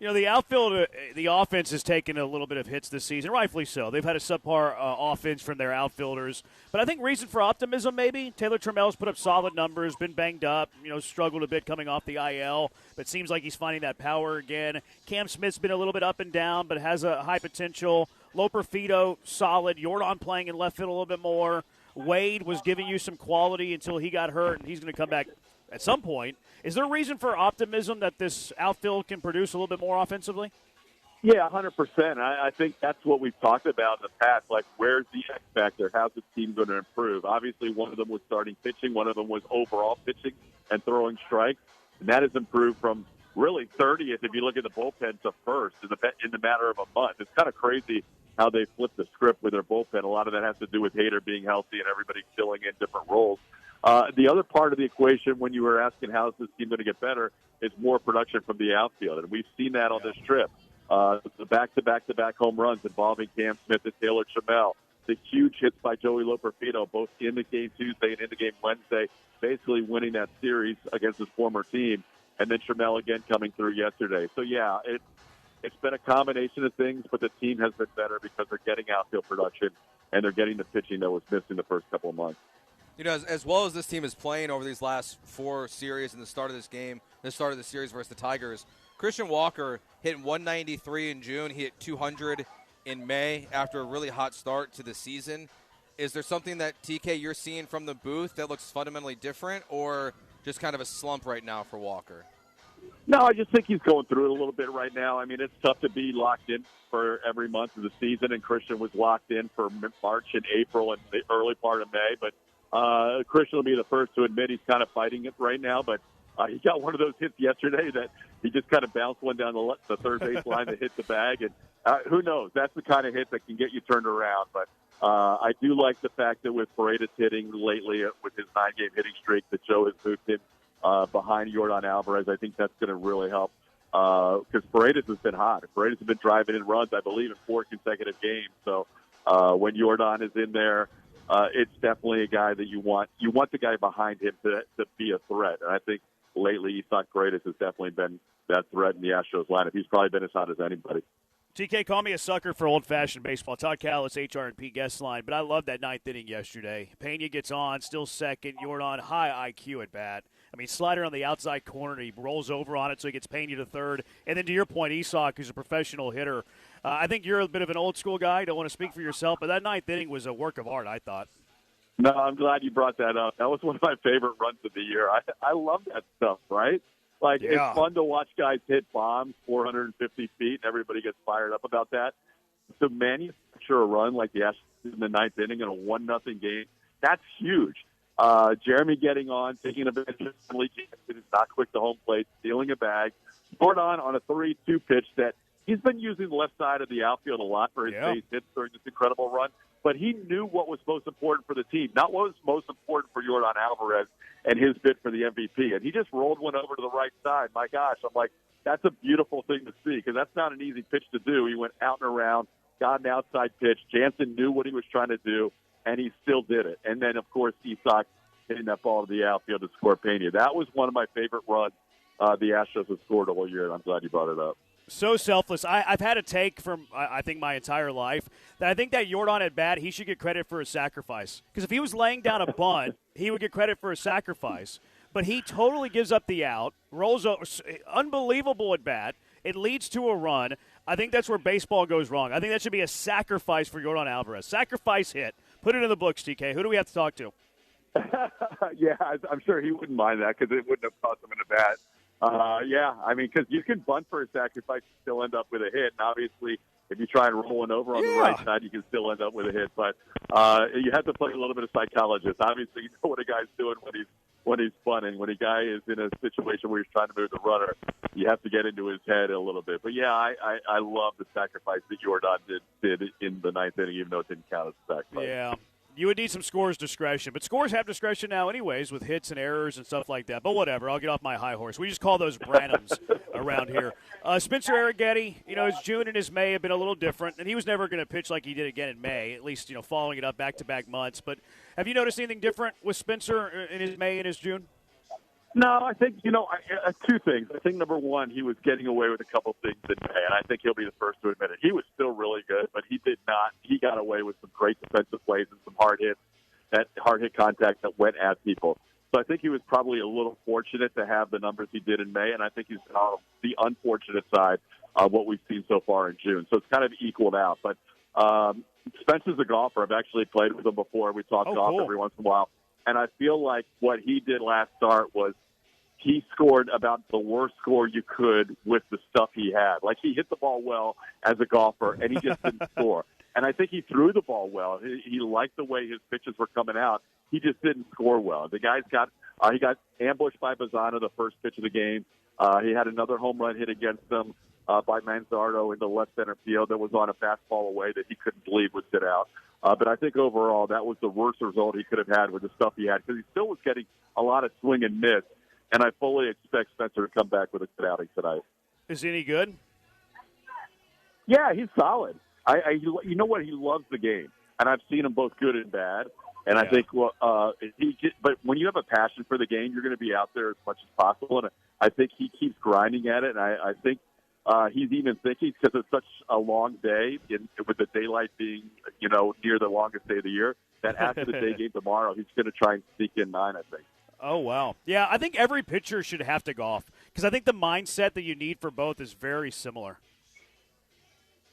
You know, the outfield, the offense has taken a little bit of hits this season, rightfully so. They've had a subpar offense from their outfielders. But I think reason for optimism maybe, Taylor Trammell's put up solid numbers, been banged up, struggled a bit coming off the IL, but seems like he's finding that power again. Cam Smith's been a little bit up and down, but has a high potential. Loperfido, solid. Yordan playing in left field a little bit more. Wade was giving you some quality until he got hurt, and he's going to come back at some point. Is there a reason for optimism that this outfield can produce a little bit more offensively? Yeah, 100%. I think that's what we've talked about in the past. Like, where's the X factor? How's the team going to improve? Obviously, one of them was starting pitching. One of them was overall pitching and throwing strikes. And that has improved from really 30th, if you look at the bullpen, to first in the matter of a month. It's kind of crazy how they flipped the script with their bullpen. A lot of that has to do with Hader being healthy and everybody filling in different roles. The other part of the equation, when you were asking how is this team going to get better, is more production from the outfield. And we've seen that on this trip. The back-to-back home runs involving Cam Smith and Taylor Trammell. The huge hits by Joey Loperfido, both in the game Tuesday and in the game Wednesday, basically winning that series against his former team. And then Trammell again coming through yesterday. So, yeah, it's been a combination of things, but the team has been better because they're getting outfield production and they're getting the pitching that was missing the first couple of months. You know, as well as this team is playing over these last 4 series and the start of this game, the start of the series versus the Tigers, Christian Walker hit 193 in June. He hit 200 in May after a really hot start to the season. Is there something that, TK, you're seeing from the booth that looks fundamentally different, or just kind of a slump right now for Walker? No, I just think he's going through it a little bit right now. I mean, it's tough to be locked in for every month of the season, and Christian was locked in for March and April and the early part of May. But Christian will be the first to admit he's kind of fighting it right now. But he got one of those hits yesterday that he just kind of bounced one down the third base line that hit the bag. And who knows? That's the kind of hit that can get you turned around. But I do like the fact that with Paredes hitting lately with his 9-game hitting streak, that Joe has moved him behind Yordan Alvarez. I think that's going to really help because Paredes has been hot. Paredes has been driving in runs, I believe, in 4 consecutive games. So when Yordan is in there, it's definitely a guy that you want. You want the guy behind him to be a threat. And I think lately Isak Paredes has definitely been that threat in the Astros lineup. He's probably been as hot as anybody. TK, call me a sucker for old-fashioned baseball. Todd Callis, HR&P guest line. But I love that 9th inning yesterday. Pena gets on, still second. Yordan, high IQ at bat. I mean, slider on the outside corner. He rolls over on it, so he gets Pena to third. And then to your point, Isak, who's a professional hitter. I think you're a bit of an old-school guy. Don't want to speak for yourself, but that 9th inning was a work of art, I thought. No, I'm glad you brought that up. That was one of my favorite runs of the year. I love that stuff, right? Like, It's fun to watch guys hit bombs 450 feet, and everybody gets fired up about that. To manufacture a run like the Astros in the 9th inning in a 1-0 game, that's huge. Jeremy getting on, taking advantage of Lee Jansen, is not quick to home plate, stealing a bag. Jordan on a 3-2 pitch that he's been using the left side of the outfield a lot for his base hits during this incredible run. But he knew what was most important for the team, not what was most important for Yordan Alvarez and his bid for the MVP. And he just rolled one over to the right side. My gosh, I'm like, that's a beautiful thing to see because that's not an easy pitch to do. He went out and around, got an outside pitch. Jansen knew what he was trying to do, and he still did it. And then, of course, Isak hitting that ball to the outfield to score Pena. That was one of my favorite runs the Astros have scored all year, and I'm glad you brought it up. So selfless. I've had a take from, I think, my entire life that I think that Yordan at bat, he should get credit for his sacrifice. Because if he was laying down a bunt, he would get credit for his sacrifice. But he totally gives up the out, rolls over, unbelievable at bat. It leads to a run. I think that's where baseball goes wrong. I think that should be a sacrifice for Yordan Alvarez. Sacrifice hit. Put it in the books, TK. Who do we have to talk to? Yeah, I'm sure he wouldn't mind that because it wouldn't have cost him in a bat. Yeah, I mean, because you can bunt for a sacrifice and still end up with a hit. And obviously, if you try and roll one over on the right side, you can still end up with a hit. But you have to play a little bit of psychologist. Obviously, you know what a guy's doing when he's bunting. When a guy is in a situation where he's trying to move the runner, you have to get into his head a little bit. But, yeah, I love the sacrifice that Yordan did in the 9th inning, even though it didn't count as a sacrifice. Yeah. You would need some scores discretion. But scores have discretion now anyways with hits and errors and stuff like that. But whatever. I'll get off my high horse. We just call those Branhams around here. Spencer Arrighetti, his June and his May have been a little different. And he was never going to pitch like he did again in May, at least, following it up back-to-back months. But have you noticed anything different with Spencer in his May and his June? No, I think, two things. I think, number one, he was getting away with a couple things in May, and I think he'll be the first to admit it. He was still really good, but he did not. He got away with some great defensive plays and some hard hit contact that went at people. So I think he was probably a little fortunate to have the numbers he did in May, and I think he's on the unfortunate side of what we've seen so far in June. So it's kind of equaled out. But Spencer's a golfer. I've actually played with him before. We talk golf every once in a while. And I feel like what he did last start was he scored about the worst score you could with the stuff he had. Like, he hit the ball well as a golfer, and he just didn't score. And I think he threw the ball well. He liked the way his pitches were coming out. He just didn't score well. The guy's got he got ambushed by Bazzano the first pitch of the game. He had another home run hit against him by Manzardo in the left center field that was on a fastball away that he couldn't believe would sit out. But I think overall that was the worst result he could have had with the stuff he had, because he still was getting a lot of swing and miss. And I fully expect Spencer to come back with a good outing tonight. Is he any good? Yeah, he's solid. You know what? He loves the game, and I've seen him both good and bad. And I think, but when you have a passion for the game, you're going to be out there as much as possible. And I think he keeps grinding at it. And I think he's even thinking, because it's such a long day, with the daylight being, near the longest day of the year, that after the day game tomorrow, he's going to try and sneak in 9, I think. Oh, wow. Yeah, I think every pitcher should have to golf, because I think the mindset that you need for both is very similar.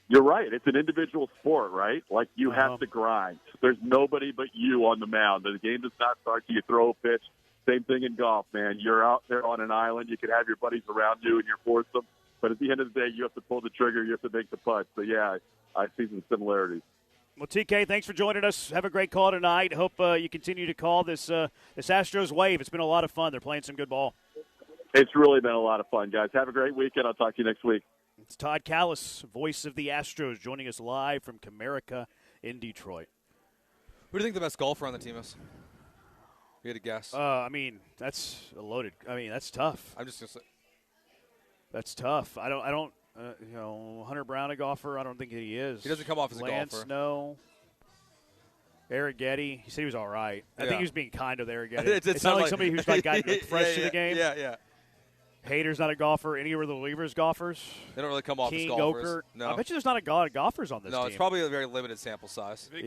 You're right. It's an individual sport, right? Like, you have to grind. There's nobody but you on the mound. The game does not start till you throw a pitch. Same thing in golf, man. You're out there on an island. You can have your buddies around you and you're foursome. But at the end of the day, you have to pull the trigger. You have to make the putt. So, yeah, I see some similarities. Well, TK, thanks for joining us. Have a great call tonight. Hope you continue to call this Astros wave. It's been a lot of fun. They're playing some good ball. It's really been a lot of fun, guys. Have a great weekend. I'll talk to you next week. It's Todd Callis, voice of the Astros, joining us live from Comerica in Detroit. Who do you think the best golfer on the team is? You had a guess. That's loaded. That's tough. I'm just going to say. That's tough. I don't. Hunter Brown a golfer? I don't think he is. He doesn't come off as Lance, a golfer. No. Eric Getty, he said he was all right. I think he was being kind with Eric Getty. It sounded like somebody who's got fresh to the game. Yeah. Hader's not a golfer. Any of the relievers golfers? They don't really come off King, as golfers. Gokert. No. I bet you there's not a lot of golfers on this team. No, it's probably a very limited sample size. You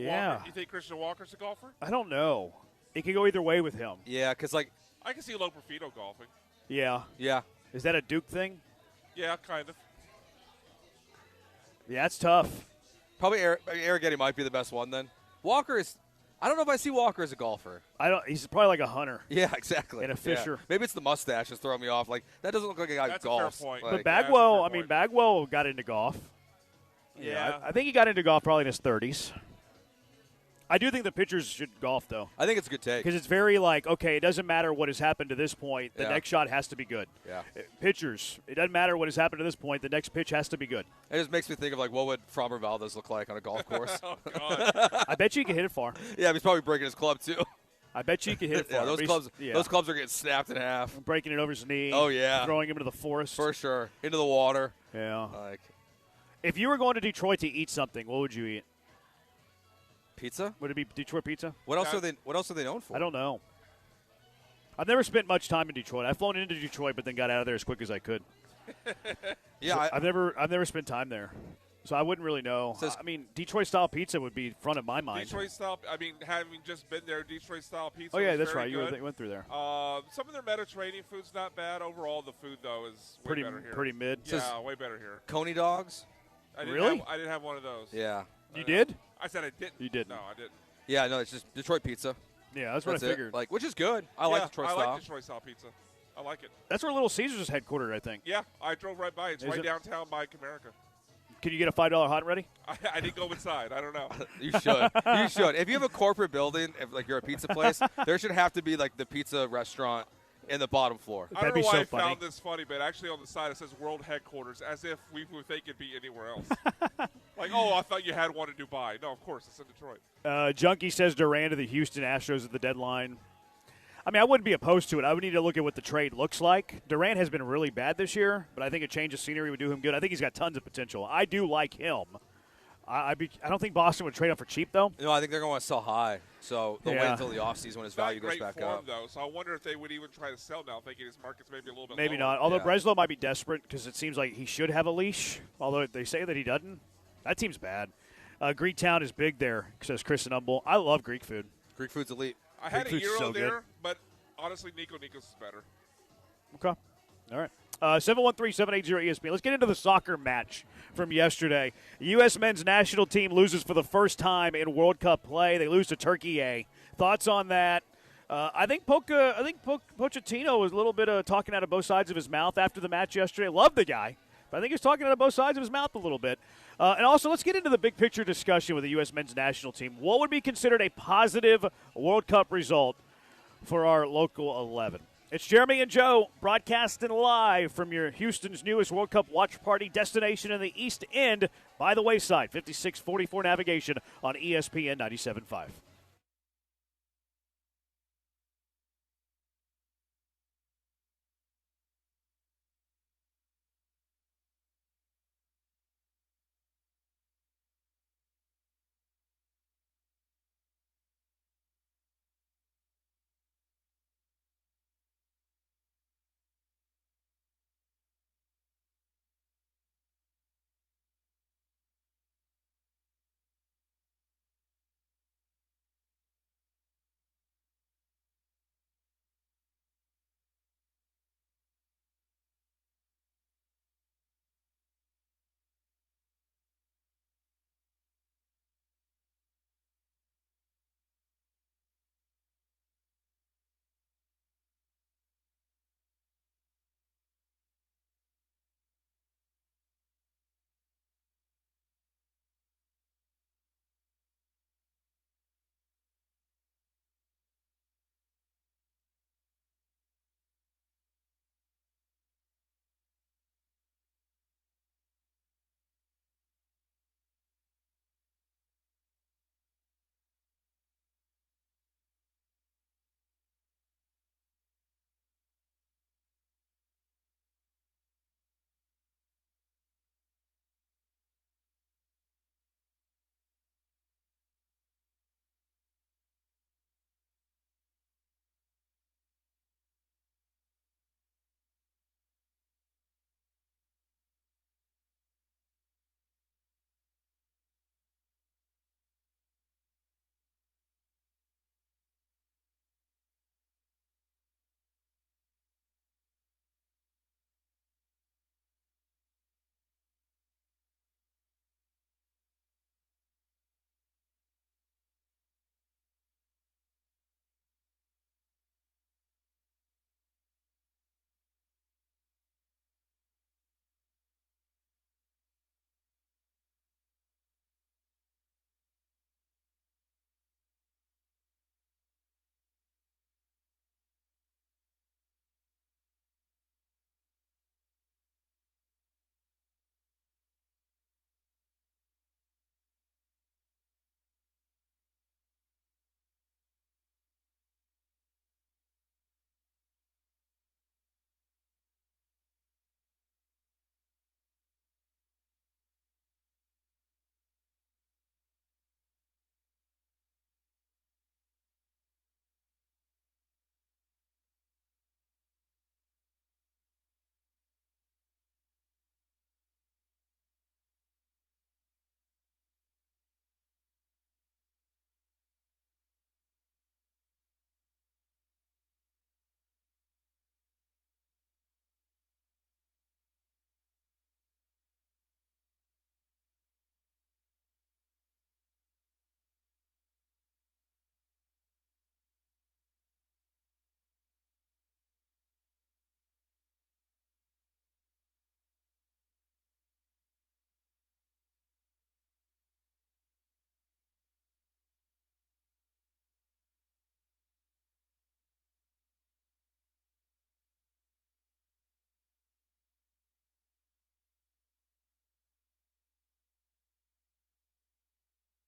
think Christian Walker's a golfer? I don't know. It could go either way with him. Yeah, because, I can see Loperfido golfing. Yeah. Yeah. Is that a Duke thing? Yeah, kind of. Yeah, it's tough. Probably Eric Getty might be the best one then. Walker is – I don't know if I see Walker as a golfer. He's probably like a hunter. Yeah, exactly. And a fisher. Yeah. Maybe it's the mustache that's throwing me off. Like, that doesn't look like a guy who golfs. That's a fair point. But Bagwell got into golf. Yeah. I think he got into golf probably in his 30s. I do think the pitchers should golf, though. I think it's a good take. Because it's very okay, it doesn't matter what has happened to this point. The next shot has to be good. Yeah. Pitchers, it doesn't matter what has happened to this point. The next pitch has to be good. It just makes me think of, what would Framber Valdez look like on a golf course? Oh, God. I bet you he can hit it far. Yeah, he's probably breaking his club, too. I bet you he can hit it far. Yeah, those clubs are getting snapped in half. Breaking it over his knee. Oh, yeah. Throwing him into the forest. For sure. Into the water. Yeah. If you were going to Detroit to eat something, what would you eat? Pizza? Would it be Detroit pizza? What else are they known for? I don't know. I've never spent much time in Detroit. I've flown into Detroit, but then got out of there as quick as I could. Yeah, I've never spent time there, so I wouldn't really know. Detroit style pizza would be front of my mind. Detroit style. Having just been there, Detroit style pizza. Oh yeah, that's right. Good. You went through there. Some of their Mediterranean food's not bad. Overall, the food though is way better here. Pretty mid. Yeah, way better here. Coney dogs. I didn't have one of those. Yeah. You did? I said I didn't. You didn't. No, I didn't. Yeah, no, it's just Detroit pizza. Yeah, that's what I figured. Which is good. I like Detroit style. I like Detroit style pizza. I like it. That's where Little Caesars is headquartered, I think. Yeah, I drove right by. It's right downtown by Comerica. Can you get a $5 hot and ready? I didn't go inside. I don't know. You should. You should. If you have a corporate building, if you're a pizza place, there should have to be the pizza restaurant in the bottom floor. I don't know why I found this funny, but actually on the side it says World Headquarters, as if we would think it'd be anywhere else. I thought you had one in Dubai. No, of course, it's in Detroit. Junkie says Durant to the Houston Astros at the deadline. I wouldn't be opposed to it. I would need to look at what the trade looks like. Durant has been really bad this year, but I think a change of scenery would do him good. I think he's got tons of potential. I do like him. I don't think Boston would trade him for cheap, though. No, I think they're going to sell high. So they'll wait until the offseason when his value goes back up. Though, so I wonder if they would even try to sell now, thinking his market's maybe a little bit Maybe lower. not. Although Breslow might be desperate because it seems like he should have a leash, although they say that he doesn't. That team's bad. Greek Town is big there, says Chris and Humble. I love Greek food. Greek food's elite. I had a Euro there, but honestly, Nikos is better. Okay. All right. 713-780-ESPN. Let's get into the soccer match from yesterday. The U.S. men's national team loses for the first time in World Cup play. They lose to Turkey A. Thoughts on that? I think Pochettino was a little bit talking out of both sides of his mouth after the match yesterday. Love the guy, but I think he's talking out of both sides of his mouth a little bit. And also, let's get into the big picture discussion with the U.S. men's national team. What would be considered a positive World Cup result for our local 11? It's Jeremy and Joe broadcasting live from your Houston's newest World Cup watch party destination in the East End, by the Wayside, 5644 navigation on ESPN 97.5.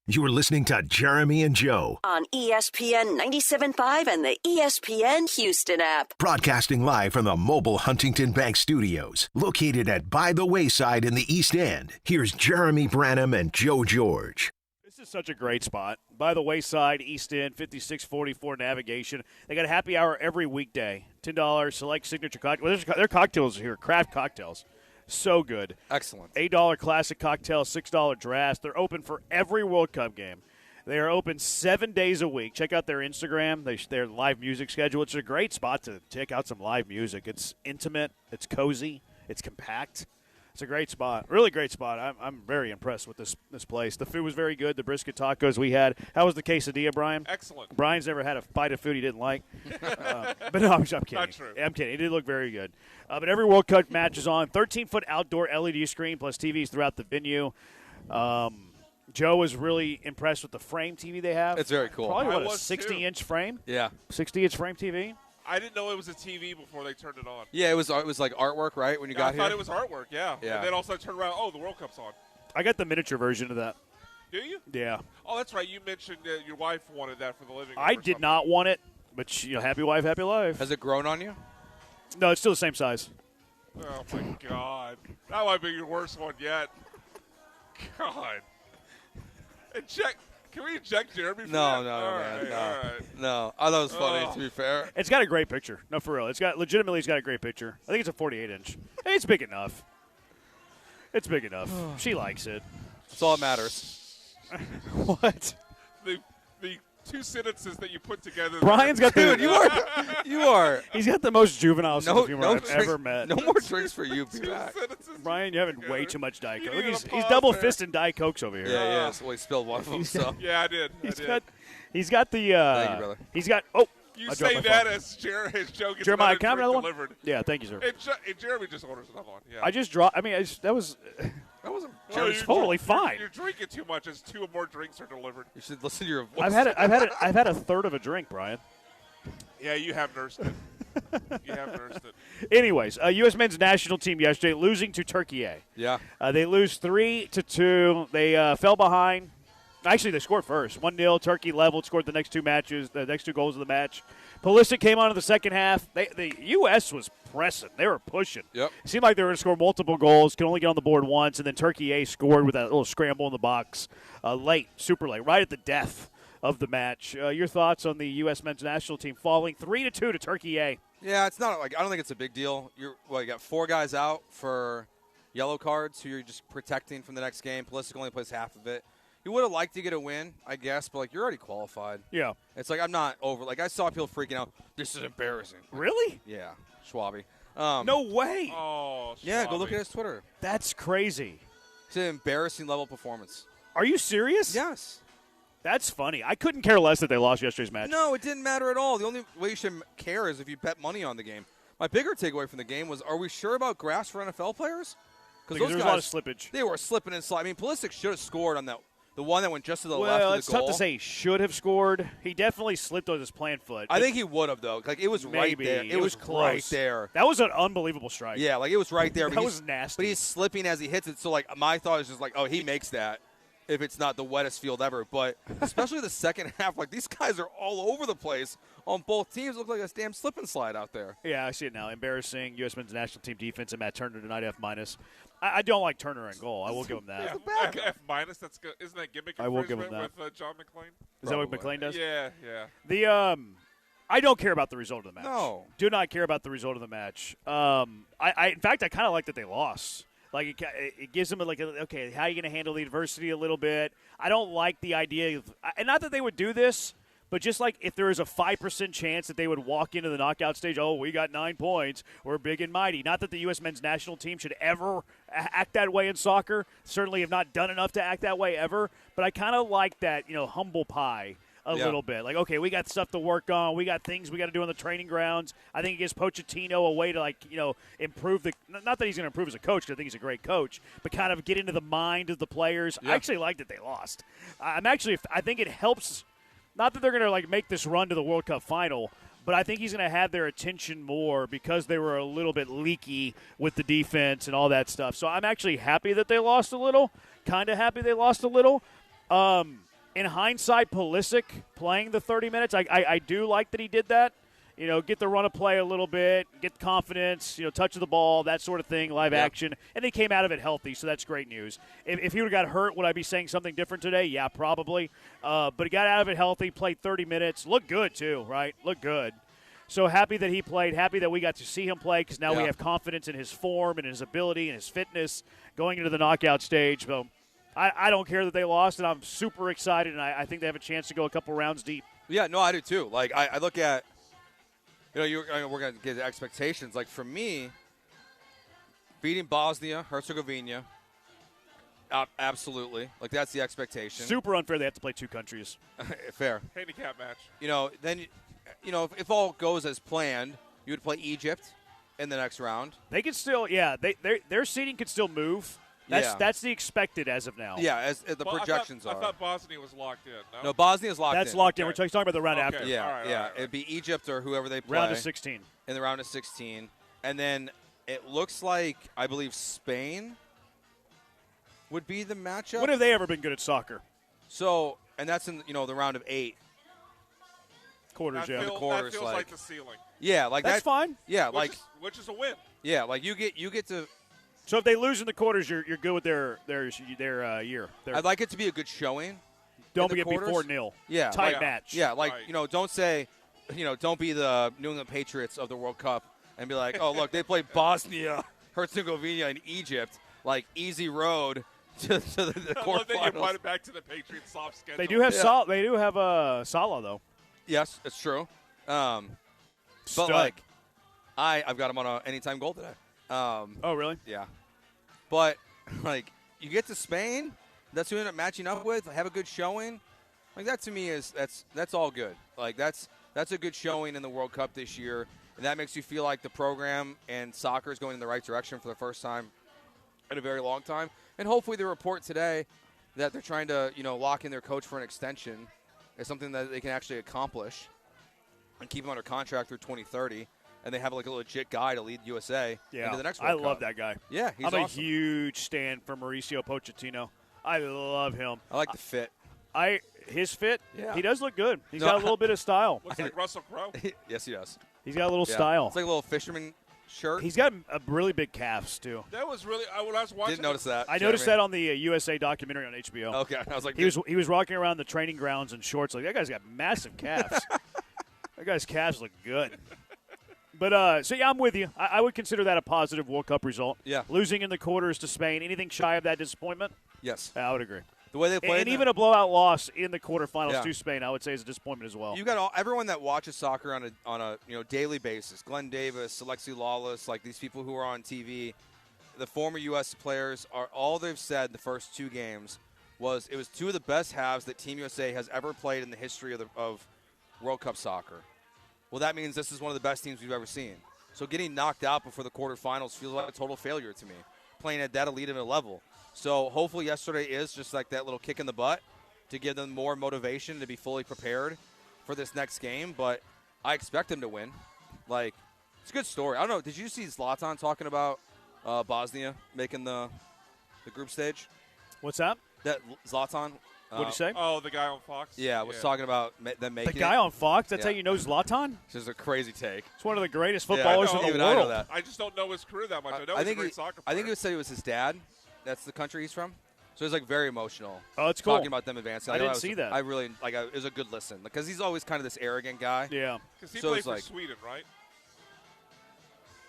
You are listening to Jeremy and Joe, On ESPN 97.5 and the ESPN Houston app. broadcasting live from the mobile Huntington Bank Studios, located at By the Wayside in the East End. Here's Jeremy Branham and Joe George. This is such a great spot. By the Wayside, East End, 5644 navigation. They got a happy hour every weekday. $10 select signature cocktails. Well, their cocktails are here, craft cocktails. So good. Excellent. $8 classic cocktail, $6 draft. They're open for every World Cup game. They are open 7 days a week. Check out their Instagram, their live music schedule. It's a great spot to check out some live music. It's intimate, it's cozy, it's compact. It's a great spot. Really great spot. I'm very impressed with this place. The food was very good. The brisket tacos we had. How was the quesadilla, Brian? Excellent. Brian's never had a bite of food he didn't like. But no, I'm kidding. Not true. I'm kidding. It did look very good. But every World Cup match is on. 13-foot outdoor LED screen plus TVs throughout the venue. Joe was really impressed with the frame TV they have. It's very cool. Probably, I a was 60-inch frame? Yeah. 60-inch frame TV? I didn't know it was a TV before they turned it on. Yeah, it was like artwork, right, when you got here? I thought it was artwork, yeah. Yeah. And then also I turned around, the World Cup's on. I got the miniature version of that. Do you? Yeah. Oh, that's right. You mentioned your wife wanted that for the living room. I did not want it, but happy wife, happy life. Has it grown on you? No, it's still the same size. Oh, my God. That might be your worst one yet. God. Can we eject Jeremy? No. All right. No. I thought it was funny, to be fair. It's got a great picture. No, for real. It's got a great picture. I think it's a 48-inch. It's big enough. It's big enough. She likes it. That's all that matters. What? The two sentences that you put together. Brian's got Dude, you are. He's got the most juvenile sense of humor I've ever met. No more drinks for you, B-Mac. Brian, you're having way too much Diet Coke. Look, needed he's a double pause there. fisting Diet Cokes over here. Yeah, well, he spilled one of them, so. Yeah, I did. He's got the. Thank you, brother. He's got. You I say dropped my that phone. as Joe gets Jeremiah, another can I have drink another one? delivered. Yeah, thank you, sir. And Jeremy just orders another one. Yeah. I just dropped. I mean, that was. That wasn't. Jeremy's totally fine. You're drinking too much as two more drinks are delivered. You should listen to your voice. I've had a third of a drink, Brian. Yeah, you have nursed it. You have nursed it. Anyways, U.S. men's national team yesterday losing to Turkey A. Yeah. They lose 3-2. They fell behind. Actually, they scored first. 1-0. Turkey leveled, scored the next two goals of the match. Pulisic came on in the second half. The U.S. was pressing. They were pushing. Yep. It seemed like they were going to score multiple goals, could only get on the board once, and then Turkey A scored with that little scramble in the box late, super late, right at the death of the match. Your thoughts on the U.S. men's national team falling 3-2 to Turkey A? Yeah, it's not like I don't think it's a big deal. You got 4 guys out for yellow cards who you're just protecting from the next game. Pulisic only plays half of it. You would have liked to get a win, I guess, but you're already qualified. Yeah. It's like I'm not over. I saw people freaking out. This is embarrassing. Really? Yeah, Schwabi. No way. Oh, yeah. Go look at his Twitter. That's crazy. It's an embarrassing level performance. Are you serious? Yes. That's funny. I couldn't care less that they lost yesterday's match. No, it didn't matter at all. The only way you should care is if you bet money on the game. My bigger takeaway from the game was: are we sure about grass for NFL players? Because there was a lot of slippage. They were slipping and sliding. I mean, Pulisic should have scored on that. The one that went just to the left of the goal. Well, it's tough to say he should have scored. He definitely slipped on his plant foot. I think he would have, though. It was right there. It was close. right there. That was an unbelievable strike. Yeah, it was right there. That was nasty. But he's slipping as he hits it. So, my thought is just he makes that if it's not the wettest field ever. But especially the second half, these guys are all over the place on both teams. It looked like a damn slip and slide out there. Yeah, I see it now. Embarrassing U.S. men's national team defense and Matt Turner tonight F-. I don't like Turner in goal. I will give him that. Yeah, F-, that's good. Isn't that gimmick I will give him with that. John McClane? Is that what McClane does? Yeah, yeah. I don't care about the result of the match. No. Do not care about the result of the match. In fact, I kind of like that they lost. It gives them okay, how are you going to handle the adversity a little bit? I don't like the idea of, and not that they would do this, but just if there is a 5% chance that they would walk into the knockout stage, we got 9 points, we're big and mighty. Not that the U.S. men's national team should ever act that way in soccer. Certainly have not done enough to act that way ever. But I kind of like that, humble pie a little bit. Okay, we got stuff to work on. We got things we got to do on the training grounds. I think it gives Pochettino a way to, improve not that he's going to improve as a coach, because I think he's a great coach, but kind of get into the mind of the players. Yeah. I actually like that they lost. I think it helps. Not that they're going to make this run to the World Cup final, but I think he's going to have their attention more because they were a little bit leaky with the defense and all that stuff. So I'm actually happy that they lost a little. Kind of happy they lost a little. In hindsight, Pulisic playing the 30 minutes, I do like that he did that. Get the run of play a little bit, get confidence, touch of the ball, that sort of thing, live action. And they came out of it healthy, so that's great news. If he would have got hurt, would I be saying something different today? Yeah, probably. But he got out of it healthy, played 30 minutes. Looked good, too, right? Looked good. So happy that he played, happy that we got to see him play because now we have confidence in his form and his ability and his fitness going into the knockout stage. So I don't care that they lost, and I'm super excited, and I think they have a chance to go a couple rounds deep. Yeah, no, I do, too. I look at – we're going to get expectations. For me, Beating Bosnia, Herzegovina. Absolutely. Like, that's the expectation. Super unfair they have to play two countries. Fair. Handicap match. Then, if all goes as planned, you would play Egypt in the next round. They could still, their seeding could still move. That's the expected as of now. Yeah, as the projections I thought Bosnia was locked in. No, Bosnia's locked in. That's locked in. We're talking about the round after. Yeah, All right. It'd be Egypt or whoever they play. Round of 16. In the round of 16. And then it looks like, I believe, Spain would be the matchup. When have they ever been good at soccer? So, and that's in the round of 8. Quarters, that feels like the ceiling. Yeah, like that's fine. Yeah, which is a win. Yeah, like you get to. So if they lose in the quarters, you're good with their year. I'd like it to be a good showing. Don't get beat 4-0. Yeah, tight match. Yeah, don't say, don't be the New England Patriots of the World Cup and be like, oh look, they play Bosnia, Herzegovina, and Egypt, like easy road to the quarterfinals. I love that you brought it back to the Patriots' soft schedule. They do have They do have Salah though. Yes, it's true. But I've got him on an anytime goal today. Oh really? Yeah. But you get to Spain, that's who you end up matching up with. Have a good showing. Like that to me is that's all good. Like that's a good showing in the World Cup this year, and that makes you feel like the program and soccer is going in the right direction for the first time in a very long time. And hopefully the report today that they're trying to lock in their coach for an extension is something that they can actually accomplish and keep him under contract through 2030. And they have a legit guy to lead USA into the next World Cup. I love that guy. Yeah, he's I'm awesome. a huge stand for Mauricio Pochettino. I love him. I like the fit. His fit, yeah. He does look good. He's got a little bit of style. Looks like Russell Crowe. Yes, he does. He's got a little style. It's like a little fisherman shirt. He's got a really big calves, too. That was really when I was watching. Didn't notice that. I noticed that on the USA documentary on HBO. Okay. I was like, he was walking around the training grounds in shorts. Like, that guy's got massive calves. That guy's calves look good. But, I'm with you. I would consider that a positive World Cup result. Yeah. Losing in the quarters to Spain. Anything shy of that disappointment? Yes. I would agree. The way they played. And even a blowout loss in the quarterfinals to Spain, I would say, is a disappointment as well. You got everyone that watches soccer on a daily basis. Glenn Davis, Alexi Lawless, like these people who are on TV. The former U.S. players are all they've said the first two games was it was two of the best halves that Team USA has ever played in the history of World Cup soccer. Well, that means this is one of the best teams we've ever seen. So getting knocked out before the quarterfinals feels like a total failure to me, playing at that elite of a level. So hopefully yesterday is just like that little kick in the butt to give them more motivation to be fully prepared for this next game. But I expect them to win. Like, it's a good story. I don't know. Did you see Zlatan talking about Bosnia making the group stage? What's that? That Zlatan. What did he say? Oh, the guy on Fox? Yeah, was talking about them making the guy it. on Fox? That's how you know Zlatan? This is a crazy take. It's one of the greatest footballers in the world. I know that. I just don't know his career that much. I know he's a great soccer player. I think he said it was his dad. That's the country he's from. So he's very emotional. Oh, it's cool. Talking about them advancing. I didn't see that. I really it was a good listen because he's always kind of this arrogant guy. Yeah. Because he played for Sweden, right?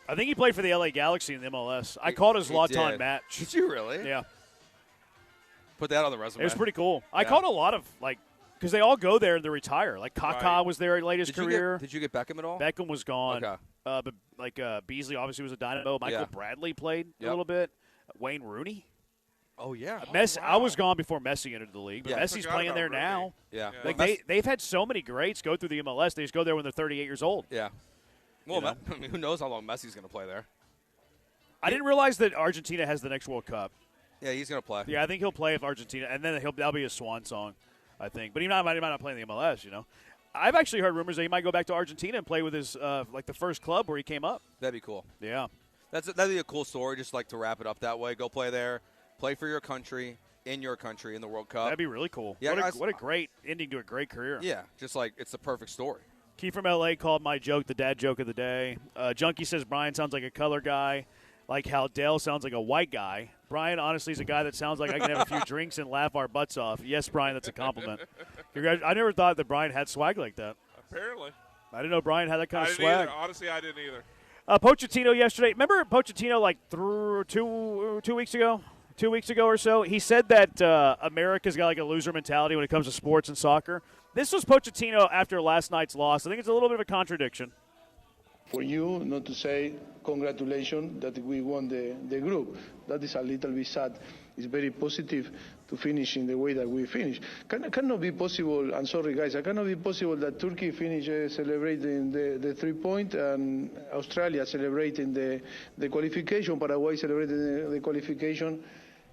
I think he played for the LA Galaxy in the MLS. I called his Zlatan match. Did you really? Yeah. Put that on the resume. It was pretty cool. I called a lot of because they all go there and they retire. Like Kaká was there late his career. Did you get Beckham at all? Beckham was gone. Okay. But Beasley obviously was a dynamo. Michael Bradley played a little bit. Wayne Rooney. Oh yeah. Messi. I was gone before Messi entered the league, but Messi's playing there Rooney. now. Yeah. Like they've had so many greats go through the MLS. They just go there when they're 38 years old. Yeah. Well, who knows how long Messi's going to play there? I didn't realize that Argentina has the next World Cup. Yeah, he's going to play. Yeah, I think he'll play if Argentina, and then that'll be his swan song, I think. But he might not play in the MLS, I've actually heard rumors that he might go back to Argentina and play with his the first club where he came up. That'd be cool. Yeah. That'd be a cool story, just to wrap it up that way. Go play there, play for your country, in the World Cup. That'd be really cool. Yeah, what a great ending to a great career. Yeah, just it's the perfect story. Key from L.A. called my joke the dad joke of the day. Junkie says Brian sounds like a color guy, like how Dale sounds like a white guy. Brian, honestly, is a guy that sounds like I can have a few drinks and laugh our butts off. Yes, Brian, that's a compliment. I never thought that Brian had swag like that. Apparently. I didn't know Brian had that kind of Either. swag. Honestly, I didn't either. Pochettino yesterday. Remember Pochettino two weeks ago? 2 weeks ago or so, he said that America's got a loser mentality when it comes to sports and soccer. This was Pochettino after last night's loss. I think it's a little bit of a contradiction. for you not to say congratulations that we won the group. That is a little bit sad. It's very positive to finish in the way that we finish. Cannot be possible, I'm sorry guys, it cannot be possible that Turkey finish celebrating the 3-point and Australia celebrating the qualification, Paraguay celebrating the qualification,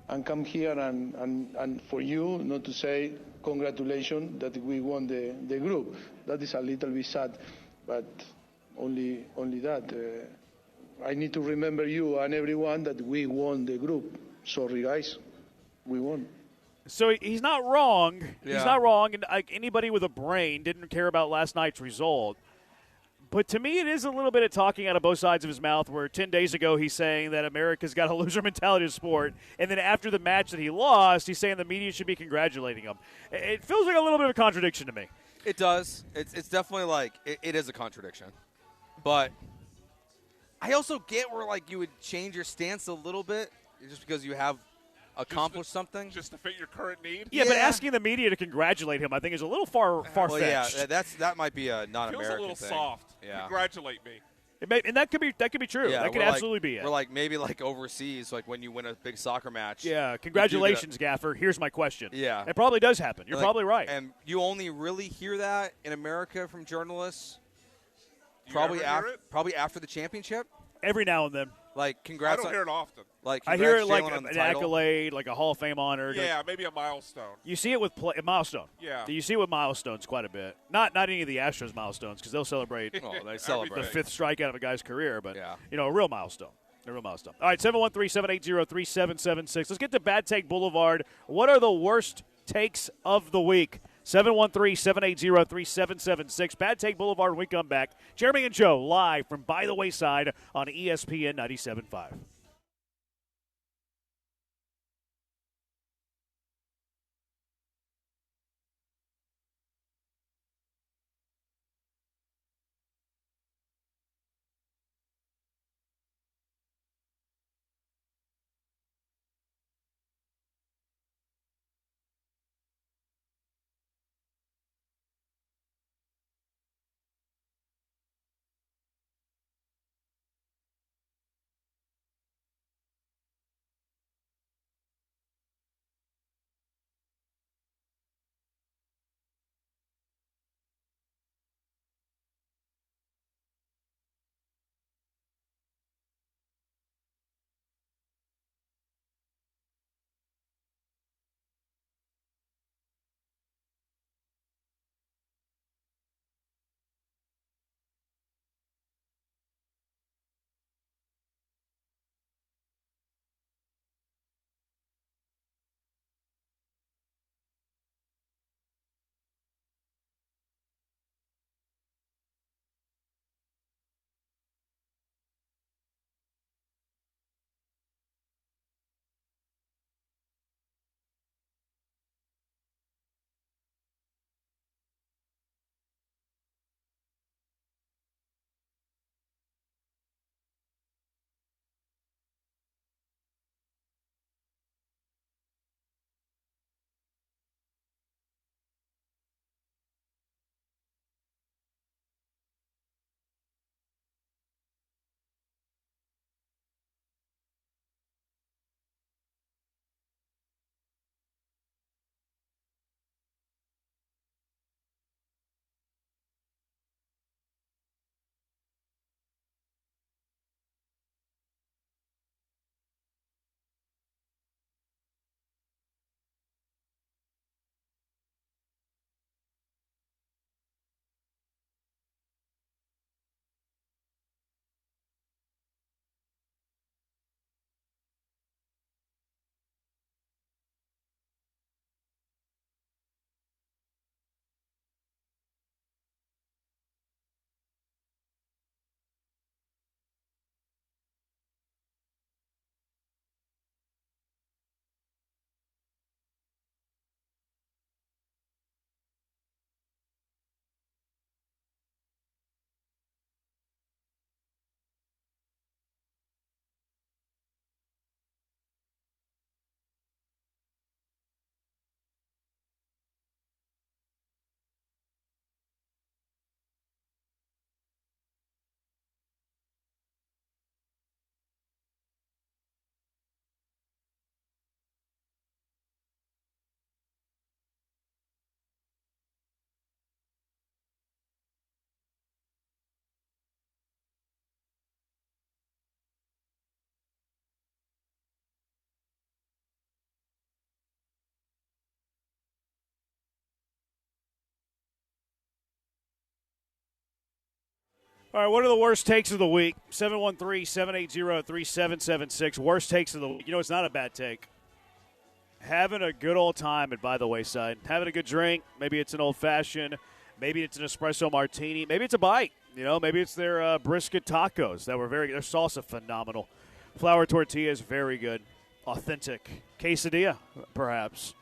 and come here and for you not to say congratulations that we won the group. That is a little bit sad, but only that. I need to remember you and everyone that we won the group. Sorry, guys, we won. So he's not wrong. Yeah. He's not wrong, and anybody with a brain didn't care about last night's result. But to me, it is a little bit of talking out of both sides of his mouth, where 10 days ago he's saying that America's got a loser mentality of sport, and then after the match that he lost, he's saying the media should be congratulating him. It feels like a little bit of a contradiction to me. It does. It's definitely like it is a contradiction. But I also get where like you would change your stance a little bit just because you have accomplished something. Just to fit your current need? Yeah, but asking the media to congratulate him, I think, is a little far-fetched. Well, yeah, that might be a non-American Feels a little thing. soft. Yeah. Congratulate me. And that could be true. Yeah, that could we're absolutely like, be it. We're like maybe like overseas, like when you win a big soccer match. Yeah, congratulations, Gaffer. Here's my question. Yeah. It probably does happen. You're Like, probably right. And you only really hear that in America from journalists You probably ever hear it? probably after the championship. Every now and then. Like congrats. I don't hear it often. Like I hear it congrats, like Jalen, on the an title. accolade, like a Hall of Fame honor. Yeah, maybe a milestone. You see it with a milestone. Yeah. You see it with milestones quite a bit. Not any of the Astros milestones because they'll celebrate. Oh, they celebrate the fifth strikeout of a guy's career, but Yeah. a real milestone. A real milestone. All right, 713-780-3776. Let's get to Bad Take Boulevard. What are the worst takes of the week? 713-780-3776. Bad Take Boulevard when we come back. Jeremy and Joe live from By the Wayside on ESPN 97.5. All right, what are the worst takes of the week? 713-780-3776. Worst takes of the week. You know, it's not a bad take. Having a good old time at By the Wayside. Having a good drink. Maybe it's an old-fashioned. Maybe it's an espresso martini. Maybe it's a bite. You know, maybe it's their brisket tacos that were very good. Their salsa, phenomenal. Flour tortillas, very good. Authentic. Quesadilla, perhaps.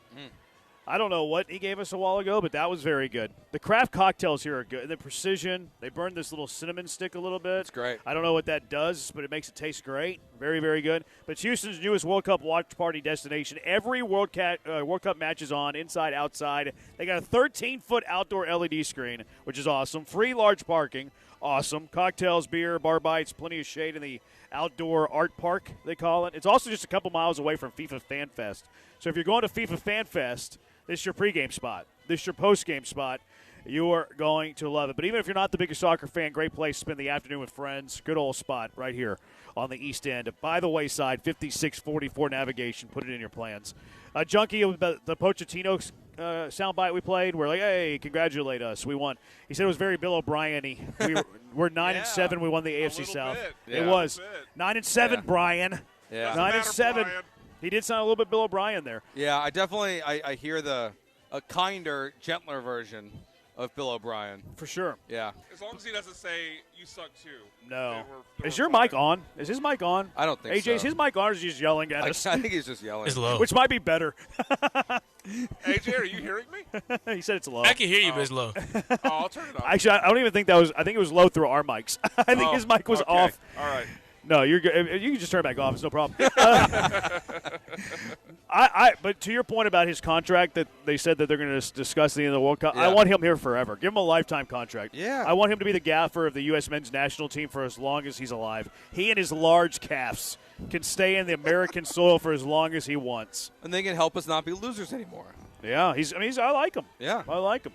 I don't know what he gave us a while ago, but that was very good. The craft cocktails here are good. The precision, they burned this little cinnamon stick a little bit. It's great. I don't know what that does, but it makes it taste great. Very, very good. But it's Houston's newest World Cup watch party destination. Every World Cup match is on, inside, outside. They got a 13-foot outdoor LED screen, which is awesome. Free large parking, awesome. Cocktails, beer, bar bites, plenty of shade in the outdoor art park, they call it. It's also just a couple miles away from FIFA Fan Fest. So if you're going to FIFA Fan Fest, this is your pregame spot. This is your postgame spot. You are going to love it. But even if you're not the biggest soccer fan, great place to spend the afternoon with friends. Good old spot right here on the East End. By the Wayside, 5644 navigation. Put it in your plans. Junkie, the Pochettino soundbite we played, we're like, hey, congratulate us. We won. He said it was very Bill O'Brien-y. We're 9-7. We won the AFC South. Yeah, it was 9-7, Brian. Yeah. 9-7. He did sound a little bit Bill O'Brien there. Yeah, I definitely I hear a kinder, gentler version of Bill O'Brien. For sure. Yeah. As long as he doesn't say, you suck too. No. Is your mic on? Is his mic on? I don't think AJ, so. is his mic on or is he just yelling at us? I think he's just yelling. It's low. Which might be better. AJ, are you hearing me? He said it's low. I can hear you, but it's low. Oh, I'll turn it off. Actually, I don't even think that was – I think it was low through our mics. I think his mic was okay. off. All right. No, you're good. You can just turn it back off. It's no problem. But to your point about his contract that they said that they're going to discuss at the end of the World Cup, Yeah. I want him here forever. Give him a lifetime contract. Yeah. I want him to be the gaffer of the U.S. men's national team for as long as he's alive. He and his large calves can stay in the American soil for as long as he wants. And they can help us not be losers anymore. Yeah, I like him. Yeah. I like him.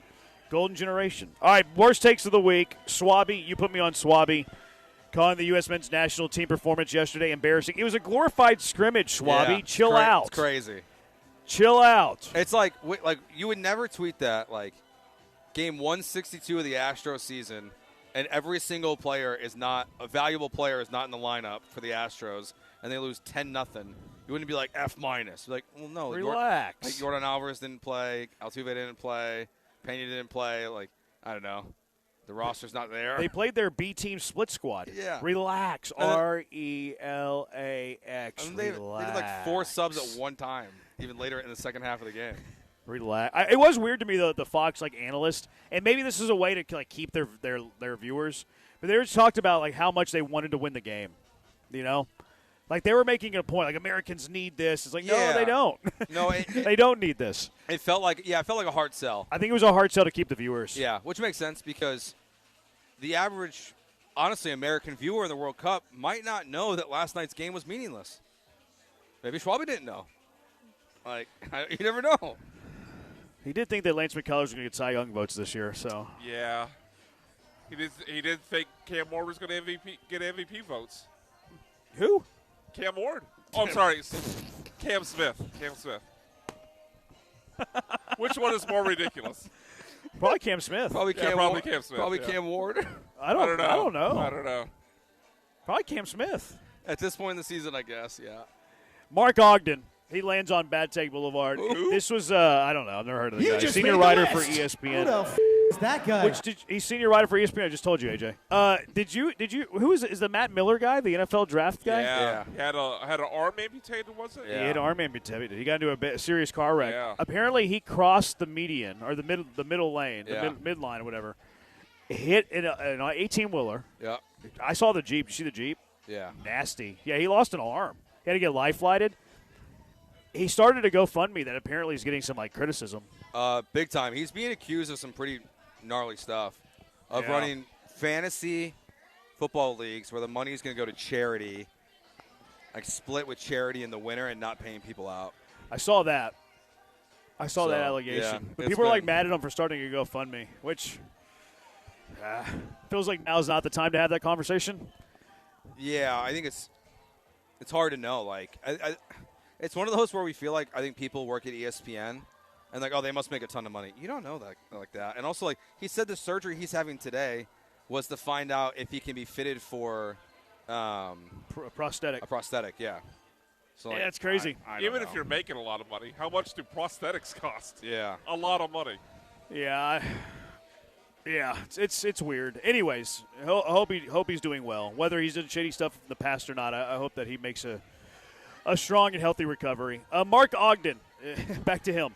Golden generation. All right, worst takes of the week. Swabby, you put me on Swabby. Calling the U.S. men's national team performance yesterday embarrassing. It was a glorified scrimmage, Swabby. Yeah, Chill out. It's crazy. Chill out. It's like you would never tweet that, like, game 162 of the Astros season, and every single player is not – a valuable player is not in the lineup for the Astros, and they lose 10-0. You wouldn't be like F-. You're like, well, no. Relax. Jordan Alvarez didn't play. Altuve didn't play. Pena didn't play. Like, I don't know. The roster's not there. They played their B team split squad. Yeah. Relax. RELAX. I mean, they did like 4 subs at one time, even later in the second half of the game. Relax. It was weird to me, though, the Fox analyst, and maybe this is a way to keep their viewers, but they just talked about how much they wanted to win the game. You know, they were making it a point, Americans need this. It's like, no, they don't. No, they don't need this. It felt like a hard sell. I think it was a hard sell to keep the viewers. Yeah, which makes sense because the average, honestly, American viewer in the World Cup might not know that last night's game was meaningless. Maybe Schwalbe didn't know. You never know. He did think that Lance McCullers was going to get Cy Young votes this year, so. Yeah. He did think Cam Ward was going to get MVP votes. Who? Cam Ward. Oh, I'm sorry. Cam Smith. Which one is more ridiculous? Probably Cam Smith. Probably Cam Ward. Probably yeah. Cam Ward. I don't know. I don't know. Probably Cam Smith. At this point in the season, I guess, yeah. Mark Ogden. He lands on Bad Take Boulevard. Ooh. This was, I don't know. I've never heard of the guy. just Senior made the writer for list. ESPN. Who the is that guy? He's senior writer for ESPN. I just told you, AJ. Did you? Who is the Matt Miller guy, the NFL draft guy? Yeah. He had an arm amputated, was it? Yeah. He had an arm amputated. He got into a serious car wreck. Yeah. Apparently, he crossed the median or the middle lane, Yeah. the midline or whatever. Hit an 18-wheeler. Yeah. I saw the Jeep. You see the Jeep? Yeah. Nasty. Yeah, he lost an arm. He had to get life flighted. He started a GoFundMe that apparently is getting some criticism. Big time. He's being accused of some pretty gnarly stuff, of running fantasy football leagues where the money is going to go to charity, split with charity in the winter and not paying people out. I saw that. That allegation. Yeah, but people are mad at him for starting a GoFundMe, which feels like now's not the time to have that conversation. Yeah, I think it's hard to know. It's one of those where we feel I think people work at ESPN and they must make a ton of money. You don't know that like that. And also he said the surgery he's having today was to find out if he can be fitted for a prosthetic. A prosthetic, yeah. So Yeah, it's crazy. I don't Even know. if you're making a lot of money, how much do prosthetics cost? Yeah. A lot of money. Yeah. Yeah, it's weird. Anyways, I hope he's doing well. Whether he's done shady stuff in the past or not, I hope that he makes a strong and healthy recovery. Mark Ogden, back to him.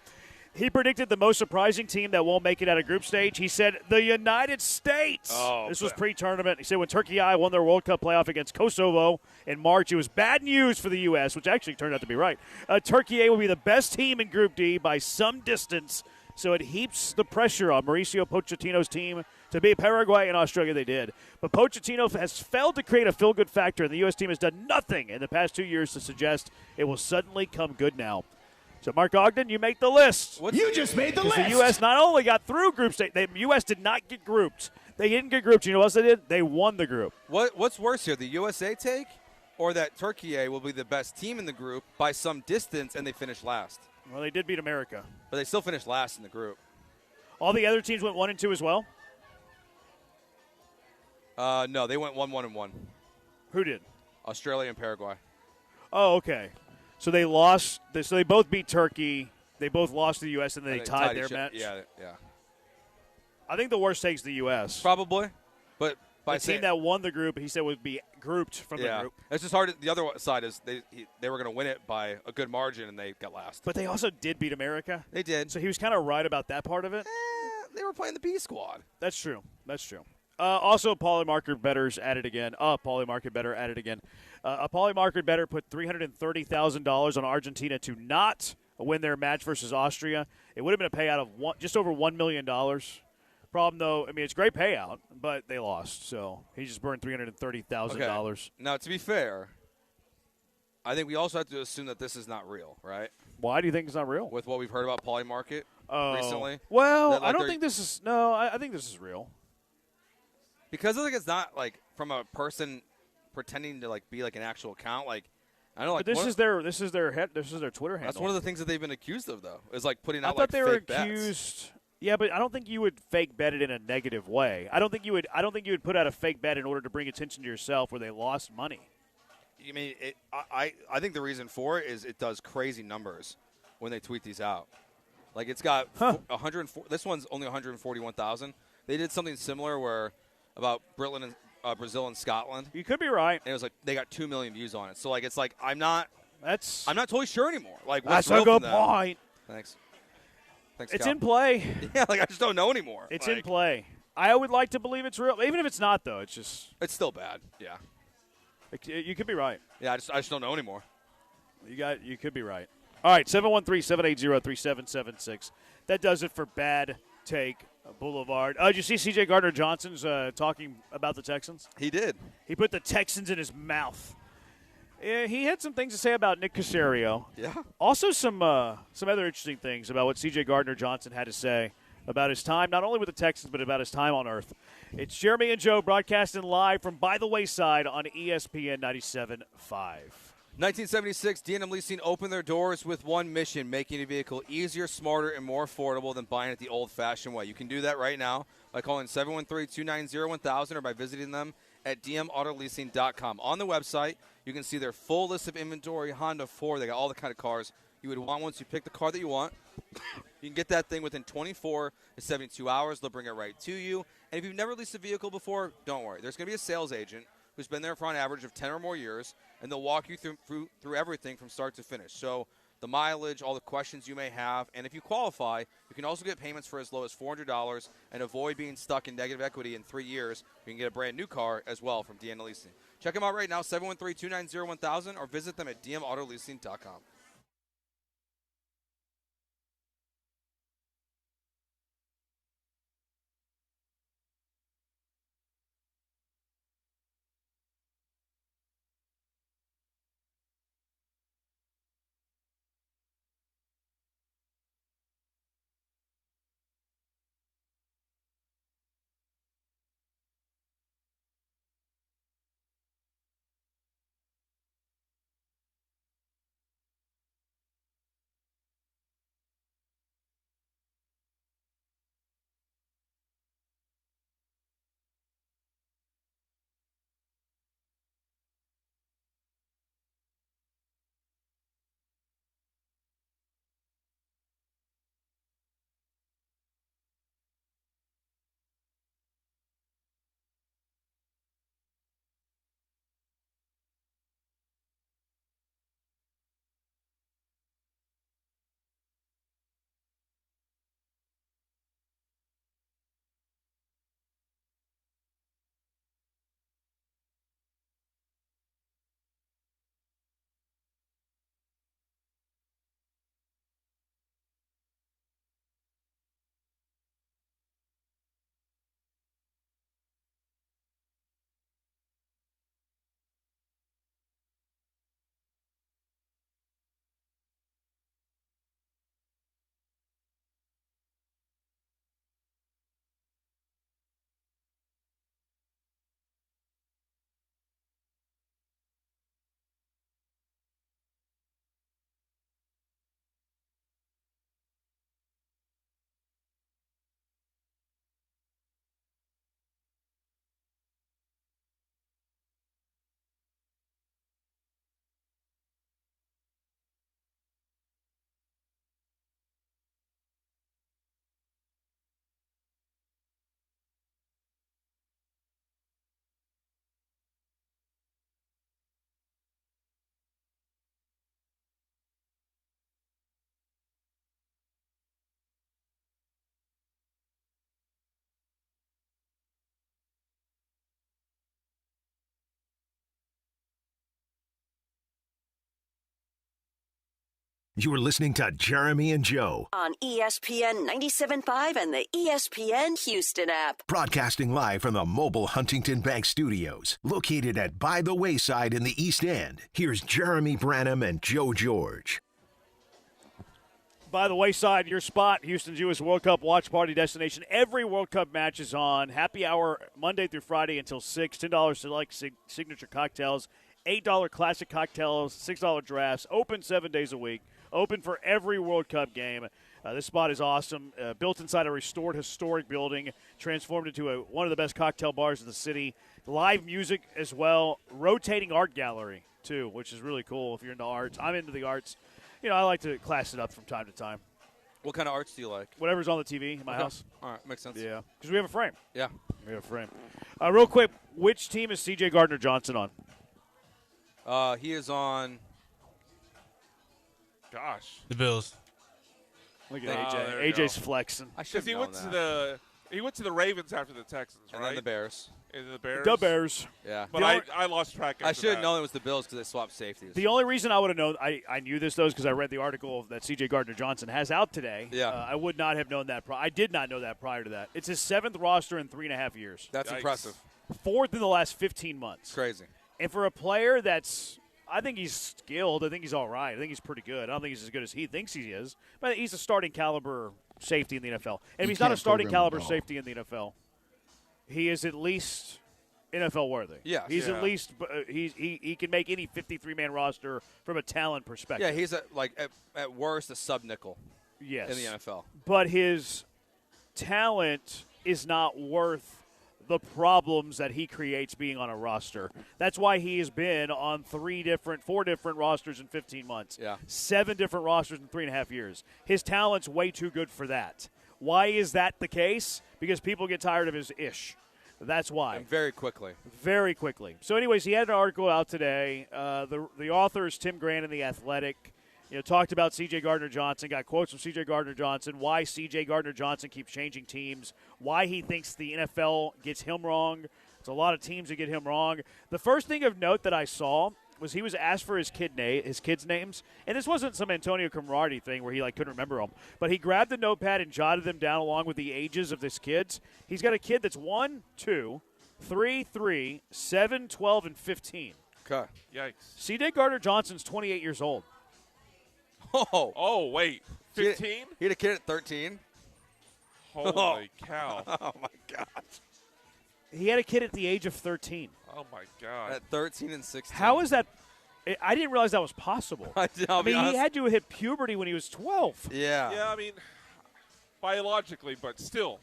He predicted the most surprising team that won't make it out of group stage. He said the United States. This was pre-tournament. He said when Turkey won their World Cup playoff against Kosovo in March, it was bad news for the U.S., which actually turned out to be right. Turkey will be the best team in Group D by some distance. So it heaps the pressure on Mauricio Pochettino's team to beat Paraguay and Australia. They did. But Pochettino has failed to create a feel-good factor, and the U.S. team has done nothing in the past 2 years to suggest it will suddenly come good now. So, Mark Ogden, you make the list. You just made the list. The U.S. not only got through group stage, the U.S. did not get grouped. They didn't get grouped. You know what else they did? They won the group. What's worse here, the USA take or that Turkey will be the best team in the group by some distance and they finish last? Well, they did beat America. But they still finished last in the group. All the other teams went 1 and 2 as well? No, they went 1-1-1. Who did? Australia and Paraguay. Oh, okay. So they lost. So they both beat Turkey. They both lost to the U.S. and then they tied their match. Yeah. I think the worst takes the U.S. Probably. But by the team that won the group, he said, would be grouped from the group. It's just hard. The other side is they were going to win it by a good margin, and they got last. But they also did beat America. They did. So he was kind of right about that part of it. They were playing the B squad. That's true. Also, Polymarket bettors added again. Polymarket bettor added again. A Polymarket bettor put $330,000 on Argentina to not win their match versus Austria. It would have been a payout of just over $1 million. Problem, though, I mean, it's a great payout, but they lost. So he just burned $330,000. Okay. Now, to be fair, I think we also have to assume that this is not real, right? Why do you think it's not real? With what we've heard about Polymarket recently. Well, I don't think this is – no, I think this is real. Because I think it's not, like, from a person pretending to, like, be, like, an actual account. Like, I don't know. Like, but this is their Twitter handle. That's one of the things that they've been accused of, though, is, like, putting out, I thought they were fake accused bets. Yeah, but I don't think you would fake bet it in a negative way. I don't think you would put out a fake bet in order to bring attention to yourself where they lost money. You mean I think the reason for it is it does crazy numbers when they tweet these out. Like it's got 104. This one's only 141,000. They did something similar where about Brazil and Scotland. You could be right. And it was like they got 2 million views on it. So like it's like I'm not totally sure anymore. Like that's what's a good point. Thanks, it's Cal. in play. Yeah, like I just don't know anymore. It's in play. I would like to believe it's real, even if it's not. Though it's still bad. Yeah, you could be right. Yeah, I just don't know anymore. You could be right. All right, 713-780-3776. That does it for Bad Take Boulevard. Did you see C.J. Gardner-Johnson's talking about the Texans? He did. He put the Texans in his mouth. He had some things to say about Nick Caserio. Yeah. Also some other interesting things about what C.J. Gardner-Johnson had to say about his time, not only with the Texans, but about his time on Earth. It's Jeremy and Joe broadcasting live from By the Wayside on ESPN 97.5. 1976, D&M Leasing opened their doors with one mission, making a vehicle easier, smarter, and more affordable than buying it the old-fashioned way. You can do that right now by calling 713-290-1000 or by visiting them at dmautoleasing.com. On the website, you can see their full list of inventory, Honda, Ford. They got all the kind of cars you would want once you pick the car that you want. You can get that thing within 24 to 72 hours. They'll bring it right to you. And if you've never leased a vehicle before, don't worry. There's going to be a sales agent who's been there for an average of 10 or more years, and they'll walk you through everything from start to finish. So the mileage, all the questions you may have, and if you qualify, you can also get payments for as low as $400 and avoid being stuck in negative equity in 3 years. You can get a brand new car as well from DM Leasing. Check them out right now, 713-290-1000, or visit them at dmautoleasing.com. You're listening to Jeremy and Joe, On ESPN 97.5 and the ESPN Houston app. broadcasting live from the mobile Huntington Bank Studios, located at By the Wayside in the East End. Here's Jeremy Branham and Joe George. By the Wayside, your spot, Houston's U.S. World Cup watch party destination. Every World Cup match is on. Happy hour Monday through Friday until 6. $10 select signature cocktails, $8 classic cocktails, $6 drafts. Open 7 days a week. Open for every World Cup game. This spot is awesome. Built inside a restored historic building, transformed into one of the best cocktail bars in the city. Live music as well. Rotating art gallery, too, which is really cool if you're into arts. I'm into the arts. You know, I like to class it up from time to time. What kind of arts do you like? Whatever's on the TV in my house. All right, makes sense. Yeah, because we have a frame. Yeah. We have a frame. Real quick, which team is C.J. Gardner-Johnson on? He is on. Gosh. The Bills. Look at AJ. AJ's flexing. I should Because have known that. he went to the Ravens after the Texans, right? And then the Bears. And the Bears. The Bears. Yeah. But I lost track. I after should have that. known it was the Bills because they swapped safeties. The only reason I would have known, I knew this, though, is because I read the article that C.J. Gardner-Johnson has out today. Yeah. I would not have known that. I did not know that prior to that. It's his 7th roster in 3.5 years. That's impressive. 4th in the last 15 months. Crazy. And for a player that's, I think he's skilled. I think he's all right. I think he's pretty good. I don't think he's as good as he thinks he is. But he's a starting caliber safety in the NFL. And if he's not a starting caliber safety in the NFL, he is at least NFL worthy. Yes. He's at least he can make any 53-man roster from a talent perspective. Yeah, he's at worst a sub nickel. Yes. In the NFL. But his talent is not worth the problems that he creates being on a roster. That's why he has been on 4 different rosters in 15 months. Yeah. 7 different rosters in 3.5 years. His talent's way too good for that. Why is that the case? Because people get tired of his ish. That's why. And very quickly. Very quickly. So, anyways, he had an article out today. The author is Tim Grant in The Athletic. Talked about C.J. Gardner-Johnson, got quotes from C.J. Gardner-Johnson, why C.J. Gardner-Johnson keeps changing teams, why he thinks the NFL gets him wrong. It's a lot of teams that get him wrong. The first thing of note that I saw was he was asked for his kids' names, and this wasn't some Antonio Cromartie thing where he couldn't remember them, but he grabbed the notepad and jotted them down along with the ages of his kids. He's got a kid that's 1, 2, 3, 7, 12, and 15. Okay. Yikes. C.J. Gardner-Johnson's 28 years old. Oh, wait. 15? He had a kid at 13. Holy cow. Oh, my God. He had a kid at the age of 13. Oh, my God. At 13 and 16. How is that? I didn't realize that was possible. I mean, he had to hit puberty when he was 12. Yeah. Yeah, I mean, biologically, but still.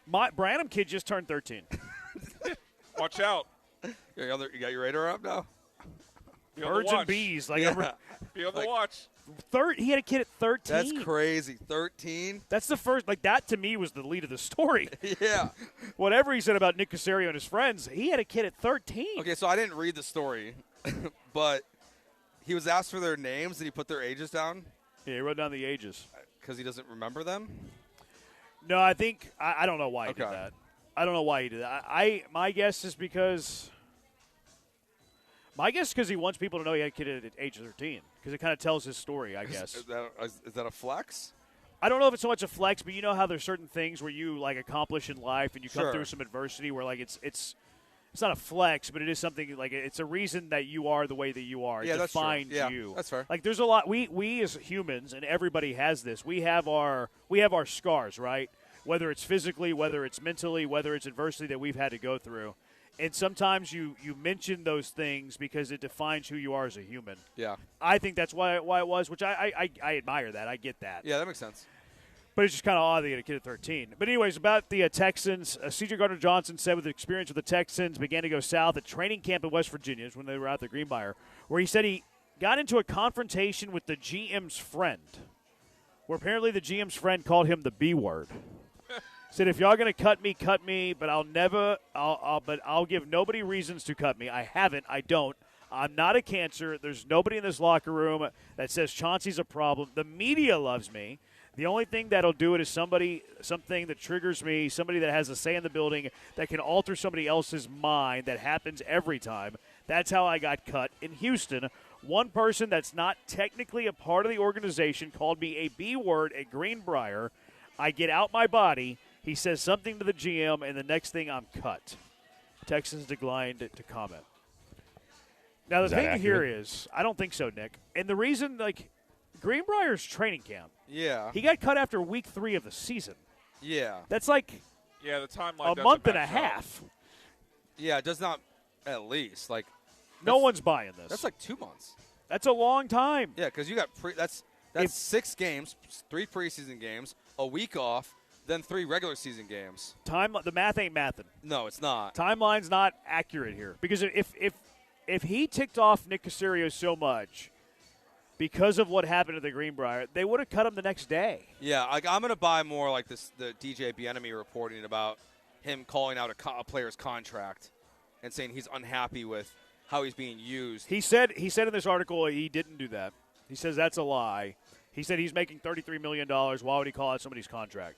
My Branham kid just turned 13. Watch out. You got your radar up now? Birds and bees. Be on the watch. He had a kid at 13. That's crazy. 13? That's the first. That to me was the lead of the story. Yeah. Whatever he said about Nick Caserio and his friends, he had a kid at 13. Okay, so I didn't read the story, but he was asked for their names and he put their ages down? Yeah, he wrote down the ages. Because he doesn't remember them? No, I think I don't know why he did that. I don't know why he did that. My guess is because he wants people to know he had a kid at age 13 because it kind of tells his story, I guess. Is that a flex? I don't know if it's so much a flex, but you know how there's certain things where you accomplish in life and you come through some adversity where it's not a flex, but it is something it's a reason that you are the way that you are. Yeah, it defines that's true. Yeah, you. that's fair. There's a lot we as humans, and everybody has this. We have our scars, right? Whether it's physically, whether it's mentally, whether it's adversity that we've had to go through. And sometimes you mention those things because it defines who you are as a human. Yeah. I think that's why it was, which I admire that. I get that. Yeah, that makes sense. But it's just kind of odd that you had a kid at 13. But anyways, about the Texans, C.J. Gardner-Johnson said with experience with the Texans began to go south at training camp in West Virginia when they were out the Greenbrier, where he said he got into a confrontation with the GM's friend, where apparently the GM's friend called him the B word. Said, if y'all going to cut me, but I'll give nobody reasons to cut me. I haven't. I don't. I'm not a cancer. There's nobody in this locker room that says Chauncey's a problem. The media loves me. The only thing that'll do it is something that triggers me, somebody that has a say in the building that can alter somebody else's mind. That happens every time. That's how I got cut in Houston. One person that's not technically a part of the organization called me a B word at Greenbrier. I get out my body. He says something to the GM, and the next thing I'm cut. Texans declined to comment. Now, the thing here is, I don't think so, Nick. And the reason, Greenbrier's training camp. Yeah. He got cut after week 3 of the season. Yeah. That's like the timeline a month and a half. Yeah, it does not, at least. No one's buying this. That's like 2 months. That's a long time. Yeah, because you got that's 6 games, 3 preseason games, a week off, then 3 regular season games. The math ain't mathin'. No, it's not. Timeline's not accurate here. Because if he ticked off Nick Caserio so much because of what happened at the Greenbrier, they would have cut him the next day. Yeah, I'm going to buy more like the DJ Bieniemy reporting about him calling out a player's contract and saying he's unhappy with how he's being used. He said in this article he didn't do that. He says that's a lie. He said he's making $33 million. Why would he call out somebody's contract?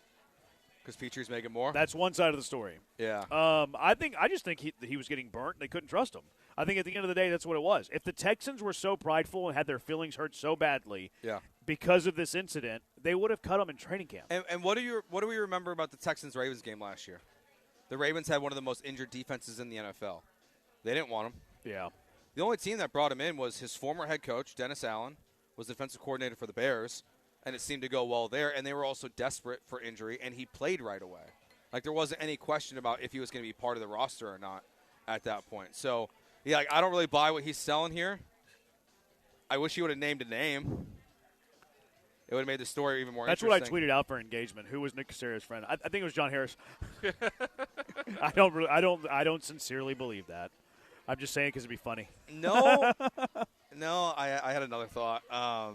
Because Petrie's making more? That's one side of the story. Yeah. I just think he was getting burnt. They couldn't trust him. I think at the end of the day, that's what it was. If the Texans were so prideful and had their feelings hurt so badly because of this incident, they would have cut him in training camp. And what do we remember about the Texans-Ravens game last year? The Ravens had one of the most injured defenses in the NFL. They didn't want him. Yeah. The only team that brought him in was his former head coach, Dennis Allen, was the defensive coordinator for the Bears, and it seemed to go well there. And they were also desperate for injury, and he played right away. There wasn't any question about if he was going to be part of the roster or not at that point. So, yeah, I don't really buy what he's selling here. I wish he would have named a name. It would have made the story even more interesting. That's what I tweeted out for engagement. Who was Nick Caserio's friend? I think it was John Harris. I don't sincerely believe that. I'm just saying because it'd be funny. No, I had another thought.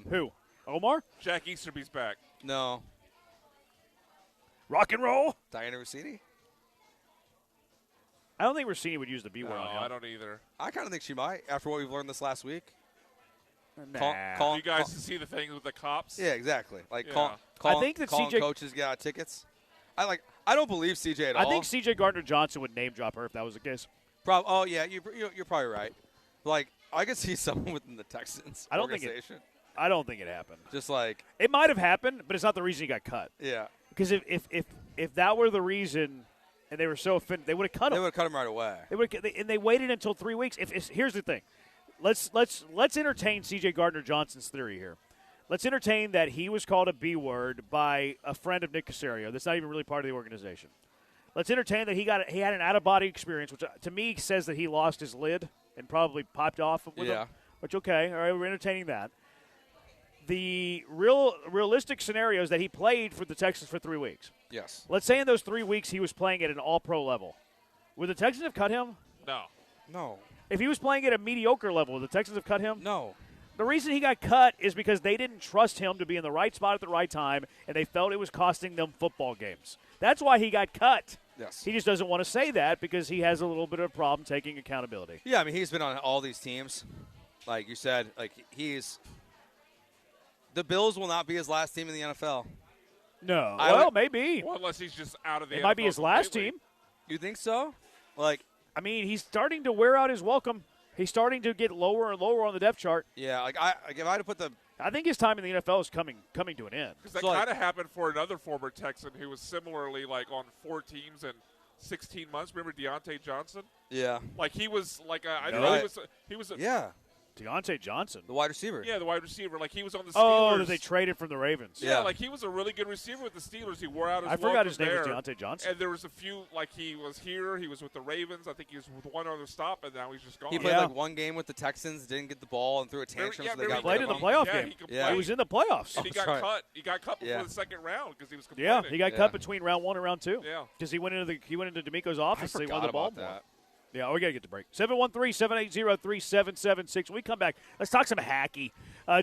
Who? Omar? Jack Easterby's back. No. Rock and roll? Diana Rossini? I don't think Rossini would use the B word on him. I don't either. I kind of think she might after what we've learned this last week. Nah. You guys see the things with the cops? Yeah, exactly. I think that calling CJ coaches get out tickets. I don't believe CJ at all. I think CJ Gardner-Johnson would name drop her if that was the case. Oh yeah, you're probably right. I could see someone within the Texans organization. I don't think it happened. Just it might have happened, but it's not the reason he got cut. Yeah. Because if that were the reason, and they were so offended, they would have cut him. They would have cut him right away. And they waited until 3 weeks. Here's the thing, let's entertain C.J. Gardner-Johnson's theory here. Let's entertain that he was called a B word by a friend of Nick Caserio. That's not even really part of the organization. Let's entertain that he had an out of body experience, which to me says that he lost his lid and probably popped off with him. Which okay, all right, we're entertaining that. The realistic scenario is that he played for the Texans for 3 weeks. Yes. Let's say in those 3 weeks he was playing at an all-pro level. Would the Texans have cut him? No. If he was playing at a mediocre level, would the Texans have cut him? No. The reason he got cut is because they didn't trust him to be in the right spot at the right time, and they felt it was costing them football games. That's why he got cut. Yes. He just doesn't want to say that because he has a little bit of a problem taking accountability. Yeah, I mean, he's been on all these teams. Like you said, the Bills will not be his last team in the NFL. No. Maybe. Well, unless he's just out of the NFL. It might be his last team. You think so? I mean, he's starting to wear out his welcome. He's starting to get lower and lower on the depth chart. Yeah, if I had to put I think his time in the NFL is coming to an end. Because that kind of happened for another former Texan who was similarly on 4 teams in 16 months. Remember Deontay Johnson? Yeah. He was he was. Yeah. Deontay Johnson. The wide receiver. Yeah, the wide receiver. He was on the Steelers. Oh, that they traded from the Ravens. Yeah, he was a really good receiver with the Steelers. He wore out his welcome. I forgot his name there. was Deontay Johnson. And there was a few, he was here. He was with the Ravens. I think he was with one other stop, and now he's just gone. He played one game with the Texans, didn't get the ball, and threw a tantrum. So they got played in the playoff game. He was in the playoffs. And he got cut. He got cut before the second round because he was complaining. Yeah, he got cut between round 1 and round 2. Yeah. Because he went into D'Amico's office. I forgot about that. Yeah, we got to get to break. 713-780-3776. When we come back, let's talk some hacky.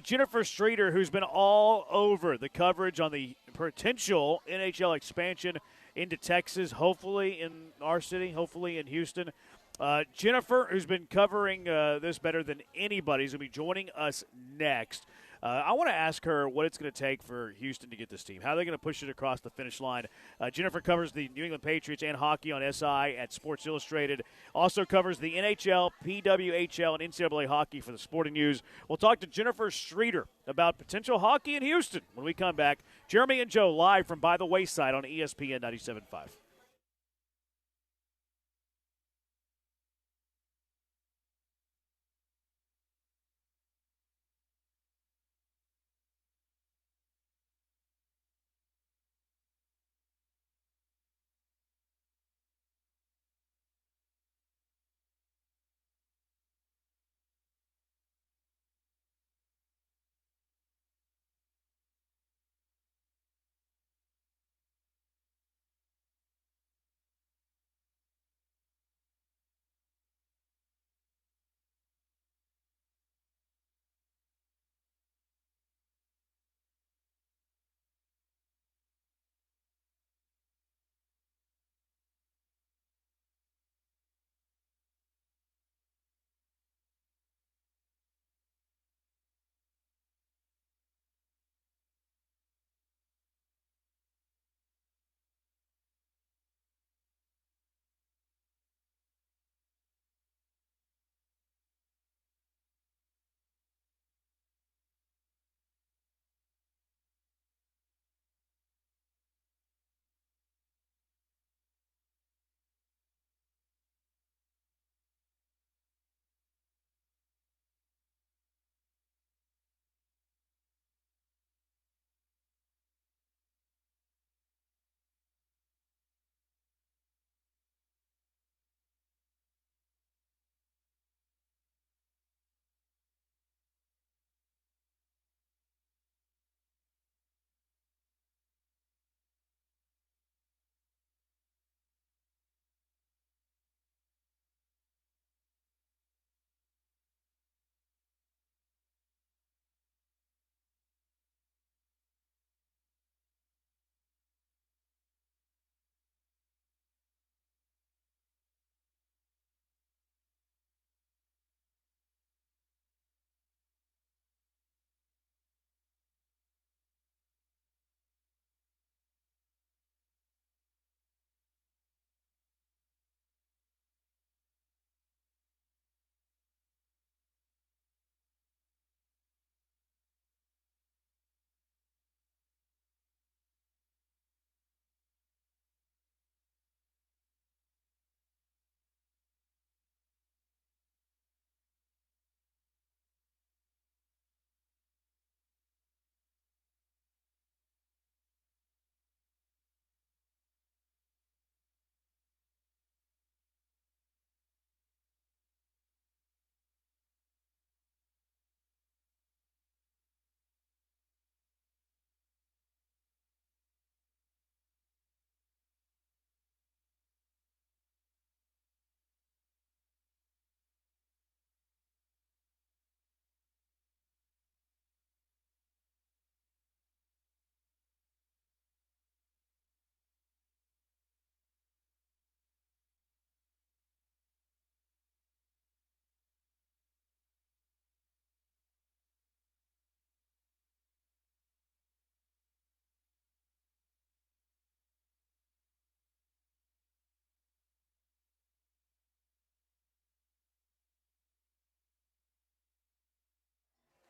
Jennifer Streeter, who's been all over the coverage on the potential NHL expansion into Texas, hopefully in our city, hopefully in Houston. Jennifer, who's been covering this better than anybody, is going to be joining us next. I want to ask her what it's going to take for Houston to get this team. How are they going to push it across the finish line? Jennifer covers the New England Patriots and hockey on SI at Sports Illustrated. Also covers the NHL, PWHL, and NCAA hockey for the Sporting News. We'll talk to Jennifer Streeter about potential hockey in Houston when we come back. Jeremy and Joe live from By the Wayside on ESPN 97.5.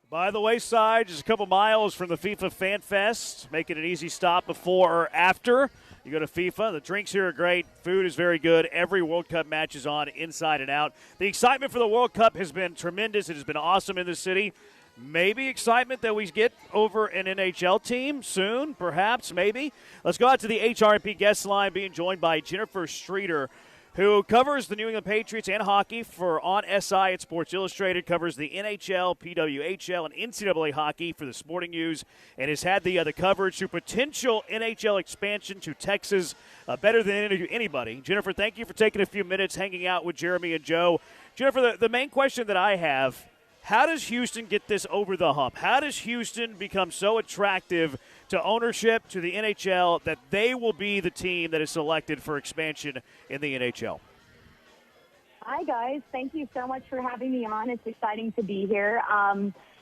By the Wayside, just a couple miles from the FIFA Fan Fest. Make it an easy stop before or after. You go to FIFA. The drinks here are great. Food is very good. Every World Cup match is on inside and out. The excitement for the World Cup has been tremendous. It has been awesome in the city. Maybe excitement that we get over an NHL team soon, perhaps, maybe. Let's go out to the HRP guest line, being joined by Jennifer Streeter, who covers the New England Patriots and hockey for on SI at Sports Illustrated, covers the NHL, PWHL, and NCAA hockey for the Sporting News, and has had the coverage to potential NHL expansion to Texas better than anybody. Jennifer, thank you for taking a few minutes hanging out with Jeremy and Joe. Jennifer, the main question that I have, how does Houston get this over the hump? How does Houston become so attractive to ownership, to the NHL, that they will be the team that is selected for expansion in the NHL? Hi, guys. Thank you so much for having me on. It's exciting to be here.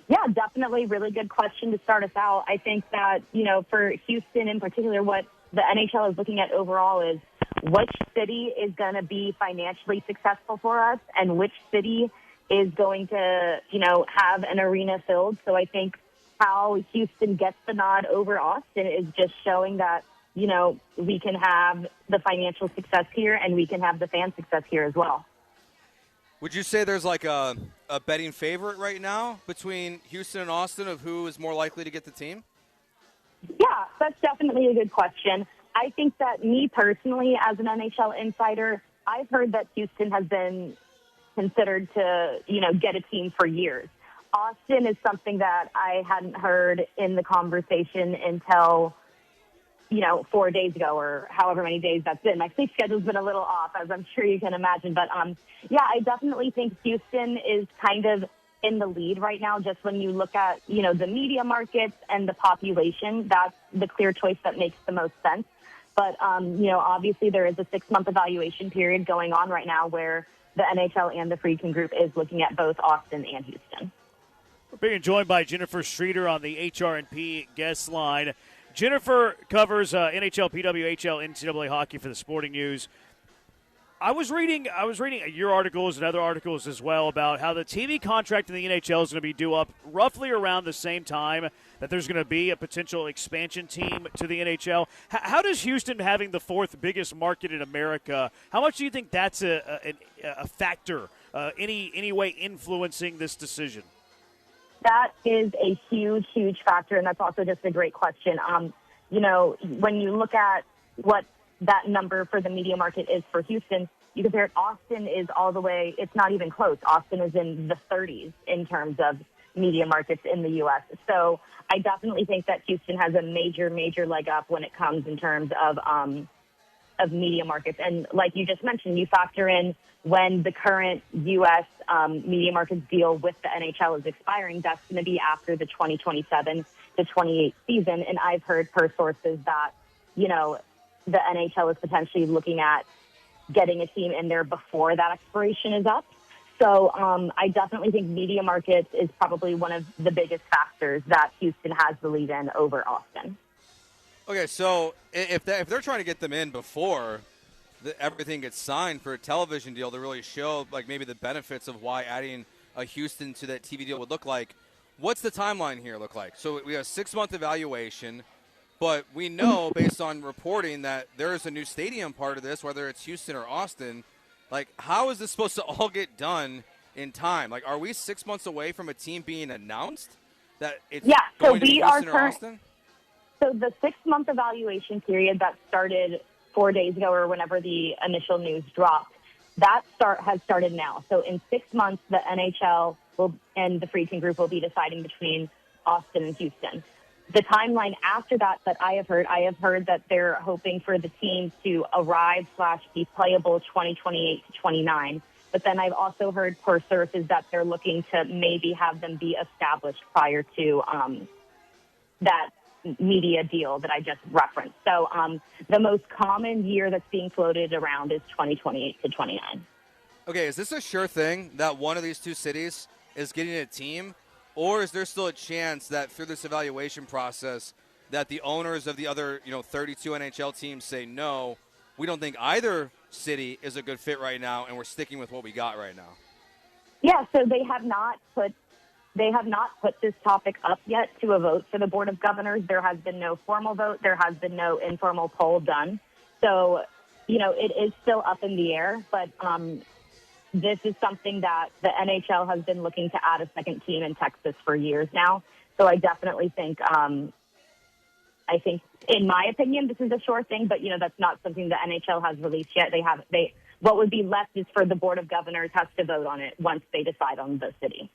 Yeah, definitely. Really good question to start us out. I think that, for Houston in particular, what the NHL is looking at overall is which city is going to be financially successful for us and which city is going to, have an arena filled. So I think how Houston gets the nod over Austin is just showing that, we can have the financial success here and we can have the fan success here as well. Would you say there's like a betting favorite right now between Houston and Austin of who is more likely to get the team? Yeah, that's definitely a good question. I think that me personally, as an NHL insider, I've heard that Houston has been considered to, get a team for years. Austin is something that I hadn't heard in the conversation until, 4 days ago or however many days that's been. My sleep schedule's been a little off, as I'm sure you can imagine. But, yeah, I definitely think Houston is kind of in the lead right now. Just when you look at, the media markets and the population, that's the clear choice that makes the most sense. But, obviously there is a 6-month evaluation period going on right now where the NHL and the Friedkin Group is looking at both Austin and Houston. We're being joined by Jennifer Streeter on the HRNP guest line. Jennifer covers NHL, PWHL, NCAA hockey for the Sporting News. I was reading your articles and other articles as well about how the TV contract in the NHL is going to be due up roughly around the same time that there's going to be a potential expansion team to the NHL. How does Houston, having the 4th biggest market in America, how much do you think that's a factor, any way influencing this decision? That is a huge, huge factor, and that's also just a great question. When you look at what that number for the media market is for Houston, you compare it, Austin is all the way, it's not even close. Austin is in the 30s in terms of media markets in the U.S. So I definitely think that Houston has a major, major leg up when it comes in terms of media markets. And like you just mentioned, you factor in when the current U.S. Media markets deal with the NHL is expiring, that's going to be after the 2027 to 28 season. And I've heard per sources that, the NHL is potentially looking at getting a team in there before that expiration is up. So I definitely think media markets is probably one of the biggest factors that Houston has the lead in over Austin. Okay, so if they're trying to get them in before everything gets signed for a television deal to really show like maybe the benefits of why adding a Houston to that TV deal would look like, what's the timeline here look like? So we have a 6-month evaluation, but we know based on reporting that there is a new stadium part of this, whether it's Houston or Austin. Like, how is this supposed to all get done in time? Like, are we 6 months away from a team being announced that it's going to be Houston or Austin? So the 6-month evaluation period that started 4 days ago or whenever the initial news dropped, that has started now. So in 6 months, the NHL and the Friedkin Group will be deciding between Austin and Houston. The timeline after that I have heard that they're hoping for the team to arrive / be playable 2028 to 29. But then I've also heard per sources that they're looking to maybe have them be established prior to that media deal that I just referenced. So the most common year that's being floated around is 2028 to 29. Okay, is this a sure thing that one of these two cities is getting a team? Or is there still a chance that through this evaluation process that the owners of the other 32 NHL teams say, no, we don't think either city is a good fit right now, and we're sticking with what we got right now? Yeah, so they have not put this topic up yet to a vote for the Board of Governors. There has been no formal vote. There has been no informal poll done. So, it is still up in the air, but this is something that the NHL has been looking to add a second team in Texas for years now. So I definitely think, in my opinion, this is a sure thing, but, that's not something the NHL has released yet. What would be left is for the Board of Governors has to vote on it once they decide on the city.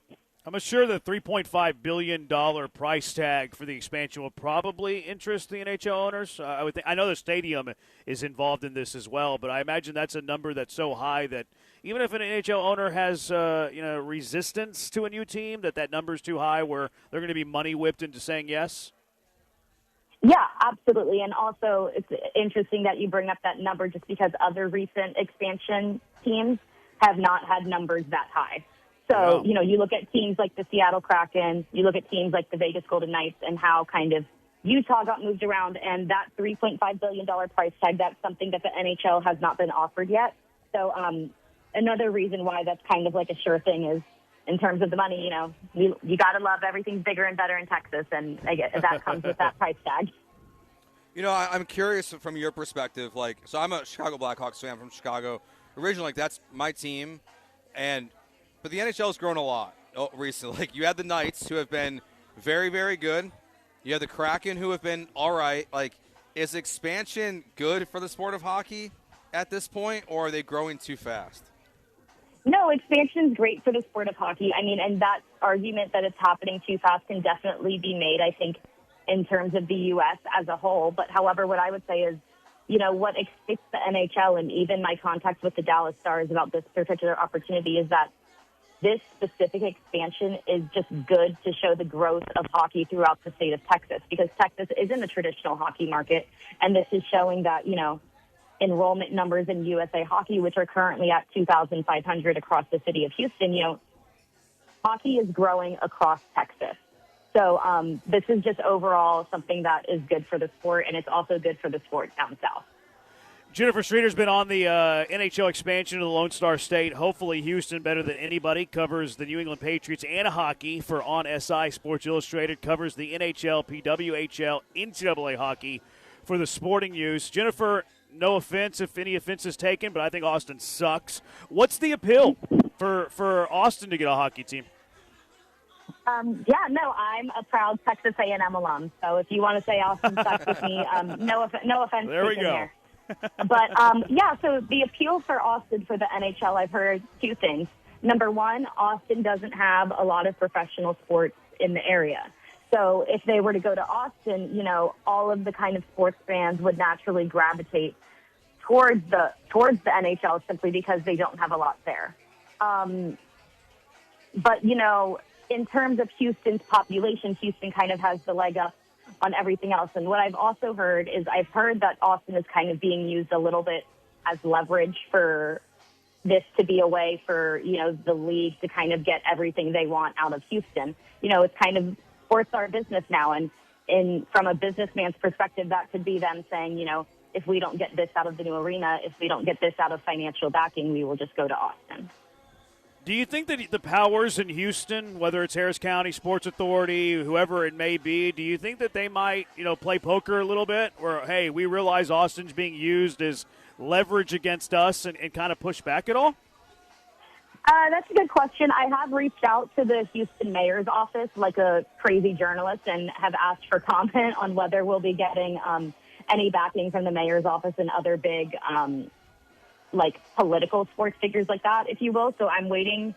I'm sure the $3.5 billion price tag for the expansion will probably interest the NHL owners. I would think. I know the stadium is involved in this as well, but I imagine that's a number that's so high that even if an NHL owner has resistance to a new team, that number is too high where they're going to be money whipped into saying yes. Yeah, absolutely. And also, it's interesting that you bring up that number just because other recent expansion teams have not had numbers that high. So, you look at teams like the Seattle Kraken, you look at teams like the Vegas Golden Knights, and how kind of Utah got moved around, and that $3.5 billion price tag, that's something that the NHL has not been offered yet. So another reason why that's kind of like a sure thing is, in terms of the money, you got to love everything's bigger and better in Texas, and I guess that comes with that price tag. I'm curious from your perspective. So I'm a Chicago Blackhawks fan from Chicago. Originally, that's my team, but the NHL has grown a lot recently. You had the Knights, who have been very, very good. You have the Kraken, who have been all right. Is expansion good for the sport of hockey at this point, or are they growing too fast? No, expansion's great for the sport of hockey. I mean, and that argument that it's happening too fast can definitely be made, I think, in terms of the U.S. as a whole. But however, what I would say is, what excites the NHL and even my contacts with the Dallas Stars about this particular opportunity is that this specific expansion is just good to show the growth of hockey throughout the state of Texas, because Texas isn't a traditional hockey market. And this is showing that, enrollment numbers in USA Hockey, which are currently at 2,500 across the city of Houston, hockey is growing across Texas. So this is just overall something that is good for the sport, and it's also good for the sport down south. Jennifer Streeter's been on the NHL expansion of the Lone Star State. Hopefully Houston, better than anybody, covers the New England Patriots and hockey for On SI. Sports Illustrated covers the NHL, PWHL, NCAA hockey for the Sporting News. Jennifer, no offense if any offense is taken, but I think Austin sucks. What's the appeal for Austin to get a hockey team? I'm a proud Texas A&M alum. So if you want to say Austin sucks with me, no offense. There we go. There. But, so the appeal for Austin for the NHL, I've heard two things. Number one, Austin doesn't have a lot of professional sports in the area. So if they were to go to Austin, all of the kind of sports fans would naturally gravitate towards the NHL simply because they don't have a lot there. But, in terms of Houston's population, Houston kind of has the leg up on everything else. And what I've also heard is that Austin is kind of being used a little bit as leverage for this to be a way for, the league to kind of get everything they want out of Houston. It's kind of sports are business now. And from a businessman's perspective, that could be them saying, if we don't get this out of the new arena, if we don't get this out of financial backing, we will just go to Austin. Do you think that the powers in Houston, whether it's Harris County Sports Authority, whoever it may be, do you think that they might, play poker a little bit? Where, hey, we realize Austin's being used as leverage against us and kind of push back at all? That's a good question. I have reached out to the Houston mayor's office like a crazy journalist and have asked for comment on whether we'll be getting any backing from the mayor's office and other big political sports figures like that, if you will. So I'm waiting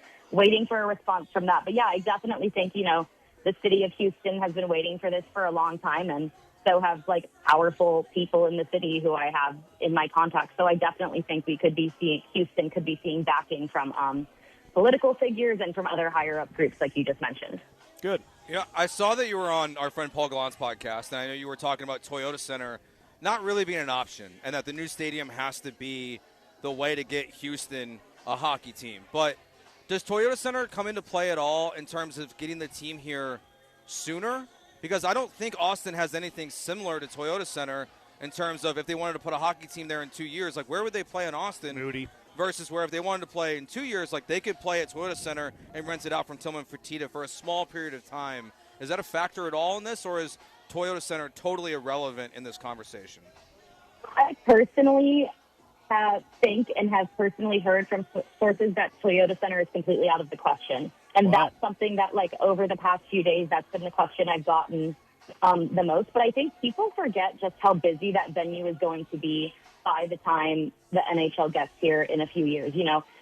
for a response from that. But yeah, I definitely think, the city of Houston has been waiting for this for a long time, and so have powerful people in the city who I have in my contacts. So I definitely think Houston could be seeing backing from political figures and from other higher up groups like you just mentioned. Good. Yeah, I saw that you were on our friend Paul Gallan's podcast, and I know you were talking about Toyota Center not really being an option, and that the new stadium has to be the way to get Houston a hockey team. But does Toyota Center come into play at all in terms of getting the team here sooner? Because I don't think Austin has anything similar to Toyota Center in terms of if they wanted to put a hockey team there in 2 years, where would they play in Austin? Moody. Versus where if they wanted to play in 2 years, they could play at Toyota Center and rent it out from Tillman Fertitta for a small period of time. Is that a factor at all in this, or is Toyota Center totally irrelevant in this conversation? I personally think and have personally heard from sources that Toyota Center is completely out of the question. And that's something that, over the past few days, that's been the question I've gotten the most. But I think people forget just how busy that venue is going to be by the time the NHL gets here in a few years.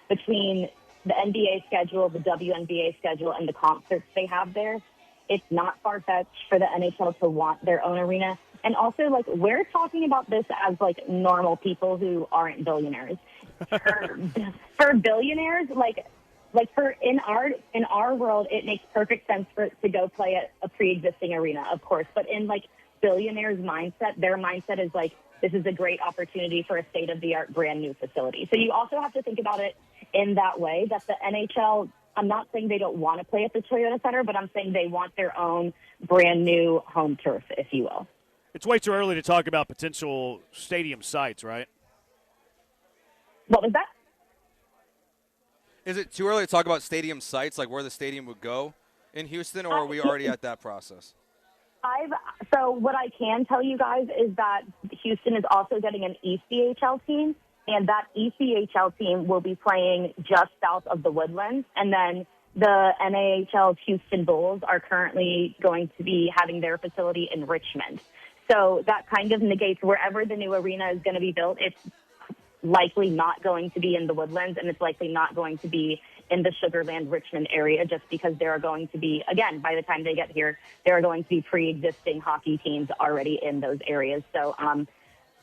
Between the NBA schedule, the WNBA schedule, and the concerts they have there, it's not far-fetched for the NHL to want their own arena. And also, we're talking about this as, normal people who aren't billionaires. For billionaires, in our world, it makes perfect sense to go play at a pre-existing arena, of course. But in, billionaires' mindset, their mindset is, this is a great opportunity for a state-of-the-art brand-new facility. So you also have to think about it in that way, that the NHL I'm not saying they don't want to play at the Toyota Center, but I'm saying they want their own brand new home turf, if you will. It's way too early to talk about potential stadium sites, right? What was that? Is it too early to talk about stadium sites, like where the stadium would go in Houston, or are we already at that process? So what I can tell you guys is that Houston is also getting an ECHL team, and that ECHL team will be playing just south of the Woodlands. And then the NAHL Houston Bulls are currently going to be having their facility in Richmond. So that kind of negates wherever the new arena is going to be built. It's likely not going to be in the Woodlands, and it's likely not going to be in the Sugar Land, Richmond area, just because there are going to be, again, by the time they get here, there are going to be pre-existing hockey teams already in those areas. So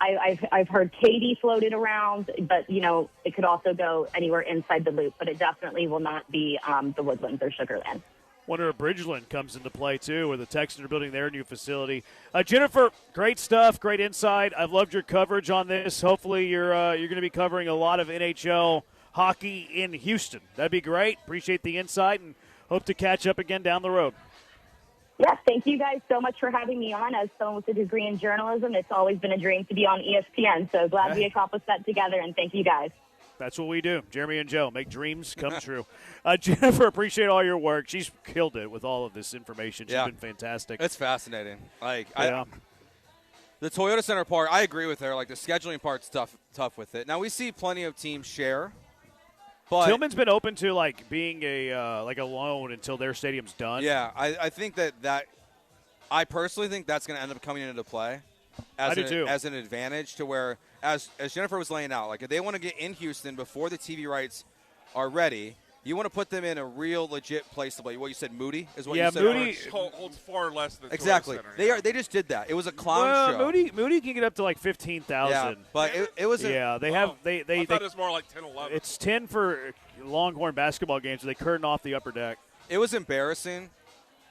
I've heard Katy floated around, but, you know, it could also go anywhere inside the loop, but it definitely will not be the Woodlands or Sugar Land. Wonder if Bridgeland comes into play, too, where the Texans are building their new facility. Jennifer, great stuff, great insight. I've loved your coverage on this. Hopefully you're going to be covering a lot of NHL hockey in Houston. That'd be great. Appreciate the insight and hope to catch up again down the road. Yes, thank you guys so much for having me on. As someone with a degree in journalism, it's always been a dream to be on ESPN, so glad we accomplished that together, and thank you guys. That's what we do. Jeremy and Joe make dreams come true. Jennifer, appreciate all your work. She's killed it with all of this information. She's been fantastic. It's fascinating. The Toyota Center part, I agree with her. Like, the scheduling part's tough with it. Now, we see plenty of teams share. But Tillman's been open to, like, being a loan until their stadium's done. Yeah, I think that I personally think that's going to end up coming into play as an advantage to where, as Jennifer was laying out, like if they want to get in Houston before the TV rights are ready, you want to put them in a real legit place to play. What you said, Moody is what you said. Yeah, Moody holds far less than exactly. Toyota Center, They just did that. It was a clown show. Moody can get up to like 15,000. Yeah, but it was. They I thought it was more like 10, 11. It's 10 for Longhorn basketball games. So they curtain off the upper deck. It was embarrassing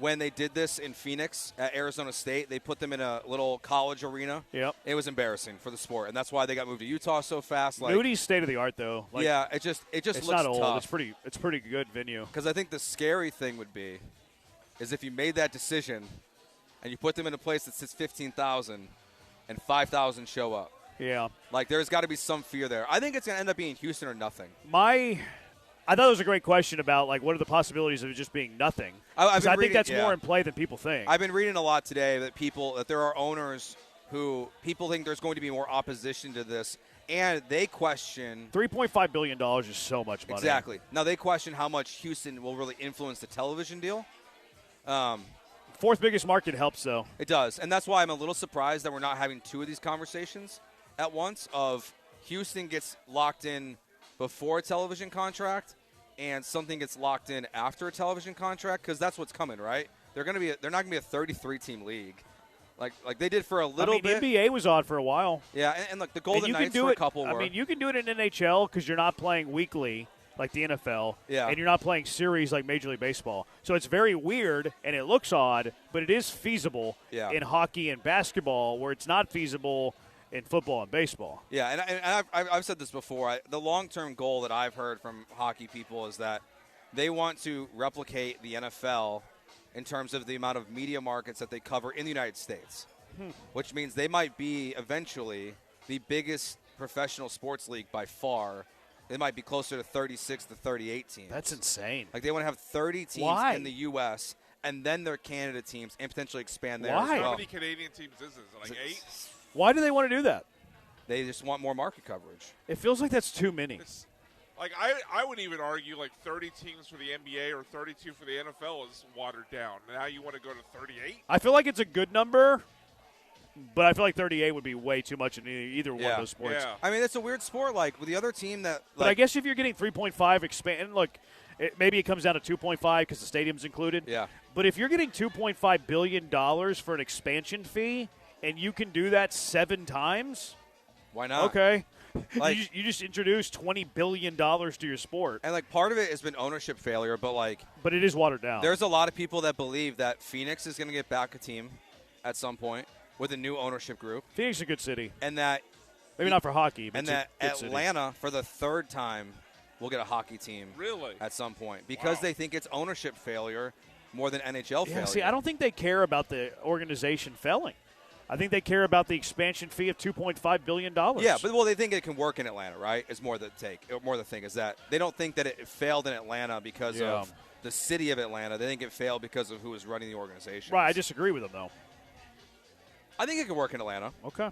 when they did this in Phoenix at Arizona State. They put them in a little college arena. Yep. It was embarrassing for the sport, and that's why they got moved to Utah so fast. Like, Moody's state of the art, though. Like, yeah, it just it's looks not old. tough. It's pretty good venue. Because I think the scary thing would be is if you made that decision and you put them in a place that sits 15,000 and 5,000 show up. Yeah. Like, there's got to be some fear there. I think it's going to end up being Houston or nothing. I thought it was a great question about, like, what are the possibilities of it just being nothing? I think that's more in play than people think. I've been reading a lot today that there are owners who people think there's going to be more opposition to this, and they question $3.5 billion is so much money. Exactly. Now they question how much Houston will really influence the television deal. Fourth biggest market helps, though. It does, and that's why I'm a little surprised that we're not having two of these conversations at once. Of Houston gets locked in before a television contract, and something gets locked in after a television contract, because that's what's coming, right? They're not going to be a 33-team league, like they did for a little bit. NBA was on for a while. Yeah, and look, the Golden Knights for a couple were. I mean, you can do it in NHL because you're not playing weekly like the NFL, and you're not playing series like Major League Baseball. So it's very weird, and it looks odd, but it is feasible in hockey and basketball, where it's not feasible in football and baseball. Yeah, and I've said this before. The long-term goal that I've heard from hockey people is that they want to replicate the NFL in terms of the amount of media markets that they cover in the United States, which means they might be eventually the biggest professional sports league by far. They might be closer to 36 to 38 teams. That's insane. Like, they want to have 30 teams in the U.S., and then their Canada teams, and potentially expand there as well. How many Canadian teams is this? Like 8? Why do they want to do that? They just want more market coverage. It feels like that's too many. Like, I would even argue like 30 teams for the NBA or 32 for the NFL is watered down. Now you want to go to 38? I feel like it's a good number, but I feel like 38 would be way too much in either one of those sports. Yeah. I mean, it's a weird sport. Like, with the other team that. But I guess if you're getting 3.5 expand, look, maybe it comes down to 2.5 because the stadium's included. Yeah. But if you're getting $2.5 billion for an expansion fee, and you can do that 7 times, why not? Okay. Like, you just introduced $20 billion to your sport. And, like, part of it has been ownership failure, but it is watered down. There's a lot of people that believe that Phoenix is going to get back a team at some point with a new ownership group. Phoenix is a good city. And that maybe not for hockey, but and that Atlanta, for the third time, we'll get a hockey team Really? at some point because they think it's ownership failure more than NHL failure. See, I don't think they care about the organization failing. I think they care about the expansion fee of $2.5 billion. Yeah, but they think it can work in Atlanta, right? Is more the thing is that they don't think that it failed in Atlanta because of the city of Atlanta. They think it failed because of who was running the organization. Right, I disagree with them, though. I think it can work in Atlanta. Okay.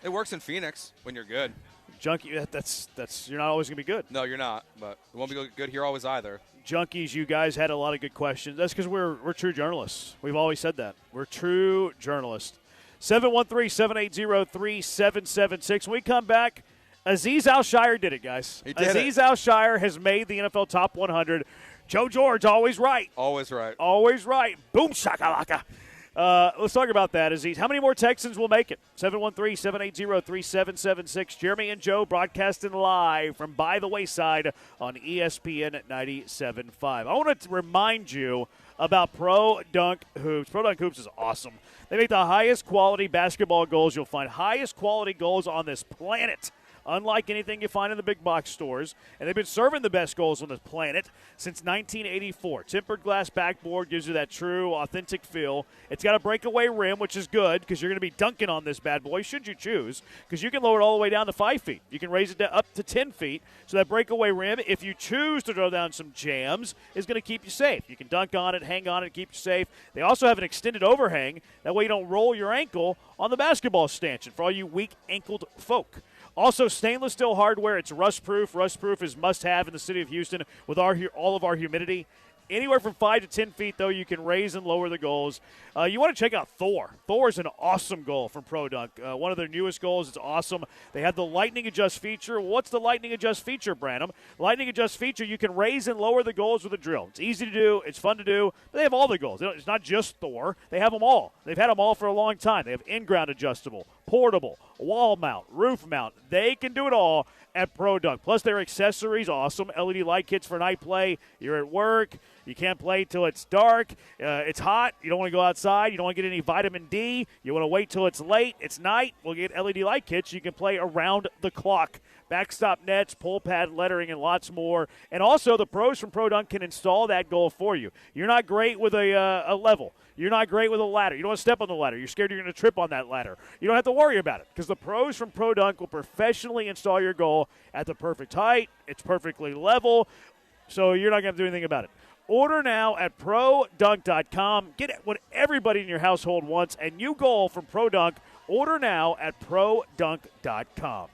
It works in Phoenix when you're good. Junkie, that's you're not always going to be good. No, you're not, but it won't be good here always either. Junkies, you guys had a lot of good questions. That's because we're true journalists. We've always said that. We're true journalists. 713-780-3776. When we come back, Aziz Al-Shire did it, guys. Aziz Al-Shire has made the NFL Top 100. Joe George, always right. Always right. Always right. Boom shakalaka. Let's talk about that, Aziz. How many more Texans will make it? 713-780-3776. Jeremy and Joe broadcasting live from By the Wayside on ESPN 97.5. I want to remind you about Pro Dunk Hoops. Pro Dunk Hoops is awesome. They make the highest quality basketball goals you'll find. Highest quality goals on this planet. Unlike anything you find in the big box stores. And they've been serving the best goals on this planet since 1984. Tempered glass backboard gives you that true, authentic feel. It's got a breakaway rim, which is good because you're going to be dunking on this bad boy, should you choose, because you can lower it all the way down to 5 feet. You can raise it up to 10 feet. So that breakaway rim, if you choose to throw down some jams, is going to keep you safe. You can dunk on it, hang on it, keep you safe. They also have an extended overhang. That way you don't roll your ankle on the basketball stanchion for all you weak-ankled folk. Also, stainless steel hardware. It's rust-proof. Rust-proof is must-have in the city of Houston with all of our humidity. Anywhere from 5 to 10 feet, though, you can raise and lower the goals. You want to check out Thor. Thor is an awesome goal from Pro Dunk. One of their newest goals. It's awesome. They have the Lightning Adjust feature. What's the Lightning Adjust feature, Branham? Lightning Adjust feature, you can raise and lower the goals with a drill. It's easy to do. It's fun to do. But they have all the goals. It's not just Thor. They have them all. They've had them all for a long time. They have in-ground adjustable, portable, wall mount, roof mount. They can do it all at Pro Dunk. Plus, their accessories, awesome. LED light kits for night play. You're at work. You can't play till it's dark. It's hot. You don't want to go outside. You don't want to get any vitamin D. You want to wait till it's late. It's night. We'll get LED light kits. You can play around the clock. Backstop nets, pull pad lettering, and lots more. And also, the pros from Pro Dunk can install that goal for you. You're not great with a level. You're not great with a ladder. You don't want to step on the ladder. You're scared you're going to trip on that ladder. You don't have to worry about it because the pros from Pro Dunk will professionally install your goal at the perfect height. It's perfectly level, so you're not going to have to do anything about it. Order now at ProDunk.com. Get what everybody in your household wants. A new goal from Pro Dunk. Order now at ProDunk.com.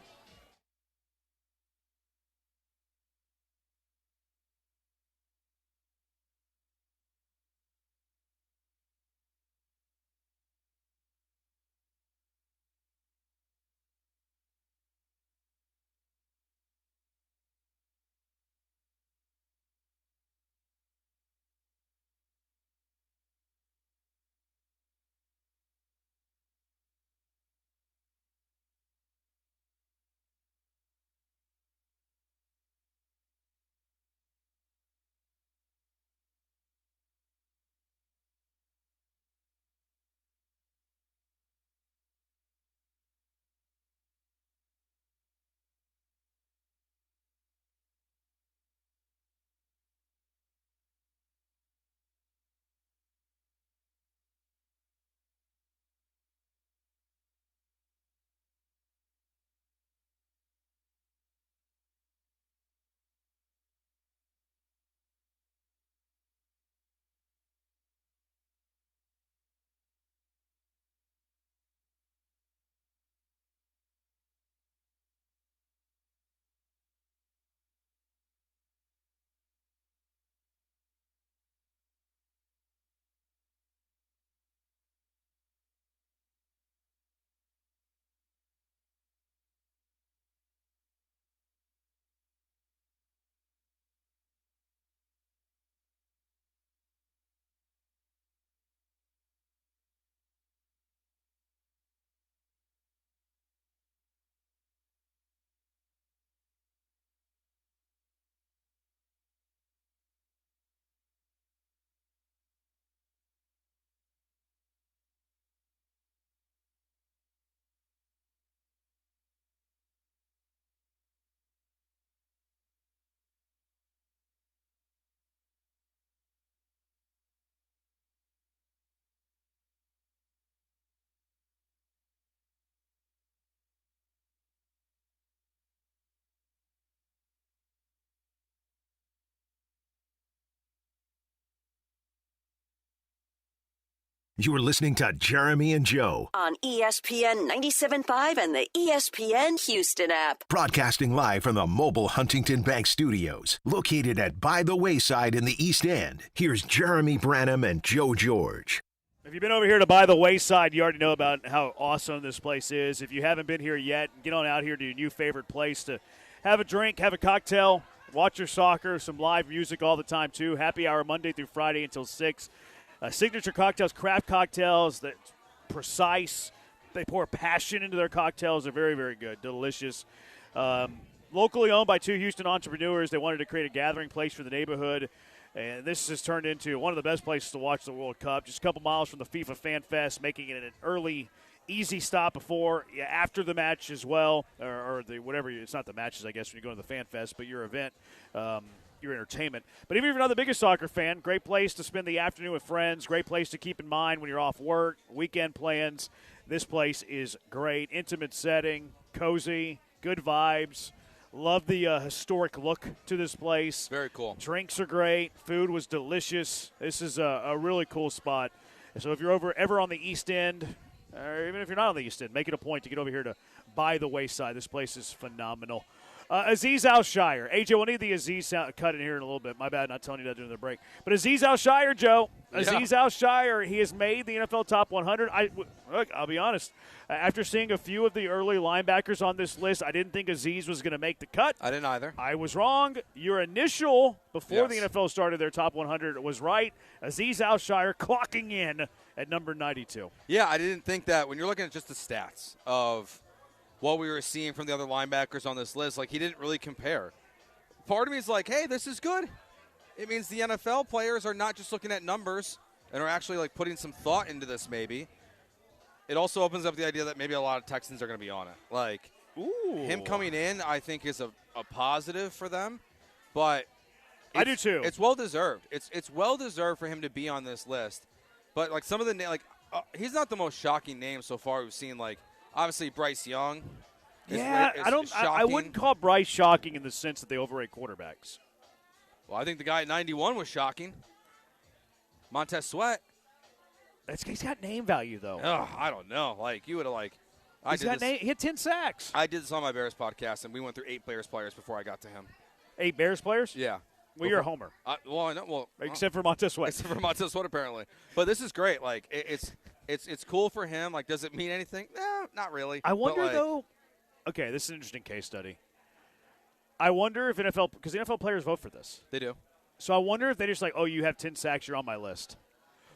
You're listening to Jeremy and Joe. On ESPN 97.5 and the ESPN Houston app. Broadcasting live from the mobile Huntington Bank Studios, located at By the Wayside in the East End. Here's Jeremy Branham and Joe George. If you've been over here to By the Wayside, you already know about how awesome this place is. If you haven't been here yet, get on out here to your new favorite place to have a drink, have a cocktail, watch your soccer, some live music all the time, too. Happy hour Monday through Friday until 6. Signature cocktails, craft cocktails, that's precise. They pour passion into their cocktails. They're very, very good, delicious. Locally owned by 2 Houston entrepreneurs. They wanted to create a gathering place for the neighborhood. And this has turned into one of the best places to watch the World Cup. Just a couple miles from the FIFA Fan Fest, making it an early, easy stop before, after the match as well, or the whatever. It's not the matches, I guess, when you go to the Fan Fest, but your event, your entertainment. But even if you're not the biggest soccer fan, great place to spend the afternoon with friends, great place to keep in mind when you're off work, weekend plans. This place is great. Intimate setting, cozy, good vibes. Love the historic look to this place. Very cool. Drinks are great. Food was delicious. This is a really cool spot. And so if you're ever on the East End, or even if you're not on the East End, make it a point to get over here to By the Wayside. This place is phenomenal. Aziz Al-Shire. AJ, we'll need the Aziz sound cut in here in a little bit. My bad, not telling you that during the break. But Aziz Al-Shire, Joe. Aziz Al-Shire, he has made the NFL Top 100. Look, I'll be honest. After seeing a few of the early linebackers on this list, I didn't think Aziz was going to make the cut. I didn't either. I was wrong. Your initial, before the NFL started their Top 100, was right. Aziz Al-Shire clocking in at number 92. Yeah, I didn't think that. When you're looking at just the stats of what we were seeing from the other linebackers on this list, like, he didn't really compare. Part of me is like, hey, this is good. It means the NFL players are not just looking at numbers and are actually, like, putting some thought into this maybe. It also opens up the idea that maybe a lot of Texans are going to be on it. Like, him coming in, I think, is a positive for them. But I do too. It's well-deserved. It's well-deserved for him to be on this list. But, like, some of the he's not the most shocking name so far we've seen, like, obviously, Bryce Young. I wouldn't call Bryce shocking in the sense that they overrate quarterbacks. Well, I think the guy at 91 was shocking. Montez Sweat. He's got name value, though. Oh, I don't know. Like, you would have, he had 10 sacks. I did this on my Bears podcast, and we went through 8 Bears players before I got to him. 8 Bears players? Yeah. Well, you're a homer. I know. Well, except for Montez Sweat. Except for Montez Sweat, apparently. But this is great. Like, it's cool for him. Like, does it mean anything? No, not really. I wonder, though. Okay, this is an interesting case study. I wonder if because the NFL players vote for this. They do. So I wonder if they just like, oh, you have 10 sacks, you're on my list.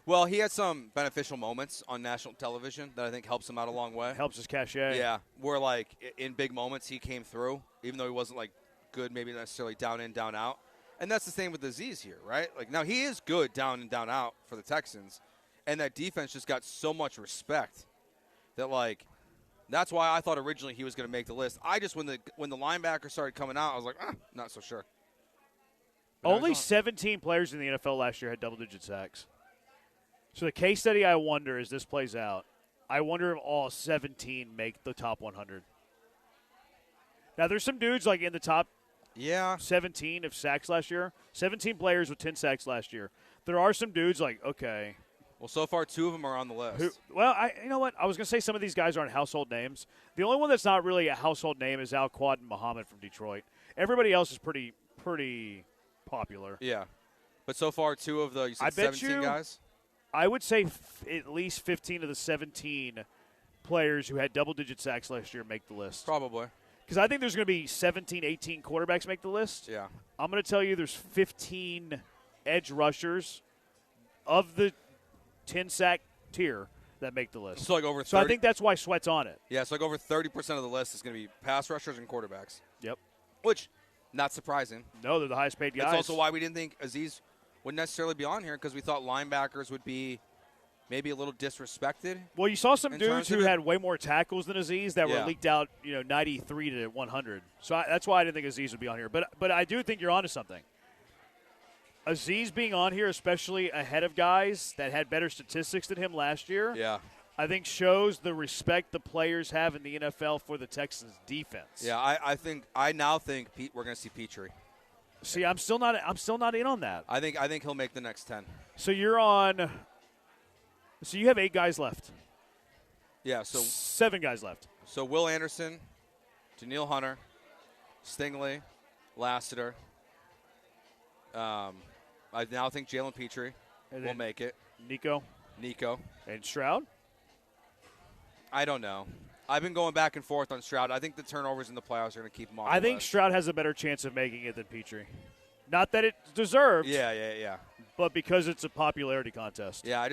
Well, he had some beneficial moments on national television that I think helps him out a long way. Helps his cachet. Yeah, where, like, in big moments he came through, even though he wasn't, like, good maybe necessarily down in, down out. And that's the same with Aziz here, right? Like, now he is good down in, down out for the Texans, and that defense just got so much respect that, like, that's why I thought originally he was going to make the list. I just, when the linebacker started coming out, I was like, not so sure. But only 17 players in the NFL last year had double-digit sacks. So the case study, I wonder, as this plays out, I wonder if all 17 make the top 100. Now, there's some dudes, like, in the top 17 of sacks last year. 17 players with 10 sacks last year. There are some dudes like, okay. Well, so far 2 of them are on the list. You know what? I was going to say some of these guys aren't household names. The only one that's not really a household name is Al-Quad and Muhammad from Detroit. Everybody else is pretty popular. Yeah. But so far 2 of the 17 guys? I would say at least 15 of the 17 players who had double-digit sacks last year make the list. Probably. Because I think there's going to be 17, 18 quarterbacks make the list. Yeah. I'm going to tell you there's 15 edge rushers of the 10-sack tier that make the list. So, like, over 30. So I think that's why Sweat's on it. Yeah, so like over 30% of the list is going to be pass rushers and quarterbacks. Yep. Which, not surprising. No, they're the highest paid guys. That's also why we didn't think Aziz would necessarily be on here, because we thought linebackers would be maybe a little disrespected. Well, you saw some dudes who had way more tackles than Aziz that were Yeah. leaked out, 93 to 100. So that's why I didn't think Aziz would be on here. But I do think you're onto something. Aziz being on here, especially ahead of guys that had better statistics than him last year, I think shows the respect the players have in the NFL for the Texans defense. Yeah, I now think we're going to see Petrie. See, I'm still not in on that. I think he'll make the next 10. So you're on. So you have 8 guys left. Yeah, so 7 guys left. So Will Anderson, Daniil Hunter, Stingley, Lassiter. I now think Jalen Petrie will make it. Nico. And Stroud? I don't know. I've been going back and forth on Stroud. I think the turnovers in the playoffs are going to keep him off I the think list. Stroud has a better chance of making it than Petrie. Not that it's deserved. Yeah. But because it's a popularity contest. Yeah,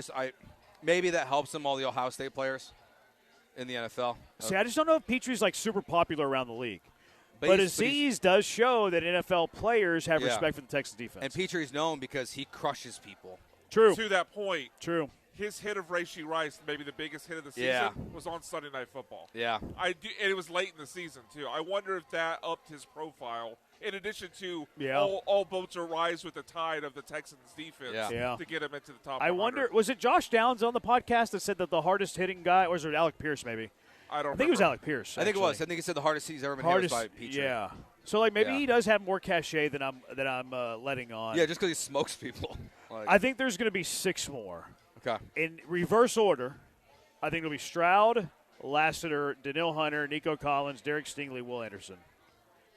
maybe that helps him, all the Ohio State players in the NFL. See, I just don't know if Petrie's like super popular around the league. But Aziz does show that NFL players have respect for the Texas defense. And Petrie's known because he crushes people. True. To that point. True. His hit of Rashee Rice, maybe the biggest hit of the season, was on Sunday Night Football. Yeah. And it was late in the season, too. I wonder if that upped his profile, in addition to all boats are rise with the tide of the Texans' defense to get him into the top 100. I wonder, was it Josh Downs on the podcast that said that the hardest hitting guy, or was it Alec Pierce maybe? I don't think it was Alec Pierce. I think it was. I think he said the hardest he's ever been hit was by Petrie. Yeah. So, like, maybe he does have more cachet than I'm letting on. Yeah, just because he smokes people. I think there's going to be 6 more. Okay. In reverse order, I think it'll be Stroud, Lassiter, Daniil Hunter, Nico Collins, Derek Stingley, Will Anderson.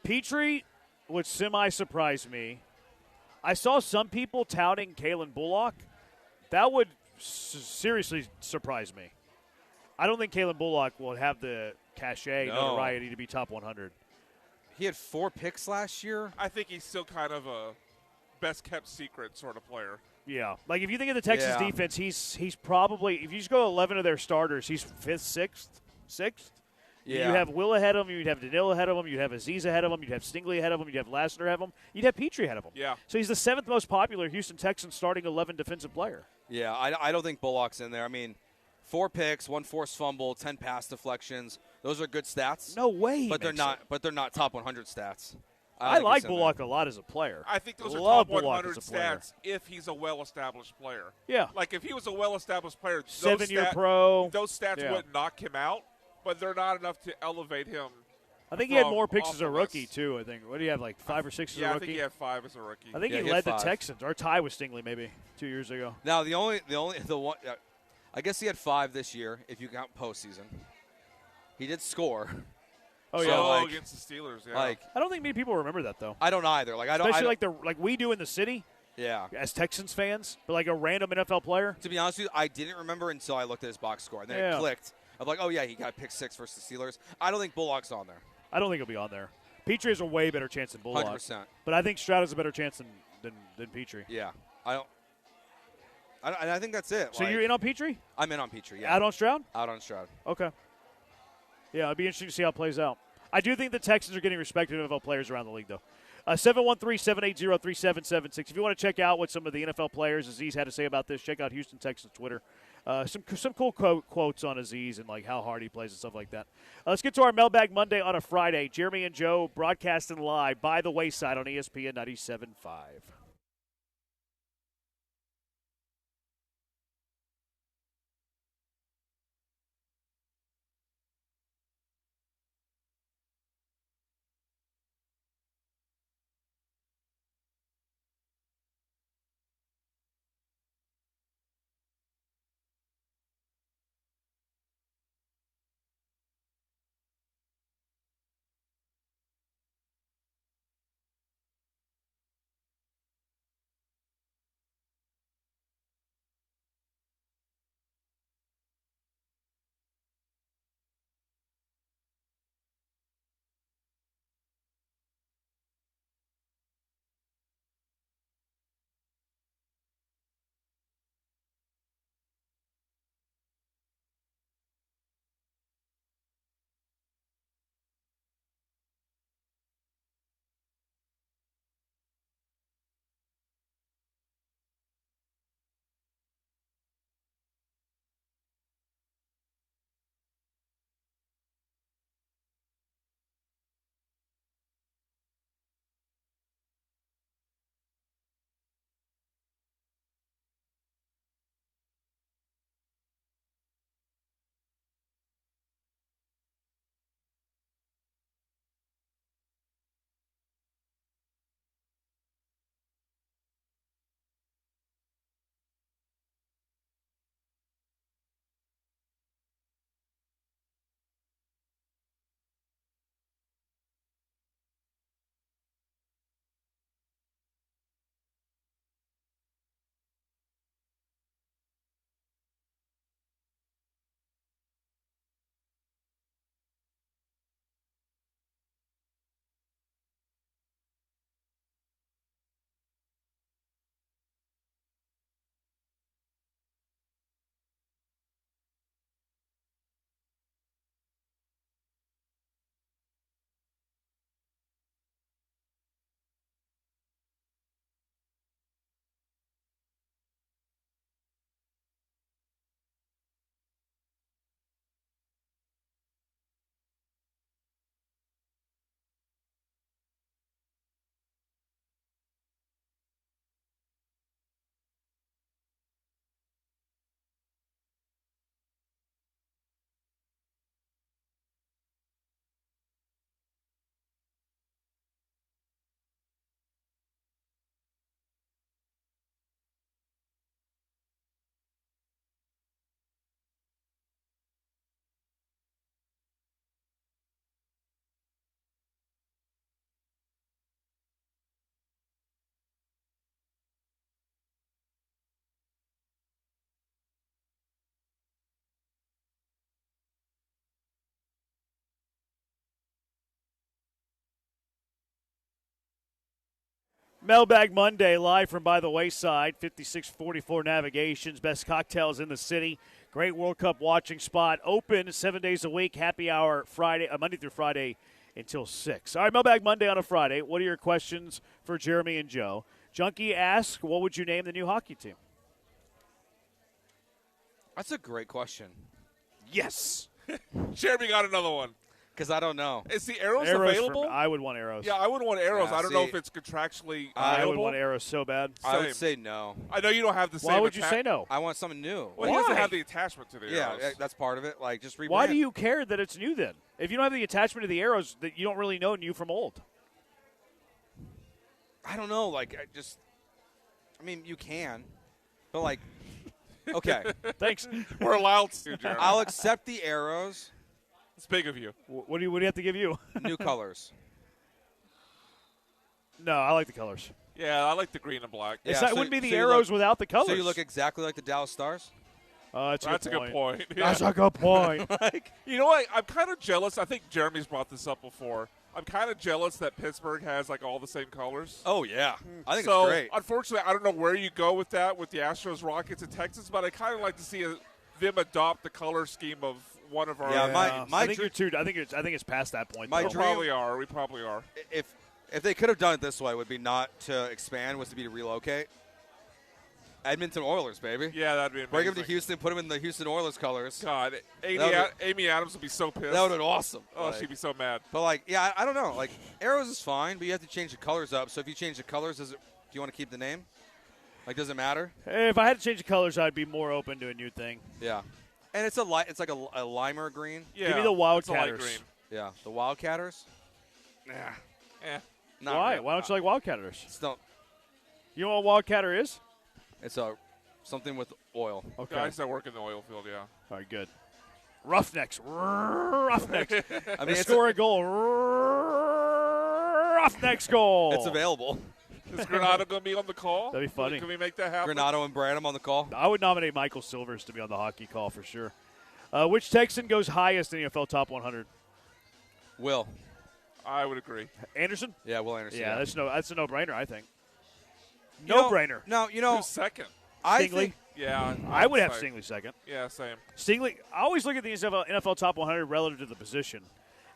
Petrie would semi-surprise me. I saw some people touting Kalen Bullock. That would seriously surprise me. I don't think Kalen Bullock will have the cachet, notoriety to be top 100. He had 4 picks last year. I think he's still kind of a best-kept secret sort of player. Yeah. Like, if you think of the Texas defense, he's probably – if you just go 11 of their starters, he's 5th, 6th. Yeah. You have Will ahead of him. You'd have Daniil ahead of him. You'd have Aziz ahead of him. You'd have Stingley ahead of him. You'd have Lassiter ahead of him. You'd have Petrie ahead of him. Yeah. So he's the 7th most popular Houston Texans starting 11 defensive player. Yeah, I don't think Bullock's in there. I mean, 4 picks, 1 forced fumble, 10 pass deflections. Those are good stats. No way. But they're not top 100 stats. I like Bullock a lot as a player. I think those are Love top Bullock 100 as a player. stats if he's a well-established player. Yeah. Like, if he was a well-established player, 7-year pro. Those stats wouldn't knock him out, but they're not enough to elevate him. I think he had more picks as a rookie, too, I think. What do you have, like 5 or 6 as a rookie? Yeah, I think he had 5 as a rookie. I think he led the Texans, or tie with Stingley maybe 2 years ago. Now, the one, I guess he had 5 this year if you count postseason. He did score. Oh, yeah. Against the Steelers, yeah. Like, I don't think many people remember that, though. I don't either. Like, I don't. Especially like we do in the city. Yeah. As Texans fans, but like a random NFL player. To be honest with you, I didn't remember until I looked at his box score, and then it clicked. I'm like, oh yeah, he got pick 6 versus the Steelers. I don't think Bullock's on there. I don't think he'll be on there. Petrie has a way better chance than Bullock. 100%. But I think Stroud has a better chance than Petrie. Yeah. I think that's it. So you're in on Petrie? I'm in on Petrie, yeah. Out on Stroud? Out on Stroud. Okay. Yeah, it'd be interesting to see how it plays out. I do think the Texans are getting respected NFL players around the league, though. 713-780-3776. If you want to check out what some of the NFL players Aziz had to say about this, check out Houston Texans Twitter. Some cool quotes on Aziz and like how hard he plays and stuff like that. Let's get to our Mailbag Monday on a Friday. Jeremy and Joe broadcasting live by the wayside on ESPN 97.5. Mailbag Monday, live from By the Wayside, 5644 Navigations, best cocktails in the city. Great World Cup watching spot. Open 7 days a week, happy hour Friday, Monday through Friday until 6. All right, Mailbag Monday on a Friday. What are your questions for Jeremy and Joe? Junkie asks, what would you name the new hockey team? That's a great question. Yes. Jeremy got another one. Because I don't know. Is the arrows available? I would want arrows. Yeah, I would want arrows. Yeah, I don't know if it's contractually I available. would want arrows so bad. I would say no. I know you don't have the same. Why would you say no? I want something new. Well, he doesn't have the attachment to the arrows. Yeah, that's part of it. Like, just rebrand. Why do you care that it's new then? If you don't have the attachment to the arrows, that you don't really know new from old. I don't know. Like, I mean, you can. But, like, okay. Thanks. We're allowed to, Jeremy. I'll accept the arrows. It's big of you. What do you have to give you? New colors. No, I like the colors. Yeah, I like the green and black. It wouldn't be the arrows without the colors. So you look exactly like the Dallas Stars? That's a good point. That's a good point. You know what? I'm kind of jealous. I think Jeremy's brought this up before. I'm kind of jealous that Pittsburgh has like all the same colors. Oh, yeah. I think so, it's great. Unfortunately, I don't know where you go with that with the Astros, Rockets, and Texans, but I kind of like to see them adopt the color scheme of one of our. Yeah, I think it's past that point. My We dream, probably are. We probably are. If they could have done it this way, would be not to expand, was to be to relocate. Edmonton Oilers, baby. Yeah, that'd be amazing. Bring them to Houston, put them in the Houston Oilers colors. God, Amy Adams would be so pissed. That would have been awesome. Oh, she'd be so mad. But, like, yeah, I don't know. Like, arrows is fine, but you have to change the colors up. So if you change the colors, do you want to keep the name? Like, does it matter? If I had to change the colors, I'd be more open to a new thing. Yeah. And it's it's like a limer green. Yeah, give me the it's a light Wildcatters. green. Yeah, the Wildcatters. Not Why? really. Why don't you like Wildcatters? Still, You know what Wildcatter is? it's something with oil. Okay. Guys that work in the oil field, yeah. All right, good. Roughnecks. Roughnecks. I mean, score a goal. Roughnecks goal. It's available. Is Granado going to be on the call? That'd be funny. Can we make that happen? Granado and Branham on the call. I would nominate Michael Silvers to be on the hockey call for sure. Which Texan goes highest in the NFL Top 100? Will. I would agree. Anderson? Yeah, Will Anderson. Yeah, that's a no-brainer, I think. You know- No-brainer. No, you know, Who's second? I Stingley? think Yeah. I would have say. Stingley second. Yeah, same. Stingley, I always look at the NFL Top 100 relative to the position.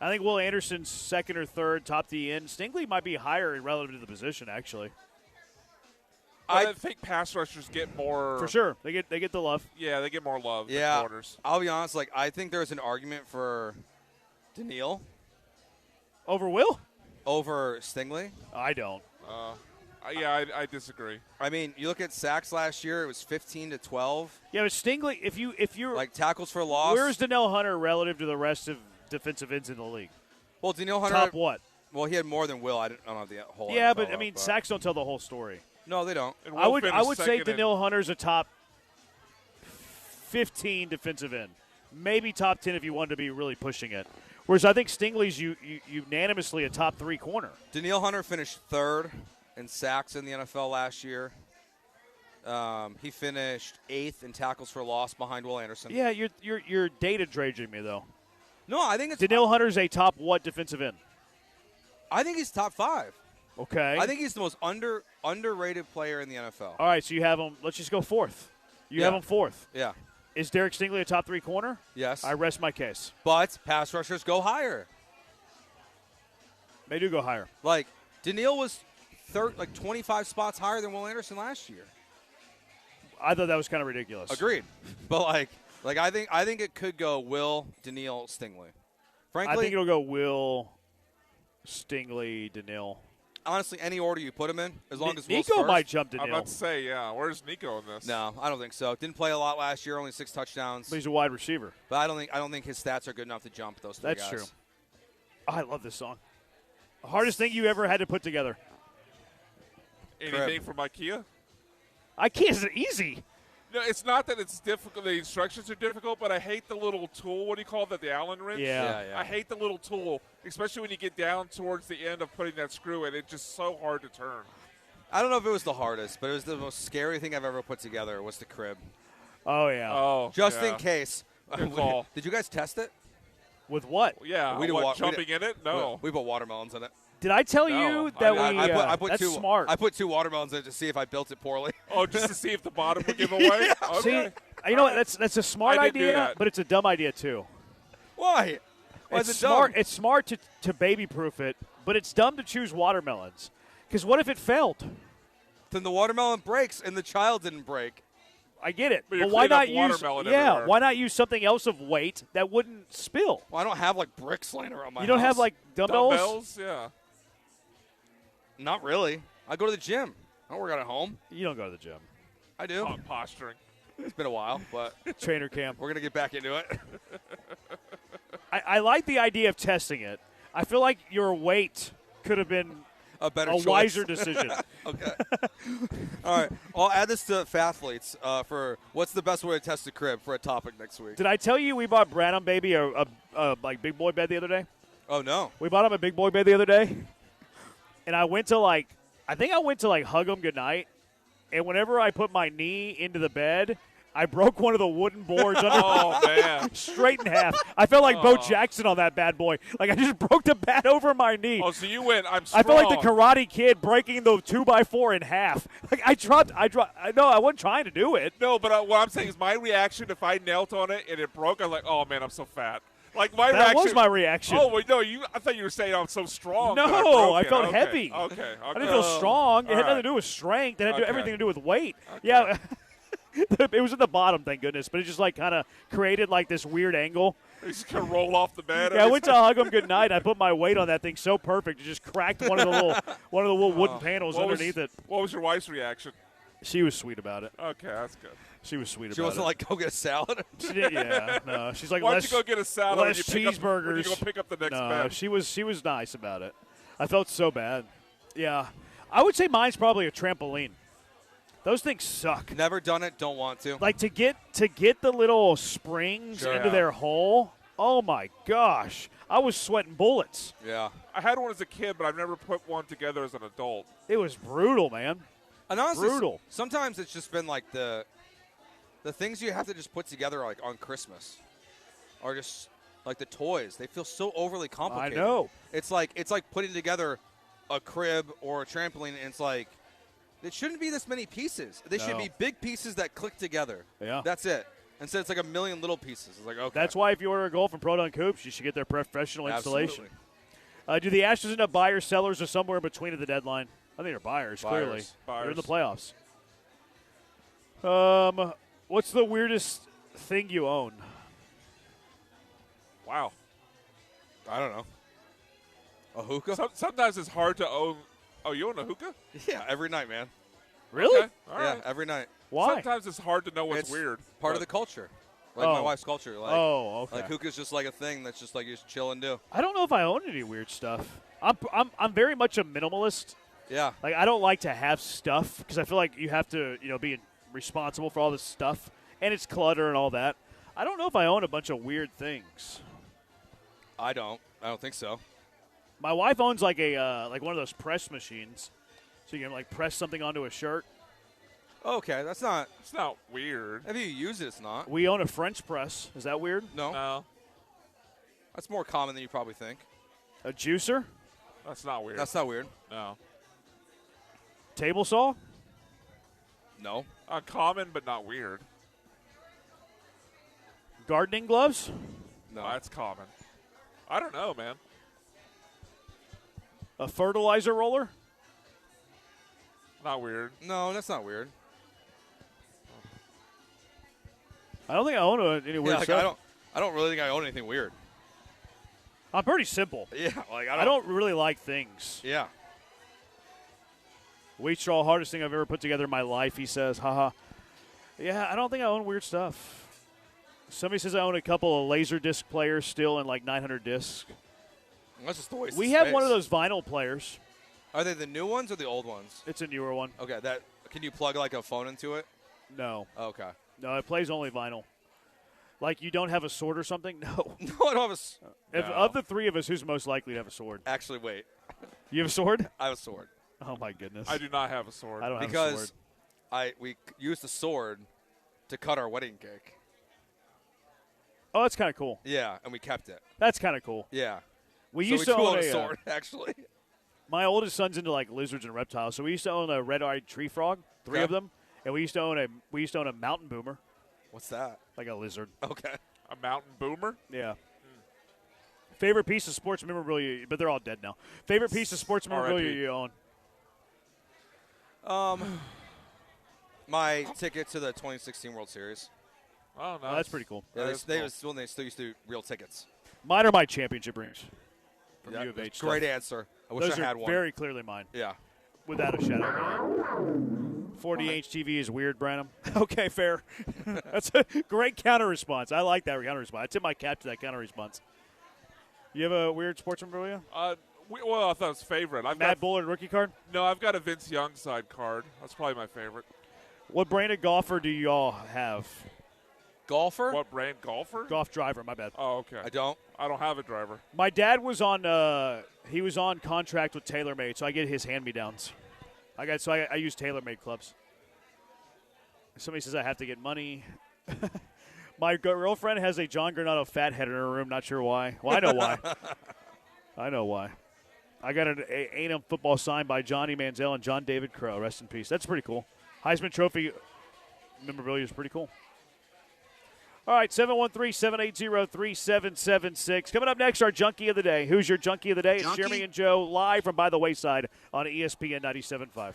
I think Will Anderson's second or third, top D in. Stingley might be higher relative to the position, actually. I think pass rushers get more. For sure. They get the love. Yeah, they get more love than Yeah, corners. I'll be honest. Like, I think there's an argument for Daniil Over Will? over Stingley. I don't. Yeah, I disagree. I mean, you look at sacks last year; it was 15-12. Yeah, but Stingley, if you're Like tackles for loss. where's Daniil Hunter relative to the rest of defensive ends in the league? Well, Daniil Hunter. Top what? Well, he had more than Will. I don't know the whole. Yeah, NFL but I mean, up, sacks don't tell the whole story. No, they don't. And I Will would finished say second in- Daniil Hunter's a top 15 defensive end, maybe top 10 if you wanted to be really pushing it. Whereas I think Stingley's unanimously a top 3 corner. Daniil Hunter finished third in sacks in the NFL last year. He finished 8th in tackles for loss behind Will Anderson. Yeah, you're data dredging me though. No, I think it's. Daniil Hunter's a top what defensive end? I think he's top 5. Okay. I think he's the most underrated player in the NFL. All right, so you have him. Let's just go fourth. You have him fourth. Yeah. Is Derek Stingley a top 3 corner? Yes. I rest my case. But pass rushers go higher. They do go higher. Like, Daniil was 25 spots higher than Will Anderson last year. I thought that was kind of ridiculous. Agreed. But like I think it could go Will, Daniil, Stingley. Frankly, I think it'll go Will, Stingley, Daniil. honestly, any order you put them in, as long as Will's Nico first. might jump I'm Daniil. about to say, yeah. Where's Nico in this? No, I don't think so. Didn't play a lot last year, only 6 touchdowns. But he's a wide receiver. But I don't think his stats are good enough to jump those 3 That's guys. true. Oh, I love this song. The hardest thing you ever had to put together. Anything from IKEA? IKEA's easy. No, it's not that it's difficult. The instructions are difficult, but I hate the little tool. What do you call that? The Allen wrench? Yeah. I hate the little tool, especially when you get down towards the end of putting that screw in. It's just so hard to turn. I don't know if it was the hardest, but it was the most scary thing I've ever put together was the crib. Oh, yeah. Oh, Just yeah. in case. Good call. Did you guys test it? With what? Yeah. We did what, wa- we jumping did- in it? No. We put watermelons in it. Did I tell No, you that I put that's two, smart. I put 2 watermelons in to see if I built it poorly. Oh, just to see if the bottom would give away? Yeah. Okay. See, you know what? That's a smart I didn't do idea, that. but it's a dumb idea too. Why? Why It's is it smart. dumb? It's smart to baby-proof it, but it's dumb to choose watermelons. Because what if it failed? Then the watermelon breaks and the child didn't break. I get it, But you're why not cleaning up use? watermelon Yeah, everywhere. why not use something else of weight that wouldn't spill? Well, I don't have like bricks laying around my You don't house. have like dumbbells? Dumbbells? Yeah. Not really. I go to the gym. I don't work out at home. You don't go to the gym. I do. Oh, posturing. It's been a while, but Trainer camp. we're gonna get back into it. I like the idea of testing it. I feel like your weight could have been a better, choice. wiser decision. Okay. All right. I'll add this to Fathletes for what's the best way to test a crib for a topic next week. Did I tell you we bought Branham Baby a like big boy bed the other day? Oh no. We bought him a big boy bed the other day, and I went to I think I went to hug him goodnight, and whenever I put my knee into the bed, I broke one of the wooden boards under Oh, man. straight in half. I felt like Bo Jackson on that bad boy. Like I just broke the bat over my knee. Oh, so you went, I'm I strong. felt like the Karate Kid breaking the 2x4 in half. Like I know I wasn't trying to do it. No, but what I'm saying is my reaction, if I knelt on it and it broke, I was like, oh, man, I'm so fat. Like my That reaction. was my reaction. Oh, wait, no, I thought you were saying I'm so strong. that No, broke I it. felt Okay. heavy. Okay. I didn't feel strong. It All had nothing right. to do with strength. It had Okay. everything to do with weight. Yeah. It was at the bottom, thank goodness, but it just kind of created this weird angle. You just kind of roll off the bed. Yeah, I went to hug him goodnight. I put my weight on that thing so perfect, it just cracked one of the little wooden panels underneath it. What was your wife's reaction? She was sweet about it. Okay, that's good. She was sweet She about wasn't it. like, go get a salad. She did, yeah. No, she's like, Why don't less, you go get a salad less when you pick up- cheeseburgers. when you go pick up the next no, bed? she was nice about it. I felt so bad. Yeah, I would say mine's probably a trampoline. Those things suck. Never done it. Don't want to. Like to get the little springs Sure. into Yeah. their hole. Oh my gosh, I was sweating bullets. Yeah. I had one as a kid, but I've never put one together as an adult. It was brutal, man. And honestly, Brutal. sometimes it's just been like the things you have to just put together like on Christmas are just like the toys. They feel so overly complicated. I know. It's like putting together a crib or a trampoline, and it's like it shouldn't be this many pieces. They should No. be big pieces that click together. Yeah. That's it. Instead, it's like a million little pieces. It's like, okay. That's why if you order a goal from Pro Don Coops, you should get their professional installation. Absolutely. Do the Astros end up buyers, sellers, or somewhere in between at the deadline? I think they're buyers, clearly. They're in the playoffs. What's the weirdest thing you own? Wow. I don't know. A hookah? Sometimes it's hard to own. Oh, you own a hookah? Yeah, every night, man. Really? Okay. All Yeah, right. every night. Why? Sometimes it's hard to know what's It's weird. Part of but- the culture. Like my Oh. wife's culture. Like, Oh, okay. Like hookah's just like a thing that's just like you just chill and do. I don't know if I own any weird stuff. I'm very much a minimalist. Yeah. Like I don't like to have stuff because I feel like you have to be responsible for all this stuff and it's clutter and all that. I don't know if I own a bunch of weird things. I don't think so. My wife owns like one of those press machines, so you can press something onto a shirt. Okay, that's not. It's not weird. If you use it, it's not. We own a French press. Is that weird? No. No. That's more common than you probably think. A juicer? That's not weird. That's not weird. No. Table saw? No. Uncommon, but not weird. Gardening gloves? No. That's common. I don't know, man. A fertilizer roller? Not weird. No, that's not weird. I don't think I own any weird Yeah, stuff. I don't really think I own anything weird. I'm pretty simple. Yeah, like I don't really like things. Yeah. Wheat straw, hardest thing I've ever put together in my life, he says. Haha. Yeah, I don't think I own weird stuff. Somebody says I own a couple of laser disc players still and 900 discs. That's just the waste. We have one of those vinyl players. Are they the new ones or the old ones? It's a newer one. Okay, that can you plug like a phone into it? No. Okay. No, it plays only vinyl. Like you don't have a sword or something? No. No, I don't have a. If, No. of the three of us, who's most likely to have a sword? Actually, wait. You have a sword? I have a sword. Oh my goodness. I do not have a sword. I don't have a Because sword. we used the sword to cut our wedding cake. Oh, that's kind of cool. Yeah, and we kept it. That's kind of cool. Yeah. We So used we to do own a a sword, actually. My oldest son's into like lizards and reptiles, so we used to own a red-eyed tree frog, 3 of them, and we used to own a mountain boomer. What's that? Like a lizard. Okay. A mountain boomer? Yeah. Favorite piece of sports memorabilia, but they're all dead now. Favorite piece of sports memorabilia you own? My ticket to the 2016 World Series. Oh, no, that's pretty cool. Yeah, That is cool. they still used to do real tickets. Mine are my championship rings. From Yeah, U of H. great stuff. answer. I wish Those I are had one. very clearly mine. Yeah. Without a shadow of a 40-inch TV is weird, Branham. Okay, fair. That's a great counter response. I like that counter response. I tip my cap to that counter response. You have a weird sports memorabilia? Well, I thought it was favorite. Matt Bullard rookie card? No, I've got a Vince Young side card. That's probably my favorite. What brand of golfer do you all have? Golfer? What brand? Golfer? Golf driver, my bad. Oh, okay. I don't have a driver. My dad was on he was on contract with TaylorMade, so I get his hand-me-downs. I use TaylorMade clubs. Somebody says I have to get money. My girlfriend has a John Granado fathead in her room. Not sure why. Well, I know why. I know why. I got an A&M football signed by Johnny Manziel and John David Crow. Rest in peace. That's pretty cool. Heisman Trophy memorabilia is pretty cool. All right, 713-780-3776. Coming up next, our Junkie of the Day. Who's your Junkie of the Day? It's Jeremy and Joe live from By the Wayside on ESPN 97.5.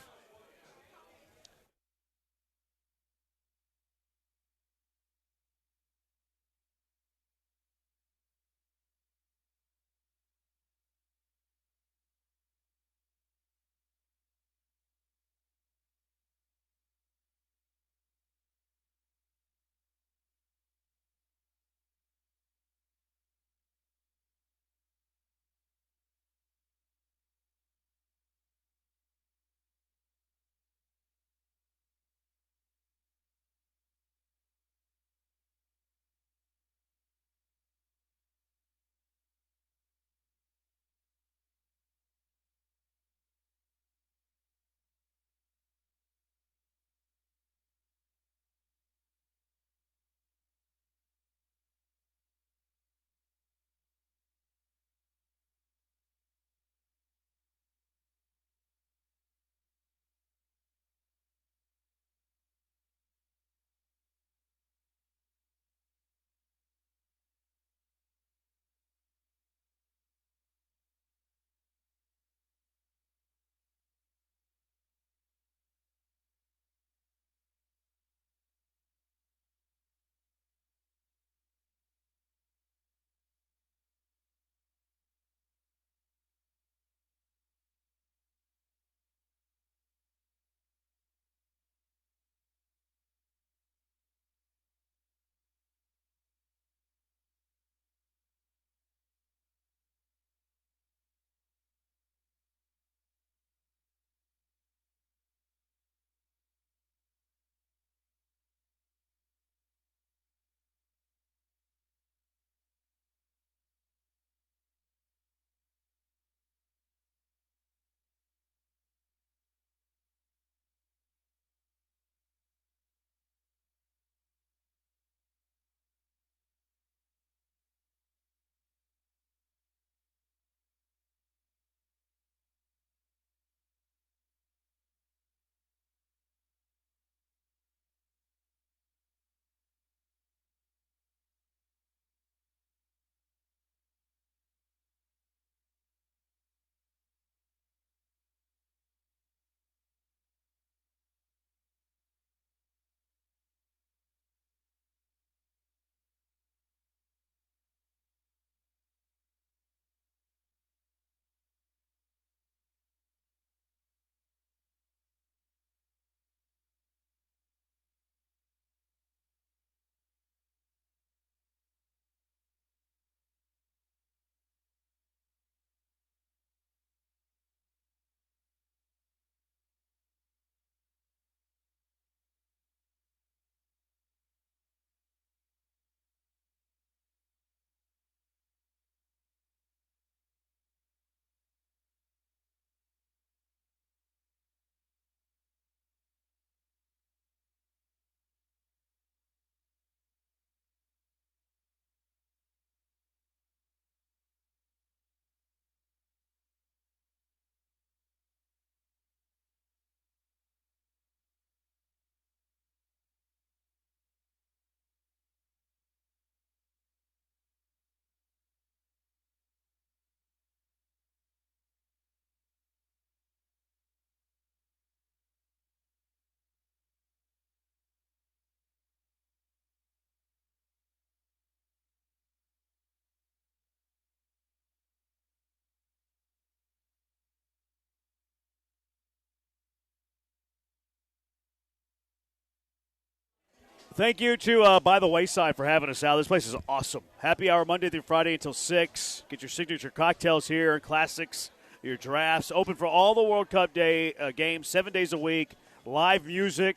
Thank you to By the Wayside for having us out. This place is awesome. Happy hour Monday through Friday until 6. Get your signature cocktails here, classics, your drafts. Open for all the World Cup day games, 7 days a week. Live music.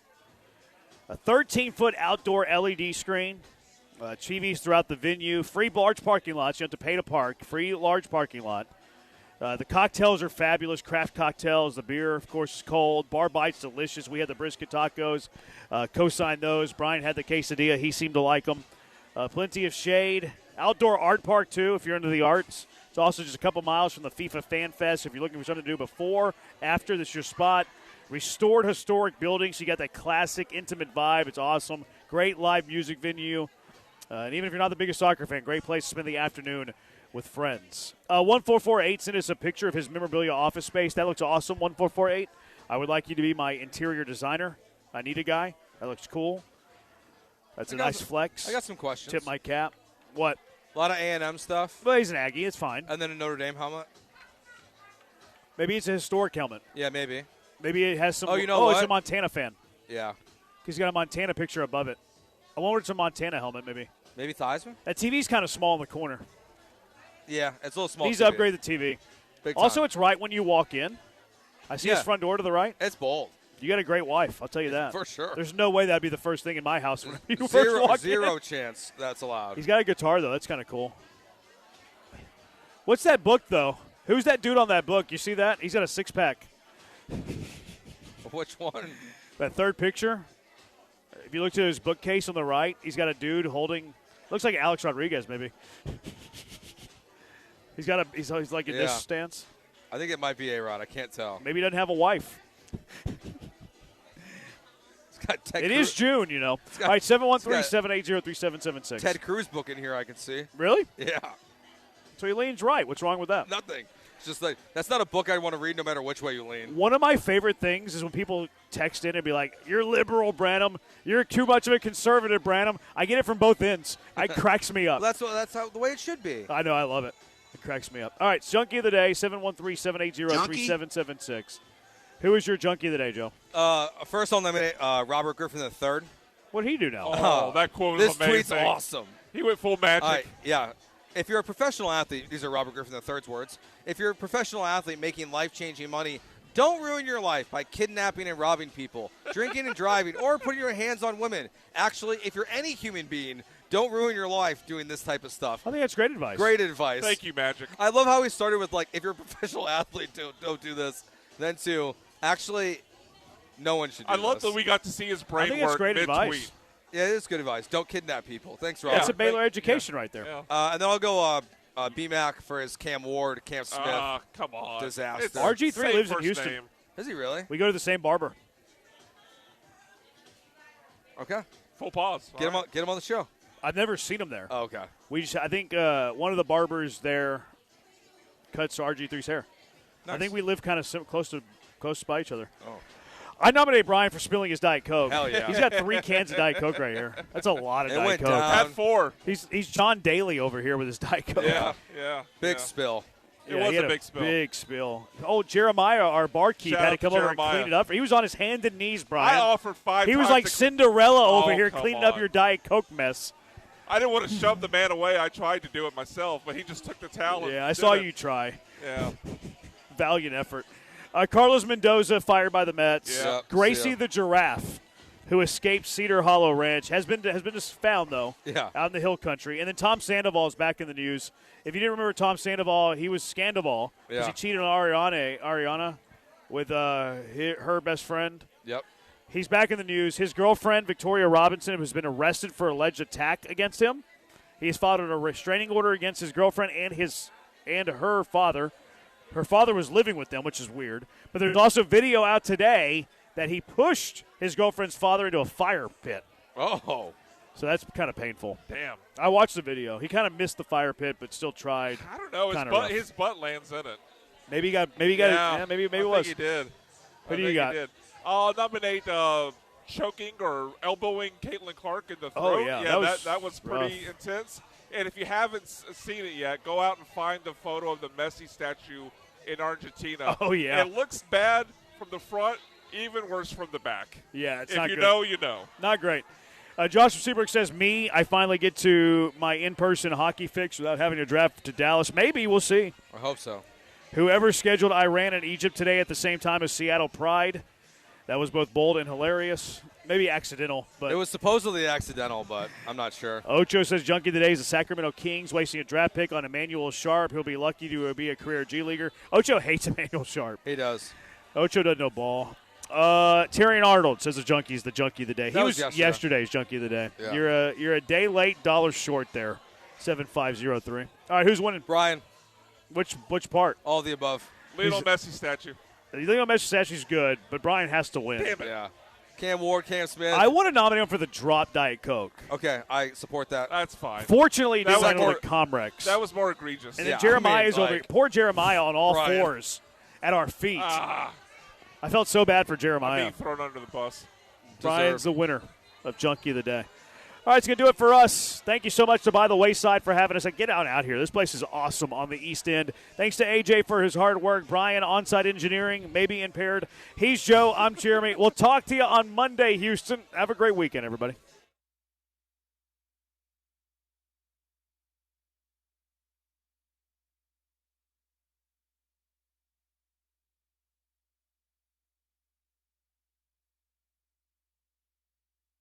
A 13-foot outdoor LED screen. TVs throughout the venue. Free large parking lots. You have to pay to park. Free large parking lot. The cocktails are fabulous, craft cocktails. The beer, of course, is cold. Bar bites, delicious. We had the brisket tacos. Co-signed those. Brian had the quesadilla. He seemed to like them. Plenty of shade. Outdoor art park, too, if you're into the arts. It's also just a couple miles from the FIFA Fan Fest. If you're looking for something to do before, after, this is your spot. Restored historic buildings. You got that classic, intimate vibe. It's awesome. Great live music venue. And even if you're not the biggest soccer fan, great place to spend the afternoon with friends. 1448 sent us a picture of his memorabilia office space. That looks awesome, 1448. I would like you to be my interior designer. I need a guy. That looks cool. That's a nice flex. I got some questions. Tip my cap. What? A lot of A&M stuff. Well, he's an Aggie. It's fine. And then a Notre Dame helmet. Maybe it's a historic helmet. Yeah, maybe. Maybe it has some. Oh, you know what? It's a Montana fan. Yeah. He's got a Montana picture above it. I wonder if it's a Montana helmet, maybe. Maybe Theismann? That TV's kind of small in the corner. Yeah, it's a little small. He's upgraded the TV. Big also, time. it's right when you walk in. I see his front door to the right. It's bold. You got a great wife, I'll tell you that. For sure. There's no way that'd be the first thing in my house when you first walk in. Zero chance that's allowed. He's got a guitar, though. That's kind of cool. What's that book, though? Who's that dude on that book? You see that? He's got a six-pack. Which one? That third picture. If you look to his bookcase on the right, he's got a dude holding. Looks like Alex Rodriguez, maybe. He's like in this stance. I think it might be A-Rod. I can't tell. Maybe he doesn't have a wife. It is June, you know. All right, 713-780-3776. Ted Cruz book in here, I can see. Really? Yeah. So he leans right. What's wrong with that? Nothing. It's just like, that's not a book I want to read no matter which way you lean. One of my favorite things is when people text in and be like, "You're liberal, Branham. You're too much of a conservative, Branham." I get it from both ends. It cracks me up. That's how the way it should be. I know. I love it. It cracks me up. All right, Junkie of the Day, 713-780-3776. Who is your Junkie of the Day, Joe? First I'll nominate Robert Griffin III. What did he do now? Oh, that quote is amazing. This tweet's awesome. He went full magic. All right, yeah. If you're a professional athlete, these are Robert Griffin III's words. If you're a professional athlete making life-changing money, don't ruin your life by kidnapping and robbing people, drinking and driving, or putting your hands on women. Actually, if you're any human being, don't ruin your life doing this type of stuff. I think that's great advice. Great advice. Thank you, Magic. I love how he started with, like, if you're a professional athlete, don't do this. Then, to actually, no one should do this. I love that we got to see his brain I think it's work great mid-tweet. advice. Yeah, it is good advice. Don't kidnap people. Thanks, Rob. That's a Baylor education right there. Yeah. And then I'll go B-Mac for his Cam Ward, Cam Smith. Come on. Disaster. It's RG3 same lives in first Houston. name. Is he really? We go to the same barber. Okay. Full pause. Get him on the show. I've never seen him there. Oh, okay. I think one of the barbers there cuts RG3's hair. Nice. I think we live kind of close by each other. Oh. I nominate Brian for spilling his Diet Coke. Hell yeah. He's got 3 cans of Diet Coke right here. That's a lot of It Diet went Coke. down. Had 4. He's John Daly over here with his Diet Coke. Yeah. Big spill. It was he had a big spill. Big spill. Oh, Jeremiah, our barkeep, Shout had to out come to over and Jeremiah. clean it up. He was on his hands and knees, Brian. I offered 5 He was times like to- Cinderella over Oh, here come cleaning up on. your Diet Coke mess. I didn't want to shove the man away. I tried to do it myself, but he just took the towel. and Yeah, I did saw it. you try. Yeah. Valiant effort. Carlos Mendoza fired by the Mets. Yeah. Gracie Yeah. the giraffe, who escaped Cedar Hollow Ranch, has been just found though. Yeah. Out in the hill country. And then Tom Sandoval is back in the news. If you didn't remember Tom Sandoval, he was Scandoval because he Yeah. cheated on Ariana with her best friend. Yep. He's back in the news. His girlfriend, Victoria Robinson, has been arrested for alleged attack against him. He's filed a restraining order against his girlfriend and her father. Her father was living with them, which is weird. But there's also video out today that he pushed his girlfriend's father into a fire pit. Oh. So that's kind of painful. Damn. I watched the video. He kind of missed the fire pit, but still tried. I don't know. Kinda rough. His butt lands in it. Maybe he got Yeah, maybe it I was. think he did. Who I do you think got? He did. I'll nominate choking or elbowing Caitlin Clark in the throat. Oh, yeah, that was pretty intense. And if you haven't seen it yet, go out and find the photo of the Messi statue in Argentina. Oh, yeah. It looks bad from the front, even worse from the back. Yeah, it's if not you good. know, you know. Not great. Josh from Seabrook says, me, I finally get to my in-person hockey fix without having to drive to Dallas. Maybe. We'll see. I hope so. Whoever scheduled Iran and Egypt today at the same time as Seattle Pride, that was both bold and hilarious. Maybe accidental. But It was supposedly accidental, but I'm not sure. Ocho says Junkie of the Day is the Sacramento Kings wasting a draft pick on Emmanuel Sharp. He'll be lucky to be a career G-Leaguer. Ocho hates Emmanuel Sharp. He does. Ocho doesn't know ball. Tyrion Arnold says the Junkie's the Junkie of the Day. That He was was yesterday. yesterday's Junkie of the Day. Yeah. You're a day late, dollar short there. 7503. All right, who's winning? Brian. Which part? All the above. Lionel Messi statue. The Lionel Messi statue's good, but Brian has to win. Damn it. Yeah. Cam Ward, Cam Smith. I want to nominate him for the drop Diet Coke. Okay, I support that. That's fine. Fortunately, he That didn't was land on more- the Comrex. That was more egregious. And then Jeremiah's over. Poor Jeremiah on all Brian. fours at our feet. Ah. I felt so bad for I'm Jeremiah. being thrown under the bus. Brian's the winner of Junkie of the Day. All right, it's going to do it for us. Thank you so much to By the Wayside for having us. And get out here. This place is awesome on the East End. Thanks to AJ for his hard work. Brian, on-site engineering, maybe impaired. He's Joe. I'm Jeremy. We'll talk to you on Monday, Houston. Have a great weekend, everybody.